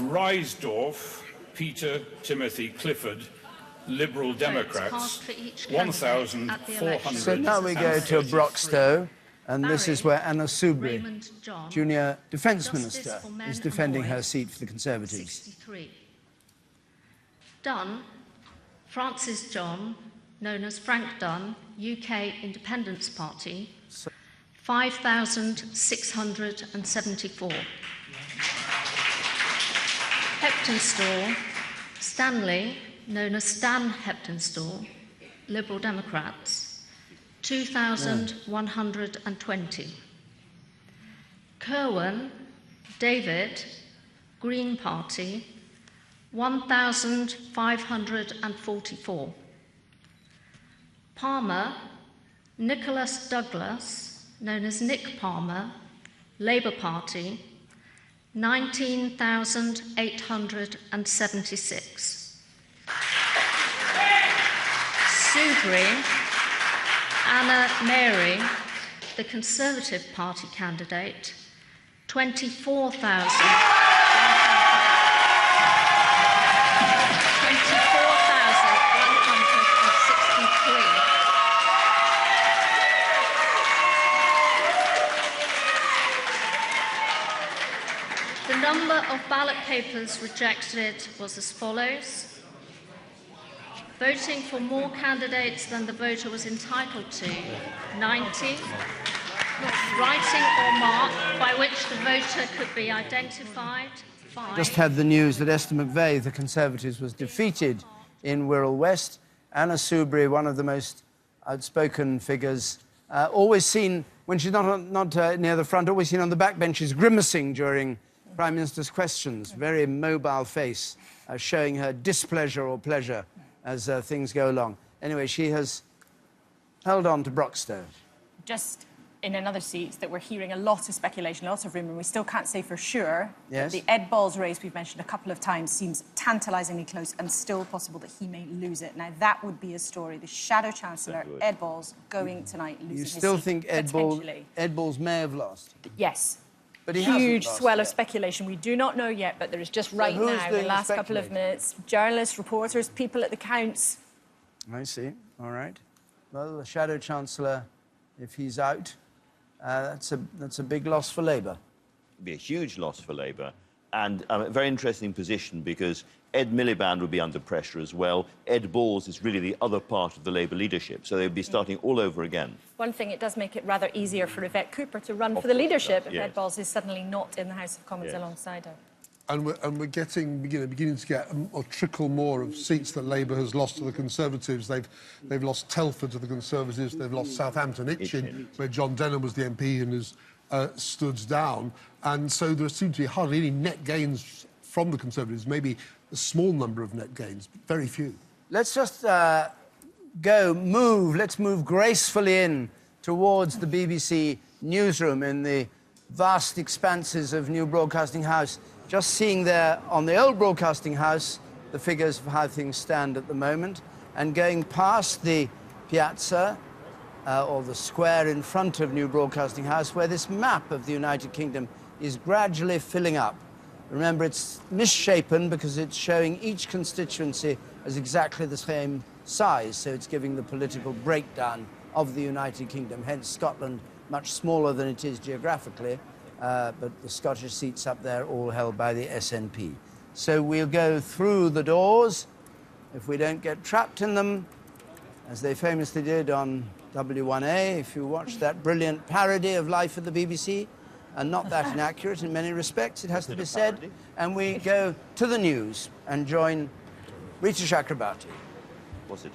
Reisdorf Peter Timothy Clifford, Liberal Democrats, 1,400. So now we go to Broxtowe, and this is where Anna Soubry, Junior Defence Minister, is defending her seat for the Conservatives. 63. Dunn, Francis John, known as Frank Dunn, UK Independence Party, 5,674. Heptonstall, Stanley, known as Stan Heptonstall, Liberal Democrats, 2,120. Kirwan, David, Green Party, 1,544. Palmer, Nicholas Douglas, known as Nick Palmer, Labour Party, 19,876. Soubry, Anna Mary, the Conservative Party candidate, 24,163. The number of ballot papers rejected was as follows. Voting for more candidates than the voter was entitled to, 90. Writing or mark by which the voter could be identified, 5. Just had the news that Esther McVeigh, the Conservatives, was defeated in Wirral West. Anna Soubry, one of the most outspoken figures, always seen, when she's not near the front, always seen on the backbenches grimacing during Prime Minister's questions. Very mobile face, showing her displeasure or pleasure as things go along. Anyway, she has held on to Broxtowe. Just in another seat that we're hearing a lot of speculation, a lot of rumour, and we still can't say for sure. Yes. The Ed Balls race we've mentioned a couple of times seems tantalisingly close and still possible that he may lose it. Now, that would be a story. The Shadow Chancellor, Ed Balls, going tonight, losing his seat. You still think Ed Balls may have lost? Yes. But he huge hasn't swell lost of speculation. We do not know yet, but there is just right who's now, in doing the the last couple of speculating? minutes, journalists, reporters, people at the counts. I see. All right. Well, the Shadow Chancellor, if he's out, that's a big loss for Labour. It'd be a huge loss for Labour, and a very interesting position because Ed Miliband would be under pressure as well. Ed Balls is really the other part of the Labour leadership, so they'd be starting all over again. One thing, it does make it rather easier for Yvette Cooper to run for the leadership if yes. Ed Balls is suddenly not in the House of Commons alongside her. And we're getting, beginning to get a trickle more of seats that Labour has lost to the Conservatives. They've lost Telford to the Conservatives. They've lost Southampton Itchen, where John Denham was the MP and has stood down. And so there seem to be hardly any net gains from the Conservatives. Maybe a small number of net gains, but very few. Let's just let's move gracefully in towards the BBC newsroom in the vast expanses of New Broadcasting House. Just seeing there on the old Broadcasting House the figures of how things stand at the moment, and going past the piazza or the square in front of New Broadcasting House, where this map of the United Kingdom is gradually filling up. Remember, it's misshapen because it's showing each constituency as exactly the same size, so it's giving the political breakdown of the United Kingdom, hence Scotland much smaller than it is geographically, but the Scottish seats up there all held by the SNP. So we'll go through the doors, if we don't get trapped in them, as they famously did on W1A, if you watch that brilliant parody of Life at the BBC, and not that inaccurate in many respects, it has to be said. And we go to the news and join Rita Chakrabarti. Was it?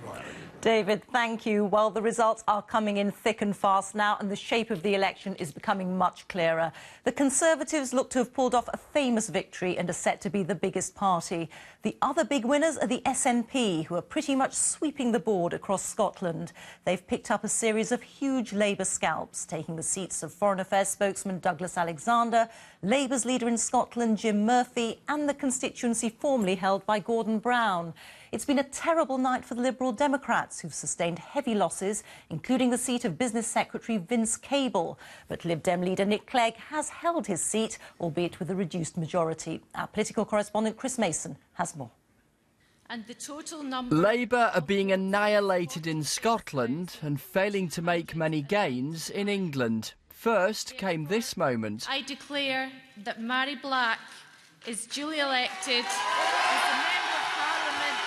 David, thank you. Well, the results are coming in thick and fast now, and the shape of the election is becoming much clearer. The Conservatives look to have pulled off a famous victory and are set to be the biggest party. The other big winners are the SNP, who are pretty much sweeping the board across Scotland. They've picked up a series of huge Labour scalps, taking the seats of Foreign Affairs spokesman Douglas Alexander, Labour's leader in Scotland, Jim Murphy, and the constituency formerly held by Gordon Brown. It's been a terrible night for the Liberal Democrats, who've sustained heavy losses, including the seat of Business Secretary Vince Cable. But Lib Dem leader Nick Clegg has held his seat, albeit with a reduced majority. Our political correspondent Chris Mason has more. And the total number... Labour are being annihilated in Scotland and failing to make many gains in England. First came this moment. I declare that Mary Black is duly elected as the Member of Parliament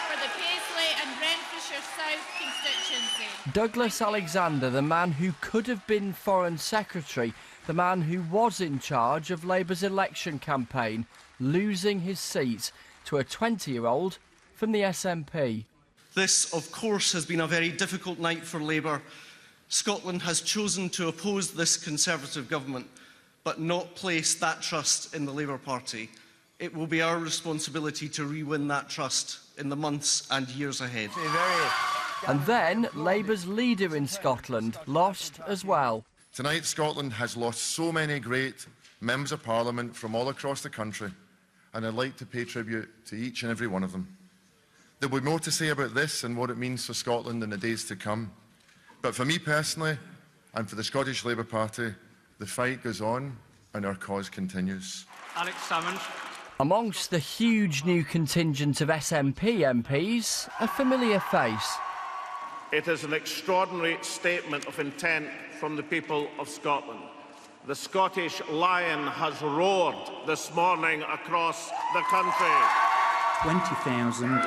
for the Paisley and Renfrewshire South constituency. Douglas Alexander, the man who could have been Foreign Secretary, the man who was in charge of Labour's election campaign, losing his seat to a 20-year-old from the SNP. This, of course, has been a very difficult night for Labour. Scotland has chosen to oppose this Conservative government, but not place that trust in the Labour Party. It will be our responsibility to re-win that trust in the months and years ahead. And then Labour's leader in Scotland lost as well. Tonight, Scotland has lost so many great members of Parliament from all across the country, and I'd like to pay tribute to each and every one of them. There will be more to say about this and what it means for Scotland in the days to come. But for me personally, and for the Scottish Labour Party, the fight goes on and our cause continues. Alex Salmond. Amongst the huge new contingent of SNP MPs, a familiar face. It is an extraordinary statement of intent from the people of Scotland. The Scottish lion has roared this morning across the country. 20,000.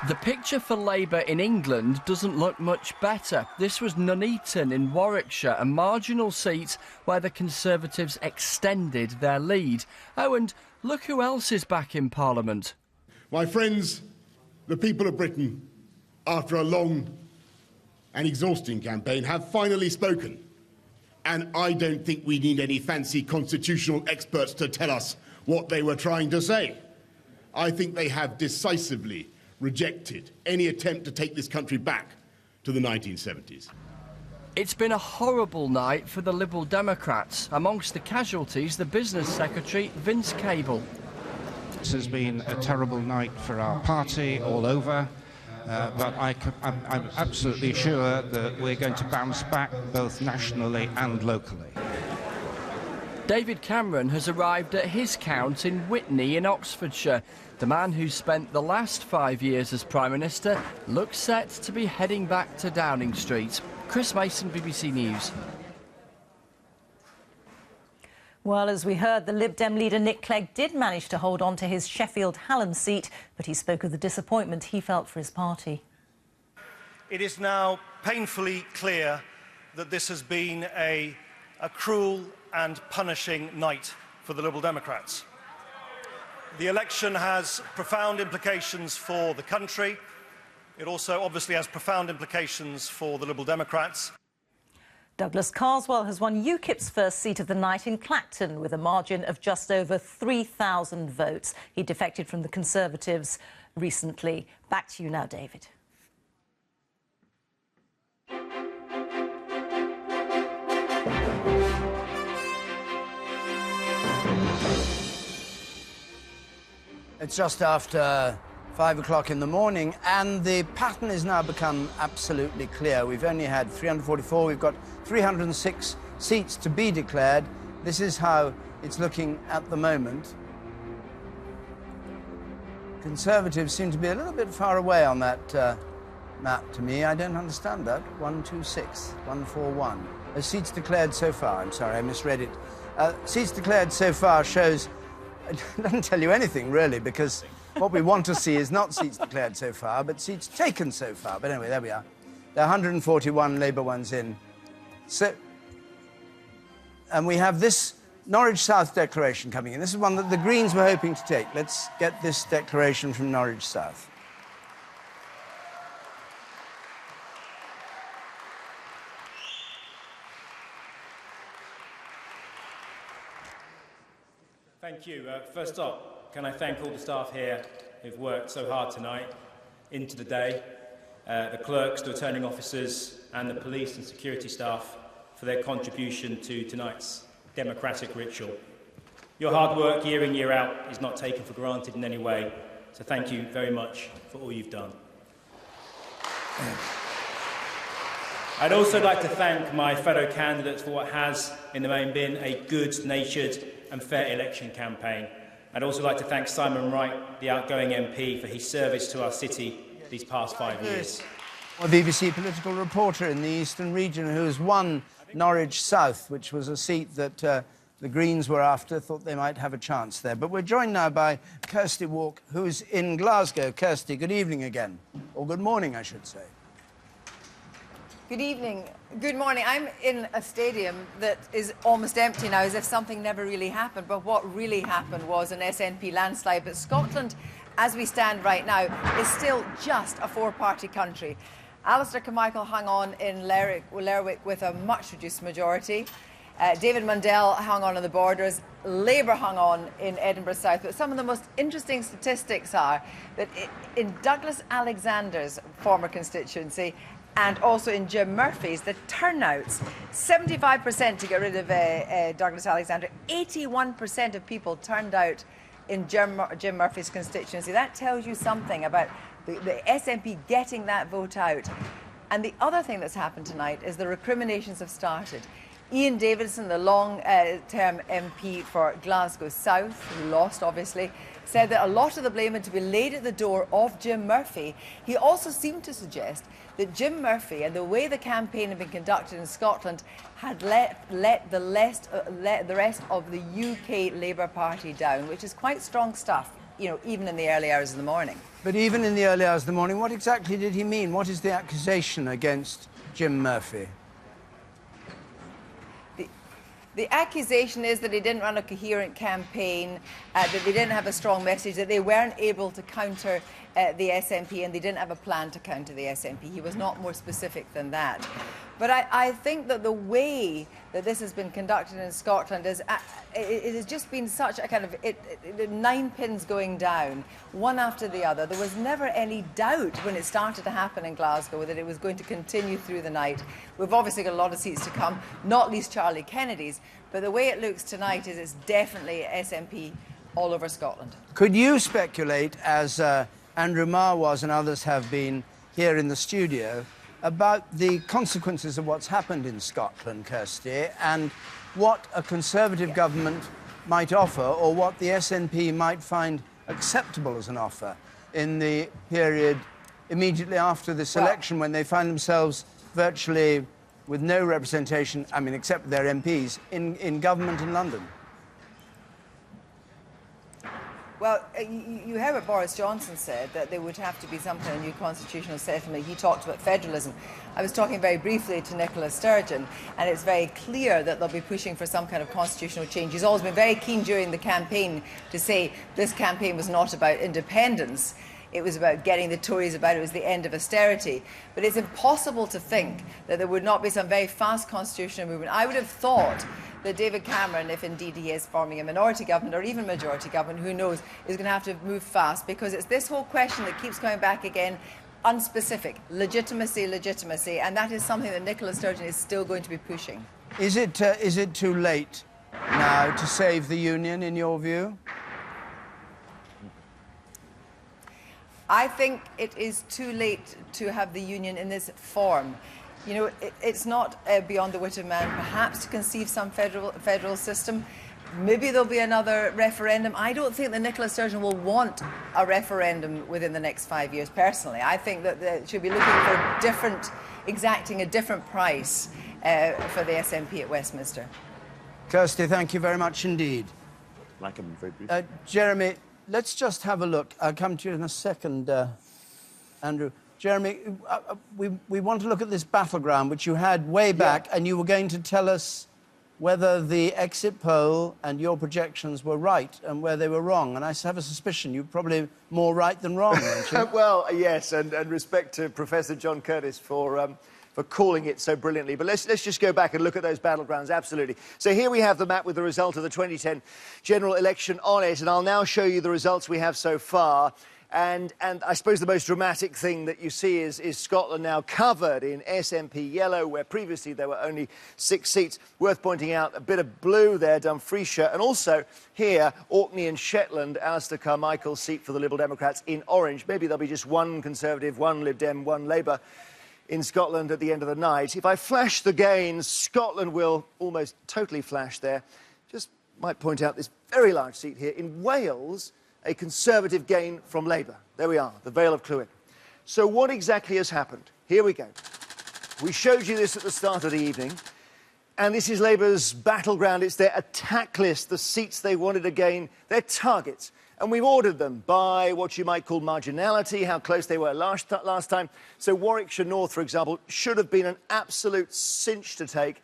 The picture for Labour in England doesn't look much better. This was Nuneaton in Warwickshire, a marginal seat where the Conservatives extended their lead. Oh, and look who else is back in Parliament. My friends, the people of Britain, after a long and exhausting campaign, have finally spoken. And I don't think we need any fancy constitutional experts to tell us what they were trying to say. I think they have decisively rejected any attempt to take this country back to the 1970s. It's been a horrible night for the Liberal Democrats. Amongst the casualties, the Business Secretary, Vince Cable. This has been a terrible night for our party all over. But I'm absolutely sure that we're going to bounce back both nationally and locally. David Cameron has arrived at his count in Witney in Oxfordshire. The man who spent the last 5 years as Prime Minister looks set to be heading back to Downing Street. Chris Mason, BBC News. Well, as we heard, the Lib Dem leader Nick Clegg did manage to hold on to his Sheffield Hallam seat, but he spoke of the disappointment he felt for his party. It is now painfully clear that this has been a cruel and punishing night for the Liberal Democrats. The election has profound implications for the country. It also obviously has profound implications for the Liberal Democrats. Douglas Carswell has won UKIP's first seat of the night in Clacton with a margin of just over 3,000 votes. He defected from the Conservatives recently. Back to you now, David. It's just after 5 o'clock in the morning, and the pattern has now become absolutely clear. We've only had 344, we've got 306 seats to be declared. This is how it's looking at the moment. Conservatives seem to be a little bit far away on that map to me. I don't understand that. 126, 141. Seats declared so far. I'm sorry, I misread it. Seats declared so far shows... It doesn't tell you anything, really, because what we want to see is not seats declared so far, but seats taken so far. But anyway, there we are. There are 141 Labour ones in. So, and we have this Norwich South declaration coming in. This is one that the Greens were hoping to take. Let's get this declaration from Norwich South. Thank you. First up, can I thank all the staff here who've worked so hard tonight into the day, the clerks, the returning officers and the police and security staff for their contribution to tonight's democratic ritual. Your hard work year in, year out is not taken for granted in any way, So thank you very much for all you've done. I'd also like to thank my fellow candidates for what has, in the main, been a good-natured and fair election campaign. I'd also like to thank Simon Wright, the outgoing MP, for his service to our city these past 5 years. A BBC political reporter in the Eastern region who has won Norwich South, which was a seat that the Greens were after, thought they might have a chance there. But we're joined now by Kirsty Walk, who's in Glasgow. Kirsty, good evening again. Or good morning, I should say. Good evening. Good morning. I'm in a stadium that is almost empty now, as if something never really happened. But what really happened was an SNP landslide. But Scotland, as we stand right now, is still just a four-party country. Alistair Carmichael hung on in Lerwick with a much-reduced majority. David Mundell hung on the borders. Labour hung on in Edinburgh South. But some of the most interesting statistics are that in Douglas Alexander's former constituency, and also in Jim Murphy's, the turnouts, 75% to get rid of Douglas Alexander, 81% of people turned out in Jim Murphy's constituency. That tells you something about the SNP getting that vote out. And the other thing that's happened tonight is the recriminations have started. Ian Davidson, the long-term MP for Glasgow South, who lost obviously, said that a lot of the blame had to be laid at the door of Jim Murphy. He also seemed to suggest that Jim Murphy and the way the campaign had been conducted in Scotland had let the rest of the UK Labour Party down, which is quite strong stuff, you know, even in the early hours of the morning. But even in the early hours of the morning, what exactly did he mean? What is the accusation against Jim Murphy? The accusation is that he didn't run a coherent campaign, that they didn't have a strong message, that they weren't able to counter the SNP, and they didn't have a plan to counter the SNP. He was not more specific than that. But I think that the way that this has been conducted in Scotland is it has just been such a kind of 9 pins going down, one after the other. There was never any doubt when it started to happen in Glasgow that it was going to continue through the night. We've obviously got a lot of seats to come, not least Charlie Kennedy's, but the way it looks tonight is it's definitely SNP all over Scotland. Could you speculate, as Andrew Marr was and others have been here in the studio, about the consequences of what's happened in Scotland, Kirsty, and what a Conservative government might offer, or what the SNP might find acceptable as an offer in the period immediately after this election, when they find themselves virtually with no representation, I mean, except their MPs, in government in London? Well, you heard what Boris Johnson said, that there would have to be some kind of new constitutional settlement. He talked about federalism. I was talking very briefly to Nicola Sturgeon, and it's very clear that they'll be pushing for some kind of constitutional change. He's always been very keen during the campaign to say this campaign was not about independence. It was about getting the Tories about it was the end of austerity. But it's impossible to think that there would not be some very fast constitutional movement. I would have thought that David Cameron, if indeed he is forming a minority government or even majority government, who knows, is going to have to move fast, because it's this whole question that keeps coming back again, unspecific, legitimacy, and that is something that Nicola Sturgeon is still going to be pushing. Is it too late now to save the union, in your view? I think it is too late to have the union in this form. You know, it's not beyond the wit of man, perhaps, to conceive some federal system. Maybe there'll be another referendum. I don't think that Nicola Sturgeon will want a referendum within the next 5 years, personally. I think that they should be looking for exacting a different price for the SNP at Westminster. Kirsty, thank you very much indeed. Like I'm very brief. Jeremy, let's just have a look. I'll come to you in a second, Andrew. Jeremy, we want to look at this battleground, which you had way back, and you were going to tell us whether the exit poll and your projections were right and where they were wrong. And I have a suspicion you're probably more right than wrong, aren't you? Well, yes, and respect to Professor John Curtis for calling it so brilliantly. But let's just go back and look at those battlegrounds, absolutely. So here we have the map with the result of the 2010 general election on it, and I'll now show you the results we have so far. And I suppose the most dramatic thing that you see is Scotland now covered in SNP yellow, where previously there were only 6 seats. Worth pointing out, a bit of blue there, Dumfriesshire, and also here, Orkney and Shetland, Alistair Carmichael's seat for the Liberal Democrats in orange. Maybe there'll be just one Conservative, one Lib Dem, one Labour in Scotland at the end of the night. If I flash the gains, Scotland will almost totally flash there. Just might point out this very large seat here. In Wales, a Conservative gain from Labour. There we are, the Vale of Clwyd. So what exactly has happened? Here we go. We showed you this at the start of the evening, and this is Labour's battleground. It's their attack list, the seats they wanted to gain, their targets. And we've ordered them by what you might call marginality, how close they were last time. So Warwickshire North, for example, should have been an absolute cinch to take.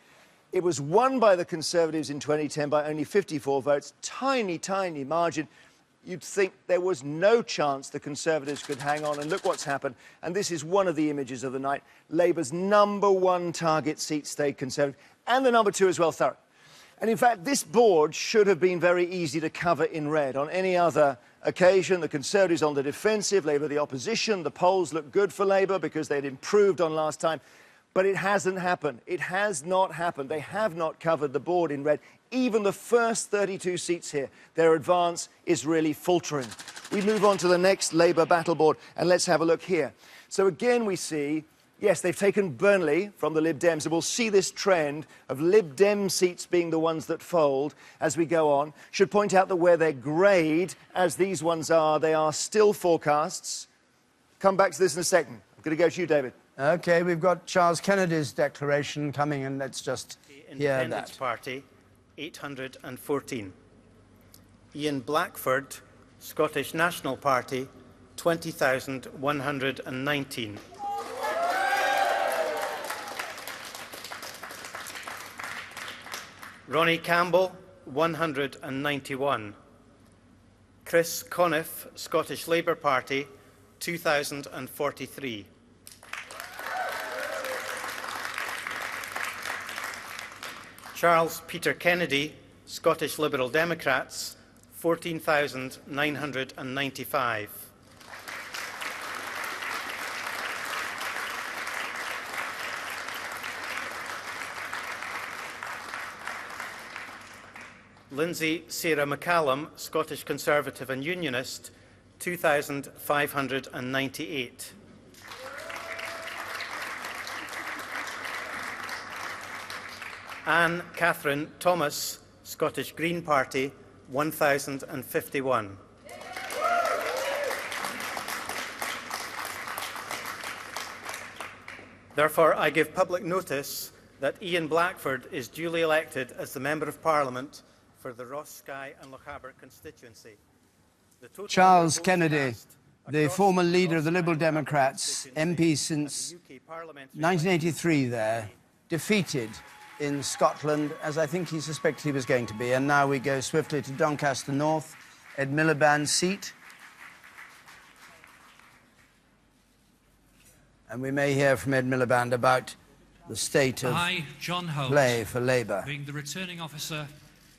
It was won by the Conservatives in 2010 by only 54 votes. Tiny, tiny margin. You'd think there was no chance the Conservatives could hang on, and look what's happened. And this is one of the images of the night. Labour's #1 target seat stayed Conservative, and the #2 as well, Thurrock. And in fact, this board should have been very easy to cover in red. On any other occasion, the Conservatives on the defensive, Labour the opposition. The polls look good for Labour because they'd improved on last time. But it hasn't happened. It has not happened. They have not covered the board in red. Even the first 32 seats here, their advance is really faltering. We move on to the next Labour battle board, and let's have a look here. So again, we see, yes, they've taken Burnley from the Lib Dems, and we'll see this trend of Lib Dem seats being the ones that fold as we go on. Should point out that where they're greyed, as these ones are, they are still forecasts. Come back to this in a second. I'm going to go to you, David. OK, we've got Charles Kennedy's declaration coming, and let's just hear Independence that. Party, 814. Ian Blackford, Scottish National Party, 20,119. Ronnie Campbell, 191. Chris Conniff, Scottish Labour Party, 2,043. Charles Peter Kennedy, Scottish Liberal Democrats, 14,995. Lindsay Sarah McCallum, Scottish Conservative and Unionist, 2,598. Anne Catherine Thomas, Scottish Green Party, 1,051. Therefore, I give public notice that Ian Blackford is duly elected as the Member of Parliament for the Ross Skye and Lochaber constituency. Charles Kennedy, the former leader of the Liberal Democrats, MP since 1983 there, defeated in Scotland, as I think he suspected he was going to be. And now we go swiftly to Doncaster North, Ed Miliband's seat. And we may hear from Ed Miliband about the state of John Holt, play for Labour. being the returning officer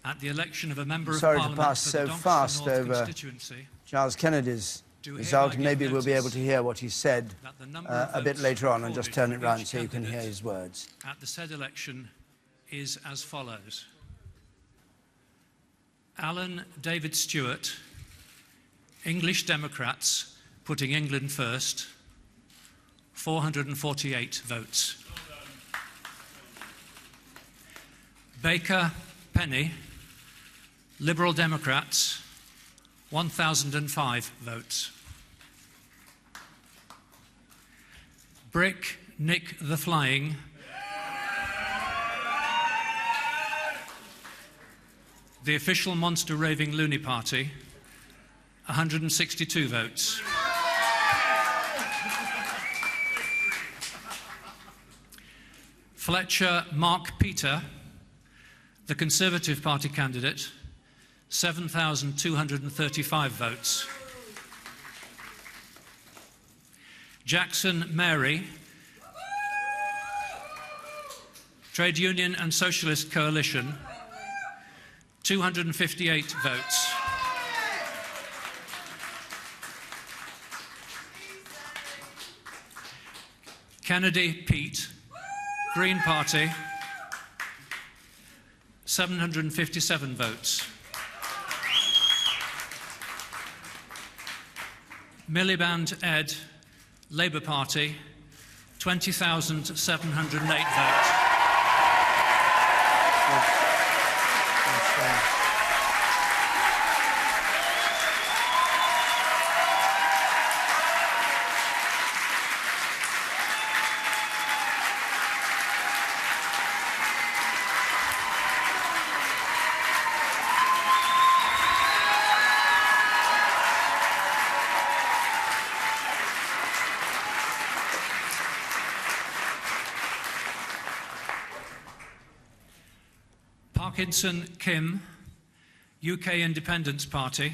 at the election of a Member of Sorry to Parliament pass for so the Doncaster fast North over constituency. Charles Kennedy's result. Maybe we'll be able to hear what he said a bit later on, and just turn it round so you can hear his words. At the said election is as follows. Alan David Stewart, English Democrats, putting England first, 448 votes. Baker Penny, Liberal Democrats, 1,005 votes. Brick Nick the Flying, the official monster raving loony party, 162 votes. Fletcher Mark Peter, the Conservative Party candidate, 7,235 votes. Jackson Mary, Trade Union and Socialist Coalition, 258 votes. Kennedy Pete, Green Party, 757 votes. Miliband Ed, Labour Party, 20,708 votes. Parkinson Kim, UK Independence Party,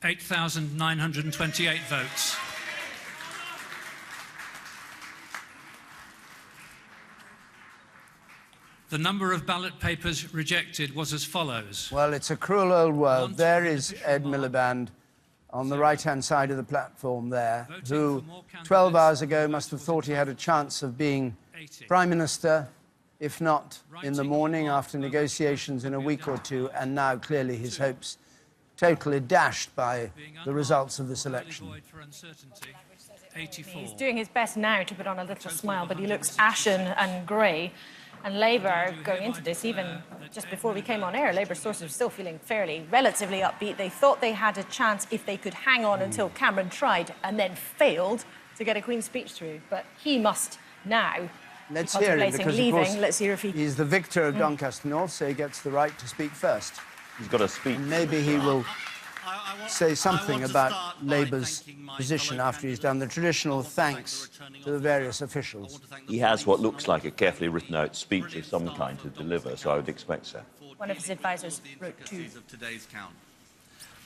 8,928 votes. The number of ballot papers rejected was as follows. Well, it's a cruel old world. There is Ed Miliband on the right-hand side of the platform there, who 12 hours ago must have thought he had a chance of being Prime Minister, if not in the morning after negotiations in a week or two, and now clearly his hopes totally dashed by the results of this election. He's doing his best now to put on a little smile, but he looks ashen and grey. And Labour, going into this, even just before we came on air, Labour sources are still feeling fairly, relatively upbeat. They thought they had a chance if they could hang on until Cameron tried and then failed to get a Queen's speech through. But he must now... Let's hear him, because of course Let's hear if he's the victor of Doncaster North, so he gets the right to speak first. He's got to speak. And maybe he will say something about Labour's position after he's done the traditional thanks to the various officials. He has what looks like a carefully written out speech of some kind to deliver, so I would expect so. One of his advisors wrote two. Of today's count.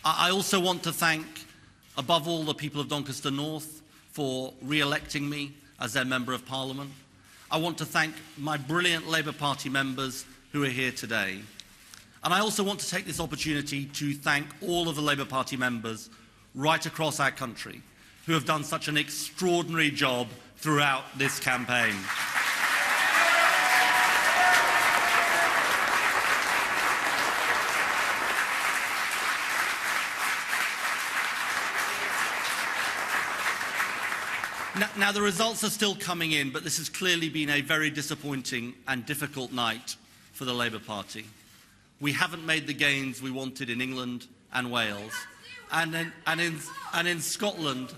I also want to thank, above all, the people of Doncaster North for re-electing me as their Member of Parliament. I want to thank my brilliant Labour Party members who are here today. And I also want to take this opportunity to thank all of the Labour Party members right across our country who have done such an extraordinary job throughout this campaign. Now, the results are still coming in, but this has clearly been a very disappointing and difficult night for the Labour Party. We haven't made the gains we wanted in England and Wales. And in Scotland,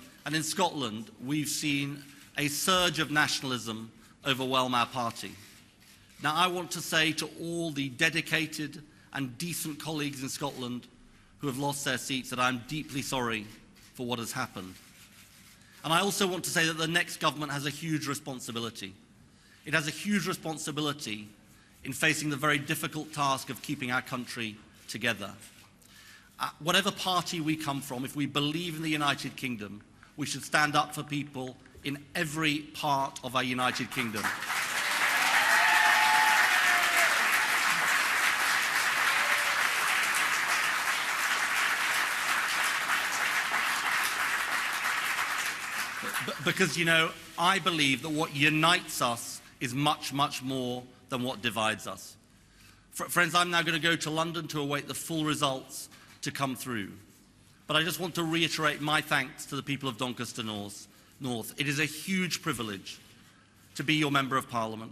we've seen a surge of nationalism overwhelm our party. Now, I want to say to all the dedicated and decent colleagues in Scotland who have lost their seats that I'm deeply sorry for what has happened. And I also want to say that the next government has a huge responsibility. It has a huge responsibility in facing the very difficult task of keeping our country together. Whatever party we come from, if we believe in the United Kingdom, we should stand up for people in every part of our United Kingdom. Because, you know, I believe that what unites us is much, much more than what divides us. Friends, I'm now going to go to London to await the full results to come through. But I just want to reiterate my thanks to the people of Doncaster North. It is a huge privilege to be your Member of Parliament.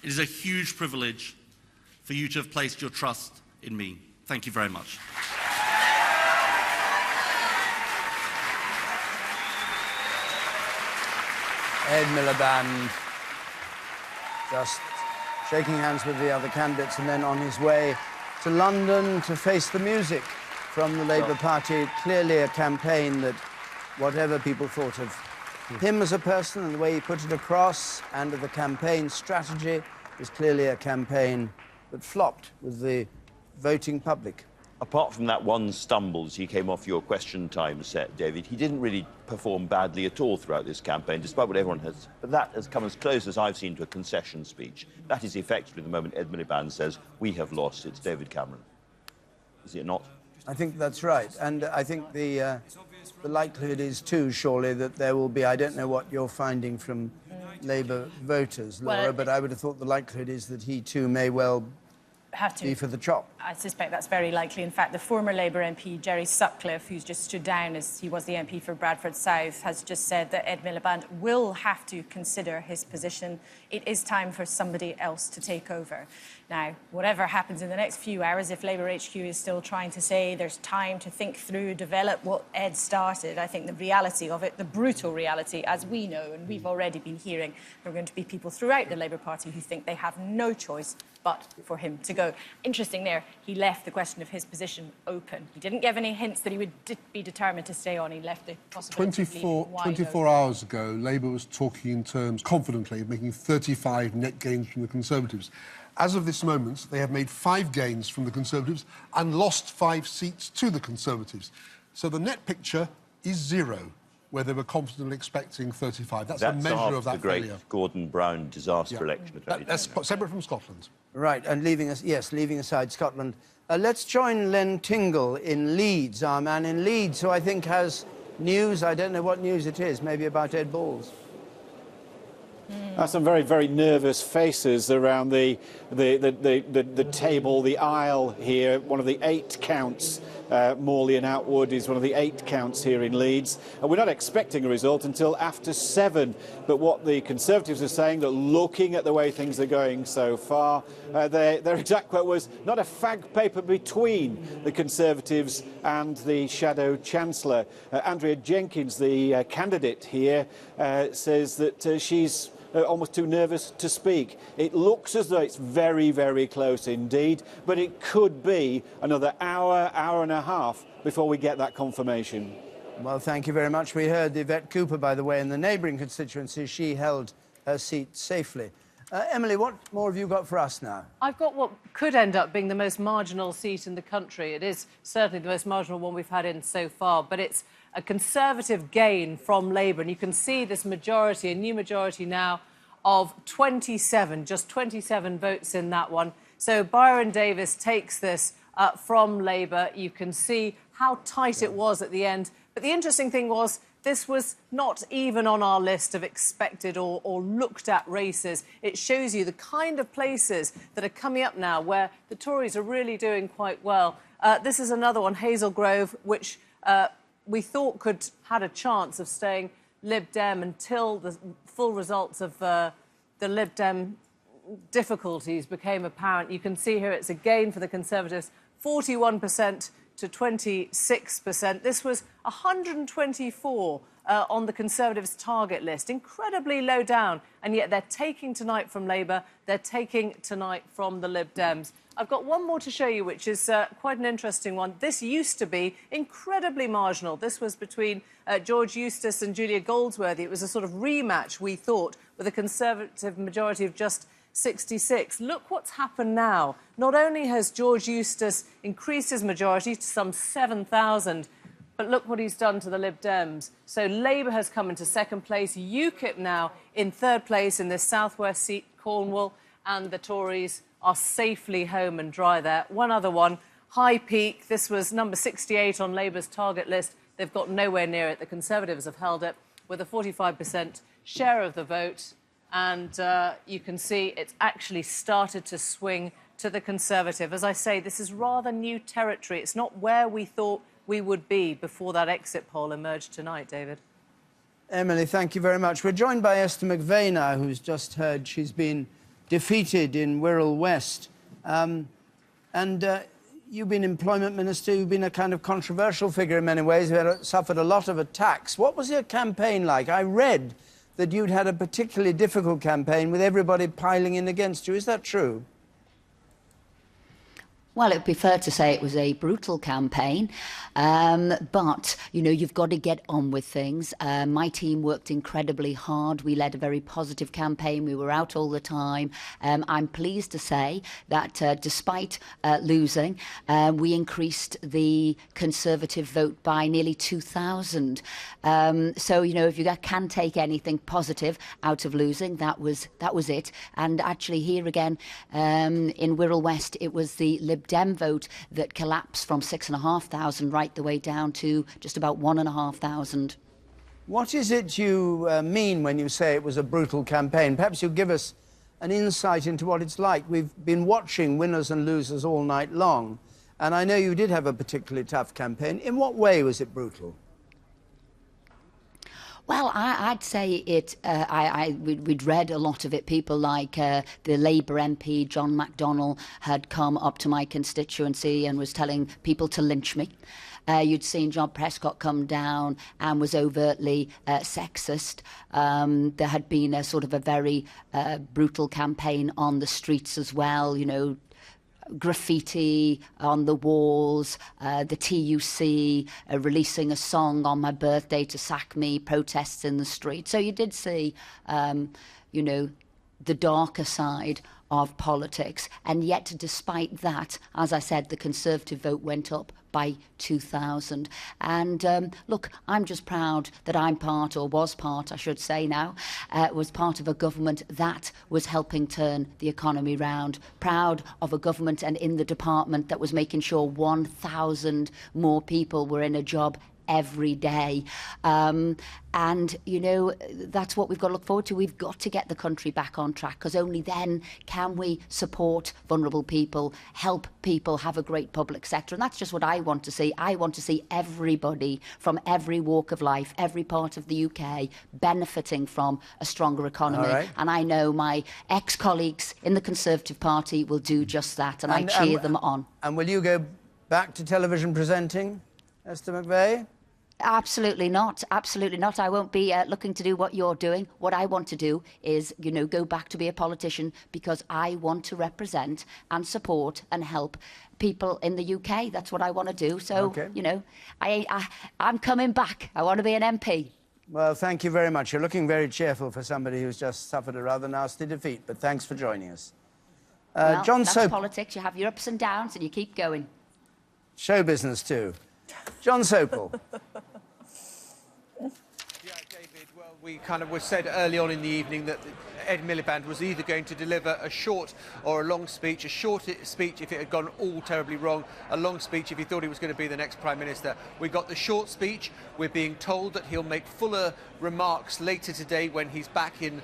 It is a huge privilege for you to have placed your trust in me. Thank you very much. Ed Miliband just shaking hands with the other candidates and then on his way to London to face the music from the Labour Party. Clearly a campaign that, whatever people thought of him as a person and the way he put it across and of the campaign strategy, is clearly a campaign that flopped with the voting public. Apart from that one stumble as he came off your question time set, David, he didn't really perform badly at all throughout this campaign, despite what everyone has... But that has come as close as I've seen to a concession speech. That is effectively the moment Ed Miliband says, we have lost, it's David Cameron. Is it not? I think that's right. And I think the the likelihood is too, surely, that there will be, I don't know what you're finding from Labour voters, Laura, Well, but I would have thought the likelihood is that he too may well have to be for the chop. I suspect that's very likely. In fact, the former Labour MP, Jerry Sutcliffe, who's just stood down as he was the MP for Bradford South, has just said that Ed Miliband will have to consider his position. It is time for somebody else to take over. Now, whatever happens in the next few hours, if Labour HQ is still trying to say there's time to think through, develop what Ed started, I think the reality of it, the brutal reality, as we know, and we've already been hearing, there are going to be people throughout the Labour Party who think they have no choice but for him to go. Interesting there, he left the question of his position open. He didn't give any hints that he would be determined to stay on. He left the possibility of leaving wide 24 open. hours ago, Labour was talking in terms, confidently, of making 35 net gains from the Conservatives. As of this moment, they have made 5 gains from the Conservatives and lost 5 seats to the Conservatives. So the net picture is 0, where they were confidently expecting 35. That's a measure of that the great failure. Gordon Brown disaster election. That's separate from Scotland. Right, and leaving aside Scotland. Let's join Len Tingle in Leeds, our man in Leeds, who I think has news. I don't know what news it is, maybe about Ed Balls. Some very, very nervous faces around the table, the aisle here. One of the 8 counts. Morley and Outwood is one of the 8 counts here in Leeds. And we're not expecting a result until after 7. But what the Conservatives are saying, that looking at the way things are going so far, their exact quote was, not a fag paper between the Conservatives and the Shadow Chancellor. Andrea Jenkins, the candidate here, says that she's almost too nervous to speak. It looks as though it's very, very close indeed, but it could be another hour, hour and a half before we get that confirmation. Well, thank you very much. We heard Yvette Cooper, by the way, in the neighbouring constituency. She held her seat safely. Emily, what more have you got for us now? I've got what could end up being the most marginal seat in the country. It is certainly the most marginal one we've had in so far, but it's a Conservative gain from Labour. And you can see this majority, a new majority now, of 27, just 27 votes in that one. So Byron Davis takes this from Labour. You can see how tight it was at the end. But the interesting thing was, this was not even on our list of expected or looked at races. It shows you the kind of places that are coming up now where the Tories are really doing quite well. This is another one, Hazel Grove, which we thought had a chance of staying Lib Dem until the full results of the Lib Dem difficulties became apparent. You can see here it's a gain for the Conservatives, 41% to 26%. This was 124 on the Conservatives' target list. Incredibly low down, and yet they're taking tonight from Labour, they're taking tonight from the Lib Dems. I've got one more to show you, which is quite an interesting one. This used to be incredibly marginal. This was between George Eustice and Julia Goldsworthy. It was a sort of rematch, we thought, with a Conservative majority of just 66. Look what's happened now. Not only has George Eustice increased his majority to some 7,000, but look what he's done to the Lib Dems. So Labour has come into second place, UKIP now in third place in this southwest seat, Cornwall, and the Tories are safely home and dry there. One other one, High Peak. This was number 68 on Labour's target list. They've got nowhere near it. The Conservatives have held it with a 45% share of the vote. And you can see it's actually started to swing to the Conservative. As I say, this is rather new territory. It's not where we thought we would be before that exit poll emerged tonight, David. Emily, thank you very much. We're joined by Esther McVeigh now, who's just heard she's been defeated in Wirral West. You've been Employment Minister, you've been a kind of controversial figure in many ways, you've suffered a lot of attacks. What was your campaign like? I read that you'd had a particularly difficult campaign with everybody piling in against you. Is that true? Well, it would be fair to say it was a brutal campaign, but, you know, you've got to get on with things. My team worked incredibly hard. We led a very positive campaign. We were out all the time. I'm pleased to say that despite losing, we increased the Conservative vote by nearly 2,000. So, you know, if you can take anything positive out of losing, that was it. And actually here again, in Wirral West, it was the Lib Lib Dem vote that collapsed from 6,500 right the way down to just about 1,500. What is it you mean when you say it was a brutal campaign? Perhaps you'll give us an insight into what it's like. We've been watching winners and losers all night long, and I know you did have a particularly tough campaign. In what way was it brutal? Well, I'd say it. We'd read a lot of it. People like the Labour MP John McDonnell had come up to my constituency and was telling people to lynch me. You'd seen John Prescott come down and was overtly sexist. There had been a sort of a very brutal campaign on the streets as well, you know, graffiti on the walls, the TUC releasing a song on my birthday to sack me, protests in the street. So you did see, you know, the darker side of politics. And yet, despite that, as I said, the Conservative vote went up by 2,000. And look, I'm just proud that I'm part, or was part, I should say now, was part of a government that was helping turn the economy round. Proud of a government and in the department that was making sure 1,000 more people were in a job every day. And, you know, that's what we've got to look forward to. We've got to get the country back on track, because only then can we support vulnerable people, help people have a great public sector. And that's just what I want to see. I want to see everybody from every walk of life, every part of the UK, benefiting from a stronger economy. All right. And I know my ex-colleagues in the Conservative Party will do just that, and I cheer them on. And will you go back to television presenting, Esther McVey? Absolutely not. Absolutely not. I won't be looking to do what you're doing. What I want to do is, you know, go back to be a politician, because I want to represent and support and help people in the UK. That's what I want to do. So, Okay. you know, I'm coming back. I want to be an MP. Well, thank you very much. You're looking very cheerful for somebody who's just suffered a rather nasty defeat, but thanks for joining us. Well, John that's Sopel. politics. You have your ups and downs and you keep going. Show business too. John Sopel. We kind of was said early on in the evening that Ed Miliband was either going to deliver a short or a long speech. A short speech if it had gone all terribly wrong, a long speech if he thought he was going to be the next Prime Minister. We got the short speech. We're being told that he'll make fuller remarks later today when he's back in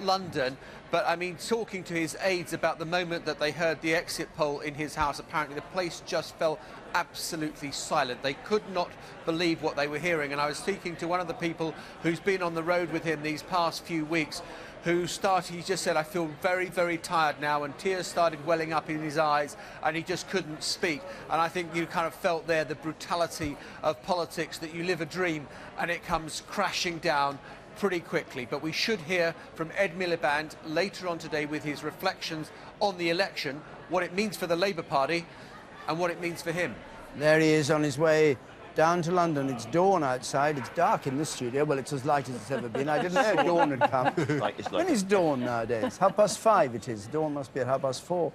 London. But, I mean, talking to his aides about the moment that they heard the exit poll in his house, apparently the place just fell absolutely silent. They could not believe what they were hearing. And I was speaking to one of the people who's been on the road with him these past few weeks, he just said, I feel very, very tired now, and tears started welling up in his eyes, and he just couldn't speak. And I think you kind of felt there the brutality of politics, that you live a dream and it comes crashing down pretty quickly. But we should hear from Ed Miliband later on today with his reflections on the election, what it means for the Labour Party and what it means for him. There he is on his way down to London. It's dawn outside. It's dark in this studio. Well, it's as light as it's ever been. I didn't know dawn had come. When is dawn nowadays? 5:30 it is. Dawn must be at 4:30.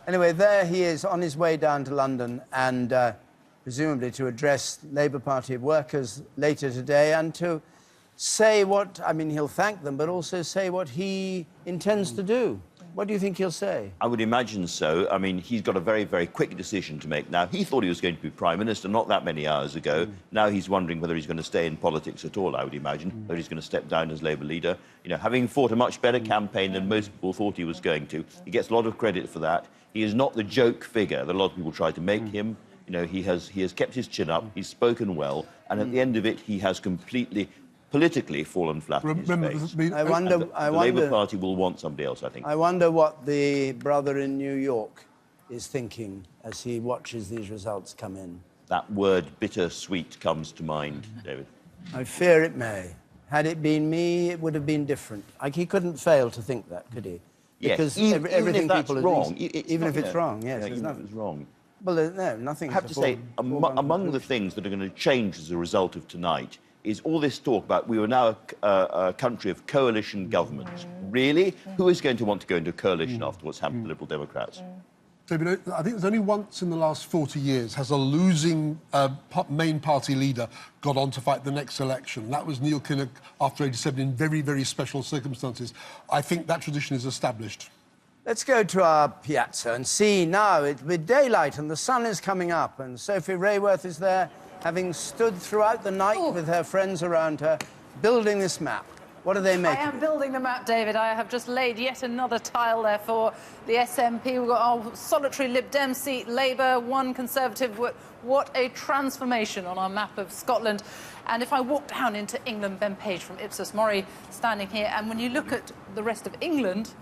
Anyway, there he is on his way down to London, and presumably to address Labour Party workers later today, and to say what, I mean, he'll thank them, but also say what he intends to do. What do you think he'll say? I would imagine so. I mean, he's got a very, very quick decision to make now. He thought he was going to be Prime Minister not that many hours ago. Now he's wondering whether he's going to stay in politics at all, I would imagine, whether he's going to step down as Labour leader. You know, having fought a much better campaign than most people thought he was going to, he gets a lot of credit for that. He is not the joke figure that a lot of people try to make him. You know, he has kept his chin up, he's spoken well, and at the end of it, he has completely politically fallen flat in his face. I wonder, the Labour Party will want somebody else, I think. I wonder what the brother in New York is thinking as he watches these results come in. That word bittersweet comes to mind, David. I fear it may. Had it been me, it would have been different. He couldn't fail to think that, could he? Yes, Because even everything if that's people wrong. even if it's wrong, yes. Yeah, there's even if nothing. it's wrong. Well, no, nothing. I have to say, among the things that are going to change as a result of tonight is all this talk about we are now a country of coalition governments. Really? Who is going to want to go into a coalition after what's happened to Liberal Democrats? David, I think there's only once in the last 40 years has a losing main party leader got on to fight the next election. That was Neil Kinnock after 87 in very, very special circumstances. I think that tradition is established. Let's go to our piazza and see now. It's daylight and the sun is coming up, and Sophie Rayworth is there, having stood throughout the night with her friends around her, building this map. What are they making? I am building the map, David. I have just laid yet another tile there for the SNP. We've got our solitary Lib Dem seat, Labour, one Conservative. What a transformation on our map of Scotland. And if I walk down into England, Ben Page from Ipsos Mori standing here, and when you look at the rest of England,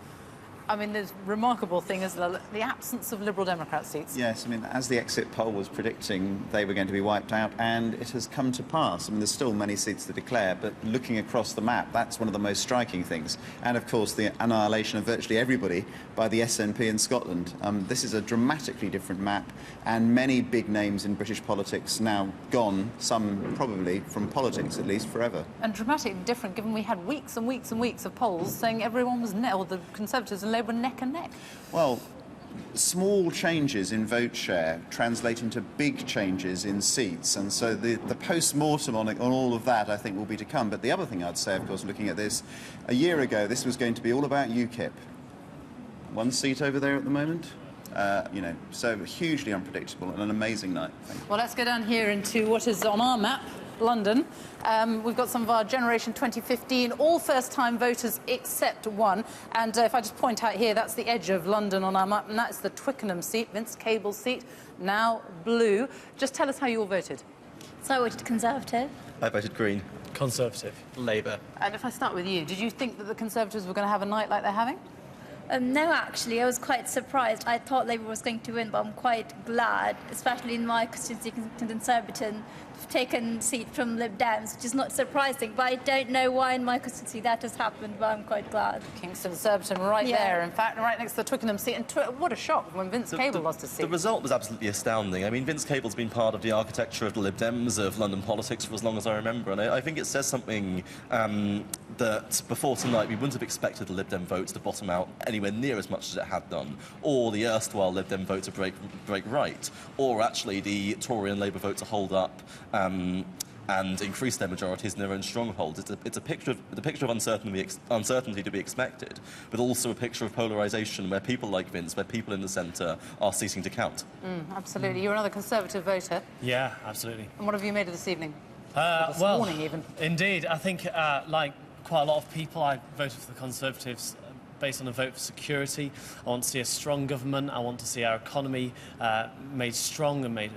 I mean, the remarkable thing is the absence of Liberal Democrat seats. Yes, I mean, as the exit poll was predicting, they were going to be wiped out, and it has come to pass. I mean, there's still many seats to declare, but looking across the map, that's one of the most striking things. And, of course, the annihilation of virtually everybody by the SNP in Scotland. This is a dramatically different map, and many big names in British politics now gone, some probably from politics, at least, forever. And dramatically different, given we had weeks and weeks and weeks of polls saying everyone was or the Conservatives and Labour were neck and neck. Well, small changes in vote share translate into big changes in seats, and so the post-mortem on all of that, I think, will be to come. But the other thing I'd say, of course, looking at this, a year ago, this was going to be all about UKIP. One seat over there at the moment. You know, so hugely unpredictable and an amazing night. Well, let's go down here into what is on our map, London. We've got some of our Generation 2015, all first-time voters except one. And if I just point out here, that's the edge of London on our map, and that's the Twickenham seat, Vince Cable's seat, now blue. Just tell us how you all voted. So I voted Conservative. I voted Green. Conservative. Labour. And if I start with you, did you think that the Conservatives were going to have a night like they're having? No, actually, I was quite surprised. I thought Labour was going to win, but I'm quite glad, especially in my constituency, Kensington Surbiton, to take a seat from Lib Dems, which is not surprising. But I don't know why in my constituency that has happened, but I'm quite glad. Kingston Surbiton right there, in fact, right next to the Twickenham seat. And what a shock when Vince Cable lost his seat. The result was absolutely astounding. I mean, Vince Cable's been part of the architecture of the Lib Dems, of London politics, for as long as I remember. And I think it says something that before tonight we wouldn't have expected the Lib Dem vote to bottom out anywhere near as much as it had done, or the erstwhile Lib Dem vote to break right, or actually the Tory and Labour vote to hold up and increase their majorities in their own strongholds. It's a picture of uncertainty to be expected, but also a picture of polarisation where people like Vince, where people in the centre are ceasing to count. Absolutely. You're another Conservative voter. Yeah, absolutely. And what have you made of this evening? Well, this morning, even. Indeed. I think, like quite a lot of people, I voted for the Conservatives based on a vote for security. I want to see a strong government. I want to see our economy made strong and made,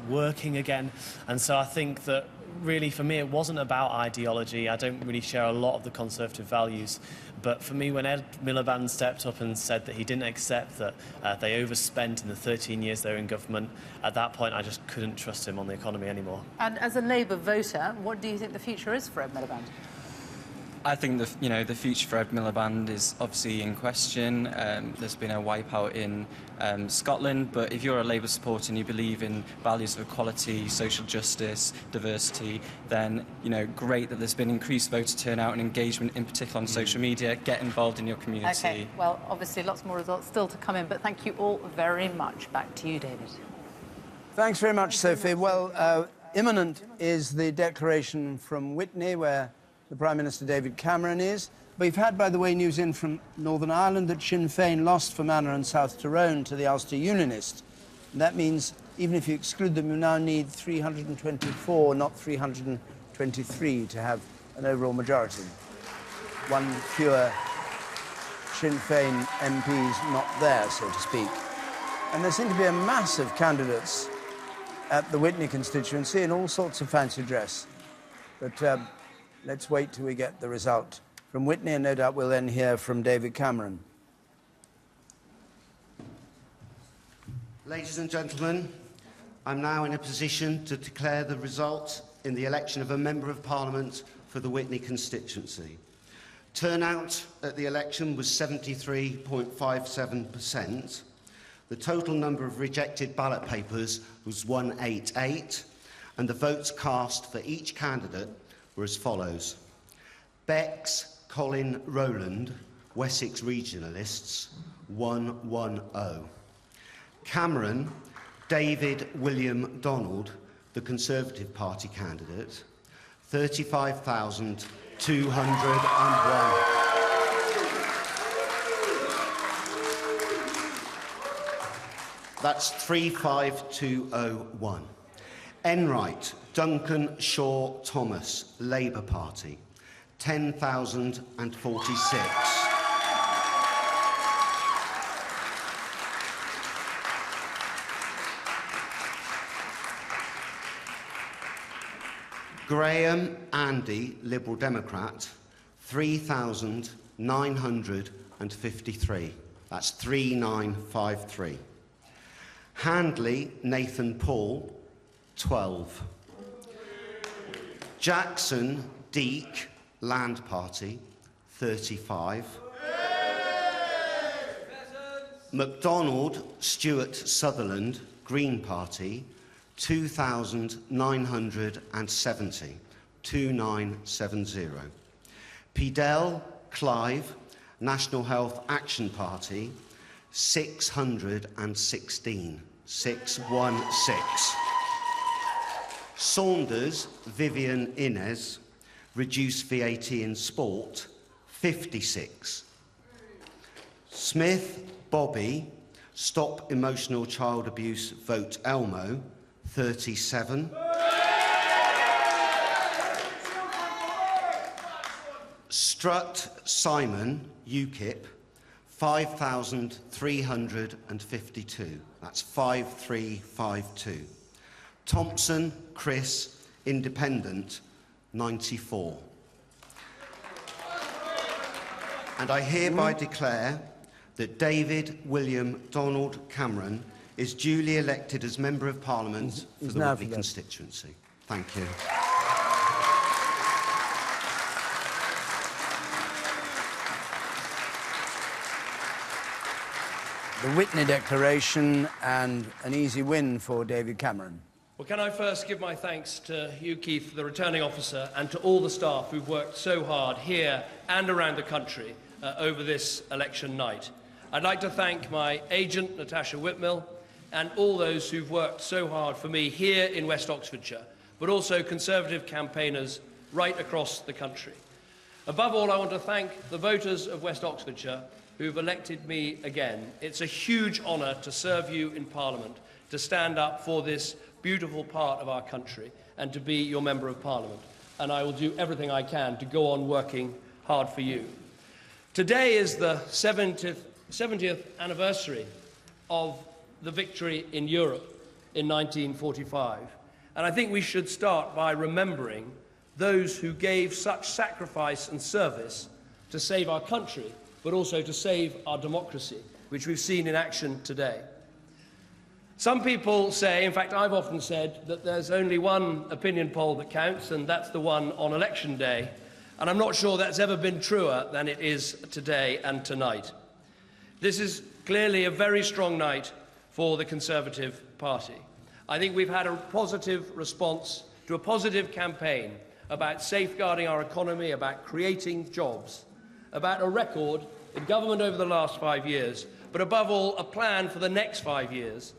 working again. And so I think that really, for me, it wasn't about ideology. I don't really share a lot of the Conservative values. But for me, when Ed Miliband stepped up and said that he didn't accept that they overspent in the 13 years they were in government, at that point I just couldn't trust him on the economy anymore. And as a Labour voter, what do you think the future is for Ed Miliband? I think the future for Ed Miliband is obviously in question. There's been a wipeout in Scotland, but if you're a Labour supporter and you believe in values of equality, social justice, diversity, then great that there's been increased voter turnout and engagement, in particular on social media. Get involved in your community. Okay. Well, obviously lots more results still to come in, but thank you all very much. Back to you, David. Thanks very much, Sophie. Well, imminent is the declaration from Witney, where the Prime Minister David Cameron is. We've had, by the way, news in from Northern Ireland that Sinn Féin lost Fermanagh and South Tyrone to the Ulster Unionists. And that means, even if you exclude them, you now need 324, not 323, to have an overall majority. One fewer Sinn Féin MPs not there, so to speak. And there seem to be a mass of candidates at the Witney constituency in all sorts of fancy dress. But let's wait till we get the result from Witney, and no doubt we'll then hear from David Cameron. Ladies and gentlemen, I'm now in a position to declare the result in the election of a Member of Parliament for the Witney constituency. Turnout at the election was 73.57%. The total number of rejected ballot papers was 188, and the votes cast for each candidate were as follows: Bex Colin Rowland, Wessex Regionalists, 110. Cameron David William Donald, the Conservative Party candidate, 35,201. That's 35201. Enright, Duncan Shaw Thomas, Labour Party, 10,046. Graham Andy, Liberal Democrat, 3,953. That's 3953. Handley Nathan Paul, 12. Jackson Deek, Land Party, 35. MacDonald Stuart Sutherland, Green Party, 2,970. 2970. Pedell Clive, National Health Action Party, 616. 616. Saunders Vivian Inez, Reduce VAT in Sport, 56. Smith Bobby, Stop Emotional Child Abuse, Vote Elmo, 37. Strutt Simon, UKIP, 5,352. That's 5352. Thompson Chris, Independent, 94. And I hereby declare that David William Donald Cameron is duly elected as Member of Parliament for the Whitley constituency. Thank you. The Whitney Declaration, and an easy win for David Cameron. Well, can I first give my thanks to you, Keith, the returning officer, and to all the staff who've worked so hard here and around the country over this election night. I'd like to thank my agent, Natasha Whitmill, and all those who've worked so hard for me here in West Oxfordshire, but also Conservative campaigners right across the country. Above all, I want to thank the voters of West Oxfordshire who've elected me again. It's a huge honour to serve you in Parliament, to stand up for this beautiful part of our country and to be your Member of Parliament. And I will do everything I can to go on working hard for you. Today is the 70th anniversary of the victory in Europe in 1945. And I think we should start by remembering those who gave such sacrifice and service to save our country, but also to save our democracy, which we've seen in action today. Some people say, in fact, I've often said, that there's only one opinion poll that counts, and that's the one on election day. And I'm not sure that's ever been truer than it is today and tonight. This is clearly a very strong night for the Conservative Party. I think we've had a positive response to a positive campaign about safeguarding our economy, about creating jobs, about a record in government over the last 5 years, but above all, a plan for the next 5 years,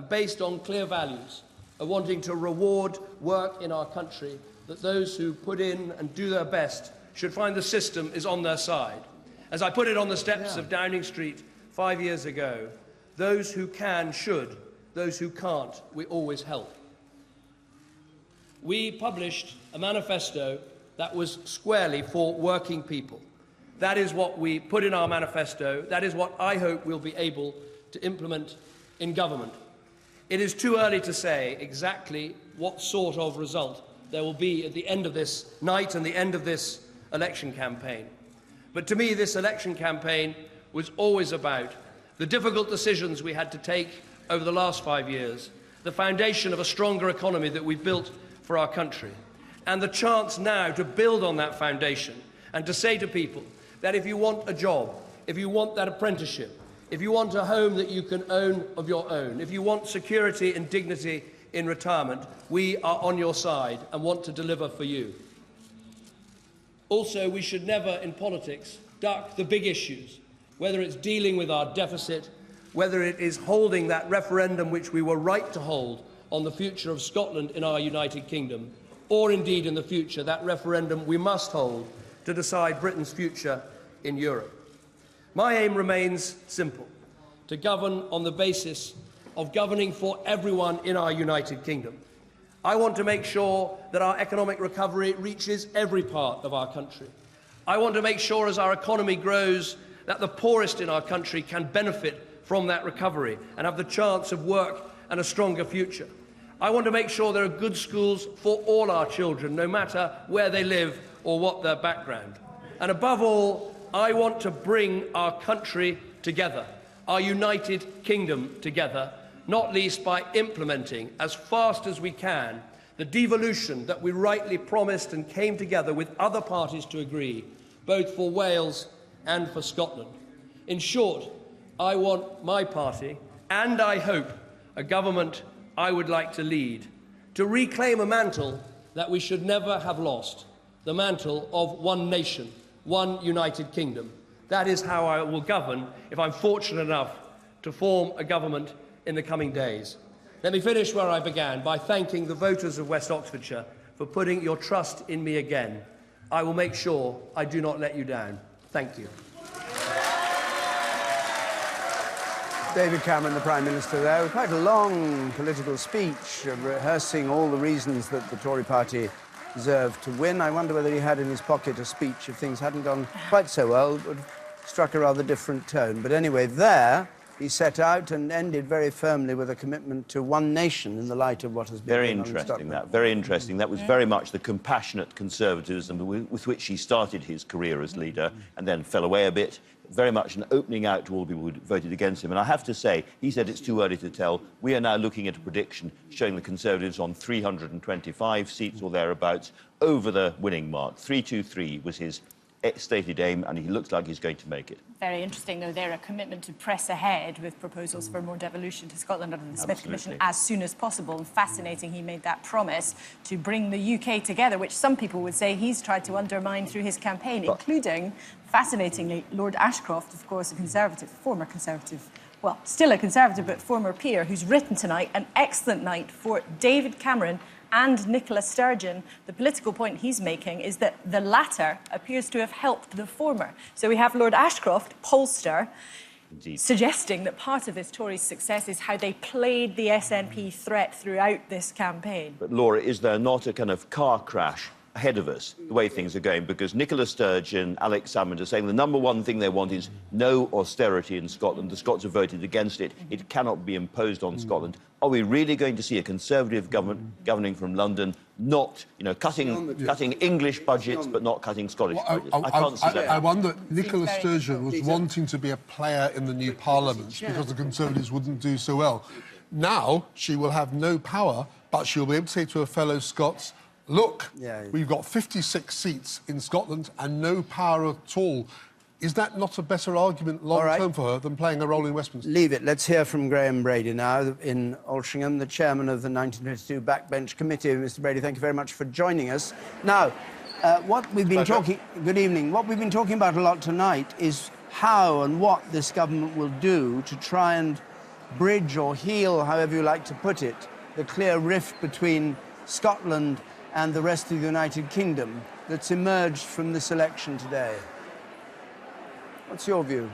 based on clear values of wanting to reward work in our country, that those who put in and do their best should find the system is on their side. As I put it on the steps of Downing Street 5 years ago, those who can should, those who can't, we always help. We published a manifesto that was squarely for working people. That is what we put in our manifesto. That is what I hope we'll be able to implement in government. It is too early to say exactly what sort of result there will be at the end of this night and the end of this election campaign. But to me, this election campaign was always about the difficult decisions we had to take over the last 5 years, the foundation of a stronger economy that we've built for our country, and the chance now to build on that foundation and to say to people that if you want a job, if you want that apprenticeship, if you want a home that you can own of your own, if you want security and dignity in retirement, we are on your side and want to deliver for you. Also, we should never, in politics, duck the big issues, whether it's dealing with our deficit, whether it is holding that referendum which we were right to hold on the future of Scotland in our United Kingdom, or indeed in the future that referendum we must hold to decide Britain's future in Europe. My aim remains simple: to govern on the basis of governing for everyone in our United Kingdom. I want to make sure that our economic recovery reaches every part of our country. I want to make sure as our economy grows that the poorest in our country can benefit from that recovery and have the chance of work and a stronger future. I want to make sure there are good schools for all our children, no matter where they live or what their background. And above all, I want to bring our country together, our United Kingdom together, not least by implementing as fast as we can the devolution that we rightly promised and came together with other parties to agree, both for Wales and for Scotland. In short, I want my party, and I hope a government I would like to lead, to reclaim a mantle that we should never have lost, the mantle of one nation, one United Kingdom. That is how I will govern if I'm fortunate enough to form a government in the coming days. Let me finish where I began by thanking the voters of West Oxfordshire for putting your trust in me again. I will make sure I do not let you down. Thank you. David Cameron, the Prime Minister there, with quite a long political speech rehearsing all the reasons that the Tory party deserved to win. I wonder whether he had in his pocket a speech, if things hadn't gone quite so well, would have struck a rather different tone. But anyway, there he set out and ended very firmly with a commitment to one nation in the light of what has been Very going on in interesting, Scotland. that. Very interesting. That was very much the compassionate conservatism with which he started his career as leader and then fell away a bit. Very much an opening out to all people who voted against him. And I have to say, he said it's too early to tell. We are now looking at a prediction showing the Conservatives on 325 seats or thereabouts over the winning mark. 323 was his stated aim, and he looks like he's going to make it. Very interesting, though, there, a commitment to press ahead with proposals for more devolution to Scotland under the Smith Commission as soon as possible. And fascinating, he made that promise to bring the UK together, which some people would say he's tried to undermine through his campaign, including, fascinatingly, Lord Ashcroft, of course, a Conservative, former Conservative, well, still a Conservative, but former peer, who's written tonight an excellent night for David Cameron and Nicola Sturgeon. The political point he's making is that the latter appears to have helped the former. So we have Lord Ashcroft, pollster, suggesting that part of this Tories' success is how they played the SNP threat throughout this campaign. But, Laura, is there not a kind of car crash ahead of us, the way things are going? Because Nicola Sturgeon, Alex Salmond are saying the number one thing they want is no austerity in Scotland. The Scots have voted against it. It cannot be imposed on Scotland. Are we really going to see a Conservative government governing from London, not, you know, cutting English budgets but not cutting Scottish budgets? I can't see that. I wonder, Nicola Sturgeon was wanting to be a player in the new Parliament because the Conservatives wouldn't do so well. Now she will have no power, but she'll be able to say to her fellow Scots, look, we've got 56 seats in Scotland and no power at all. Is that not a better argument long-term for her than playing a role in Westminster? Leave it. Let's hear from Graham Brady now in Altrincham, the chairman of the 1922 Backbench Committee. Mr. Brady, thank you very much for joining us. Now, what we've been talking... Good evening. What we've been talking about a lot tonight is how and what this government will do to try and bridge or heal, however you like to put it, the clear rift between Scotland and the rest of the United Kingdom that's emerged from this election today. What's your view?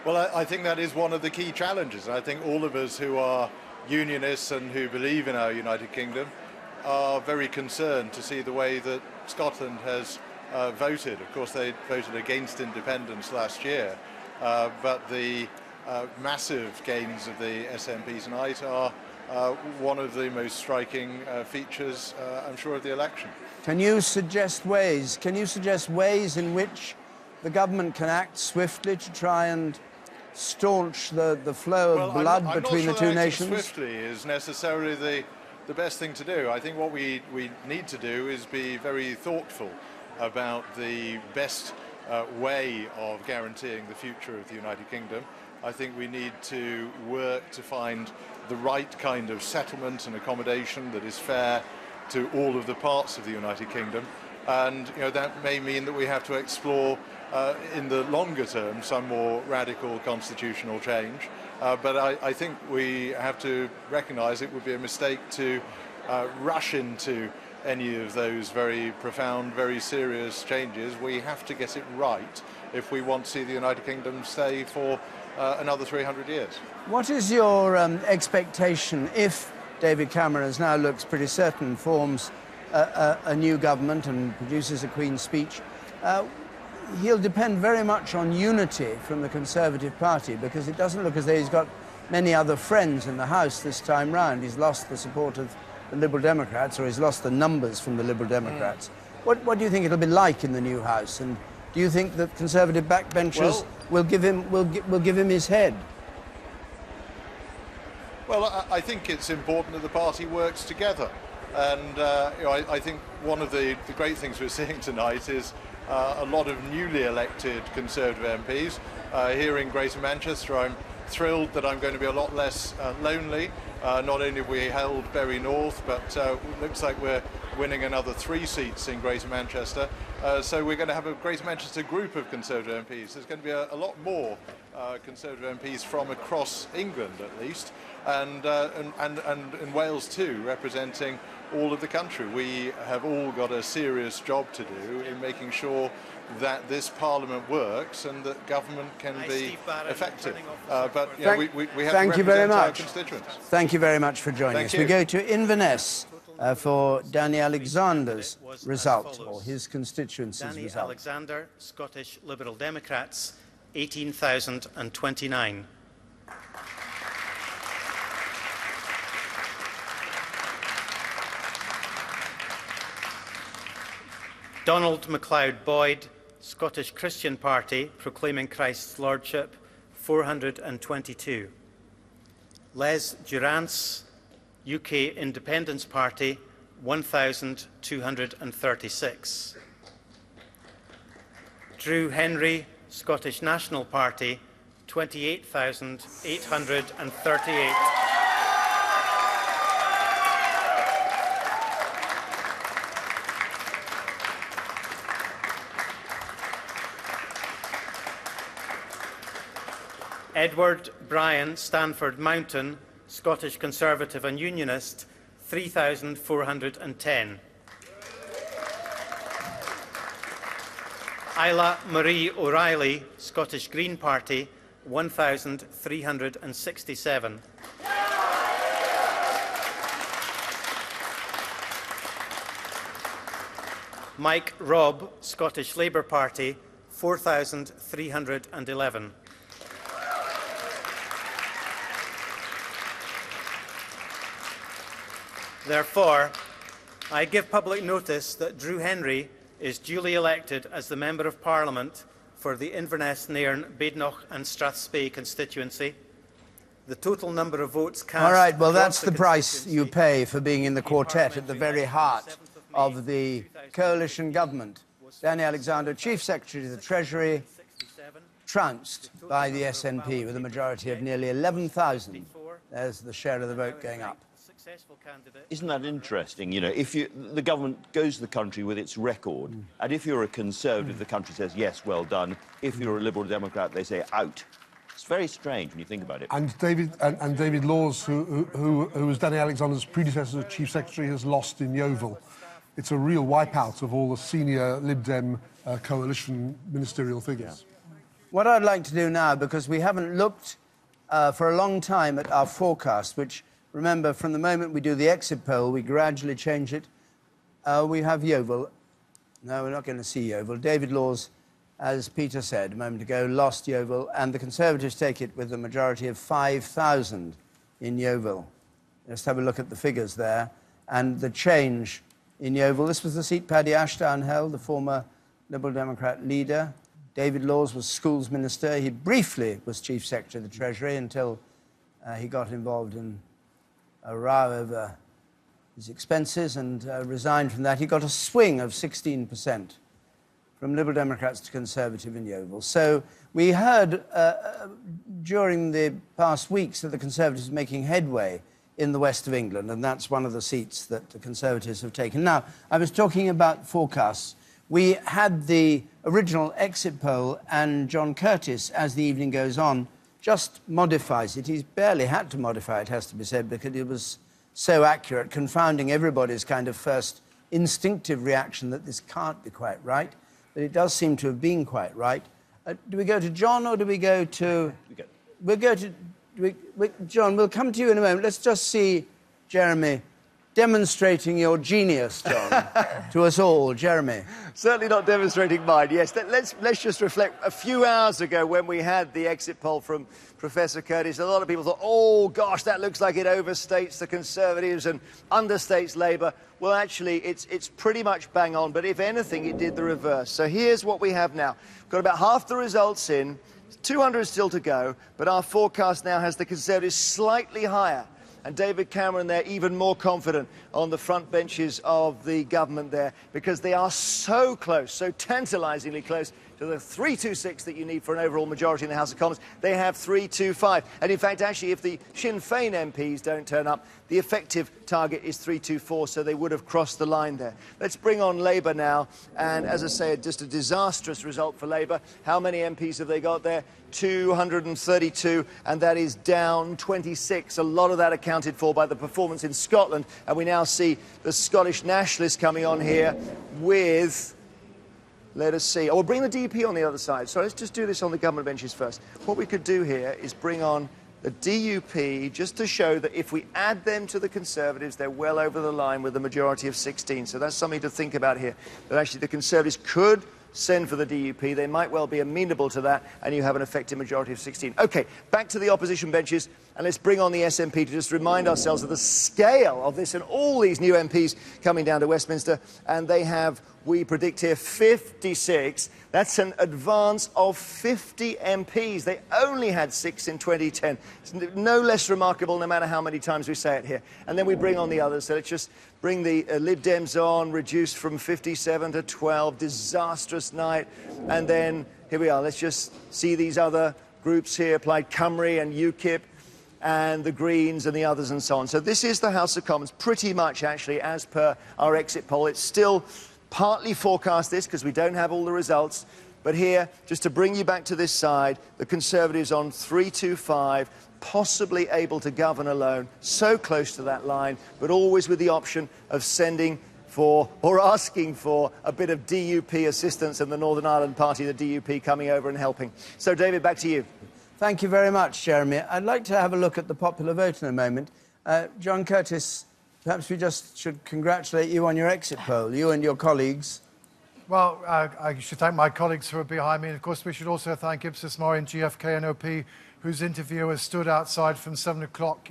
Well, I think that is one of the key challenges. I think all of us who are unionists and who believe in our United Kingdom are very concerned to see the way that Scotland has voted. Of course, they voted against independence last year, but the massive gains of the SNP tonight are one of the most striking features, I'm sure, of the election. Can you suggest ways in which the government can act swiftly to try and staunch the flow of blood between the two nations? Swiftly is necessarily the best thing to do. I think what we need to do is be very thoughtful about the best way of guaranteeing the future of the United Kingdom. I think we need to work to find the right kind of settlement and accommodation that is fair to all of the parts of the United Kingdom. And that may mean that we have to explore in the longer term some more radical constitutional change. But I think we have to recognise it would be a mistake to rush into any of those very profound, very serious changes. We have to get it right if we want to see the United Kingdom stay for another 300 years. What is your expectation if David Cameron, as now looks pretty certain, forms a new government and produces a Queen's speech? He'll depend very much on unity from the Conservative Party, because it doesn't look as though he's got many other friends in the House this time round. He's lost the support of the Liberal Democrats, or he's lost the numbers from the Liberal Democrats. What do you think it'll be like in the new House? And do you think that Conservative backbenchers will give him his head? Well, I think it's important that the party works together. And you know, I think one of the great things we're seeing tonight is a lot of newly elected Conservative MPs here in Greater Manchester. I'm thrilled that I'm going to be a lot less lonely. Not only have we held Bury North, but it looks like we're winning another 3 seats in Greater Manchester. So we're going to have a Greater Manchester group of Conservative MPs. There's going to be a lot more Conservative MPs from across England, at least, and in Wales too, representing all of the country. We have all got a serious job to do in making sure that this Parliament works and that government can be effective. But yeah, we have to represent our constituents. Thank you very much for joining us. We go to Inverness for Danny Alexander's result, or his constituency's Danny result. Alexander, Scottish Liberal Democrats, 18,029. Donald MacLeod Boyd, Scottish Christian Party, proclaiming Christ's Lordship, 422. Les Durance, UK Independence Party, 1,236. Drew Henry, Scottish National Party, 28,838. Edward Bryan, Stanford Mountain, Scottish Conservative and Unionist, 3,410. Isla Marie O'Reilly, Scottish Green Party, 1,367. Mike Robb, Scottish Labour Party, 4,311. Therefore, I give public notice that Drew Henry is duly elected as the Member of Parliament for the Inverness, Nairn, Badenoch and Strathspey constituency. The total number of votes cast... All right, well, that's the price you pay for being in the quartet at the very heart of the coalition government. Danny Alexander, Chief Secretary of the Treasury, trounced by the SNP with a majority of nearly 11,000. There's the share of the vote going up. Isn't that interesting? You know, if the government goes to the country with its record, and if you're a Conservative, the country says, yes, well done. If you're a Liberal Democrat, they say, out. It's very strange when you think about it. And David Laws, who was Danny Alexander's predecessor as Chief Secretary, has lost in Yeovil. It's a real wipeout of all the senior Lib Dem coalition ministerial figures. What I'd like to do now, because we haven't looked for a long time at our forecast, which, remember, from the moment we do the exit poll, we gradually change it. We have Yeovil. No, we're not going to see Yeovil. David Laws, as Peter said a moment ago, lost Yeovil, and the Conservatives take it with a majority of 5,000 in Yeovil. Let's have a look at the figures there. And the change in Yeovil, this was the seat Paddy Ashdown held, the former Liberal Democrat leader. David Laws was Schools Minister. He briefly was Chief Secretary of the Treasury until he got involved in a row over his expenses and resigned from that. He got a swing of 16% from Liberal Democrats to Conservative in Yeovil. So we heard during the past weeks that the Conservatives are making headway in the west of England, and that's one of the seats that the Conservatives have taken. Now, I was talking about forecasts. We had the original exit poll, and John Curtis, as the evening goes on, just modifies it. He's barely had to modify it, has to be said, because it was so accurate, confounding everybody's kind of first instinctive reaction that this can't be quite right. But it does seem to have been quite right. Do we go to John or do we go to we'll go to... John, we'll come to you in a moment. Let's just see Jeremy demonstrating your genius, John, to us all. Jeremy. Certainly not demonstrating mine, yes. Let's just reflect. A few hours ago when we had the exit poll from Professor Curtis, a lot of people thought, oh, gosh, that looks like it overstates the Conservatives and understates Labour. Well, actually, it's pretty much bang on, but if anything, it did the reverse. So here's what we have now. Got about half the results in, 200 still to go, but our forecast now has the Conservatives slightly higher. And David Cameron there even more confident on the front benches of the government there, because they are so close, so tantalisingly close to the 326 that you need for an overall majority in the House of Commons. They have 325. And in fact, actually, if the Sinn Féin MPs don't turn up, the effective target is 324, so they would have crossed the line there. Let's bring on Labour now. And as I say, just a disastrous result for Labour. How many MPs have they got there? 232, and that is down 26. A lot of that accounted for by the performance in Scotland. And we now see the Scottish Nationalists coming on here with... Let us see. Oh, we'll bring the DUP on the other side. So let's just do this on the government benches first. What we could do here is bring on the DUP just to show that if we add them to the Conservatives, they're well over the line with a majority of 16. So that's something to think about here. That actually the Conservatives could send for the DUP. They might well be amenable to that, and you have an effective majority of 16. OK, back to the opposition benches, and let's bring on the SNP to just remind ourselves of the scale of this and all these new MPs coming down to Westminster. And they have, we predict here, 56. That's an advance of 50 MPs. They only had 6 in 2010. It's no less remarkable, no matter how many times we say it here. And then we bring on the others. So let's just bring the Lib Dems on, reduced from 57 to 12. Disastrous night. And then here we are. Let's just see these other groups here, Plaid Cymru and UKIP and the Greens and the others and so on. So this is the House of Commons, pretty much actually as per our exit poll. It's still partly forecast this because we don't have all the results. But here, just to bring you back to this side, the Conservatives on 325, possibly able to govern alone, so close to that line, but always with the option of sending for or asking for a bit of DUP assistance and the Northern Ireland Party, the DUP, coming over and helping. So, David, back to you. Thank you very much, Jeremy. I'd like to have a look at the popular vote in a moment. John Curtis, perhaps we just should congratulate you on your exit poll, you and your colleagues. Well, I should thank my colleagues who are behind me. And of course, we should also thank Ipsos Mori and GFK and OP, whose interviewers stood outside from 7 o'clock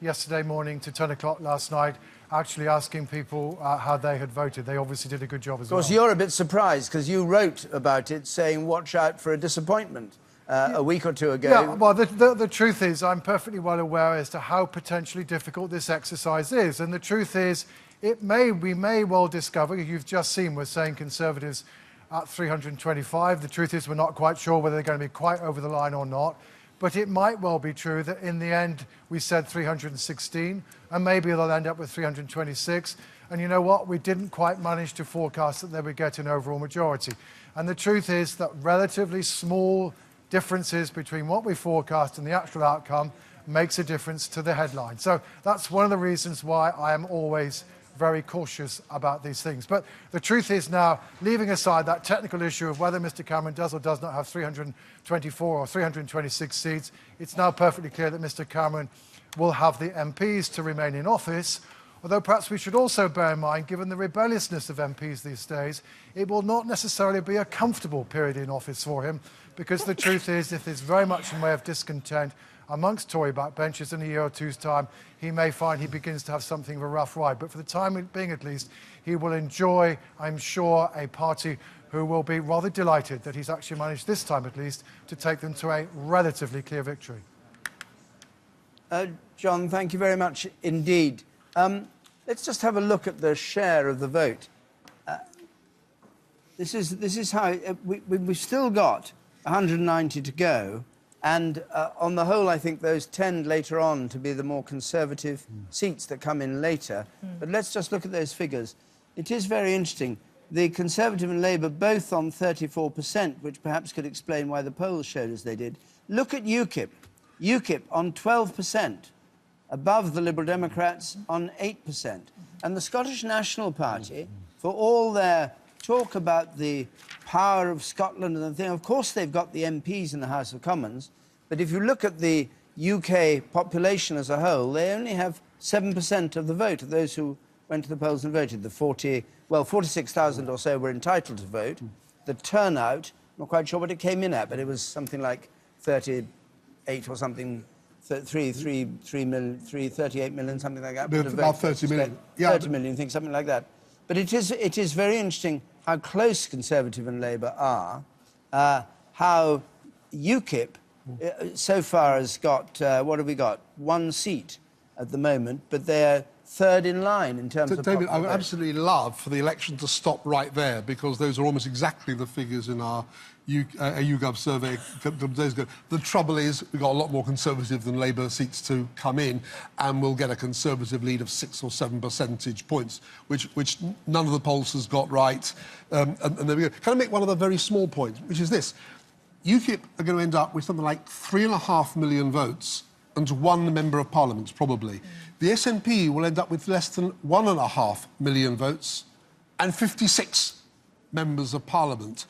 yesterday morning to 10 o'clock last night, actually asking people how they had voted. They obviously did a good job as well. Of course, you're a bit surprised because you wrote about it saying, watch out for a disappointment. A week or two ago. Yeah, well, the truth is, I'm perfectly well aware as to how potentially difficult this exercise is. And the truth is, we may well discover, you've just seen, we're saying Conservatives at 325. The truth is, we're not quite sure whether they're going to be quite over the line or not. But it might well be true that in the end, we said 316, and maybe they'll end up with 326. And you know what? We didn't quite manage to forecast that they would get an overall majority. And the truth is that relatively small differences between what we forecast and the actual outcome makes a difference to the headline. So that's one of the reasons why I am always very cautious about these things. But the truth is now, leaving aside that technical issue of whether Mr Cameron does or does not have 324 or 326 seats, it's now perfectly clear that Mr Cameron will have the MPs to remain in office. Although perhaps we should also bear in mind, given the rebelliousness of MPs these days, it will not necessarily be a comfortable period in office for him, because the truth is, if there's very much in the way of discontent amongst Tory backbenchers in a year or two's time, he may find he begins to have something of a rough ride. But for the time being, at least, he will enjoy, I'm sure, a party who will be rather delighted that he's actually managed, this time at least, to take them to a relatively clear victory. John, thank you very much indeed. Let's just have a look at the share of the vote. This is how we've still got 190 to go, and on the whole, I think those tend later on to be the more conservative seats that come in later. But let's just look at those figures. It is very interesting. The Conservative and Labour both on 34%, which perhaps could explain why the polls showed as they did. Look at UKIP. UKIP on 12%, above the Liberal Democrats on 8%. And the Scottish National Party, for all their talk about the power of Scotland and the thing, of course they've got the MPs in the House of Commons, But if you look at the UK population as a whole, they only have 7% of the vote of those who went to the polls and voted. The 46,000 or so were entitled to vote. The turnout, not quite sure what it came in at, but it was something like 38 or something, 38 million, something like that. About 30 million. Yeah, 30 million, I think, something like that. But it is very interesting how close Conservative and Labour are, how UKIP so far has got, what have we got? 1 seat at the moment, but they're third in line in terms of... David, I would absolutely love for the election to stop right there, because those are almost exactly the figures in our YouGov survey a couple of days ago. The trouble is we've got a lot more Conservative than Labour seats to come in, and we'll get a Conservative lead of 6 or 7 percentage points, which none of the polls has got right. And there we go. Can I make one other very small point, which is this? UKIP are going to end up with something like 3.5 million votes and 1 member of parliament, probably. The SNP will end up with less than 1.5 million votes and 56 members of parliament.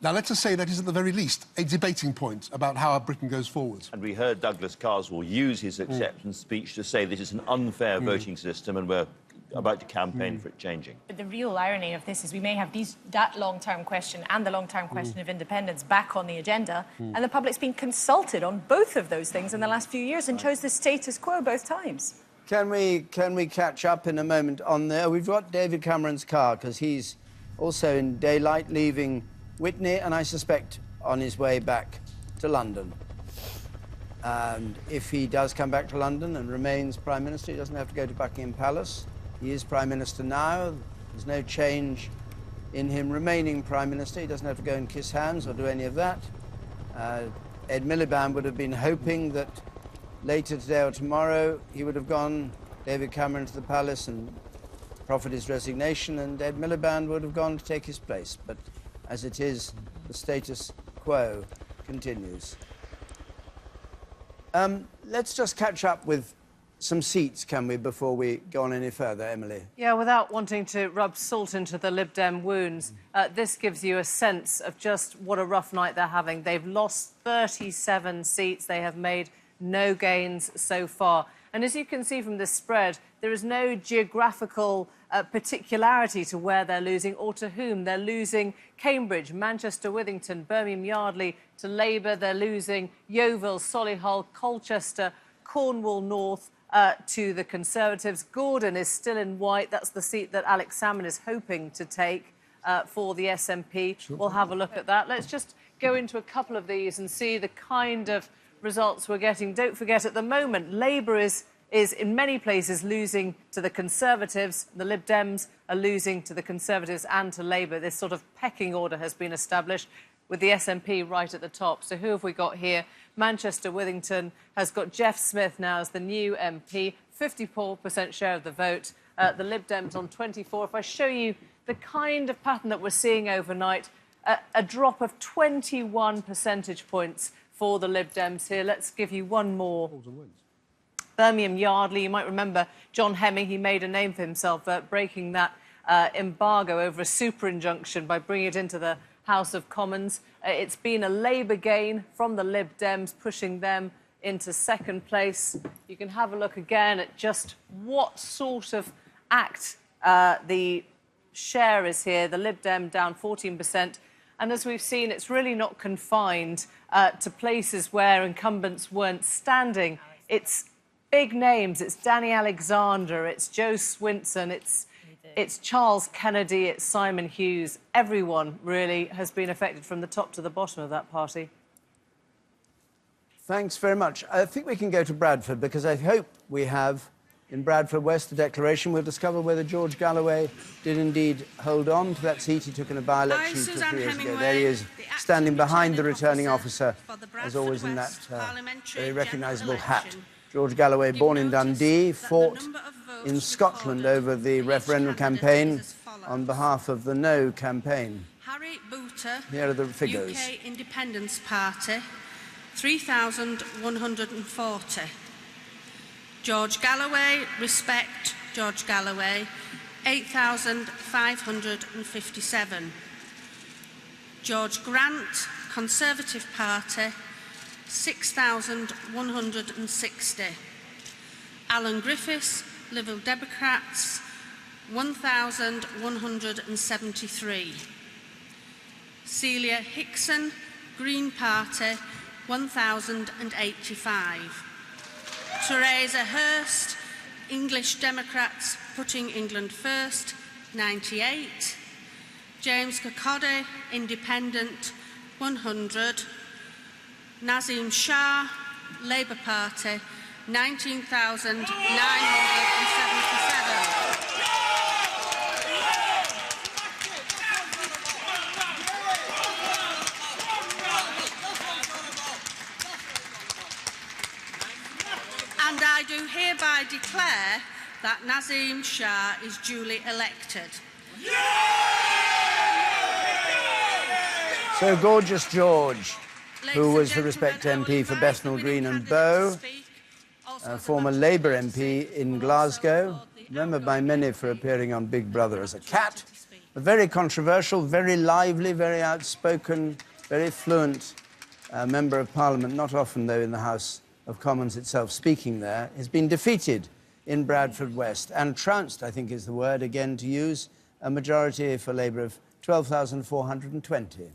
Now, let us say that is, at the very least, a debating point about how Britain goes forward. And we heard Douglas Carswell use his acceptance speech to say this is an unfair voting system, and we're about to campaign for it changing. But the real irony of this is we may have that long-term question and the long-term question of independence back on the agenda, and the public's been consulted on both of those things in the last few years and chose the status quo both times. Can we catch up in a moment on there? We've got David Cameron's car, because he's also in daylight, leaving Witney, and I suspect on his way back to London. And if he does come back to London and remains Prime Minister, he doesn't have to go to Buckingham Palace. He is Prime Minister now. There's no change in him remaining Prime Minister. He doesn't have to go and kiss hands or do any of that. Ed Miliband would have been hoping that later today or tomorrow he would have gone, David Cameron, to the palace and proffered his resignation, and Ed Miliband would have gone to take his place. But as it is, the status quo continues. Let's just catch up with some seats, can we, before we go on any further, Emily? Yeah, without wanting to rub salt into the Lib Dem wounds, this gives you a sense of just what a rough night they're having. They've lost 37 seats. They have made no gains so far. And as you can see from this spread, there is no geographical particularity to where they're losing or to whom. They're losing Cambridge, Manchester, Withington, Birmingham, Yardley to Labour. They're losing Yeovil, Solihull, Colchester, Cornwall North to the Conservatives. Gordon is still in white. That's the seat that Alex Salmond is hoping to take for the SNP. Sure. We'll have a look at that. Let's just go into a couple of these and see the kind of results we're getting. Don't forget, at the moment, Labour is in many places losing to the Conservatives. The Lib Dems are losing to the Conservatives and to Labour. This sort of pecking order has been established, with the SNP right at the top. So who have we got here? Manchester Withington has got Jeff Smith now as the new MP, 54% share of the vote. The Lib Dems on 24. If I show you the kind of pattern that we're seeing overnight, a drop of 21 percentage points for the Lib Dems here. Let's give you one more. Birmingham Yardley, you might remember John Hemming. He made a name for himself breaking that embargo over a super injunction by bringing it into the House of Commons. It's been a Labour gain from the Lib Dems, pushing them into second place. You can have a look again at just what sort of act the share is here. The Lib Dem down 14%. And as we've seen, it's really not confined to places where incumbents weren't standing. It's big names. It's Danny Alexander, it's Joe Swinson, it's Charles Kennedy, it's Simon Hughes. Everyone really has been affected from the top to the bottom of that party. Thanks very much. I think we can go to Bradford, because I hope we have in Bradford West the declaration. We'll discover whether George Galloway did indeed hold on to that seat he took in a by-election 2 or 3 years ago. There he is, standing behind the returning officer, as always in that very recognisable hat. George Galloway, born in Dundee, fought in Scotland over the referendum campaign on behalf of the No campaign. Harry Booter, here are the figures. UK Independence Party, 3,140. George Galloway, Respect George Galloway, 8,557. George Grant, Conservative Party, 6,160. Alan Griffiths, Liberal Democrats, 1,173. Celia Hickson, Green Party, 1,085. Theresa Hurst, English Democrats, Putting England First, 98. James Kirkcaldy, Independent, 100. Nazim Shah, Labour Party, 19,977. And I do hereby declare that Nazim Shah is duly elected. So Gorgeous George, who was the Respect MP for Bethnal Green and Bow, a former Labour MP in Glasgow, remembered by many for appearing on Big Brother as a cat, a very controversial, very lively, very outspoken, very fluent Member of Parliament, not often, though, in the House of Commons itself speaking there, has been defeated in Bradford West and trounced, I think is the word again to use, a majority for Labour of 12,420.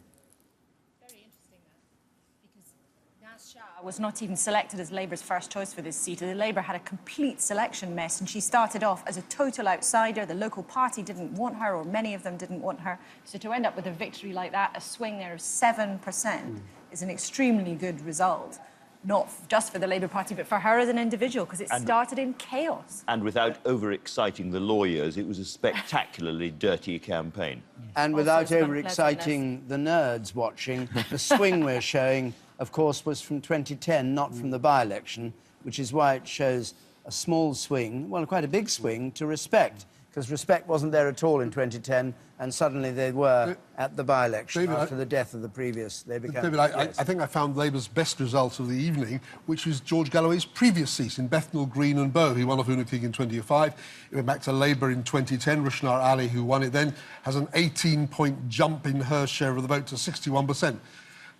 Was not even selected as Labour's first choice for this seat. The Labour had a complete selection mess, and she started off as a total outsider. The local party didn't want her, or many of them didn't want her. So to end up with a victory like that, a swing there of 7%, is an extremely good result. Not just for the Labour Party, but for her as an individual, because it started in chaos. And without overexciting the lawyers, it was a spectacularly dirty campaign. And without overexciting the nerds watching, the swing we're showing, of course, was from 2010, not from the by-election, which is why it shows a small swing, well, quite a big swing, to Respect, because Respect wasn't there at all in 2010, and suddenly they were at the by-election after the death of the previous. They became... David, I think I found Labour's best result of the evening, which was George Galloway's previous seat in Bethnal Green and Bow. He won off Una Teague in 2005. It went back to Labour in 2010. Rushnar Ali, who won it then, has an 18-point jump in her share of the vote to 61%.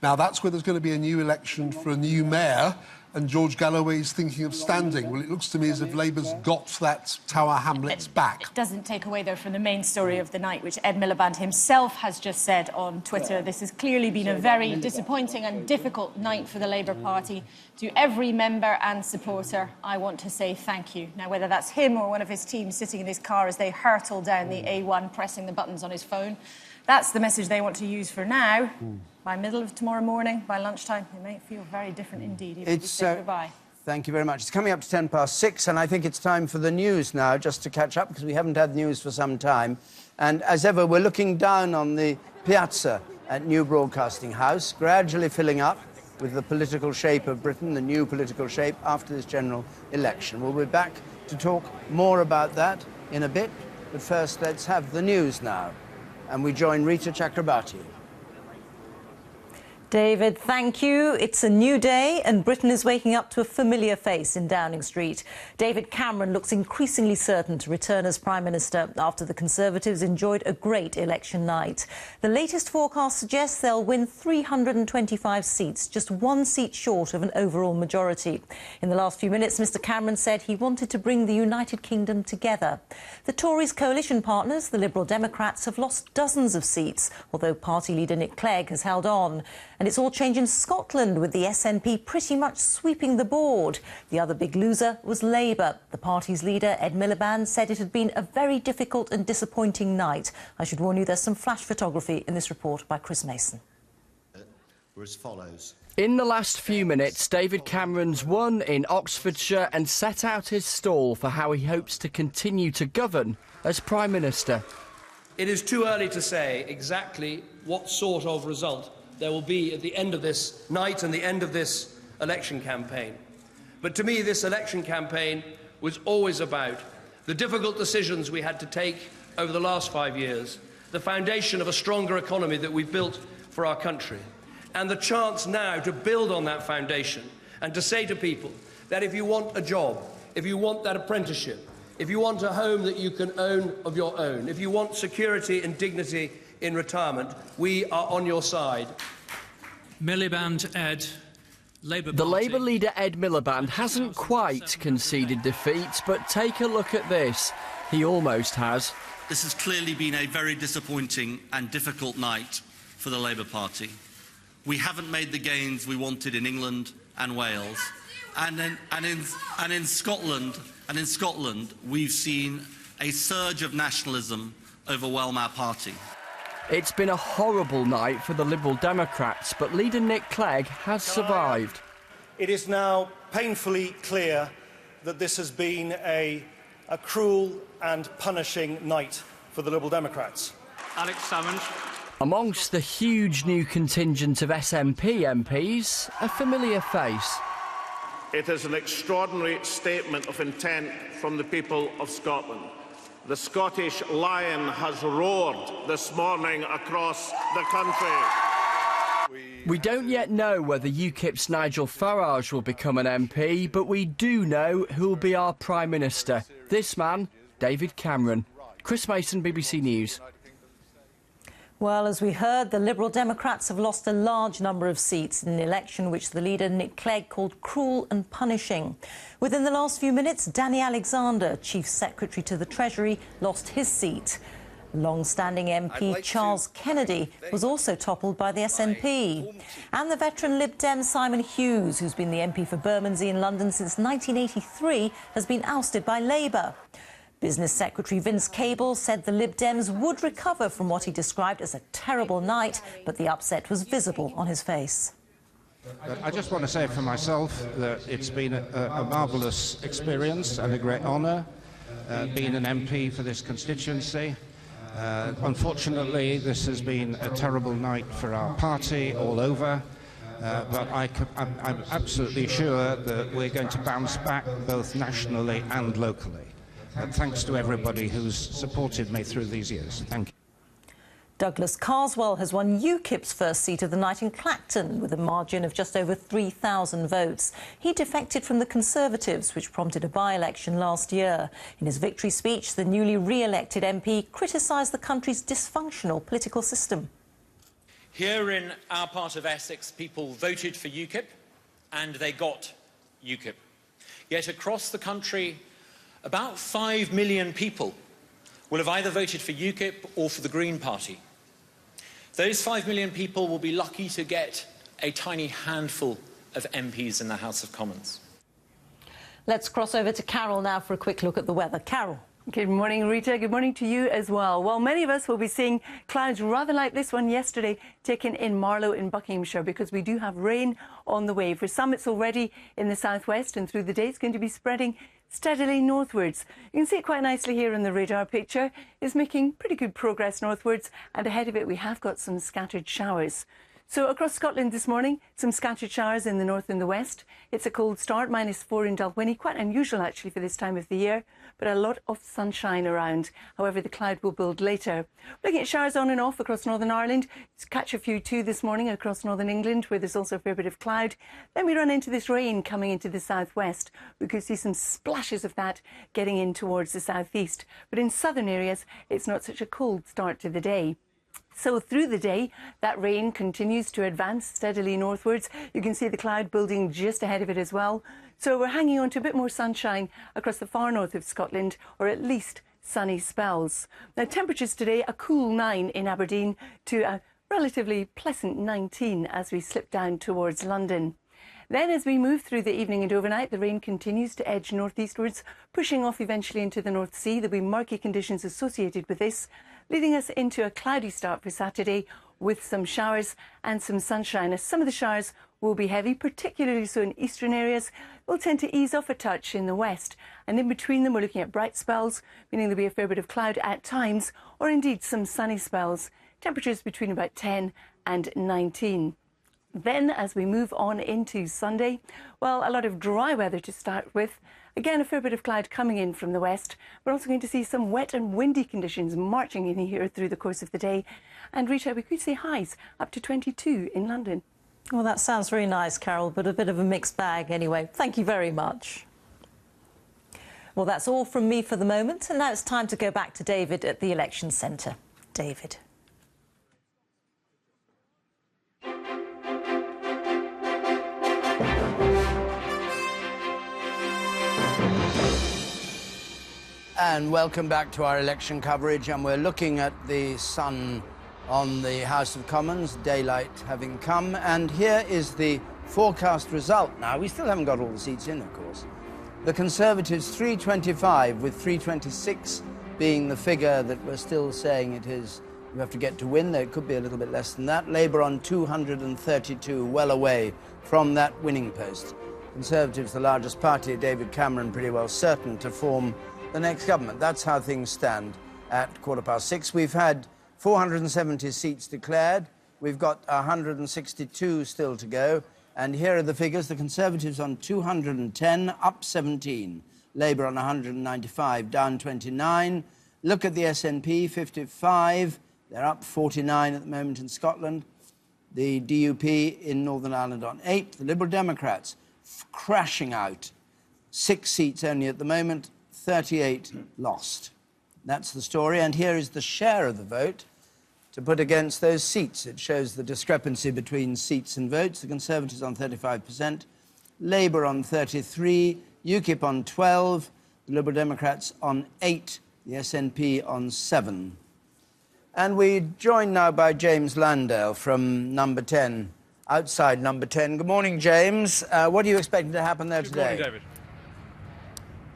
Now, that's where there's going to be a new election for a new mayor, and George Galloway's thinking of standing. Well, it looks to me as if Labour's got that Tower Hamlets back. It doesn't take away, though, from the main story of the night, which Ed Miliband himself has just said on Twitter. This has clearly been a very disappointing and difficult night for the Labour Party. To every member and supporter, I want to say thank you. Now, whether that's him or one of his team sitting in his car as they hurtle down the A1, pressing the buttons on his phone, that's the message they want to use for now. By middle of tomorrow morning, by lunchtime, it may feel very different indeed. Even if you say goodbye. Thank you very much. It's coming up to 6:10, and I think it's time for the news now, just to catch up, because we haven't had news for some time. And as ever, we're looking down on the piazza at New Broadcasting House, gradually filling up with the political shape of Britain, the new political shape after this general election. We'll be back to talk more about that in a bit, but first let's have the news now. And we join Rita Chakrabarti. David, thank you. It's a new day and Britain is waking up to a familiar face in Downing Street. David Cameron looks increasingly certain to return as Prime Minister after the Conservatives enjoyed a great election night. The latest forecast suggests they'll win 325 seats, just one seat short of an overall majority. In the last few minutes, Mr Cameron said he wanted to bring the United Kingdom together. The Tories' coalition partners, the Liberal Democrats, have lost dozens of seats, although party leader Nick Clegg has held on. And it's all changed in Scotland, with the SNP pretty much sweeping the board. The other big loser was Labour. The party's leader, Ed Miliband, said it had been a very difficult and disappointing night. I should warn you, there's some flash photography in this report by Chris Mason. Were as follows. In the last few minutes, David Cameron's won in Oxfordshire and set out his stall for how he hopes to continue to govern as Prime Minister. It is too early to say exactly what sort of result there will be at the end of this night and the end of this election campaign. But to me, this election campaign was always about the difficult decisions we had to take over the last 5 years, the foundation of a stronger economy that we've built for our country, and the chance now to build on that foundation and to say to people that if you want a job, if you want that apprenticeship, if you want a home that you can own of your own, if you want security and dignity in retirement, we are on your side. Miliband Ed, The Labour leader Ed Miliband hasn't quite conceded defeat, but take a look at this. He almost has. This has clearly been a very disappointing and difficult night for the Labour Party. We haven't made the gains we wanted in England and Wales, and in Scotland, we've seen a surge of nationalism overwhelm our party. It's been a horrible night for the Liberal Democrats, but leader Nick Clegg has survived. It is now painfully clear that this has been a cruel and punishing night for the Liberal Democrats. Alex Salmond. Amongst the huge new contingent of SNP MPs, a familiar face. It is an extraordinary statement of intent from the people of Scotland. The Scottish lion has roared this morning across the country. We don't yet know whether UKIP's Nigel Farage will become an MP, but we do know who'll be our Prime Minister. This man, David Cameron. Chris Mason, BBC News. Well, as we heard, the Liberal Democrats have lost a large number of seats in an election which the leader, Nick Clegg, called cruel and punishing. Within the last few minutes, Danny Alexander, Chief Secretary to the Treasury, lost his seat. Long-standing MP Charles Kennedy was also toppled by the SNP. And the veteran Lib Dem Simon Hughes, who's been the MP for Bermondsey in London since 1983, has been ousted by Labour. Business Secretary Vince Cable said the Lib Dems would recover from what he described as a terrible night, but the upset was visible on his face. I just want to say for myself that it's been a marvellous experience and a great honour being an MP for this constituency. Unfortunately, this has been a terrible night for our party all over, but I'm absolutely sure that we're going to bounce back both nationally and locally. Thanks to everybody who's supported me through these years. Thank you. Douglas Carswell has won UKIP's first seat of the night in Clacton with a margin of just over 3,000 votes. He defected from the Conservatives, which prompted a by-election last year. In his victory speech, the newly re-elected MP criticised the country's dysfunctional political system. Here in our part of Essex, people voted for UKIP and they got UKIP. Yet across the country, about 5 million people will have either voted for UKIP or for the Green Party. Those 5 million people will be lucky to get a tiny handful of MPs in the House of Commons. Let's cross over to Carol now for a quick look at the weather. Carol. Good morning, Rita. Good morning to you as well. Well, many of us will be seeing clouds rather like this one yesterday taken in Marlow in Buckinghamshire, because we do have rain on the way. For some, it's already in the southwest, and through the day it's going to be spreading steadily northwards. You can see it quite nicely here in the radar picture. It's making pretty good progress northwards, and ahead of it we have got some scattered showers. So across Scotland this morning, some scattered showers in the north and the west. It's a cold start, -4 in Dalwhinnie, quite unusual actually for this time of the year, but a lot of sunshine around. However, the cloud will build later. Looking at showers on and off across Northern Ireland. Catch a few too this morning across Northern England, where there's also a fair bit of cloud. Then we run into this rain coming into the southwest. We could see some splashes of that getting in towards the southeast. But in southern areas, it's not such a cold start to the day. So through the day, that rain continues to advance steadily northwards. You can see the cloud building just ahead of it as well. So we're hanging on to a bit more sunshine across the far north of Scotland, or at least sunny spells. Now, temperatures today, a cool 9 in Aberdeen to a relatively pleasant 19 as we slip down towards London. Then as we move through the evening and overnight, the rain continues to edge northeastwards, pushing off eventually into the North Sea. There'll be murky conditions associated with this, leading us into a cloudy start for Saturday with some showers and some sunshine. As some of the showers will be heavy, particularly so in eastern areas, they'll tend to ease off a touch in the west. And in between them, we're looking at bright spells, meaning there'll be a fair bit of cloud at times, or indeed some sunny spells. Temperatures between about 10 and 19. Then, as we move on into Sunday, well, a lot of dry weather to start with. Again, a fair bit of cloud coming in from the west. We're also going to see some wet and windy conditions marching in here through the course of the day. And, Rita, we could see highs up to 22 in London. Well, that sounds very nice, Carol, but a bit of a mixed bag anyway. Thank you very much. Well, that's all from me for the moment. And now it's time to go back to David at the Election Centre. David. And welcome back to our election coverage, and we're looking at the sun on the House of Commons, daylight having come, and here is the forecast result. Now, we still haven't got all the seats in, of course. The Conservatives 325, with 326 being the figure that we're still saying it is, you have to get to win, though it could be a little bit less than that. Labour on 232, well away from that winning post. Conservatives, the largest party, David Cameron pretty well certain to form the next government. That's how things stand at 6:15. We've had 470 seats declared. We've got 162 still to go. And here are the figures. The Conservatives on 210, up 17. Labour on 195, down 29. Look at the SNP, 55. They're up 49 at the moment in Scotland. The DUP in Northern Ireland on 8. The Liberal Democrats crashing out. 6 seats only at the moment, 38 lost. That's the story. And here is the share of the vote to put against those seats. It shows the discrepancy between seats and votes. The Conservatives on 35%, Labour on 33%, UKIP on 12%, the Liberal Democrats on 8%, the SNP on 7%. And we're joined now by James Landale from Number 10, outside Number 10. Good morning, James. What are you expecting to happen there today? Good morning, David.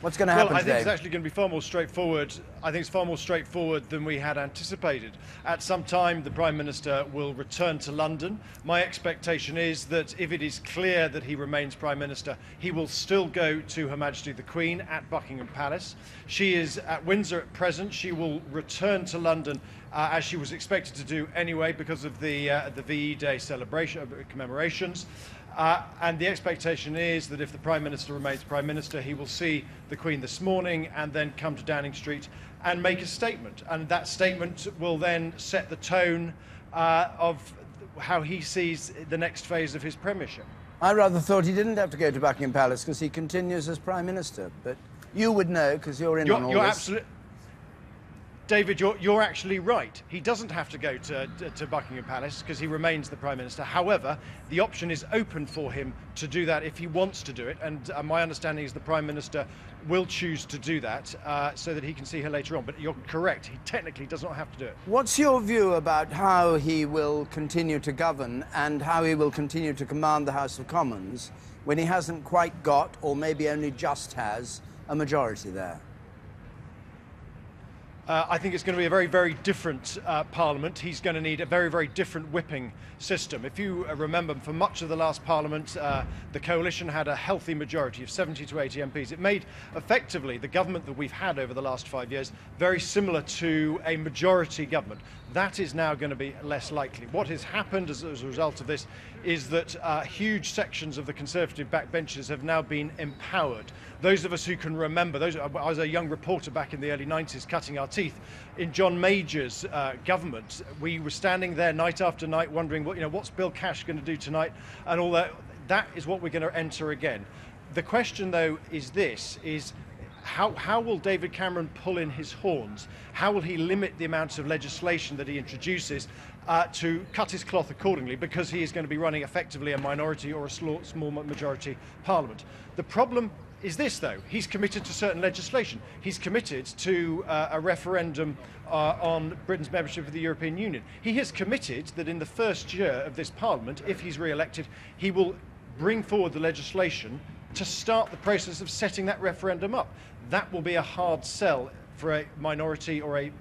What's going to happen today? today? I think it's actually going to be far more straightforward. I think it's far more straightforward than we had anticipated. At some time, the Prime Minister will return to London. My expectation is that if it is clear that he remains Prime Minister, he will still go to Her Majesty the Queen at Buckingham Palace. She is at Windsor at present. She will return to London as she was expected to do anyway because of the VE Day celebration commemorations. And the expectation is that if the Prime Minister remains Prime Minister, he will see the Queen this morning and then come to Downing Street and make a statement. And that statement will then set the tone of how he sees the next phase of his premiership. I rather thought he didn't have to go to Buckingham Palace because he continues as Prime Minister. But you would know because you're in on all this. David, you're actually right. He doesn't have to go to Buckingham Palace because he remains the Prime Minister. However, the option is open for him to do that if he wants to do it. And my understanding is the Prime Minister will choose to do that so that he can see her later on. But you're correct. He technically does not have to do it. What's your view about how he will continue to govern and how he will continue to command the House of Commons when he hasn't quite got, or maybe only just has, a majority there? I think it's going to be a very, very different Parliament. He's going to need a very, very different whipping system. If you remember, for much of the last Parliament, the coalition had a healthy majority of 70 to 80 MPs. It made, effectively, the government that we've had over the last 5 years very similar to a majority government. That is now going to be less likely. What has happened as a result of this is that huge sections of the Conservative backbenchers have now been empowered. Those of us who can remember, I was a young reporter back in the early 90s cutting our teeth in John Major's government. We were standing there night after night wondering, what's Bill Cash going to do tonight and all that. That is what we're going to enter again. The question, though, is this, how will David Cameron pull in his horns? How will he limit the amount of legislation that he introduces to cut his cloth accordingly, because he is going to be running effectively a minority or a small majority parliament? The problem is this, though. He's committed to certain legislation. He's committed to a referendum on Britain's membership of the European Union. He has committed that in the first year of this Parliament, if he's re-elected, he will bring forward the legislation to start the process of setting that referendum up. That will be a hard sell for a minority or a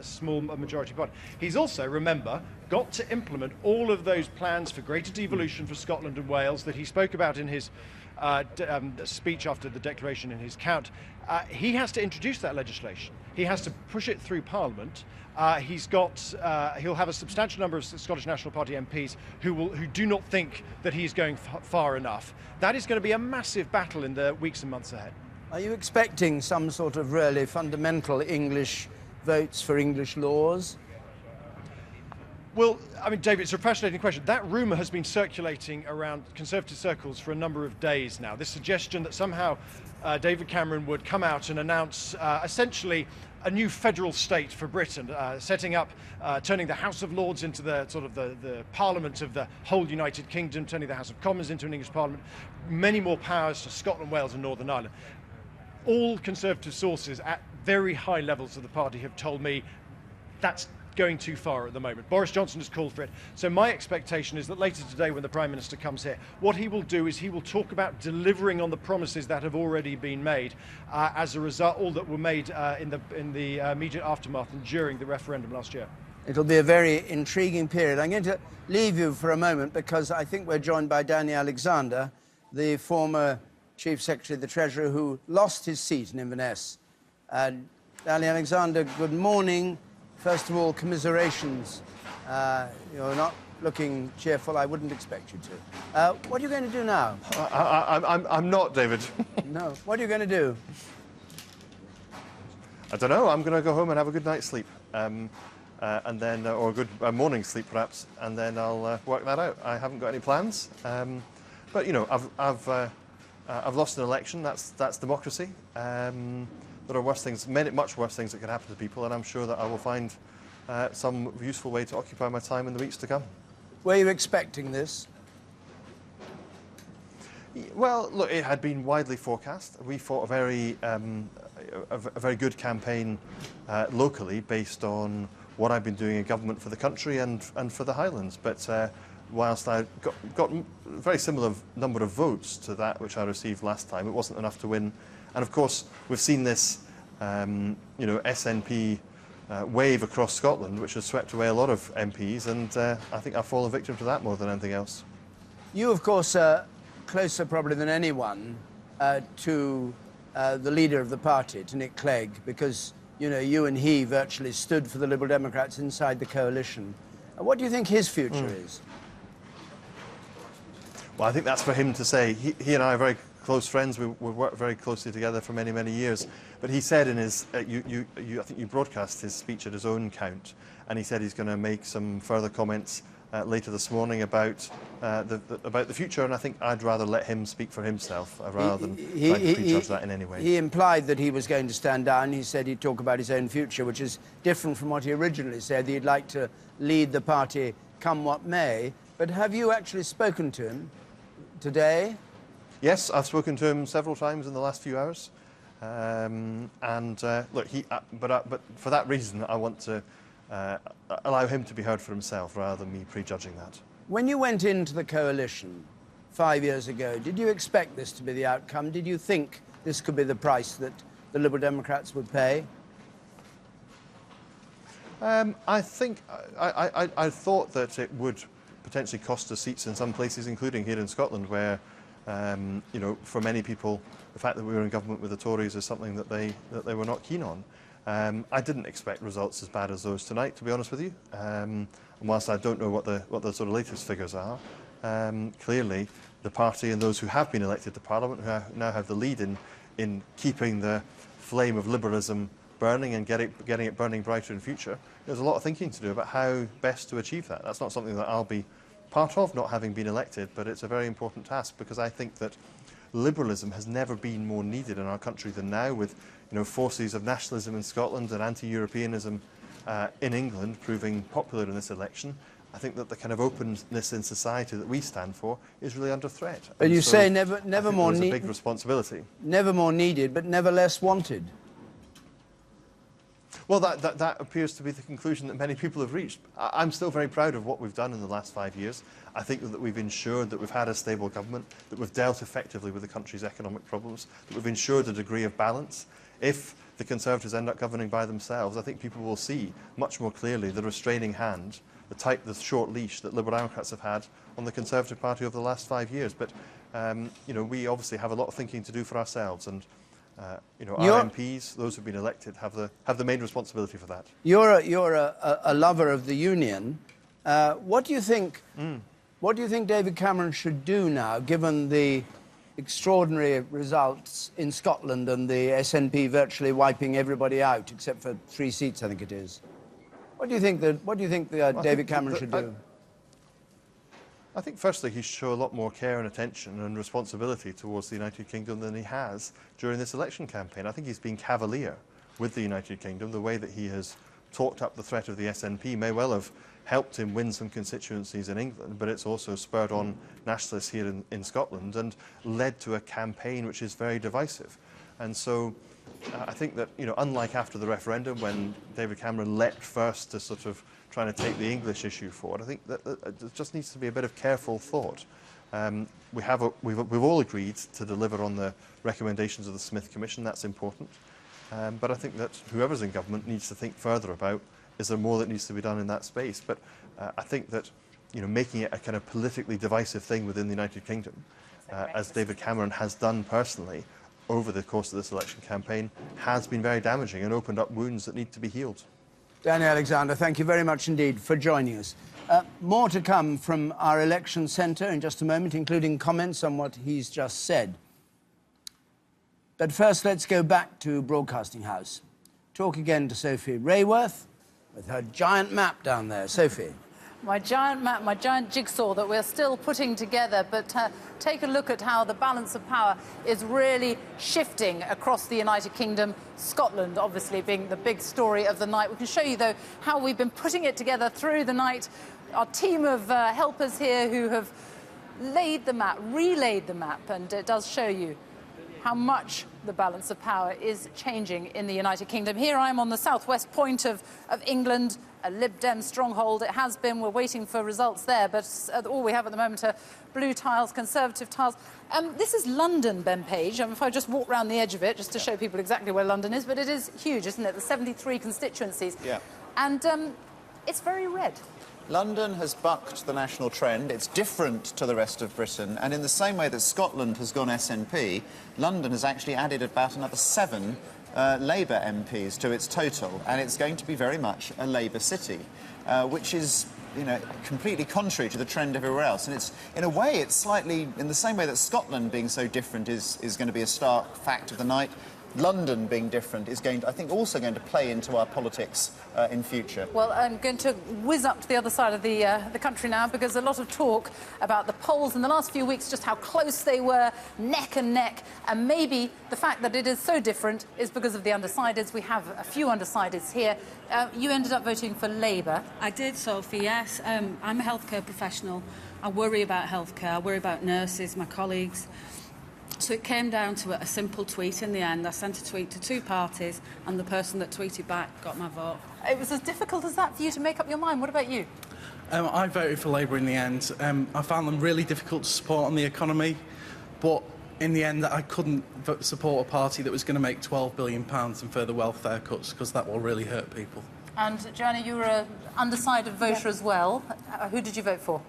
small majority party. He's also, remember, got to implement all of those plans for greater devolution for Scotland and Wales that he spoke about in his speech after the declaration in his count. He has to introduce that legislation. He has to push it through Parliament. He'll have a substantial number of Scottish National Party MPs who do not think that he's going far enough. That is going to be a massive battle in the weeks and months ahead. Are you expecting some sort of really fundamental English votes for English laws? Well, I mean, David, it's a fascinating question. That rumour has been circulating around Conservative circles for a number of days now. This suggestion that somehow David Cameron would come out and announce essentially a new federal state for Britain, setting up, turning the House of Lords into the sort of the Parliament of the whole United Kingdom, turning the House of Commons into an English Parliament, many more powers to Scotland, Wales and Northern Ireland. All Conservative sources at very high levels of the party have told me that's going too far at the moment. Boris Johnson has called for it. So my expectation is that later today, when the Prime Minister comes here, what he will do is he will talk about delivering on the promises that have already been made as a result, all that were made in the immediate aftermath and during the referendum last year. It'll be a very intriguing period. I'm going to leave you for a moment because I think we're joined by Danny Alexander, the former Chief Secretary of the Treasury who lost his seat in Inverness. Danny Alexander, good morning. First of all, commiserations. You're not looking cheerful. I wouldn't expect you to. What are you going to do now? I'm not, David. No. What are you going to do? I don't know. I'm going to go home and have a good night's sleep. And then, or a good morning sleep, perhaps, and then I'll work that out. I haven't got any plans. But, you know, I've lost an election. That's democracy. There are worse things, much worse things that could happen to people, and I'm sure that I will find some useful way to occupy my time in the weeks to come. Were you expecting this? Well, look, it had been widely forecast. We fought a very good campaign locally based on what I've been doing in government for the country and for the Highlands. But whilst I got a very similar number of votes to that which I received last time, it wasn't enough to win. And of course, we've seen this, you know, SNP wave across Scotland, which has swept away a lot of MPs, and I think I've fallen victim to that more than anything else. You, of course, are closer probably than anyone to the leader of the party, to Nick Clegg, because, you know, you and he virtually stood for the Liberal Democrats inside the coalition. What do you think his future is? Well, I think that's for him to say. He and I are very close friends. We've worked very closely together for many, many years. But he said in his, I think you broadcast his speech at his own count, and he said he's going to make some further comments later this morning about the future. And I think I'd rather let him speak for himself rather than try to prejudge that in any way. He implied that he was going to stand down. He said he'd talk about his own future, which is different from what he originally said. He'd like to lead the party come what may. But have you actually spoken to him today? Yes, I've spoken to him several times in the last few hours, look, but for that reason, I want to allow him to be heard for himself rather than me prejudging that. When you went into the coalition 5 years ago, did you expect this to be the outcome? Did you think this could be the price that the Liberal Democrats would pay? I think I thought that it would potentially cost us seats in some places, including here in Scotland, where you know, for many people, the fact that we were in government with the Tories is something that they were not keen on. I didn't expect results as bad as those tonight, to be honest with you. And whilst I don't know what the sort of latest figures are, clearly the party and those who have been elected to Parliament, who now have the lead in keeping the flame of liberalism burning and getting it burning brighter in future, there's a lot of thinking to do about how best to achieve that. That's not something that I'll be part of, not having been elected, but it's a very important task because I think that liberalism has never been more needed in our country than now, with, you know, forces of nationalism in Scotland and anti-Europeanism in England proving popular in this election. I think that the kind of openness in society that we stand for is really under threat. But you say never more needed. There's a big responsibility. Never more needed, but never less wanted. Well, that appears to be the conclusion that many people have reached. I'm still very proud of what we've done in the last 5 years. I think that we've ensured that we've had a stable government, that we've dealt effectively with the country's economic problems, that we've ensured a degree of balance. If the Conservatives end up governing by themselves, I think people will see much more clearly the restraining hand, the short leash that Liberal Democrats have had on the Conservative Party over the last 5 years. But you know, we obviously have a lot of thinking to do for ourselves, and you know, our MPs, those who've been elected, have the main responsibility for that. You're a lover of the union. What do you think? What do you think David Cameron should do now, given the extraordinary results in Scotland and the SNP virtually wiping everybody out except for 3 seats, I think it is? What do you think David Cameron should do? I think, firstly, he should show a lot more care and attention and responsibility towards the United Kingdom than he has during this election campaign. I think he's been cavalier with the United Kingdom. The way that he has talked up the threat of the SNP may well have helped him win some constituencies in England, but it's also spurred on nationalists here in Scotland and led to a campaign which is very divisive. And so I think that, unlike after the referendum when David Cameron leapt first to sort of trying to take the English issue forward, I think that there just needs to be a bit of careful thought. We've all agreed to deliver on the recommendations of the Smith Commission. That's important. But I think that whoever's in government needs to think further about, is there more that needs to be done in that space? But I think that making it a kind of politically divisive thing within the United Kingdom, as David Cameron has done personally over the course of this election campaign, has been very damaging and opened up wounds that need to be healed. Danny Alexander, thank you very much indeed for joining us. More to come from our election centre in just a moment, including comments on what he's just said. But first, let's go back to Broadcasting House. Talk again to Sophie Rayworth with her giant map down there. Sophie. My giant map, my giant jigsaw that we're still putting together, but take a look at how the balance of power is really shifting across the United Kingdom. Scotland, obviously, being the big story of the night. We can show you, though, how we've been putting it together through the night. Our team of helpers here who have laid the map, relayed the map, and it does show you how much the balance of power is changing in the United Kingdom. Here I am on the southwest point of England, a Lib Dem stronghold. It has been. We're waiting for results there, but all we have at the moment are blue tiles, Conservative tiles. This is London, Ben Page. If I just walk round the edge of it, just to show people exactly where London is, but it is huge, isn't it? The 73 constituencies. Yeah. And it's very red. London has bucked the national trend. It's different to the rest of Britain. And in the same way that Scotland has gone SNP, London has actually added about another 7 Labour MPs to its total. And it's going to be very much a Labour city, which is, completely contrary to the trend everywhere else. And it's, in a way, it's slightly, in the same way that Scotland being so different is going to be a stark fact of the night, London being different is going to, I think, also going to play into our politics in future. Well, I'm going to whiz up to the other side of the country now, because a lot of talk about the polls in the last few weeks, just how close they were, neck and neck, and maybe the fact that it is so different is because of the undecideds. We have a few undecideds here. You ended up voting for Labour. I did, Sophie, yes. I'm a healthcare professional. I worry about healthcare. I worry about nurses, my colleagues. So it came down to a simple tweet in the end. I sent a tweet to 2 parties, and the person that tweeted back got my vote. It was as difficult as that for you to make up your mind. What about you? I voted for Labour in the end. I found them really difficult to support on the economy, but in the end I couldn't support a party that was going to make £12 billion in further welfare cuts, because that will really hurt people. And Joanna, you were an undecided voter as well. Who did you vote for?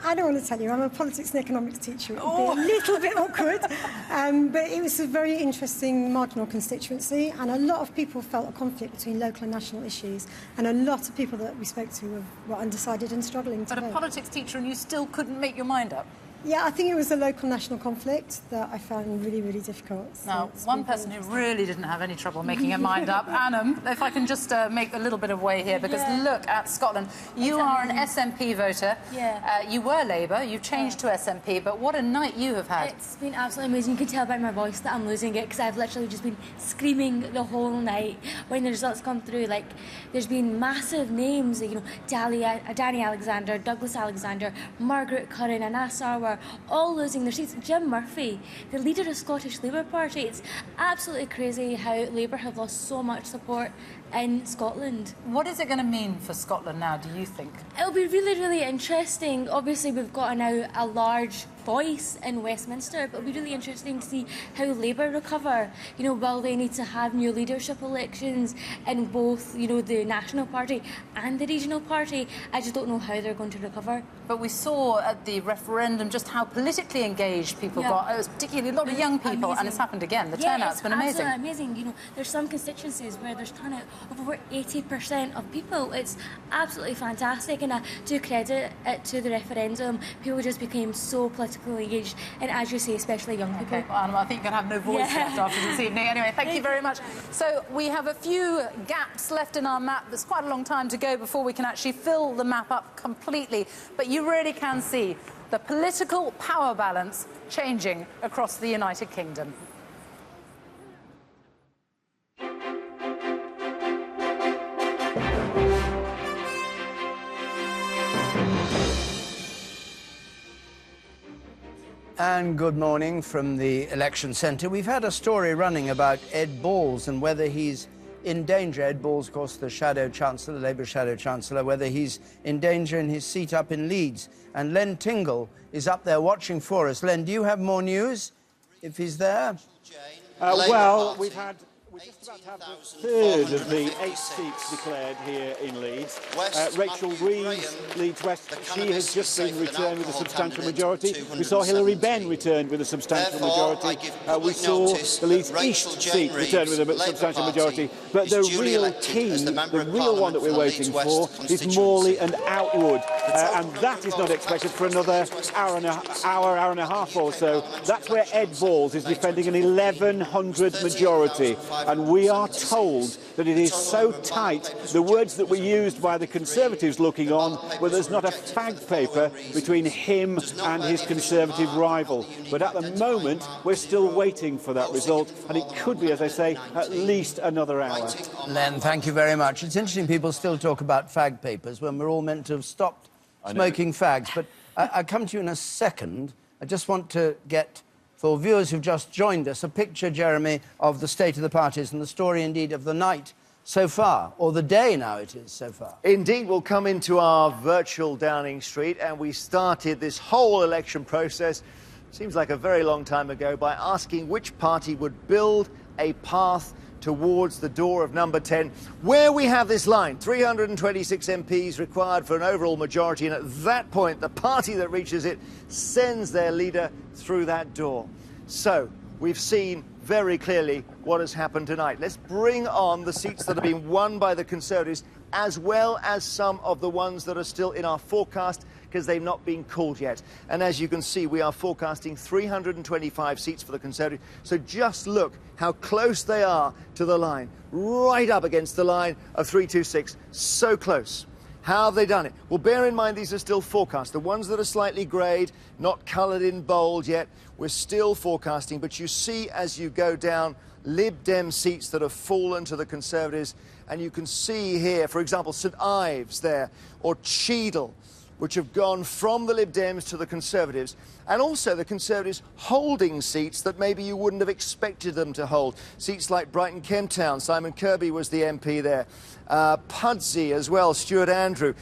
I don't want to tell you. I'm a politics and economics teacher. It would be a little bit awkward. But it was a very interesting marginal constituency, and a lot of people felt a conflict between local and national issues, and a lot of people that we spoke to were undecided and struggling to vote. But a politics teacher, and you still couldn't make your mind up? Yeah, I think it was a local-national conflict that I found really, really difficult. So now, one person who really didn't have any trouble making her mind up, Annam, if I can just make a little bit of way here, because look at Scotland. You are an SNP voter. Yeah. You were Labour, you've changed to SNP, but what a night you have had. It's been absolutely amazing. You can tell by my voice that I'm losing it, because I've literally just been screaming the whole night when the results come through. Like, there's been massive names, Danny Alexander, Douglas Alexander, Margaret Curran, Anas Sarwar, all losing their seats. Jim Murphy, the leader of the Scottish Labour Party. It's absolutely crazy how Labour have lost so much support in Scotland. What is it going to mean for Scotland now, do you think? It'll be really, really interesting. Obviously, we've got now a large voice in Westminster, but it'll be really interesting to see how Labour recover. Will they need to have new leadership elections in both, the National Party and the Regional Party? I just don't know how they're going to recover. But we saw at the referendum just how politically engaged people got. It was particularly a lot of young people, and it's happened again. The turnout's been amazing. Yeah, it's absolutely amazing. There's some constituencies where there's turnout of over 80% of people. It's absolutely fantastic, and I do credit it to the referendum. People just became so politically engaged, and as you say, especially young people. Okay, I think you're going to have no voice left after this evening. Anyway, thank you very much. So we have a few gaps left in our map. There's quite a long time to go before we can actually fill the map up completely. But you really can see the political power balance changing across the United Kingdom. And good morning from the election centre. We've had a story running about Ed Balls and whether he's in danger. Ed Balls, of course, the Shadow Chancellor, Labour Shadow Chancellor, whether he's in danger in his seat up in Leeds. And Len Tingle is up there watching for us. Len, do you have more news, if he's there? Well, we're just about to have the third of the 8 seats declared here in Leeds. Rachel Reeves, Leeds West, she has just been returned with a substantial majority. We saw Hilary Benn returned with a substantial majority. We saw the Leeds East seat returned with a substantial majority. But the real key, the real one that we're waiting for, is Morley and Outwood. And that is not expected for another hour and a half or so. That's where Ed Balls is defending an 1,100 majority. And we are told that it is so tight, the words that were used by the Conservatives looking on, where there's not a fag paper between him and his Conservative rival. But at the moment, we're still waiting for that result, and it could be, as I say, at least another hour. Len, thank you very much. It's interesting people still talk about fag papers when we're all meant to have stopped smoking fags. But I'll come to you in a second. I just want to get, for viewers who've just joined us, a picture, Jeremy, of the state of the parties and the story, indeed, of the night so far, or the day now it is so far. Indeed, we'll come into our virtual Downing Street, and we started this whole election process, seems like a very long time ago, by asking which party would build a path towards the door of number 10, where we have this line, 326 MPs required for an overall majority, and at that point, the party that reaches it sends their leader through that door. So, we've seen very clearly what has happened tonight. Let's bring on the seats that have been won by the Conservatives, as well as some of the ones that are still in our forecast, because they've not been called yet. And as you can see, we are forecasting 325 seats for the Conservatives. So just look how close they are to the line, right up against the line of 326. So close. How have they done it? Well, bear in mind these are still forecast. The ones that are slightly greyed, not coloured in bold yet, we're still forecasting. But you see as you go down Lib Dem seats that have fallen to the Conservatives. And you can see here, for example, St Ives there, or Cheadle, which have gone from the Lib Dems to the Conservatives, and also the Conservatives holding seats that maybe you wouldn't have expected them to hold. Seats like Brighton Kemp Town, Simon Kirby was the MP there, Pudsey as well, Stuart Andrew,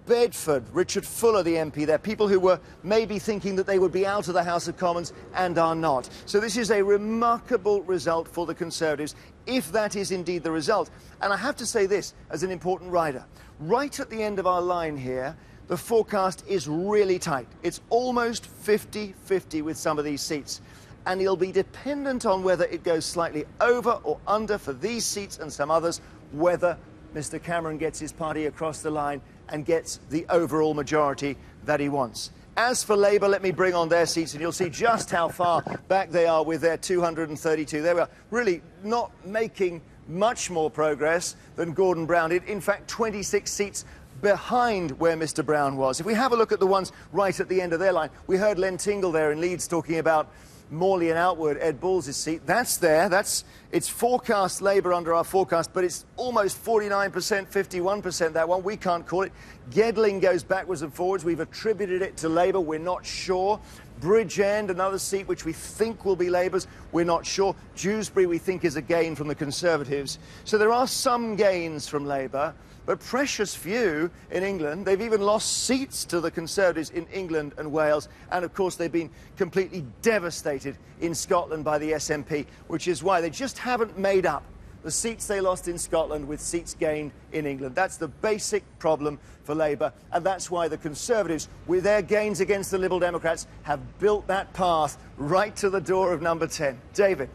Bedford, Richard Fuller, the MP there, people who were maybe thinking that they would be out of the House of Commons and are not. So this is a remarkable result for the Conservatives, if that is indeed the result. And I have to say this as an important rider. Right at the end of our line here, the forecast is really tight. It's almost 50-50 with some of these seats. And it'll be dependent on whether it goes slightly over or under for these seats and some others, whether Mr Cameron gets his party across the line and gets the overall majority that he wants. As for Labour, let me bring on their seats, and you'll see just how far back they are with their 232. They were really not making much more progress than Gordon Brown did. In fact, 26 seats behind where Mr Brown was. If we have a look at the ones right at the end of their line, we heard Len Tingle there in Leeds talking about Morley and Outwood, Ed Balls' seat. That's there. It's forecast Labour under our forecast, but it's almost 49%, 51%, that one. We can't call it. Gedling goes backwards and forwards. We've attributed it to Labour. We're not sure. Bridgend, another seat which we think will be Labour's. We're not sure. Dewsbury, we think, is a gain from the Conservatives. So there are some gains from Labour, but precious few in England. They've even lost seats to the Conservatives in England and Wales. And, of course, they've been completely devastated in Scotland by the SNP, which is why they just haven't made up the seats they lost in Scotland with seats gained in England. That's the basic problem for Labour, and that's why the Conservatives, with their gains against the Liberal Democrats, have built that path right to the door of number 10. David.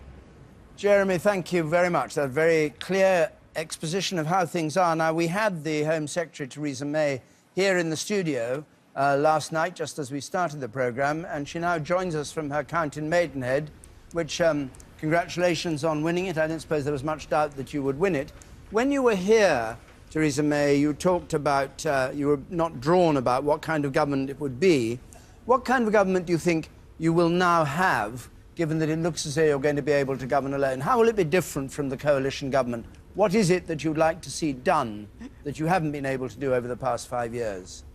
Jeremy, thank you very much. That very clear exposition of how things are. Now, we had the Home Secretary, Theresa May, here in the studio last night, just as we started the programme, and she now joins us from her count in Maidenhead, which, congratulations on winning it. I don't suppose there was much doubt that you would win it. When you were here, Theresa May, you talked about, you were not drawn about what kind of government it would be. What kind of government do you think you will now have, given that it looks as though you're going to be able to govern alone? How will it be different from the coalition government? What is it that you'd like to see done that you haven't been able to do over the past 5 years?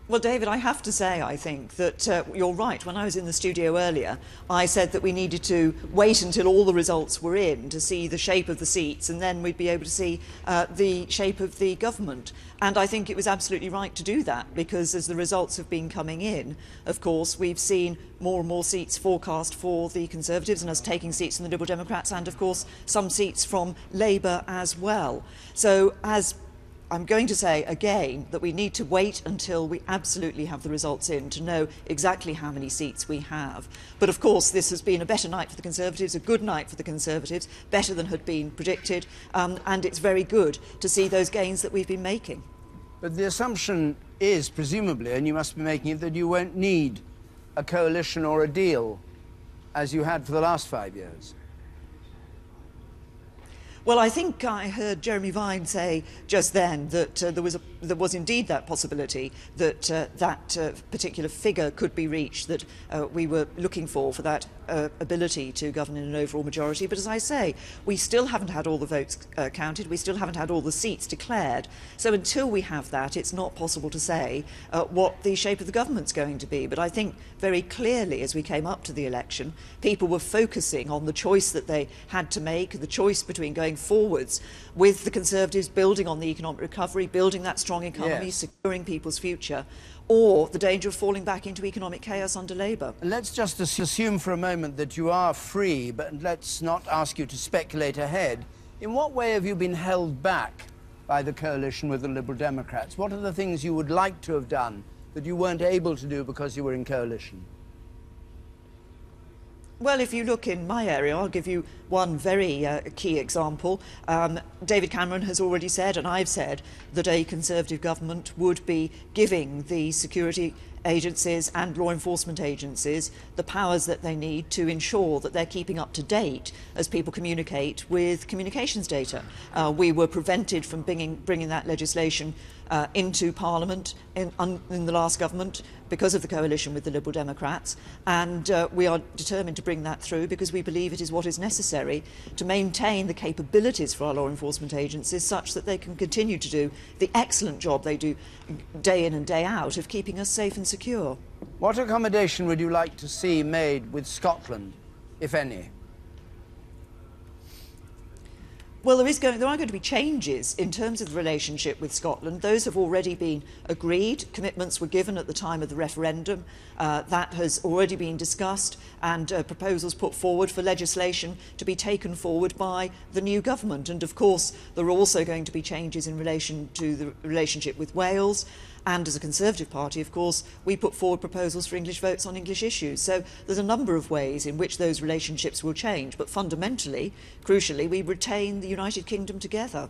Well, David, I have to say, I think that you're right. When I was in the studio earlier, I said that we needed to wait until all the results were in to see the shape of the seats, and then we'd be able to see the shape of the government. And I think it was absolutely right to do that, because as the results have been coming in, of course, we've seen more and more seats forecast for the Conservatives and us taking seats from the Liberal Democrats and, of course, some seats from Labour as well. So as I'm going to say again that we need to wait until we absolutely have the results in to know exactly how many seats we have. But of course this has been a better night for the Conservatives, a good night for the Conservatives, better than had been predicted, and it's very good to see those gains that we've been making. But the assumption is, presumably, and you must be making it, that you won't need a coalition or a deal as you had for the last 5 years. Well, I think I heard Jeremy Vine say just then that there was indeed that possibility that that particular figure could be reached that we were looking for that ability to govern in an overall majority. But as I say, we still haven't had all the votes counted. We still haven't had all the seats declared. So until we have that, it's not possible to say what the shape of the government's going to be. But I think very clearly, as we came up to the election, people were focusing on the choice that they had to make, the choice between going forwards with the Conservatives building on the economic recovery, building that strong economy, yes, securing people's future, or the danger of falling back into economic chaos under Labour. Let's just assume for a moment that you are free, but let's not ask you to speculate ahead. In what way have you been held back by the coalition with the Liberal Democrats? What are the things you would like to have done that you weren't able to do because you were in coalition? Well, if you look in my area, I'll give you one very key example. David Cameron has already said, and I've said, that a Conservative government would be giving the security agencies and law enforcement agencies the powers that they need to ensure that they're keeping up to date as people communicate with communications data. We were prevented from bringing that legislation into Parliament in the last government because of the coalition with the Liberal Democrats, and we are determined to bring that through because we believe it is what is necessary to maintain the capabilities for our law enforcement agencies such that they can continue to do the excellent job they do day in and day out of keeping us safe and secure. What accommodation would you like to see made with Scotland, if any? Well, there are going to be changes in terms of the relationship with Scotland. Those have already been agreed. Commitments were given at the time of the referendum. That has already been discussed, and proposals put forward for legislation to be taken forward by the new government. And of course, there are also going to be changes in relation to the relationship with Wales. And as a Conservative Party, of course, we put forward proposals for English votes on English issues. So there's a number of ways in which those relationships will change. But fundamentally, crucially, we retain the United Kingdom together.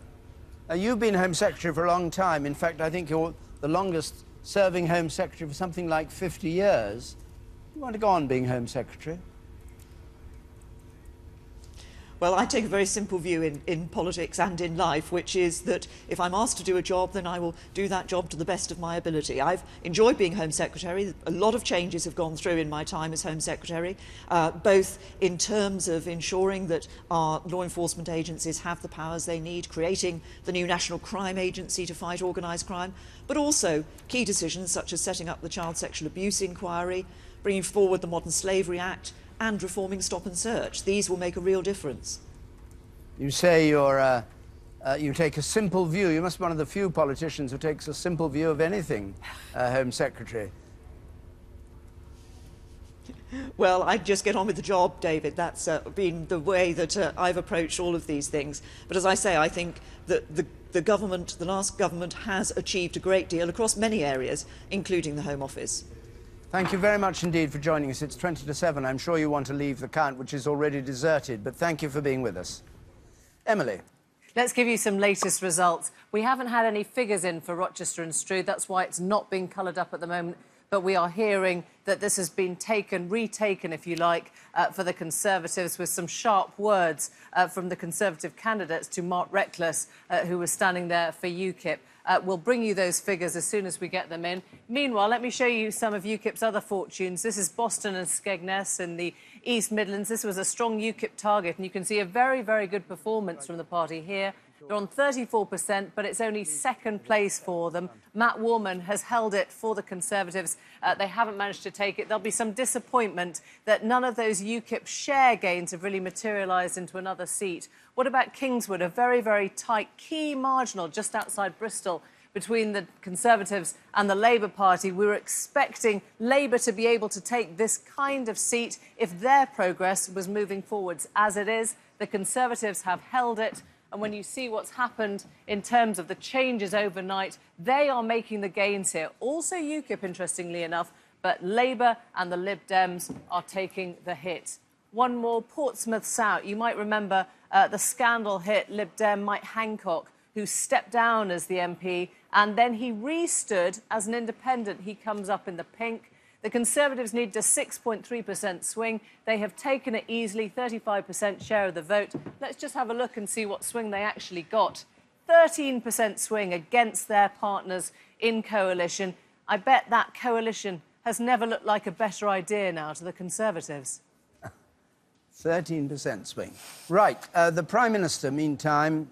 You've been Home Secretary for a long time. In fact, I think you're the longest serving Home Secretary for something like 50 years. You want to go on being Home Secretary? Well, I take a very simple view in politics and in life, which is that if I'm asked to do a job, then I will do that job to the best of my ability. I've enjoyed being Home Secretary. A lot of changes have gone through in my time as Home Secretary, both in terms of ensuring that our law enforcement agencies have the powers they need, creating the new National Crime Agency to fight organised crime, but also key decisions such as setting up the Child Sexual Abuse Inquiry, bringing forward the Modern Slavery Act, and reforming Stop and Search. These will make a real difference. You say you take a simple view. You must be one of the few politicians who takes a simple view of anything, Home Secretary. Well, I'd just get on with the job, David. That's been the way that I've approached all of these things. But as I say, I think that the last government has achieved a great deal across many areas, including the Home Office. Thank you very much indeed for joining us. It's 20 to 7. I'm sure you want to leave the count, which is already deserted, but thank you for being with us. Emily. Let's give you some latest results. We haven't had any figures in for Rochester and Stroud. That's why it's not being coloured up at the moment. But we are hearing that this has been retaken, if you like, for the Conservatives, with some sharp words from the Conservative candidates to Mark Reckless, who was standing there for UKIP. We'll bring you those figures as soon as we get them in. Meanwhile, let me show you some of UKIP's other fortunes. This is Boston and Skegness in the East Midlands. This was a strong UKIP target, and you can see a very, very good performance from the party here. They're on 34%, but it's only second place for them. Matt Warman has held it for the Conservatives. They haven't managed to take it. There'll be some disappointment that none of those UKIP share gains have really materialised into another seat. What about Kingswood? A very, very tight key marginal just outside Bristol between the Conservatives and the Labour Party. We were expecting Labour to be able to take this kind of seat if their progress was moving forwards. As it is, the Conservatives have held it. And when you see what's happened in terms of the changes overnight, they are making the gains here. Also UKIP, interestingly enough, but Labour and the Lib Dems are taking the hit. One more, Portsmouth South. You might remember the scandal hit Lib Dem Mike Hancock, who stepped down as the MP, and then he re-stood as an independent. He comes up in the pink. The Conservatives need a 6.3% swing. They have taken it easily, 35% share of the vote. Let's just have a look and see what swing they actually got. 13% swing against their partners in coalition. I bet that coalition has never looked like a better idea now to the Conservatives. 13% swing. Right, the Prime Minister, meantime,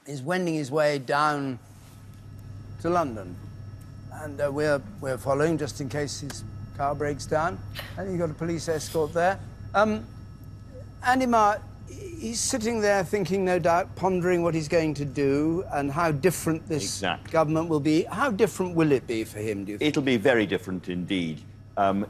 is wending his way down to London. And we're following, just in case his car breaks down. I think you've got a police escort there. Andy Marr, he's sitting there thinking, no doubt, pondering what he's going to do and how different this government will be. How different will it be for him, do you think? It'll be very different indeed.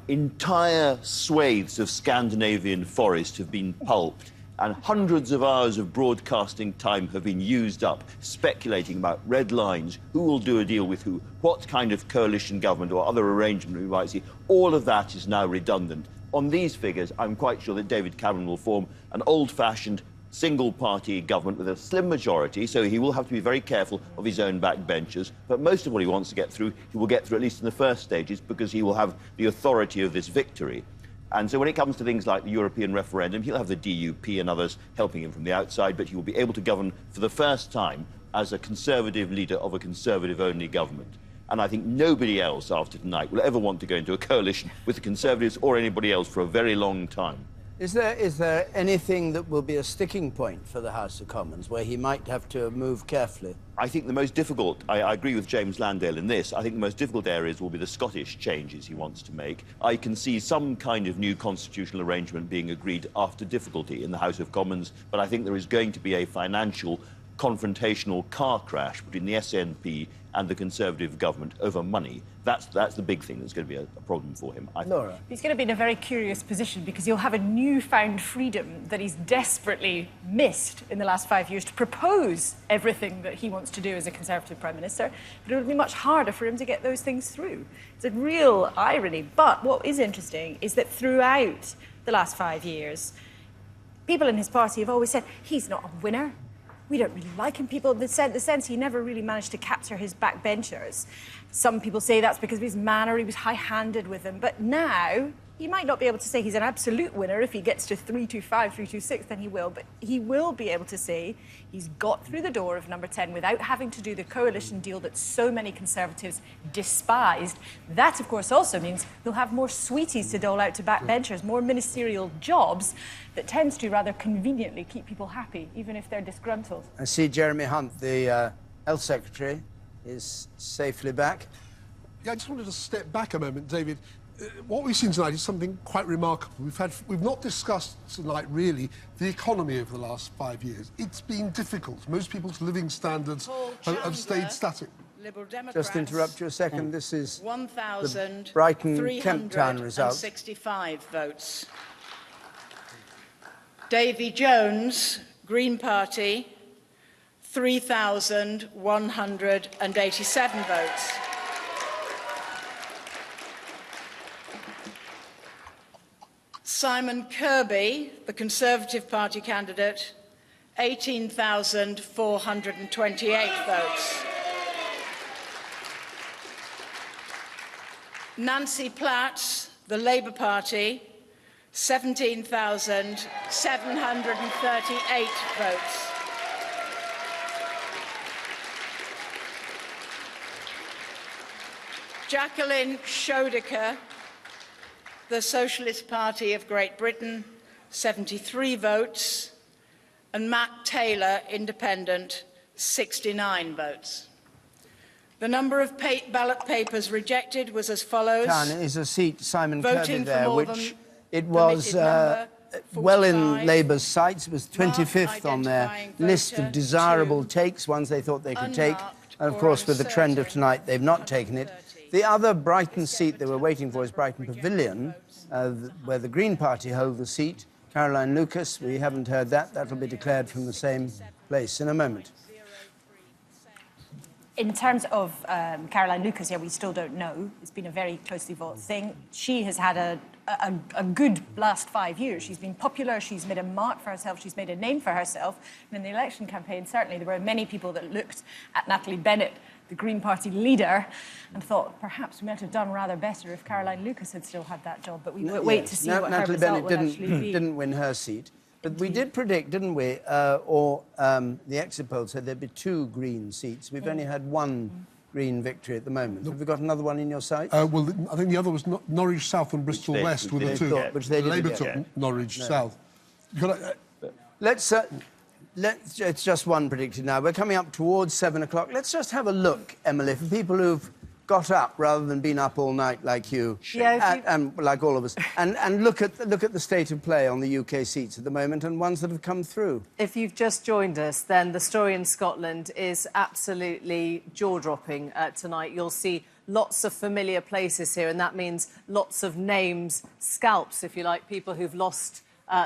Entire swathes of Scandinavian forest have been pulped, and hundreds of hours of broadcasting time have been used up speculating about red lines, who will do a deal with who, what kind of coalition government or other arrangement we might see. All of that is now redundant. On these figures, I'm quite sure that David Cameron will form an old-fashioned single-party government with a slim majority, so he will have to be very careful of his own backbenchers. But most of what he wants to get through, he will get through at least in the first stages, because he will have the authority of this victory. And so when it comes to things like the European referendum, he'll have the DUP and others helping him from the outside, but he will be able to govern for the first time as a Conservative leader of a Conservative-only government. And I think nobody else after tonight will ever want to go into a coalition with the Conservatives or anybody else for a very long time. Is there anything that will be a sticking point for the House of Commons, where he might have to move carefully? I think the most difficult, I agree with James Landale in this, I think the most difficult areas will be the Scottish changes he wants to make. I can see some kind of new constitutional arrangement being agreed after difficulty in the House of Commons, but I think there is going to be a financial confrontational car crash between the SNP and the Conservative government over money. That's the big thing that's going to be a problem for him. Laura? He's going to be in a very curious position because he'll have a newfound freedom that he's desperately missed in the last 5 years to propose everything that he wants to do as a Conservative Prime Minister, but it'll be much harder for him to get those things through. It's a real irony. But what is interesting is that throughout the last 5 years, people in his party have always said, he's not a winner. We don't really like him. People, the sense he never really managed to capture his backbenchers. Some people say that's because of his manner, he was high-handed with them. But now, you might not be able to say he's an absolute winner. If he gets to 325, 326, then he will. But he will be able to say he's got through the door of number 10 without having to do the coalition deal that so many Conservatives despised. That, of course, also means he'll have more sweeties to dole out to backbenchers, more ministerial jobs that tends to rather conveniently keep people happy, even if they're disgruntled. I see Jeremy Hunt, the Health Secretary, is safely back. Yeah, I just wanted to step back a moment, David. What we've seen tonight is something quite remarkable. We've not discussed tonight, really, the economy over the last 5 years. It's been difficult. Most people's living standards have stayed static. Liberal Democrats, Just interrupt you a second. This is the Brighton Kemp Town result. 1,365 votes. Davy Jones, Green Party, 3,187 votes. Simon Kirby, the Conservative Party candidate, 18,428 votes. Nancy Platt, the Labour Party, 17,738 votes. Jacqueline Schoedeker, the Socialist Party of Great Britain, 73 votes, and Matt Taylor, Independent, 69 votes. The number of ballot papers rejected was as follows. Town is a seat, Simon Kirby Voting for there, more which it was well in Labour's sights. It was 25th on their list of desirable takes, ones they thought they could take. And, of course, with the trend of tonight, they've not taken it. The other Brighton seat they were waiting for is Brighton Pavilion, where the Green Party hold the seat. Caroline Lucas, we haven't heard that. That'll be declared from the same place in a moment. In terms of Caroline Lucas, we still don't know. It's been a very closely voted thing. She has had a good last 5 years. She's been popular. She's made a mark for herself. She's made a name for herself. And in the election campaign, certainly, there were many people that looked at Natalie Bennett, the Green Party leader, and thought perhaps we might have done rather better if Caroline Lucas had still had that job. But we wait to see what her result will actually be. Didn't win her seat. But we did predict, didn't we, the exit poll said there'd be 2 Green seats. We've only had 1 Green victory at the moment. Have we got another one in your sight? Well, I think the other was Norwich South and Bristol West were the 2. Which they Labour took Norwich South. Let's it's just one predicted now. We're coming up towards 7 o'clock. Let's just have a look, Emily, for people who've got up rather than been up all night like you, and like all of us, and look at the state of play on the UK seats at the moment and ones that have come through. If you've just joined us, then the story in Scotland is absolutely jaw-dropping tonight. You'll see lots of familiar places here, and that means lots of names, scalps, if you like, people who've lost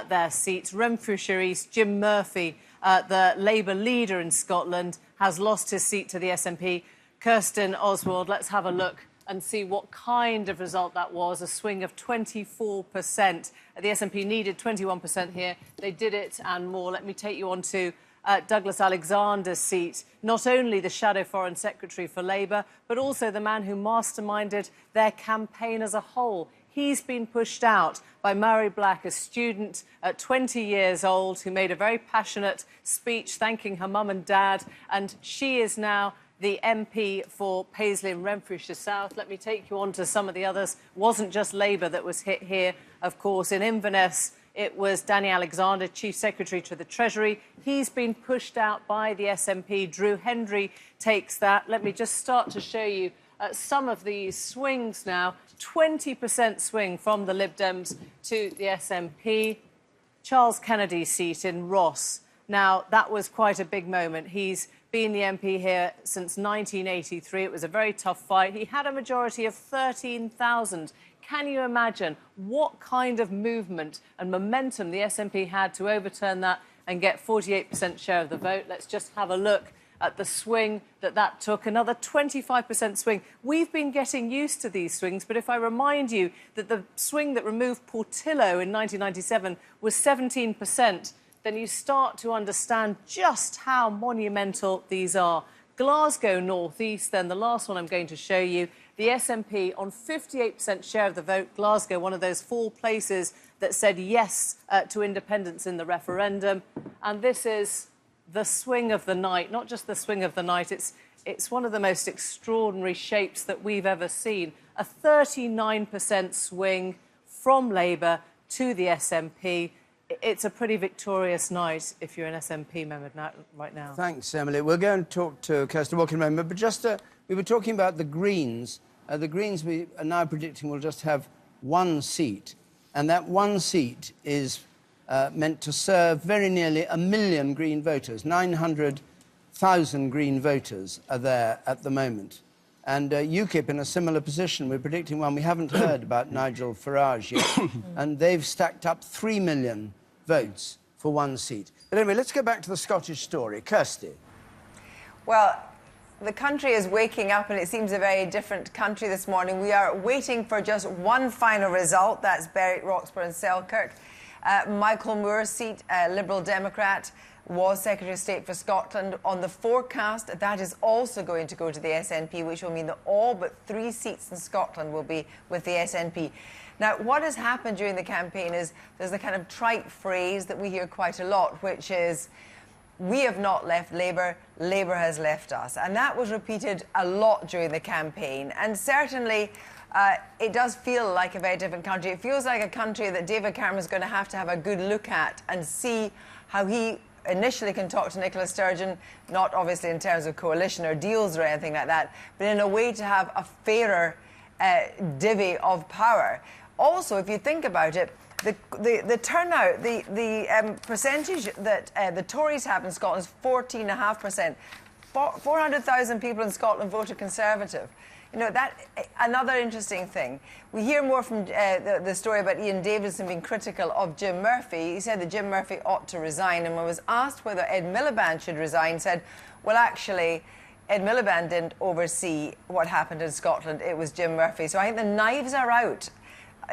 their seats. Renfrewshire East, Jim Murphy, the Labour leader in Scotland, has lost his seat to the SNP. Kirsten Oswald, let's have a look and see what kind of result that was. A swing of 24%. The SNP needed 21% here. They did it and more. Let me take you on to Douglas Alexander's seat. Not only the shadow foreign secretary for Labour, but also the man who masterminded their campaign as a whole. He's been pushed out by Mary Black, a student at 20 years old who made a very passionate speech thanking her mum and dad, and she is now the MP for Paisley and Renfrewshire South. Let me take you on to some of the others. It wasn't just Labour that was hit here. Of course, in Inverness, it was Danny Alexander, Chief Secretary to the Treasury. He's been pushed out by the SNP. Drew Hendry takes that. Let me just start to show you some of these swings now. 20% swing from the Lib Dems to the SNP. Charles Kennedy's seat in Ross. Now, that was quite a big moment. He's been the MP here since 1983. It was a very tough fight. He had a majority of 13,000. Can you imagine what kind of movement and momentum the SNP had to overturn that and get 48% share of the vote? Let's just have a look at the swing that took. Another 25% swing. We've been getting used to these swings, but if I remind you that the swing that removed Portillo in 1997 was 17%, then you start to understand just how monumental these are. Glasgow North East, then, the last one I'm going to show you. The SNP on 58% share of the vote. Glasgow, one of those 4 places that said yes to independence in the referendum. And this is the swing of the night, not just the swing of the night. It's one of the most extraordinary shapes that we've ever seen. A 39% swing from Labour to the SNP. It's a pretty victorious night if you're an SNP member right now. Thanks, Emily. We're going to talk to Kirsten Walker in a moment, but just we were talking about the Greens. The Greens, we are now predicting, will just have 1 seat, and that 1 seat is meant to serve very nearly 1 million Green voters. 900,000 Green voters are there at the moment. And UKIP in a similar position. We're predicting one. We haven't heard about Nigel Farage yet, and they've stacked up 3 million votes for 1 seat. But anyway, let's go back to the Scottish story. Kirsty. Well, the country is waking up, and it seems a very different country this morning. We are waiting for just one final result. That's Berwick, Roxburgh and Selkirk. Michael Moore's seat, Liberal Democrat, was Secretary of State for Scotland. On the forecast, that is also going to go to the SNP, which will mean that all but 3 seats in Scotland will be with the SNP. Now, what has happened during the campaign is there's a kind of trite phrase that we hear quite a lot, which is, we have not left Labour, Labour has left us. And that was repeated a lot during the campaign. And certainly, it does feel like a very different country. It feels like a country that David Cameron is going to have a good look at and see how he initially can talk to Nicola Sturgeon, not obviously in terms of coalition or deals or anything like that, but in a way to have a fairer divvy of power. Also, if you think about it, the turnout, the percentage that the Tories have in Scotland is 14.5%. 400,000 people in Scotland voted Conservative. You know, that another interesting thing. We hear more from the story about Ian Davidson being critical of Jim Murphy. He said that Jim Murphy ought to resign, and when was asked whether Ed Miliband should resign, said, well, actually, Ed Miliband didn't oversee what happened in Scotland. It was Jim Murphy. So I think the knives are out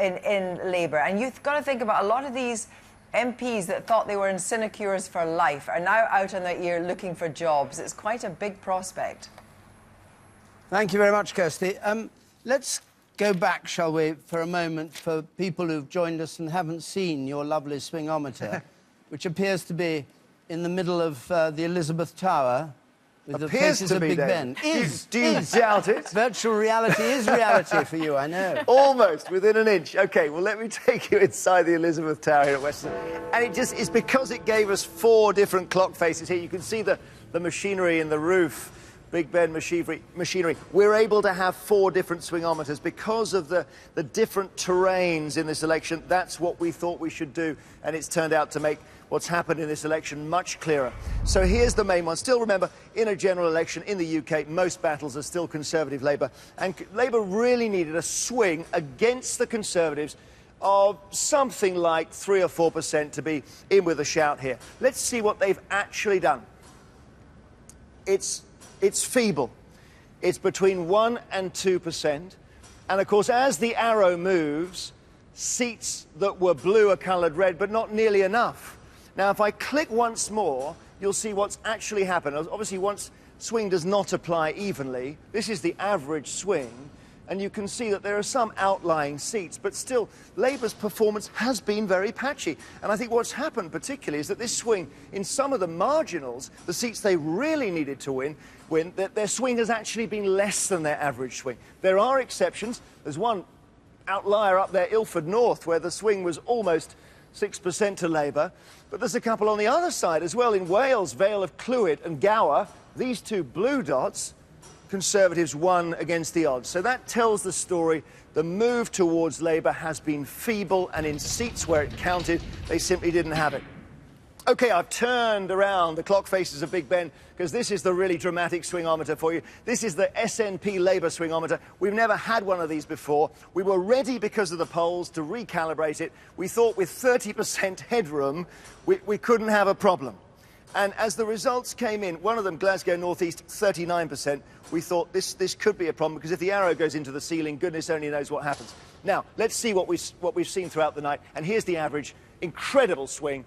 in Labour. And you've got to think about a lot of these MPs that thought they were in sinecures for life are now out on their ear looking for jobs. It's quite a big prospect. Thank you very much, Kirsty. Let's go back, shall we, for a moment, for people who've joined us and haven't seen your lovely swingometer, which appears to be in the middle of the Elizabeth Tower with the faces of Big Ben. Do you doubt it? Virtual reality is reality for you, I know. Almost, within an inch. OK, well, let me take you inside the Elizabeth Tower here at Westminster. And it's because it gave us 4 different clock faces here. You can see the machinery in the roof. Big Ben machinery. We're able to have 4 different swingometers because of the different terrains in this election. That's what we thought we should do, and it's turned out to make what's happened in this election much clearer. So here's the main one. Still remember, in a general election in the UK, most battles are still Conservative Labour, and Labour really needed a swing against the Conservatives of something like 3 or 4% to be in with a shout here. Let's see what they've actually done. It's feeble. It's between 1 and 2%. And, of course, as the arrow moves, seats that were blue are coloured red, but not nearly enough. Now, if I click once more, you'll see what's actually happened. Obviously, once swing does not apply evenly, this is the average swing, and you can see that there are some outlying seats, but still, Labour's performance has been very patchy. And I think what's happened particularly is that this swing, in some of the marginals, the seats they really needed to win, that their swing has actually been less than their average swing. There are exceptions. There's one outlier up there, Ilford North, where the swing was almost 6% to Labour. But there's a couple on the other side as well. In Wales, Vale of Clwyd and Gower, these 2 blue dots, Conservatives won against the odds. So that tells the story. The move towards Labour has been feeble, and in seats where it counted, they simply didn't have it. OK, I've turned around the clock faces of Big Ben, because this is the really dramatic swingometer for you. This is the SNP Labour swingometer. We've never had one of these before. We were ready, because of the polls, to recalibrate it. We thought with 30% headroom, we couldn't have a problem. And as the results came in, one of them, Glasgow North East, 39%, we thought this could be a problem, because if the arrow goes into the ceiling, goodness only knows what happens. Now, let's see what we've seen throughout the night. And here's the average. Incredible swing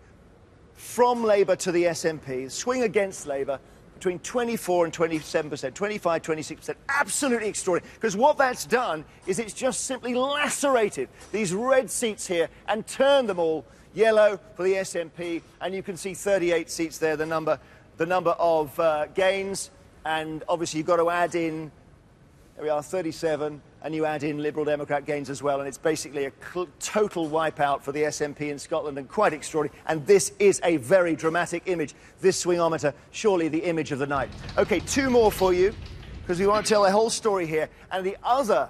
from Labour to the SNP, swing against Labour, between 24 and 27%, 25, 26%. Absolutely extraordinary. Because what that's done is it's just simply lacerated these red seats here and turned them all yellow for the SNP. And you can see 38 seats there, the number of gains. And obviously you've got to add in, there we are, 37, and you add in Liberal Democrat gains as well, and it's basically a total wipeout for the SNP in Scotland, and quite extraordinary. And this is a very dramatic image. This swingometer, surely the image of the night. OK, 2 more for you, because we want to tell the whole story here. And the other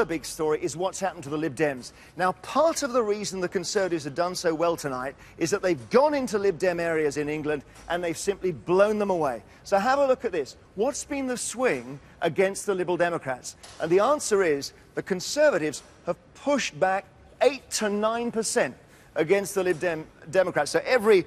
big story is what's happened to the Lib Dems. Now, part of the reason the Conservatives have done so well tonight is that they've gone into Lib Dem areas in England and they've simply blown them away. So have a look at this. What's been the swing against the Liberal Democrats? And the answer is the Conservatives have pushed back 8 to 9% against the Lib Democrats. So every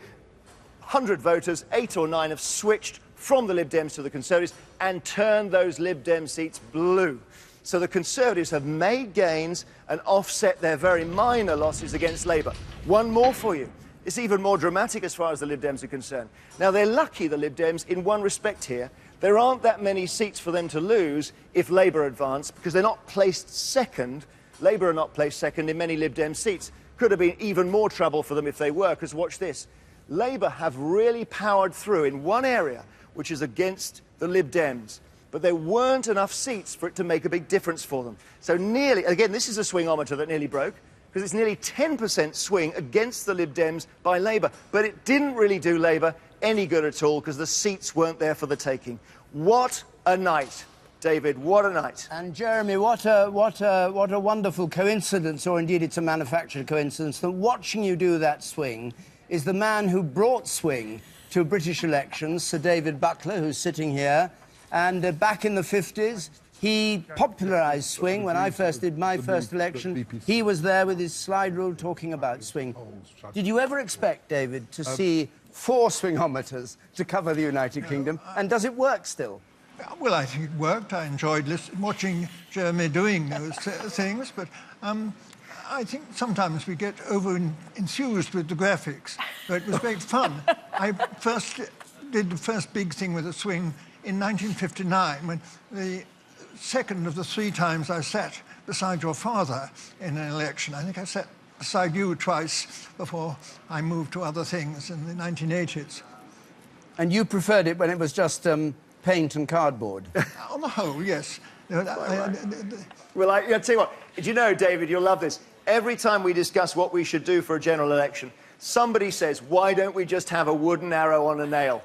100 voters, 8 or 9 have switched from the Lib Dems to the Conservatives and turned those Lib Dem seats blue. So the Conservatives have made gains and offset their very minor losses against Labour. One more for you. It's even more dramatic as far as the Lib Dems are concerned. Now, they're lucky, the Lib Dems, in one respect here. There aren't that many seats for them to lose if Labour advance, because they're not placed second. Labour are not placed second in many Lib Dem seats. Could have been even more trouble for them if they were, because watch this. Labour have really powered through in one area, which is against the Lib Dems. But there weren't enough seats for it to make a big difference for them. So nearly, again, this is a swingometer that nearly broke, because it's nearly 10% swing against the Lib Dems by Labour. But it didn't really do Labour any good at all because the seats weren't there for the taking. What a night, David, what a night. And Jeremy, what a wonderful coincidence, or indeed it's a manufactured coincidence, that watching you do that swing is the man who brought swing to British elections, Sir David Buckler, who's sitting here. And back in the 50s, he popularised swing. When I first did my first election, he was there with his slide rule talking about swing. Did you ever expect, David, to see 4 swingometers to cover the United Kingdom? And does it work still? Well, I think it worked. I enjoyed watching Jeremy doing those things, but I think sometimes we get over-enthused with the graphics. But it was great fun. I first did the first big thing with a swing in 1959, when the second of the 3 times I sat beside your father in an election. I think I sat beside you twice before I moved to other things in the 1980s. And you preferred it when it was just paint and cardboard? On the whole, yes. Well, I'll tell you what, do you know, David, you'll love this. Every time we discuss what we should do for a general election, somebody says, why don't we just have a wooden arrow on a nail?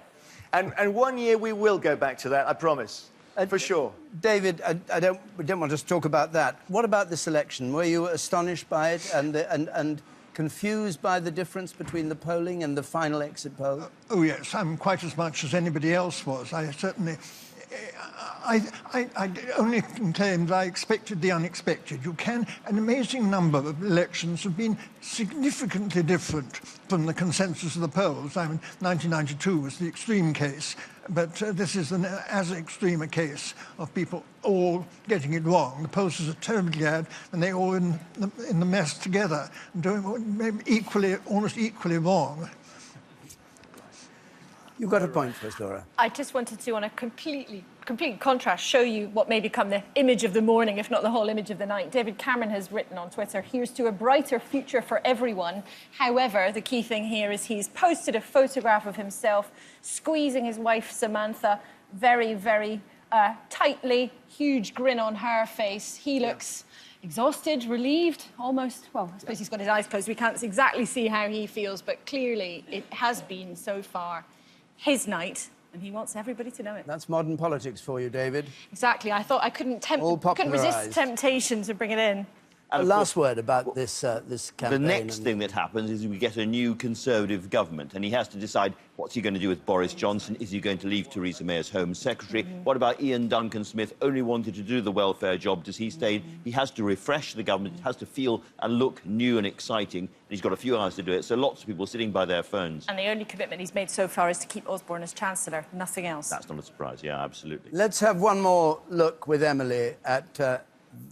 And one year we will go back to that, I promise. For sure. David, we don't want to talk about that. What about this election? Were you astonished by it and confused by the difference between the polling and the final exit poll? Oh, yes, I'm quite as much as anybody else was. I certainly... I only can claim that I expected the unexpected. An amazing number of elections have been significantly different from the consensus of the polls. I mean, 1992 was the extreme case, but this is as extreme a case of people all getting it wrong. The pollsters are terribly glad, and they're all in the mess together, and doing maybe almost equally wrong. You've got a point for us, Laura. I just wanted to, on a complete contrast, show you what may become the image of the morning, if not the whole image of the night. David Cameron has written on Twitter, "Here's to a brighter future for everyone." However, the key thing here is he's posted a photograph of himself squeezing his wife, Samantha, very, very tightly, huge grin on her face. He looks exhausted, relieved, almost, well, I suppose he's got his eyes closed. We can't exactly see how he feels, but clearly it has been so far his night, and he wants everybody to know it. That's modern politics for you, David. Exactly. I thought I couldn't resist temptation to bring it in. And last word about this campaign. The next thing that happens is we get a new Conservative government, and he has to decide what's he going to do with Boris Johnson. Is he going to leave Theresa May as Home Secretary? What about Ian Duncan-Smith? Only wanted to do the welfare job. Does he stay? He has to refresh the government. It has to feel and look new and exciting. And he's got a few hours to do it, so lots of people sitting by their phones. And the only commitment he's made so far is to keep Osborne as Chancellor, nothing else. That's not a surprise, yeah, absolutely. Let's have one more look with Emily at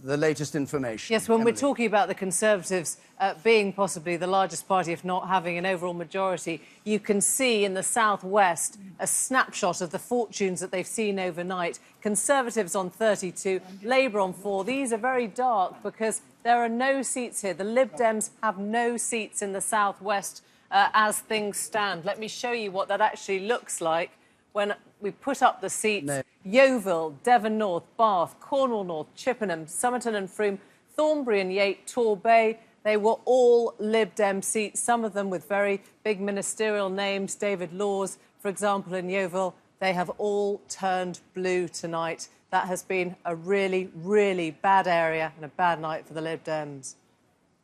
the latest information. Yes, when we're talking about the Conservatives being possibly the largest party, if not having an overall majority, you can see in the southwest a snapshot of the fortunes that they've seen overnight. Conservatives on 32, Labour on 4. These are very dark because there are no seats here. The Lib Dems have no seats in the southwest as things stand. Let me show you what that actually looks like when we put up the seats. No. Yeovil, Devon North, Bath, Cornwall North, Chippenham, Somerton and Frome, Thornbury and Yate, Torbay. They were all Lib Dem seats, some of them with very big ministerial names. David Laws, for example, in Yeovil. They have all turned blue tonight. That has been a really, really bad area and a bad night for the Lib Dems.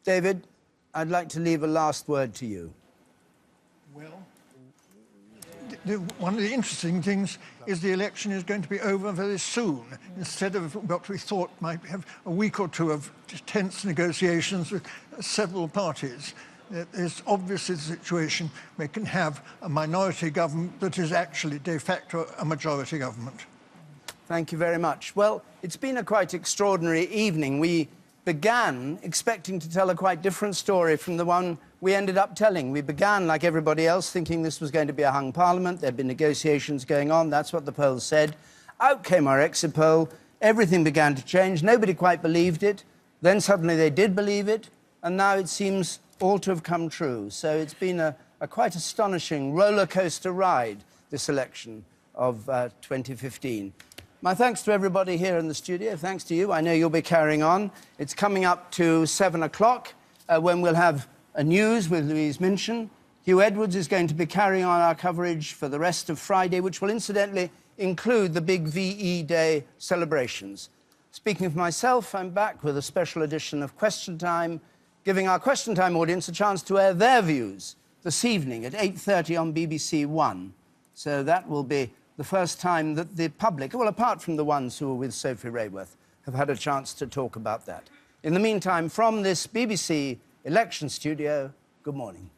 David, I'd like to leave a last word to you. Well, one of the interesting things is the election is going to be over very soon. Instead of what we thought might have a week or two of tense negotiations with several parties, it's obviously the situation we can have a minority government that is actually de facto a majority government. Thank you very much. Well, it's been a quite extraordinary evening. We began expecting to tell a quite different story from the one we ended up telling. We began, like everybody else, thinking this was going to be a hung parliament. There'd been negotiations going on. That's what the polls said. Out came our exit poll. Everything began to change. Nobody quite believed it. Then suddenly they did believe it. And now it seems all to have come true. So it's been a quite astonishing roller coaster ride, this election of 2015. My thanks to everybody here in the studio. Thanks to you. I know you'll be carrying on. It's coming up to 7 o'clock. when we'll have a news with Louise Minchin. Hugh Edwards is going to be carrying on our coverage for the rest of Friday, which will incidentally include the big VE Day celebrations. Speaking of myself, I'm back with a special edition of Question Time, giving our Question Time audience a chance to air their views this evening at 8:30 on BBC One. So that will be the first time that the public, well, apart from the ones who are with Sophie Rayworth, have had a chance to talk about that. In the meantime, from this BBC election studio, good morning.